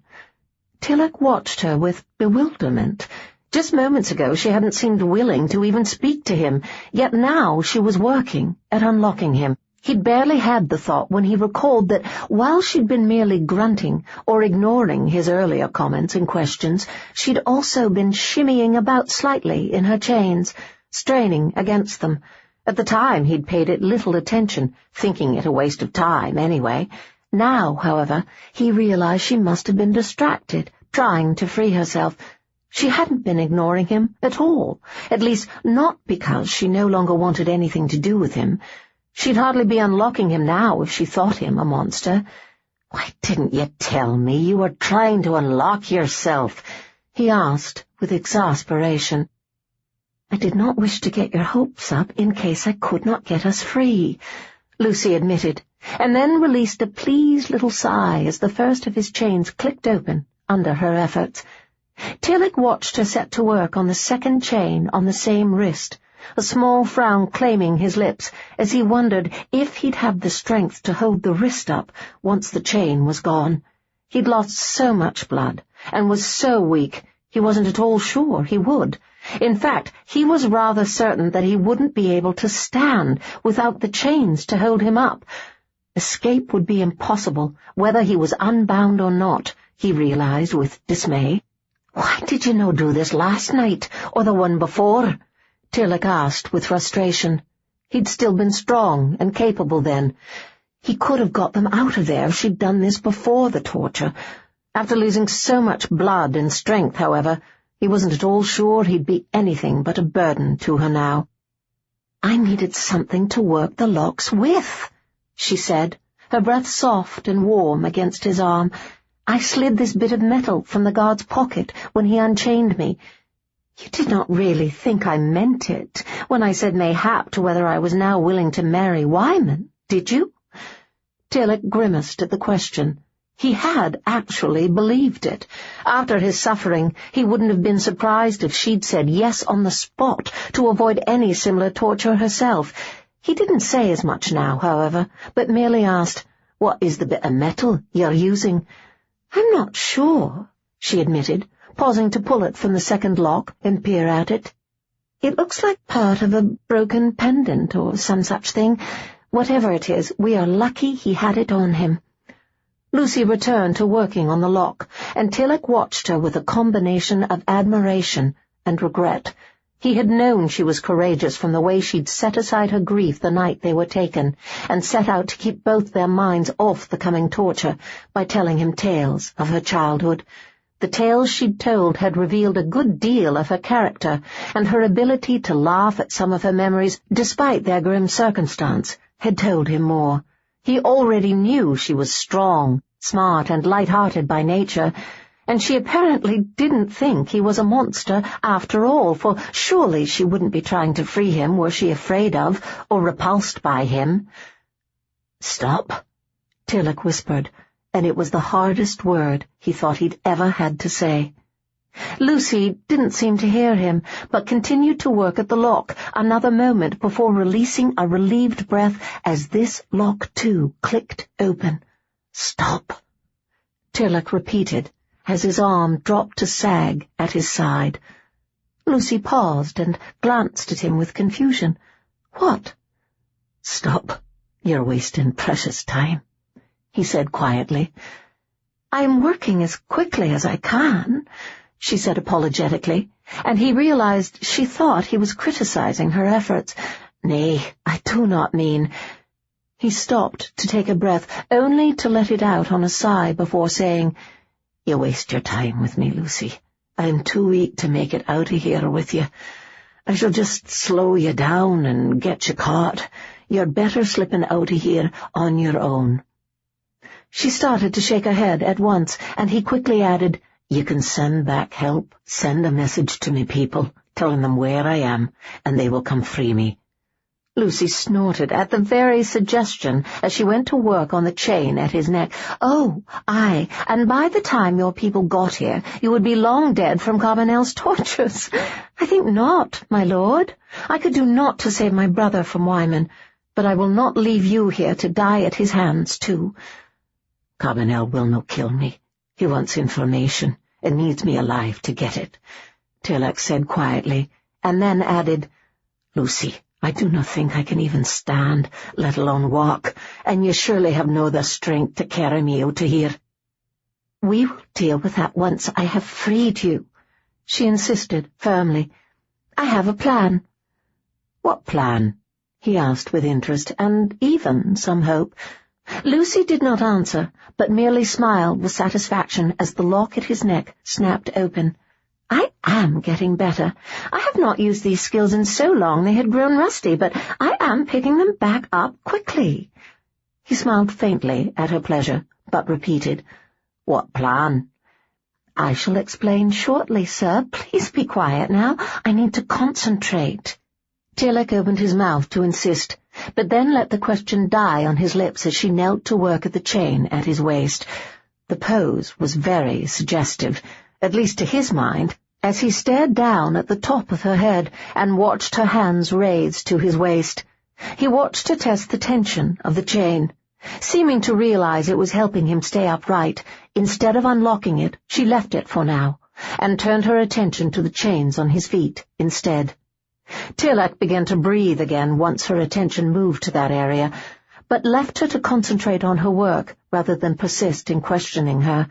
Tearlach watched her with bewilderment. Just moments ago she hadn't seemed willing to even speak to him, yet now she was working at unlocking him. He'd barely had the thought when he recalled that while she'd been merely grunting or ignoring his earlier comments and questions, she'd also been shimmying about slightly in her chains, straining against them. At the time he'd paid it little attention, thinking it a waste of time anyway. Now, however, he realized she must have been distracted, trying to free herself. She hadn't been ignoring him at all, at least not because she no longer wanted anything to do with him. She'd hardly be unlocking him now if she thought him a monster. "Why didn't you tell me you were trying to unlock yourself?" he asked with exasperation. "I did not wish to get your hopes up in case I could not get us free," Lucy admitted, and then released a pleased little sigh as the first of his chains clicked open under her efforts. Tearlach watched her set to work on the second chain on the same wrist, a small frown claiming his lips as he wondered if he'd have the strength to hold the wrist up once the chain was gone. He'd lost so much blood, and was so weak he wasn't at all sure he would. In fact, he was rather certain that he wouldn't be able to stand without the chains to hold him up. Escape would be impossible, whether he was unbound or not, he realized with dismay. "Why did you no do this last night, or the one before?" Tearlach asked with frustration. He'd still been strong and capable then. He could have got them out of there if she'd done this before the torture. After losing so much blood and strength, however, he wasn't at all sure he'd be anything but a burden to her now. "I needed something to work the locks with," she said, her breath soft and warm against his arm. "I slid this bit of metal from the guard's pocket when he unchained me. You did not really think I meant it when I said mayhap to whether I was now willing to marry Wyman, did you?" Tearlach grimaced at the question. He had actually believed it. After his suffering, he wouldn't have been surprised if she'd said yes on the spot to avoid any similar torture herself. He didn't say as much now, however, but merely asked, "What is the bit of metal you're using?" "I'm not sure," she admitted, pausing to pull it from the second lock and peer at it. "It looks like part of a broken pendant or some such thing. Whatever it is, we are lucky he had it on him." Lucy returned to working on the lock, and Tearlach watched her with a combination of admiration and regret. He had known she was courageous from the way she'd set aside her grief the night they were taken, and set out to keep both their minds off the coming torture by telling him tales of her childhood. The tales she'd told had revealed a good deal of her character, and her ability to laugh at some of her memories, despite their grim circumstance, had told him more. He already knew she was strong, smart, and light-hearted by nature, and she apparently didn't think he was a monster after all, for surely she wouldn't be trying to free him were she afraid of or repulsed by him. "Stop," Tearlach whispered, and it was the hardest word he thought he'd ever had to say. Lucy didn't seem to hear him, but continued to work at the lock another moment before releasing a relieved breath as this lock, too, clicked open. "Stop," Tearlach repeated, as his arm dropped to sag at his side. Lucy paused and glanced at him with confusion. "What?" "Stop. You're wasting precious time," he said quietly. "I'm working as quickly as I can," she said apologetically, and he realized she thought he was criticizing her efforts. "Nay, I do not mean—" He stopped to take a breath, only to let it out on a sigh before saying, "You waste your time with me, Lucy, I'm too weak to make it out of here with you. I shall just slow you down and get you caught. You're better slipping out of here on your own." She started to shake her head at once, and he quickly added, "You can send back help. Send a message to me people, telling them where I am, and they will come free me." Lucy snorted at the very suggestion as she went to work on the chain at his neck. "Oh, aye, and by the time your people got here, you would be long dead from Carbonell's tortures." "I think not, my lord. I could do naught to save my brother from Wyman, but I will not leave you here to die at his hands, too." "Carbonell will not kill me. He wants information, and needs me alive to get it," Tearlach said quietly, and then added, "Lucy, I do not think I can even stand, let alone walk, and you surely have no the strength to carry me out of here." "We will deal with that once I have freed you," she insisted firmly. "I have a plan." "What plan?" he asked with interest, and even some hope. Lucy did not answer, but merely smiled with satisfaction as the lock at his neck snapped open. "I am getting better. I have not used these skills in so long they had grown rusty, but I am picking them back up quickly." He smiled faintly at her pleasure, but repeated, "What plan?" "I shall explain shortly, sir. Please be quiet now. I need to concentrate." Tearlach opened his mouth to insist, but then let the question die on his lips as she knelt to work at the chain at his waist. The pose was very suggestive, at least to his mind, as he stared down at the top of her head and watched her hands raised to his waist. He watched her test the tension of the chain. Seeming to realize it was helping him stay upright, instead of unlocking it, she left it for now, and turned her attention to the chains on his feet instead. Tearlach began to breathe again once her attention moved to that area, but left her to concentrate on her work rather than persist in questioning her.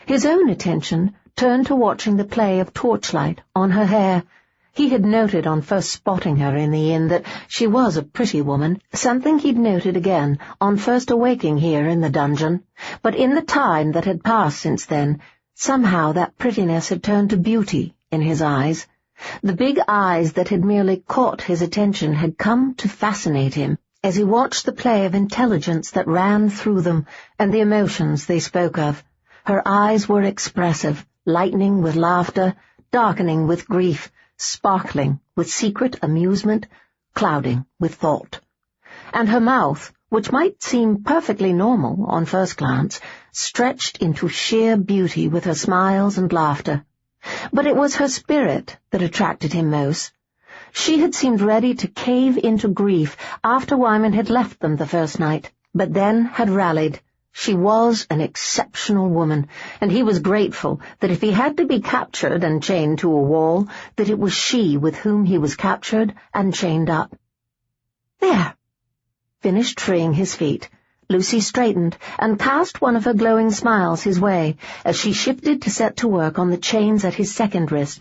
His own attention turned to watching the play of torchlight on her hair. He had noted on first spotting her in the inn that she was a pretty woman, something he'd noted again on first awaking here in the dungeon, but in the time that had passed since then, somehow that prettiness had turned to beauty in his eyes. The big eyes that had merely caught his attention had come to fascinate him as he watched the play of intelligence that ran through them and the emotions they spoke of. Her eyes were expressive, lightening with laughter, darkening with grief, sparkling with secret amusement, clouding with thought. And her mouth, which might seem perfectly normal on first glance, stretched into sheer beauty with her smiles and laughter. But it was her spirit that attracted him most. She had seemed ready to cave into grief after Wyman had left them the first night, but then had rallied. She was an exceptional woman, and he was grateful that if he had to be captured and chained to a wall, that it was she with whom he was captured and chained up. "There!" Finished freeing his feet, Lucy straightened and cast one of her glowing smiles his way as she shifted to set to work on the chains at his second wrist.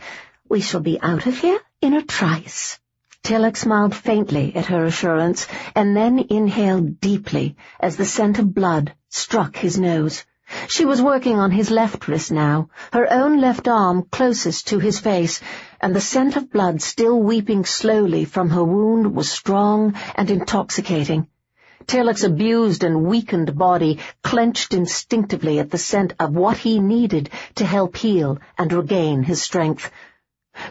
"We shall be out of here in a trice." Tearlach smiled faintly at her assurance, and then inhaled deeply as the scent of blood struck his nose. She was working on his left wrist now, her own left arm closest to his face, and the scent of blood still weeping slowly from her wound was strong and intoxicating. Tearlach's abused and weakened body clenched instinctively at the scent of what he needed to help heal and regain his strength.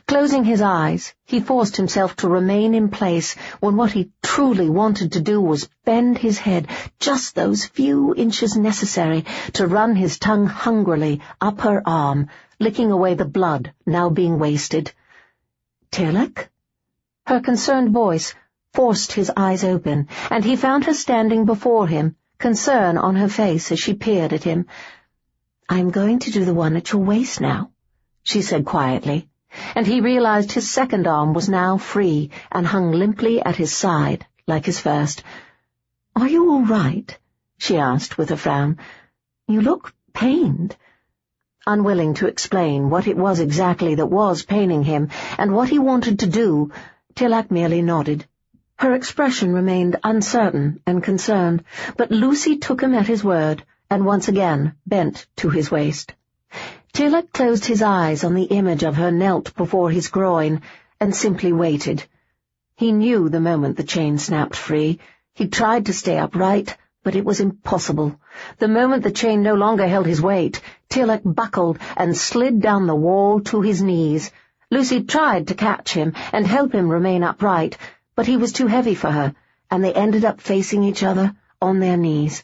Closing his eyes, he forced himself to remain in place when what he truly wanted to do was bend his head just those few inches necessary to run his tongue hungrily up her arm, licking away the blood now being wasted. "Tearlach?" Her concerned voice forced his eyes open, and he found her standing before him, concern on her face as she peered at him. "I'm going to do the one at your waist now," she said quietly, and he realized his second arm was now free and hung limply at his side, like his first. "Are you all right?" she asked with a frown. "You look pained." Unwilling to explain what it was exactly that was paining him and what he wanted to do, Tearlach merely nodded. Her expression remained uncertain and concerned, but Lucy took him at his word and once again bent to his waist. Tearlach closed his eyes on the image of her knelt before his groin, and simply waited. He knew the moment the chain snapped free. He tried to stay upright, but it was impossible. The moment the chain no longer held his weight, Tearlach buckled and slid down the wall to his knees. Lucy tried to catch him and help him remain upright, but he was too heavy for her, and they ended up facing each other on their knees.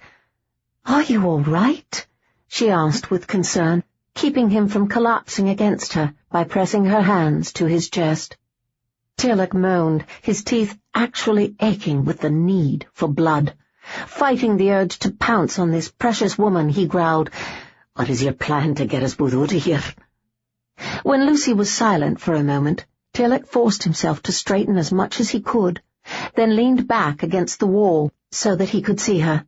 "Are you all right?" she asked with concern, keeping him from collapsing against her by pressing her hands to his chest. Tearlach moaned, his teeth actually aching with the need for blood. Fighting the urge to pounce on this precious woman, he growled, "What is your plan to get us both out of here?" When Lucy was silent for a moment, Tearlach forced himself to straighten as much as he could, then leaned back against the wall so that he could see her.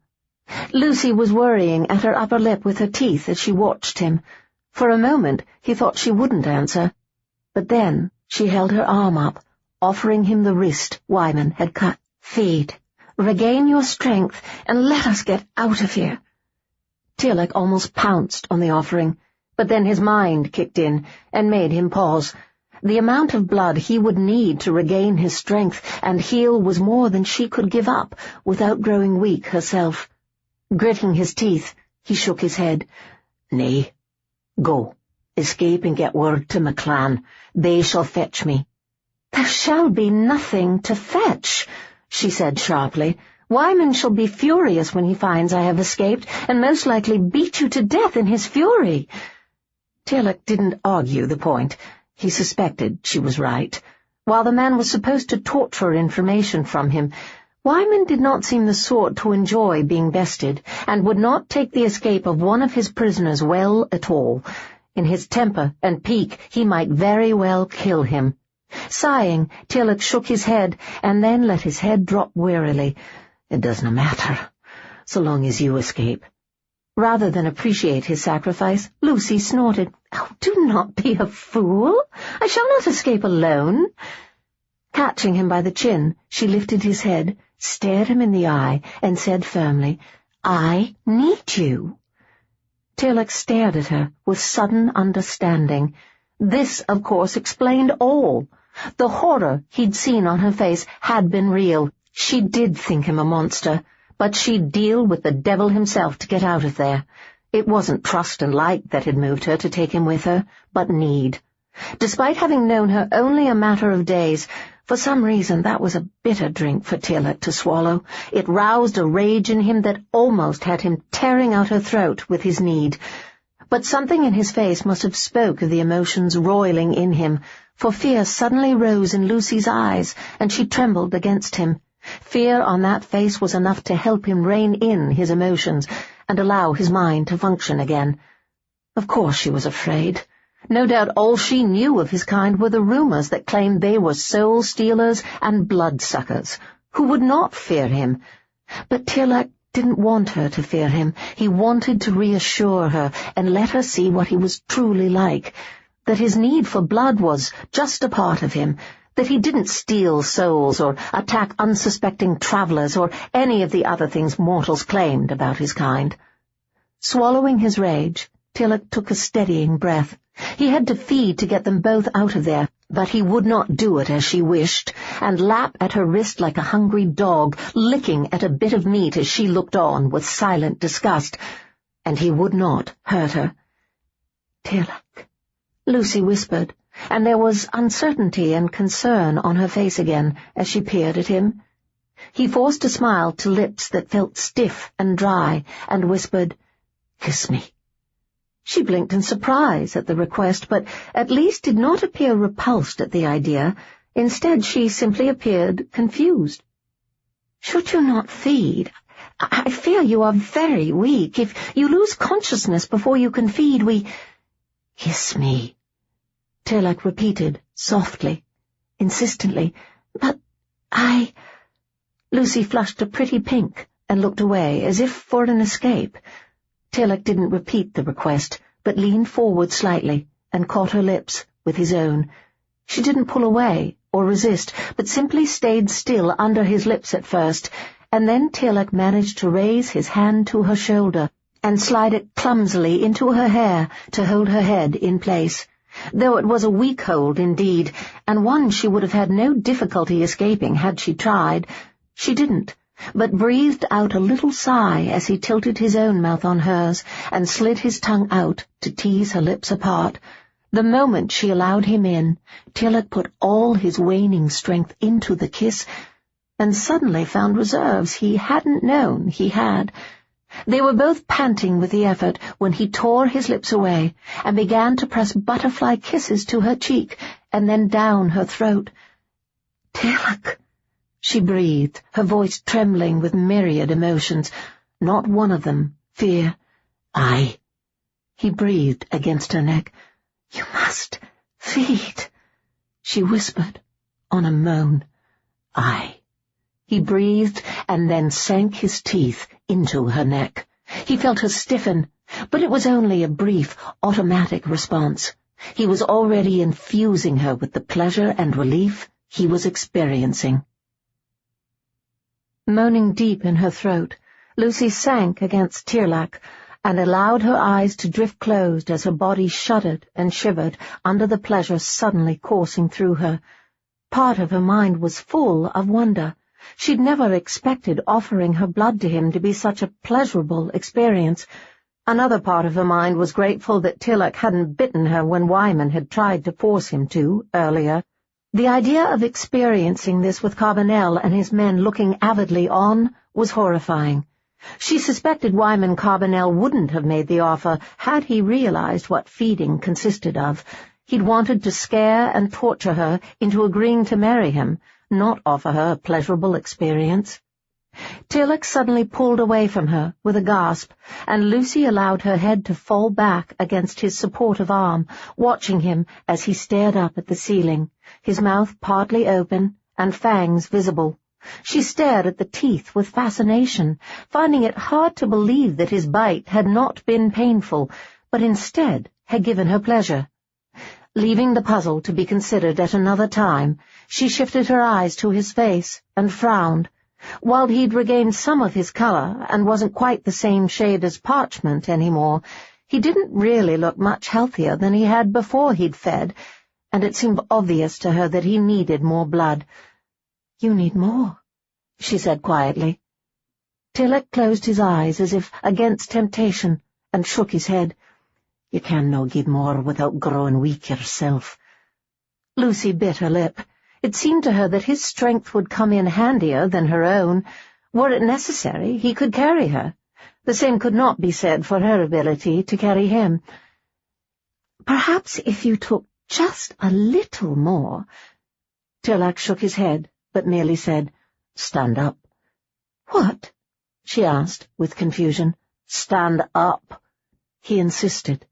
Lucy was worrying at her upper lip with her teeth as she watched him. For a moment he thought she wouldn't answer, but then she held her arm up, offering him the wrist Wyman had cut. "Feed. Regain your strength, and let us get out of here." Tearlach almost pounced on the offering, but then his mind kicked in and made him pause. The amount of blood he would need to regain his strength and heal was more than she could give up without growing weak herself. Gritting his teeth, he shook his head. "Nay. Go. Escape and get word to MacLan. They shall fetch me." "There shall be nothing to fetch," she said sharply. "Wyman shall be furious when he finds I have escaped, and most likely beat you to death in his fury." Tearlach didn't argue the point. He suspected she was right. While the man was supposed to torture information from him, Wyman did not seem the sort to enjoy being bested, and would not take the escape of one of his prisoners well at all. In his temper and pique, he might very well kill him. Sighing, Tearlach shook his head, and then let his head drop wearily. "It doesn't matter, so long as you escape." Rather than appreciate his sacrifice, Lucy snorted. "Oh, do not be a fool. I shall not escape alone." Catching him by the chin, she lifted his head, stared him in the eye, and said firmly, "I need you." Tearlach stared at her with sudden understanding. This, of course, explained all. The horror he'd seen on her face had been real. She did think him a monster, but she'd deal with the devil himself to get out of there. It wasn't trust and like that had moved her to take him with her, but need. Despite having known her only a matter of days, for some reason that was a bitter drink for Tearlach to swallow. It roused a rage in him that almost had him tearing out her throat with his need. But something in his face must have spoke of the emotions roiling in him, for fear suddenly rose in Lucy's eyes, and she trembled against him. Fear on that face was enough to help him rein in his emotions and allow his mind to function again. Of course she was afraid. No doubt all she knew of his kind were the rumors that claimed they were soul-stealers and blood-suckers, who would not fear him. But Tearlach didn't want her to fear him. He wanted to reassure her and let her see what he was truly like, that his need for blood was just a part of him, that he didn't steal souls or attack unsuspecting travellers or any of the other things mortals claimed about his kind. Swallowing his rage, Tearlach took a steadying breath. He had to feed to get them both out of there, but he would not do it as she wished, and lap at her wrist like a hungry dog, licking at a bit of meat as she looked on with silent disgust, and he would not hurt her. "Tearlach," Lucy whispered, and there was uncertainty and concern on her face again as she peered at him. He forced a smile to lips that felt stiff and dry, and whispered, "Kiss me." She blinked in surprise at the request, but at least did not appear repulsed at the idea. Instead, she simply appeared confused. "Should you not feed? I fear you are very weak. If you lose consciousness before you can feed, we—" "Kiss me," Tearlach repeated, softly, insistently. "But I—" Lucy flushed a pretty pink and looked away, as if for an escape. Tearlach didn't repeat the request, but leaned forward slightly and caught her lips with his own. She didn't pull away or resist, but simply stayed still under his lips at first, and then Tearlach managed to raise his hand to her shoulder and slide it clumsily into her hair to hold her head in place. Though it was a weak hold indeed, and one she would have had no difficulty escaping had she tried, she didn't, but breathed out a little sigh as he tilted his own mouth on hers and slid his tongue out to tease her lips apart. The moment she allowed him in, Tearlach put all his waning strength into the kiss, and suddenly found reserves he hadn't known he had. They were both panting with the effort when he tore his lips away and began to press butterfly kisses to her cheek and then down her throat. "Tearlach," she breathed, her voice trembling with myriad emotions, not one of them fear. "Aye," he breathed against her neck. "You must feed," she whispered on a moan. "Aye." He breathed and then sank his teeth into her neck. He felt her stiffen, but it was only a brief, automatic response. He was already infusing her with the pleasure and relief he was experiencing. Moaning deep in her throat, Lucy sank against Tearlach and allowed her eyes to drift closed as her body shuddered and shivered under the pleasure suddenly coursing through her. Part of her mind was full of wonder. She'd never expected offering her blood to him to be such a pleasurable experience. Another part of her mind was grateful that Tearlach hadn't bitten her when Wyman had tried to force him to earlier. The idea of experiencing this with Carbonell and his men looking avidly on was horrifying. She suspected Wyman Carbonell wouldn't have made the offer had he realized what feeding consisted of. He'd wanted to scare and torture her into agreeing to marry him, not offer her a pleasurable experience. Tearlach suddenly pulled away from her with a gasp, and Lucy allowed her head to fall back against his supportive arm, watching him as he stared up at the ceiling, his mouth partly open and fangs visible. She stared at the teeth with fascination, finding it hard to believe that his bite had not been painful, but instead had given her pleasure. Leaving the puzzle to be considered at another time, she shifted her eyes to his face and frowned. While he'd regained some of his colour and wasn't quite the same shade as parchment anymore, he didn't really look much healthier than he had before he'd fed, and it seemed obvious to her that he needed more blood. "You need more," she said quietly. Tearlach closed his eyes as if against temptation and shook his head. "You can no give more without growing weak yourself." Lucy bit her lip. It seemed to her that his strength would come in handier than her own. Were it necessary, he could carry her. The same could not be said for her ability to carry him. "Perhaps if you took just a little more—" Tearlach shook his head, but merely said, "Stand up." "What?" she asked, with confusion. "Stand up," he insisted.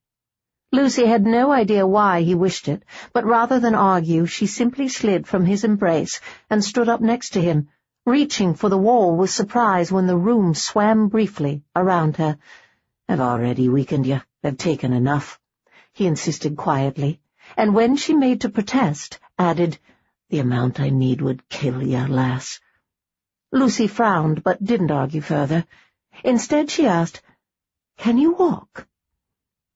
Lucy had no idea why he wished it, but rather than argue, she simply slid from his embrace and stood up next to him, reaching for the wall with surprise when the room swam briefly around her. "I've already weakened you. I've taken enough," he insisted quietly, and when she made to protest, added, "The amount I need would kill you, lass." Lucy frowned, but didn't argue further. Instead she asked, "Can you walk?"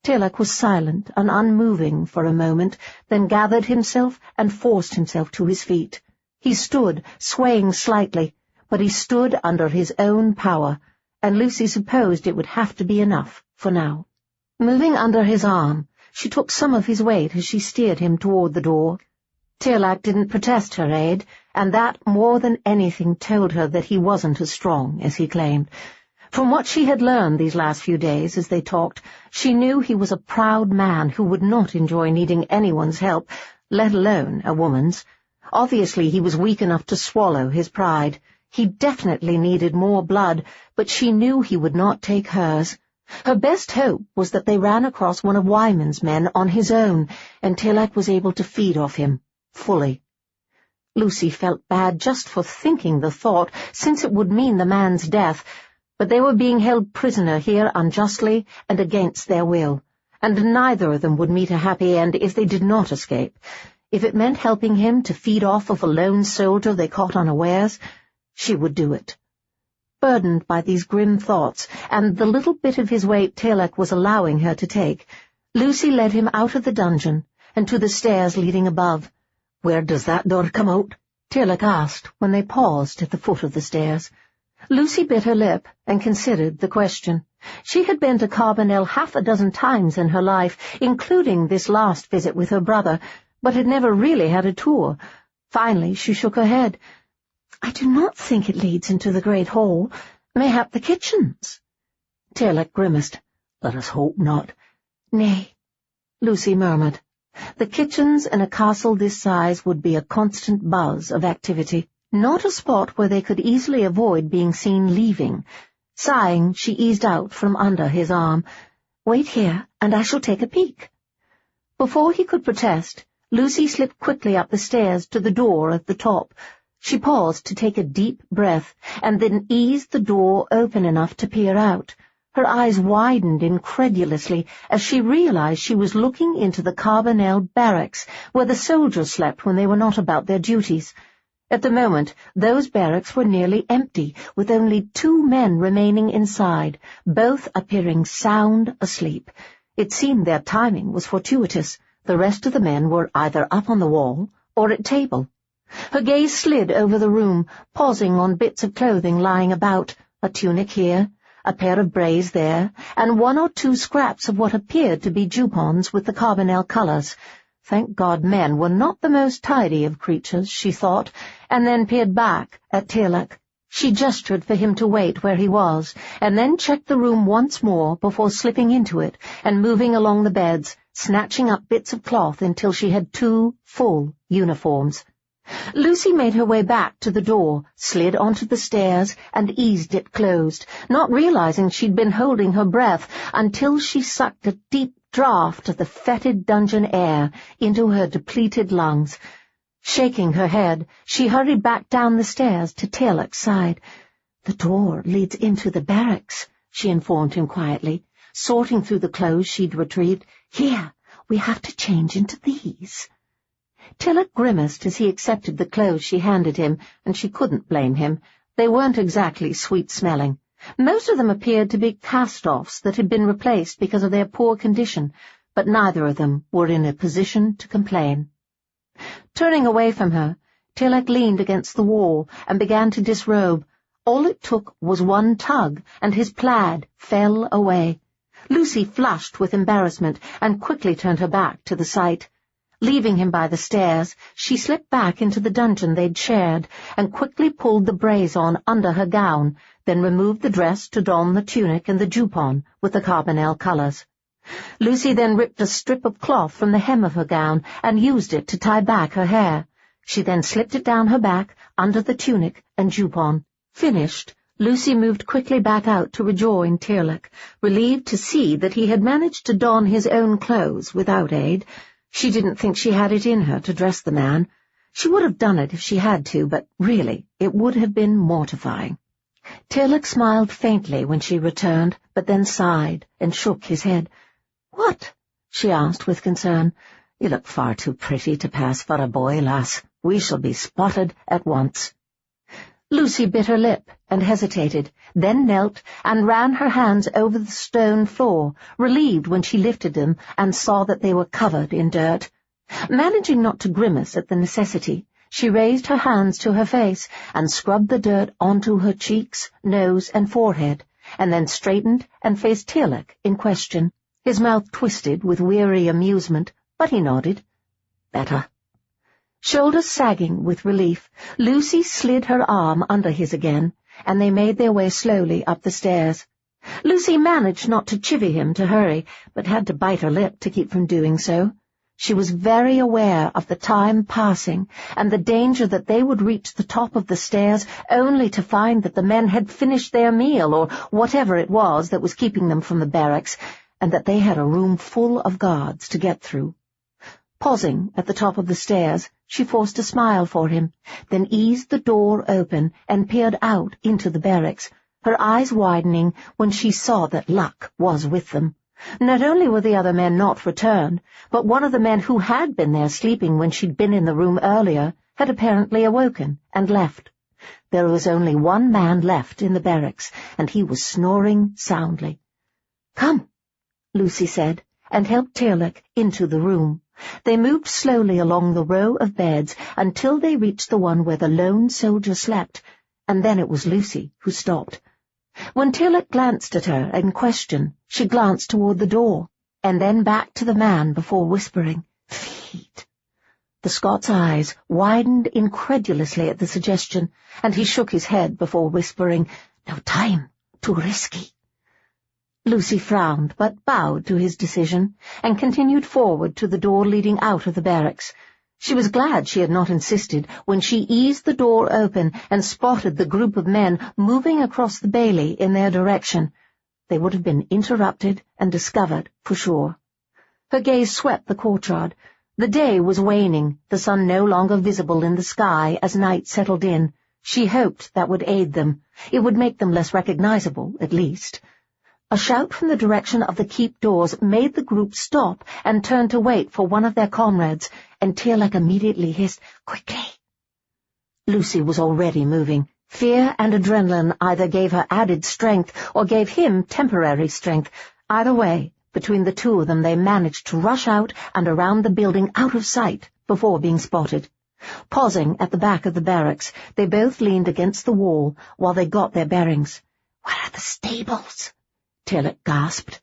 Tearlach was silent and unmoving for a moment, then gathered himself and forced himself to his feet. He stood, swaying slightly, but he stood under his own power, and Lucy supposed it would have to be enough for now. Moving under his arm, she took some of his weight as she steered him toward the door. Tearlach didn't protest her aid, and that more than anything told her that he wasn't as strong as he claimed. From what she had learned these last few days as they talked, she knew he was a proud man who would not enjoy needing anyone's help, let alone a woman's. Obviously he was weak enough to swallow his pride. He definitely needed more blood, but she knew he would not take hers. Her best hope was that they ran across one of Wyman's men on his own, and Tearlach was able to feed off him, fully. Lucy felt bad just for thinking the thought, since it would mean the man's death, but they were being held prisoner here unjustly and against their will, and neither of them would meet a happy end if they did not escape. If it meant helping him to feed off of a lone soldier they caught unawares, she would do it. burdened by these grim thoughts and the little bit of his weight Tearlach was allowing her to take, Lucy led him out of the dungeon and to the stairs leading above. "Where does that door come out?" Tearlach asked when they paused at the foot of the stairs. Lucy bit her lip and considered the question. She had been to Carbonell 6 times in her life, including this last visit with her brother, but had never really had a tour. Finally she shook her head. "I do not think it leads into the great hall. Mayhap the kitchens." Tearlach grimaced. "Let us hope not." "Nay," Lucy murmured. The kitchens in a castle this size would be a constant buzz of activity, not a spot where they could easily avoid being seen leaving. Sighing, she eased out from under his arm. "Wait here, and I shall take a peek." Before he could protest, Lucy slipped quickly up the stairs to the door at the top. She paused to take a deep breath, and then eased the door open enough to peer out. Her eyes widened incredulously as she realized she was looking into the Carbonell barracks, where the soldiers slept when they were not about their duties. At the moment, those barracks were nearly empty, with only 2 men remaining inside, both appearing sound asleep. It seemed their timing was fortuitous. The rest of the men were either up on the wall or at table. Her gaze slid over the room, pausing on bits of clothing lying about, a tunic here, a pair of brays there, and 1 or 2 scraps of what appeared to be jupons with the Carbonell colours. Thank God men were not the most tidy of creatures, she thought, and then peered back at Tearlach. She gestured for him to wait where he was, and then checked the room once more before slipping into it and moving along the beds, snatching up bits of cloth until she had 2 full uniforms. Lucy made her way back to the door, slid onto the stairs, and eased it closed, not realizing she'd been holding her breath until she sucked a deep draught of the fetid dungeon air into her depleted lungs. Shaking her head, she hurried back down the stairs to Tearlach's side. "The door leads into the barracks," she informed him quietly, sorting through the clothes she'd retrieved. "Here, we have to change into these." Tearlach grimaced as he accepted the clothes she handed him, and she couldn't blame him. They weren't exactly sweet-smelling. Most of them appeared to be cast-offs that had been replaced because of their poor condition, but neither of them were in a position to complain. Turning away from her, Tearlach leaned against the wall and began to disrobe. All it took was one tug, and his plaid fell away. Lucy flushed with embarrassment and quickly turned her back to the sight. Leaving him by the stairs, she slipped back into the dungeon they'd shared and quickly pulled the brays on under her gown, then removed the dress to don the tunic and the jupon with the Carbonell colours. Lucy then ripped a strip of cloth from the hem of her gown and used it to tie back her hair. She then slipped it down her back under the tunic and jupon. Finished, Lucy moved quickly back out to rejoin Tearlach, relieved to see that he had managed to don his own clothes without aid. She didn't think she had it in her to dress the man. She would have done it if she had to, but really, it would have been mortifying. Tearlach smiled faintly when she returned, but then sighed and shook his head. "What?" she asked with concern. "You look far too pretty to pass for a boy, lass. We shall be spotted at once." Lucy bit her lip and hesitated, then knelt and ran her hands over the stone floor, relieved when she lifted them and saw that they were covered in dirt. Managing not to grimace at the necessity, she raised her hands to her face and scrubbed the dirt onto her cheeks, nose, and forehead, and then straightened and faced Tearlach in question. His mouth twisted with weary amusement, but he nodded. "Better." Shoulders sagging with relief, Lucy slid her arm under his again, and they made their way slowly up the stairs. Lucy managed not to chivvy him to hurry, but had to bite her lip to keep from doing so. She was very aware of the time passing, and the danger that they would reach the top of the stairs only to find that the men had finished their meal, or whatever it was that was keeping them from the barracks, and that they had a room full of guards to get through. Pausing at the top of the stairs, she forced a smile for him, then eased the door open and peered out into the barracks, her eyes widening when she saw that luck was with them. Not only were the other men not returned, but one of the men who had been there sleeping when she'd been in the room earlier had apparently awoken and left. There was only one man left in the barracks, and he was snoring soundly. "Come," Lucy said, and helped Tearlach into the room. They moved slowly along the row of beds until they reached the one where the lone soldier slept, and then it was Lucy who stopped. When Tearlach glanced at her in question, she glanced toward the door, and then back to the man before whispering, "Feet." The Scot's eyes widened incredulously at the suggestion, and he shook his head before whispering, "No time, too risky." Lucy frowned, but bowed to his decision, and continued forward to the door leading out of the barracks. She was glad she had not insisted when she eased the door open and spotted the group of men moving across the bailey in their direction. They would have been interrupted and discovered, for sure. Her gaze swept the courtyard. The day was waning, the sun no longer visible in the sky as night settled in. She hoped that would aid them. It would make them less recognizable, at least. A shout from the direction of the keep doors made the group stop and turn to wait for one of their comrades, and Tearlach immediately hissed, "Quickly!" Lucy was already moving. Fear and adrenaline either gave her added strength or gave him temporary strength. Either way, between the two of them they managed to rush out and around the building out of sight before being spotted. Pausing at the back of the barracks, they both leaned against the wall while they got their bearings. "Where are the stables?" Tearlach gasped.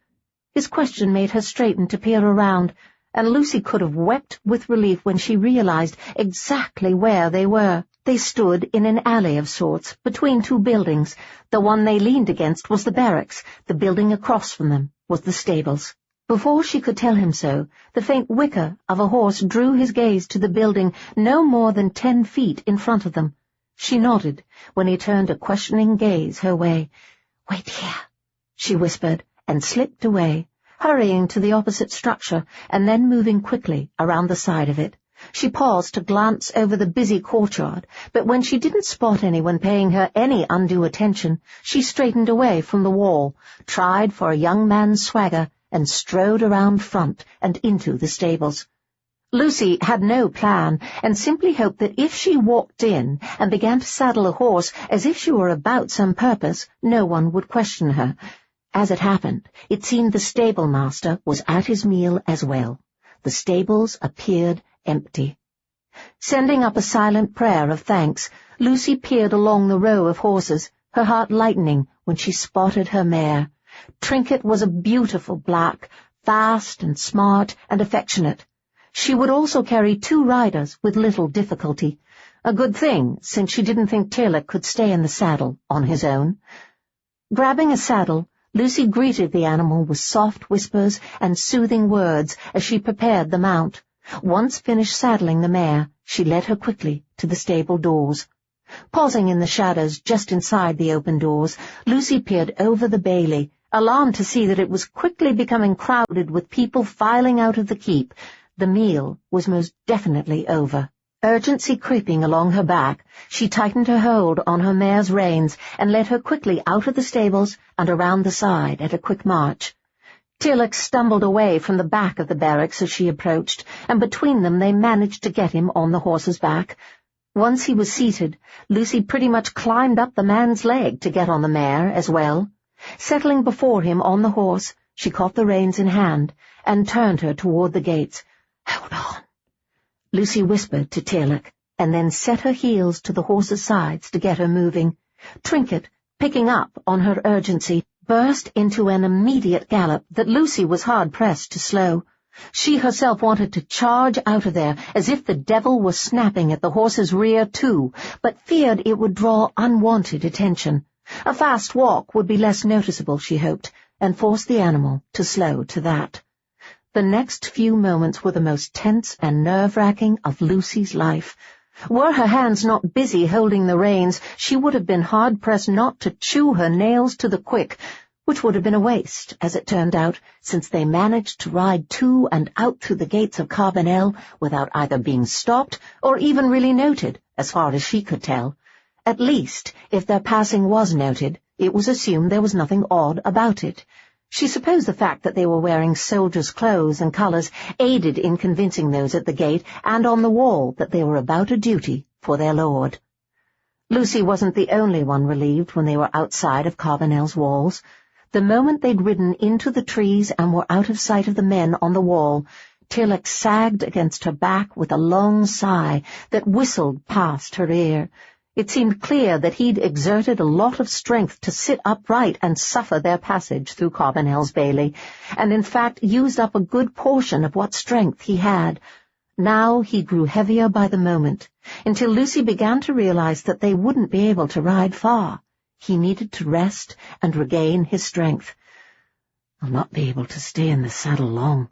His question made her straighten to peer around, and Lucy could have wept with relief when she realized exactly where they were. They stood in an alley of sorts, between two buildings. The one they leaned against was the barracks. The building across from them was the stables. Before she could tell him so, the faint whicker of a horse drew his gaze to the building no more than 10 feet in front of them. She nodded when he turned a questioning gaze her way. "Wait here," she whispered, and slipped away, hurrying to the opposite structure and then moving quickly around the side of it. She paused to glance over the busy courtyard, but when she didn't spot anyone paying her any undue attention, she straightened away from the wall, tried for a young man's swagger, and strode around front and into the stables. Lucy had no plan, and simply hoped that if she walked in and began to saddle a horse as if she were about some purpose, no one would question her. As it happened, it seemed the stable-master was at his meal as well. The stables appeared empty. Sending up a silent prayer of thanks, Lucy peered along the row of horses, her heart lightening when she spotted her mare. Trinket was a beautiful black, fast and smart and affectionate. She would also carry 2 riders with little difficulty, a good thing since she didn't think Tearlach could stay in the saddle on his own. Grabbing a saddle, Lucy greeted the animal with soft whispers and soothing words as she prepared the mount. Once finished saddling the mare, she led her quickly to the stable doors. Pausing in the shadows just inside the open doors, Lucy peered over the bailey, alarmed to see that it was quickly becoming crowded with people filing out of the keep. The meal was most definitely over. Urgency creeping along her back, she tightened her hold on her mare's reins and led her quickly out of the stables and around the side at a quick march. Tearlach stumbled away from the back of the barracks as she approached, and between them they managed to get him on the horse's back. Once he was seated, Lucy pretty much climbed up the man's leg to get on the mare as well. Settling before him on the horse, she caught the reins in hand and turned her toward the gates. "Hold on," Lucy whispered to Tearlach, and then set her heels to the horse's sides to get her moving. Trinket, picking up on her urgency, burst into an immediate gallop that Lucy was hard-pressed to slow. She herself wanted to charge out of there as if the devil was snapping at the horse's rear too, but feared it would draw unwanted attention. A fast walk would be less noticeable, she hoped, and force the animal to slow to that. The next few moments were the most tense and nerve-wracking of Lucy's life. Were her hands not busy holding the reins, she would have been hard-pressed not to chew her nails to the quick, which would have been a waste, as it turned out, since they managed to ride to and out through the gates of Carbonell without either being stopped or even really noted, as far as she could tell. At least, if their passing was noted, it was assumed there was nothing odd about it. She supposed the fact that they were wearing soldiers' clothes and colours aided in convincing those at the gate and on the wall that they were about a duty for their lord. Lucy wasn't the only one relieved when they were outside of Carbonell's walls. The moment they'd ridden into the trees and were out of sight of the men on the wall, Tearlach sagged against her back with a long sigh that whistled past her ear. It seemed clear that he'd exerted a lot of strength to sit upright and suffer their passage through Carbonell's bailey, and in fact used up a good portion of what strength he had. Now he grew heavier by the moment, until Lucy began to realize that they wouldn't be able to ride far. He needed to rest and regain his strength. "I'll not be able to stay in the saddle long,"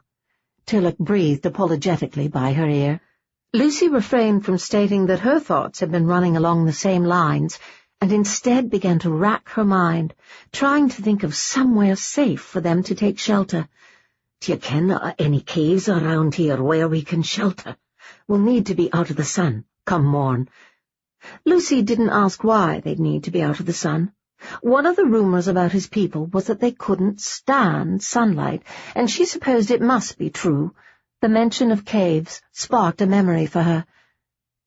Tearlach breathed apologetically by her ear. Lucy refrained from stating that her thoughts had been running along the same lines, and instead began to rack her mind, trying to think of somewhere safe for them to take shelter. "Do you ken any caves around here where we can shelter? We'll need to be out of the sun, come morn." Lucy didn't ask why they'd need to be out of the sun. One of the rumours about his people was that they couldn't stand sunlight, and she supposed it must be true. The mention of caves sparked a memory for her.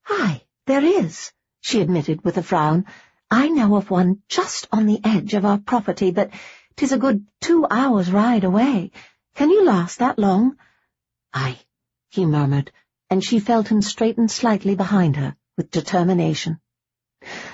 "Aye, there is," she admitted with a frown. "I know of one just on the edge of our property, but 'tis a good 2 hours' ride away. Can you last that long?" "Aye," he murmured, and she felt him straighten slightly behind her with determination.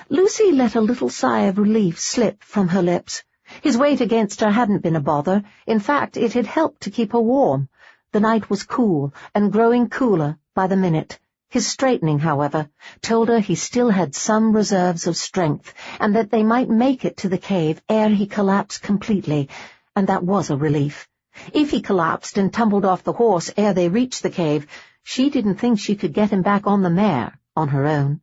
Lucy let a little sigh of relief slip from her lips. His weight against her hadn't been a bother. In fact, it had helped to keep her warm. The night was cool, and growing cooler by the minute. His straightening, however, told her he still had some reserves of strength, and that they might make it to the cave ere he collapsed completely, and that was a relief. If he collapsed and tumbled off the horse ere they reached the cave, she didn't think she could get him back on the mare on her own.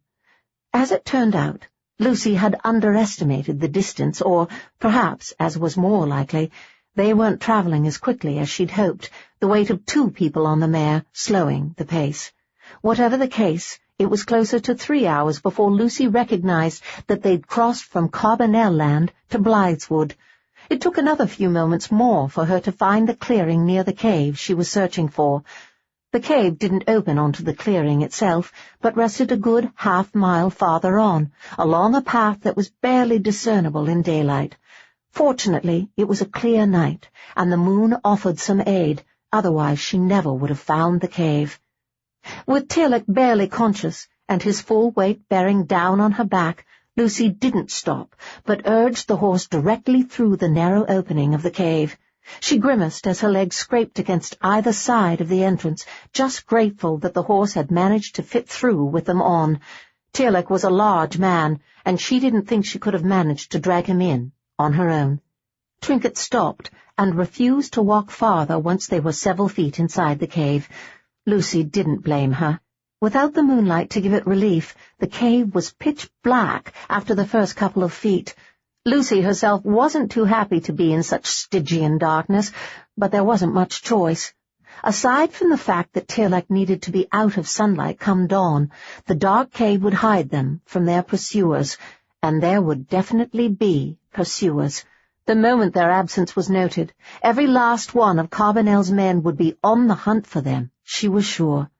As it turned out, Lucy had underestimated the distance, or perhaps, as was more likely, they weren't travelling as quickly as she'd hoped, the weight of 2 people on the mare slowing the pace. Whatever the case, it was closer to 3 hours before Lucy recognized that they'd crossed from Carbonell land to Blytheswood. It took another few moments more for her to find the clearing near the cave she was searching for. The cave didn't open onto the clearing itself, but rested a good half-mile farther on, along a path that was barely discernible in daylight. Fortunately, it was a clear night, and the moon offered some aid, otherwise she never would have found the cave. With Tearlach barely conscious, and his full weight bearing down on her back, Lucy didn't stop, but urged the horse directly through the narrow opening of the cave. She grimaced as her legs scraped against either side of the entrance, just grateful that the horse had managed to fit through with them on. Tearlach was a large man, and she didn't think she could have managed to drag him in on her own. Trinket stopped and refused to walk farther once they were several feet inside the cave. Lucy didn't blame her. Without the moonlight to give it relief, the cave was pitch black after the first couple of feet. Lucy herself wasn't too happy to be in such Stygian darkness, but there wasn't much choice. Aside from the fact that Tearlach needed to be out of sunlight come dawn, the dark cave would hide them from their pursuers, and there would definitely be pursuers. The moment their absence was noted, every last one of Carbonell's men would be on the hunt for them, she was sure.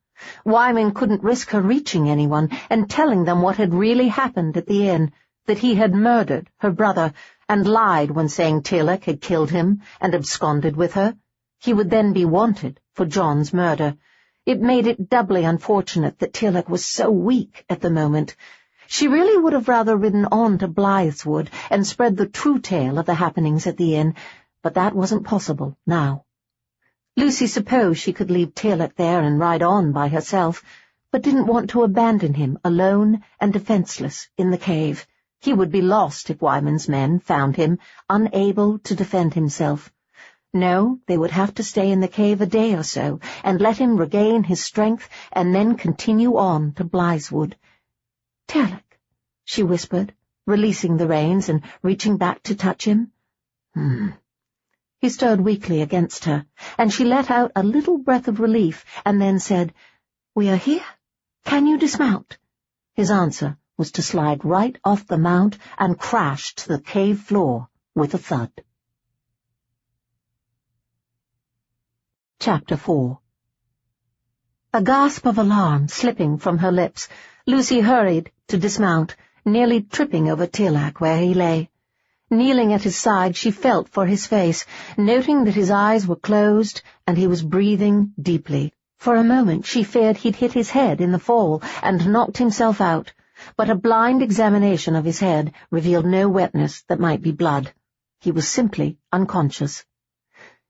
Wyman couldn't risk her reaching anyone and telling them what had really happened at the inn, that he had murdered her brother and lied when saying Tearlach had killed him and absconded with her. He would then be wanted for John's murder. It made it doubly unfortunate that Tearlach was so weak at the moment. She really would have rather ridden on to Blytheswood and spread the true tale of the happenings at the inn, but that wasn't possible now. Lucy supposed she could leave Tearlach there and ride on by herself, but didn't want to abandon him alone and defenceless in the cave. He would be lost if Wyman's men found him, unable to defend himself. No, they would have to stay in the cave a day or so, and let him regain his strength, and then continue on to Blytheswood. "Tearlach," she whispered, releasing the reins and reaching back to touch him. He stirred weakly against her, and she let out a little breath of relief, and then said, "We are here. Can you dismount?" His answer was to slide right off the mount and crash to the cave floor with a thud. Chapter 4. A gasp of alarm slipping from her lips, Lucy hurried to dismount, nearly tripping over Tearlach where he lay. Kneeling at his side, she felt for his face, noting that his eyes were closed and he was breathing deeply. For a moment she feared he'd hit his head in the fall and knocked himself out, but a blind examination of his head revealed no wetness that might be blood. He was simply unconscious.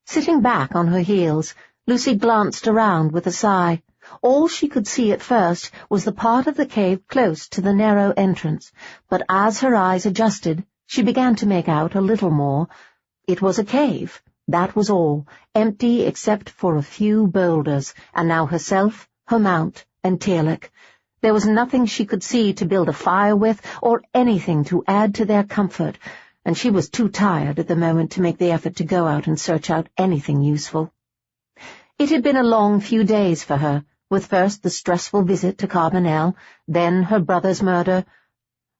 Sitting back on her heels, Lucy glanced around with a sigh. All she could see at first was the part of the cave close to the narrow entrance, but as her eyes adjusted, she began to make out a little more. It was a cave, that was all, empty except for a few boulders, and now herself, her mount, and Tearlach. There was nothing she could see to build a fire with, or anything to add to their comfort, and she was too tired at the moment to make the effort to go out and search out anything useful. It had been a long few days for her, with first the stressful visit to Carbonell, then her brother's murder,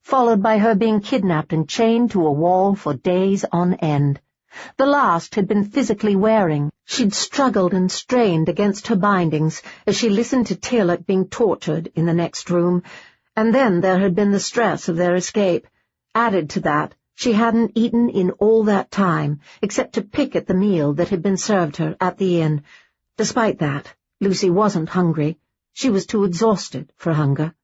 followed by her being kidnapped and chained to a wall for days on end. The last had been physically wearing. She'd struggled and strained against her bindings as she listened to Tearlach being tortured in the next room, and then there had been the stress of their escape. Added to that, she hadn't eaten in all that time, except to pick at the meal that had been served her at the inn. Despite that, Lucy wasn't hungry. She was too exhausted for hunger.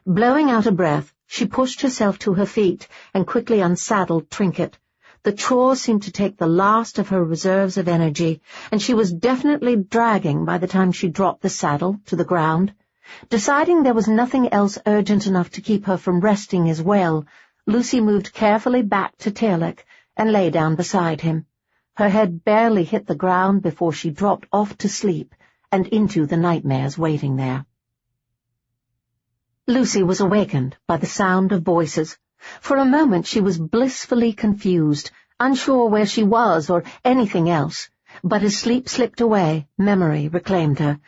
Blowing out a breath, she pushed herself to her feet and quickly unsaddled Trinket. The chore seemed to take the last of her reserves of energy, and she was definitely dragging by the time she dropped the saddle to the ground. Deciding there was nothing else urgent enough to keep her from resting as well, Lucy moved carefully back to Tearlach and lay down beside him. Her head barely hit the ground before she dropped off to sleep and into the nightmares waiting there. Lucy was awakened by the sound of voices. For a moment she was blissfully confused, unsure where she was or anything else, but as sleep slipped away, memory reclaimed her.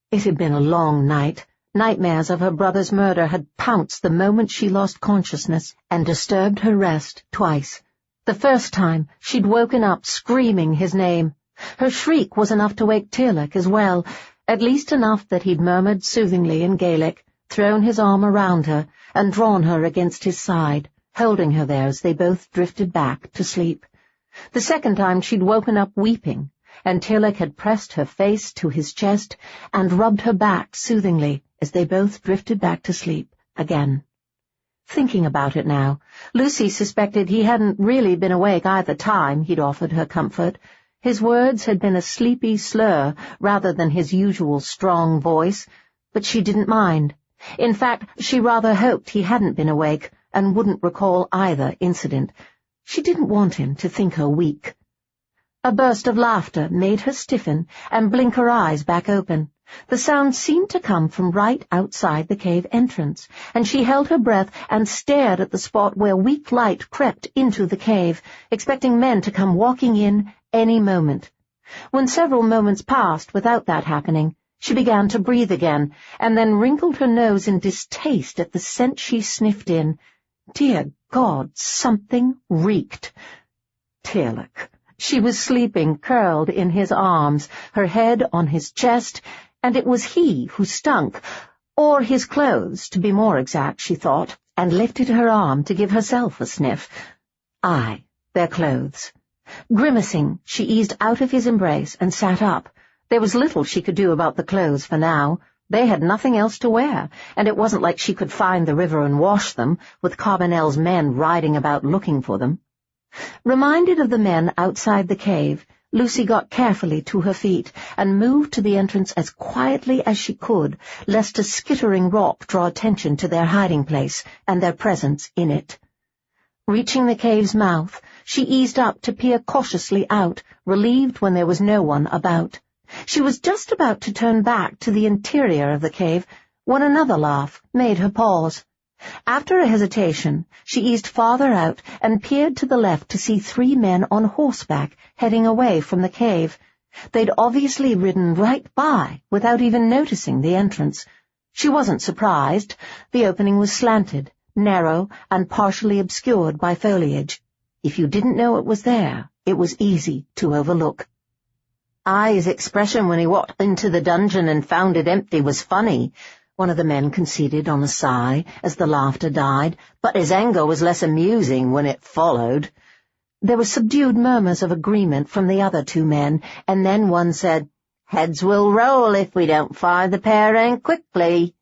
It had been a long night. Nightmares of her brother's murder had pounced the moment she lost consciousness and disturbed her rest twice. The first time, she'd woken up screaming his name. Her shriek was enough to wake Tearlach as well, at least enough that he'd murmured soothingly in Gaelic, thrown his arm around her, and drawn her against his side, holding her there as they both drifted back to sleep. The second time she'd woken up weeping, and Tearlach had pressed her face to his chest and rubbed her back soothingly as they both drifted back to sleep again. Thinking about it now, Lucy suspected he hadn't really been awake either time he'd offered her comfort. His words had been a sleepy slur rather than his usual strong voice, but she didn't mind. In fact, she rather hoped he hadn't been awake and wouldn't recall either incident. She didn't want him to think her weak. A burst of laughter made her stiffen and blink her eyes back open. The sound seemed to come from right outside the cave entrance, and she held her breath and stared at the spot where weak light crept into the cave, expecting men to come walking in any moment. When several moments passed without that happening, she began to breathe again, and then wrinkled her nose in distaste at the scent she sniffed in. Dear God, something reeked. Tearlach. She was sleeping, curled in his arms, her head on his chest, and it was he who stunk, or his clothes, to be more exact, she thought, and lifted her arm to give herself a sniff. Aye, their clothes. Grimacing, she eased out of his embrace and sat up. There was little she could do about the clothes for now. They had nothing else to wear, and it wasn't like she could find the river and wash them, with Carbonell's men riding about looking for them. Reminded of the men outside the cave, Lucy got carefully to her feet and moved to the entrance as quietly as she could, lest a skittering rock draw attention to their hiding place and their presence in it. Reaching the cave's mouth, she eased up to peer cautiously out, relieved when there was no one about. She was just about to turn back to the interior of the cave when another laugh made her pause. After a hesitation, she eased farther out and peered to the left to see 3 men on horseback heading away from the cave. They'd obviously ridden right by without even noticing the entrance. She wasn't surprised. The opening was slanted, narrow, and partially obscured by foliage. If you didn't know it was there, it was easy to overlook. His expression when he walked into the dungeon and found it empty was funny, one of the men conceded on a sigh as the laughter died, but his anger was less amusing when it followed. There were subdued murmurs of agreement from the other two men, and then one said, "Heads will roll if we don't fire the pair in quickly."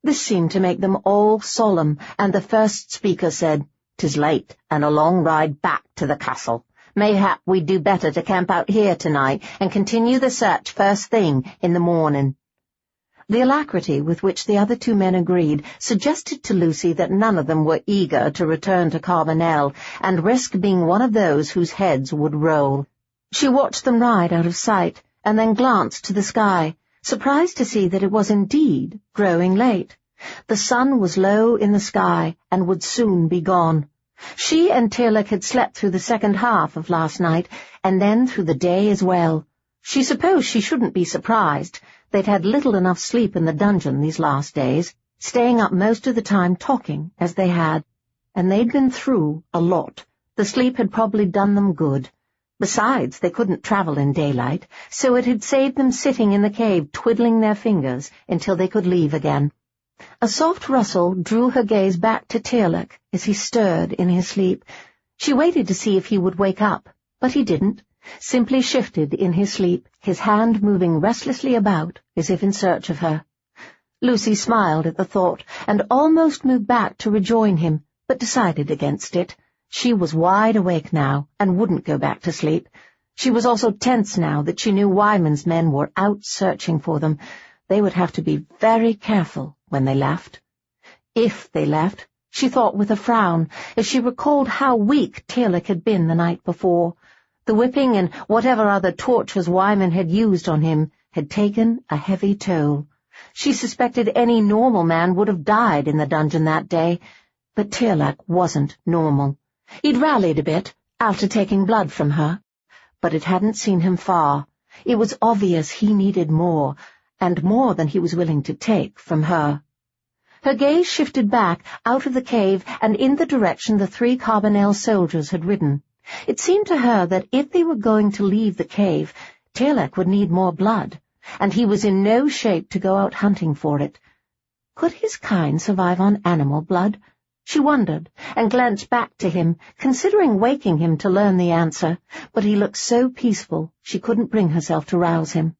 This seemed to make them all solemn, and the first speaker said, "'Tis late, and a long ride back to the castle. Mayhap we'd do better to camp out here tonight and continue the search first thing in the morning." The alacrity with which the other two men agreed suggested to Lucy that none of them were eager to return to Carbonell and risk being one of those whose heads would roll. She watched them ride out of sight, and then glanced to the sky, surprised to see that it was indeed growing late. The sun was low in the sky and would soon be gone. She and Tearlach had slept through the second half of last night, and then through the day as well. She supposed she shouldn't be surprised. They'd had little enough sleep in the dungeon these last days, staying up most of the time talking as they had, and they'd been through a lot. The sleep had probably done them good. Besides, they couldn't travel in daylight, so it had saved them sitting in the cave twiddling their fingers until they could leave again. A soft rustle drew her gaze back to Tearlach as he stirred in his sleep. She waited to see if he would wake up, but he didn't, simply shifted in his sleep, his hand moving restlessly about as if in search of her. Lucy smiled at the thought and almost moved back to rejoin him, but decided against it. She was wide awake now and wouldn't go back to sleep. She was also tense now that she knew Wyman's men were out searching for them. They would have to be very careful when they left. If they left, she thought with a frown, as she recalled how weak Tearlach had been the night before. The whipping and whatever other tortures Wyman had used on him had taken a heavy toll. She suspected any normal man would have died in the dungeon that day, but Tearlach wasn't normal. He'd rallied a bit after taking blood from her, but it hadn't seen him far. It was obvious he needed more, and more than he was willing to take from her. Her gaze shifted back out of the cave and in the direction the 3 Carbonell soldiers had ridden. It seemed to her that if they were going to leave the cave, Tearlach would need more blood, and he was in no shape to go out hunting for it. Could his kind survive on animal blood? She wondered, and glanced back to him, considering waking him to learn the answer, but he looked so peaceful she couldn't bring herself to rouse him.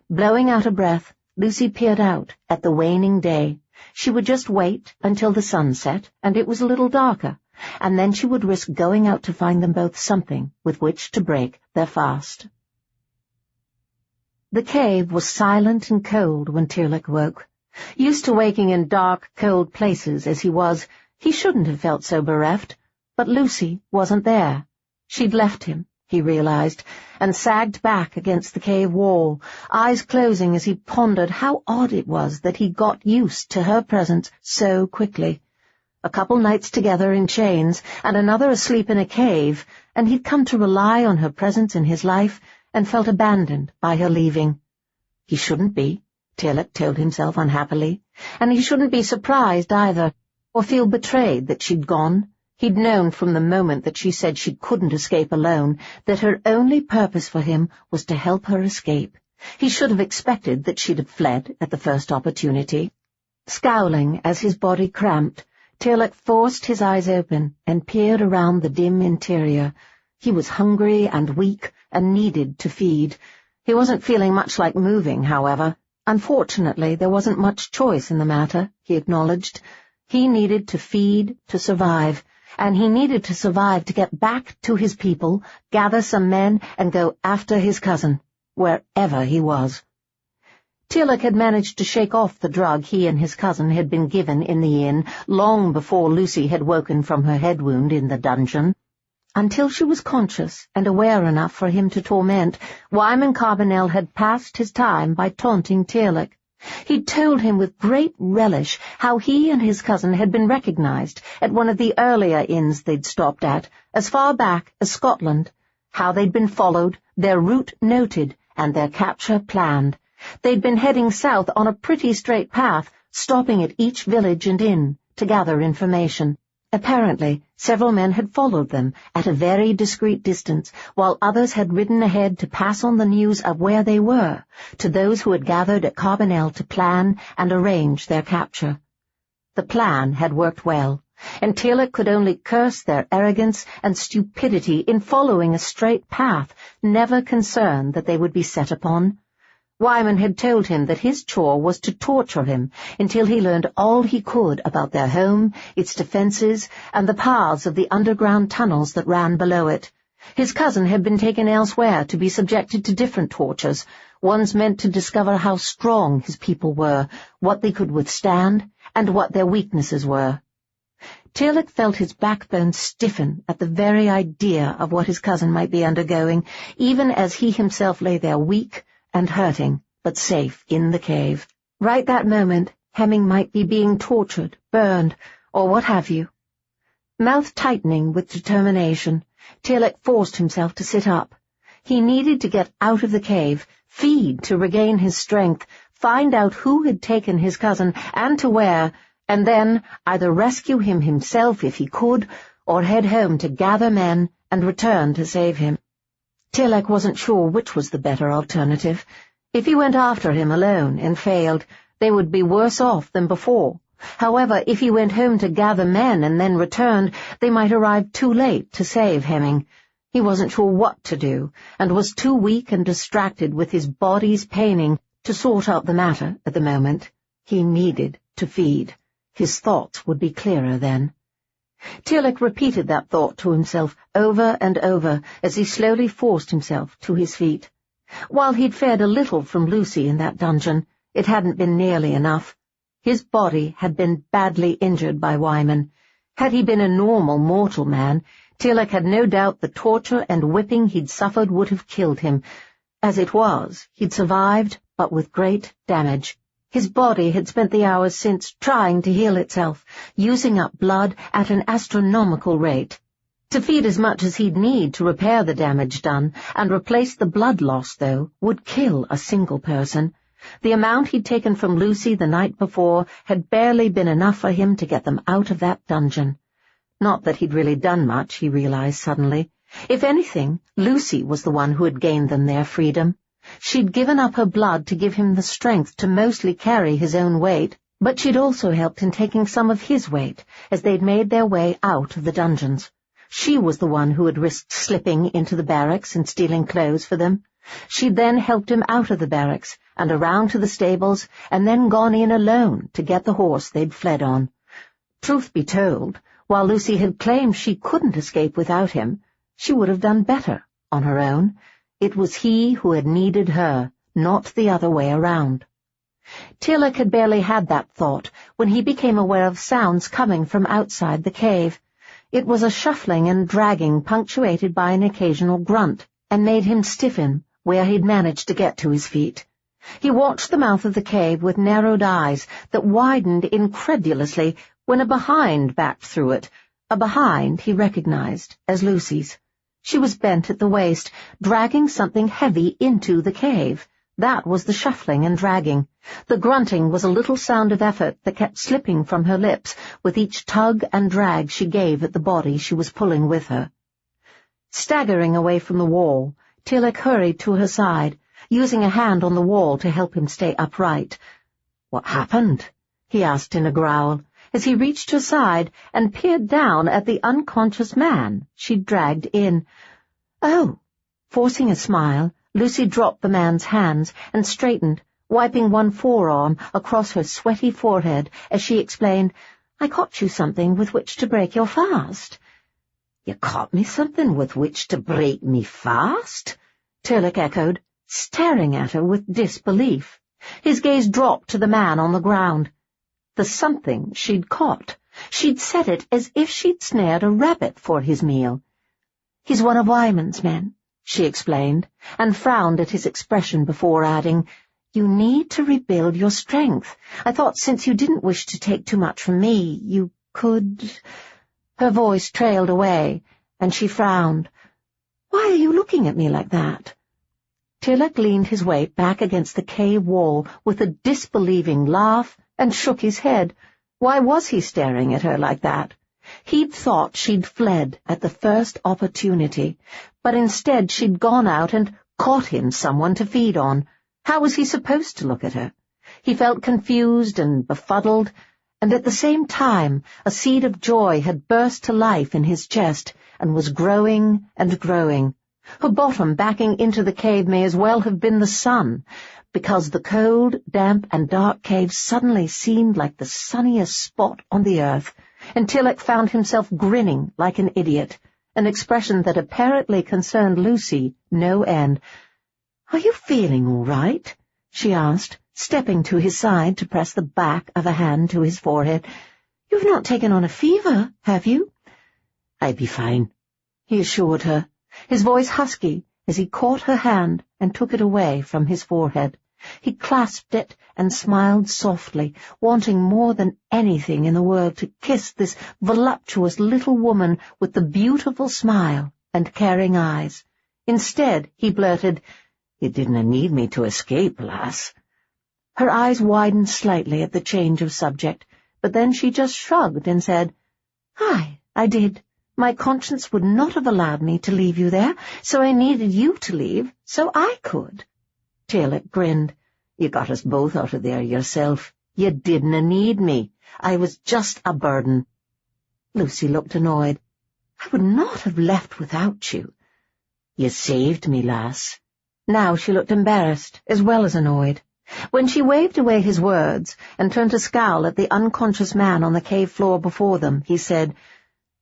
Blowing out a breath, Lucy peered out at the waning day. She would just wait until the sun set, and it was a little darker, and then she would risk going out to find them both something with which to break their fast. The cave was silent and cold when Tearlach woke. Used to waking in dark, cold places as he was, he shouldn't have felt so bereft, but Lucy wasn't there. She'd left him, he realized, and sagged back against the cave wall, eyes closing as he pondered how odd it was that he got used to her presence so quickly. A couple nights together in chains, and another asleep in a cave, and he'd come to rely on her presence in his life, and felt abandoned by her leaving. He shouldn't be, Tearlach told himself unhappily, and he shouldn't be surprised either, or feel betrayed that she'd gone. He'd known from the moment that she said she couldn't escape alone that her only purpose for him was to help her escape. He should have expected that she'd have fled at the first opportunity. Scowling as his body cramped, Tearlach forced his eyes open and peered around the dim interior. He was hungry and weak and needed to feed. He wasn't feeling much like moving, however. Unfortunately, there wasn't much choice in the matter, he acknowledged. He needed to feed to survive, and he needed to survive to get back to his people, gather some men, and go after his cousin, wherever he was. Tearlach had managed to shake off the drug he and his cousin had been given in the inn long before Lucy had woken from her head wound in the dungeon. Until she was conscious and aware enough for him to torment, Wyman Carbonell had passed his time by taunting Tearlach. He'd told him with great relish how he and his cousin had been recognized at one of the earlier inns they'd stopped at, as far back as Scotland, how they'd been followed, their route noted, and their capture planned. They'd been heading south on a pretty straight path, stopping at each village and inn to gather information. Apparently, Several men had followed them at a very discreet distance, while others had ridden ahead to pass on the news of where they were to those who had gathered at Carbonell to plan and arrange their capture. The plan had worked well, and Tearlach could only curse their arrogance and stupidity in following a straight path, never concerned that they would be set upon. Wyman had told him that his chore was to torture him until he learned all he could about their home, its defences, and the paths of the underground tunnels that ran below it. His cousin had been taken elsewhere to be subjected to different tortures, ones meant to discover how strong his people were, what they could withstand, and what their weaknesses were. Tearlach felt his backbone stiffen at the very idea of what his cousin might be undergoing, even as he himself lay there weak and hurting, but safe in the cave. Right that moment, Hemming might be being tortured, burned, or what have you. Mouth tightening with determination, Tearlach forced himself to sit up. He needed to get out of the cave, feed to regain his strength, find out who had taken his cousin and to where, and then either rescue him himself if he could, or head home to gather men and return to save him. Tearlach wasn't sure which was the better alternative. If he went after him alone and failed, they would be worse off than before. However, if he went home to gather men and then returned, they might arrive too late to save Hemming. He wasn't sure what to do, and was too weak and distracted with his body's paining to sort out the matter at the moment. He needed to feed. His thoughts would be clearer then. Tearlach repeated that thought to himself over and over as he slowly forced himself to his feet. While he'd fared a little from Lucy in that dungeon, it hadn't been nearly enough. His body had been badly injured by Wyman. Had he been a normal mortal man, Tearlach had no doubt the torture and whipping he'd suffered would have killed him. As it was, he'd survived, but with great damage. His body had spent the hours since trying to heal itself, using up blood at an astronomical rate. To feed as much as he'd need to repair the damage done and replace the blood loss, though, would kill a single person. The amount he'd taken from Lucy the night before had barely been enough for him to get them out of that dungeon. Not that he'd really done much, he realized suddenly. If anything, Lucy was the one who had gained them their freedom. She'd given up her blood to give him the strength to mostly carry his own weight, but she'd also helped in taking some of his weight as they'd made their way out of the dungeons. She was the one who had risked slipping into the barracks and stealing clothes for them. She'd then helped him out of the barracks and around to the stables, and then gone in alone to get the horse they'd fled on. Truth be told, while Lucy had claimed she couldn't escape without him, she would have done better on her own. It was he who had needed her, not the other way around. Tearlach had barely had that thought when he became aware of sounds coming from outside the cave. It was a shuffling and dragging punctuated by an occasional grunt, and made him stiffen where he'd managed to get to his feet. He watched the mouth of the cave with narrowed eyes that widened incredulously when a behind backed through it, a behind he recognized as Lucy's. She was bent at the waist, dragging something heavy into the cave. That was the shuffling and dragging. The grunting was a little sound of effort that kept slipping from her lips with each tug and drag she gave at the body she was pulling with her. Staggering away from the wall, Tearlach hurried to her side, using a hand on the wall to help him stay upright. "What happened?" he asked in a growl, as he reached her side and peered down at the unconscious man she'd dragged in. "Oh." Forcing a smile, Lucy dropped the man's hands and straightened, wiping one forearm across her sweaty forehead as she explained, "I caught you something with which to break your fast." "You caught me something with which to break me fast?" Tearlach echoed, staring at her with disbelief. His gaze dropped to the man on the ground. The something she'd caught. She'd said it as if she'd snared a rabbit for his meal. "He's one of Wyman's men," she explained, and frowned at his expression before adding, "You need to rebuild your strength. I thought since you didn't wish to take too much from me, you could—" Her voice trailed away, and she frowned. "Why are you looking at me like that?" Tearlach leaned his weight back against the cave wall with a disbelieving laugh and shook his head. Why was he staring at her like that? He'd thought she'd fled at the first opportunity, but instead she'd gone out and caught him someone to feed on. How was he supposed to look at her? He felt confused and befuddled, and at the same time a seed of joy had burst to life in his chest and was growing and growing. Her bottom backing into the cave may as well have been the sun, because the cold, damp, and dark cave suddenly seemed like the sunniest spot on the earth, and Tearlach found himself grinning like an idiot, an expression that apparently concerned Lucy no end. "Are you feeling all right?" she asked, stepping to his side to press the back of a hand to his forehead. "You've not taken on a fever, have you?" "I'd be fine," he assured her, his voice husky as he caught her hand and took it away from his forehead. He clasped it and smiled softly, wanting more than anything in the world to kiss this voluptuous little woman with the beautiful smile and caring eyes. Instead, he blurted, "You didn't need me to escape, lass." Her eyes widened slightly at the change of subject, but then she just shrugged and said, "Aye, I did. My conscience would not have allowed me to leave you there, so I needed you to leave, so I could." Tearlach grinned. "You got us both out of there yourself. You didn't need me. I was just a burden." Lucy looked annoyed. "I would not have left without you." "You saved me, lass." Now she looked embarrassed as well as annoyed. When she waved away his words and turned to scowl at the unconscious man on the cave floor before them, he said,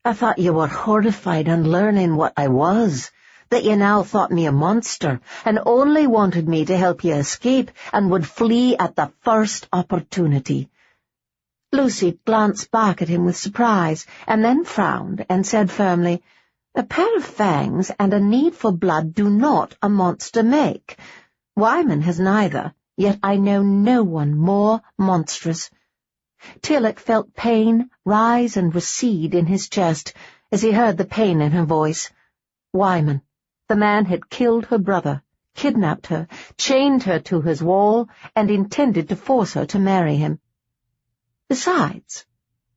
"I thought you were horrified on learning what I was, that you now thought me a monster, and only wanted me to help you escape and would flee at the first opportunity." Lucy glanced back at him with surprise, and then frowned and said firmly, "A pair of fangs and a need for blood do not a monster make. Wyman has neither, yet I know no one more monstrous." Tearlach felt pain rise and recede in his chest as he heard the pain in her voice. Wyman. The man had killed her brother, kidnapped her, chained her to his wall, and intended to force her to marry him. "Besides,"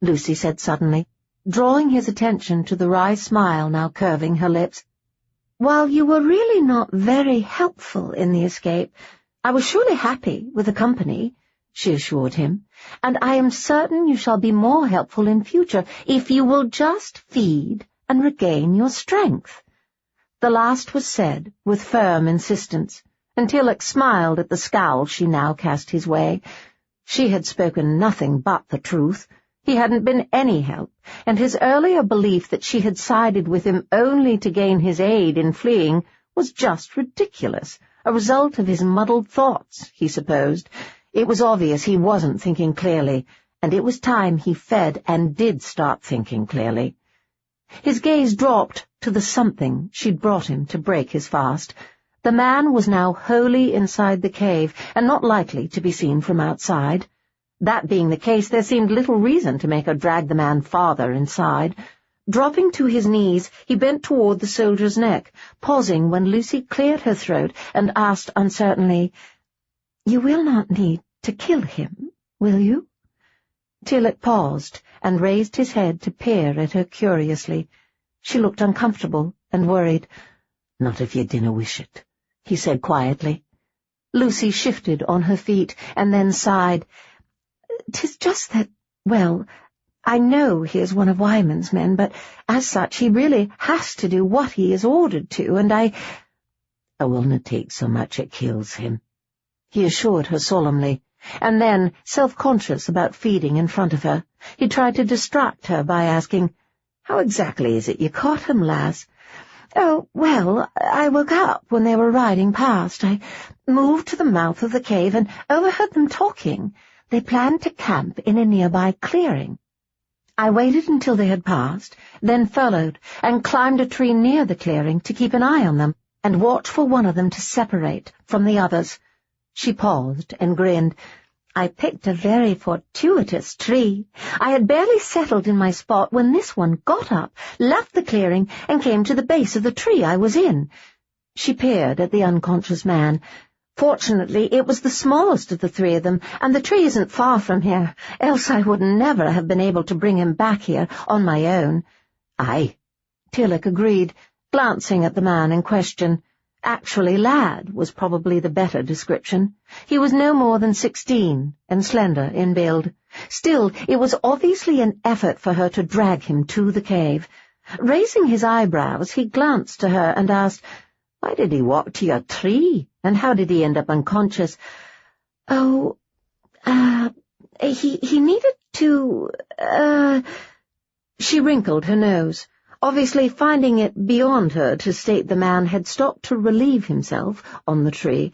Lucy said suddenly, drawing his attention to the wry smile now curving her lips, "while you were really not very helpful in the escape, I was surely happy with the company," she assured him, "and I am certain you shall be more helpful in future if you will just feed and regain your strength." The last was said with firm insistence, and Tearlach smiled at the scowl she now cast his way. She had spoken nothing but the truth. He hadn't been any help, and his earlier belief that she had sided with him only to gain his aid in fleeing was just ridiculous, a result of his muddled thoughts, he supposed. It was obvious he wasn't thinking clearly, and it was time he fed and did start thinking clearly. His gaze dropped to the something she'd brought him to break his fast. The man was now wholly inside the cave, and not likely to be seen from outside. That being the case, there seemed little reason to make her drag the man farther inside. Dropping to his knees, he bent toward the soldier's neck, pausing when Lucy cleared her throat and asked uncertainly, "You will not need to kill him, will you?" Tearlach paused and raised his head to peer at her curiously. She looked uncomfortable and worried. "Not if you dinna wish it," he said quietly. Lucy shifted on her feet and then sighed. "'Tis just that, well, I know he is one of Wyman's men, but as such he really has to do what he is ordered to, and I willna take so much it kills him," he assured her solemnly, and then, self-conscious about feeding in front of her, he tried to distract her by asking, "How exactly is it you caught him, lass?" "Oh, well, I woke up when they were riding past. I moved to the mouth of the cave and overheard them talking. They planned to camp in a nearby clearing. I waited until they had passed, then followed, and climbed a tree near the clearing to keep an eye on them, and watch for one of them to separate from the others." She paused and grinned. "I picked a very fortuitous tree. I had barely settled in my spot when this one got up, left the clearing, and came to the base of the tree I was in." She peered at the unconscious man. Fortunately, it was the smallest of the three of them, and the tree isn't far from here, else I would never have been able to bring him back here on my own." "Aye," Tearlach agreed, glancing at the man in question. Actually, lad was probably the better description. He was no more than 16, and slender in build. Still, it was obviously an effort for her to drag him to the cave. Raising his eyebrows, he glanced to her and asked, "Why did he walk to your tree, and how did he end up unconscious?" "Oh, he needed to, She wrinkled her nose, obviously finding it beyond her to state the man had stopped to relieve himself on the tree.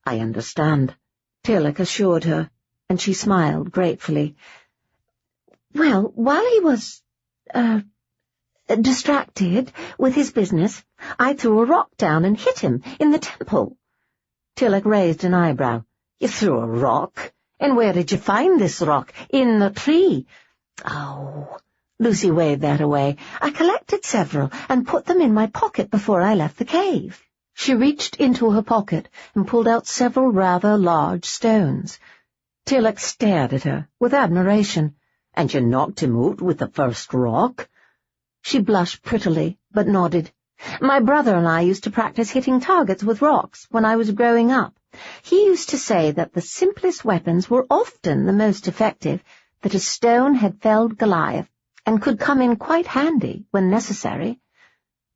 "I understand," Tearlach assured her, and she smiled gratefully. "Well, while he was, distracted with his business, I threw a rock down and hit him in the temple." Tearlach raised an eyebrow. "You threw a rock? And where did you find this rock? In the tree?" "Oh," Lucy waved that away. "I collected several and put them in my pocket before I left the cave." She reached into her pocket and pulled out several rather large stones. Tearlach stared at her with admiration. "And you knocked him out with the first rock?" She blushed prettily, but nodded. "My brother and I used to practice hitting targets with rocks when I was growing up. He used to say that the simplest weapons were often the most effective, that a stone had felled Goliath, and could come in quite handy when necessary."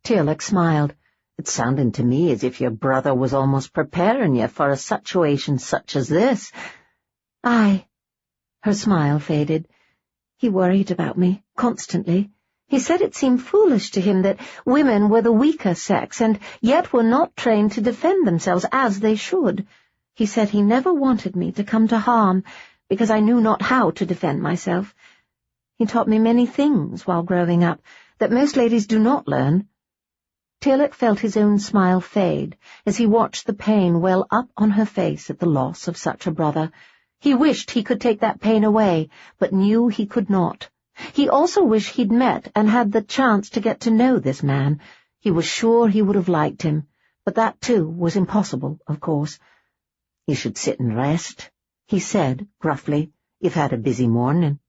Tearlach smiled. "It sounded to me as if your brother was almost preparing you for a situation such as this." "Aye." Her smile faded. "He worried about me, constantly. He said it seemed foolish to him that women were the weaker sex and yet were not trained to defend themselves as they should. He said he never wanted me to come to harm, because I knew not how to defend myself. He taught me many things while growing up that most ladies do not learn." Tearlach felt his own smile fade as he watched the pain well up on her face at the loss of such a brother. He wished he could take that pain away, but knew he could not. He also wished he'd met and had the chance to get to know this man. He was sure he would have liked him, but that too was impossible, of course. "You should sit and rest," he said gruffly. "You've had a busy morning."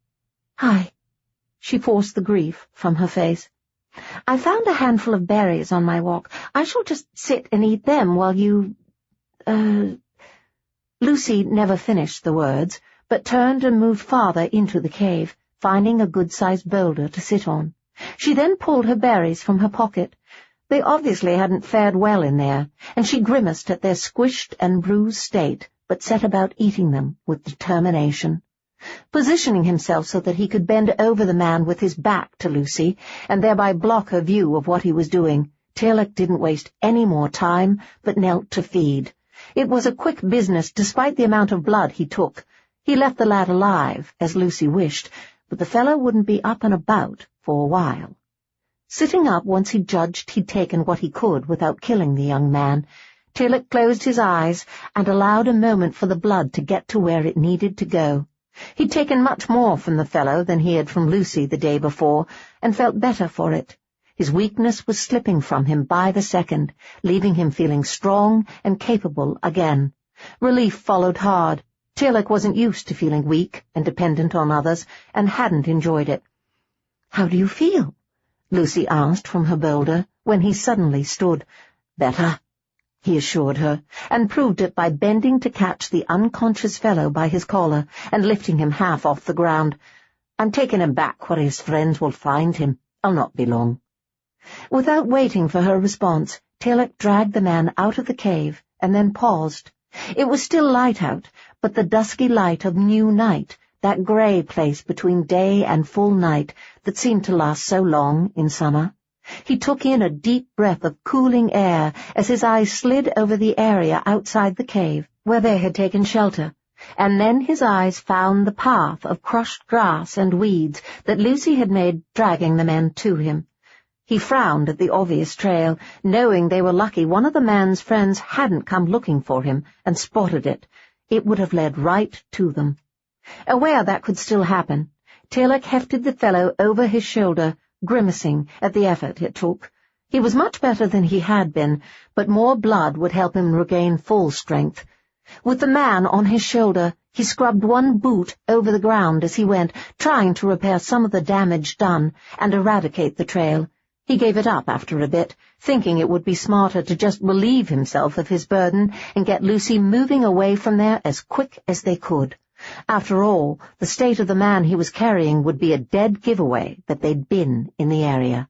"Aye." She forced the grief from her face. "I found a handful of berries on my walk. I shall just sit and eat them while you, Lucy never finished the words, but turned and moved farther into the cave, finding a good-sized boulder to sit on. She then pulled her berries from her pocket. They obviously hadn't fared well in there, and she grimaced at their squished and bruised state, but set about eating them with determination. Positioning himself so that he could bend over the man with his back to Lucy, and thereby block her view of what he was doing, Tearlach didn't waste any more time, but knelt to feed. It was a quick business, despite the amount of blood he took. He left the lad alive, as Lucy wished, but the fellow wouldn't be up and about for a while. Sitting up once he judged he'd taken what he could without killing the young man, Tearlach closed his eyes and allowed a moment for the blood to get to where it needed to go. He'd taken much more from the fellow than he had from Lucy the day before, and felt better for it. His weakness was slipping from him by the second, leaving him feeling strong and capable again. Relief followed hard. Tearlach wasn't used to feeling weak and dependent on others, and hadn't enjoyed it. "How do you feel?" Lucy asked from her boulder, when he suddenly stood. "Better," he assured her, and proved it by bending to catch the unconscious fellow by his collar and lifting him half off the ground. "I'm taking him back where his friends will find him. I'll not be long." Without waiting for her response, Tearlach dragged the man out of the cave and then paused. It was still light out, but the dusky light of new night, that grey place between day and full night that seemed to last so long in summer. He took in a deep breath of cooling air as his eyes slid over the area outside the cave where they had taken shelter, and then his eyes found the path of crushed grass and weeds that Lucy had made dragging the men to him. He frowned at the obvious trail, knowing they were lucky one of the man's friends hadn't come looking for him and spotted it. It would have led right to them. Aware that could still happen, Tearlach hefted the fellow over his shoulder, grimacing at the effort it took. He was much better than he had been, but more blood would help him regain full strength. With the man on his shoulder, he scrubbed one boot over the ground as he went, trying to repair some of the damage done and eradicate the trail. He gave it up after a bit, thinking it would be smarter to just relieve himself of his burden and get Lucy moving away from there as quick as they could. After all, the state of the man he was carrying would be a dead giveaway that they'd been in the area.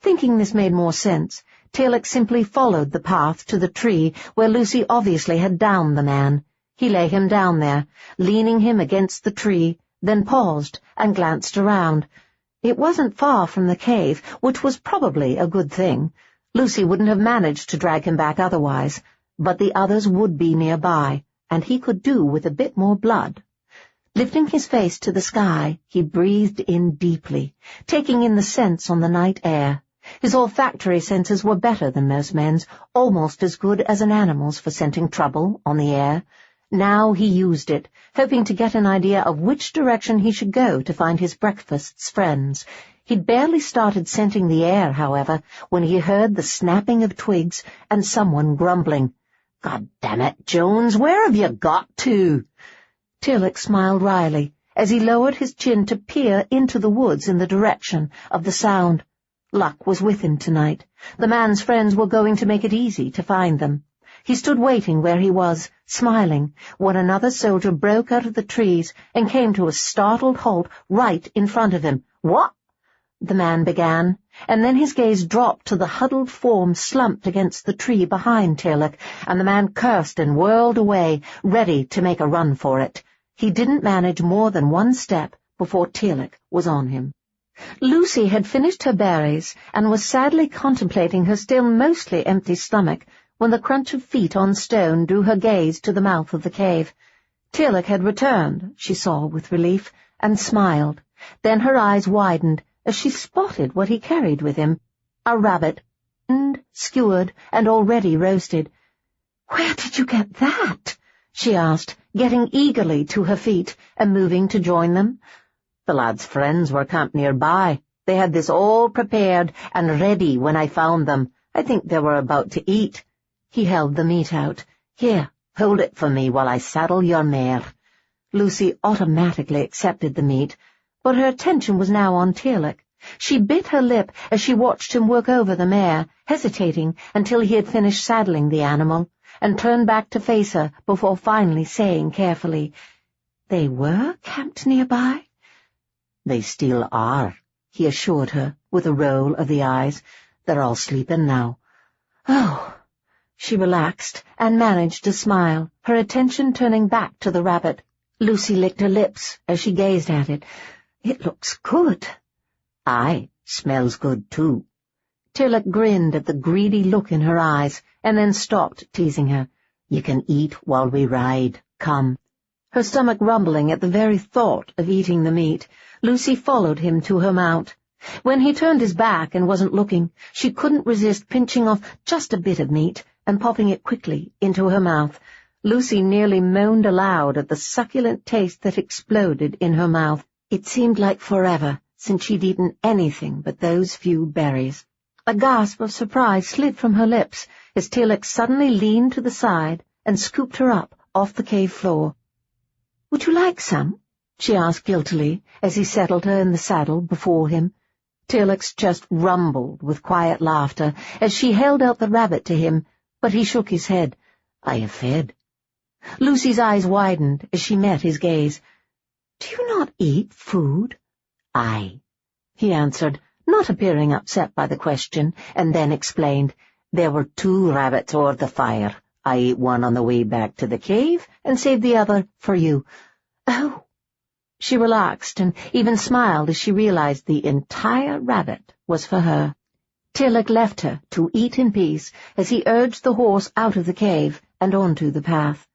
Thinking this made more sense, Tearlach simply followed the path to the tree where Lucy obviously had downed the man. He lay him down there, leaning him against the tree, then paused and glanced around. It wasn't far from the cave, which was probably a good thing. Lucy wouldn't have managed to drag him back otherwise, but the others would be nearby, and he could do with a bit more blood. Lifting his face to the sky, he breathed in deeply, taking in the scents on the night air. His olfactory senses were better than most men's, almost as good as an animal's for scenting trouble on the air. Now he used it, hoping to get an idea of which direction he should go to find his breakfast's friends. He'd barely started scenting the air, however, when he heard the snapping of twigs and someone grumbling. "God damn it, Jones, where have you got to?" Tearlach smiled wryly as he lowered his chin to peer into the woods in the direction of the sound. Luck was with him tonight. The man's friends were going to make it easy to find them. He stood waiting where he was, smiling, when another soldier broke out of the trees and came to a startled halt right in front of him. "What?" the man began, and then his gaze dropped to the huddled form slumped against the tree behind Tearlach, and the man cursed and whirled away, ready to make a run for it. He didn't manage more than one step before Tearlach was on him. Lucy had finished her berries and was sadly contemplating her still mostly empty stomach when the crunch of feet on stone drew her gaze to the mouth of the cave. Tearlach had returned, she saw with relief, and smiled. Then her eyes widened as she spotted what he carried with him, a rabbit, skewered and already roasted. "Where did you get that?" she asked, getting eagerly to her feet and moving to join them. "The lad's friends were camped nearby. They had this all prepared and ready when I found them. I think they were about to eat." He held the meat out. "Here, hold it for me while I saddle your mare." Lucy automatically accepted the meat, but her attention was now on Tearlach. She bit her lip as she watched him work over the mare, hesitating until he had finished saddling the animal, and turned back to face her before finally saying carefully, "They were camped nearby?" "They still are," he assured her, with a roll of the eyes. "They're all sleeping now." "Oh." She relaxed and managed to smile, her attention turning back to the rabbit. Lucy licked her lips as she gazed at it. "It looks good." "Aye, smells good too." Tearlach grinned at the greedy look in her eyes, and then stopped teasing her. "You can eat while we ride. Come." Her stomach rumbling at the very thought of eating the meat, Lucy followed him to her mount. When he turned his back and wasn't looking, she couldn't resist pinching off just a bit of meat and popping it quickly into her mouth. Lucy nearly moaned aloud at the succulent taste that exploded in her mouth. It seemed like forever since she'd eaten anything but those few berries. A gasp of surprise slid from her lips as Tearlach suddenly leaned to the side and scooped her up off the cave floor. "Would you like some?" she asked guiltily as he settled her in the saddle before him. Tearlach's chest rumbled with quiet laughter as she held out the rabbit to him, but he shook his head. "I have fed." Lucy's eyes widened as she met his gaze. "Do you not eat food?" "Aye," he answered, not appearing upset by the question, and then explained, "There were 2 rabbits o'er the fire. I ate one on the way back to the cave and saved the other for you." "Oh." She relaxed and even smiled as she realized the entire rabbit was for her. Tearlach left her to eat in peace as he urged the horse out of the cave and onto the path.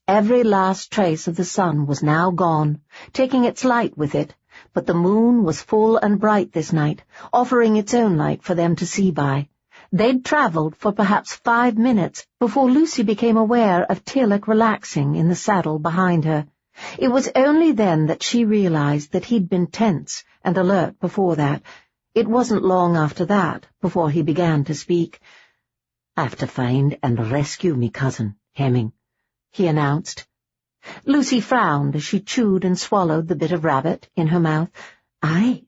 Every last trace of the sun was now gone, taking its light with it, but the moon was full and bright this night, offering its own light for them to see by. They'd travelled for perhaps 5 minutes before Lucy became aware of Tearlach relaxing in the saddle behind her. It was only then that she realized that he'd been tense and alert before that. It wasn't long after that before he began to speak. "I have to find and rescue me cousin, Hemming," he announced. Lucy frowned as she chewed and swallowed the bit of rabbit in her mouth. "Aye,"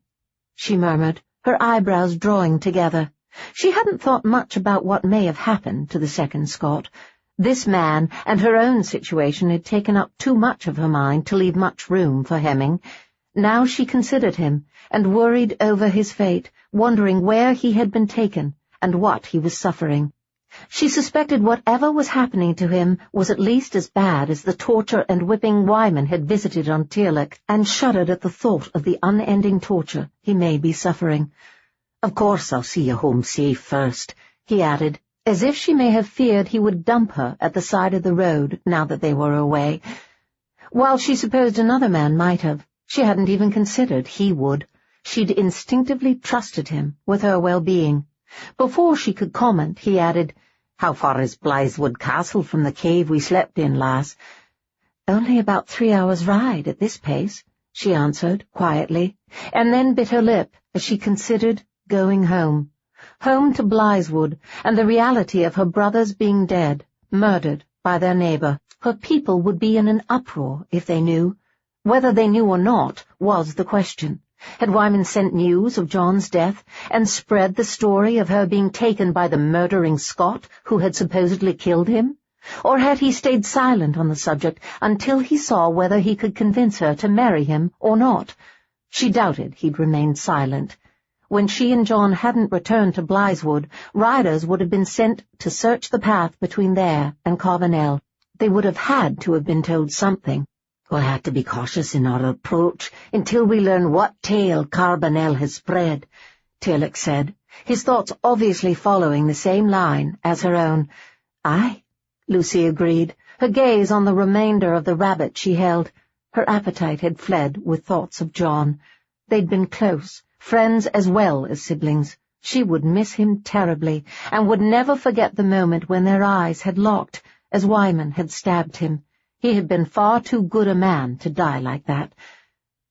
she murmured, her eyebrows drawing together. She hadn't thought much about what may have happened to the second Scot. This man and her own situation had taken up too much of her mind to leave much room for Hemming. Now she considered him, and worried over his fate, wondering where he had been taken and what he was suffering. She suspected whatever was happening to him was at least as bad as the torture and whipping Wyman had visited on Tearlach, and shuddered at the thought of the unending torture he may be suffering. "Of course I'll see you home safe first," he added, as if she may have feared he would dump her at the side of the road now that they were away. While she supposed another man might have, she hadn't even considered he would. She'd instinctively trusted him with her well-being. Before she could comment, he added, "How far is Blytheswood Castle from the cave we slept in, lass?" "Only about 3 hours' ride at this pace," she answered quietly, and then bit her lip as she considered going home. Home to Blytheswood, and the reality of her brothers being dead, murdered by their neighbour. Her people would be in an uproar if they knew. Whether they knew or not was the question. Had Wyman sent news of John's death and spread the story of her being taken by the murdering Scot who had supposedly killed him? Or had he stayed silent on the subject until he saw whether he could convince her to marry him or not? She doubted he'd remained silent. When she and John hadn't returned to Blytheswood, riders would have been sent to search the path between there and Carbonell. They would have had to have been told something. "We'll have to be cautious in our approach until we learn what tale Carbonell has spread," Tearlach said, his thoughts obviously following the same line as her own. "Aye," Lucy agreed, her gaze on the remainder of the rabbit she held. Her appetite had fled with thoughts of John. They'd been close, friends as well as siblings. She would miss him terribly, and would never forget the moment when their eyes had locked as Wyman had stabbed him. He had been far too good a man to die like that.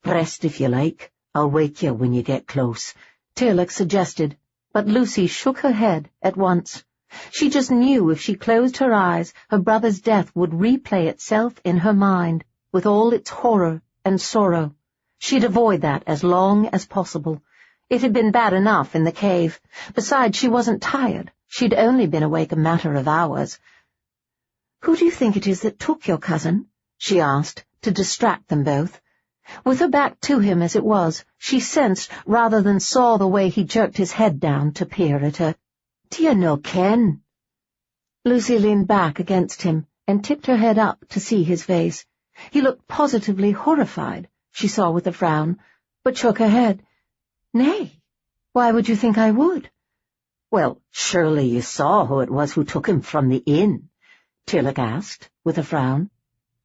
"Rest if you like. I'll wake you when you get close," Tearlach suggested, but Lucy shook her head at once. She just knew if she closed her eyes, her brother's death would replay itself in her mind, with all its horror and sorrow. She'd avoid that as long as possible. It had been bad enough in the cave. Besides, she wasn't tired. She'd only been awake a matter of hours. "Who do you think it is that took your cousin?" she asked, to distract them both. With her back to him as it was, she sensed rather than saw the way he jerked his head down to peer at her. "Do you no ken?" Lucy leaned back against him and tipped her head up to see his face. He looked positively horrified, she saw with a frown, but shook her head. "Nay, why would you think I would?" "Well, surely you saw who it was who took him from the inn?" Tearlach asked, with a frown.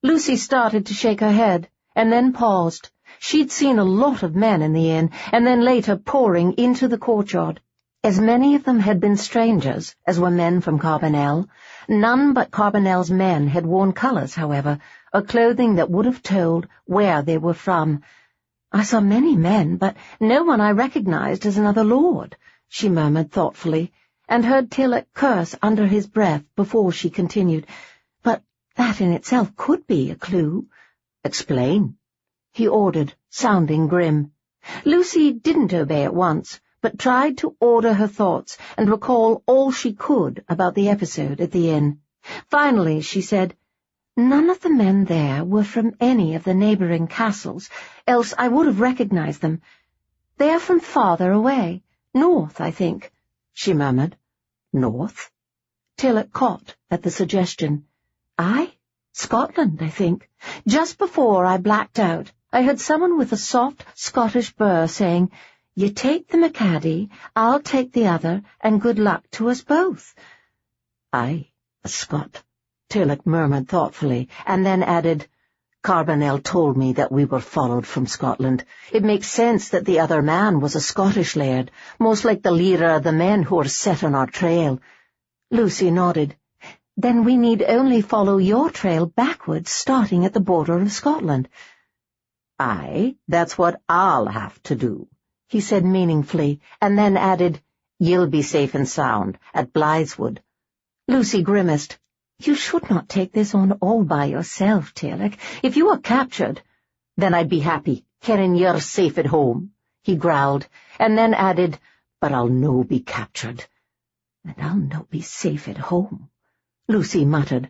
Lucy started to shake her head, and then paused. She'd seen a lot of men in the inn, and then later pouring into the courtyard. As many of them had been strangers as were men from Carbonell. None but Carbonell's men had worn colours, however, or clothing that would have told where they were from. "I saw many men, but no one I recognized as another lord," she murmured thoughtfully, and heard Tearlach curse under his breath before she continued. "But that in itself could be a clue." "Explain," he ordered, sounding grim. Lucy didn't obey at once, but tried to order her thoughts and recall all she could about the episode at the inn. Finally she said, "None of the men there were from any of the neighbouring castles, else I would have recognized them. They are from farther away, north, I think," she murmured. "North?" Tearlach caught at the suggestion. "Aye, Scotland, I think. Just before I blacked out, I heard someone with a soft Scottish burr saying, 'You take the MacAdie, I'll take the other, and good luck to us both.'" "Aye, a Scot," Tearlach murmured thoughtfully, and then added, "Carbonell told me that we were followed from Scotland. It makes sense that the other man was a Scottish laird, most like the leader of the men who are set on our trail." Lucy nodded. "Then we need only follow your trail backwards, starting at the border of Scotland." "Aye, that's what I'll have to do," he said meaningfully, and then added, "You'll be safe and sound at Blytheswood." Lucy grimaced. "You should not take this on all by yourself, Tearlach. If you are captured—" "Then I'd be happy, caring you're safe at home," he growled, and then added, "But I'll no be captured." "And I'll no be safe at home," Lucy muttered.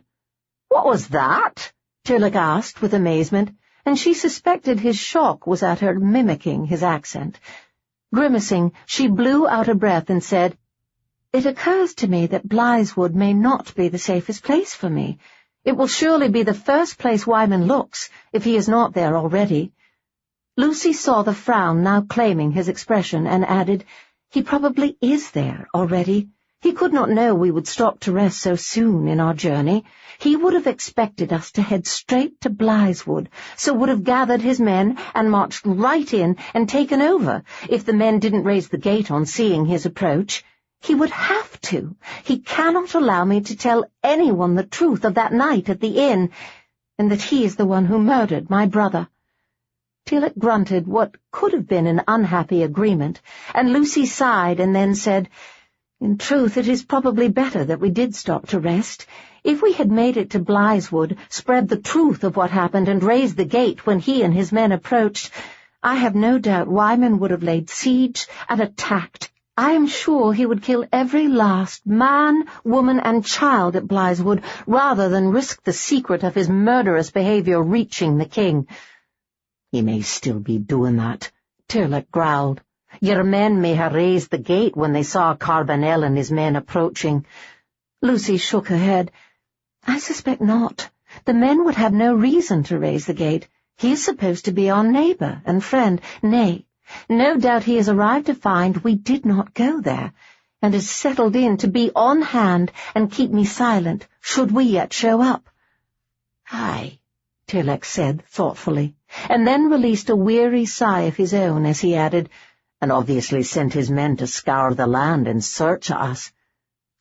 "What was that?" Tearlach asked with amazement, and she suspected his shock was at her mimicking his accent. Grimacing, she blew out a breath and said, "It occurs to me that Blytheswood may not be the safest place for me. It will surely be the first place Wyman looks, if he is not there already." Lucy saw the frown now claiming his expression and added, "He probably is there already. He could not know we would stop to rest so soon in our journey. He would have expected us to head straight to Blytheswood, so would have gathered his men and marched right in and taken over if the men didn't raise the gate on seeing his approach. He would have to. He cannot allow me to tell anyone the truth of that night at the inn, and that he is the one who murdered my brother." Tearlach grunted what could have been an unhappy agreement, and Lucy sighed and then said, "In truth, it is probably better that we did stop to rest. If we had made it to Blytheswood, spread the truth of what happened, and raised the gate when he and his men approached, I have no doubt Wyman would have laid siege and attacked. I am sure he would kill every last man, woman, and child at Blytheswood rather than risk the secret of his murderous behaviour reaching the king." "He may still be doing that," Tearlach growled. "Your men may have raised the gate when they saw Carbonell and his men approaching." Lucy shook her head. "I suspect not. The men would have no reason to raise the gate. He is supposed to be our neighbour and friend. Nay, no doubt he has arrived to find we did not go there, and is settled in to be on hand and keep me silent, should we yet show up." "Aye," Tearlach said thoughtfully, and then released a weary sigh of his own as he added, "and obviously sent his men to scour the land in search of us."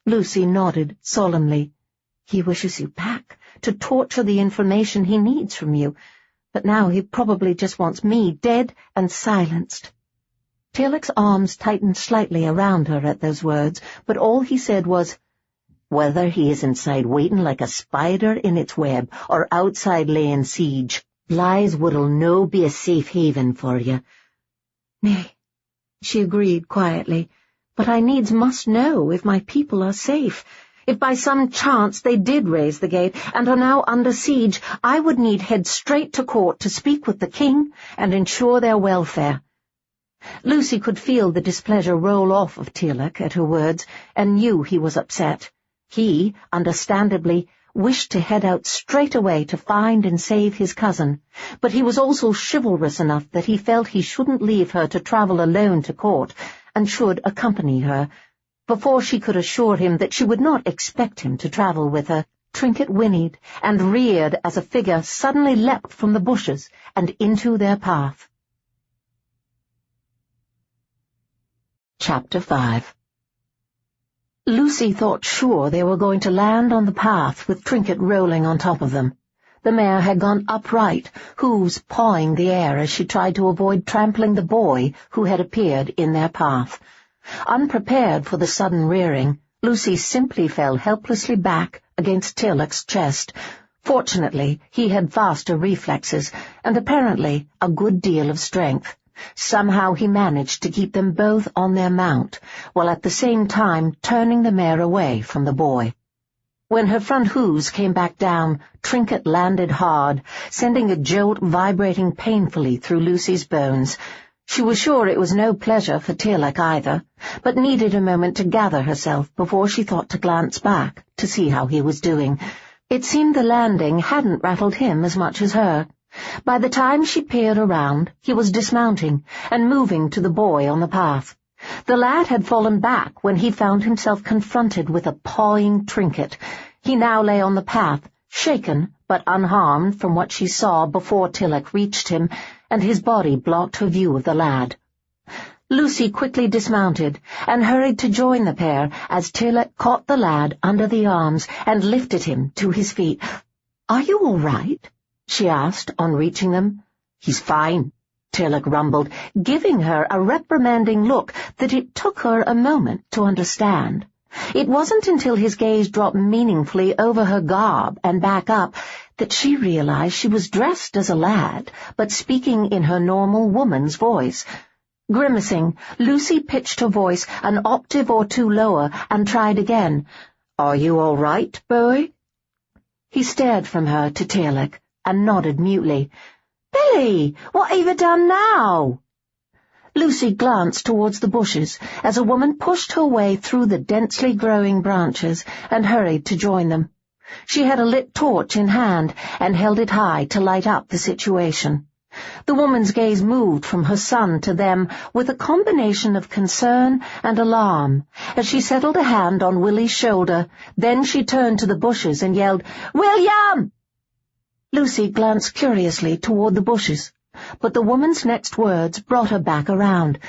Lucy nodded solemnly. "He wishes you back, to torture the information he needs from you, but now he probably just wants me dead and silenced." Tearlach's arms tightened slightly around her at those words, but all he said was, "Whether he is inside waiting like a spider in its web, or outside laying siege, Blytheswood'll no be a safe haven for you." "Nay," she agreed quietly, "but I needs must know if my people are safe. If by some chance they did raise the gate and are now under siege, I would need head straight to court to speak with the king and ensure their welfare." Lucy could feel the displeasure roll off of Tearlach at her words, and knew he was upset. He, understandably, wished to head out straight away to find and save his cousin, but he was also chivalrous enough that he felt he shouldn't leave her to travel alone to court, and should accompany her. Before she could assure him that she would not expect him to travel with her, Trinket whinnied and reared as a figure suddenly leapt from the bushes and into their path. Chapter 5. Lucy thought sure they were going to land on the path with Trinket rolling on top of them. The mare had gone upright, hooves pawing the air as she tried to avoid trampling the boy who had appeared in their path. Unprepared for the sudden rearing, Lucy simply fell helplessly back against Tearlach's chest. Fortunately, he had faster reflexes, and apparently a good deal of strength. Somehow he managed to keep them both on their mount, while at the same time turning the mare away from the boy. When her front hooves came back down, Trinket landed hard, sending a jolt vibrating painfully through Lucy's bones. She was sure it was no pleasure for Tearlach either, but needed a moment to gather herself before she thought to glance back to see how he was doing. It seemed the landing hadn't rattled him as much as her. By the time she peered around, he was dismounting and moving to the boy on the path. The lad had fallen back when he found himself confronted with a pawing Trinket. He now lay on the path, shaken but unharmed from what she saw before Tearlach reached him, and his body blocked her view of the lad. Lucy quickly dismounted and hurried to join the pair as Tearlach caught the lad under the arms and lifted him to his feet. "Are you all right?" she asked on reaching them. "He's fine," Tearlach rumbled, giving her a reprimanding look that it took her a moment to understand. It wasn't until his gaze dropped meaningfully over her garb and back up that she realized she was dressed as a lad, but speaking in her normal woman's voice. Grimacing, Lucy pitched her voice an octave or two lower and tried again. "Are you all right, boy?" He stared from her to Tearlach and nodded mutely. "Billy, what have you done now?" Lucy glanced towards the bushes as a woman pushed her way through the densely growing branches and hurried to join them. She had a lit torch in hand and held it high to light up the situation. The woman's gaze moved from her son to them with a combination of concern and alarm as she settled a hand on Willie's shoulder. Then she turned to the bushes and yelled, "William!" Lucy glanced curiously toward the bushes, but the woman's next words brought her back around.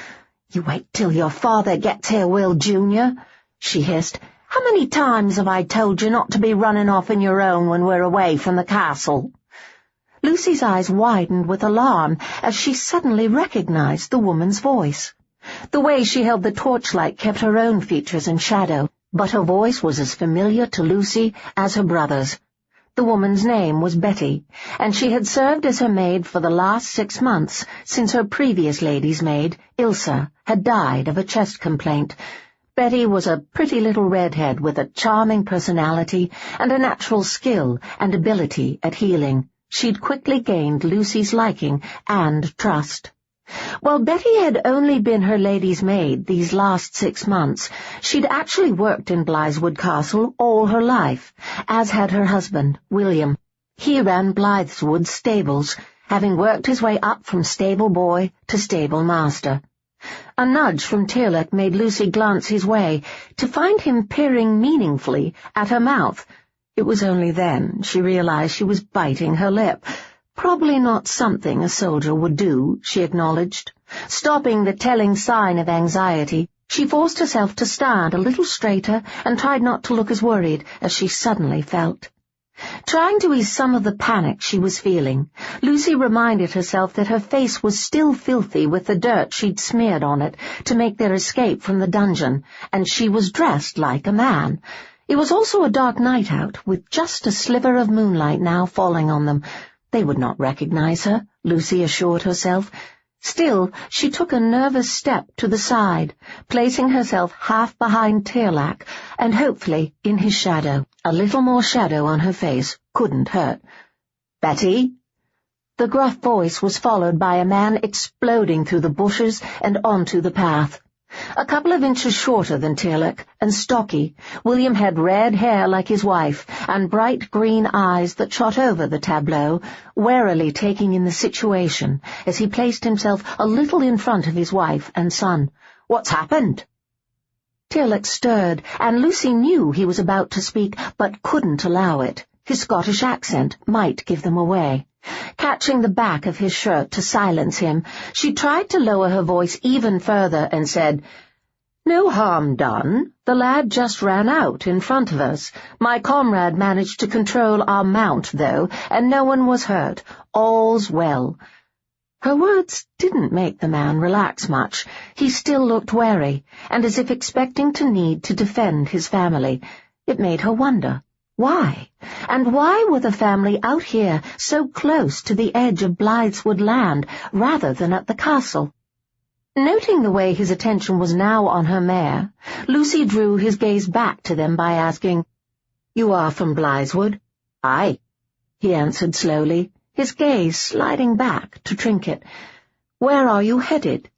"You wait till your father gets here, Will Jr.," she hissed. "How many times have I told you not to be running off on your own when we're away from the castle?" Lucy's eyes widened with alarm as she suddenly recognized the woman's voice. The way she held the torchlight kept her own features in shadow, but her voice was as familiar to Lucy as her brother's. The woman's name was Betty, and she had served as her maid for the last 6 months since her previous lady's maid, Ilsa, had died of a chest complaint. Betty was a pretty little redhead with a charming personality and a natural skill and ability at healing. She'd quickly gained Lucy's liking and trust. While Betty had only been her lady's maid these last 6 months, she'd actually worked in Blytheswood Castle all her life, as had her husband, William. He ran Blytheswood stables, having worked his way up from stable boy to stable master. A nudge from Tearlach made Lucy glance his way, to find him peering meaningfully at her mouth. It was only then she realized she was biting her lip. "Probably not something a soldier would do," she acknowledged. Stopping the telling sign of anxiety, she forced herself to stand a little straighter and tried not to look as worried as she suddenly felt. Trying to ease some of the panic she was feeling, Lucy reminded herself that her face was still filthy with the dirt she'd smeared on it to make their escape from the dungeon, and she was dressed like a man. It was also a dark night out, with just a sliver of moonlight now falling on them. They would not recognize her, Lucy assured herself. Still, she took a nervous step to the side, placing herself half behind Tearlach and hopefully in his shadow. A little more shadow on her face couldn't hurt. "Betty?" The gruff voice was followed by a man exploding through the bushes and onto the path. A couple of inches shorter than Tearlach and stocky, William had red hair like his wife and bright green eyes that shot over the tableau, warily taking in the situation as he placed himself a little in front of his wife and son. "What's happened?" Tearlach stirred, and Lucy knew he was about to speak, but couldn't allow it. His Scottish accent might give them away. Catching the back of his shirt to silence him, she tried to lower her voice even further and said, "No harm done. The lad just ran out in front of us. My comrade managed to control our mount, though, and no one was hurt. All's well." Her words didn't make the man relax much. He still looked wary, and as if expecting to need to defend his family. It made her wonder. Why? And why were the family out here so close to the edge of Blytheswood land rather than at the castle? Noting the way his attention was now on her mare, Lucy drew his gaze back to them by asking, "You are from Blytheswood?" "Aye," he answered slowly, his gaze sliding back to Trinket. "Where are you headed?"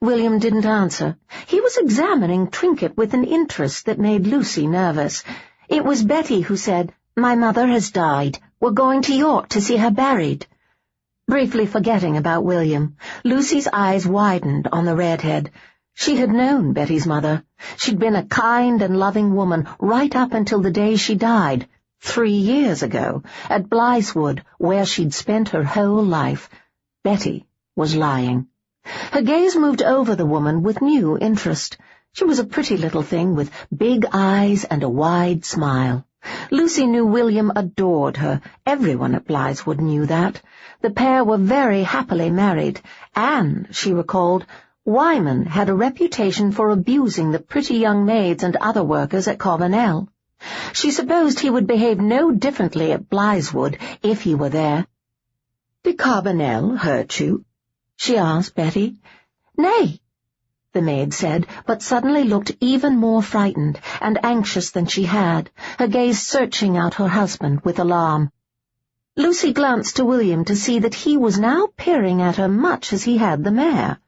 William didn't answer. He was examining Trinket with an interest that made Lucy nervous. It was Betty who said, "My mother has died. We're going to York to see her buried." Briefly forgetting about William, Lucy's eyes widened on the redhead. She had known Betty's mother. She'd been a kind and loving woman right up until the day she died, 3 years ago, at Blytheswood, where she'd spent her whole life. Betty was lying. Her gaze moved over the woman with new interest. She was a pretty little thing with big eyes and a wide smile. Lucy knew William adored her. Everyone at Blytheswood knew that. The pair were very happily married, and, she recalled, Wyman had a reputation for abusing the pretty young maids and other workers at Carbonell. She supposed he would behave no differently at Blytheswood if he were there. "Did Carbonell hurt you?" she asked Betty. "Nay," the maid said, but suddenly looked even more frightened and anxious than she had, her gaze searching out her husband with alarm. Lucy glanced to William to see that he was now peering at her much as he had the mare.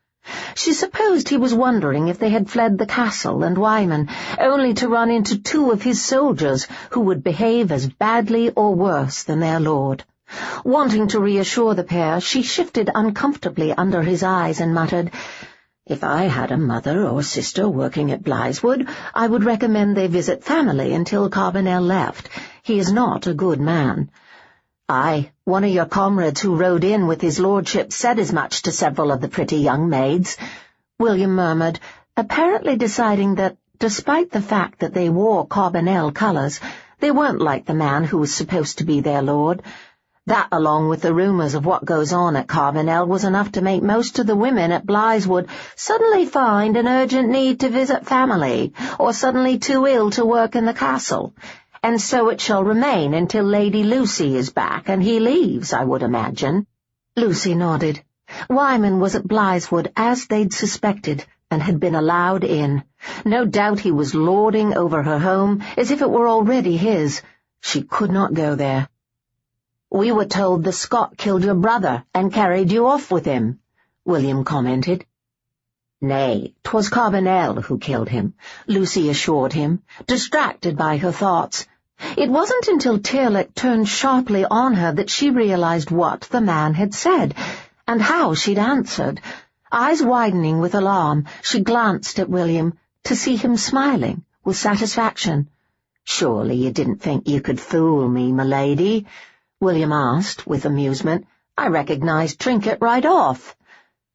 She supposed he was wondering if they had fled the castle and Wyman, only to run into two of his soldiers who would behave as badly or worse than their lord. Wanting to reassure the pair, she shifted uncomfortably under his eyes and muttered, "If I had a mother or sister working at Blytheswood, I would recommend they visit family until Carbonell left. He is not a good man." "Aye, one of your comrades who rode in with his lordship said as much to several of the pretty young maids," William murmured, apparently deciding that, despite the fact that they wore Carbonell colours, they weren't like the man who was supposed to be their lord. That, along with the rumours of what goes on at Carbonell, was enough to make most of the women at Blytheswood suddenly find an urgent need to visit family, or suddenly too ill to work in the castle. And so it shall remain until Lady Lucy is back and he leaves, I would imagine. Lucy nodded. Wyman was at Blytheswood as they'd suspected, and had been allowed in. No doubt he was lording over her home as if it were already his. She could not go there. "We were told the Scot killed your brother and carried you off with him," William commented. "Nay, 'twas Carbonell who killed him," Lucy assured him, distracted by her thoughts. It wasn't until Tearlach turned sharply on her that she realized what the man had said, and how she'd answered. Eyes widening with alarm, she glanced at William, to see him smiling with satisfaction. "Surely you didn't think you could fool me, my lady?" William asked, with amusement. "I recognized Trinket right off."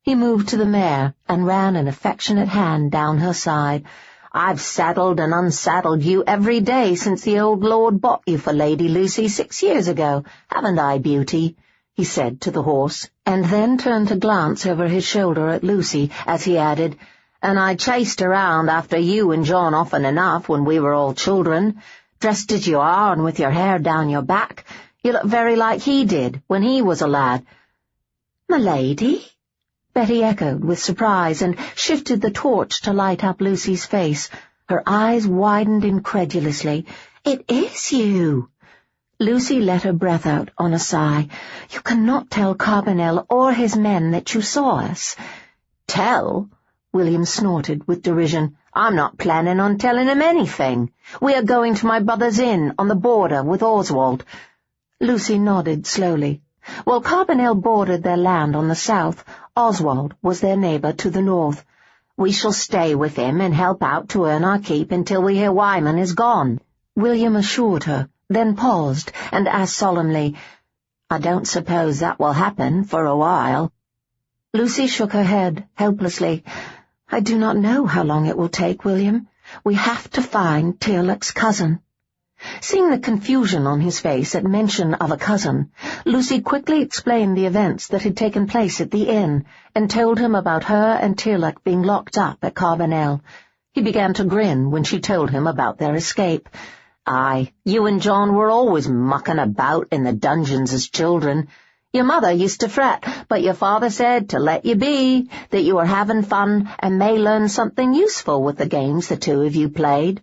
He moved to the mare and ran an affectionate hand down her side. "I've saddled and unsaddled you every day since the old lord bought you for Lady Lucy 6 years ago, haven't I, beauty?" he said to the horse, and then turned to glance over his shoulder at Lucy as he added, "And I chased around after you and John often enough when we were all children. Dressed as you are and with your hair down your back, you look very like he did when he was a lad." "My lady?" Betty echoed with surprise and shifted the torch to light up Lucy's face. Her eyes widened incredulously. "It is you!" Lucy let her breath out on a sigh. "You cannot tell Carbonell or his men that you saw us." "Tell?" William snorted with derision. "I'm not planning on telling him anything. We are going to my brother's inn on the border with Oswald." Lucy nodded slowly. While Carbonell bordered their land on the south, Oswald was their neighbour to the north. "We shall stay with him and help out to earn our keep until we hear Wyman is gone," William assured her, then paused and asked solemnly, "I don't suppose that will happen for a while." Lucy shook her head helplessly. "I do not know how long it will take, William. We have to find Tearlach's cousin." Seeing the confusion on his face at mention of a cousin, Lucy quickly explained the events that had taken place at the inn, and told him about her and Tearlach being locked up at Carbonell. He began to grin when she told him about their escape. "Aye, you and John were always mucking about in the dungeons as children. Your mother used to fret, but your father said to let you be, that you were having fun and may learn something useful with the games the two of you played."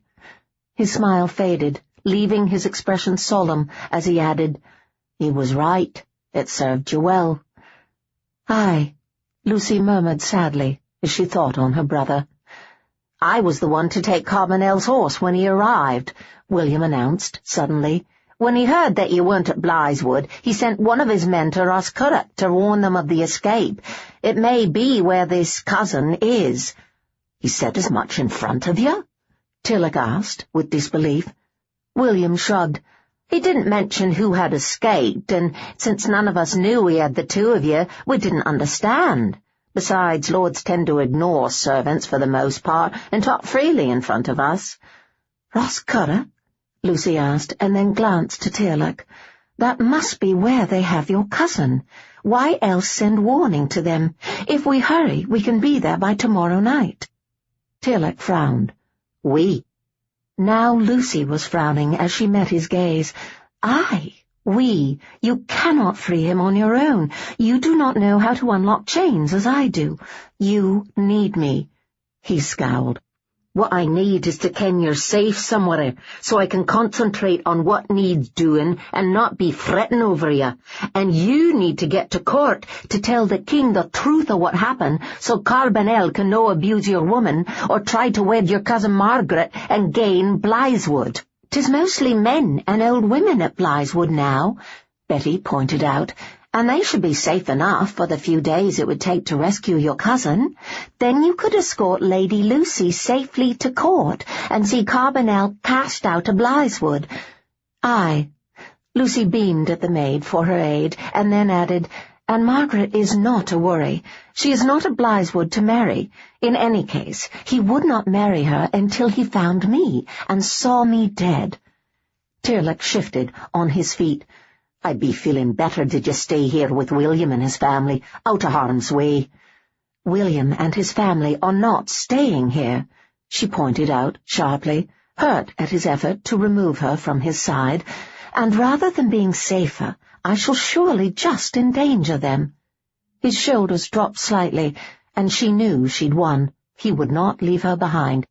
His smile faded, leaving his expression solemn as he added, "He was right. It served you well." "Aye," Lucy murmured sadly as she thought on her brother. "I was the one to take Carbonell's horse when he arrived," William announced suddenly. "When he heard that you weren't at Blytheswood, he sent one of his men to Roscurrock to warn them of the escape. It may be where this cousin is." "He said as much in front of you?" Tearlach asked, with disbelief. William shrugged. "He didn't mention who had escaped, and since none of us knew we had the two of you, we didn't understand. Besides, lords tend to ignore servants for the most part and talk freely in front of us." "Roscurrock?" Lucy asked, and then glanced to Tearlach. "That must be where they have your cousin. Why else send warning to them? If we hurry, we can be there by tomorrow night." Tearlach frowned. "We?" Now Lucy was frowning as she met his gaze. "Aye, we. You cannot free him on your own. You do not know how to unlock chains as I do. You need me." He scowled. "What I need is to ken you're safe somewhere, so I can concentrate on what needs doing and not be fretting over you. And you need to get to court to tell the king the truth of what happened, so Carbonell can no abuse your woman or try to wed your cousin Margaret and gain Blytheswood." "'Tis mostly men and old women at Blytheswood now," Betty pointed out, "and they should be safe enough for the few days it would take to rescue your cousin. Then you could escort Lady Lucy safely to court and see Carbonell cast out of Blytheswood." "Aye." Lucy beamed at the maid for her aid, and then added, "And Margaret is not a worry. She is not at Blytheswood to marry. In any case, he would not marry her until he found me and saw me dead." Tearlach shifted on his feet. "I'd be feeling better did you stay here with William and his family, out of harm's way." "William and his family are not staying here," she pointed out sharply, hurt at his effort to remove her from his side, "and rather than being safer, I shall surely just endanger them." His shoulders dropped slightly, and she knew she'd won. He would not leave her behind.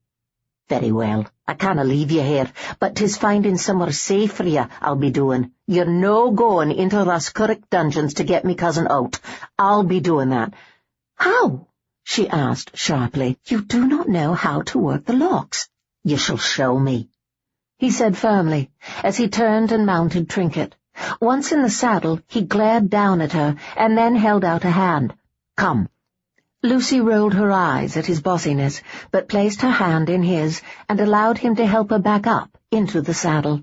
"Very well, I canna leave you here, but 'tis finding somewhere safe for you I'll be doing. You're no going into Roscurrick dungeons to get me cousin out. I'll be doing that." "How?" she asked sharply. "You do not know how to work the locks." "You shall show me," he said firmly, as he turned and mounted Trinket. Once in the saddle, he glared down at her and then held out a hand. "Come." Lucy rolled her eyes at his bossiness, but placed her hand in his and allowed him to help her back up into the saddle.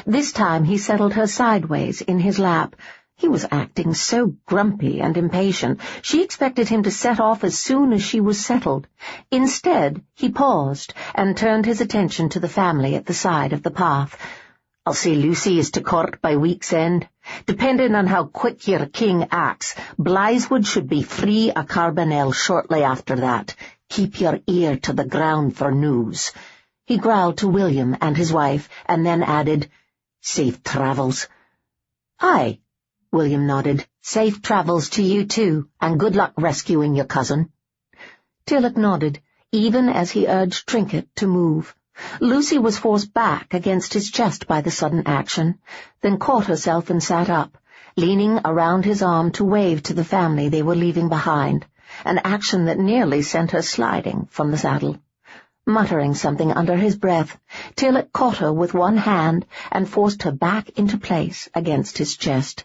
This time he settled her sideways in his lap. He was acting so grumpy and impatient, she expected him to set off as soon as she was settled. Instead, he paused and turned his attention to the family at the side of the path. "I'll say Lucy is to court by week's end. Depending on how quick your king acts, Blytheswood should be free of Carbonell shortly after that. Keep your ear to the ground for news." He growled to William and his wife, and then added, "Safe travels." "Aye," William nodded. "Safe travels to you too, and good luck rescuing your cousin." Tearlach nodded, even as he urged Trinket to move. Lucy was forced back against his chest by the sudden action, then caught herself and sat up, leaning around his arm to wave to the family they were leaving behind, an action that nearly sent her sliding from the saddle. Muttering something under his breath, Tearlach caught her with one hand and forced her back into place against his chest.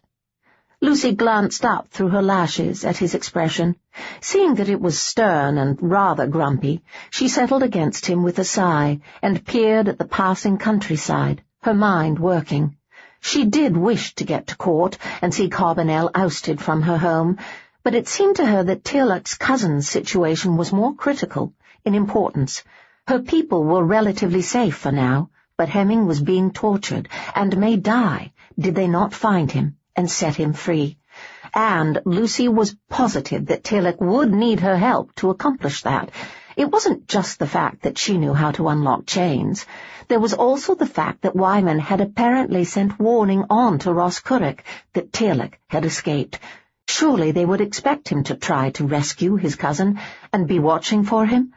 Lucy glanced up through her lashes at his expression. Seeing that it was stern and rather grumpy, she settled against him with a sigh and peered at the passing countryside, her mind working. She did wish to get to court and see Carbonell ousted from her home, but it seemed to her that Tearlach's cousin's situation was more critical in importance. Her people were relatively safe for now, but Hemming was being tortured and may die did they not find him and set him free. And Lucy was positive that Tearlach would need her help to accomplish that. It wasn't just the fact that she knew how to unlock chains. There was also the fact that Wyman had apparently sent warning on to Roscurrick that Tearlach had escaped. Surely they would expect him to try to rescue his cousin and be watching for him.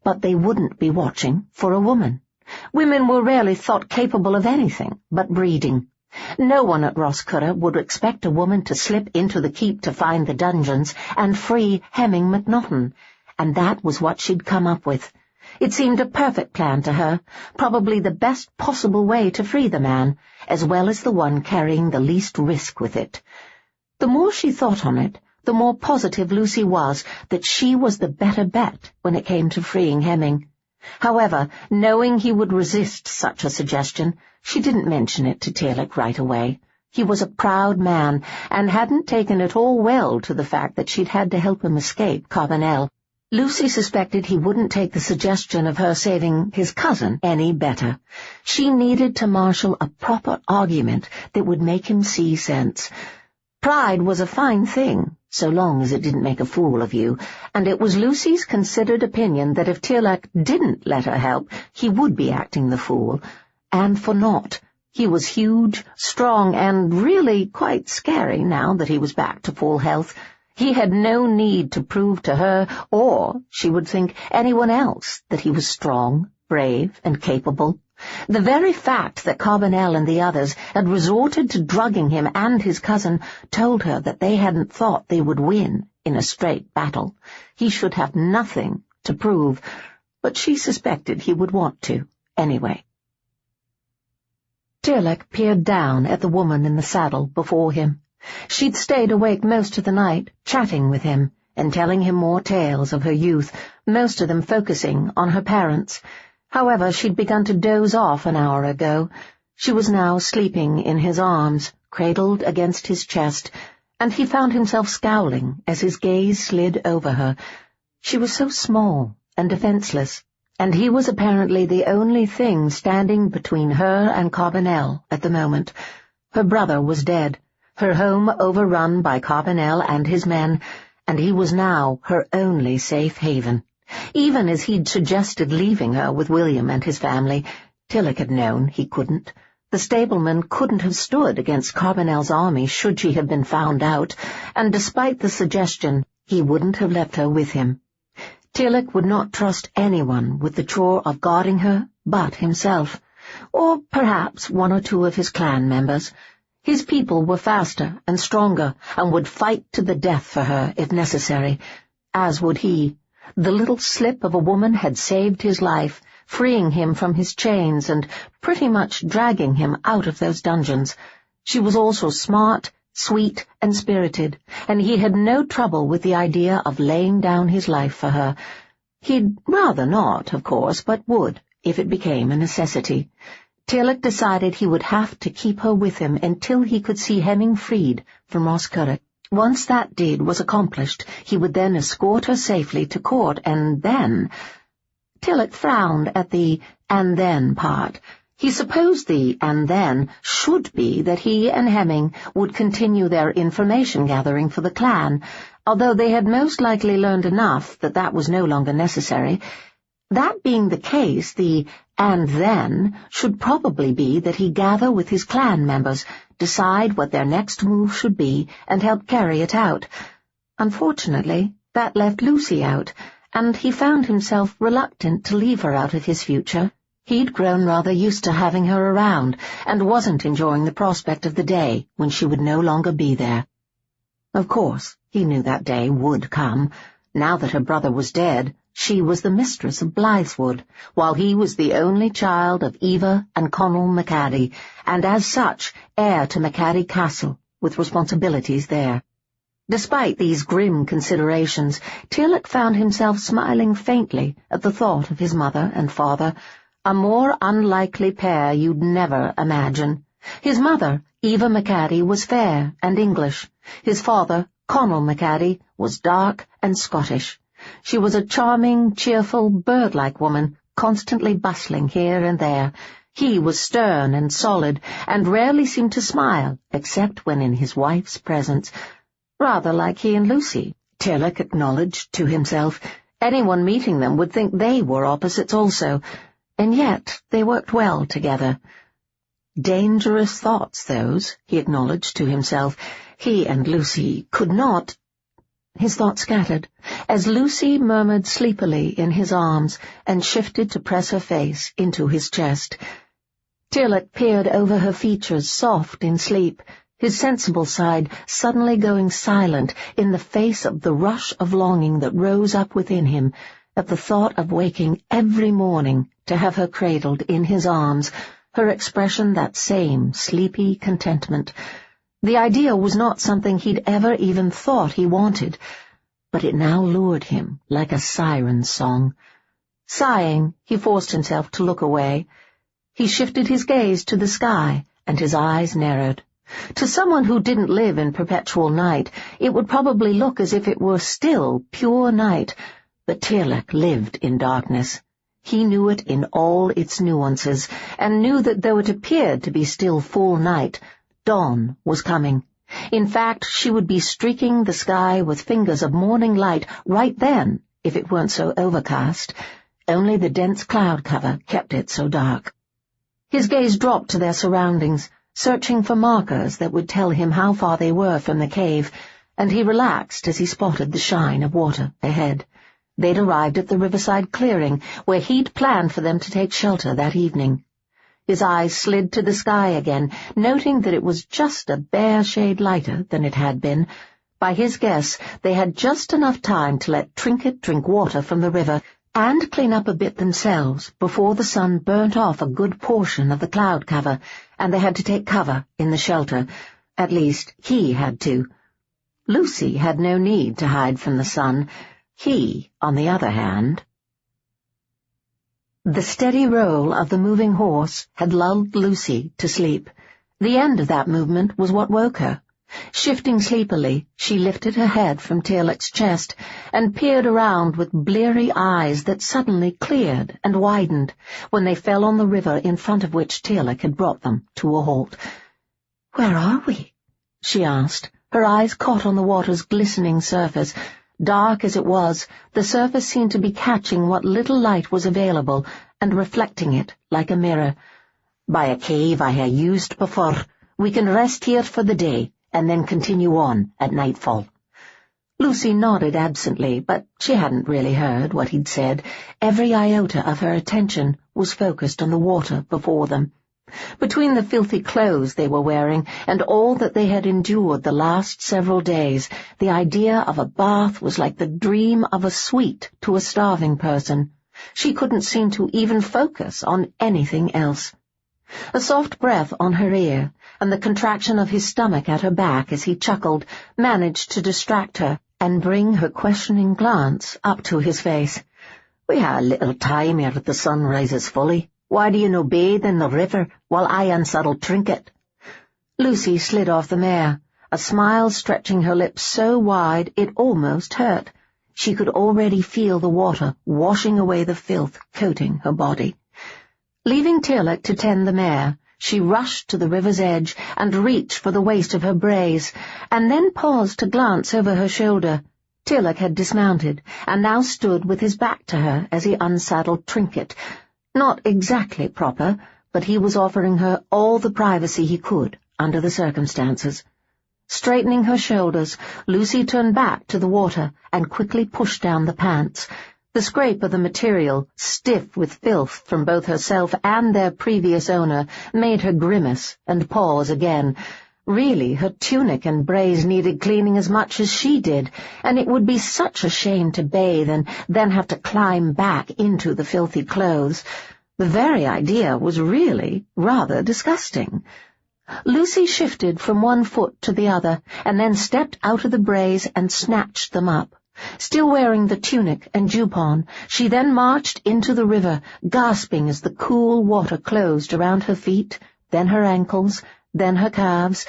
But they wouldn't be watching for a woman. Women were rarely thought capable of anything but breeding. No one at Roscurrick would expect a woman to slip into the keep to find the dungeons and free Hemming MacNachton, and that was what she'd come up with. It seemed a perfect plan to her, probably the best possible way to free the man, as well as the one carrying the least risk with it. The more she thought on it, the more positive Lucy was that she was the better bet when it came to freeing Hemming. However, knowing he would resist such a suggestion, she didn't mention it to Tearlach right away. He was a proud man, and hadn't taken at all well to the fact that she'd had to help him escape Carbonell. Lucy suspected he wouldn't take the suggestion of her saving his cousin any better. She needed to marshal a proper argument that would make him see sense. Pride was a fine thing, so long as it didn't make a fool of you, and it was Lucy's considered opinion that if Tearlach didn't let her help, he would be acting the fool, and for naught. He was huge, strong, and really quite scary now that he was back to full health. He had no need to prove to her, or, she would think, anyone else, that he was strong, brave, and capable. The very fact that Carbonell and the others had resorted to drugging him and his cousin told her that they hadn't thought they would win in a straight battle. He should have nothing to prove, but she suspected he would want to, anyway. Tearlach peered down at the woman in the saddle before him. She'd stayed awake most of the night, chatting with him and telling him more tales of her youth, most of them focusing on her parents. However, she'd begun to doze off an hour ago. She was now sleeping in his arms, cradled against his chest, and he found himself scowling as his gaze slid over her. She was so small and defenseless, and he was apparently the only thing standing between her and Carbonell at the moment. Her brother was dead, her home overrun by Carbonell and his men, and he was now her only safe haven. Even as he'd suggested leaving her with William and his family, Tearlach had known he couldn't. The stableman couldn't have stood against Carbonell's army should she have been found out, and despite the suggestion, he wouldn't have left her with him. Tearlach would not trust anyone with the chore of guarding her but himself, or perhaps one or two of his clan members. His people were faster and stronger and would fight to the death for her if necessary, as would he. The little slip of a woman had saved his life, freeing him from his chains and pretty much dragging him out of those dungeons. She was also smart, sweet, and spirited, and he had no trouble with the idea of laying down his life for her. He'd rather not, of course, but would, if it became a necessity. Tearlach decided he would have to keep her with him until he could see Hemming freed from Roscurrick. Once that deed was accomplished, he would then escort her safely to court, and then— Tearlach frowned at the "and then" part. He supposed the "and then" should be that he and Hemming would continue their information-gathering for the clan, although they had most likely learned enough that that was no longer necessary. That being the case, the "and then" should probably be that he gather with his clan members, decide what their next move should be, and help carry it out. Unfortunately, that left Lucy out, and he found himself reluctant to leave her out of his future. He'd grown rather used to having her around, and wasn't enjoying the prospect of the day when she would no longer be there. Of course, he knew that day would come. Now that her brother was dead, she was the mistress of Blytheswood, while he was the only child of Eva and Connell MacAdie, and as such heir to MacAdie Castle, with responsibilities there. Despite these grim considerations, Tearlach found himself smiling faintly at the thought of his mother and father, a more unlikely pair you'd never imagine. His mother, Eva MacAdie, was fair and English. His father, Connell MacAdie, was dark and Scottish. She was a charming, cheerful, bird-like woman, constantly bustling here and there. He was stern and solid, and rarely seemed to smile, except when in his wife's presence. Rather like he and Lucy, Tearlach acknowledged to himself. Anyone meeting them would think they were opposites also, and yet they worked well together. Dangerous thoughts, those, he acknowledged to himself. He and Lucy could not— His thoughts scattered, as Lucy murmured sleepily in his arms and shifted to press her face into his chest. Tearlach peered over her features, soft in sleep, his sensible side suddenly going silent in the face of the rush of longing that rose up within him at the thought of waking every morning to have her cradled in his arms, her expression that same sleepy contentment. The idea was not something he'd ever even thought he wanted, but it now lured him like a siren's song. Sighing, he forced himself to look away. He shifted his gaze to the sky, and his eyes narrowed. To someone who didn't live in perpetual night, it would probably look as if it were still pure night, But Tearlach lived in darkness. He knew it in all its nuances, and knew that though it appeared to be still full night, dawn was coming. In fact, she would be streaking the sky with fingers of morning light right then, if it weren't so overcast. Only the dense cloud cover kept it so dark. His gaze dropped to their surroundings, searching for markers that would tell him how far they were from the cave, and he relaxed as he spotted the shine of water ahead. They'd arrived at the riverside clearing, where he'd planned for them to take shelter that evening. His eyes slid to the sky again, noting that it was just a bare shade lighter than it had been. By his guess, they had just enough time to let Trinket drink water from the river and clean up a bit themselves before the sun burnt off a good portion of the cloud cover, and they had to take cover in the shelter. At least, he had to. Lucy had no need to hide from the sun. He, on the other hand— The steady roll of the moving horse had lulled Lucy to sleep. The end of that movement was what woke her. Shifting sleepily, she lifted her head from Tearlach's chest and peered around with bleary eyes that suddenly cleared and widened when they fell on the river in front of which Tearlach had brought them to a halt. "Where are we?" she asked. Her eyes caught on the water's glistening surface. Dark as it was, the surface seemed to be catching what little light was available and reflecting it like a mirror. "By a cave I ha' used before. We can rest here for the day, and then continue on at nightfall." Lucy nodded absently, but she hadn't really heard what he'd said. Every iota of her attention was focused on the water before them. Between the filthy clothes they were wearing and all that they had endured the last several days, the idea of a bath was like the dream of a sweet to a starving person. She couldn't seem to even focus on anything else. A soft breath on her ear, and the contraction of his stomach at her back as he chuckled, managed to distract her and bring her questioning glance up to his face. "We ha' a little time ere the sun rises fully. Why do you no bathe in the river while I unsaddle Trinket?" Lucy slid off the mare, a smile stretching her lips so wide it almost hurt. She could already feel the water washing away the filth coating her body. Leaving Tearlach to tend the mare, she rushed to the river's edge and reached for the waist of her brace, and then paused to glance over her shoulder. Tearlach had dismounted, and now stood with his back to her as he unsaddled Trinket. Not exactly proper, but he was offering her all the privacy he could under the circumstances. Straightening her shoulders, Lucy turned back to the water and quickly pushed down the pants. The scrape of the material, stiff with filth from both herself and their previous owner, made her grimace and pause again. Really, her tunic and brace needed cleaning as much as she did, and it would be such a shame to bathe and then have to climb back into the filthy clothes. The very idea was really rather disgusting. Lucy shifted from one foot to the other, and then stepped out of the brace and snatched them up. Still wearing the tunic and jupon, she then marched into the river, gasping as the cool water closed around her feet, then her ankles, then her calves.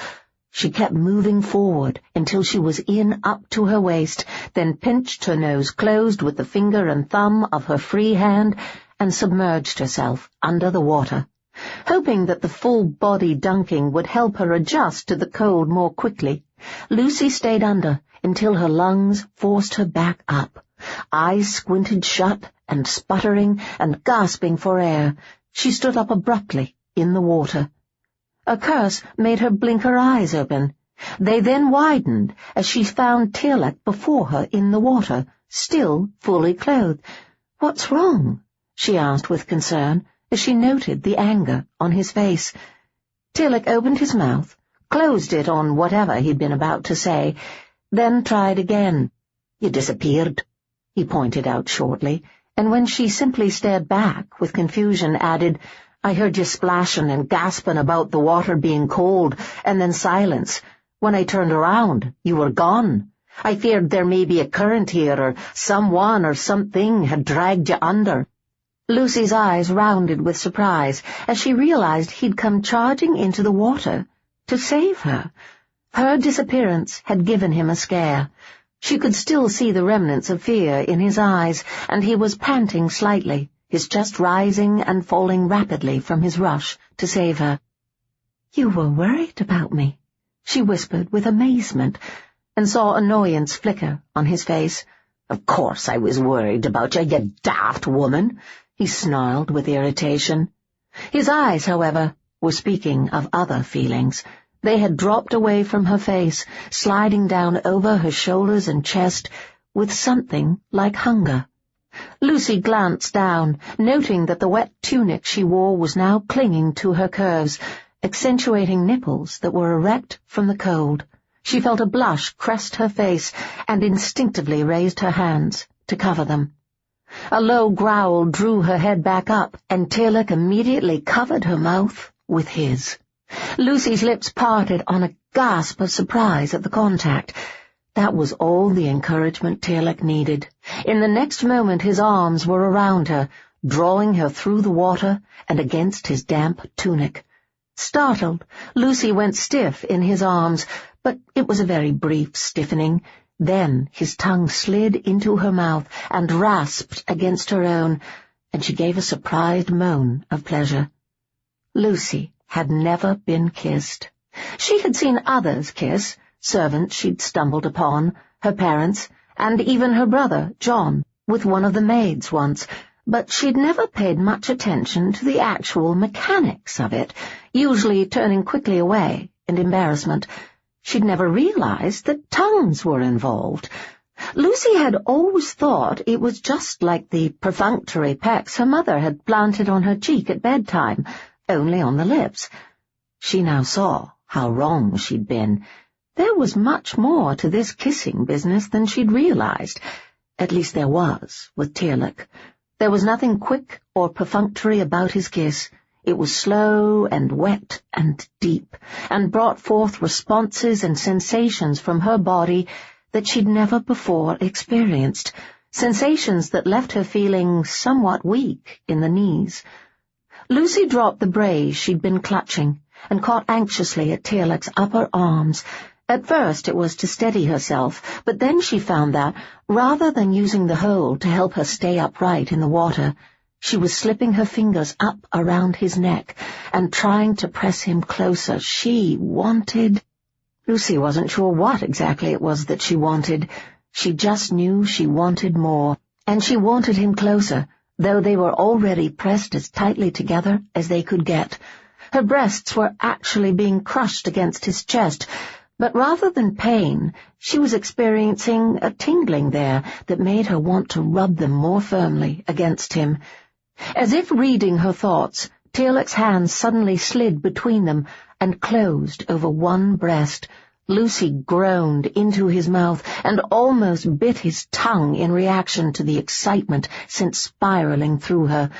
She kept moving forward until she was in up to her waist, then pinched her nose closed with the finger and thumb of her free hand and submerged herself under the water. Hoping that the full-body dunking would help her adjust to the cold more quickly, Lucy stayed under until her lungs forced her back up. Eyes squinted shut and sputtering and gasping for air, she stood up abruptly in the water. A curse made her blink her eyes open. They then widened as she found Tearlach before her in the water, still fully clothed. "What's wrong?" she asked with concern, as she noted the anger on his face. Tearlach opened his mouth, closed it on whatever he'd been about to say, then tried again. "You disappeared," he pointed out shortly, and when she simply stared back with confusion, added, "I heard you splashing and gasping about the water being cold, and then silence. When I turned around, you were gone. I feared there may be a current here, or someone or something had dragged you under." Lucy's eyes rounded with surprise as she realized he'd come charging into the water to save her. Her disappearance had given him a scare. She could still see the remnants of fear in his eyes, and he was panting slightly, his chest rising and falling rapidly from his rush to save her. "You were worried about me," she whispered with amazement, and saw annoyance flicker on his face. "Of course I was worried about you, you daft woman," he snarled with irritation. His eyes, however, were speaking of other feelings. They had dropped away from her face, sliding down over her shoulders and chest, with something like hunger. Lucy glanced down, noting that the wet tunic she wore was now clinging to her curves, accentuating nipples that were erect from the cold. She felt a blush crest her face and instinctively raised her hands to cover them. A low growl drew her head back up, and Tearlach immediately covered her mouth with his. Lucy's lips parted on a gasp of surprise at the contact. That was all the encouragement Tearlach needed. In the next moment his arms were around her, drawing her through the water and against his damp tunic. Startled, Lucy went stiff in his arms, but it was a very brief stiffening. Then his tongue slid into her mouth and rasped against her own, and she gave a surprised moan of pleasure. Lucy had never been kissed. She had seen others kiss, servants she'd stumbled upon, her parents, and even her brother, John, with one of the maids once, but she'd never paid much attention to the actual mechanics of it, usually turning quickly away in embarrassment. She'd never realized that tongues were involved. Lucy had always thought it was just like the perfunctory pecks her mother had planted on her cheek at bedtime, only on the lips. She now saw how wrong she'd been. There was much more to this kissing business than she'd realized. At least there was, with Tearlach. There was nothing quick or perfunctory about his kiss. It was slow and wet and deep, and brought forth responses and sensations from her body that she'd never before experienced, sensations that left her feeling somewhat weak in the knees. Lucy dropped the brace she'd been clutching and caught anxiously at Tearlach's upper arms. At first it was to steady herself, but then she found that, rather than using the hold to help her stay upright in the water, she was slipping her fingers up around his neck and trying to press him closer. She wanted... Lucy wasn't sure what exactly it was that she wanted. She just knew she wanted more, and she wanted him closer, though they were already pressed as tightly together as they could get. Her breasts were actually being crushed against his chest, but rather than pain, she was experiencing a tingling there that made her want to rub them more firmly against him. As if reading her thoughts, Tearlach's hands suddenly slid between them and closed over one breast. Lucy groaned into his mouth and almost bit his tongue in reaction to the excitement sent spiraling through her.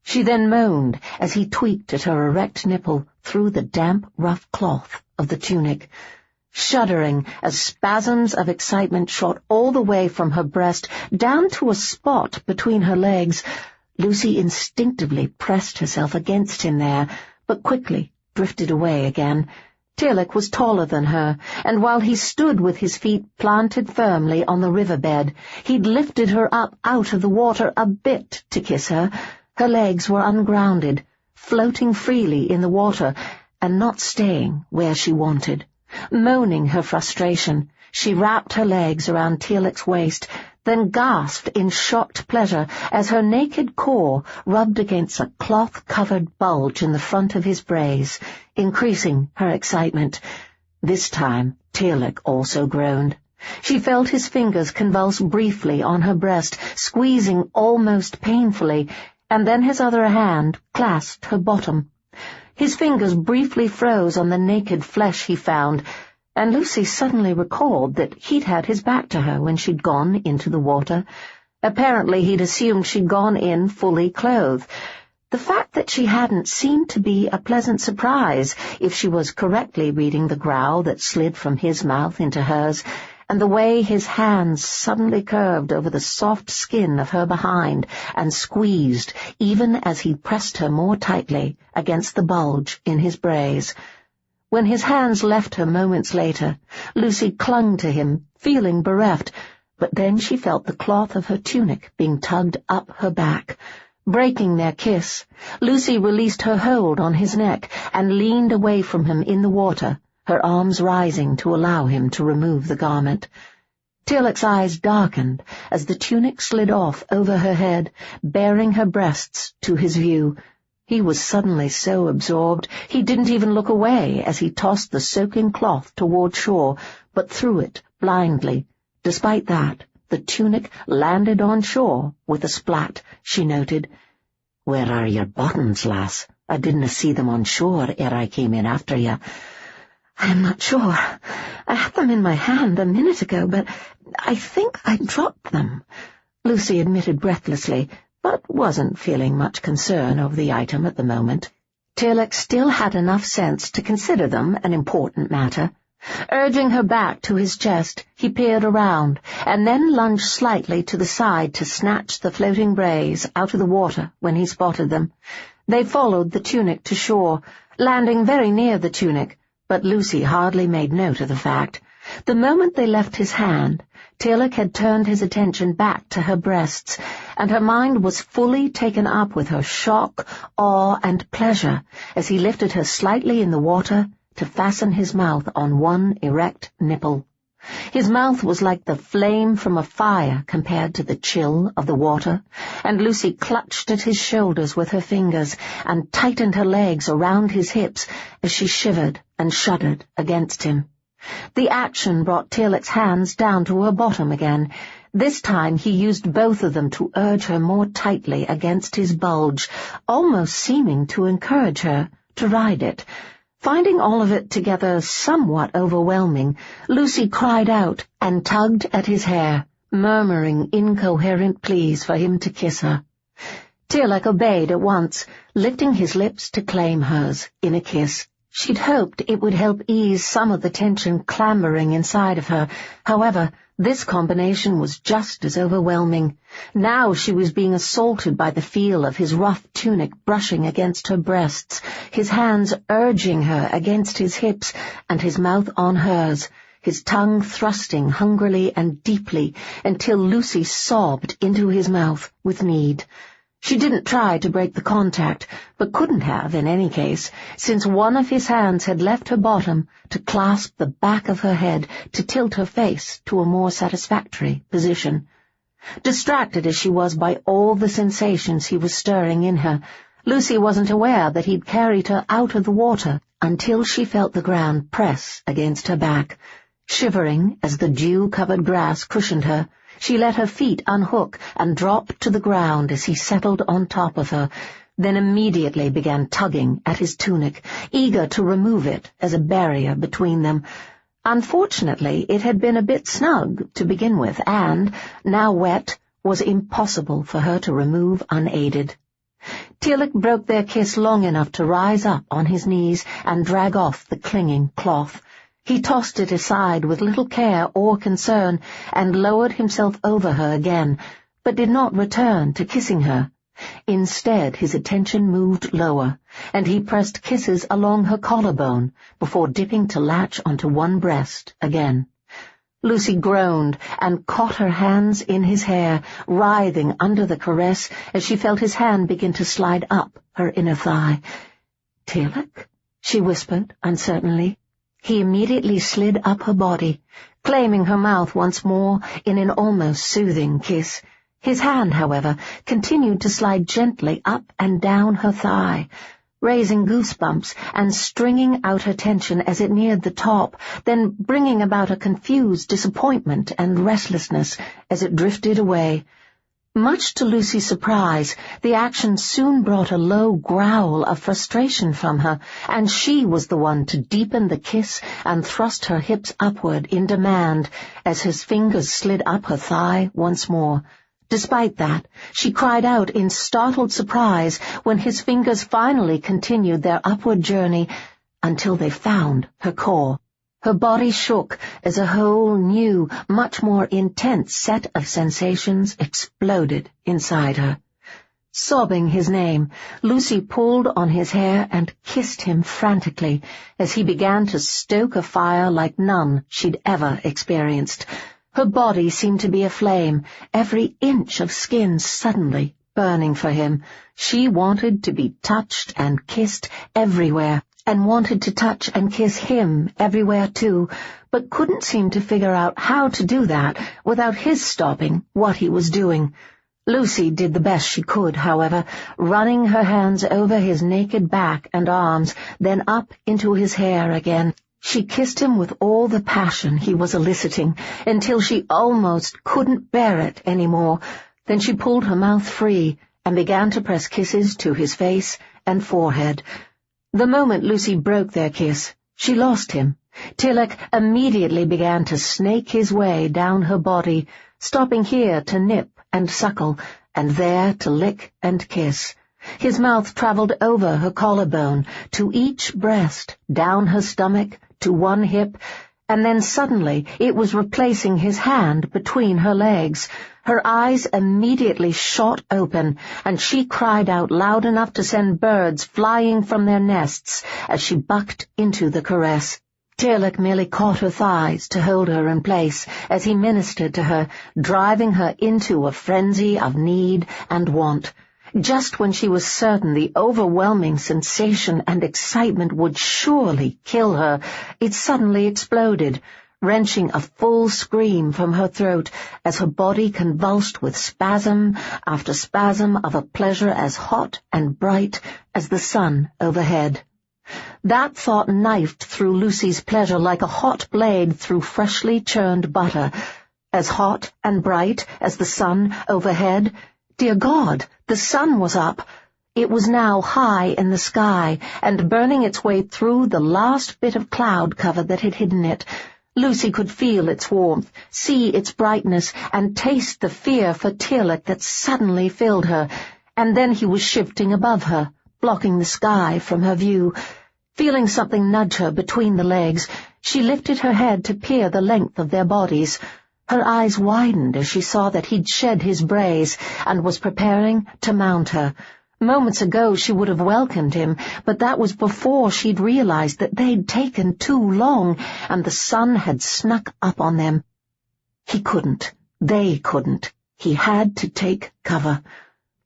She then moaned as he tweaked at her erect nipple through the damp, rough cloth of the tunic. Shuddering as spasms of excitement shot all the way from her breast down to a spot between her legs, Lucy instinctively pressed herself against him there, but quickly drifted away again. Tearlach was taller than her, and while he stood with his feet planted firmly on the riverbed, he'd lifted her up out of the water a bit to kiss her. Her legs were ungrounded, floating freely in the water, and not staying where she wanted. Moaning her frustration, she wrapped her legs around Tearlach's waist, then gasped in shocked pleasure as her naked core rubbed against a cloth-covered bulge in the front of his brace, increasing her excitement. This time Tearlach also groaned. She felt his fingers convulse briefly on her breast, squeezing almost painfully, and then his other hand clasped her bottom. His fingers briefly froze on the naked flesh he found, and Lucy suddenly recalled that he'd had his back to her when she'd gone into the water. Apparently he'd assumed she'd gone in fully clothed. The fact that she hadn't seemed to be a pleasant surprise, if she was correctly reading the growl that slid from his mouth into hers, and the way his hands suddenly curved over the soft skin of her behind and squeezed even as he pressed her more tightly against the bulge in his brace. When his hands left her moments later, Lucy clung to him, feeling bereft, but then she felt the cloth of her tunic being tugged up her back. Breaking their kiss, Lucy released her hold on his neck and leaned away from him in the water, her arms rising to allow him to remove the garment. Tearlach's eyes darkened as the tunic slid off over her head, baring her breasts to his view. He was suddenly so absorbed he didn't even look away as he tossed the soaking cloth toward shore, but threw it blindly. Despite that, the tunic landed on shore with a splat, she noted. "Where are your buttons, lass? I didna see them on shore ere I came in after you." "I'm not sure. I had them in my hand a minute ago, but I think I dropped them," Lucy admitted breathlessly, but wasn't feeling much concern over the item at the moment. Tearlach still had enough sense to consider them an important matter. Urging her back to his chest, he peered around, and then lunged slightly to the side to snatch the floating brays out of the water when he spotted them. They followed the tunic to shore, landing very near the tunic, but Lucy hardly made note of the fact. The moment they left his hand, Tearlach had turned his attention back to her breasts, and her mind was fully taken up with her shock, awe, and pleasure as he lifted her slightly in the water to fasten his mouth on one erect nipple. His mouth was like the flame from a fire compared to the chill of the water, and Lucy clutched at his shoulders with her fingers and tightened her legs around his hips as she shivered and shuddered against him. The action brought Tearlach's hands down to her bottom again. This time he used both of them to urge her more tightly against his bulge, almost seeming to encourage her to ride it. Finding all of it together somewhat overwhelming, Lucy cried out and tugged at his hair, murmuring incoherent pleas for him to kiss her. Tearlach obeyed at once, lifting his lips to claim hers in a kiss. She'd hoped it would help ease some of the tension clambering inside of her. However, this combination was just as overwhelming. Now she was being assaulted by the feel of his rough tunic brushing against her breasts, his hands urging her against his hips, and his mouth on hers, his tongue thrusting hungrily and deeply until Lucy sobbed into his mouth with need. She didn't try to break the contact, but couldn't have in any case, since one of his hands had left her bottom to clasp the back of her head to tilt her face to a more satisfactory position. Distracted as she was by all the sensations he was stirring in her, Lucy wasn't aware that he'd carried her out of the water until she felt the ground press against her back. Shivering as the dew-covered grass cushioned her, she let her feet unhook and drop to the ground as he settled on top of her, then immediately began tugging at his tunic, eager to remove it as a barrier between them. Unfortunately, it had been a bit snug to begin with, and, now wet, was impossible for her to remove unaided. Tearlach broke their kiss long enough to rise up on his knees and drag off the clinging cloth. He tossed it aside with little care or concern and lowered himself over her again, but did not return to kissing her. Instead, his attention moved lower, and he pressed kisses along her collarbone before dipping to latch onto one breast again. Lucy groaned and caught her hands in his hair, writhing under the caress as she felt his hand begin to slide up her inner thigh. "Tearlach?" she whispered uncertainly. He immediately slid up her body, claiming her mouth once more in an almost soothing kiss. His hand, however, continued to slide gently up and down her thigh, raising goosebumps and stringing out her tension as it neared the top, then bringing about a confused disappointment and restlessness as it drifted away. Much to Lucy's surprise, the action soon brought a low growl of frustration from her, and she was the one to deepen the kiss and thrust her hips upward in demand as his fingers slid up her thigh once more. Despite that, she cried out in startled surprise when his fingers finally continued their upward journey until they found her core. Her body shook as a whole new, much more intense set of sensations exploded inside her. Sobbing his name, Lucy pulled on his hair and kissed him frantically as he began to stoke a fire like none she'd ever experienced. Her body seemed to be aflame, every inch of skin suddenly burning for him. She wanted to be touched and kissed everywhere, and wanted to touch and kiss him everywhere too, but couldn't seem to figure out how to do that without his stopping what he was doing. Lucy did the best she could, however, running her hands over his naked back and arms, then up into his hair again. She kissed him with all the passion he was eliciting, until she almost couldn't bear it any more. Then she pulled her mouth free and began to press kisses to his face and forehead. The moment Lucy broke their kiss, she lost him. Tearlach immediately began to snake his way down her body, stopping here to nip and suckle, and there to lick and kiss. His mouth travelled over her collarbone, to each breast, down her stomach, to one hip, and then suddenly it was replacing his hand between her legs. Her eyes immediately shot open, and she cried out loud enough to send birds flying from their nests as she bucked into the caress. Tearlach merely caught her thighs to hold her in place as he ministered to her, driving her into a frenzy of need and want. Just when she was certain the overwhelming sensation and excitement would surely kill her, it suddenly exploded, wrenching a full scream from her throat as her body convulsed with spasm after spasm of a pleasure as hot and bright as the sun overhead. That thought knifed through Lucy's pleasure like a hot blade through freshly churned butter. As hot and bright as the sun overhead? Dear God, the sun was up. It was now high in the sky, and burning its way through the last bit of cloud cover that had hidden it. Lucy could feel its warmth, see its brightness, and taste the fear for Tearlach that suddenly filled her. And then he was shifting above her, blocking the sky from her view. Feeling something nudge her between the legs, she lifted her head to peer the length of their bodies. Her eyes widened as she saw that he'd shed his brace and was preparing to mount her. Moments ago she would have welcomed him, but that was before she'd realized that they'd taken too long, and the sun had snuck up on them. He couldn't. They couldn't. He had to take cover.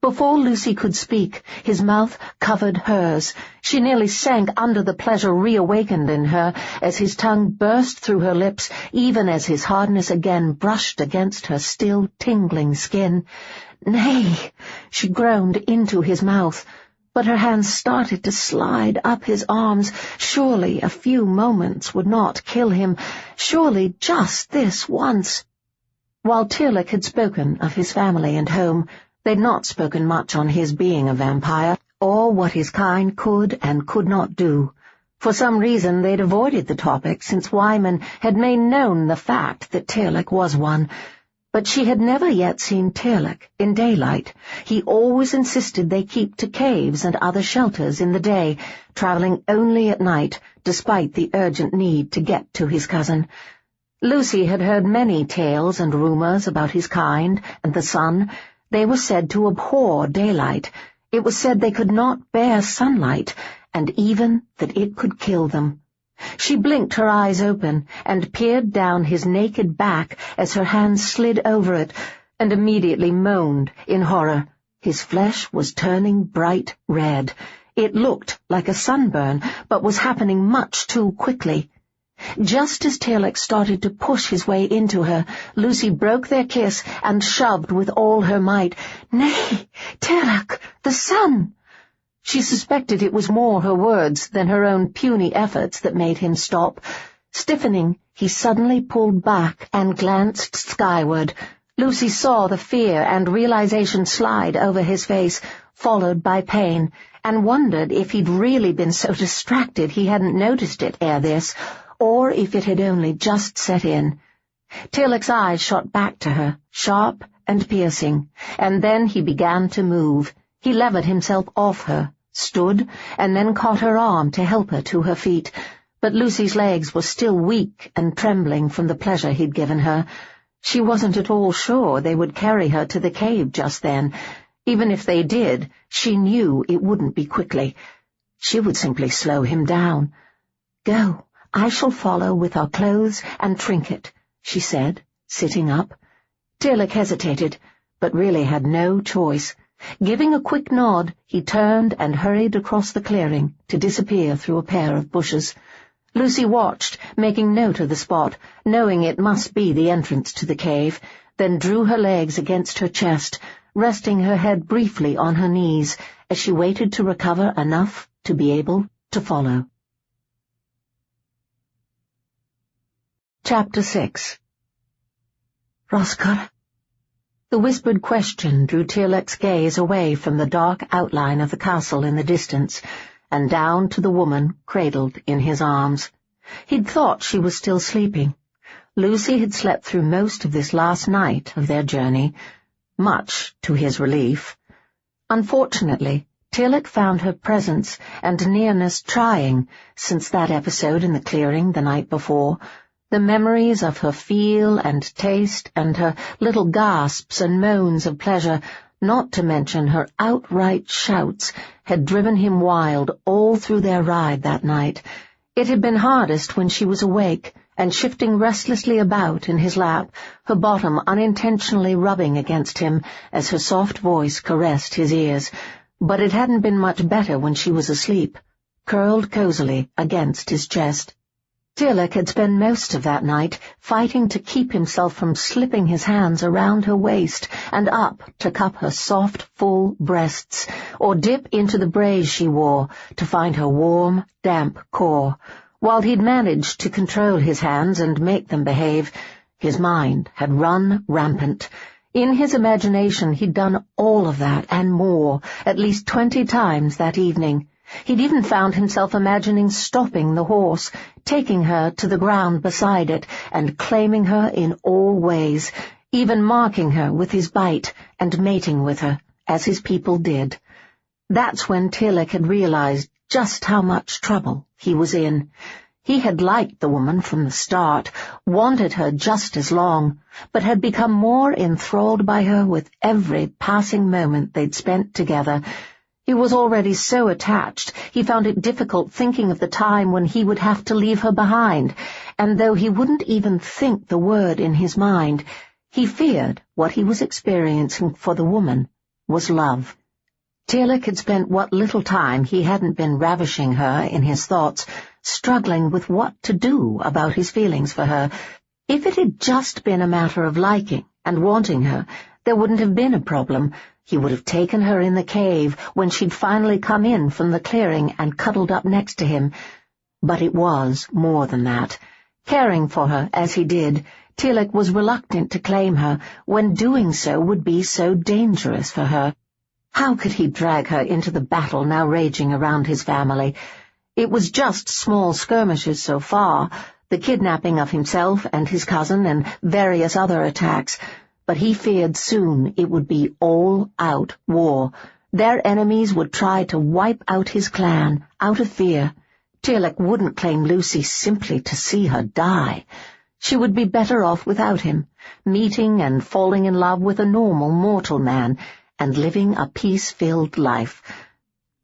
Before Lucy could speak, his mouth covered hers. She nearly sank under the pleasure reawakened in her as his tongue burst through her lips, even as his hardness again brushed against her still tingling skin. "Nay," she groaned into his mouth, but her hands started to slide up his arms. Surely a few moments would not kill him. Surely just this once. While Tearlach had spoken of his family and home, they'd not spoken much on his being a vampire, or what his kind could and could not do. For some reason they'd avoided the topic since Wyman had made known the fact that Tearlach was one. But she had never yet seen Tearlach in daylight. He always insisted they keep to caves and other shelters in the day, travelling only at night, despite the urgent need to get to his cousin. Lucy had heard many tales and rumours about his kind and the sun. They were said to abhor daylight. It was said they could not bear sunlight, and even that it could kill them. She blinked her eyes open and peered down his naked back as her hands slid over it, and immediately moaned in horror. His flesh was turning bright red. It looked like a sunburn, but was happening much too quickly. Just as Tearlach started to push his way into her, Lucy broke their kiss and shoved with all her might. "Nay, Tearlach, the sun!" She suspected it was more her words than her own puny efforts that made him stop. Stiffening, he suddenly pulled back and glanced skyward. Lucy saw the fear and realization slide over his face, followed by pain, and wondered if he'd really been so distracted he hadn't noticed it ere this, or if it had only just set in. Tearlach's eyes shot back to her, sharp and piercing, and then he began to move. He levered himself off her, stood, and then caught her arm to help her to her feet, but Lucy's legs were still weak and trembling from the pleasure he'd given her. She wasn't at all sure they would carry her to the cave just then. Even if they did, she knew it wouldn't be quickly. She would simply slow him down. "Go. I shall follow with our clothes and trinket," she said, sitting up. Tearlach hesitated, but really had no choice. Giving a quick nod, he turned and hurried across the clearing to disappear through a pair of bushes. Lucy watched, making note of the spot, knowing it must be the entrance to the cave, then drew her legs against her chest, resting her head briefly on her knees as she waited to recover enough to be able to follow. Chapter 6. Roscoe? The whispered question drew Tearlach's gaze away from the dark outline of the castle in the distance, and down to the woman cradled in his arms. He'd thought she was still sleeping. Lucy had slept through most of this last night of their journey, much to his relief. Unfortunately, Tearlach found her presence and nearness trying since that episode in the clearing the night before. The memories of her feel and taste and her little gasps and moans of pleasure, not to mention her outright shouts, had driven him wild all through their ride that night. It had been hardest when she was awake and shifting restlessly about in his lap, her bottom unintentionally rubbing against him as her soft voice caressed his ears. But it hadn't been much better when she was asleep, curled cosily against his chest. Tearlach had spent most of that night fighting to keep himself from slipping his hands around her waist and up to cup her soft, full breasts, or dip into the braize she wore to find her warm, damp core. While he'd managed to control his hands and make them behave, his mind had run rampant. In his imagination he'd done all of that and more, at least 20 times that evening. He'd even found himself imagining stopping the horse, taking her to the ground beside it, and claiming her in all ways, even marking her with his bite and mating with her, as his people did. That's when Tearlach had realized just how much trouble he was in. He had liked the woman from the start, wanted her just as long, but had become more enthralled by her with every passing moment they'd spent together. He was already so attached, he found it difficult thinking of the time when he would have to leave her behind, and though he wouldn't even think the word in his mind, he feared what he was experiencing for the woman was love. Tearlach had spent what little time he hadn't been ravishing her in his thoughts, struggling with what to do about his feelings for her. If it had just been a matter of liking and wanting her, there wouldn't have been a problem. He would have taken her in the cave when she'd finally come in from the clearing and cuddled up next to him. But it was more than that. Caring for her as he did, Tearlach was reluctant to claim her when doing so would be so dangerous for her. How could he drag her into the battle now raging around his family? It was just small skirmishes so far, the kidnapping of himself and his cousin and various other attacks, but he feared soon it would be all-out war. Their enemies would try to wipe out his clan, out of fear. Tearlach wouldn't claim Lucy simply to see her die. She would be better off without him, meeting and falling in love with a normal mortal man, and living a peace-filled life.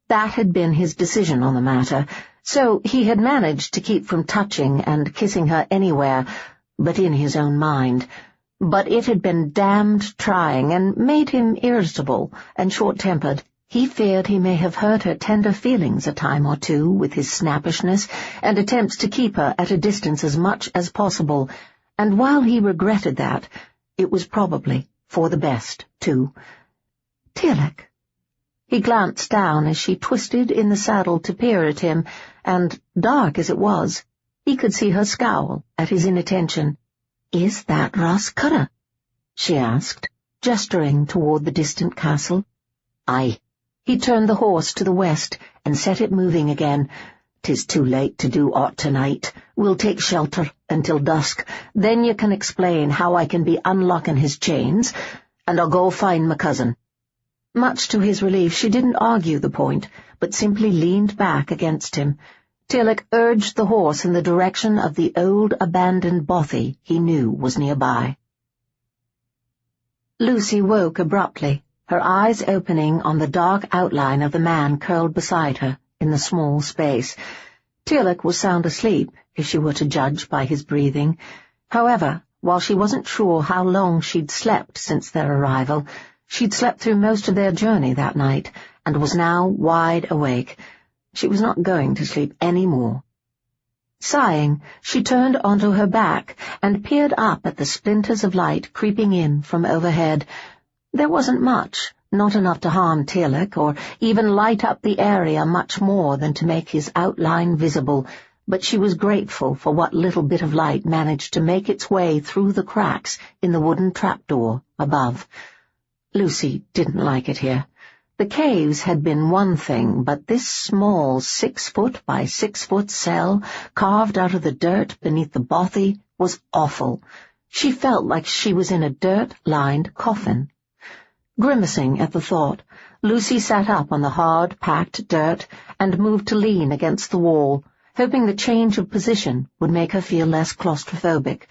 That had been his decision on the matter, so he had managed to keep from touching and kissing her anywhere, but in his own mind. But it had been damned trying and made him irritable and short-tempered. He feared he may have hurt her tender feelings a time or two with his snappishness and attempts to keep her at a distance as much as possible, and while he regretted that, it was probably for the best, too. Tearlach. He glanced down as she twisted in the saddle to peer at him, and, dark as it was, he could see her scowl at his inattention. "Is that Roscoe?" she asked, gesturing toward the distant castle. "Aye." He turned the horse to the west and set it moving again. "'Tis too late to do aught tonight. We'll take shelter until dusk. Then you can explain how I can be unlocking his chains, and I'll go find my cousin." Much to his relief, she didn't argue the point, but simply leaned back against him. Tearlach urged the horse in the direction of the old abandoned bothy he knew was nearby. Lucy woke abruptly, her eyes opening on the dark outline of the man curled beside her in the small space. Tearlach was sound asleep, if she were to judge by his breathing. However, While she wasn't sure how long she'd slept since their arrival, she'd slept through most of their journey that night, and was now wide awake. She was not going to sleep any more. Sighing, she turned onto her back and peered up at the splinters of light creeping in from overhead. There wasn't much, not enough to harm Tearlach, or even light up the area much more than to make his outline visible, but she was grateful for what little bit of light managed to make its way through the cracks in the wooden trapdoor above. Lucy didn't like it here. The caves had been one thing, but this small 6-foot by 6-foot cell, carved out of the dirt beneath the bothy, was awful. She felt like she was in a dirt-lined coffin. Grimacing at the thought, Lucy sat up on the hard, packed dirt and moved to lean against the wall, hoping the change of position would make her feel less claustrophobic.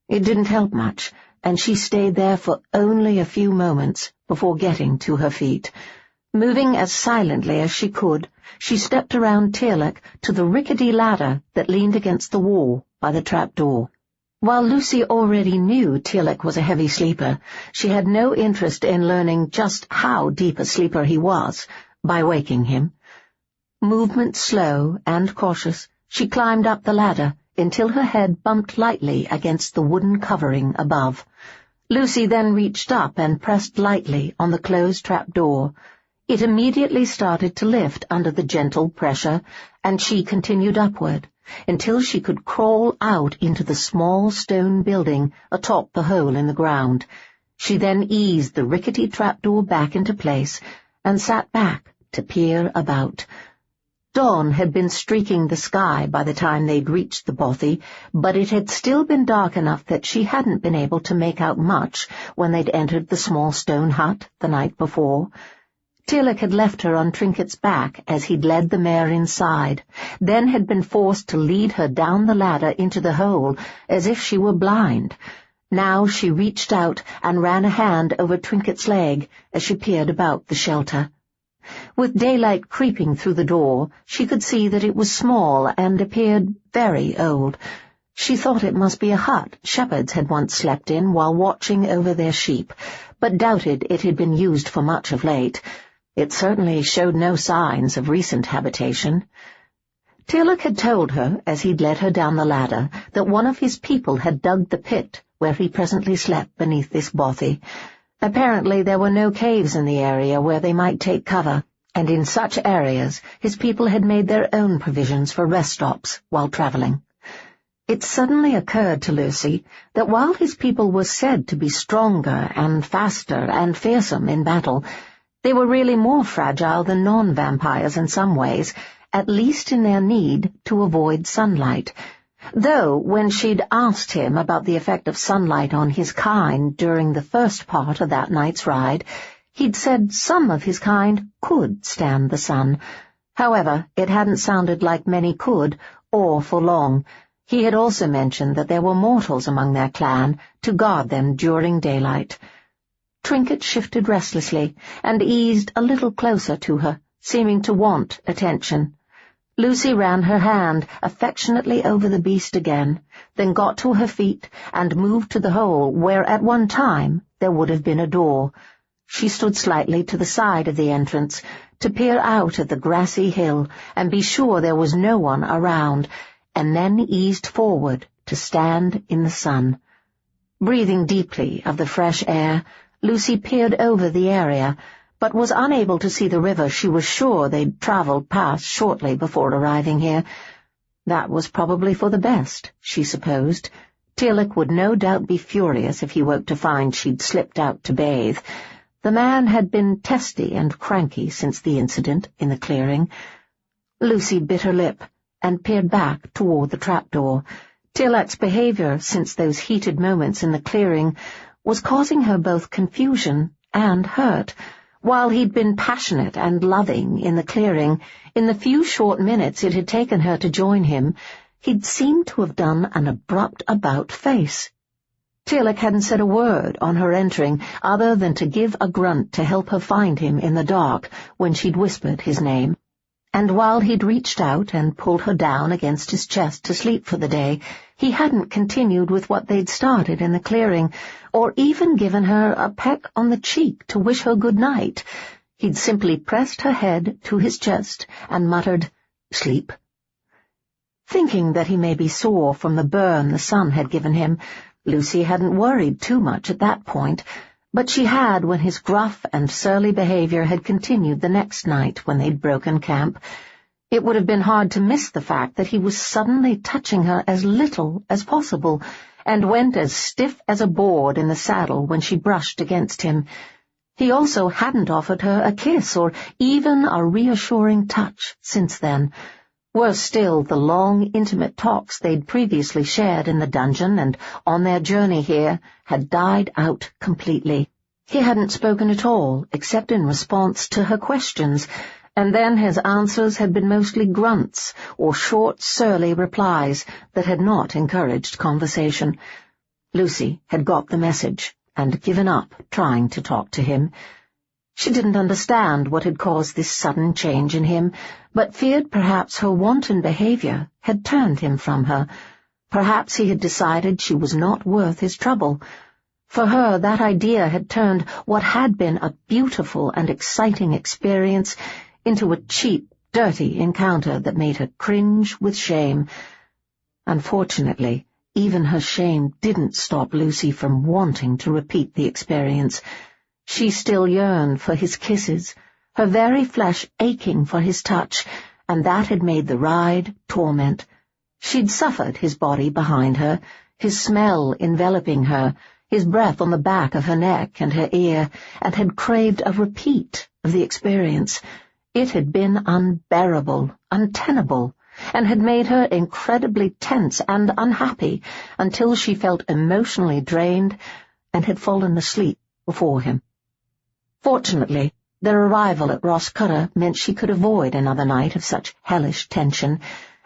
It didn't help much, and she stayed there for only a few moments before getting to her feet. Moving as silently as she could, she stepped around Tearlach to the rickety ladder that leaned against the wall by the trapdoor. While Lucy already knew Tearlach was a heavy sleeper, she had no interest in learning just how deep a sleeper he was by waking him. Movement slow and cautious, she climbed up the ladder until her head bumped lightly against the wooden covering above. Lucy then reached up and pressed lightly on the closed trapdoor. It immediately started to lift under the gentle pressure, and she continued upward until she could crawl out into the small stone building atop the hole in the ground. She then eased the rickety trapdoor back into place and sat back to peer about. Dawn had been streaking the sky by the time they'd reached the bothy, but it had still been dark enough that she hadn't been able to make out much when they'd entered the small stone hut the night before. Tearlach had left her on Trinket's back as he'd led the mare inside, then had been forced to lead her down the ladder into the hole as if she were blind. Now she reached out and ran a hand over Trinket's leg as she peered about the shelter. With daylight creeping through the door, she could see that it was small and appeared very old. She thought it must be a hut shepherds had once slept in while watching over their sheep, but doubted it had been used for much of late. It certainly showed no signs of recent habitation. Tearlach had told her, as he'd led her down the ladder, that one of his people had dug the pit where he presently slept beneath this bothy. Apparently there were no caves in the area where they might take cover, and in such areas his people had made their own provisions for rest stops while travelling. It suddenly occurred to Lucy that while his people were said to be stronger and faster and fearsome in battle, they were really more fragile than non-vampires in some ways, at least in their need to avoid sunlight. Though, when she'd asked him about the effect of sunlight on his kind during the first part of that night's ride, he'd said some of his kind could stand the sun. However, it hadn't sounded like many could, or for long. He had also mentioned that there were mortals among their clan to guard them during daylight. Trinket shifted restlessly and eased a little closer to her, seeming to want attention. Lucy ran her hand affectionately over the beast again, then got to her feet and moved to the hole where at one time there would have been a door. She stood slightly to the side of the entrance to peer out at the grassy hill and be sure there was no one around, and then eased forward to stand in the sun. Breathing deeply of the fresh air, Lucy peered over the area, but was unable to see the river she was sure they'd travelled past shortly before arriving here. That was probably for the best, she supposed. Tearlach would no doubt be furious if he woke to find she'd slipped out to bathe. The man had been testy and cranky since the incident in the clearing. Lucy bit her lip and peered back toward the trapdoor. Tearlach's behaviour since those heated moments in the clearing was causing her both confusion and hurt. While he'd been passionate and loving in the clearing, in the few short minutes it had taken her to join him, he'd seemed to have done an abrupt about-face. Tearlach hadn't said a word on her entering, other than to give a grunt to help her find him in the dark when she'd whispered his name. and while he'd reached out and pulled her down against his chest to sleep for the day, he hadn't continued with what they'd started in the clearing, or even given her a peck on the cheek to wish her good night. He'd simply pressed her head to his chest and muttered, "Sleep." Thinking that he may be sore from the burn the sun had given him, Lucy hadn't worried too much at that point, but she had when his gruff and surly behavior had continued the next night when they'd broken camp. It would have been hard to miss the fact that he was suddenly touching her as little as possible, and went as stiff as a board in the saddle when she brushed against him. He also hadn't offered her a kiss or even a reassuring touch since then. Worse still, the long, intimate talks they'd previously shared in the dungeon and on their journey here had died out completely. He hadn't spoken at all, except in response to her questions, and then his answers had been mostly grunts or short, surly replies that had not encouraged conversation. Lucy had got the message and given up trying to talk to him. She didn't understand what had caused this sudden change in him, but feared perhaps her wanton behavior had turned him from her. Perhaps he had decided she was not worth his trouble. For her, that idea had turned what had been a beautiful and exciting experience into a cheap, dirty encounter that made her cringe with shame. Unfortunately, even her shame didn't stop Lucy from wanting to repeat the experience. She still yearned for his kisses, her very flesh aching for his touch, and that had made the ride torment. She'd suffered his body behind her, his smell enveloping her, his breath on the back of her neck and her ear, and had craved a repeat of the experience. It had been unbearable, untenable, and had made her incredibly tense and unhappy until she felt emotionally drained and had fallen asleep before him. Fortunately, their arrival at Roscurra meant she could avoid another night of such hellish tension,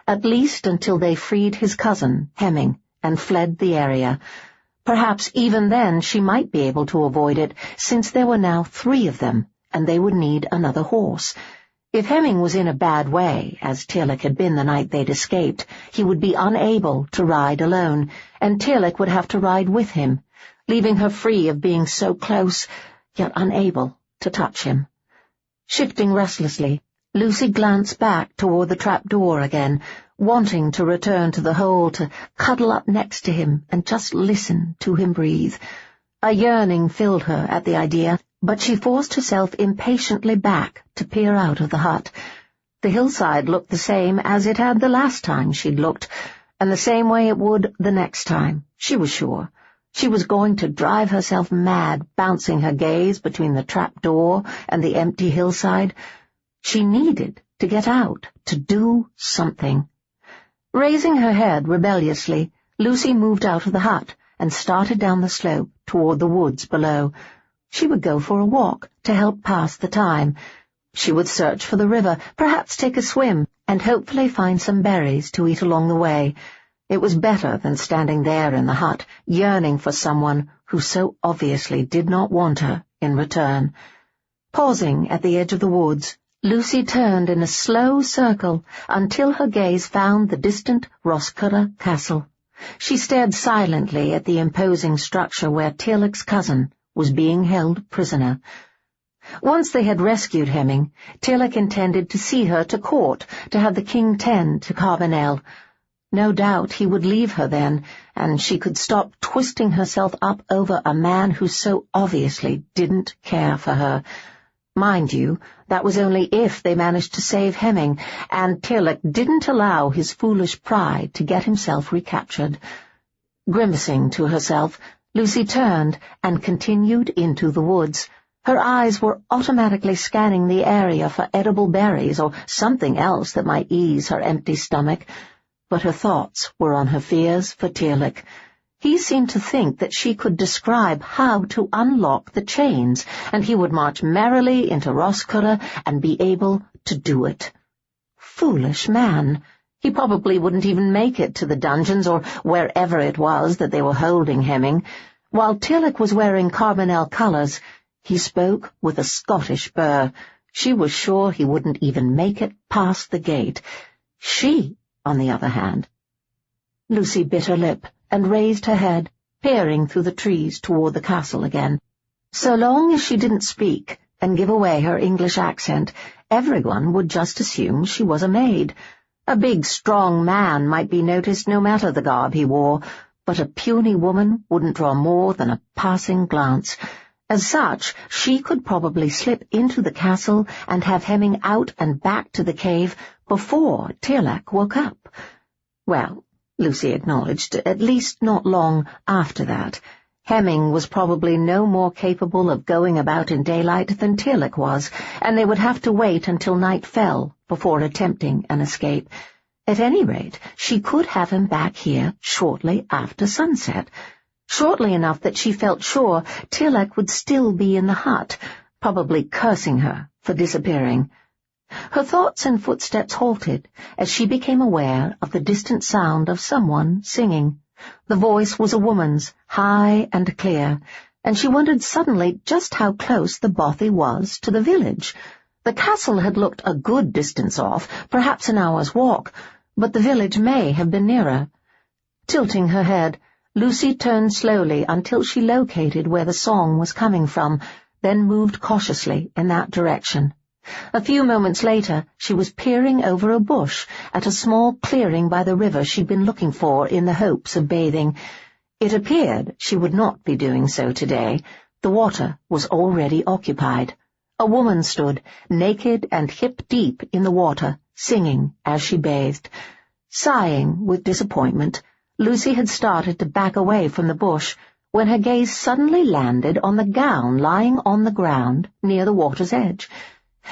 at least until they freed his cousin, Hemming, and fled the area. Perhaps even then she might be able to avoid it, since there were now 3 of them, and they would need another horse. If Hemming was in a bad way, as Tearlach had been the night they'd escaped, he would be unable to ride alone, and Tearlach would have to ride with him, leaving her free of being so close, yet unable to touch him. Shifting restlessly, Lucy glanced back toward the trap-door again, wanting to return to the hole, to cuddle up next to him and just listen to him breathe. A yearning filled her at the idea, but she forced herself impatiently back to peer out of the hut. The hillside looked the same as it had the last time she'd looked, and the same way it would the next time, she was sure. She was going to drive herself mad, bouncing her gaze between the trap-door and the empty hillside. She needed to get out, to do something. Raising her head rebelliously, Lucy moved out of the hut and started down the slope toward the woods below. She would go for a walk to help pass the time. She would search for the river, perhaps take a swim, and hopefully find some berries to eat along the way. It was better than standing there in the hut, yearning for someone who so obviously did not want her in return. Pausing at the edge of the woods, Lucy turned in a slow circle until her gaze found the distant Roscurra castle. She stared silently at the imposing structure where Tearlach's cousin was being held prisoner. Once they had rescued Hemming, Tearlach intended to see her to court to have the king tend to Carbonell. No doubt he would leave her then, and she could stop twisting herself up over a man who so obviously didn't care for her. Mind you, that was only if they managed to save Hemming, and Tearlach didn't allow his foolish pride to get himself recaptured. Grimacing to herself, Lucy turned and continued into the woods. Her eyes were automatically scanning the area for edible berries or something else that might ease her empty stomach, but her thoughts were on her fears for Tearlach. He seemed to think that she could describe how to unlock the chains, and he would march merrily into Roscurra and be able to do it. Foolish man! He probably wouldn't even make it to the dungeons or wherever it was that they were holding Hemming. While Tearlach was wearing Carbonell colours, he spoke with a Scottish burr. She was sure he wouldn't even make it past the gate. She, on the other hand. Lucy bit her lip and raised her head, peering through the trees toward the castle again. So long as she didn't speak and give away her English accent, everyone would just assume she was a maid. A big, strong man might be noticed no matter the garb he wore, but a puny woman wouldn't draw more than a passing glance. As such, she could probably slip into the castle and have Hemming out and back to the cave before Tearlach woke up. Well, Lucy acknowledged, at least not long after that. Hemming was probably no more capable of going about in daylight than Tearlach was, and they would have to wait until night fell before attempting an escape. At any rate, she could have him back here shortly after sunset, shortly enough that she felt sure Tearlach would still be in the hut, probably cursing her for disappearing. Her thoughts and footsteps halted as she became aware of the distant sound of someone singing. The voice was a woman's, high and clear, and she wondered suddenly just how close the bothy was to the village. The castle had looked a good distance off, perhaps an hour's walk, but the village may have been nearer. Tilting her head, Lucy turned slowly until she located where the song was coming from, then moved cautiously in that direction. A few moments later, she was peering over a bush at a small clearing by the river she'd been looking for in the hopes of bathing. It appeared she would not be doing so today. The water was already occupied. A woman stood, naked and hip-deep in the water, singing as she bathed. Sighing with disappointment, Lucy had started to back away from the bush when her gaze suddenly landed on the gown lying on the ground near the water's edge.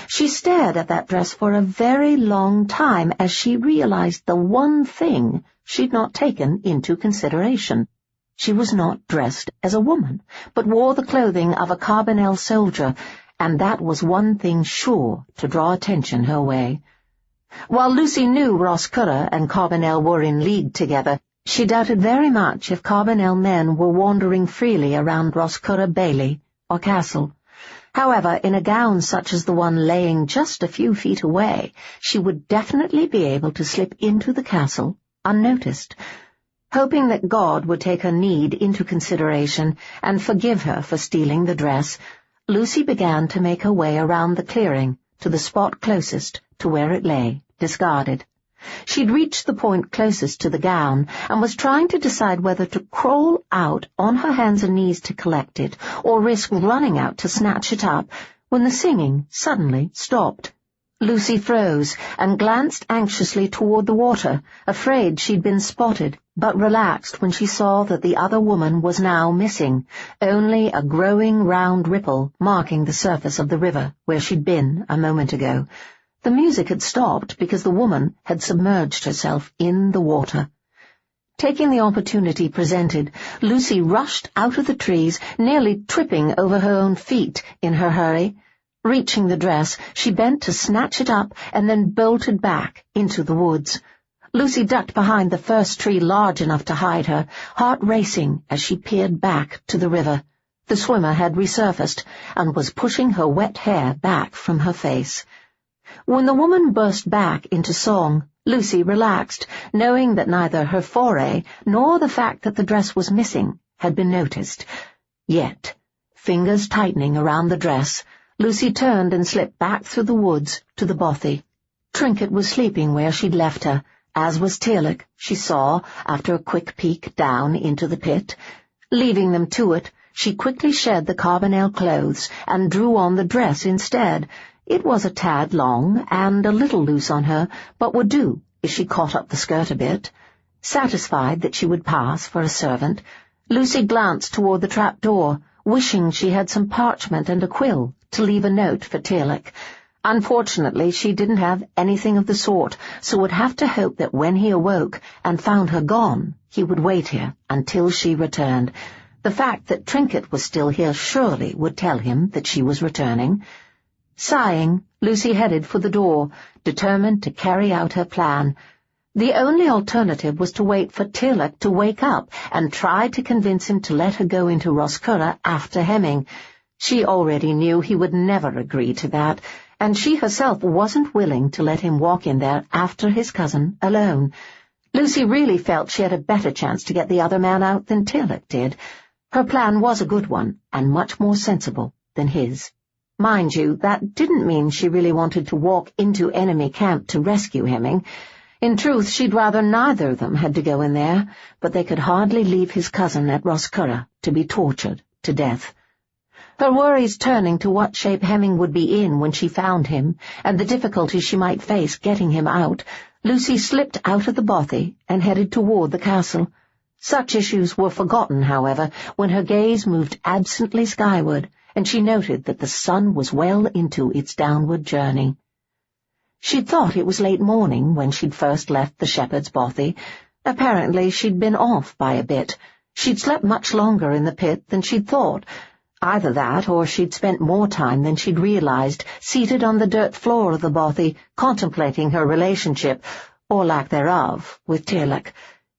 She stared at that dress for a very long time as she realized the one thing she'd not taken into consideration. She was not dressed as a woman, but wore the clothing of a Carbonell soldier, and that was one thing sure to draw attention her way. While Lucy knew Roscurra and Carbonell were in league together, she doubted very much if Carbonell men were wandering freely around Roscurra Bailey or castle. However, in a gown such as the one laying just a few feet away, she would definitely be able to slip into the castle unnoticed. Hoping that God would take her need into consideration and forgive her for stealing the dress, Lucy began to make her way around the clearing to the spot closest to where it lay, discarded. She'd reached the point closest to the gown and was trying to decide whether to crawl out on her hands and knees to collect it or risk running out to snatch it up when the singing suddenly stopped. Lucy froze and glanced anxiously toward the water, afraid she'd been spotted, but relaxed when she saw that the other woman was now missing, only a growing round ripple marking the surface of the river where she'd been a moment ago. The music had stopped because the woman had submerged herself in the water. Taking the opportunity presented, Lucy rushed out of the trees, nearly tripping over her own feet in her hurry. Reaching the dress, she bent to snatch it up and then bolted back into the woods. Lucy ducked behind the first tree large enough to hide her, heart racing as she peered back to the river. The swimmer had resurfaced and was pushing her wet hair back from her face. When the woman burst back into song, Lucy relaxed, knowing that neither her foray nor the fact that the dress was missing had been noticed. Yet, fingers tightening around the dress, Lucy turned and slipped back through the woods to the bothy. Trinket was sleeping where she'd left her, as was Tearlach, she saw after a quick peek down into the pit. Leaving them to it, she quickly shed the Carbonell clothes and drew on the dress instead. It was a tad long and a little loose on her, but would do if she caught up the skirt a bit. Satisfied that she would pass for a servant, Lucy glanced toward the trap-door, wishing she had some parchment and a quill to leave a note for Tearlach. Unfortunately, she didn't have anything of the sort, so would have to hope that when he awoke and found her gone, he would wait here until she returned. The fact that Trinket was still here surely would tell him that she was returning. Sighing, Lucy headed for the door, determined to carry out her plan. The only alternative was to wait for Tearlach to wake up and try to convince him to let her go into Roscurra after Hemming. She already knew he would never agree to that, and she herself wasn't willing to let him walk in there after his cousin alone. Lucy really felt she had a better chance to get the other man out than Tearlach did. Her plan was a good one, and much more sensible than his. Mind you, that didn't mean she really wanted to walk into enemy camp to rescue Hemming. In truth, she'd rather neither of them had to go in there, but they could hardly leave his cousin at Roscurra to be tortured to death. Her worries turning to what shape Hemming would be in when she found him, and the difficulties she might face getting him out, Lucy slipped out of the bothy and headed toward the castle. Such issues were forgotten, however, when her gaze moved absently skyward, and she noted that the sun was well into its downward journey. She'd thought it was late morning when she'd first left the shepherd's bothy. Apparently she'd been off by a bit. She'd slept much longer in the pit than she'd thought. Either that, or she'd spent more time than she'd realized, seated on the dirt floor of the bothy, contemplating her relationship, or lack thereof, with Tearlach.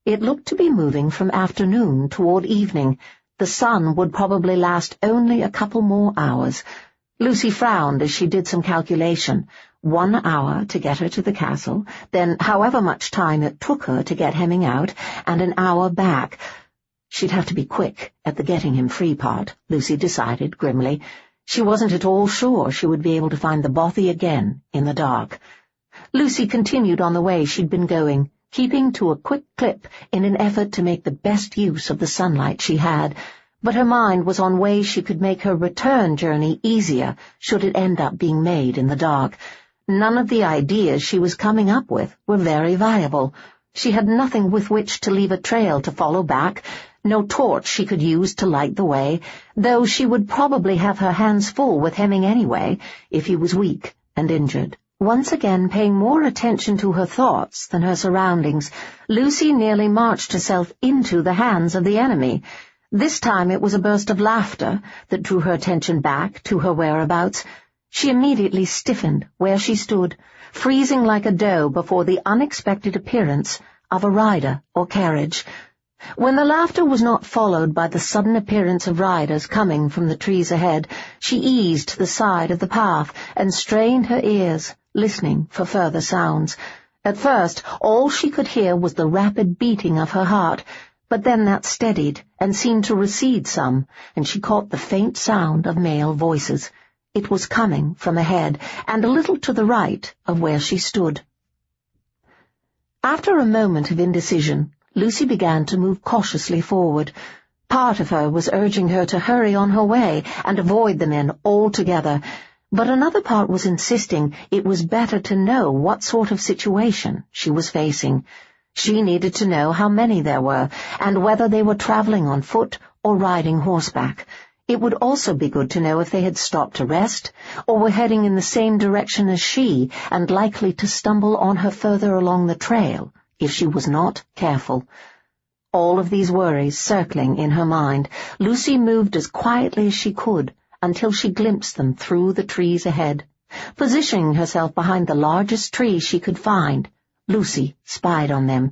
It looked to be moving from afternoon toward evening. The sun would probably last only a couple more hours. Lucy frowned as she did some calculation. 1 hour to get her to the castle, then however much time it took her to get Hemming out, and an hour back. She'd have to be quick at the getting him free part, Lucy decided grimly. She wasn't at all sure she would be able to find the bothy again in the dark. Lucy continued on the way she'd been going, keeping to a quick clip in an effort to make the best use of the sunlight she had, but her mind was on ways she could make her return journey easier should it end up being made in the dark. None of the ideas she was coming up with were very viable. She had nothing with which to leave a trail to follow back, no torch she could use to light the way, though she would probably have her hands full with Hemming anyway, if he was weak and injured. Once again paying more attention to her thoughts than her surroundings, Lucy nearly marched herself into the hands of the enemy. This time it was a burst of laughter that drew her attention back to her whereabouts. She immediately stiffened where she stood, freezing like a doe before the unexpected appearance of a rider or carriage. When the laughter was not followed by the sudden appearance of riders coming from the trees ahead, she eased to the side of the path and strained her ears, listening for further sounds. At first, all she could hear was the rapid beating of her heart, but then that steadied and seemed to recede some, and she caught the faint sound of male voices. It was coming from ahead, and a little to the right of where she stood. After a moment of indecision, Lucy began to move cautiously forward. Part of her was urging her to hurry on her way and avoid the men altogether, but another part was insisting it was better to know what sort of situation she was facing. She needed to know how many there were, and whether they were traveling on foot or riding horseback. It would also be good to know if they had stopped to rest, or were heading in the same direction as she, and likely to stumble on her further along the trail, if she was not careful. All of these worries circling in her mind, Lucy moved as quietly as she could, until she glimpsed them through the trees ahead. Positioning herself behind the largest tree she could find, Lucy spied on them.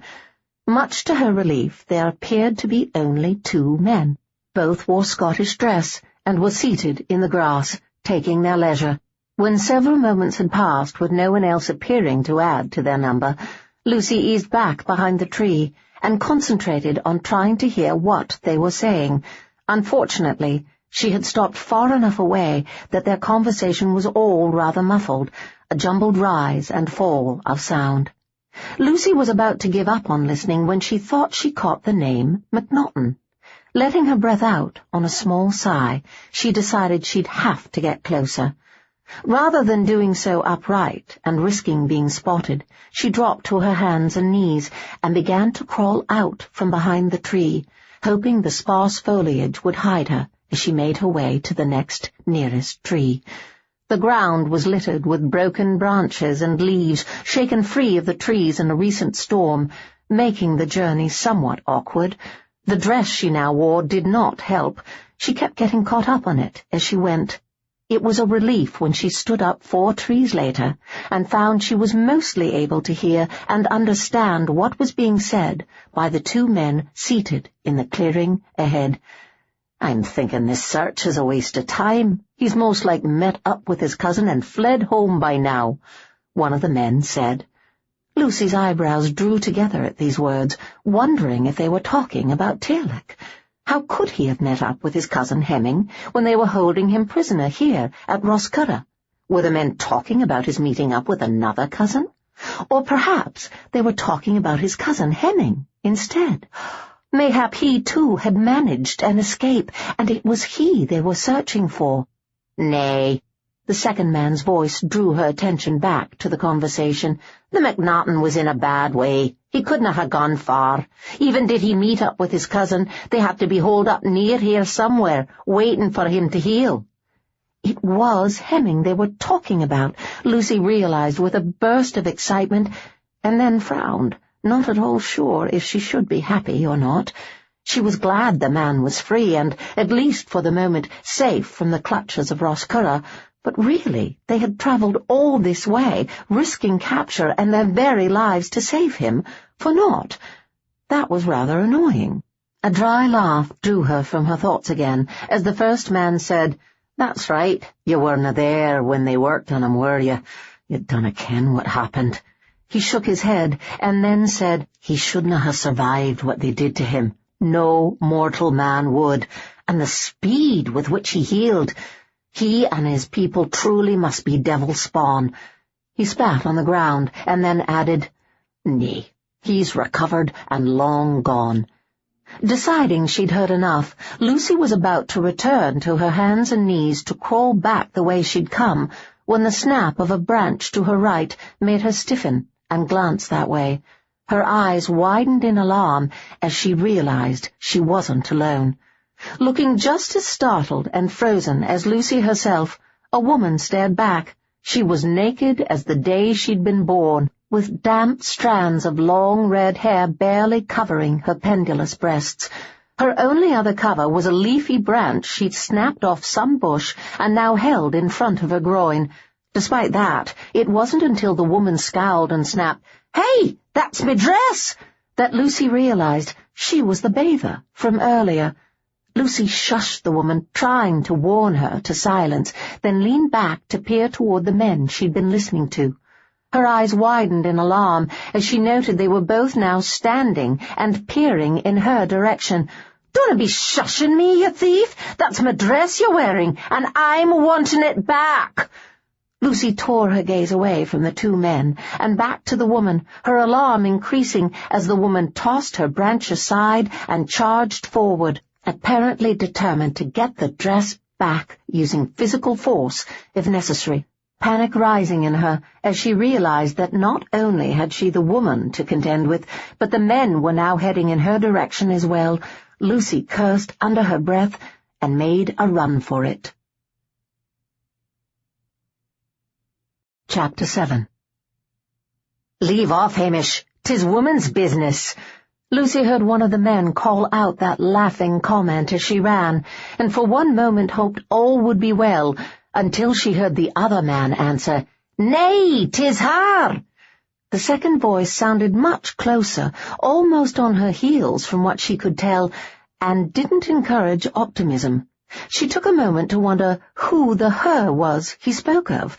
Much to her relief, there appeared to be only 2 men. Both wore Scottish dress, and were seated in the grass, taking their leisure. When several moments had passed with no one else appearing to add to their number, Lucy eased back behind the tree, and concentrated on trying to hear what they were saying. Unfortunately, she had stopped far enough away that their conversation was all rather muffled, a jumbled rise and fall of sound. Lucy was about to give up on listening when she thought she caught the name MacNachton. Letting her breath out on a small sigh, she decided she'd have to get closer. Rather than doing so upright and risking being spotted, she dropped to her hands and knees and began to crawl out from behind the tree, hoping the sparse foliage would hide her as she made her way to the next nearest tree. The ground was littered with broken branches and leaves, shaken free of the trees in a recent storm, making the journey somewhat awkward. The dress she now wore did not help. She kept getting caught up on it as she went. It was a relief when she stood up 4 trees later and found she was mostly able to hear and understand what was being said by the 2 men seated in the clearing ahead. I'm thinking this search is a waste of time. He's most like met up with his cousin and fled home by now," one of the men said. Lucy's eyebrows drew together at these words, wondering if they were talking about Tearlach. How could he have met up with his cousin Hemming when they were holding him prisoner here at Roscurra? Were the men talking about his meeting up with another cousin? Or perhaps they were talking about his cousin Hemming instead. Mayhap he, too, had managed an escape, and it was he they were searching for. "Nay," the second man's voice drew her attention back to the conversation. "The MacNachton was in a bad way. He couldna ha' gone far. Even did he meet up with his cousin, they had to be holed up near here somewhere, waiting for him to heal." It was Hemming they were talking about, Lucy realized with a burst of excitement, and then frowned, not at all sure if she should be happy or not. She was glad the man was free and, at least for the moment, safe from the clutches of Roscurra, but really they had travelled all this way, risking capture and their very lives to save him, for naught. That was rather annoying. A dry laugh drew her from her thoughts again, as the first man said, "That's right, you werena there when they worked on him, were you? You dunna ken what happened." He shook his head, and then said he shouldna ha' survived what they did to him. No mortal man would, and the speed with which he healed. He and his people truly must be devil spawn. He spat on the ground, and then added, "Nay, he's recovered and long gone." Deciding she'd heard enough, Lucy was about to return to her hands and knees to crawl back the way she'd come, when the snap of a branch to her right made her stiffen and glance that way. Her eyes widened in alarm as she realized she wasn't alone. Looking just as startled and frozen as Lucy herself, a woman stared back. She was naked as the day she'd been born, with damp strands of long red hair barely covering her pendulous breasts. Her only other cover was a leafy branch she'd snapped off some bush and now held in front of her groin. Despite that, it wasn't until the woman scowled and snapped, "Hey, that's me dress!" that Lucy realized she was the bather from earlier. Lucy shushed the woman, trying to warn her to silence, then leaned back to peer toward the men she'd been listening to. Her eyes widened in alarm as she noted they were both now standing and peering in her direction. "Don't be shushing me, you thief! That's my dress you're wearing, and I'm wanting it back!" Lucy tore her gaze away from the two men and back to the woman, her alarm increasing as the woman tossed her branch aside and charged forward, apparently determined to get the dress back using physical force if necessary. Panic rising in her as she realized that not only had she the woman to contend with, but the men were now heading in her direction as well. Lucy cursed under her breath and made a run for it. Chapter 7. "Leave off, Hamish. 'Tis woman's business." Lucy heard one of the men call out that laughing comment as she ran, and for one moment hoped all would be well, until she heard the other man answer, "Nay, 'tis her." The second voice sounded much closer, almost on her heels from what she could tell, and didn't encourage optimism. She took a moment to wonder who the her was he spoke of.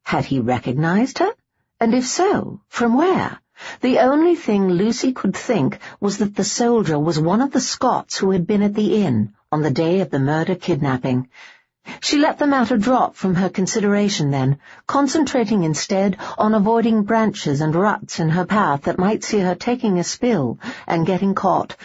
Had he recognized her? And if so, from where? The only thing Lucy could think was that the soldier was one of the Scots who had been at the inn on the day of the murder-kidnapping. She let the matter drop from her consideration then, concentrating instead on avoiding branches and ruts in her path that might see her taking a spill and getting caught.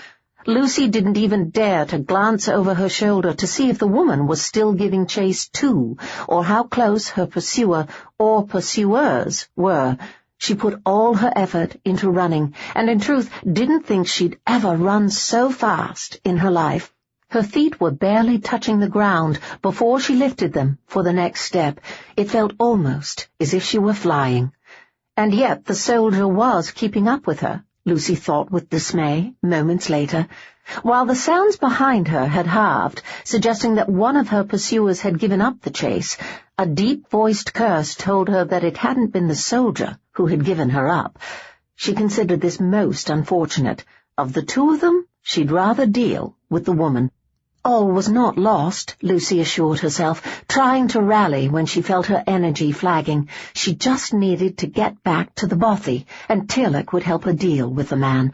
Lucy didn't even dare to glance over her shoulder to see if the woman was still giving chase too, or how close her pursuer or pursuers were. She put all her effort into running, and in truth didn't think she'd ever run so fast in her life. Her feet were barely touching the ground before she lifted them for the next step. It felt almost as if she were flying. And yet the soldier was keeping up with her, Lucy thought with dismay moments later. While the sounds behind her had halved, suggesting that one of her pursuers had given up the chase, a deep-voiced curse told her that it hadn't been the soldier who had given her up. She considered this most unfortunate. Of the two of them, she'd rather deal with the woman. All was not lost, Lucy assured herself, trying to rally when she felt her energy flagging. She just needed to get back to the bothy, and Tearlach would help her deal with the man.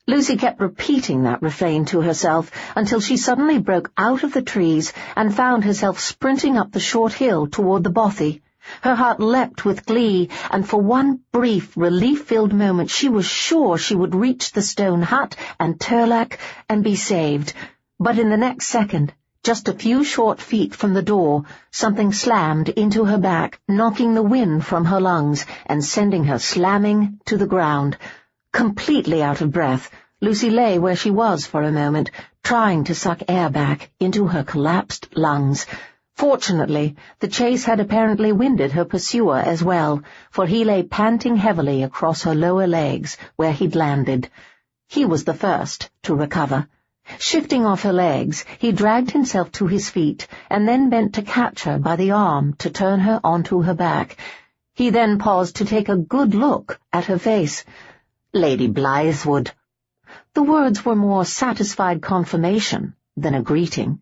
Lucy kept repeating that refrain to herself until she suddenly broke out of the trees and found herself sprinting up the short hill toward the bothy. Her heart leapt with glee, and for one brief, relief-filled moment she was sure she would reach the stone hut and Tearlach and be saved. But in the next second, just a few short feet from the door, something slammed into her back, knocking the wind from her lungs and sending her slamming to the ground. Completely out of breath, Lucy lay where she was for a moment, trying to suck air back into her collapsed lungs. Fortunately, the chase had apparently winded her pursuer as well, for he lay panting heavily across her lower legs where he'd landed. He was the first to recover. Shifting off her legs, he dragged himself to his feet and then bent to catch her by the arm to turn her onto her back. He then paused to take a good look at her face. "Lady Blytheswood." The words were more satisfied confirmation than a greeting.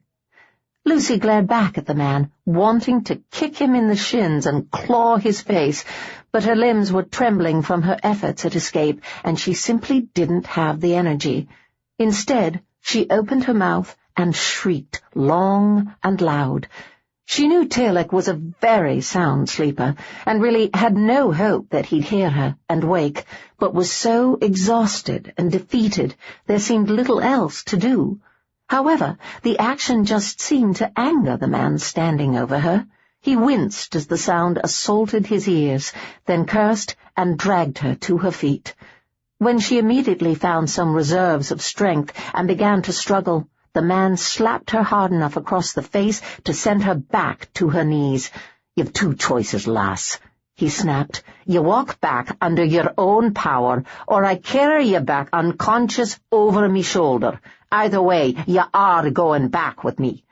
Lucy glared back at the man, wanting to kick him in the shins and claw his face, but her limbs were trembling from her efforts at escape, and she simply didn't have the energy. Instead, she opened her mouth and shrieked long and loud. She knew Tearlach was a very sound sleeper, and really had no hope that he'd hear her and wake, but was so exhausted and defeated there seemed little else to do. However, the action just seemed to anger the man standing over her. He winced as the sound assaulted his ears, then cursed and dragged her to her feet. When she immediately found some reserves of strength and began to struggle, the man slapped her hard enough across the face to send her back to her knees. "You've two choices, lass," he snapped. "You walk back under your own power, or I carry you back unconscious over me shoulder. Either way, you are going back with me."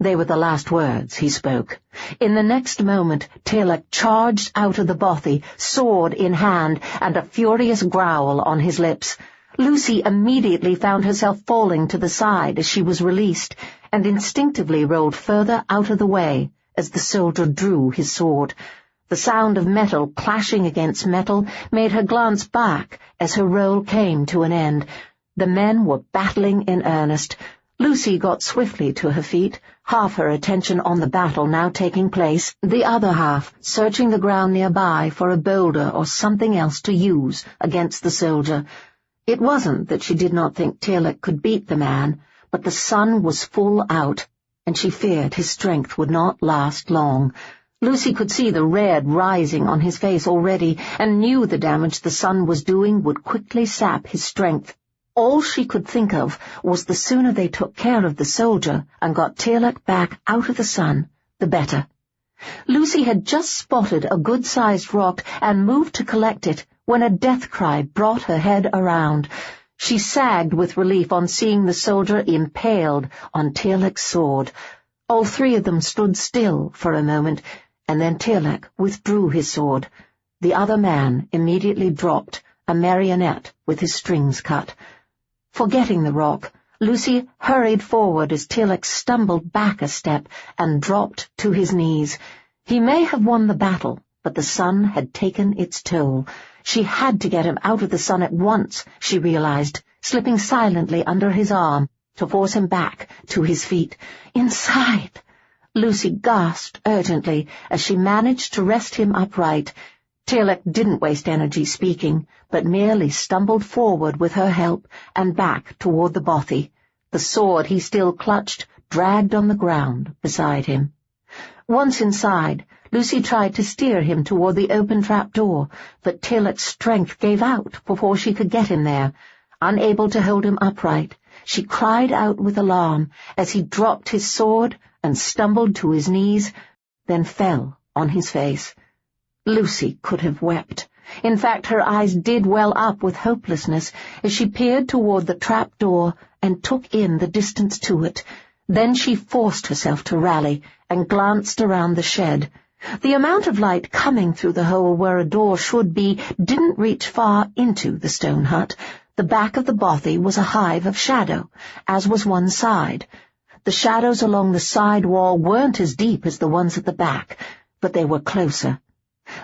They were the last words he spoke. In the next moment, Tearlach charged out of the bothy, sword in hand, and a furious growl on his lips. Lucy immediately found herself falling to the side as she was released, and instinctively rolled further out of the way as the soldier drew his sword. The sound of metal clashing against metal made her glance back as her roll came to an end. The men were battling in earnest. Lucy got swiftly to her feet, half her attention on the battle now taking place, the other half searching the ground nearby for a boulder or something else to use against the soldier. It wasn't that she did not think Tearlach could beat the man, but the sun was full out, and she feared his strength would not last long. Lucy could see the red rising on his face already, and knew the damage the sun was doing would quickly sap his strength. All she could think of was the sooner they took care of the soldier and got Tearlach back out of the sun, the better. Lucy had just spotted a good-sized rock and moved to collect it when a death cry brought her head around. She sagged with relief on seeing the soldier impaled on Tearlach's sword. All three of them stood still for a moment, and then Tearlach withdrew his sword. The other man immediately dropped, a marionette with his strings cut. Forgetting the rock, Lucy hurried forward as Tearlach stumbled back a step and dropped to his knees. He may have won the battle, but the sun had taken its toll. She had to get him out of the sun at once, she realized, slipping silently under his arm to force him back to his feet. "Inside!" Lucy gasped urgently as she managed to rest him upright. Tearlach didn't waste energy speaking, but merely stumbled forward with her help and back toward the bothy. The sword he still clutched dragged on the ground beside him. Once inside, Lucy tried to steer him toward the open trap-door, but Tearlach's strength gave out before she could get him there. Unable to hold him upright, she cried out with alarm as he dropped his sword and stumbled to his knees, then fell on his face. Lucy could have wept. In fact, her eyes did well up with hopelessness as she peered toward the trap-door and took in the distance to it. Then she forced herself to rally and glanced around the shed. The amount of light coming through the hole where a door should be didn't reach far into the stone hut. The back of the bothy was a hive of shadow, as was one side. The shadows along the side wall weren't as deep as the ones at the back, but they were closer.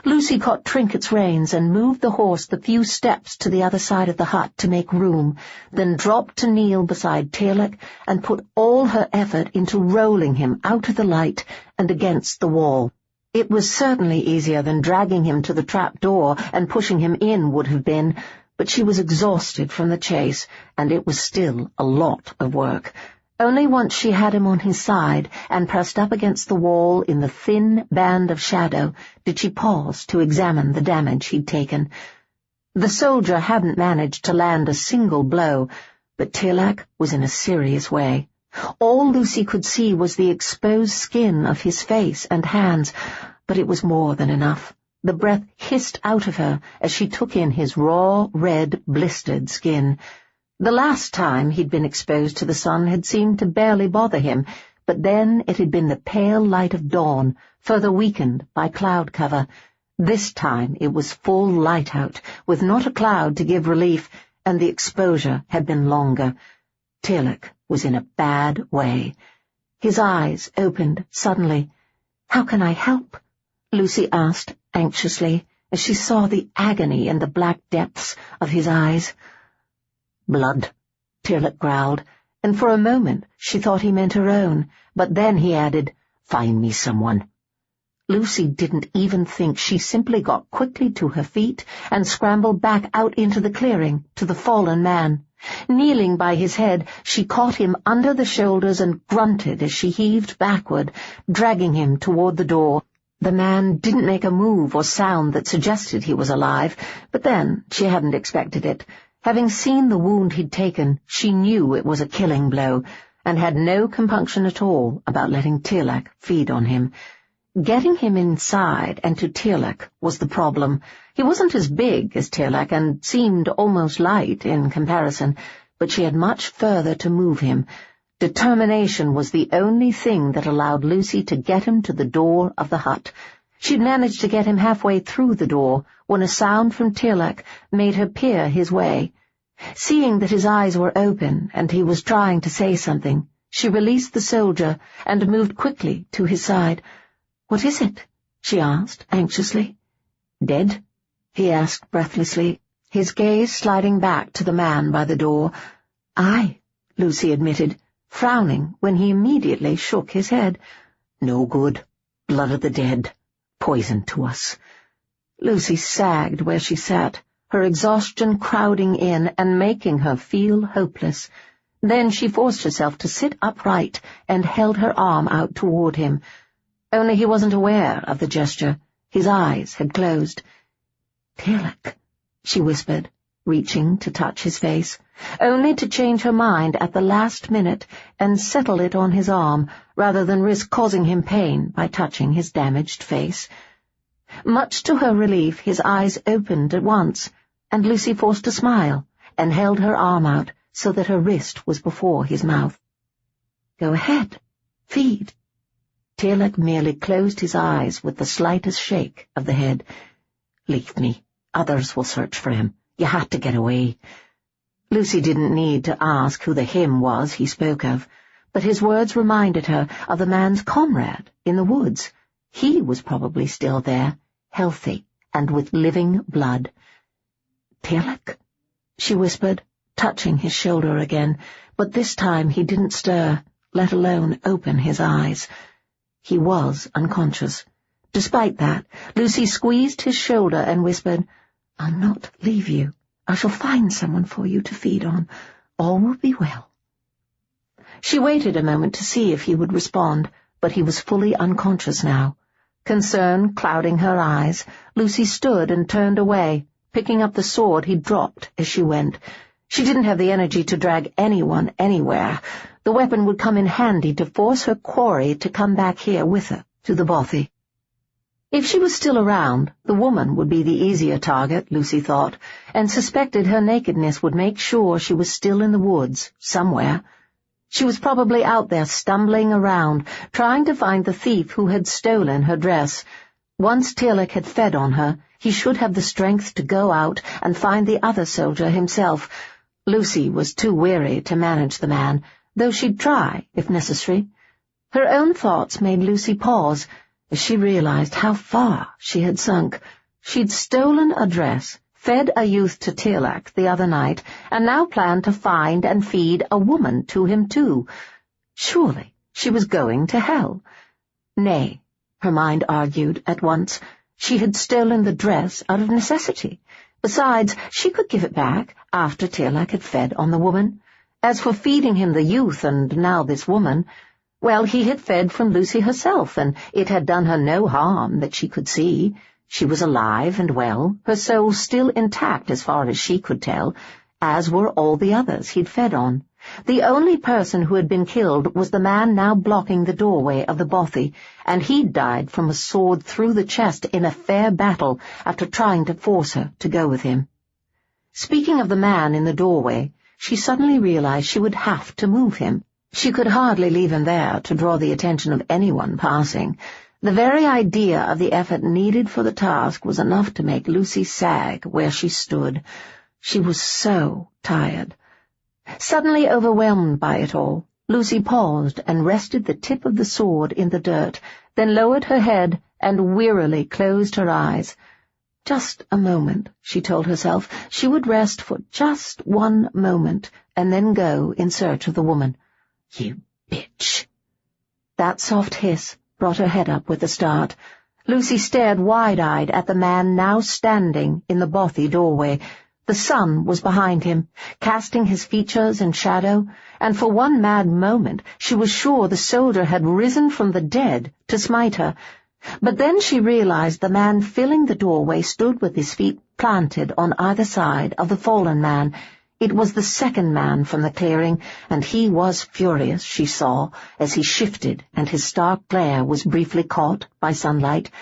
Lucy caught Trinket's reins and moved the horse the few steps to the other side of the hut to make room, then dropped to kneel beside Tearlach and put all her effort into rolling him out of the light and against the wall. It was certainly easier than dragging him to the trap door and pushing him in would have been, but she was exhausted from the chase, and it was still a lot of work. Only once she had him on his side and pressed up against the wall in the thin band of shadow did she pause to examine the damage he'd taken. The soldier hadn't managed to land a single blow, but Tearlach was in a serious way. All Lucy could see was the exposed skin of his face and hands, but it was more than enough. The breath hissed out of her as she took in his raw, red, blistered skin. The last time he'd been exposed to the sun had seemed to barely bother him, but then it had been the pale light of dawn, further weakened by cloud cover. This time it was full light out, with not a cloud to give relief, and the exposure had been longer. Tearlach was in a bad way. His eyes opened suddenly. "How can I help?" Lucy asked anxiously, as she saw the agony in the black depths of his eyes. "Blood," Tearlach growled, and for a moment she thought he meant her own, but then he added, "Find me someone." Lucy didn't even think. She simply got quickly to her feet and scrambled back out into the clearing to the fallen man. Kneeling by his head, she caught him under the shoulders and grunted as she heaved backward, dragging him toward the door. The man didn't make a move or sound that suggested he was alive, but then she hadn't expected it. Having seen the wound he'd taken, she knew it was a killing blow, and had no compunction at all about letting Tearlach feed on him. Getting him inside and to Tearlach was the problem. He wasn't as big as Tearlach and seemed almost light in comparison, but she had much further to move him. Determination was the only thing that allowed Lucy to get him to the door of the hut. She'd managed to get him halfway through the door when a sound from Tearlach made her peer his way. Seeing that his eyes were open and he was trying to say something, she released the soldier and moved quickly to his side. "What is it?" she asked anxiously. "Dead?" he asked breathlessly, his gaze sliding back to the man by the door. "Aye," Lucy admitted, frowning when he immediately shook his head. "No good. Blood of the dead. Poison to us." Lucy sagged where she sat, her exhaustion crowding in and making her feel hopeless. Then she forced herself to sit upright and held her arm out toward him. Only he wasn't aware of the gesture. His eyes had closed. "Tearlach," she whispered, reaching to touch his face, only to change her mind at the last minute and settle it on his arm rather than risk causing him pain by touching his damaged face. Much to her relief, his eyes opened at once, and Lucy forced a smile and held her arm out so that her wrist was before his mouth. "Go ahead. Feed." Tearlach merely closed his eyes with the slightest shake of the head. "Leave me. Others will search for him. You had to get away." Lucy didn't need to ask who the him was he spoke of, but his words reminded her of the man's comrade in the woods. He was probably still there, healthy and with living blood. "Tearlach," she whispered, touching his shoulder again, but this time he didn't stir, let alone open his eyes. He was unconscious. Despite that, Lucy squeezed his shoulder and whispered, "I'll not leave you. I shall find someone for you to feed on. All will be well." She waited a moment to see if he would respond, but he was fully unconscious now. Concern clouding her eyes, Lucy stood and turned away, picking up the sword he'd dropped as she went. She didn't have the energy to drag anyone anywhere. The weapon would come in handy to force her quarry to come back here with her to the bothy. If she was still around, the woman would be the easier target, Lucy thought, and suspected her nakedness would make sure she was still in the woods, somewhere. She was probably out there stumbling around, trying to find the thief who had stolen her dress. Once Tearlach had fed on her, he should have the strength to go out and find the other soldier himself. Lucy was too weary to manage the man, though she'd try, if necessary. Her own thoughts made Lucy pause as she realized how far she had sunk. She'd stolen a dress, fed a youth to Tearlach the other night, and now planned to find and feed a woman to him too. Surely she was going to hell. Nay, her mind argued at once, she had stolen the dress out of necessity. Besides, she could give it back after Tearlach had fed on the woman. As for feeding him the youth and now this woman, well, he had fed from Lucy herself, and it had done her no harm that she could see. She was alive and well, her soul still intact as far as she could tell, as were all the others he'd fed on. The only person who had been killed was the man now blocking the doorway of the bothy, and he'd died from a sword through the chest in a fair battle after trying to force her to go with him. Speaking of the man in the doorway, she suddenly realized she would have to move him. She could hardly leave him there to draw the attention of anyone passing. The very idea of the effort needed for the task was enough to make Lucy sag where she stood. She was so tired. Suddenly overwhelmed by it all, Lucy paused and rested the tip of the sword in the dirt, then lowered her head and wearily closed her eyes. Just a moment, she told herself. She would rest for just one moment, and then go in search of the woman. You bitch! That soft hiss brought her head up with a start. Lucy stared wide-eyed at the man now standing in the bothy doorway. The sun was behind him, casting his features in shadow, and for one mad moment she was sure the soldier had risen from the dead to smite her. But then she realized the man filling the doorway stood with his feet planted on either side of the fallen man. It was the second man from the clearing, and he was furious, she saw, as he shifted and his stark glare was briefly caught by sunlight.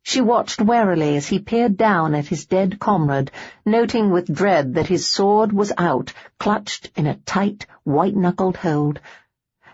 She watched warily as he peered down at his dead comrade, noting with dread that his sword was out, clutched in a tight, white-knuckled hold.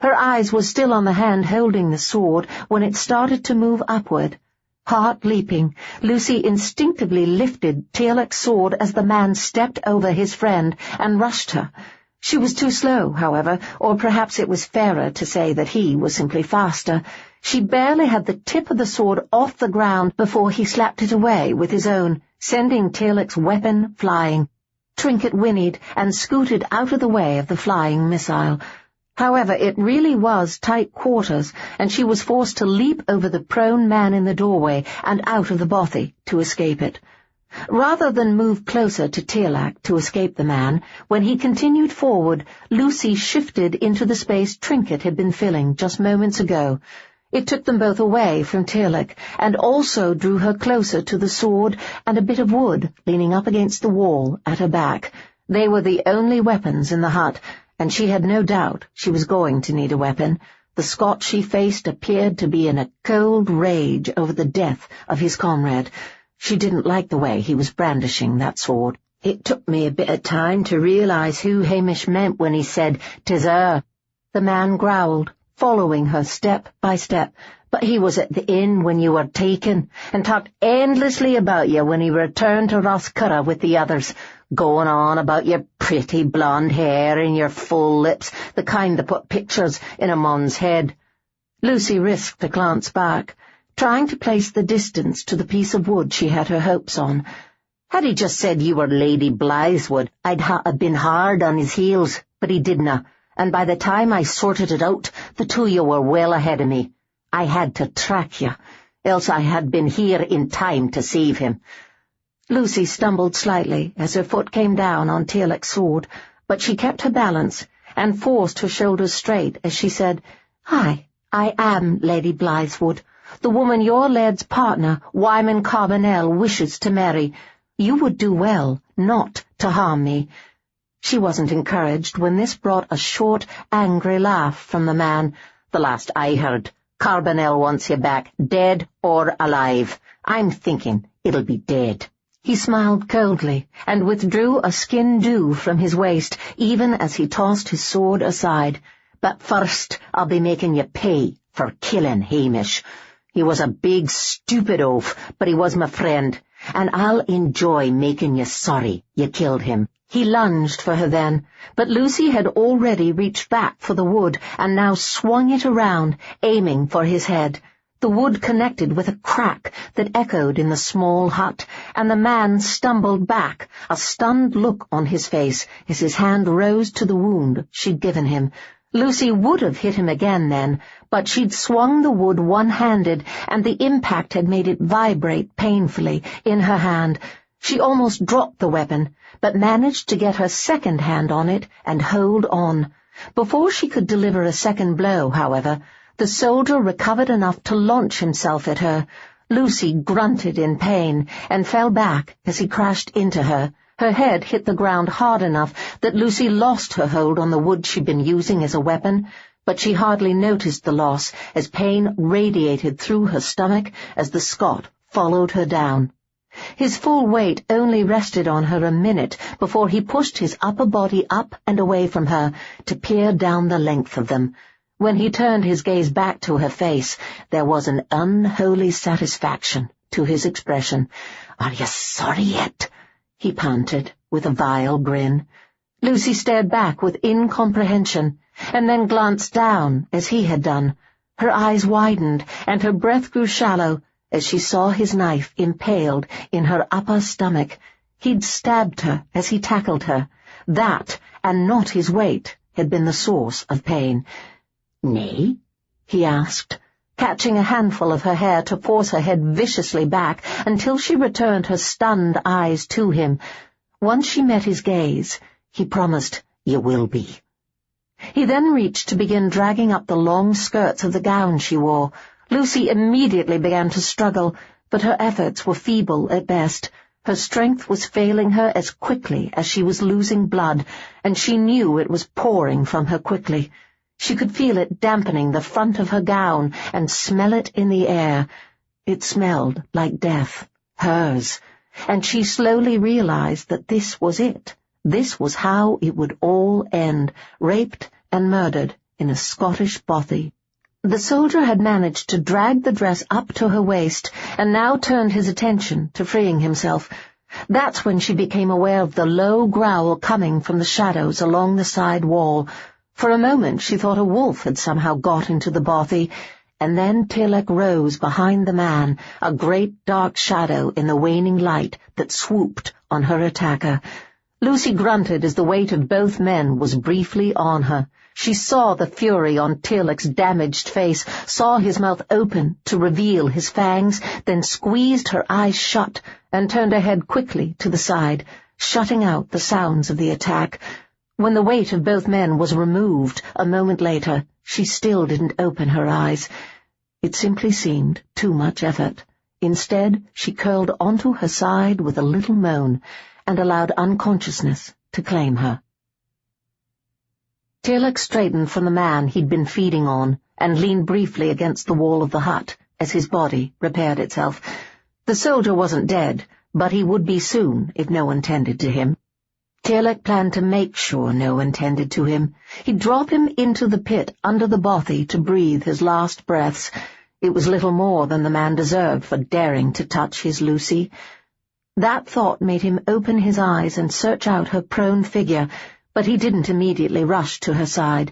Her eyes were still on the hand holding the sword when it started to move upward. Heart leaping, Lucy instinctively lifted Tearlach's sword as the man stepped over his friend and rushed her. She was too slow, however, or perhaps it was fairer to say that he was simply faster. She barely had the tip of the sword off the ground before he slapped it away with his own, sending Tearlach's weapon flying. Trinket whinnied and scooted out of the way of the flying missile. However, it really was tight quarters, and she was forced to leap over the prone man in the doorway and out of the bothy to escape it. Rather than move closer to Tearlach to escape the man, when he continued forward, Lucy shifted into the space Trinket had been filling just moments ago. It took them both away from Tearlach, and also drew her closer to the sword and a bit of wood leaning up against the wall at her back. They were the only weapons in the hut, and she had no doubt she was going to need a weapon. The Scot she faced appeared to be in a cold rage over the death of his comrade. She didn't like the way he was brandishing that sword. It took me a bit of time to realize who Hamish meant when he said, "'Tis her," the man growled, following her step by step. "But he was at the inn when you were taken, and talked endlessly about you when he returned to Roscurra with the others, going on about your pretty blonde hair and your full lips, the kind that put pictures in a man's head." Lucy risked a glance back, trying to place the distance to the piece of wood she had her hopes on. Had he just said you were Lady Blytheswood, I'd ha' been hard on his heels, but he didna, and by the time I sorted it out, the two of you were well ahead of me. I had to track you, else I had been here in time to save him. Lucy stumbled slightly as her foot came down on Tearlach's sword, but she kept her balance and forced her shoulders straight as she said, "I am Lady Blytheswood, the woman your lad's partner, Wyman Carbonell, wishes to marry. You would do well not to harm me." She wasn't encouraged when this brought a short, angry laugh from the man. "The last I heard, Carbonell wants you back, dead or alive. I'm thinking it'll be dead." He smiled coldly and withdrew a skin dew from his waist, even as he tossed his sword aside. "But first I'll be making you pay for killing Hamish. He was a big, stupid oaf, but he was my friend, and I'll enjoy making you sorry you killed him." He lunged for her then, but Lucy had already reached back for the wood and now swung it around, aiming for his head. The wood connected with a crack that echoed in the small hut, and the man stumbled back, a stunned look on his face as his hand rose to the wound she'd given him. Lucy would have hit him again then, but she'd swung the wood one-handed, and the impact had made it vibrate painfully in her hand. She almost dropped the weapon, but managed to get her second hand on it and hold on. Before she could deliver a second blow, however, the soldier recovered enough to launch himself at her. Lucy grunted in pain and fell back as he crashed into her. Her head hit the ground hard enough that Lucy lost her hold on the wood she'd been using as a weapon, but she hardly noticed the loss as pain radiated through her stomach as the Scot followed her down. His full weight only rested on her a minute before he pushed his upper body up and away from her to peer down the length of them. When he turned his gaze back to her face, there was an unholy satisfaction to his expression. "Are you sorry yet?" he panted, with a vile grin. Lucy stared back with incomprehension, and then glanced down as he had done. Her eyes widened, and her breath grew shallow as she saw his knife impaled in her upper stomach. He'd stabbed her as he tackled her. That, and not his weight, had been the source of pain. "Nay?" he asked, catching a handful of her hair to force her head viciously back until she returned her stunned eyes to him. Once she met his gaze, he promised, "You will be." He then reached to begin dragging up the long skirts of the gown she wore. Lucy immediately began to struggle, but her efforts were feeble at best. Her strength was failing her as quickly as she was losing blood, and she knew it was pouring from her quickly. She could feel it dampening the front of her gown and smell it in the air. It smelled like death, hers, and she slowly realized that this was it. This was how it would all end, raped and murdered in a Scottish bothy. The soldier had managed to drag the dress up to her waist and now turned his attention to freeing himself. That's when she became aware of the low growl coming from the shadows along the side wall. For a moment she thought a wolf had somehow got into the bothy, and then Tearlach rose behind the man, a great dark shadow in the waning light that swooped on her attacker. Lucy grunted as the weight of both men was briefly on her. She saw the fury on Tearlach's damaged face, saw his mouth open to reveal his fangs, then squeezed her eyes shut and turned her head quickly to the side, shutting out the sounds of the attack. When the weight of both men was removed a moment later, she still didn't open her eyes. It simply seemed too much effort. Instead, she curled onto her side with a little moan and allowed unconsciousness to claim her. Tearlach straightened from the man he'd been feeding on and leaned briefly against the wall of the hut as his body repaired itself. The soldier wasn't dead, but he would be soon if no one tended to him. Tearlach planned to make sure no one tended to him. He'd drop him into the pit under the bothy to breathe his last breaths. It was little more than the man deserved for daring to touch his Lucy. That thought made him open his eyes and search out her prone figure, but he didn't immediately rush to her side.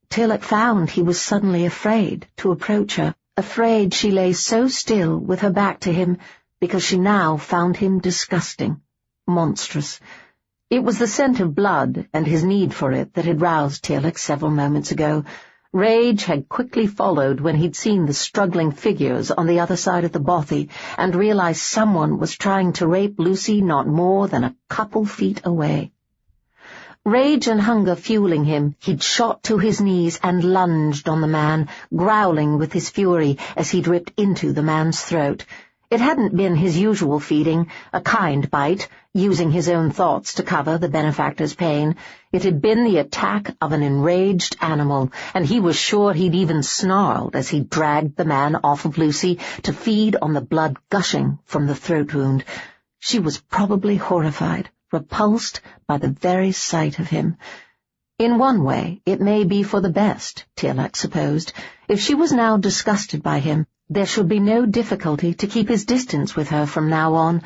Tearlach found he was suddenly afraid to approach her, afraid she lay so still with her back to him, because she now found him disgusting, monstrous. It was the scent of blood and his need for it that had roused Tearlach several moments ago. Rage had quickly followed when he'd seen the struggling figures on the other side of the bothy and realized someone was trying to rape Lucy not more than a couple feet away. Rage and hunger fueling him, he'd shot to his knees and lunged on the man, growling with his fury as he'd ripped into the man's throat. It hadn't been his usual feeding, a kind bite, using his own thoughts to cover the benefactor's pain. It had been the attack of an enraged animal, and he was sure he'd even snarled as he dragged the man off of Lucy to feed on the blood gushing from the throat wound. She was probably horrified, repulsed by the very sight of him. In one way, it may be for the best, Tearlach supposed. If she was now disgusted by him, There should be no difficulty to keep his distance with her from now on,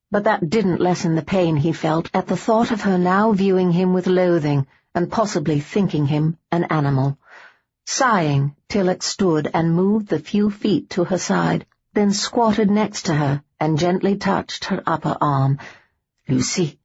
but that didn't lessen the pain he felt at the thought of her now viewing him with loathing and possibly thinking him an animal. Sighing, Tearlach stood and moved the few feet to her side, then squatted next to her and gently touched her upper arm. "Lucy,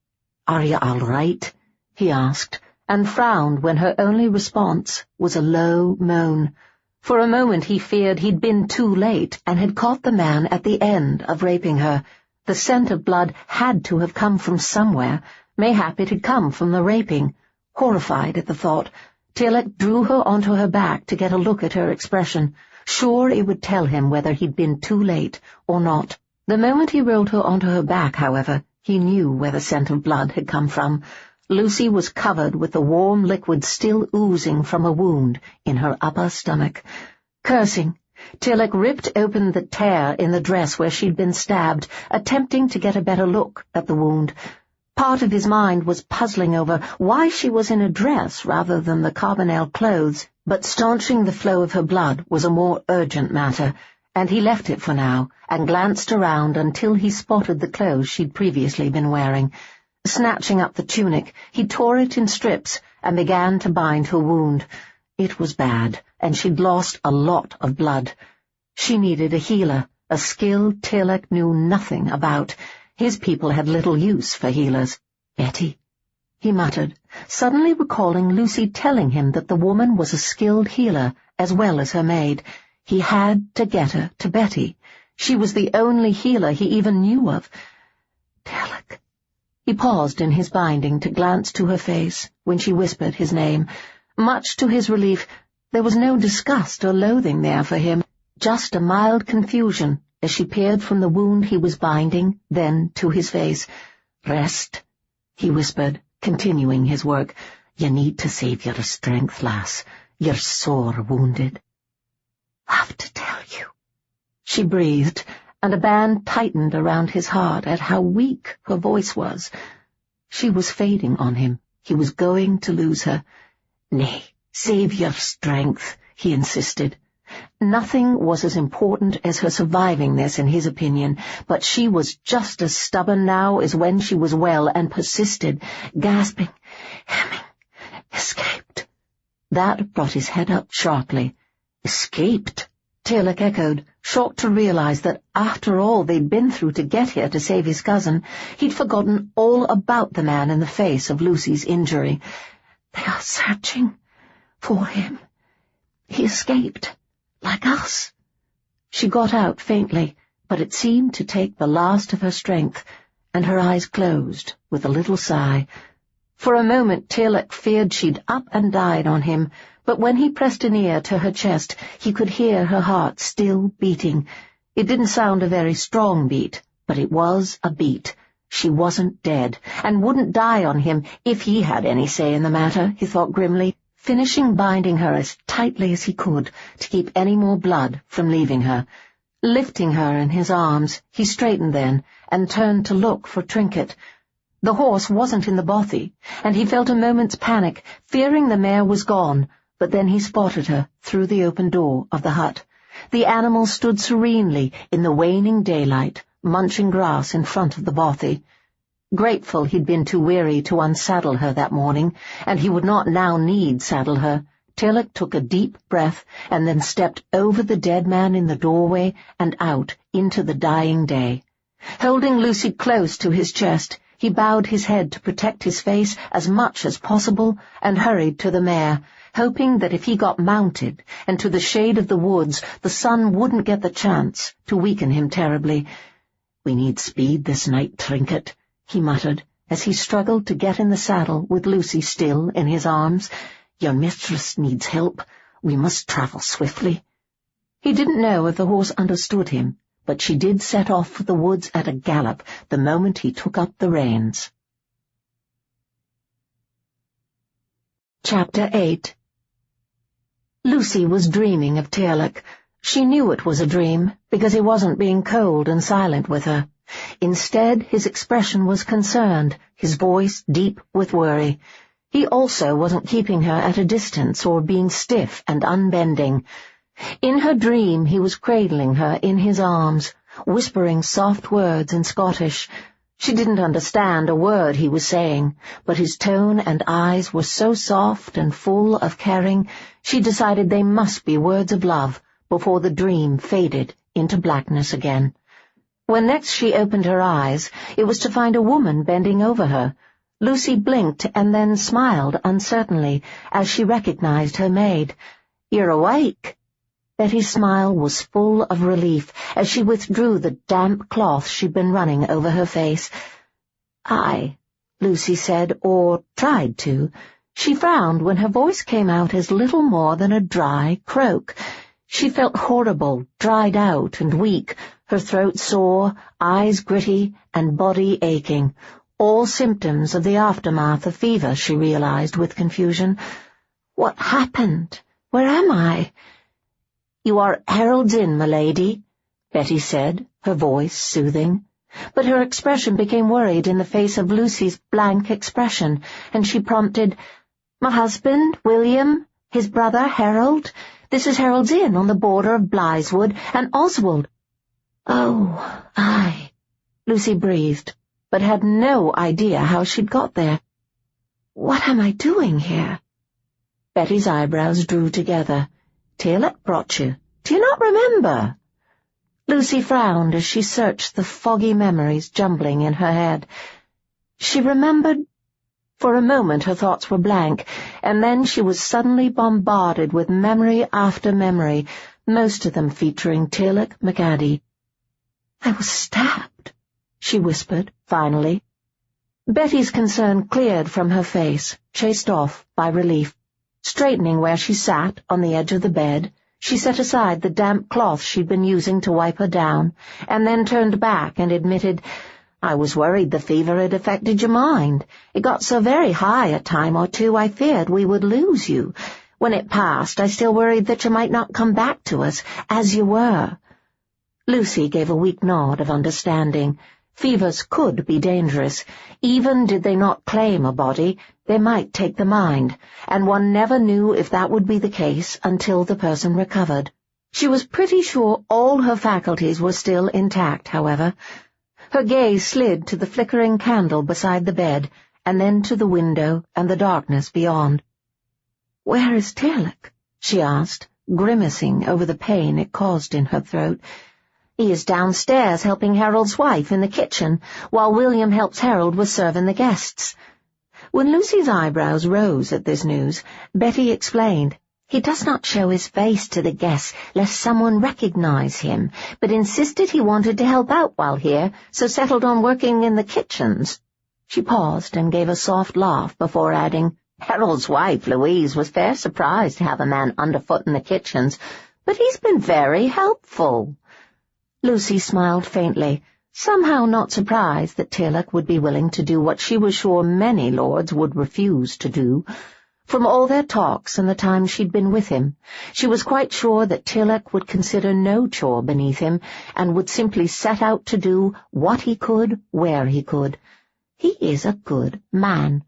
are you all right?" he asked, and frowned when her only response was a low moan. For a moment he feared he'd been too late and had caught the man at the end of raping her. The scent of blood had to have come from somewhere. Mayhap it had come from the raping. Horrified at the thought, Tearlach drew her onto her back to get a look at her expression, sure it would tell him whether he'd been too late or not. The moment he rolled her onto her back, however, he knew where the scent of blood had come from. Lucy was covered with the warm liquid still oozing from a wound in her upper stomach. Cursing, Tearlach ripped open the tear in the dress where she'd been stabbed, attempting to get a better look at the wound. Part of his mind was puzzling over why she was in a dress rather than the carbonelle clothes, but staunching the flow of her blood was a more urgent matter, and he left it for now and glanced around until he spotted the clothes she'd previously been wearing. Snatching up the tunic, he tore it in strips and began to bind her wound. It was bad, and she'd lost a lot of blood. She needed a healer, a skill Tearlach knew nothing about. His people had little use for healers. "Betty," he muttered, suddenly recalling Lucy telling him that the woman was a skilled healer as well as her maid. He had to get her to Betty. She was the only healer he even knew of. "Tearlach." He paused in his binding to glance to her face when she whispered his name. Much to his relief, there was no disgust or loathing there for him, just a mild confusion as she peered from the wound he was binding, then to his face. "Rest," he whispered, continuing his work. "You need to save your strength, lass. You're sore wounded." "Have to tell you," she breathed, and a band tightened around his heart at how weak her voice was. She was fading on him. He was going to lose her. "Nay, save your strength," he insisted. Nothing was as important as her surviving this, in his opinion, but she was just as stubborn now as when she was well and persisted, gasping, hemming. "Escaped." That brought his head up sharply. "Escaped?" Tearlach echoed, shocked to realize that after all they'd been through to get here to save his cousin, he'd forgotten all about the man in the face of Lucy's injury. "They are searching for him. He escaped. Like us." She got out faintly, but it seemed to take the last of her strength, and her eyes closed with a little sigh. For a moment Tearlach feared she'd up and died on him, but when he pressed an ear to her chest, he could hear her heart still beating. It didn't sound a very strong beat, but it was a beat. She wasn't dead, and wouldn't die on him if he had any say in the matter, he thought grimly, finishing binding her as tightly as he could to keep any more blood from leaving her. Lifting her in his arms, he straightened then and turned to look for Trinket. The horse wasn't in the bothy, and he felt a moment's panic, fearing the mare was gone, but then he spotted her through the open door of the hut. The animal stood serenely in the waning daylight, munching grass in front of the bothy. Grateful he'd been too weary to unsaddle her that morning, and he would not now need saddle her, Tearlach took a deep breath and then stepped over the dead man in the doorway and out into the dying day. Holding Lucy close to his chest, he bowed his head to protect his face as much as possible and hurried to the mare, hoping that if he got mounted and to the shade of the woods, the sun wouldn't get the chance to weaken him terribly. "We need speed this night, Trinket," he muttered, as he struggled to get in the saddle with Lucy still in his arms. "Your mistress needs help. We must travel swiftly." He didn't know if the horse understood him, but she did set off for the woods at a gallop the moment he took up the reins. Chapter 8. Lucy was dreaming of Tearlach. She knew it was a dream, because he wasn't being cold and silent with her. Instead, his expression was concerned, his voice deep with worry. He also wasn't keeping her at a distance or being stiff and unbending. In her dream he was cradling her in his arms, whispering soft words in Scottish. She didn't understand a word he was saying, but his tone and eyes were so soft and full of caring, she decided they must be words of love before the dream faded into blackness again. When next she opened her eyes, it was to find a woman bending over her. Lucy blinked and then smiled uncertainly as she recognized her maid. "You're awake." Betty's smile was full of relief as she withdrew the damp cloth she'd been running over her face. "Aye," Lucy said, or tried to. She frowned when her voice came out as little more than a dry croak. She felt horrible, dried out and weak, her throat sore, eyes gritty, and body aching. All symptoms of the aftermath of fever, she realized with confusion. "What happened? Where am I?" "You are at Harold's Inn, my lady," Betty said, her voice soothing. But her expression became worried in the face of Lucy's blank expression, and she prompted, "My husband, William, his brother, Harold. This is Harold's Inn on the border of Blytheswood and Oswald." "Oh, aye," Lucy breathed, but had no idea how she'd got there. "What am I doing here?" Betty's eyebrows drew together. "Tearlach brought you. Do you not remember?" Lucy frowned as she searched the foggy memories jumbling in her head. She remembered. For a moment her thoughts were blank, and then she was suddenly bombarded with memory after memory, most of them featuring Tearlach MacAdie. "I was stabbed," she whispered, finally. Betty's concern cleared from her face, chased off by relief. Straightening where she sat on the edge of the bed, she set aside the damp cloth she'd been using to wipe her down, and then turned back and admitted, "I was worried the fever had affected your mind. It got so very high a time or two I feared we would lose you. When it passed, I still worried that you might not come back to us, as you were." Lucy gave a weak nod of understanding. Fevers could be dangerous. Even did they not claim a body, they might take the mind, and one never knew if that would be the case until the person recovered. She was pretty sure all her faculties were still intact, however. Her gaze slid to the flickering candle beside the bed, and then to the window and the darkness beyond. "Where is Tearlach?" she asked, grimacing over the pain it caused in her throat. "He is downstairs helping Harold's wife in the kitchen, while William helps Harold with serving the guests." When Lucy's eyebrows rose at this news, Betty explained, "He does not show his face to the guests lest someone recognize him, but insisted he wanted to help out while here, so settled on working in the kitchens." She paused and gave a soft laugh before adding, "Harold's wife, Louise, was fair surprised to have a man underfoot in the kitchens, but he's been very helpful." Lucy smiled faintly, somehow not surprised that Tearlach would be willing to do what she was sure many lords would refuse to do. From all their talks and the time she'd been with him, she was quite sure that Tearlach would consider no chore beneath him, and would simply set out to do what he could, where he could. "He is a good man,"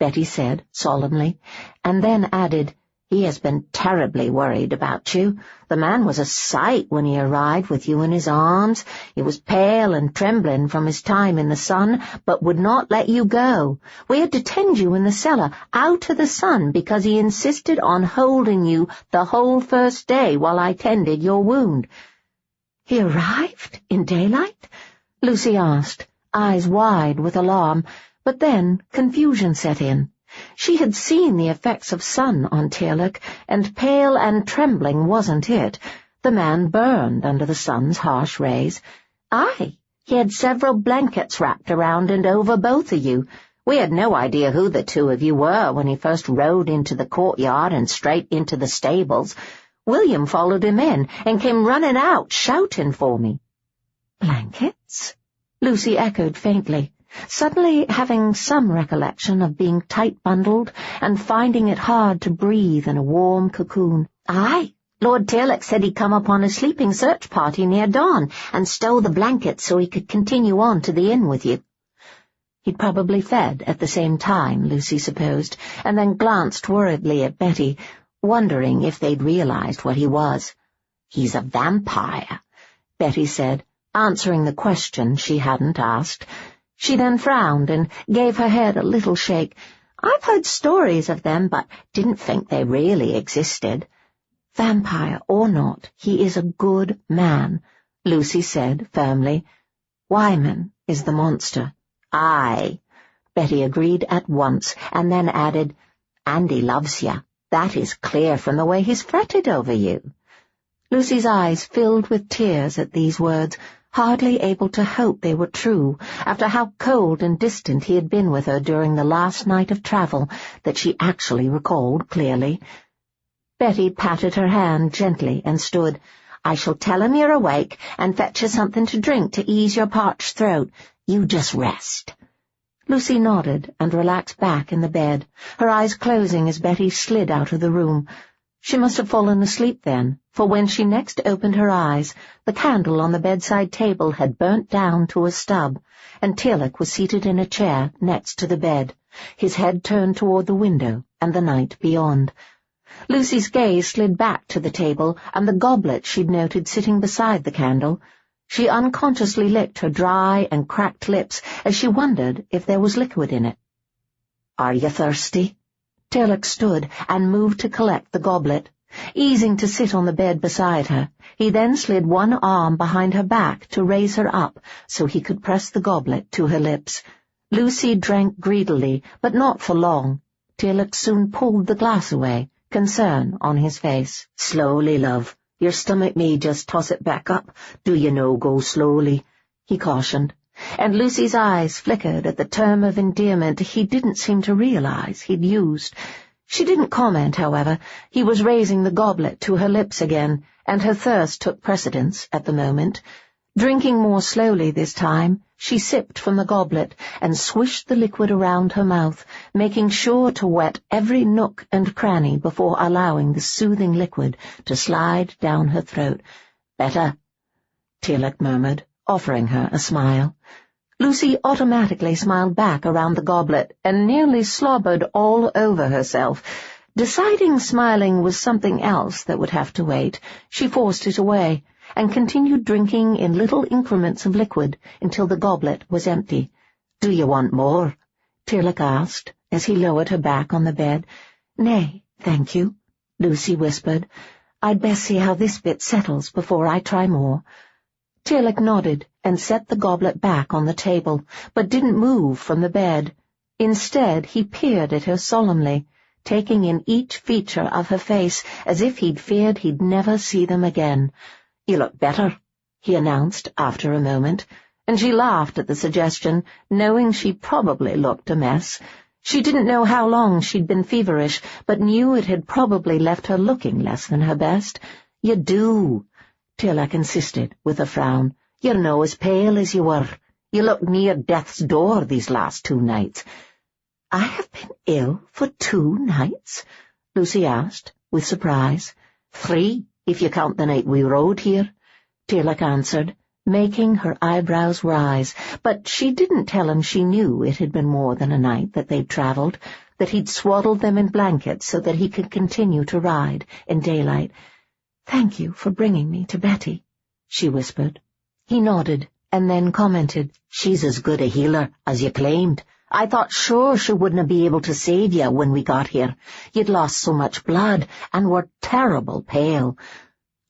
Betty said solemnly, and then added, "He has been terribly worried about you. The man was a sight when he arrived with you in his arms. He was pale and trembling from his time in the sun, but would not let you go. We had to tend you in the cellar, out of the sun, because he insisted on holding you the whole first day while I tended your wound." "He arrived in daylight?" Lucy asked, eyes wide with alarm, but then confusion set in. She had seen the effects of sun on Tearlach, and pale and trembling wasn't it. The man burned under the sun's harsh rays. "Aye, he had several blankets wrapped around and over both of you. We had no idea who the two of you were when he first rode into the courtyard and straight into the stables. William followed him in and came running out, shouting for me." "Blankets?" Lucy echoed faintly, suddenly having some recollection of being tight-bundled and finding it hard to breathe in a warm cocoon. "Aye, Lord Tearlach said he'd come upon a sleeping search party near dawn and stole the blankets so he could continue on to the inn with you." He'd probably fed at the same time, Lucy supposed, and then glanced worriedly at Betty, wondering if they'd realized what he was. "He's a vampire," Betty said, answering the question she hadn't asked. She then frowned and gave her head a little shake. "I've heard stories of them, but didn't think they really existed." "Vampire or not, he is a good man," Lucy said firmly. "Wyman is the monster." "Aye," Betty agreed at once, and then added, "And he loves you. That is clear from the way he's fretted over you." Lucy's eyes filled with tears at these words, hardly able to hope they were true, after how cold and distant he had been with her during the last night of travel that she actually recalled clearly. Betty patted her hand gently and stood. "I shall tell him you're awake and fetch you something to drink to ease your parched throat. You just rest." Lucy nodded and relaxed back in the bed, her eyes closing as Betty slid out of the room. She must have fallen asleep then, for when she next opened her eyes, the candle on the bedside table had burnt down to a stub, and Tearlach was seated in a chair next to the bed, his head turned toward the window and the night beyond. Lucy's gaze slid back to the table and the goblet she'd noted sitting beside the candle. She unconsciously licked her dry and cracked lips as she wondered if there was liquid in it. "Are you thirsty?" Tearlach stood and moved to collect the goblet. Easing to sit on the bed beside her, he then slid one arm behind her back to raise her up so he could press the goblet to her lips. Lucy drank greedily, but not for long. Tearlach soon pulled the glass away, concern on his face. "Slowly, love. Your stomach may just toss it back up. Do you know, go slowly," he cautioned, and Lucy's eyes flickered at the term of endearment he didn't seem to realize he'd used. She didn't comment, however. He was raising the goblet to her lips again, and her thirst took precedence at the moment. Drinking more slowly this time, she sipped from the goblet and swished the liquid around her mouth, making sure to wet every nook and cranny before allowing the soothing liquid to slide down her throat. "Better," Tearlach murmured, offering her a smile. Lucy automatically smiled back around the goblet and nearly slobbered all over herself. Deciding smiling was something else that would have to wait, she forced it away and continued drinking in little increments of liquid until the goblet was empty. "Do you want more?" Tearlach asked as he lowered her back on the bed. "Nay, thank you," Lucy whispered. "I'd best see how this bit settles before I try more." Tearlach nodded and set the goblet back on the table, but didn't move from the bed. Instead, he peered at her solemnly, taking in each feature of her face as if he'd feared he'd never see them again. "You look better," he announced after a moment, and she laughed at the suggestion, knowing she probably looked a mess. She didn't know how long she'd been feverish, but knew it had probably left her looking less than her best. "You do," Tearlach insisted with a frown. "You're no as pale as you were. You look near death's door these last 2 nights." "I have been ill for 2 nights?" Lucy asked, with surprise. 3, if you count the night we rode here," Tearlach answered, making her eyebrows rise, but she didn't tell him she knew it had been more than a night that they'd travelled, that he'd swaddled them in blankets so that he could continue to ride in daylight. "Thank you for bringing me to Betty," she whispered. He nodded, and then commented, "She's as good a healer as you claimed. I thought sure she wouldn't be able to save you when we got here. You'd lost so much blood and were terrible pale."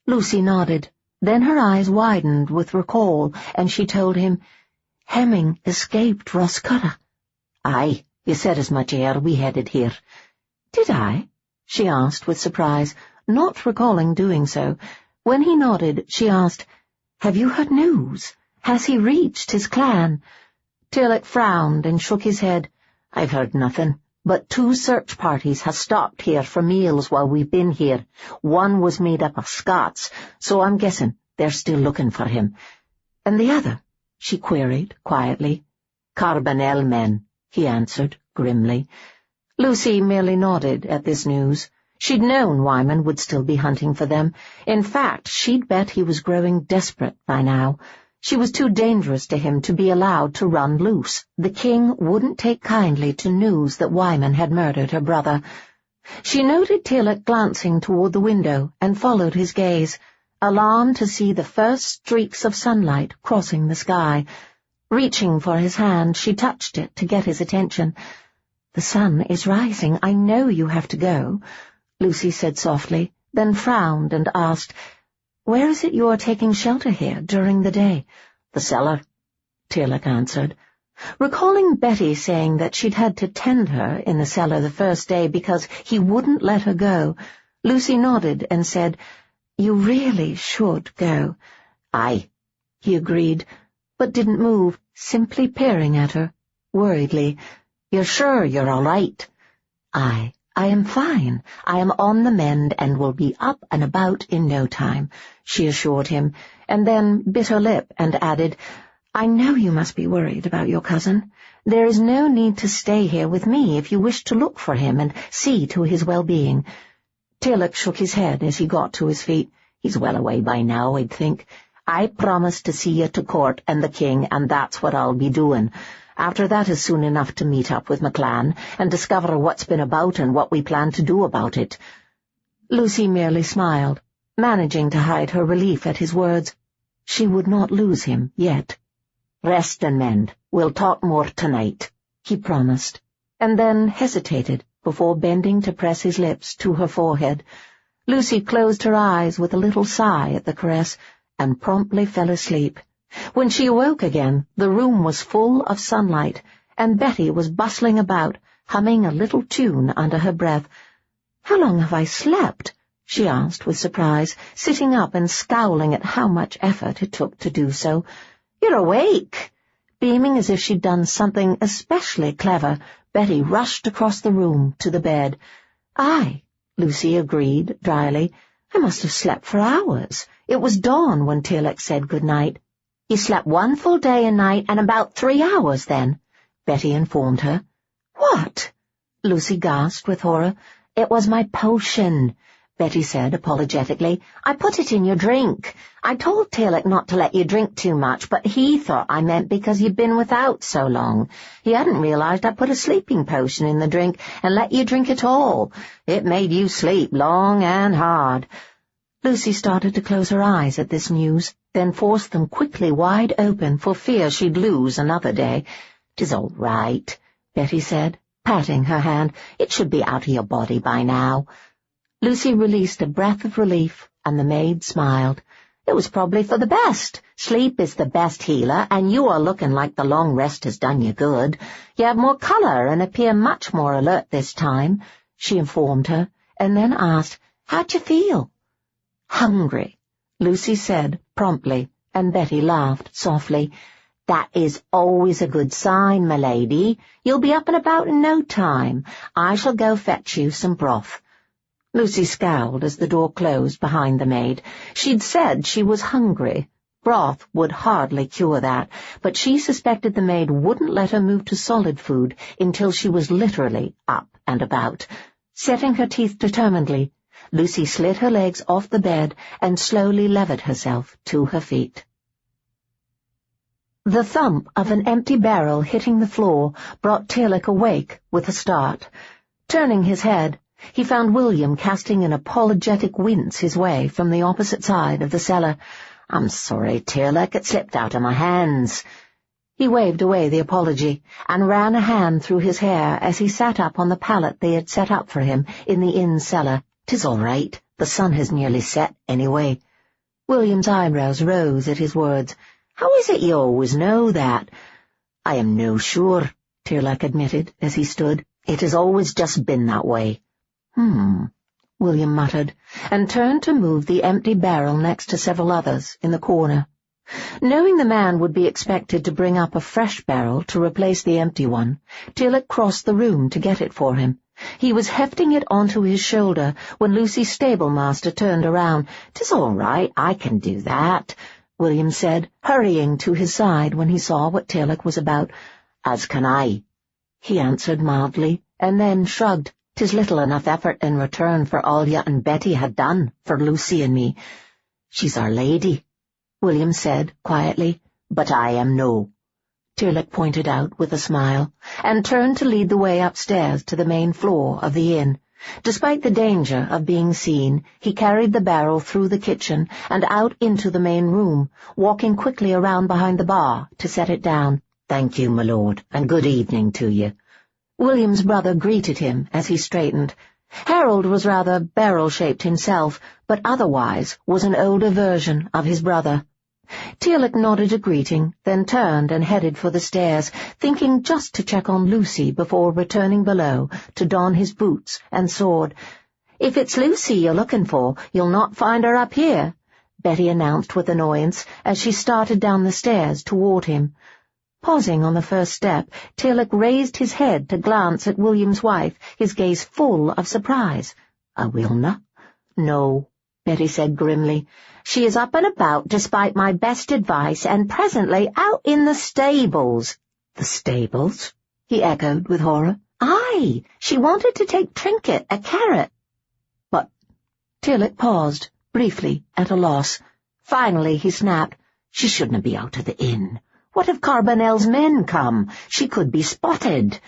Lucy nodded. Then her eyes widened with recall, and she told him, "Hemming escaped Roscotta." "Aye, you said as much ere we headed here." "Did I?" she asked with surprise, not recalling doing so. When he nodded, she asked, "Have you heard news? Has he reached his clan?" Tearlach frowned and shook his head. "I've heard nothing, but 2 search parties have stopped here for meals while we've been here. One was made up of Scots, so I'm guessing they're still looking for him." "And the other?" she queried quietly. "Carbonell men," he answered grimly. Lucy merely nodded at this news. She'd known Wyman would still be hunting for them. In fact, she'd bet he was growing desperate by now. She was too dangerous to him to be allowed to run loose. The king wouldn't take kindly to news that Wyman had murdered her brother. She noted Tearlach glancing toward the window and followed his gaze. alarmed to see the first streaks of sunlight crossing the sky. Reaching for his hand, she touched it to get his attention. "The sun is rising. I know you have to go," Lucy said softly, then frowned and asked, "Where is it you are taking shelter here during the day?" "The cellar," Tearlach answered. Recalling Betty saying that she'd had to tend her in the cellar the first day because he wouldn't let her go, Lucy nodded and said, "You really should go." "Aye," he agreed, but didn't move, simply peering at her, worriedly. "You're sure you're all right?" I am fine. I am on the mend and will be up and about in no time," she assured him, and then bit her lip and added, "I know you must be worried about your cousin. There is no need to stay here with me if you wish to look for him and see to his well-being." Tearlach shook his head as he got to his feet. "He's well away by now, I'd think. I promised to see you to court and the king, and that's what I'll be doing. After that is soon enough to meet up with McClan and discover what's been about and what we plan to do about it." Lucy merely smiled, managing to hide her relief at his words. She would not lose him yet. "Rest and mend. We'll talk more tonight," he promised, and then hesitated before bending to press his lips to her forehead. Lucy closed her eyes with a little sigh at the caress and promptly fell asleep. When she awoke again, the room was full of sunlight, and Betty was bustling about, humming a little tune under her breath. "How long have I slept?" she asked with surprise, sitting up and scowling at how much effort it took to do so. "You're awake!" Beaming as if she'd done something especially clever, Betty rushed across the room to the bed. "Aye," Lucy agreed dryly. "I must have slept for hours. It was dawn when Tearlach said good night." "You slept 1 full day and night and about 3 hours then," Betty informed her. "What?" Lucy gasped with horror. "It was my potion," Betty said apologetically. "I put it in your drink. I told Tearlach not to let you drink too much, but he thought I meant because you'd been without so long. He hadn't realized I put a sleeping potion in the drink and let you drink it all. It made you sleep long and hard." Lucy started to close her eyes at this news, then forced them quickly wide open for fear she'd lose another day. "'Tis all right," Betty said, patting her hand. "It should be out of your body by now." Lucy released a breath of relief, and the maid smiled. "It was probably for the best. Sleep is the best healer, and you are looking like the long rest has done you good. You have more colour and appear much more alert this time," she informed her, and then asked, "How'd you feel?" "Hungry," Lucy said promptly, and Betty laughed softly. "That is always a good sign, my lady. You'll be up and about in no time. I shall go fetch you some broth." Lucy scowled as the door closed behind the maid. She'd said she was hungry. Broth would hardly cure that, but she suspected the maid wouldn't let her move to solid food until she was literally up and about. Setting her teeth determinedly, Lucy slid her legs off the bed and slowly levered herself to her feet. The thump of an empty barrel hitting the floor brought Tearlach awake with a start. Turning his head, he found William casting an apologetic wince his way from the opposite side of the cellar. "I'm sorry, Tearlach, it slipped out of my hands." He waved away the apology and ran a hand through his hair as he sat up on the pallet they had set up for him in the inn cellar. "'Tis all right. The sun has nearly set, anyway." William's eyebrows rose at his words. "How is it you always know that?" "I am no sure," Tearlach admitted as he stood. "It has always just been that way." William muttered, and turned to move the empty barrel next to several others in the corner. Knowing the man would be expected to bring up a fresh barrel to replace the empty one, Tearlach crossed the room to get it for him. He was hefting it onto his shoulder when Lucy's stablemaster turned around. "'Tis all right, I can do that," William said, hurrying to his side when he saw what Tearlach was about. "As can I," he answered mildly, and then shrugged. "'Tis little enough effort in return for all you and Betty had done for Lucy and me." "She's our lady," William said quietly. "But I am no," Tearlach pointed out with a smile, and turned to lead the way upstairs to the main floor of the inn. Despite the danger of being seen, he carried the barrel through the kitchen and out into the main room, walking quickly around behind the bar to set it down. "Thank you, my lord, and good evening to you." William's brother greeted him as he straightened. Harold was rather barrel-shaped himself, but otherwise was an older version of his brother. Tearlach nodded a greeting, then turned and headed for the stairs, thinking just to check on Lucy before returning below to don his boots and sword. "If it's Lucy you're looking for, you'll not find her up here," Betty announced with annoyance as she started down the stairs toward him. Pausing on the first step, Tearlach raised his head to glance at William's wife, his gaze full of surprise. "Wilna?" "No," Betty said grimly. "She is up and about despite my best advice, and presently out in the stables." "The stables?" he echoed with horror. "Aye, she wanted to take Trinket a carrot." "But—" Tearlach paused, briefly at a loss. Finally he snapped, "She shouldn't be out of the inn. What if Carbonell's men come? She could be spotted."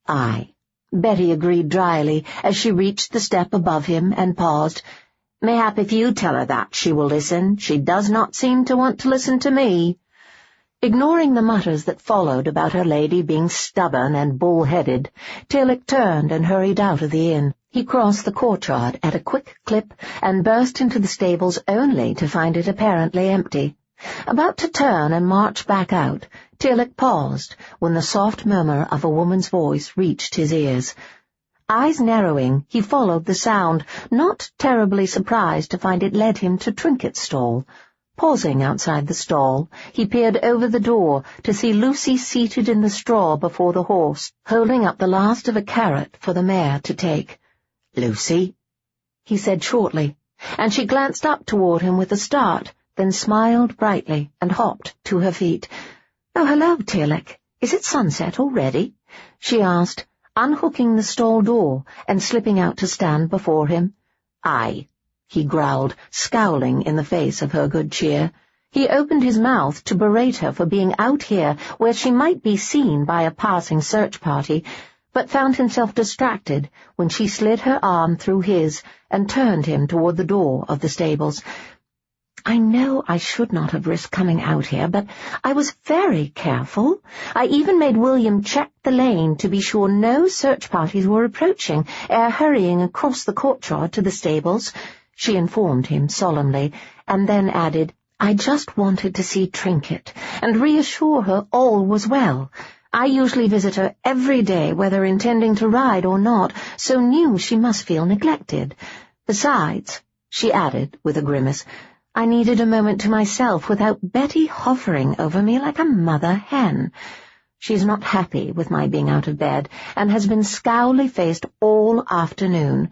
"Aye," Betty agreed dryly as she reached the step above him and paused. "Mayhap if you tell her that she will listen. She does not seem to want to listen to me." Ignoring the mutters that followed about her lady being stubborn and bull-headed, Tearlach turned and hurried out of the inn. He crossed the courtyard at a quick clip and burst into the stables only to find it apparently empty. About to turn and march back out, Tearlach paused when the soft murmur of a woman's voice reached his ears. Eyes narrowing, he followed the sound, not terribly surprised to find it led him to Trinket's stall. Pausing outside the stall, he peered over the door to see Lucy seated in the straw before the horse, holding up the last of a carrot for the mare to take. "Lucy," he said shortly, and she glanced up toward him with a start, then smiled brightly and hopped to her feet. "Oh, hello, Tearlach. Is it sunset already?" she asked, unhooking the stall door and slipping out to stand before him. "Aye," he growled, scowling in the face of her good cheer. He opened his mouth to berate her for being out here where she might be seen by a passing search party, but found himself distracted when she slid her arm through his and turned him toward the door of the stables. "I know I should not have risked coming out here, but I was very careful. I even made William check the lane to be sure no search parties were approaching ere hurrying across the courtyard to the stables," she informed him solemnly, and then added, "I just wanted to see Trinket and reassure her all was well. I usually visit her every day, whether intending to ride or not, so knew she must feel neglected. Besides," she added with a grimace, "I needed a moment to myself without Betty hovering over me like a mother hen. She is not happy with my being out of bed, and has been scowly-faced all afternoon,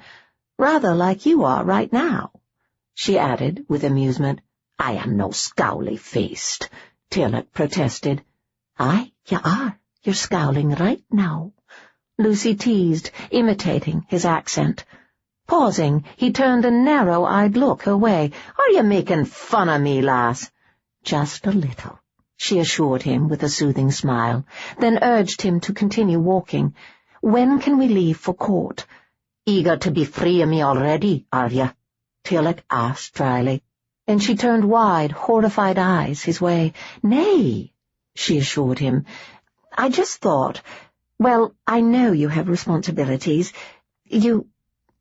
rather like you are right now," she added with amusement. "I am no scowly-faced," Tearlach protested. "Aye, you are. You're scowling right now," Lucy teased, imitating his accent. Pausing, he turned a narrow-eyed look her way. "Are you making fun of me, lass?" "Just a little," she assured him with a soothing smile, then urged him to continue walking. "When can we leave for court?" "Eager to be free of me already, are you?" Tearlach asked dryly, and she turned wide, horrified eyes his way. "Nay," she assured him. "I just thought, well, I know you have responsibilities.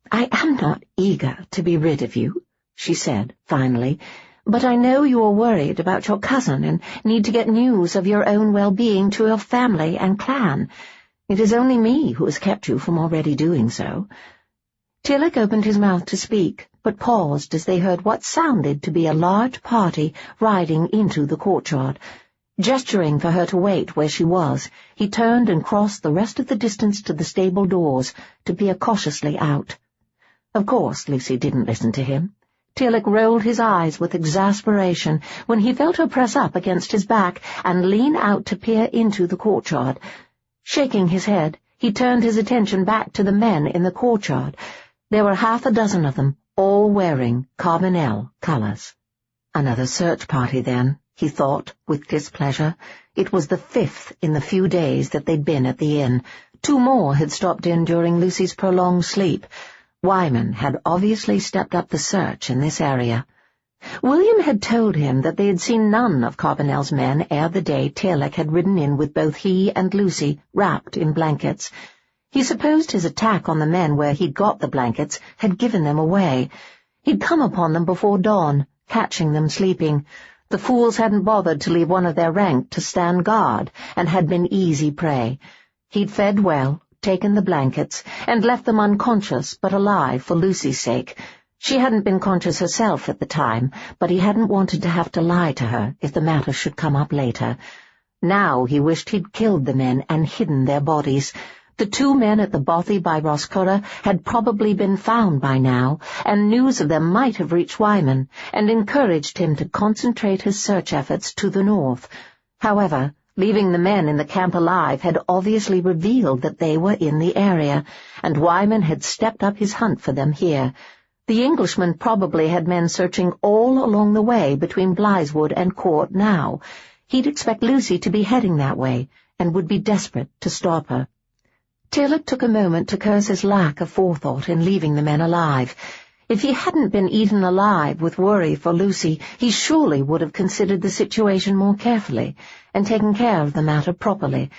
I am not eager to be rid of you," she said, finally, "but I know you are worried about your cousin and need to get news of your own well-being to your family and clan. It is only me who has kept you from already doing so." Tearlach opened his mouth to speak, but paused as they heard what sounded to be a large party riding into the courtyard. Gesturing for her to wait where she was, he turned and crossed the rest of the distance to the stable doors to peer cautiously out. Of course Lucy didn't listen to him. Tearlach rolled his eyes with exasperation when he felt her press up against his back and lean out to peer into the courtyard. Shaking his head, he turned his attention back to the men in the courtyard. There were 6 of them, all wearing Carbonell colours. Another search party, then, he thought, with displeasure. It was the 5th in the few days that they'd been at the inn. 2 more had stopped in during Lucy's prolonged sleep. Wyman had obviously stepped up the search in this area. William had told him that they had seen none of Carbonell's men ere the day Tearlach had ridden in with both he and Lucy wrapped in blankets. He supposed his attack on the men where he'd got the blankets had given them away. He'd come upon them before dawn, catching them sleeping. The fools hadn't bothered to leave one of their rank to stand guard, and had been easy prey. He'd fed well, taken the blankets, and left them unconscious but alive for Lucy's sake. She hadn't been conscious herself at the time, but he hadn't wanted to have to lie to her if the matter should come up later. Now he wished he'd killed the men and hidden their bodies. The 2 men at the bothy by Roscurra had probably been found by now, and news of them might have reached Wyman, and encouraged him to concentrate his search efforts to the north. However, leaving the men in the camp alive had obviously revealed that they were in the area, and Wyman had stepped up his hunt for them here. The Englishman probably had men searching all along the way between Blytheswood and Court now. He'd expect Lucy to be heading that way, and would be desperate to stop her. Tearlach took a moment to curse his lack of forethought in leaving the men alive. If he hadn't been eaten alive with worry for Lucy, he surely would have considered the situation more carefully, and taken care of the matter properly.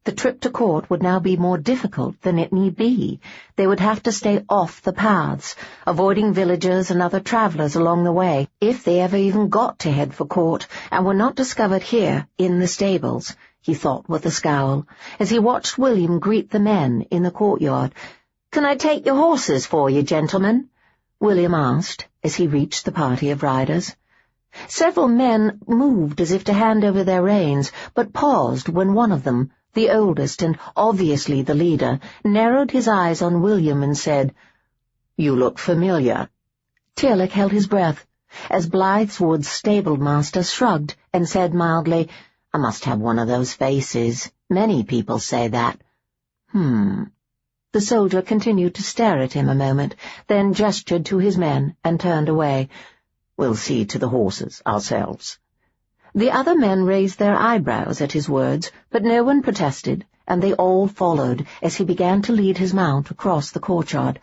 The trip to Court would now be more difficult than it need be. They would have to stay off the paths, avoiding villagers and other travellers along the way, if they ever even got to head for Court, and were not discovered here, in the stables, he thought with a scowl, as he watched William greet the men in the courtyard. "Can I take your horses for you, gentlemen?" William asked, as he reached the party of riders. Several men moved as if to hand over their reins, but paused when one of them, the oldest and obviously the leader, narrowed his eyes on William and said, "You look familiar." Tearlach held his breath, as Blytheswood's stable-master shrugged and said mildly, "I must have one of those faces. Many people say that." The soldier continued to stare at him a moment, then gestured to his men and turned away. "We'll see to the horses ourselves." The other men raised their eyebrows at his words, but no one protested, and they all followed as he began to lead his mount across the courtyard.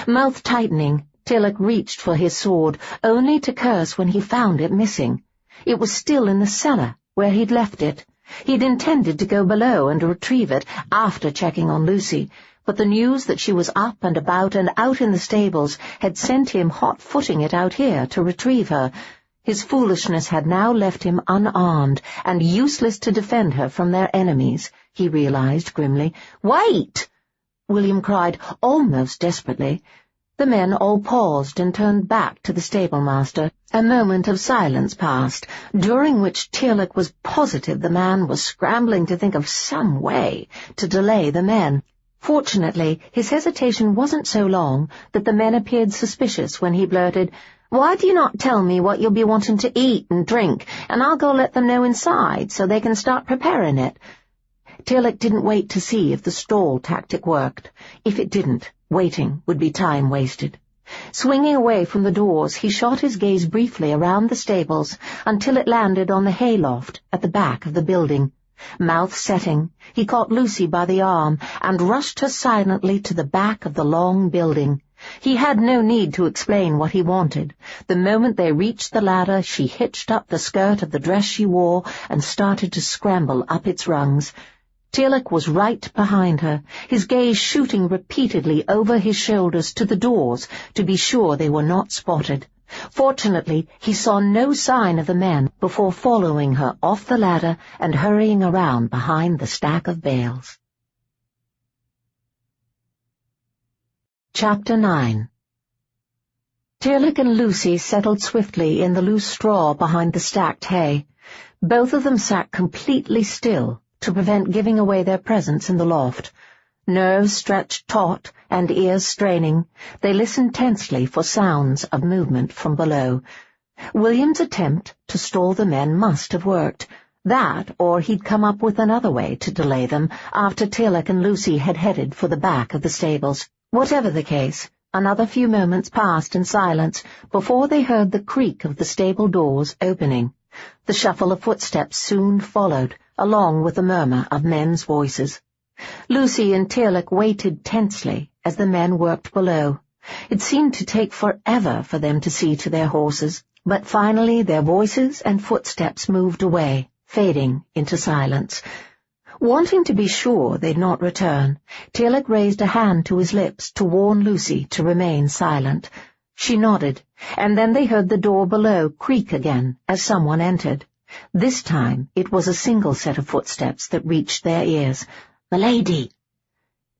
Mouth tightening, Tearlach reached for his sword, only to curse when he found it missing. It was still in the cellar, where he'd left it. He'd intended to go below and retrieve it after checking on Lucy, but the news that she was up and about and out in the stables had sent him hot-footing it out here to retrieve her. His foolishness had now left him unarmed and useless to defend her from their enemies, he realized grimly. "Wait!" William cried, almost desperately. The men all paused and turned back to the stable-master. A moment of silence passed, during which Tearlach was positive the man was scrambling to think of some way to delay the men. Fortunately, his hesitation wasn't so long that the men appeared suspicious when he blurted, "Why do you not tell me what you'll be wanting to eat and drink, and I'll go let them know inside so they can start preparing it?" Tearlach didn't wait to see if the stall tactic worked. If it didn't, waiting would be time wasted. Swinging away from the doors, he shot his gaze briefly around the stables until it landed on the hayloft at the back of the building. Mouth setting, he caught Lucy by the arm and rushed her silently to the back of the long building. He had no need to explain what he wanted. The moment they reached the ladder, she hitched up the skirt of the dress she wore and started to scramble up its rungs. Tearlach was right behind her, his gaze shooting repeatedly over his shoulders to the doors to be sure they were not spotted. Fortunately, he saw no sign of the men before following her off the ladder and hurrying around behind the stack of bales. Chapter 9. Tearlach and Lucy settled swiftly in the loose straw behind the stacked hay. Both of them sat completely still to prevent giving away their presence in the loft. Nerves stretched taut and ears straining, they listened tensely for sounds of movement from below. William's attempt to stall the men must have worked. That, or he'd come up with another way to delay them after Tearlach and Lucy had headed for the back of the stables. Whatever the case, another few moments passed in silence before they heard the creak of the stable doors opening. The shuffle of footsteps soon followed, along with the murmur of men's voices. Lucy and Tearlach waited tensely as the men worked below. It seemed to take forever for them to see to their horses, but finally their voices and footsteps moved away, fading into silence. Wanting to be sure they'd not return, Tearlach raised a hand to his lips to warn Lucy to remain silent. She nodded, and then they heard the door below creak again as someone entered. This time it was a single set of footsteps that reached their ears. "Milady!"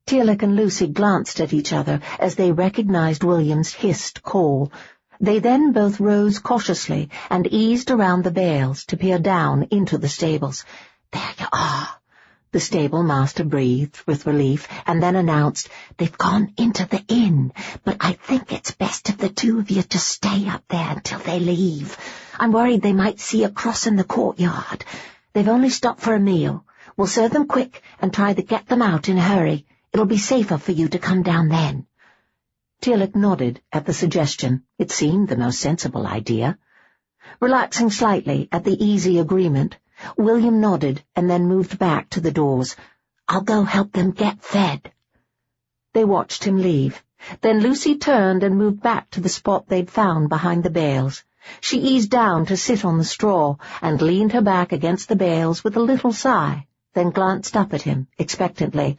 Tearlach and Lucy glanced at each other as they recognized William's hissed call. They then both rose cautiously and eased around the bales to peer down into the stables. "There you are," the stable master breathed with relief, and then announced, "They've gone into the inn, but I think it's best if the two of you just stay up there until they leave. I'm worried they might see a cross in the courtyard. They've only stopped for a meal. We'll serve them quick and try to get them out in a hurry. It'll be safer for you to come down then." Tearlach nodded at the suggestion. It seemed the most sensible idea. Relaxing slightly at the easy agreement, William nodded and then moved back to the doors. "I'll go help them get fed." They watched him leave. Then Lucy turned and moved back to the spot they'd found behind the bales. She eased down to sit on the straw and leaned her back against the bales with a little sigh, then glanced up at him expectantly.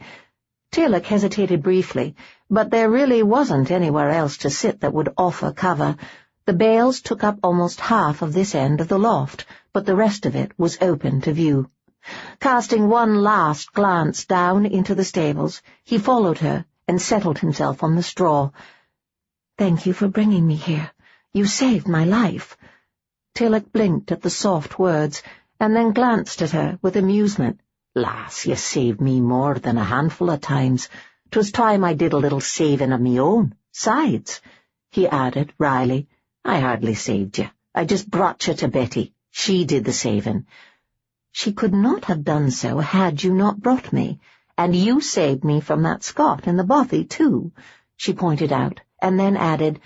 Tearlach hesitated briefly, but there really wasn't anywhere else to sit that would offer cover. The bales took up almost half of this end of the loft, but the rest of it was open to view. Casting one last glance down into the stables, he followed her and settled himself on the straw. "Thank you for bringing me here. You saved my life." Tearlach blinked at the soft words, and then glanced at her with amusement. "Lass, you saved me more than a handful of times. 'Twas time I did a little saving of me own. Sides," he added wryly, "I hardly saved you. I just brought you to Betty. She did the saving." "She could not have done so had you not brought me, and you saved me from that Scot in the bothy, too," she pointed out, and then added,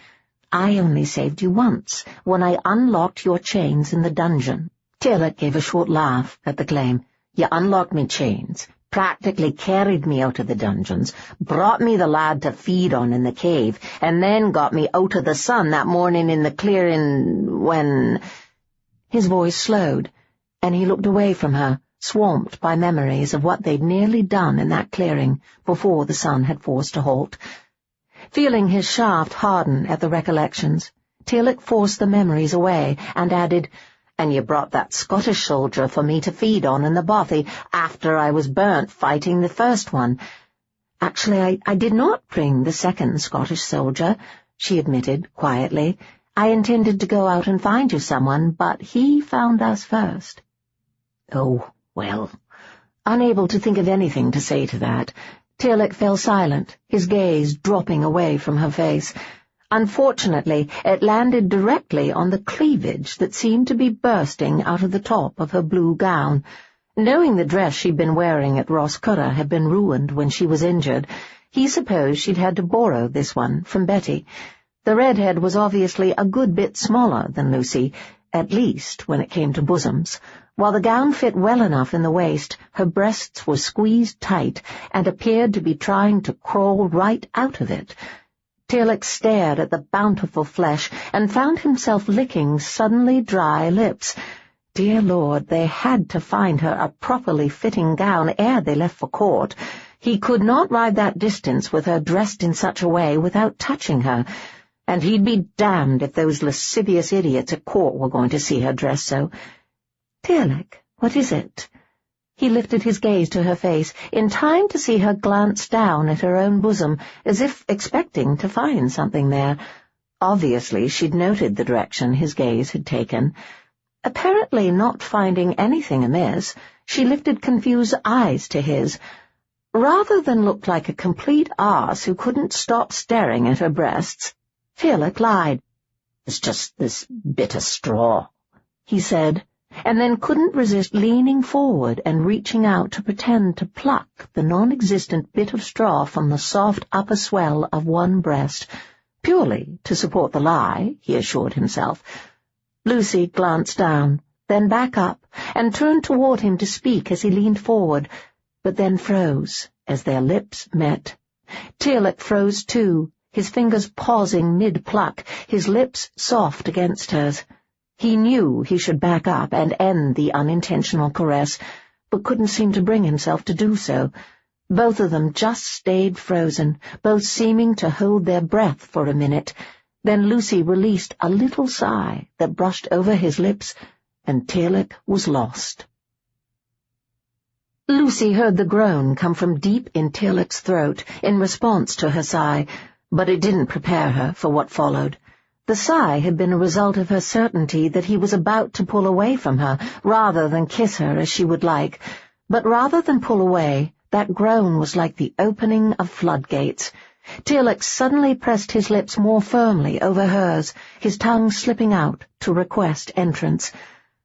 "I only saved you once, when I unlocked your chains in the dungeon." Tearlach gave a short laugh at the claim. "You unlocked me chains, practically carried me out of the dungeons, brought me the lad to feed on in the cave, and then got me out of the sun that morning in the clearing when—" His voice slowed, and he looked away from her, swamped by memories of what they'd nearly done in that clearing before the sun had forced a halt. Feeling his shaft harden at the recollections, Tearlach forced the memories away and added, "And you brought that Scottish soldier for me to feed on in the bothy after I was burnt fighting the first one." "Actually, I did not bring the second Scottish soldier," she admitted quietly. "I intended to go out and find you someone, but he found us first." "Oh, well." Unable to think of anything to say to that, Tearlach fell silent, his gaze dropping away from her face. Unfortunately, it landed directly on the cleavage that seemed to be bursting out of the top of her blue gown. Knowing the dress she'd been wearing at Roscurra had been ruined when she was injured, he supposed she'd had to borrow this one from Betty. The redhead was obviously a good bit smaller than Lucy, at least when it came to bosoms. While the gown fit well enough in the waist, her breasts were squeezed tight and appeared to be trying to crawl right out of it. Tearlach stared at the bountiful flesh and found himself licking suddenly dry lips. Dear Lord, they had to find her a properly fitting gown ere they left for court. He could not ride that distance with her dressed in such a way without touching her, and he'd be damned if those lascivious idiots at court were going to see her dressed so. "Tearlach, what is it?" He lifted his gaze to her face, in time to see her glance down at her own bosom, as if expecting to find something there. Obviously she'd noted the direction his gaze had taken. Apparently not finding anything amiss, she lifted confused eyes to his. Rather than look like a complete arse who couldn't stop staring at her breasts, Tearlach lied. "It's just this bit of straw," he said, and then couldn't resist leaning forward and reaching out to pretend to pluck the non-existent bit of straw from the soft upper swell of one breast, purely to support the lie, he assured himself. Lucy glanced down, then back up, and turned toward him to speak as he leaned forward, but then froze as their lips met. Tearlach froze too, his fingers pausing mid-pluck, his lips soft against hers. He knew he should back up and end the unintentional caress, but couldn't seem to bring himself to do so. Both of them just stayed frozen, both seeming to hold their breath for a minute. Then Lucy released a little sigh that brushed over his lips, and Tearlach was lost. Lucy heard the groan come from deep in Tearlach's throat in response to her sigh, but it didn't prepare her for what followed. The sigh had been a result of her certainty that he was about to pull away from her, rather than kiss her as she would like. But rather than pull away, that groan was like the opening of floodgates. Tearlach suddenly pressed his lips more firmly over hers, his tongue slipping out to request entrance.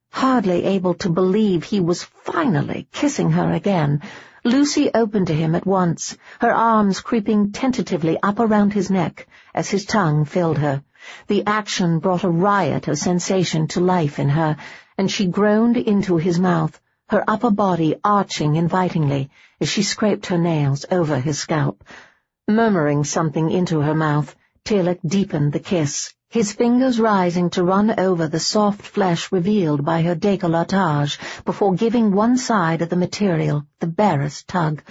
Hardly able to believe he was finally kissing her again, Lucy opened to him at once, her arms creeping tentatively up around his neck as his tongue filled her. The action brought a riot of sensation to life in her, and she groaned into his mouth, her upper body arching invitingly as she scraped her nails over his scalp. Murmuring something into her mouth, Tearlach deepened the kiss, his fingers rising to run over the soft flesh revealed by her décolletage before giving one side of the material the barest tug.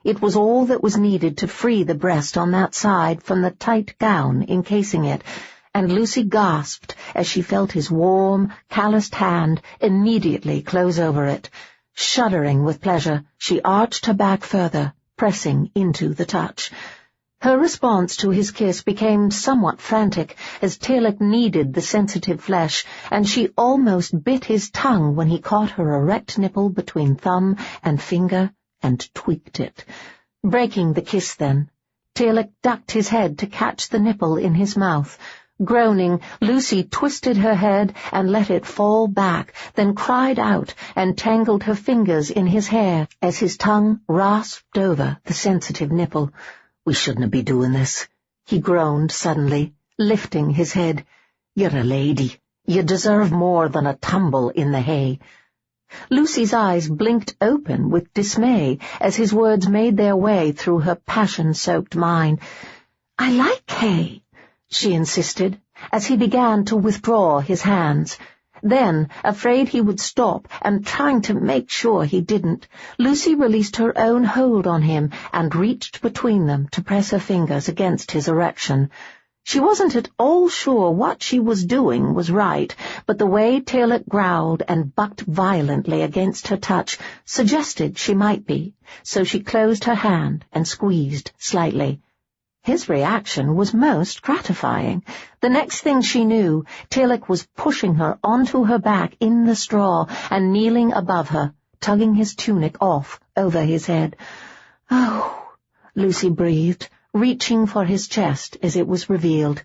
It was all that was needed to free the breast on that side from the tight gown encasing it, and Lucy gasped as she felt his warm, calloused hand immediately close over it. Shuddering with pleasure, she arched her back further, pressing into the touch. Her response to his kiss became somewhat frantic as Tearlach kneaded the sensitive flesh, and she almost bit his tongue when he caught her erect nipple between thumb and finger and tweaked it. Breaking the kiss then, Tearlach ducked his head to catch the nipple in his mouth. Groaning, Lucy twisted her head and let it fall back, then cried out and tangled her fingers in his hair as his tongue rasped over the sensitive nipple. "We shouldn't be doing this," he groaned suddenly, lifting his head. "You're a lady. You deserve more than a tumble in the hay." Lucy's eyes blinked open with dismay as his words made their way through her passion-soaked mind. "I like hay," she insisted, as he began to withdraw his hands. Then, afraid he would stop and trying to make sure he didn't, Lucy released her own hold on him and reached between them to press her fingers against his erection. She wasn't at all sure what she was doing was right, but the way Tearlach growled and bucked violently against her touch suggested she might be, so she closed her hand and squeezed slightly. His reaction was most gratifying. The next thing she knew, Tearlach was pushing her onto her back in the straw and kneeling above her, tugging his tunic off over his head. "Oh," Lucy breathed, reaching for his chest as it was revealed.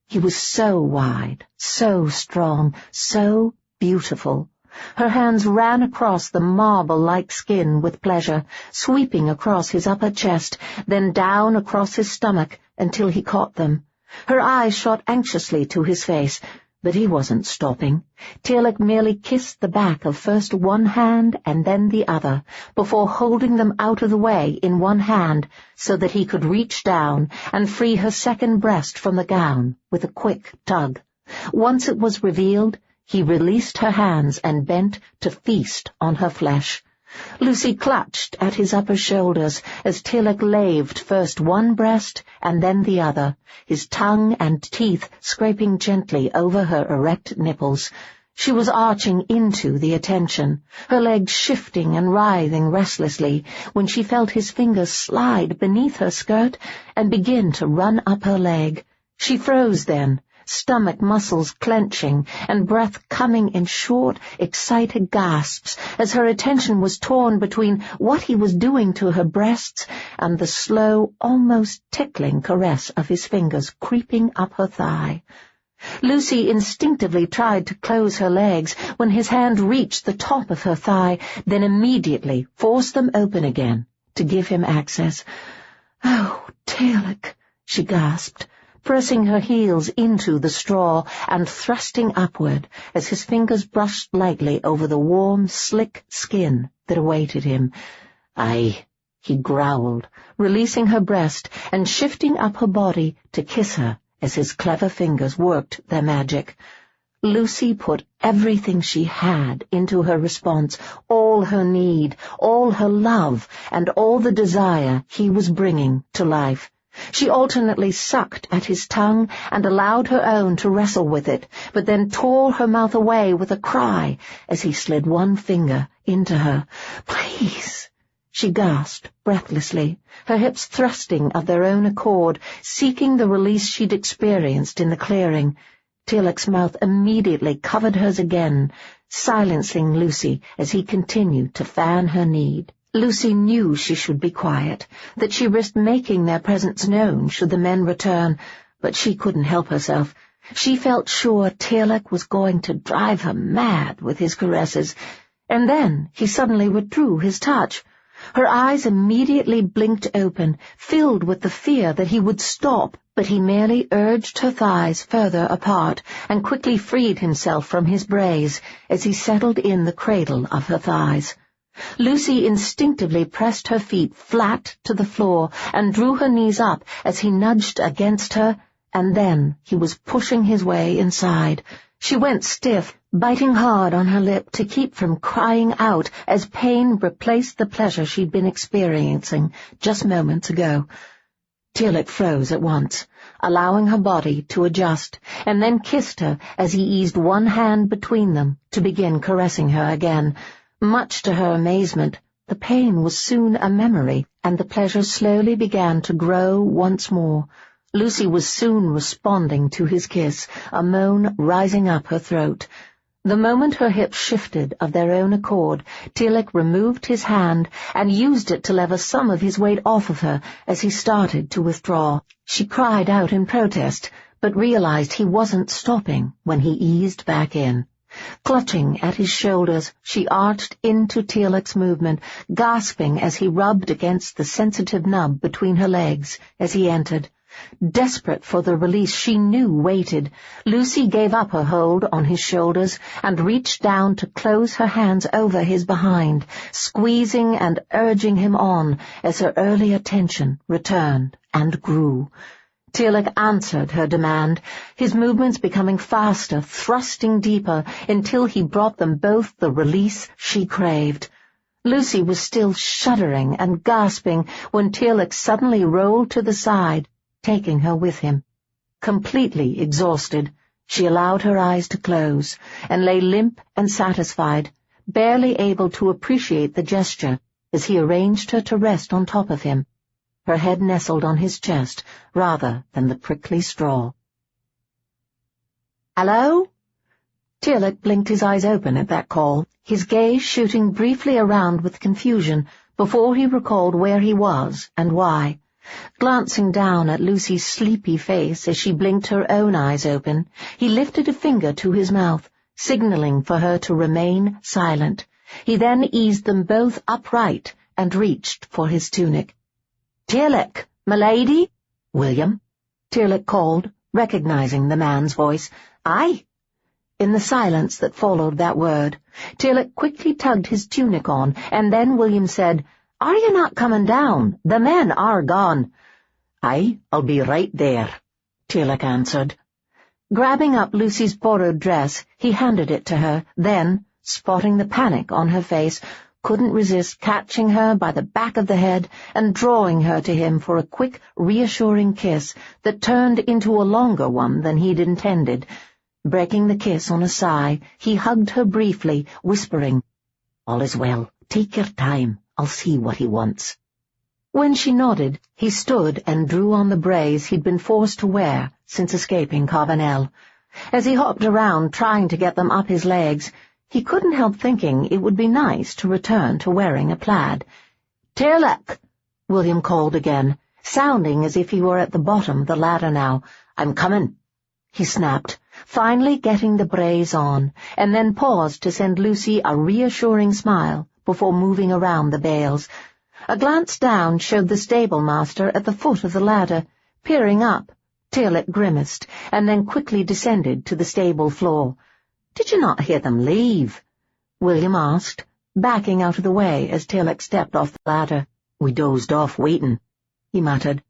He was so wide, so strong, so beautiful. Her hands ran across the marble-like skin with pleasure, sweeping across his upper chest, then down across his stomach until he caught them. Her eyes shot anxiously to his face, but he wasn't stopping. Tearlach merely kissed the back of first one hand and then the other, before holding them out of the way in one hand so that he could reach down and free her second breast from the gown with a quick tug. Once it was revealed, he released her hands and bent to feast on her flesh. Lucy clutched at his upper shoulders as Tearlach laved first one breast and then the other, his tongue and teeth scraping gently over her erect nipples. She was arching into the attention, her legs shifting and writhing restlessly, when she felt his fingers slide beneath her skirt and begin to run up her leg. She froze then, stomach muscles clenching and breath coming in short, excited gasps as her attention was torn between what he was doing to her breasts and the slow, almost tickling caress of his fingers creeping up her thigh. Lucy instinctively tried to close her legs when his hand reached the top of her thigh, then immediately forced them open again to give him access. "Oh, Tearlach," she gasped, pressing her heels into the straw and thrusting upward as his fingers brushed lightly over the warm, slick skin that awaited him. "Aye," he growled, releasing her breast and shifting up her body to kiss her as his clever fingers worked their magic. Lucy put everything she had into her response, all her need, all her love, and all the desire he was bringing to life. She alternately sucked at his tongue and allowed her own to wrestle with it, but then tore her mouth away with a cry as he slid one finger into her. "Please," she gasped breathlessly, her hips thrusting of their own accord, seeking the release she'd experienced in the clearing. Tearlach's mouth immediately covered hers again, silencing Lucy as he continued to fan her need. Lucy knew she should be quiet, that she risked making their presence known should the men return, but she couldn't help herself. She felt sure Tearlach was going to drive her mad with his caresses, and then he suddenly withdrew his touch. Her eyes immediately blinked open, filled with the fear that he would stop, but he merely urged her thighs further apart and quickly freed himself from his brace as he settled in the cradle of her thighs. Lucy instinctively pressed her feet flat to the floor and drew her knees up as he nudged against her, and then he was pushing his way inside. She went stiff, biting hard on her lip to keep from crying out as pain replaced the pleasure she'd been experiencing just moments ago. Tearlach froze at once, allowing her body to adjust, and then kissed her as he eased one hand between them to begin caressing her again. Much to her amazement, the pain was soon a memory, and the pleasure slowly began to grow once more. Lucy was soon responding to his kiss, a moan rising up her throat. The moment her hips shifted of their own accord, Tearlach removed his hand and used it to lever some of his weight off of her as he started to withdraw. She cried out in protest, but realized he wasn't stopping when he eased back in. Clutching at his shoulders, she arched into Tearlach's movement, gasping as he rubbed against the sensitive nub between her legs as he entered. Desperate for the release she knew waited, Lucy gave up her hold on his shoulders and reached down to close her hands over his behind, squeezing and urging him on as her earlier tension returned and grew. Tearlach answered her demand, his movements becoming faster, thrusting deeper, until he brought them both the release she craved. Lucy was still shuddering and gasping when Tearlach suddenly rolled to the side, taking her with him. Completely exhausted, she allowed her eyes to close, and lay limp and satisfied, barely able to appreciate the gesture as he arranged her to rest on top of him, her head nestled on his chest rather than the prickly straw. "Hello?" Tearlach blinked his eyes open at that call, his gaze shooting briefly around with confusion before he recalled where he was and why. Glancing down at Lucy's sleepy face as she blinked her own eyes open, he lifted a finger to his mouth, signaling for her to remain silent. He then eased them both upright and reached for his tunic. "Tearlach, m'lady?" "William?" Tearlach called, recognizing the man's voice. "Aye." In the silence that followed that word, Tearlach quickly tugged his tunic on, and then William said, "Are you not coming down? The men are gone." "Aye, I'll be right there," Tearlach answered. Grabbing up Lucy's borrowed dress, he handed it to her, then, spotting the panic on her face, couldn't resist catching her by the back of the head and drawing her to him for a quick, reassuring kiss that turned into a longer one than he'd intended. Breaking the kiss on a sigh, he hugged her briefly, whispering, "All is well. Take your time. I'll see what he wants." When she nodded, he stood and drew on the brace he'd been forced to wear since escaping Carbonell. As he hopped around trying to get them up his legs, he couldn't help thinking it would be nice to return to wearing a plaid. "Tearlach," William called again, sounding as if he were at the bottom of the ladder now. "I'm coming," he snapped, finally getting the brace on, and then paused to send Lucy a reassuring smile before moving around the bales. A glance down showed the stable-master at the foot of the ladder. Peering up, Tearlach grimaced, and then quickly descended to the stable floor. "Did you not hear them leave?" William asked, backing out of the way as Tearlach stepped off the ladder. "We dozed off waiting," he muttered.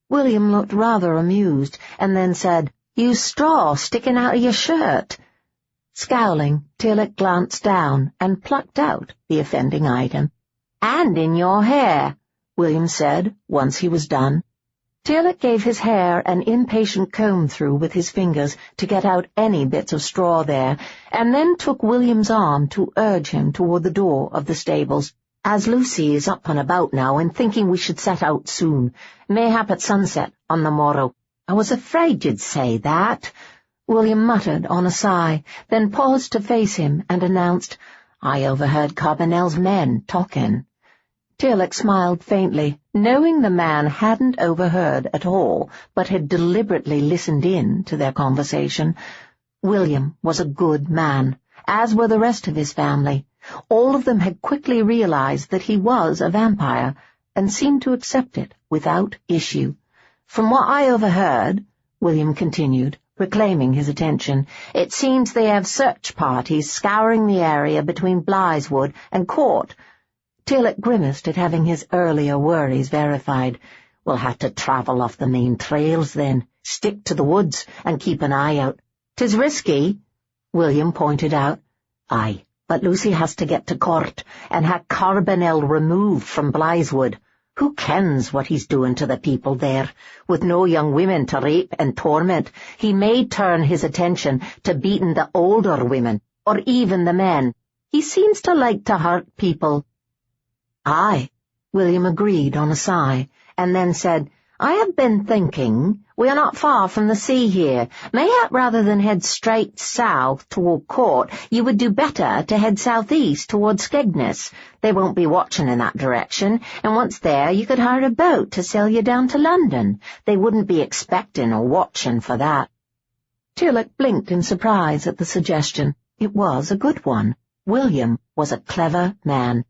William looked rather amused, and then said, "You straw sticking out of your shirt." Scowling, Tearlach glanced down and plucked out the offending item. "And in your hair," William said, once he was done. Tearlach gave his hair an impatient comb-through with his fingers to get out any bits of straw there, and then took William's arm to urge him toward the door of the stables. "As Lucy is up and about now and thinking we should set out soon, mayhap at sunset on the morrow." "I was afraid you'd say that," William muttered on a sigh, then paused to face him and announced, "I overheard Carbonell's men talking." Tearlach smiled faintly, knowing the man hadn't overheard at all, but had deliberately listened in to their conversation. William was a good man, as were the rest of his family. All of them had quickly realized that he was a vampire, and seemed to accept it without issue. "From what I overheard," William continued, reclaiming his attention, "it seems they have search parties scouring the area between Blytheswood and Court." Tearlach grimaced at having his earlier worries verified. "We'll have to travel off the main trails then, stick to the woods, and keep an eye out." "'Tis risky," William pointed out. "Aye, but Lucy has to get to Court, and have Carbonell removed from Blytheswood. Who kens what he's doing to the people there? With no young women to rape and torment, he may turn his attention to beating the older women, or even the men. He seems to like to hurt people." "Aye," William agreed on a sigh, and then said, "I have been thinking, we are not far from the sea here. Mayhap rather than head straight south toward Court, you would do better to head southeast toward Skegness. They won't be watching in that direction, and once there you could hire a boat to sail you down to London. They wouldn't be expecting or watching for that." Tearlach blinked in surprise at the suggestion. It was a good one. William was a clever man.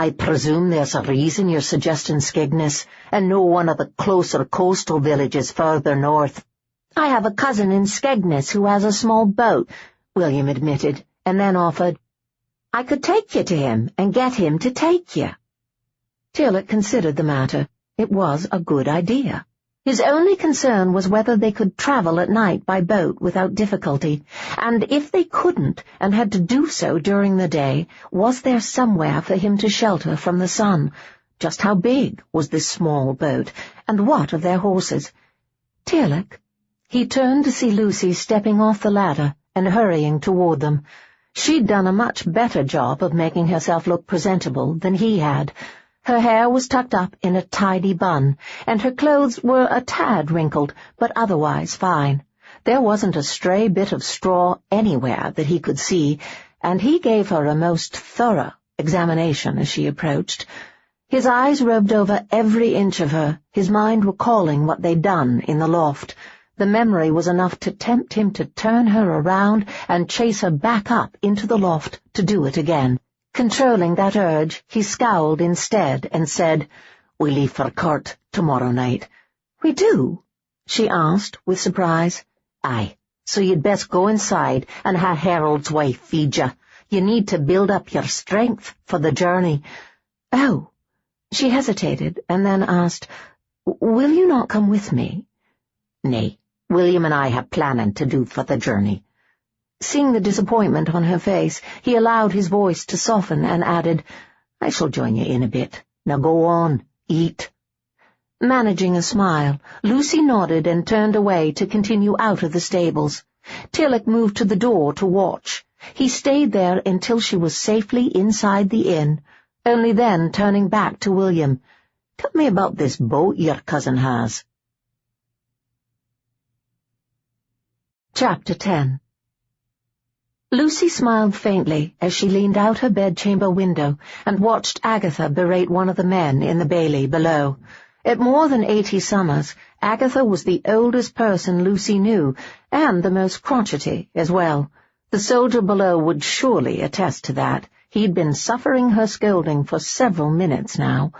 "I presume there's a reason you're suggesting Skegness, and no one of the closer coastal villages further north." "I have a cousin in Skegness who has a small boat," William admitted, and then offered, "I could take you to him and get him to take you." Tearlach considered the matter. It was a good idea. His only concern was whether they could travel at night by boat without difficulty, and if they couldn't and had to do so during the day, was there somewhere for him to shelter from the sun? Just how big was this small boat, and what of their horses? "Tearlach." He turned to see Lucy stepping off the ladder and hurrying toward them. She'd done a much better job of making herself look presentable than he had. Her hair was tucked up in a tidy bun, and her clothes were a tad wrinkled, but otherwise fine. There wasn't a stray bit of straw anywhere that he could see, and he gave her a most thorough examination as she approached. His eyes roved over every inch of her, his mind recalling what they'd done in the loft. The memory was enough to tempt him to turn her around and chase her back up into the loft to do it again. Controlling that urge, he scowled instead and said, "We leave for Court tomorrow night." "We do?" she asked with surprise. "Aye, so you'd best go inside and have Harold's wife feed you. You need to build up your strength for the journey." "Oh." She hesitated and then asked, "Will you not come with me?" "Nay, William and I have planning to do for the journey." Seeing the disappointment on her face, he allowed his voice to soften and added, "I shall join you in a bit. Now go on, eat." Managing a smile, Lucy nodded and turned away to continue out of the stables. Tearlach moved to the door to watch. He stayed there until she was safely inside the inn, only then turning back to William. "Tell me about this boat your cousin has." Chapter 10. Lucy smiled faintly as she leaned out her bedchamber window and watched Agatha berate one of the men in the bailey below. At more than 80 summers, Agatha was the oldest person Lucy knew, and the most crotchety as well. The soldier below would surely attest to that. He'd been suffering her scolding for several minutes now.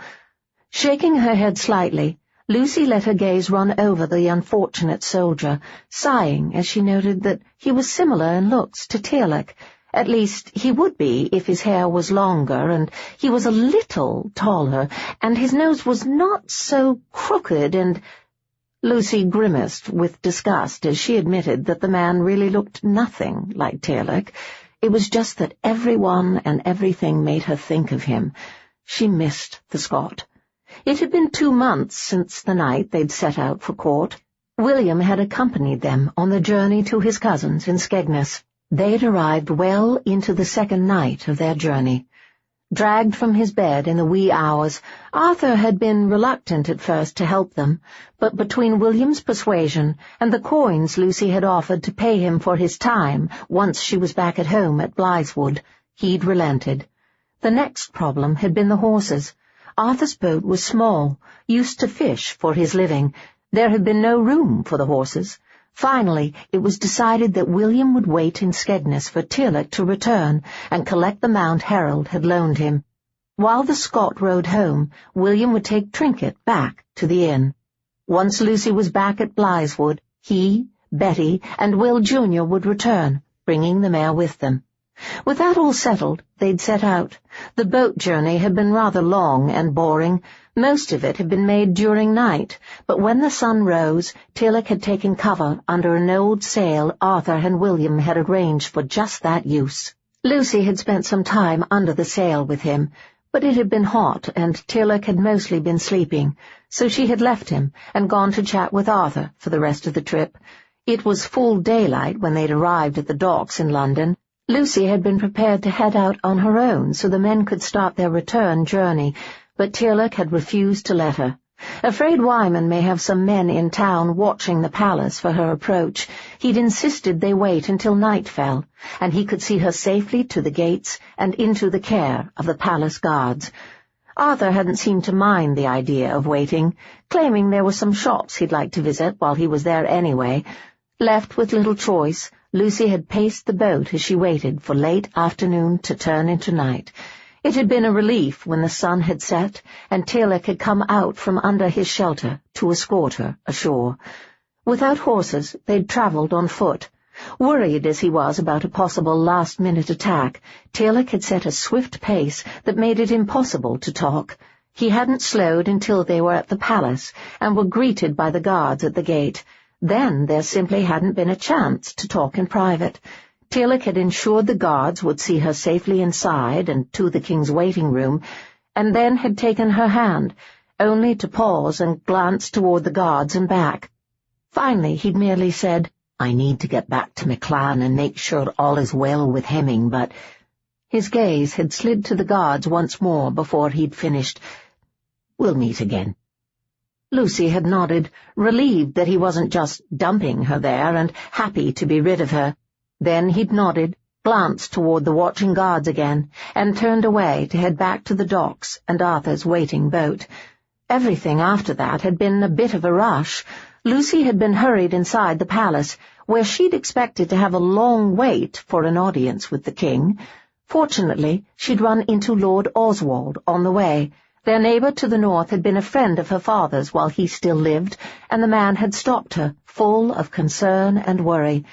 Shaking her head slightly, Lucy let her gaze run over the unfortunate soldier, sighing as she noted that he was similar in looks to Tearlach, At least, he would be if his hair was longer, and he was a little taller, and his nose was not so crooked, and— Lucy grimaced with disgust as she admitted that the man really looked nothing like Tearlach. It was just that everyone and everything made her think of him. She missed the Scot. It had been 2 months since the night they'd set out for court. William had accompanied them on the journey to his cousins in Skegness. They'd arrived well into the second night of their journey. Dragged from his bed in the wee hours, Arthur had been reluctant at first to help them, but between William's persuasion and the coins Lucy had offered to pay him for his time once she was back at home at Blytheswood, he'd relented. The next problem had been the horses. Arthur's boat was small, used to fish for his living. There had been no room for the horses. Finally, it was decided that William would wait in Skegness for Tearlach to return and collect the mount Harold had loaned him. While the Scot rode home, William would take Trinket back to the inn. Once Lucy was back at Blytheswood, he, Betty, and Will Jr. would return, bringing the mare with them. With that all settled, they'd set out. The boat journey had been rather long and boring. Most of it had been made during night, but when the sun rose, Tearlach had taken cover under an old sail Arthur and William had arranged for just that use. Lucy had spent some time under the sail with him, but it had been hot and Tearlach had mostly been sleeping, so she had left him and gone to chat with Arthur for the rest of the trip. It was full daylight when they'd arrived at the docks in London. Lucy had been prepared to head out on her own so the men could start their return journey, but Tearlach had refused to let her. Afraid Wyman may have some men in town watching the palace for her approach, he'd insisted they wait until night fell, and he could see her safely to the gates and into the care of the palace guards. Arthur hadn't seemed to mind the idea of waiting, claiming there were some shops he'd like to visit while he was there anyway. Left with little choice, Lucy had paced the boat as she waited for late afternoon to turn into night. It had been a relief when the sun had set and Tearlach had come out from under his shelter to escort her ashore. Without horses, they'd travelled on foot. Worried as he was about a possible last-minute attack, Tearlach had set a swift pace that made it impossible to talk. He hadn't slowed until they were at the palace and were greeted by the guards at the gate. Then there simply hadn't been a chance to talk in private. Tearlach had ensured the guards would see her safely inside and to the king's waiting room, and then had taken her hand, only to pause and glance toward the guards and back. Finally he'd merely said, "I need to get back to MacLan and make sure all is well with Hemming, but—" His gaze had slid to the guards once more before he'd finished. "We'll meet again." Lucy had nodded, relieved that he wasn't just dumping her there and happy to be rid of her. Then he'd nodded, glanced toward the watching guards again, and turned away to head back to the docks and Arthur's waiting boat. Everything after that had been a bit of a rush. Lucy had been hurried inside the palace, where she'd expected to have a long wait for an audience with the king. Fortunately, she'd run into Lord Oswald on the way. Their neighbour to the north had been a friend of her father's while he still lived, and the man had stopped her, full of concern and worry.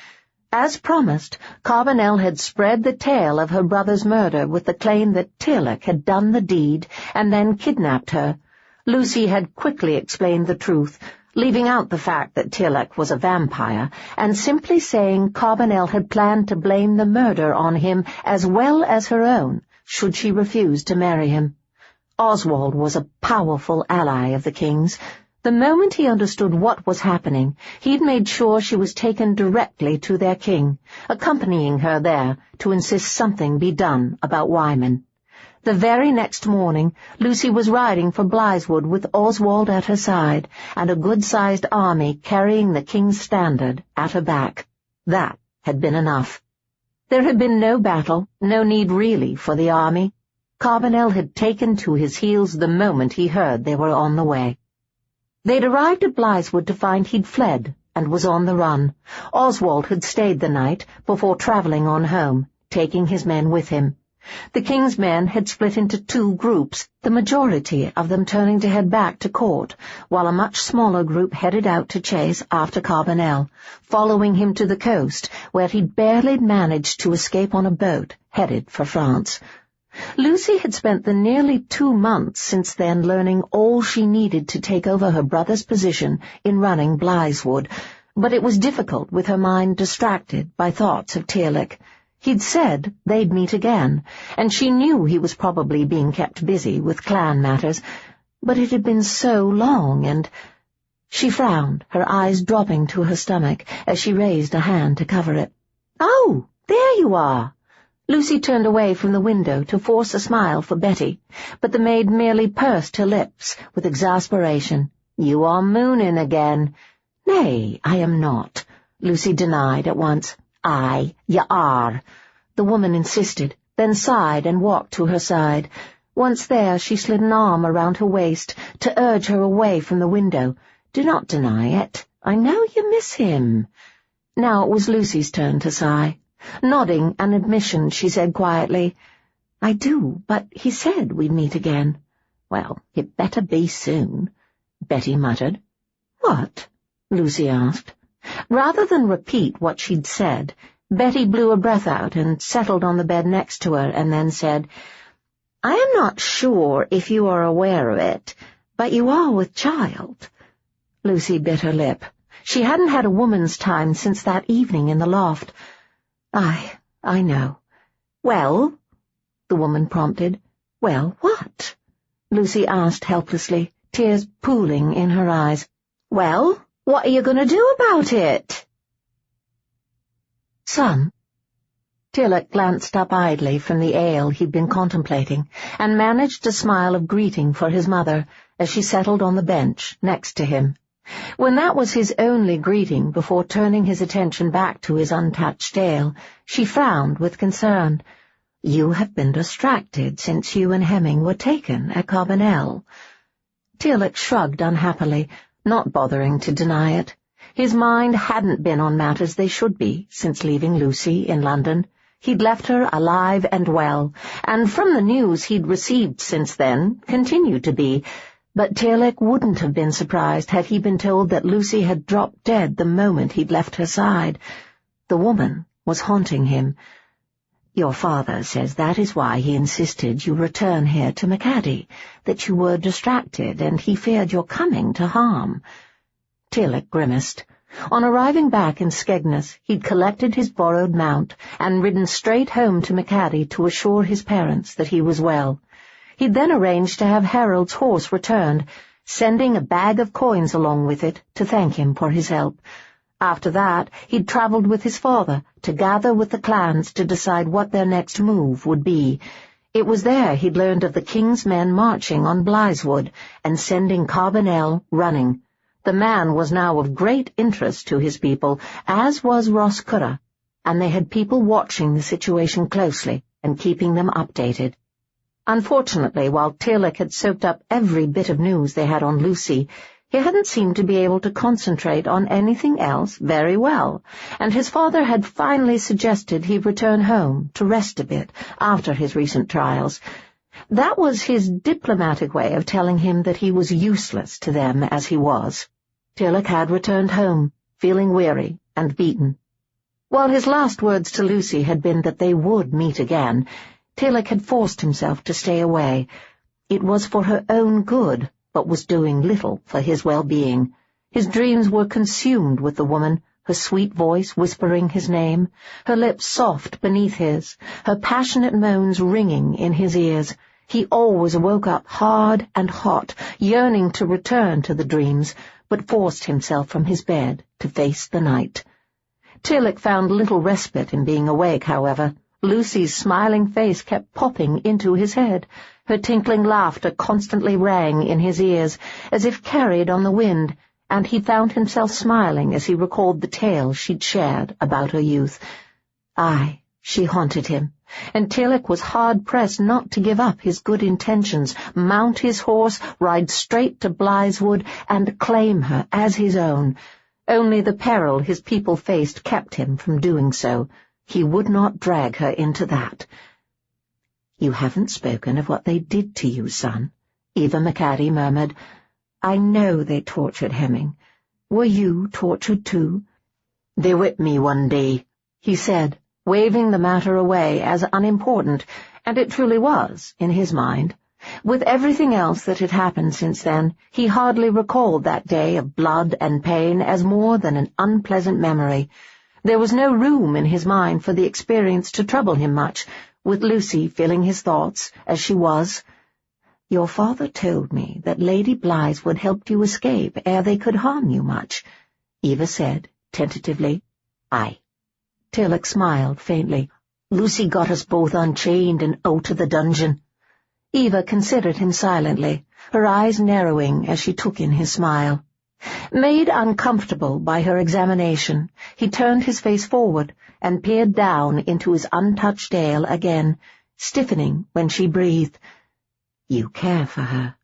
As promised, Carbonell had spread the tale of her brother's murder with the claim that Tearlach had done the deed and then kidnapped her. Lucy had quickly explained the truth, leaving out the fact that Tearlach was a vampire, and simply saying Carbonell had planned to blame the murder on him as well as her own, should she refuse to marry him. Oswald was a powerful ally of the king's. The moment he understood what was happening, he'd made sure she was taken directly to their king, accompanying her there to insist something be done about Wyman. The very next morning, Lucy was riding for Blytheswood with Oswald at her side and a good-sized army carrying the king's standard at her back. That had been enough. There had been no battle, no need really for the army. Carbonell had taken to his heels the moment he heard they were on the way. They'd arrived at Blytheswood to find he'd fled and was on the run. Oswald had stayed the night before travelling on home, taking his men with him. The king's men had split into 2 groups, the majority of them turning to head back to court, while a much smaller group headed out to chase after Carbonell, following him to the coast, where he'd barely managed to escape on a boat headed for France. Lucy had spent the nearly 2 months since then learning all she needed to take over her brother's position in running Blytheswood, but it was difficult with her mind distracted by thoughts of Tearlach. He'd said they'd meet again, and she knew he was probably being kept busy with clan matters, but it had been so long, and... She frowned, her eyes dropping to her stomach as she raised a hand to cover it. "Oh, there you are!" Lucy turned away from the window to force a smile for Betty, but the maid merely pursed her lips with exasperation. "You are mooning again." "Nay, I am not," Lucy denied at once. "Aye, you are." The woman insisted, then sighed and walked to her side. Once there, she slid an arm around her waist to urge her away from the window. "Do not deny it. I know you miss him." Now it was Lucy's turn to sigh. Nodding an admission, she said quietly, "I do, but he said we'd meet again." "Well, it better be soon," Betty muttered. "What?" Lucy asked. Rather than repeat what she'd said, Betty blew a breath out and settled on the bed next to her and then said, "I am not sure if you are aware of it, but you are with child." Lucy bit her lip. She hadn't had a woman's time since that evening in the loft. I know." "Well?" the woman prompted. "Well, what?" Lucy asked helplessly, tears pooling in her eyes. "Well, what are you going to do about it?" "Son." Tearlach glanced up idly from the ale he'd been contemplating and managed a smile of greeting for his mother as she settled on the bench next to him. When that was his only greeting before turning his attention back to his untouched ale, she frowned with concern. "You have been distracted since you and Hemming were taken at Carbonell." Tearlach shrugged unhappily, not bothering to deny it. His mind hadn't been on matters they should be since leaving Lucy in London. He'd left her alive and well, and from the news he'd received since then, continued to be. But Tearlach wouldn't have been surprised had he been told that Lucy had dropped dead the moment he'd left her side. The woman was haunting him. "Your father says that is why he insisted you return here to MacAdie, that you were distracted and he feared your coming to harm." Tearlach grimaced. On arriving back in Skegness, he'd collected his borrowed mount and ridden straight home to MacAdie to assure his parents that he was well. He'd then arranged to have Harold's horse returned, sending a bag of coins along with it to thank him for his help. After that, he'd travelled with his father to gather with the clans to decide what their next move would be. It was there he'd learned of the king's men marching on Blytheswood and sending Carbonell running. The man was now of great interest to his people, as was Roscurra, and they had people watching the situation closely and keeping them updated. Unfortunately, while Tearlach had soaked up every bit of news they had on Lucy, he hadn't seemed to be able to concentrate on anything else very well, and his father had finally suggested he return home to rest a bit after his recent trials. That was his diplomatic way of telling him that he was useless to them as he was. Tearlach had returned home, feeling weary and beaten. While his last words to Lucy had been that they would meet again, Tearlach had forced himself to stay away. It was for her own good, but was doing little for his well-being. His dreams were consumed with the woman, her sweet voice whispering his name, her lips soft beneath his, her passionate moans ringing in his ears. He always woke up hard and hot, yearning to return to the dreams, but forced himself from his bed to face the night. Tearlach found little respite in being awake, however. Lucy's smiling face kept popping into his head. Her tinkling laughter constantly rang in his ears, as if carried on the wind, and he found himself smiling as he recalled the tales she'd shared about her youth. Aye, she haunted him, and Tearlach was hard-pressed not to give up his good intentions, mount his horse, ride straight to Blytheswood, and claim her as his own. Only the peril his people faced kept him from doing so. He would not drag her into that. "You haven't spoken of what they did to you, son," Eva MacAdie murmured. "I know they tortured Hemming. Were you tortured too?" "They whipped me one day," he said, waving the matter away as unimportant, and it truly was, in his mind. With everything else that had happened since then, he hardly recalled that day of blood and pain as more than an unpleasant memory. There was no room in his mind for the experience to trouble him much, with Lucy filling his thoughts, as she was. "Your father told me that Lady Blytheswood helped you escape ere they could harm you much," Eva said, tentatively. "Aye." Tearlach smiled faintly. "Lucy got us both unchained and out of the dungeon." Eva considered him silently, her eyes narrowing as she took in his smile. Made uncomfortable by her examination, he turned his face forward and peered down into his untouched ale again, stiffening when she breathed. "You care for her."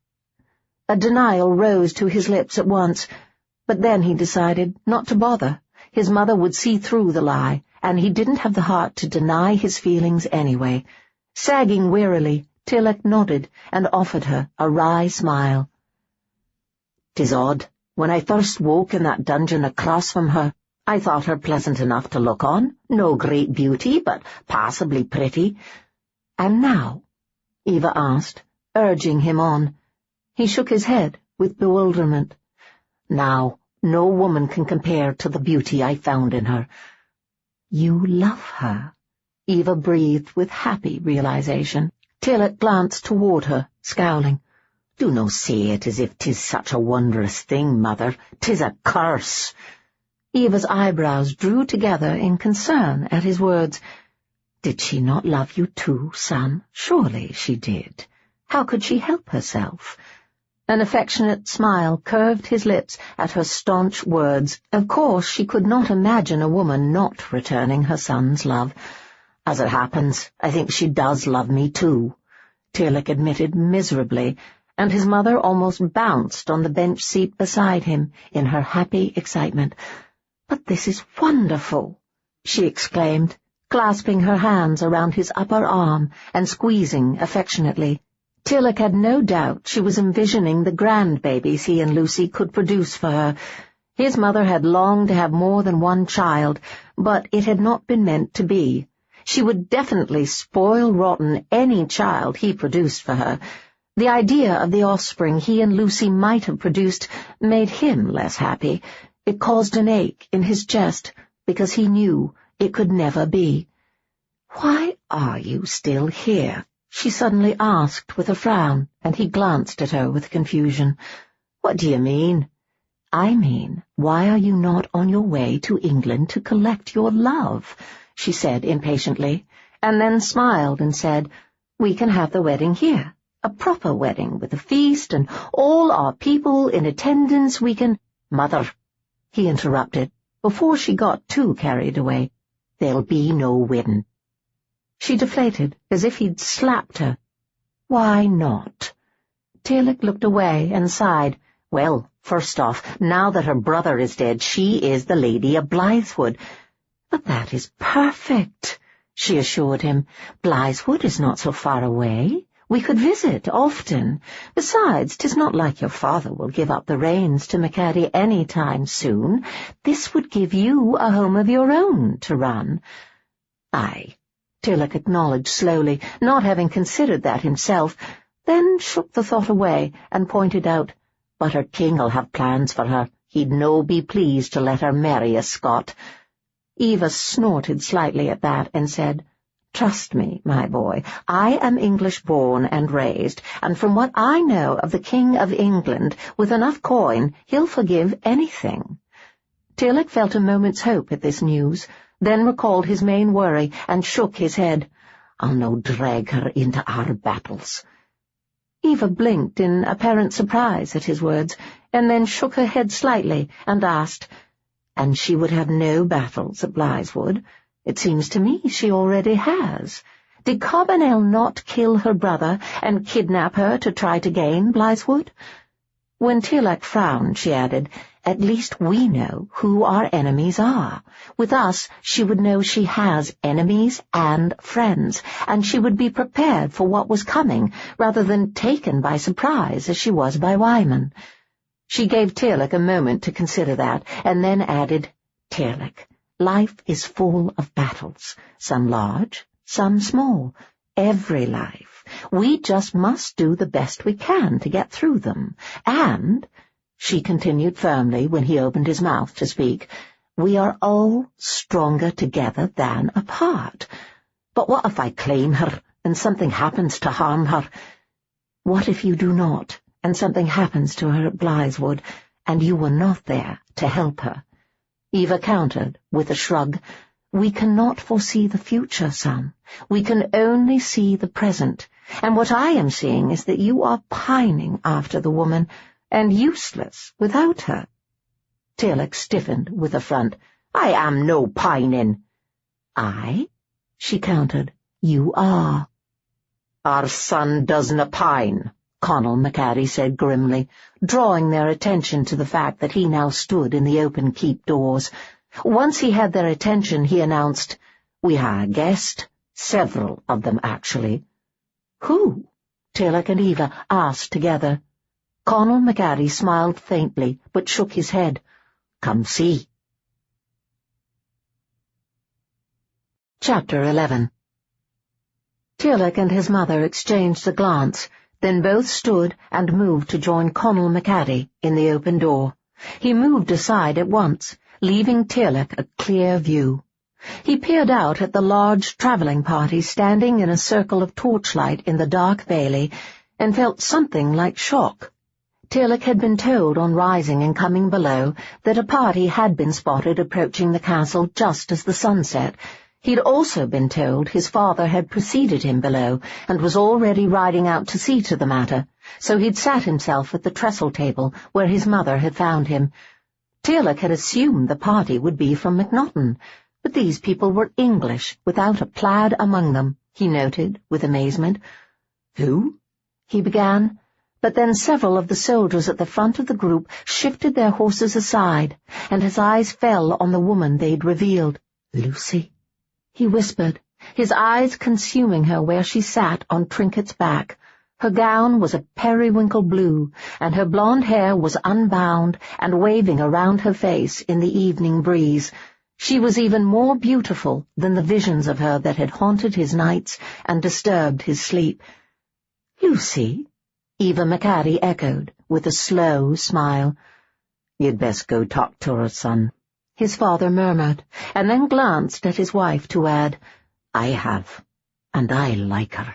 A denial rose to his lips at once, but then he decided not to bother. His mother would see through the lie, and he didn't have the heart to deny his feelings anyway. Sagging wearily, Tearlach nodded and offered her a wry smile. "'Tis odd. When I first woke in that dungeon across from her, I thought her pleasant enough to look on, no great beauty, but passably pretty." "And now?" Eva asked, urging him on. He shook his head with bewilderment. "Now, no woman can compare to the beauty I found in her." "You love her," Eva breathed with happy realization. Tearlach glanced toward her, scowling. "Do no say it as if 'tis such a wondrous thing, mother. 'Tis a curse." Eva's eyebrows drew together in concern at his words. "Did she not love you too, son? Surely she did. How could she help herself?" An affectionate smile curved his lips at her staunch words. Of course she could not imagine a woman not returning her son's love. "As it happens, I think she does love me too," Tearlach admitted miserably, and his mother almost bounced on the bench seat beside him in her happy excitement. "But this is wonderful!" she exclaimed, clasping her hands around his upper arm and squeezing affectionately. Tearlach had no doubt she was envisioning the grandbabies he and Lucy could produce for her. His mother had longed to have more than one child, but it had not been meant to be. She would definitely spoil rotten any child he produced for her. The idea of the offspring he and Lucy might have produced made him less happy. It caused an ache in his chest, because he knew it could never be. "Why are you still here?" she suddenly asked with a frown, and he glanced at her with confusion. "What do you mean?" "I mean, why are you not on your way to England to collect your love?" she said impatiently, and then smiled and said, "We can have the wedding here. A proper wedding with a feast and all our people in attendance. We can—" "Mother," he interrupted, before she got too carried away, "there'll be no wedding." She deflated, as if he'd slapped her. "Why not?" Tearlach looked away and sighed. "Well, first off, now that her brother is dead, she is the Lady of Blytheswood." "But that is perfect," she assured him. "Blytheswood is not so far away. We could visit often. Besides, 'tis not like your father will give up the reins to MacAdie any time soon. This would give you a home of your own to run." "Aye," Tearlach acknowledged slowly, not having considered that himself, then shook the thought away and pointed out, "But her king'll have plans for her. He'd no be pleased to let her marry a Scot." Eva snorted slightly at that and said, "Trust me, my boy, I am English-born and raised, and from what I know of the King of England, with enough coin, he'll forgive anything." Tearlach felt a moment's hope at this news, then recalled his main worry and shook his head. "I'll no drag her into our battles." Eva blinked in apparent surprise at his words, and then shook her head slightly and asked, "And she would have no battles at Blytheswood? It seems to me she already has. Did Carbonell not kill her brother and kidnap her to try to gain Blytheswood?" When Tearlach frowned, she added, At least we know who our enemies are. With us, she would know she has enemies and friends, and she would be prepared for what was coming, rather than taken by surprise as she was by Wyman. She gave Tearlach a moment to consider that, and then added, "Tearlach, life is full of battles, some large, some small, every life. We just must do the best we can to get through them, and," she continued firmly when he opened his mouth to speak, "we are all stronger together than apart. But what if I claim her, and something happens to harm her? What if you do not, and something happens to her at Blytheswood, and you were not there to help her?" Eva countered, with a shrug, "We cannot foresee the future, son. We can only see the present, and what I am seeing is that you are pining after the woman, and useless without her." Tearlach stiffened with affront. "I am no pining." "I?" she countered. "You are." "Our son doesna pine," Conall MacAdie said grimly, drawing their attention to the fact that he now stood in the open keep doors. Once he had their attention, he announced, "We ha' a guest. Several of them, actually." "Who?" Tearlach and Eva asked together. Conall MacAdie smiled faintly, but shook his head. "Come see." Chapter 11. Tearlach and his mother exchanged a glance, then both stood and moved to join Conall MacAdie in the open door. He moved aside at once, leaving Tearlach a clear view. He peered out at the large travelling party standing in a circle of torchlight in the dark bailey, and felt something like shock. Tearlach had been told on rising and coming below that a party had been spotted approaching the castle just as the sun set. He'd also been told his father had preceded him below and was already riding out to see to the matter, so he'd sat himself at the trestle table where his mother had found him. Tearlach had assumed the party would be from MacNachton, but these people were English, without a plaid among them, he noted with amazement. "Who?" he began, but then several of the soldiers at the front of the group shifted their horses aside, and his eyes fell on the woman they'd revealed. "Lucy," he whispered, his eyes consuming her where she sat on Trinket's back. Her gown was a periwinkle blue, and her blonde hair was unbound and waving around her face in the evening breeze. She was even more beautiful than the visions of her that had haunted his nights and disturbed his sleep. "Lucy?" Eva MacAdie echoed, with a slow smile. "You'd best go talk to her, son," his father murmured, and then glanced at his wife to add, "I have, and I like her."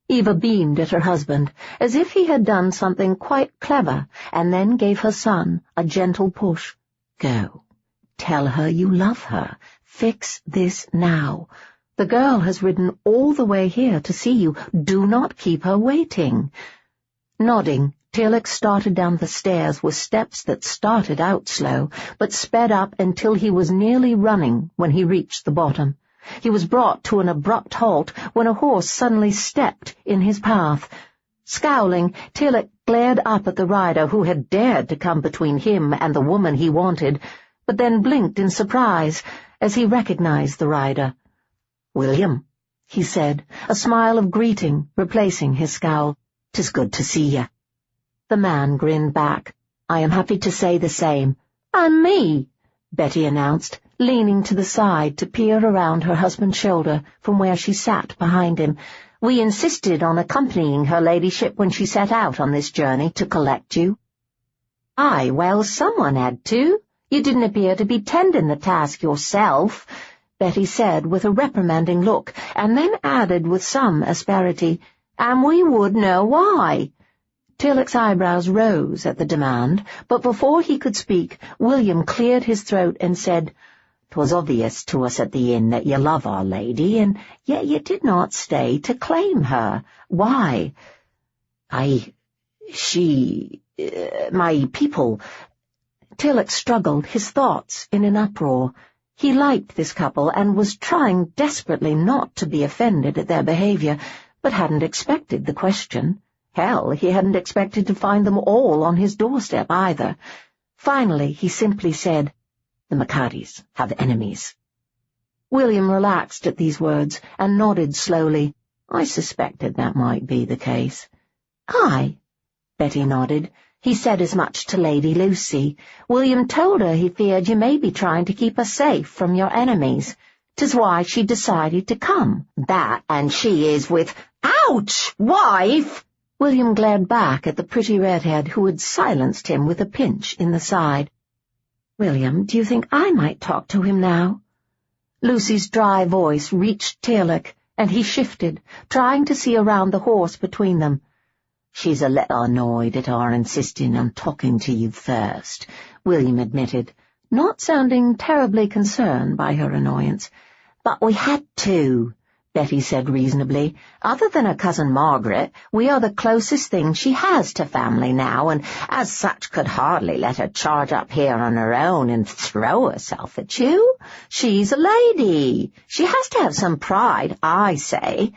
Eva beamed at her husband, as if he had done something quite clever, and then gave her son a gentle push. "Go. Tell her you love her. Fix this now. The girl has ridden all the way here to see you. Do not keep her waiting." Nodding, Tearlach started down the stairs with steps that started out slow, but sped up until he was nearly running when he reached the bottom. He was brought to an abrupt halt when a horse suddenly stepped in his path. Scowling, Tearlach glared up at the rider who had dared to come between him and the woman he wanted, but then blinked in surprise as he recognized the rider. "William," he said, a smile of greeting replacing his scowl. "'Tis good to see ye." The man grinned back. "I am happy to say the same." "And me," Betty announced, leaning to the side to peer around her husband's shoulder from where she sat behind him. "We insisted on accompanying her ladyship when she set out on this journey to collect you." "Aye, well, someone had to. You didn't appear to be tending the task yourself," Betty said with a reprimanding look, and then added with some asperity, "and we would know why." Tearlach's eyebrows rose at the demand, but before he could speak, William cleared his throat and said, "'Twas obvious to us at the inn that you love our lady, and yet you did not stay to claim her. Why?" My people—" Tearlach struggled, his thoughts in an uproar. He liked this couple and was trying desperately not to be offended at their behavior, but hadn't expected the question. Hell, he hadn't expected to find them all on his doorstep either. Finally, he simply said, "The MacAdies have enemies." William relaxed at these words and nodded slowly. "I suspected that might be the case." "Aye," Betty nodded. "He said as much to Lady Lucy. William told her he feared you may be trying to keep us safe from your enemies. 'Tis why she decided to come. That, and she is with—" "Ouch, wife!" William glared back at the pretty redhead who had silenced him with a pinch in the side. "William, do you think I might talk to him now?" Lucy's dry voice reached Tearlach, and he shifted, trying to see around the horse between them. "She's a little annoyed at our insisting on talking to you first," William admitted, not sounding terribly concerned by her annoyance. "But we had to," Betty said reasonably. "Other than her cousin Margaret, we are the closest thing she has to family now, and as such could hardly let her charge up here on her own and throw herself at you. She's a lady. She has to have some pride, I say."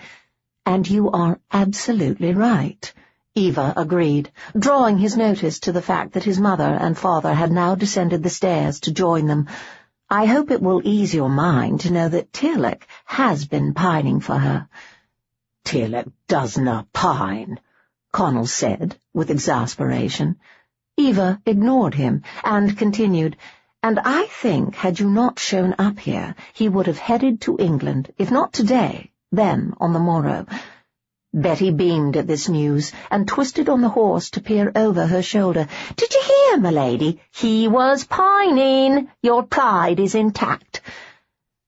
"And you are absolutely right," Eva agreed, drawing his notice to the fact that his mother and father had now descended the stairs to join them. "I hope it will ease your mind to know that Tearlach has been pining for her." "Tearlach doesna pine," Connell said, with exasperation. Eva ignored him and continued, "And I think had you not shown up here, he would have headed to England, if not today, then on the morrow." Betty beamed at this news and twisted on the horse to peer over her shoulder. "Did you hear, my lady? He was pining. Your pride is intact."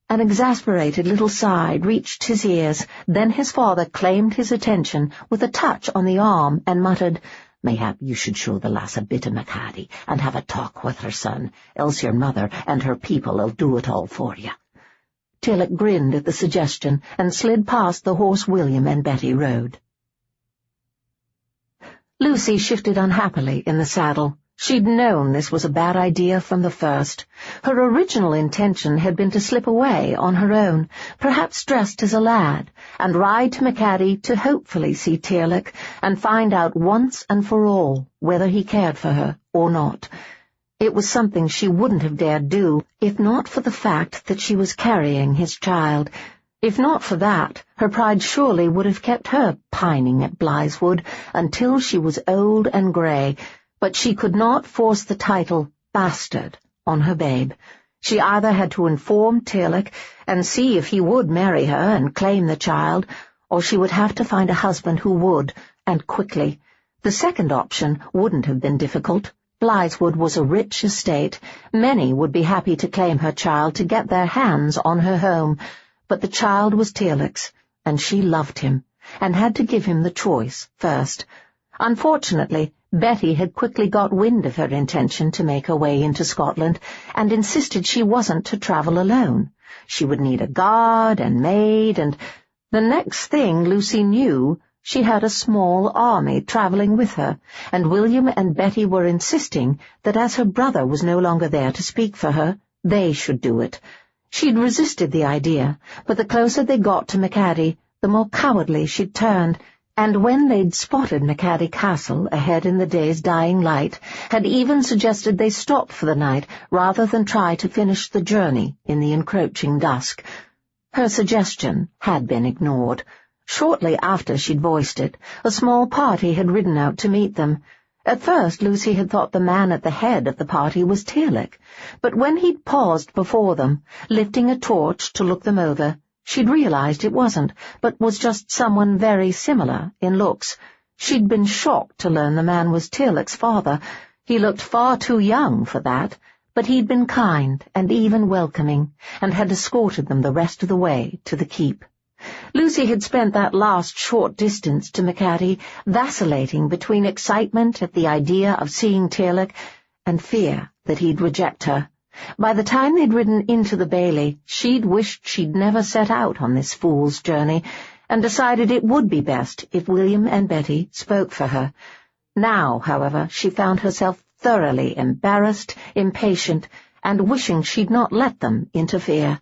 An exasperated little sigh reached his ears, then his father claimed his attention with a touch on the arm and muttered, "Mayhap you should show the lass a bit of MacAdie and have a talk with her son, else your mother and her people'll do it all for you." Tearlach grinned at the suggestion and slid past the horse William and Betty rode. Lucy shifted unhappily in the saddle. She'd known this was a bad idea from the first. Her original intention had been to slip away on her own, perhaps dressed as a lad, and ride to MacAdie to hopefully see Tearlach and find out once and for all whether he cared for her or not. It was something she wouldn't have dared do, if not for the fact that she was carrying his child. If not for that, her pride surely would have kept her pining at Blytheswood until she was old and grey, but she could not force the title bastard on her babe. She either had to inform Tearlach and see if he would marry her and claim the child, or she would have to find a husband who would, and quickly. The second option wouldn't have been difficult. Blytheswood was a rich estate. Many would be happy to claim her child to get their hands on her home, but the child was Tearlach's, and she loved him, and had to give him the choice first. Unfortunately, Betty had quickly got wind of her intention to make her way into Scotland, and insisted she wasn't to travel alone. She would need a guard and maid, and the next thing Lucy knew, she had a small army travelling with her, and William and Betty were insisting that as her brother was no longer there to speak for her, they should do it. She'd resisted the idea, but the closer they got to MacAdie, the more cowardly she'd turned, and when they'd spotted MacAdie Castle ahead in the day's dying light, had even suggested they stop for the night rather than try to finish the journey in the encroaching dusk. Her suggestion had been ignored. Shortly after she'd voiced it, a small party had ridden out to meet them. At first Lucy had thought the man at the head of the party was Tearlach, but when he'd paused before them, lifting a torch to look them over, she'd realized it wasn't, but was just someone very similar in looks. She'd been shocked to learn the man was Tearlach's father. He looked far too young for that, but he'd been kind and even welcoming, and had escorted them the rest of the way to the keep. Lucy had spent that last short distance to MacAdie vacillating between excitement at the idea of seeing Tearlach and fear that he'd reject her. By the time they'd ridden into the bailey, she'd wished she'd never set out on this fool's journey, and decided it would be best if William and Betty spoke for her. Now, however, she found herself thoroughly embarrassed, impatient, and wishing she'd not let them interfere.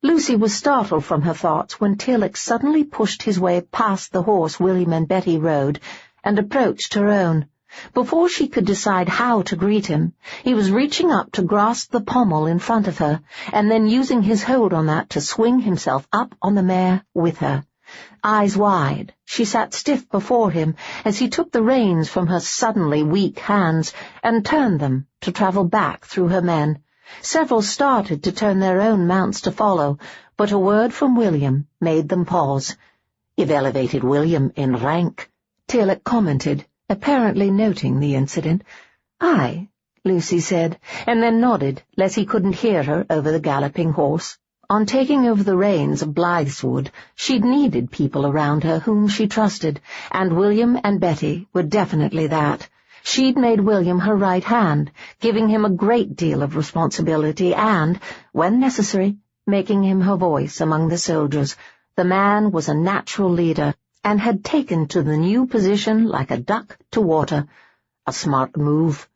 Lucy was startled from her thoughts when Tearlach suddenly pushed his way past the horse William and Betty rode and approached her own. Before she could decide how to greet him, he was reaching up to grasp the pommel in front of her, and then using his hold on that to swing himself up on the mare with her. Eyes wide, she sat stiff before him as he took the reins from her suddenly weak hands and turned them to travel back through her men. Several started to turn their own mounts to follow, but a word from William made them pause. "You've elevated William in rank," Tearlach commented, apparently noting the incident. "Aye," Lucy said, and then nodded, lest he couldn't hear her over the galloping horse. On taking over the reins of Blytheswood, she'd needed people around her whom she trusted, and William and Betty were definitely that. She'd made William her right hand, giving him a great deal of responsibility and, when necessary, making him her voice among the soldiers. The man was a natural leader, and had taken to the new position like a duck to water. "A smart move,"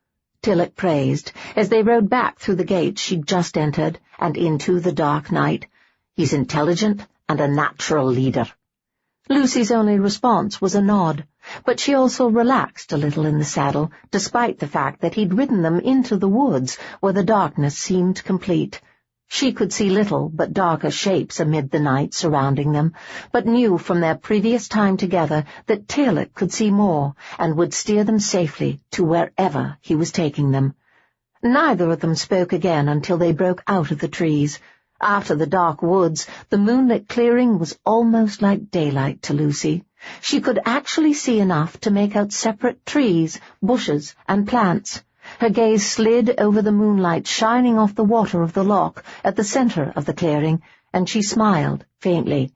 Tearlach praised, as they rode back through the gates she'd just entered and into the dark night. "He's intelligent and a natural leader." Lucy's only response was a nod, but she also relaxed a little in the saddle, despite the fact that he'd ridden them into the woods, where the darkness seemed complete. She could see little but darker shapes amid the night surrounding them, but knew from their previous time together that Tearlach could see more, and would steer them safely to wherever he was taking them. Neither of them spoke again until they broke out of the trees. After the dark woods, the moonlit clearing was almost like daylight to Lucy. She could actually see enough to make out separate trees, bushes, and plants. Her gaze slid over the moonlight shining off the water of the loch at the centre of the clearing, and she smiled faintly.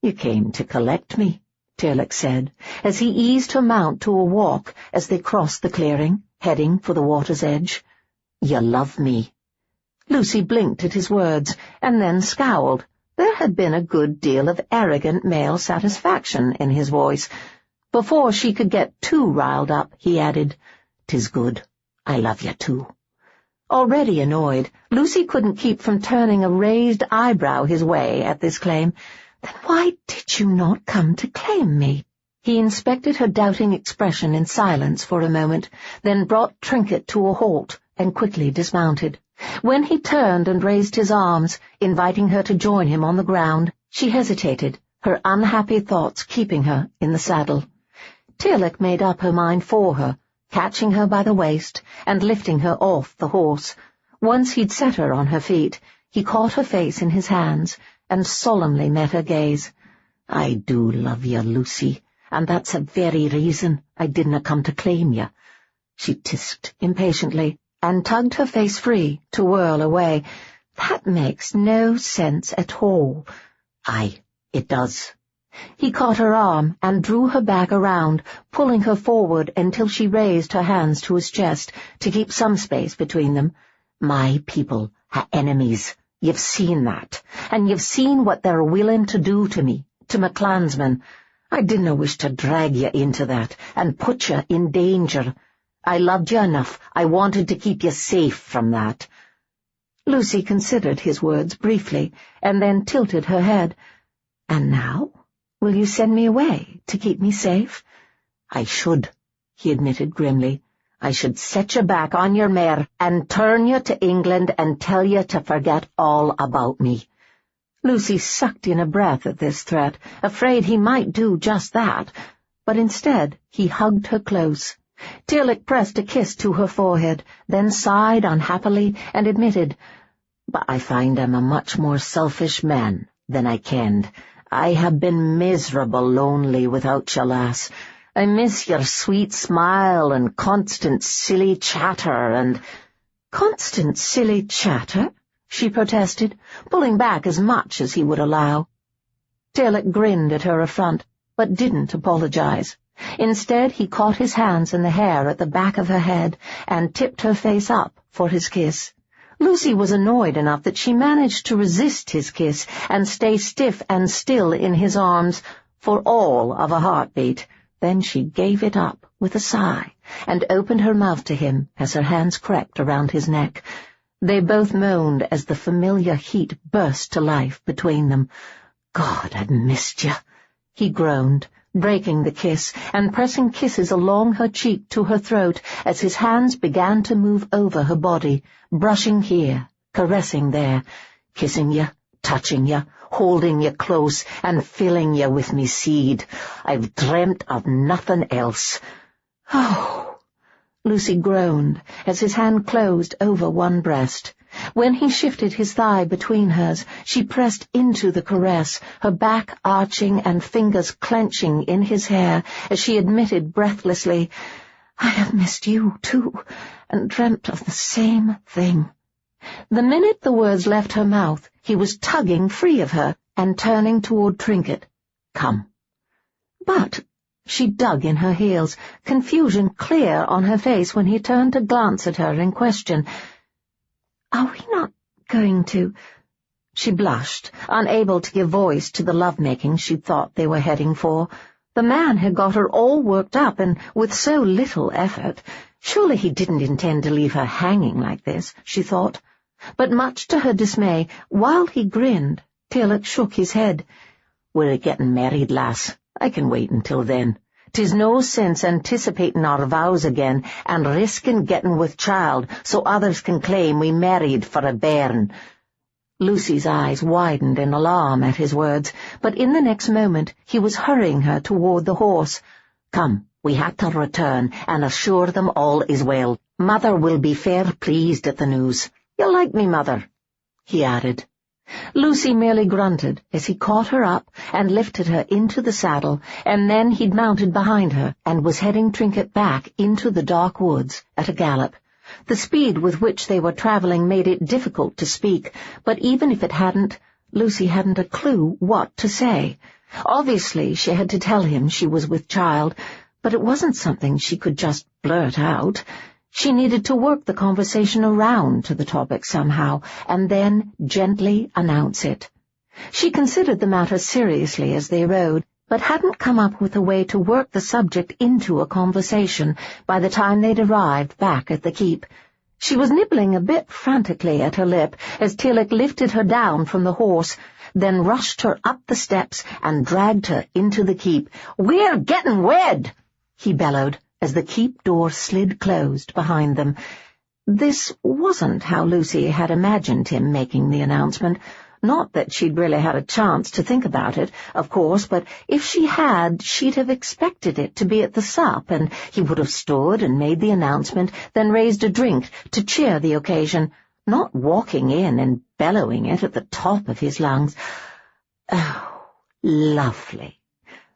"You came to collect me," Tearlach said, as he eased her mount to a walk as they crossed the clearing, heading for the water's edge. "You love me." Lucy blinked at his words, and then scowled. There had been a good deal of arrogant male satisfaction in his voice. Before she could get too riled up, he added, "'Tis good. I love you too." Already annoyed, Lucy couldn't keep from turning a raised eyebrow his way at this claim. "Then why did you not come to claim me?" He inspected her doubting expression in silence for a moment, then brought Trinket to a halt and quickly dismounted. When he turned and raised his arms, inviting her to join him on the ground, she hesitated, her unhappy thoughts keeping her in the saddle. Tearlach made up her mind for her, catching her by the waist and lifting her off the horse. Once he'd set her on her feet, he caught her face in his hands and solemnly met her gaze. "I do love you, Lucy, and that's a very reason I didna come to claim you," she tisked impatiently, and tugged her face free to whirl away. "That makes no sense at all." "Aye, it does." He caught her arm and drew her back around, pulling her forward until she raised her hands to his chest to keep some space between them. "My people ha' enemies. You've seen that, and you've seen what they're willing to do to me, to my clansmen. I didna wish to drag you into that and put you in danger. I loved you enough. I wanted to keep you safe from that." Lucy considered his words briefly, and then tilted her head. "And now? Will you send me away to keep me safe?" "I should," he admitted grimly. "I should set you back on your mare and turn you to England and tell you to forget all about me." Lucy sucked in a breath at this threat, afraid he might do just that, but instead he hugged her close. Tearlach pressed a kiss to her forehead, then sighed unhappily and admitted, "But I find I'm a much more selfish man than I kenned. I have been miserable lonely without you, lass. I miss your sweet smile and constant silly chatter and—" "Constant silly chatter?" she protested, pulling back as much as he would allow. Tearlach grinned at her affront, but didn't apologize. Instead, he caught his hands in the hair at the back of her head and tipped her face up for his kiss. Lucy was annoyed enough that she managed to resist his kiss and stay stiff and still in his arms for all of a heartbeat. Then she gave it up with a sigh and opened her mouth to him as her hands crept around his neck. They both moaned as the familiar heat burst to life between them. "God, I've missed you," he groaned, breaking the kiss and pressing kisses along her cheek to her throat as his hands began to move over her body, brushing here, caressing there, kissing you, touching you, holding you close and filling you with me seed. I've dreamt of nothing else. Oh! Lucy groaned as his hand closed over one breast. When he shifted his thigh between hers, she pressed into the caress, her back arching and fingers clenching in his hair as she admitted breathlessly, I have missed you, too, and dreamt of the same thing. The minute the words left her mouth, he was tugging free of her and turning toward Trinket. Come. But she dug in her heels, confusion clear on her face when he turned to glance at her in question. Are we not going to— She blushed, unable to give voice to the love-making she thought they were heading for. The man had got her all worked up, and with so little effort. Surely he didn't intend to leave her hanging like this, she thought. But much to her dismay, while he grinned, Tearlach shook his head. We're getting married, lass. I can wait until then. 'Tis no sense anticipating our vows again and risking getting with child so others can claim we married for a bairn. Lucy's eyes widened in alarm at his words, but in the next moment he was hurrying her toward the horse. Come, we have to return and assure them all is well. Mother will be fair pleased at the news. You like me, Mother? He added. Lucy merely grunted as he caught her up and lifted her into the saddle, and then he'd mounted behind her and was heading Trinket back into the dark woods at a gallop. The speed with which they were travelling made it difficult to speak, but even if it hadn't, Lucy hadn't a clue what to say. Obviously she had to tell him she was with child, but it wasn't something she could just blurt out. She needed to work the conversation around to the topic somehow, and then gently announce it. She considered the matter seriously as they rode, but hadn't come up with a way to work the subject into a conversation by the time they'd arrived back at the keep. She was nibbling a bit frantically at her lip as Tearlach lifted her down from the horse, then rushed her up the steps and dragged her into the keep. "We're getting wed!" he bellowed, as the keep door slid closed behind them. This wasn't how Lucy had imagined him making the announcement. Not that she'd really had a chance to think about it, of course, but if she had, she'd have expected it to be at the sup, and he would have stood and made the announcement, then raised a drink to cheer the occasion, not walking in and bellowing it at the top of his lungs. Oh, lovely.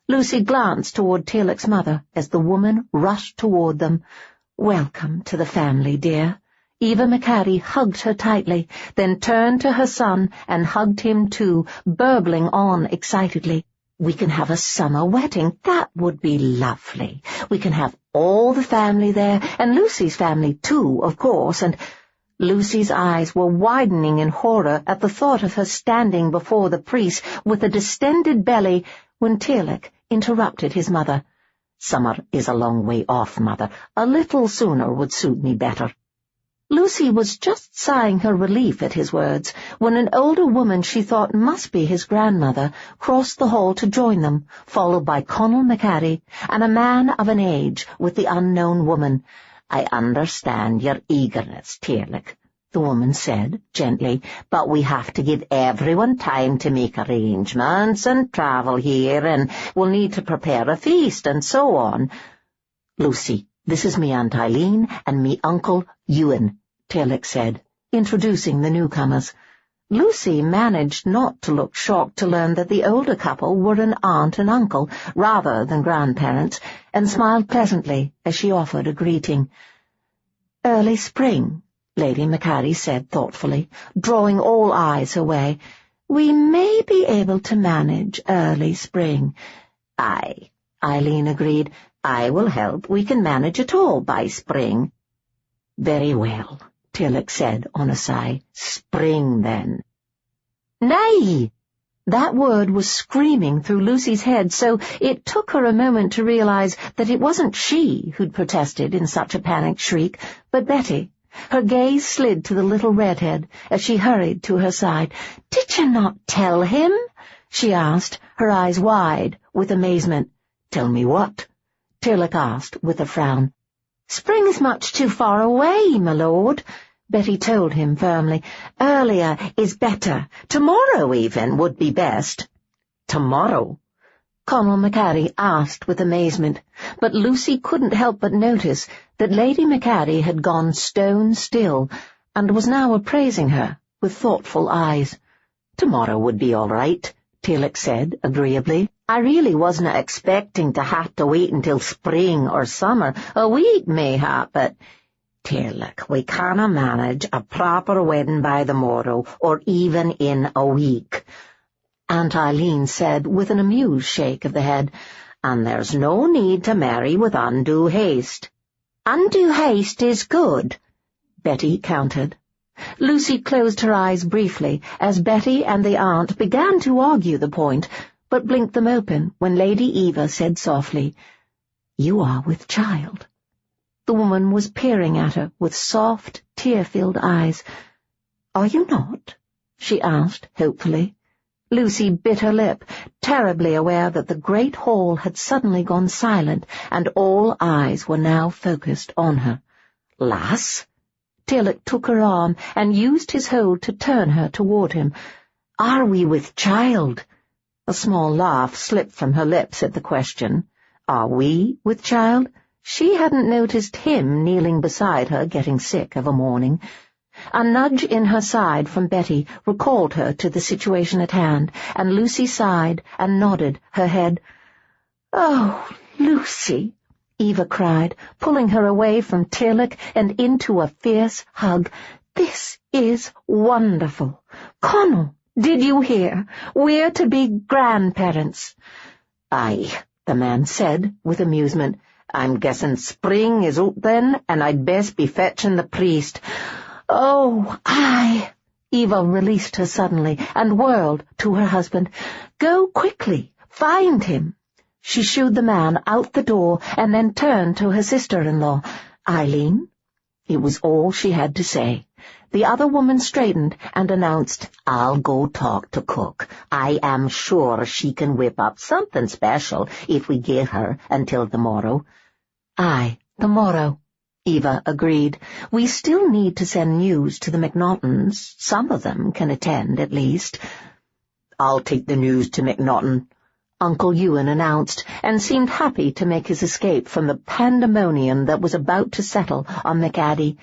Lucy glanced toward Tearlach's mother as the woman rushed toward them. "Welcome to the family, dear." Eva MacAdie hugged her tightly, then turned to her son and hugged him too, burbling on excitedly. "We can have a summer wedding. That would be lovely. We can have all the family there, and Lucy's family too, of course, and—" Lucy's eyes were widening in horror at the thought of her standing before the priest with a distended belly when Tearlach interrupted his mother. "Summer is a long way off, Mother. A little sooner would suit me better." Lucy was just sighing her relief at his words when an older woman she thought must be his grandmother crossed the hall to join them, followed by Conall MacAdie and a man of an age with the unknown woman. "I understand your eagerness, Tearlach," the woman said gently, "but we have to give everyone time to make arrangements and travel here, and we'll need to prepare a feast and so on. Lucy, this is me Aunt Eileen and me Uncle Ewan," Tearlach said, introducing the newcomers. Lucy managed not to look shocked to learn that the older couple were an aunt and uncle rather than grandparents, and smiled pleasantly as she offered a greeting. "Early spring," Lady MacAdie said thoughtfully, drawing all eyes her way. "We may be able to manage early spring." "Aye," Eileen agreed. "I will help. We can manage it all by spring." "Very well," Tearlach said on a sigh. "Spring, then." "Nay!" That word was screaming through Lucy's head, so it took her a moment to realize that it wasn't she who'd protested in such a panicked shriek, but Betty. Her gaze slid to the little redhead as she hurried to her side. "Did you not tell him?" she asked, her eyes wide with amazement. "Tell me what?" Tearlach asked with a frown. "Spring's much too far away, my lord," Betty told him firmly. "Earlier is better. Tomorrow even would be best." "Tomorrow?" Conall MacAdie asked with amazement, but Lucy couldn't help but notice that Lady MacAdie had gone stone still and was now appraising her with thoughtful eyes. "Tomorrow would be all right," Tearlach said agreeably. "I really wasn't expecting to have to wait until spring or summer. A week, mayhap, but Tearlach, we canna manage a proper wedding by the morrow, or even in a week," Aunt Eileen said with an amused shake of the head, "and there's no need to marry with undue haste." "Undue haste is good," Betty countered. Lucy closed her eyes briefly as Betty and the aunt began to argue the point, but blinked them open when Lady Eva said softly, "You are with child." The woman was peering at her with soft, tear-filled eyes. "Are you not?" she asked hopefully. Lucy bit her lip, terribly aware that the great hall had suddenly gone silent and all eyes were now focused on her. "Lass?" Tearlach took her arm and used his hold to turn her toward him. "Are we with child?" A small laugh slipped from her lips at the question. Are we with child? She hadn't noticed him kneeling beside her getting sick of a morning. A nudge in her side from Betty recalled her to the situation at hand, and Lucy sighed and nodded her head. "Oh, Lucy!" Eva cried, pulling her away from Tearlach and into a fierce hug. "This is wonderful! Conall, did you hear? We're to be grandparents." "Aye," the man said with amusement. "I'm guessing spring is out then, and I'd best be fetching the priest." "Oh, aye." Eva released her suddenly and whirled to her husband. "Go quickly. Find him." She shooed the man out the door and then turned to her sister-in-law. "Eileen?" It was all she had to say. The other woman straightened and announced, "I'll go talk to cook. I am sure she can whip up something special if we give her until tomorrow." "Aye, tomorrow," Eva agreed. "We still need to send news to the MacNachtons. Some of them can attend, at least." "I'll take the news to MacNachton," Uncle Ewan announced, and seemed happy to make his escape from the pandemonium that was about to settle on MacAdie.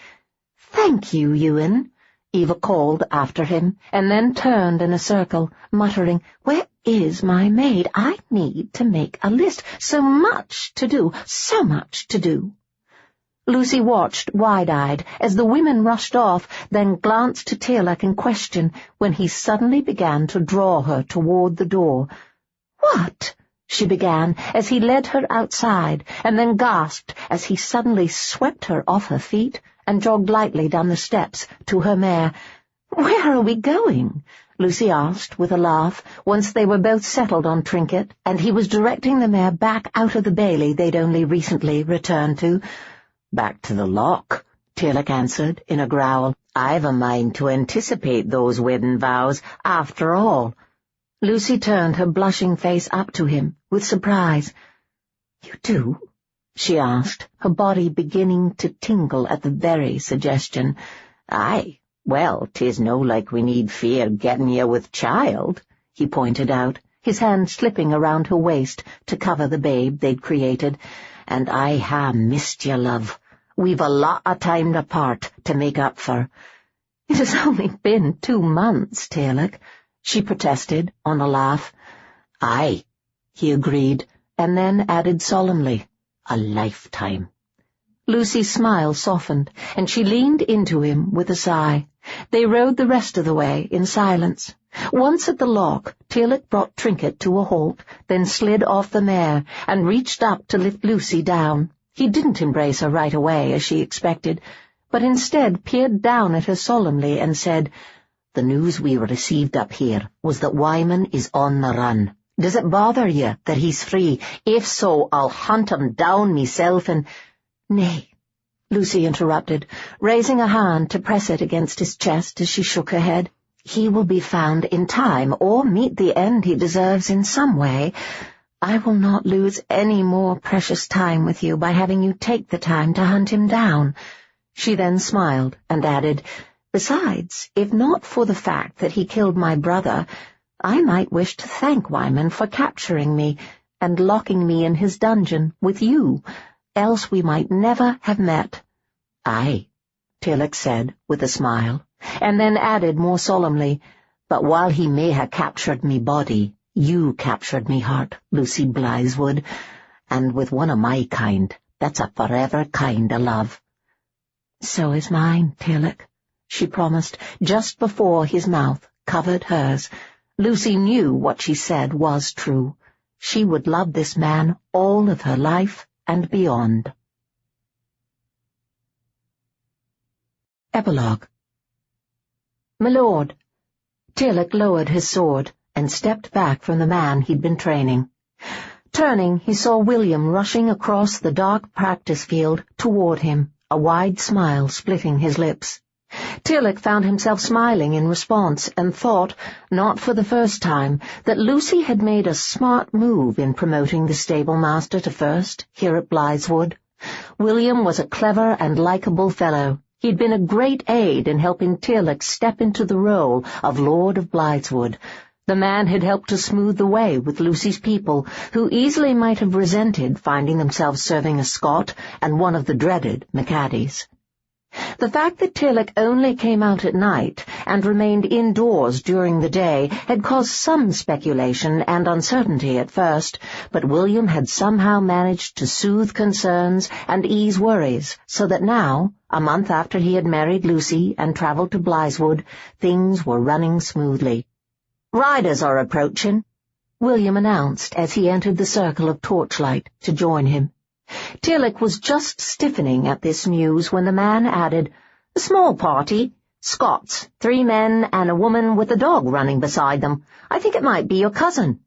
"Thank you, Ewan," Eva called after him, and then turned in a circle, muttering, "Where is my maid? I need to make a list. So much to do, so much to do." Lucy watched wide-eyed as the women rushed off, then glanced to Tearlach in question when he suddenly began to draw her toward the door. "What?" she began as he led her outside, and then gasped as he suddenly swept her off her feet and jogged lightly down the steps to her mare. "Where are we going?" Lucy asked with a laugh, once they were both settled on Trinket, and he was directing the mare back out of the bailey they'd only recently returned to. "Back to the loch," Tearlach answered in a growl. "I've a mind to anticipate those wedding vows, after all." Lucy turned her blushing face up to him with surprise. "You do?" she asked, her body beginning to tingle at the very suggestion. "Aye, well, 'tis no like we need fear getting ye with child," he pointed out, his hand slipping around her waist to cover the babe they'd created. "And I ha' missed ye, love. We've a lot of time apart to make up for." "It has only been 2 months, Tearlach," she protested on a laugh. "Aye," he agreed, and then added solemnly, "a lifetime." Lucy's smile softened, and she leaned into him with a sigh. They rode the rest of the way in silence. Once at the loch, Tearlach brought Trinket to a halt, then slid off the mare and reached up to lift Lucy down. He didn't embrace her right away, as she expected, but instead peered down at her solemnly and said, "The news we received up here was that Wyman is on the run. Does it bother you that he's free? If so, I'll hunt him down myself and—" "Nay," Lucy interrupted, raising a hand to press it against his chest as she shook her head. "He will be found in time, or meet the end he deserves in some way. I will not lose any more precious time with you by having you take the time to hunt him down." She then smiled and added, "Besides, if not for the fact that he killed my brother, I might wish to thank Wyman for capturing me and locking me in his dungeon with you, else we might never have met." "Aye," Tearlach said with a smile, and then added more solemnly, "But while he may ha' captured me body, you captured me heart, Lucy Blytheswood, and with one of my kind, that's a forever kind of love." "So is mine, Tearlach," she promised, just before his mouth covered hers. Lucy knew what she said was true. She would love this man all of her life and beyond. Epilogue. "My lord." Tearlach lowered his sword and stepped back from the man he'd been training. Turning, he saw William rushing across the dark practice field toward him, a wide smile splitting his lips. Tearlach found himself smiling in response and thought, not for the first time, that Lucy had made a smart move in promoting the stable-master to first here at Blytheswood. William was a clever and likable fellow. He'd been a great aid in helping Tearlach step into the role of Lord of Blytheswood. The man had helped to smooth the way with Lucy's people, who easily might have resented finding themselves serving a Scot and one of the dreaded MacAdies. The fact that Tearlach only came out at night and remained indoors during the day had caused some speculation and uncertainty at first, but William had somehow managed to soothe concerns and ease worries, so that now, a month after he had married Lucy and travelled to Blytheswood, things were running smoothly. "Riders are approaching," William announced as he entered the circle of torchlight to join him. Tearlach was just stiffening at this news when the man added, "A small party, Scots, 3 men and a woman with a dog running beside them. I think it might be your cousin."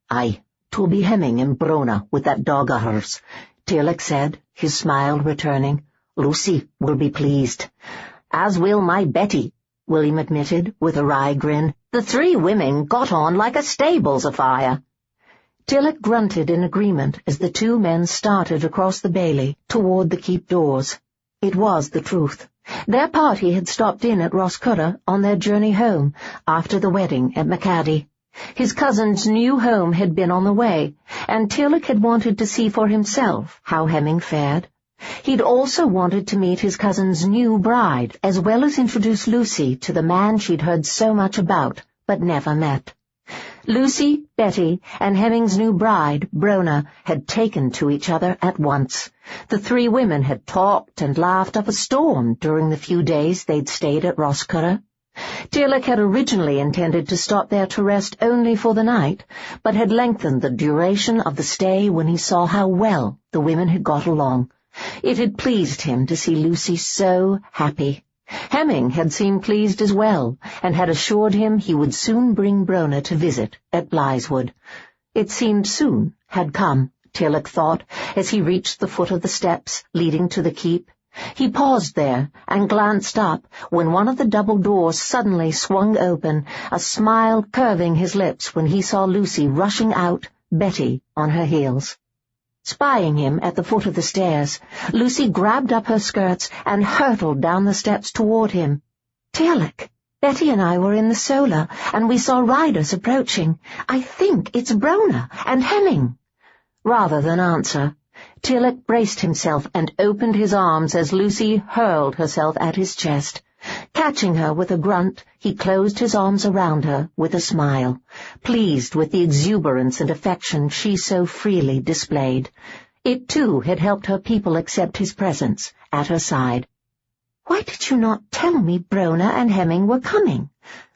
"Aye, 'twill be Hemming and Brona with that dog of hers," Tearlach said, his smile returning. "Lucy will be pleased." "As will my Betty," William admitted with a wry grin. "The 3 women got on like a stables afire." Tearlach grunted in agreement as the 2 men started across the bailey toward the keep doors. It was the truth. Their party had stopped in at Roscurra on their journey home after the wedding at MacAdie. His cousin's new home had been on the way, and Tearlach had wanted to see for himself how Hemming fared. He'd also wanted to meet his cousin's new bride, as well as introduce Lucy to the man she'd heard so much about, but never met. Lucy, Betty, and Hemming's new bride, Brona, had taken to each other at once. The 3 women had talked and laughed up a storm during the few days they'd stayed at Roscurra. Tearlach had originally intended to stop there to rest only for the night, but had lengthened the duration of the stay when he saw how well the women had got along. It had pleased him to see Lucy so happy. Hemming had seemed pleased as well, and had assured him he would soon bring Brona to visit at Blytheswood. It seemed soon had come, Tearlach thought, as he reached the foot of the steps leading to the keep. He paused there and glanced up when one of the double doors suddenly swung open, a smile curving his lips when he saw Lucy rushing out, Betty on her heels. Spying him at the foot of the stairs, Lucy grabbed up her skirts and hurtled down the steps toward him. "Tearlach, Betty and I were in the solar, and we saw riders approaching. I think it's Brona and Hemming." Rather than answer, Tearlach braced himself and opened his arms as Lucy hurled herself at his chest. Catching her with a grunt, he closed his arms around her with a smile, pleased with the exuberance and affection she so freely displayed. It, too, had helped her people accept his presence at her side. "Why did you not tell me Brona and Hemming were coming?"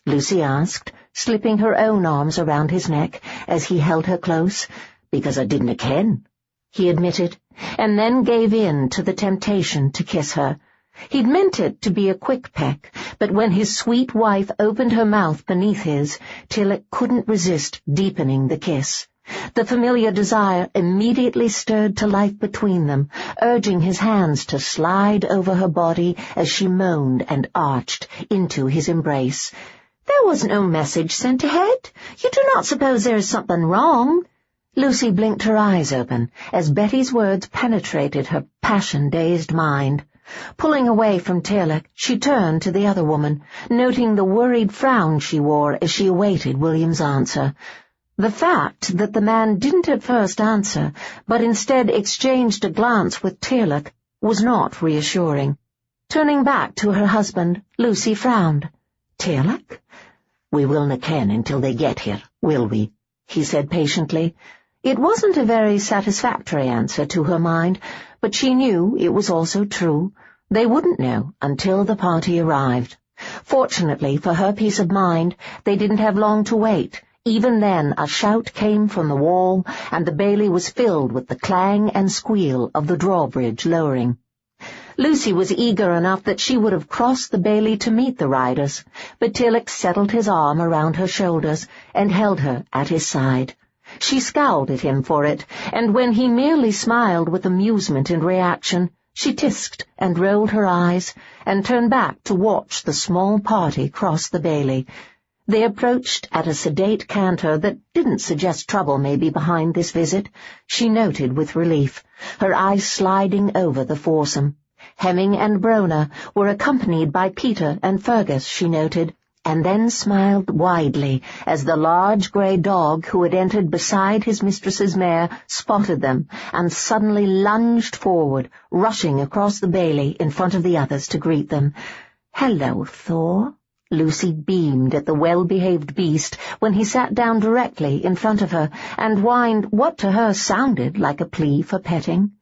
Lucy asked, slipping her own arms around his neck as he held her close. "Because I didn't ken," he admitted, and then gave in to the temptation to kiss her. He'd meant it to be a quick peck, but when his sweet wife opened her mouth beneath his, Tearlach couldn't resist deepening the kiss. The familiar desire immediately stirred to life between them, urging his hands to slide over her body as she moaned and arched into his embrace. "There was no message sent ahead. You do not suppose there is something wrong?" Lucy blinked her eyes open as Betty's words penetrated her passion-dazed mind. Pulling away from Tearlach, she turned to the other woman, noting the worried frown she wore as she awaited William's answer. The fact that the man didn't at first answer, but instead exchanged a glance with Tearlach, was not reassuring. Turning back to her husband, Lucy frowned. "Tearlach? We willna ken until they get here, will we?" he said patiently. It wasn't a very satisfactory answer to her mind, but she knew it was also true. They wouldn't know until the party arrived. Fortunately for her peace of mind, they didn't have long to wait. Even then a shout came from the wall, and the bailey was filled with the clang and squeal of the drawbridge lowering. Lucy was eager enough that she would have crossed the bailey to meet the riders, but Tearlach settled his arm around her shoulders and held her at his side. She scowled at him for it, and when he merely smiled with amusement in reaction, she tisked and rolled her eyes and turned back to watch the small party cross the bailey. They approached at a sedate canter that didn't suggest trouble may be behind this visit, she noted with relief, her eyes sliding over the foursome. Hemming and Brona were accompanied by Peter and Fergus, she noted, and then smiled widely as the large grey dog who had entered beside his mistress's mare spotted them and suddenly lunged forward, rushing across the bailey in front of the others to greet them. "Hello, Thor." Lucy beamed at the well-behaved beast when he sat down directly in front of her and whined what to her sounded like a plea for petting.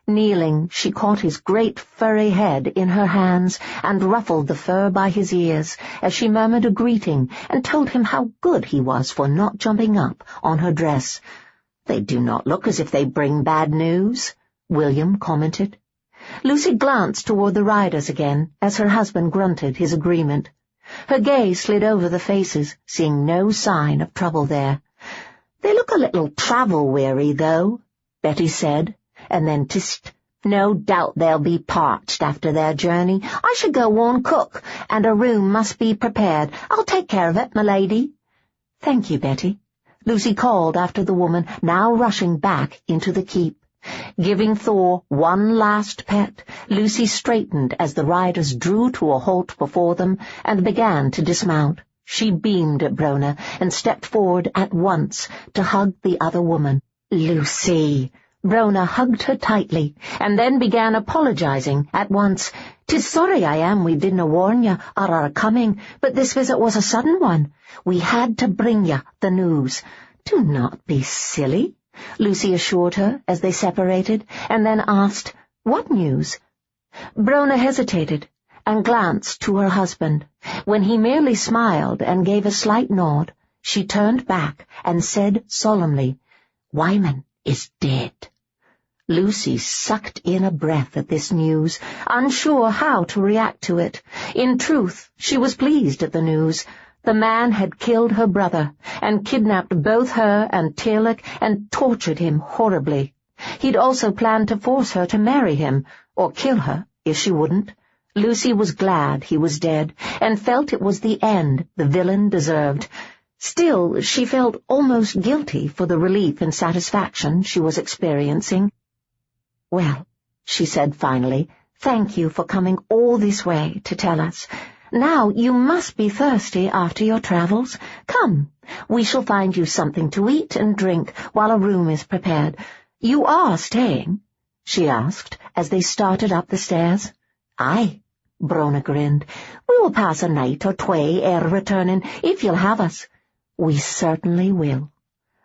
Kneeling, she caught his great furry head in her hands and ruffled the fur by his ears as she murmured a greeting and told him how good he was for not jumping up on her dress. "They do not look as if they bring bad news," William commented. Lucy glanced toward the riders again as her husband grunted his agreement. Her gaze slid over the faces, seeing no sign of trouble there. "They look a little travel-weary, though," Betty said, and then tissed, "No doubt they'll be parched after their journey. I should go on cook, and a room must be prepared. I'll take care of it, my lady." "Thank you, Betty," Lucy called after the woman, now rushing back into the keep. Giving Thor one last pet, Lucy straightened as the riders drew to a halt before them and began to dismount. She beamed at Brona and stepped forward at once to hug the other woman. "Lucy!" Brona hugged her tightly, and then began apologizing at once. "'Tis sorry I am we didna warn you of our coming, but this visit was a sudden one. We had to bring you the news." "Do not be silly," Lucy assured her as they separated, and then asked, "What news?" Brona hesitated and glanced to her husband. When he merely smiled and gave a slight nod, she turned back and said solemnly, "Wyman is dead." Lucy sucked in a breath at this news, unsure how to react to it. In truth, she was pleased at the news. The man had killed her brother, and kidnapped both her and Tearlach, and tortured him horribly. He'd also planned to force her to marry him, or kill her if she wouldn't. Lucy was glad he was dead, and felt it was the end the villain deserved. Still, she felt almost guilty for the relief and satisfaction she was experiencing. "Well," she said finally, "thank you for coming all this way to tell us. Now you must be thirsty after your travels. Come, we shall find you something to eat and drink while a room is prepared. You are staying?" she asked as they started up the stairs. "Aye," Brona grinned. "We will pass a night or twae ere returning, if you'll have us." "We certainly will,"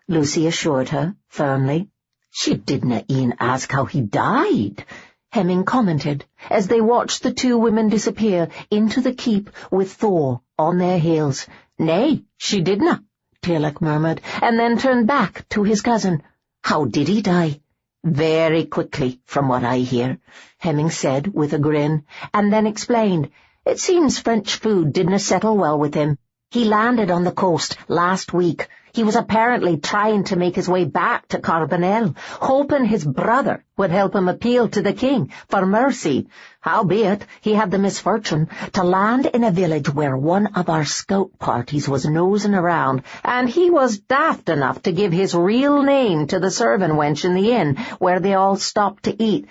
Lucy assured her firmly. "She didna e'en ask how he died," Hemming commented, as they watched the two women disappear into the keep with Thor on their heels. "Nay, she didna," Tearlach murmured, and then turned back to his cousin. "How did he die?" "Very quickly, from what I hear," Hemming said with a grin, and then explained, "It seems French food didna settle well with him. He landed on the coast last week. He was apparently trying to make his way back to Carbonell, hoping his brother would help him appeal to the king for mercy. Howbeit, he had the misfortune to land in a village where one of our scout parties was nosing around, and he was daft enough to give his real name to the servant wench in the inn where they all stopped to eat.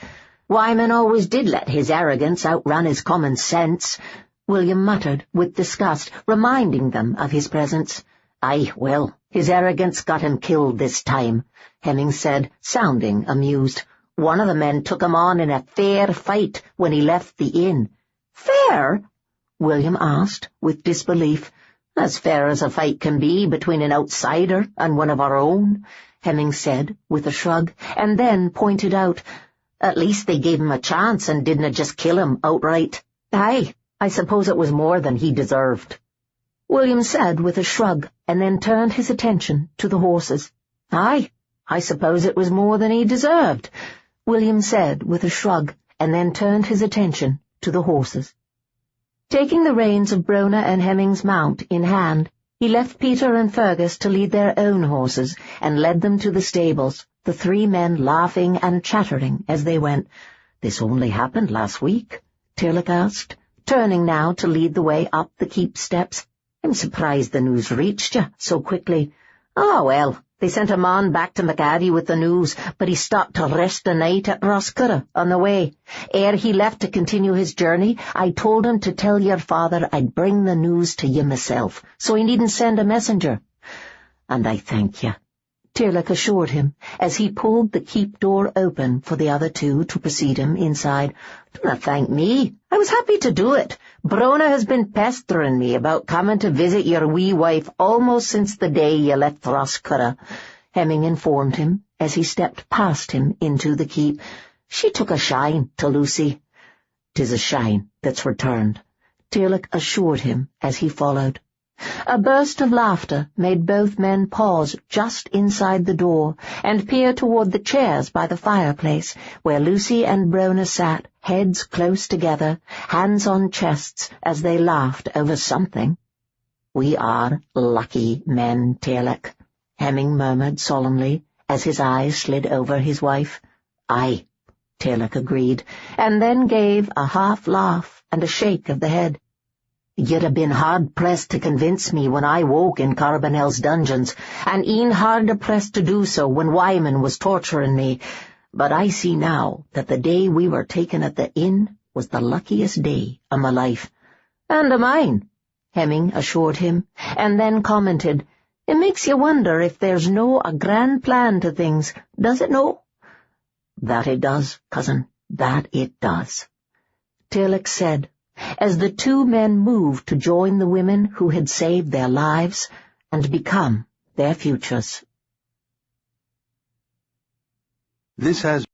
Wyman always did let his arrogance outrun his common sense, William muttered with disgust, reminding them of his presence. Aye, well, his arrogance got him killed this time, Hemming said, sounding amused. One of the men took him on in a fair fight when he left the inn. Fair? William asked, with disbelief. As fair as a fight can be between an outsider and one of our own, Hemming said, with a shrug, and then pointed out, at least they gave him a chance and didn't just kill him outright. Aye, I suppose it was more than he deserved, William said with a shrug, and then turned his attention to the horses. Aye, I suppose it was more than he deserved, William said with a shrug, and then turned his attention to the horses. Taking the reins of Brona and Hemming's mount in hand, he left Peter and Fergus to lead their own horses, and led them to the stables, the three men laughing and chattering as they went. This only happened last week, Tearlach asked, turning now to lead the way up the keep steps. I'm surprised the news reached you so quickly. Oh, well, they sent a man back to MacAdie with the news, but he stopped to rest the night at Roscurra on the way. Ere he left to continue his journey, I told him to tell your father I'd bring the news to you myself, so he needn't send a messenger. And I thank you, Tearlach assured him, as he pulled the keep door open for the other two to precede him inside. Do not thank me. I was happy to do it. Brona has been pestering me about coming to visit your wee wife almost since the day you left Roscurra, Hemming informed him, as he stepped past him into the keep. She took a shine to Lucy. 'Tis a shine that's returned, Tearlach assured him as he followed. A burst of laughter made both men pause just inside the door and peer toward the chairs by the fireplace, where Lucy and Brona sat, heads close together, hands on chests, as they laughed over something. We are lucky men, Tearlach, Hemming murmured solemnly, as his eyes slid over his wife. Aye, Tearlach agreed, and then gave a half laugh and a shake of the head. You'd have been hard-pressed to convince me when I woke in Carbonell's dungeons, and e'en harder-pressed to do so when Wyman was torturing me. But I see now that the day we were taken at the inn was the luckiest day of my life. And of mine, Hemming assured him, and then commented, It makes you wonder if there's no a grand plan to things, does it no? That it does, cousin, that it does, Tearlach said, as the two men moved to join the women who had saved their lives and become their futures. This has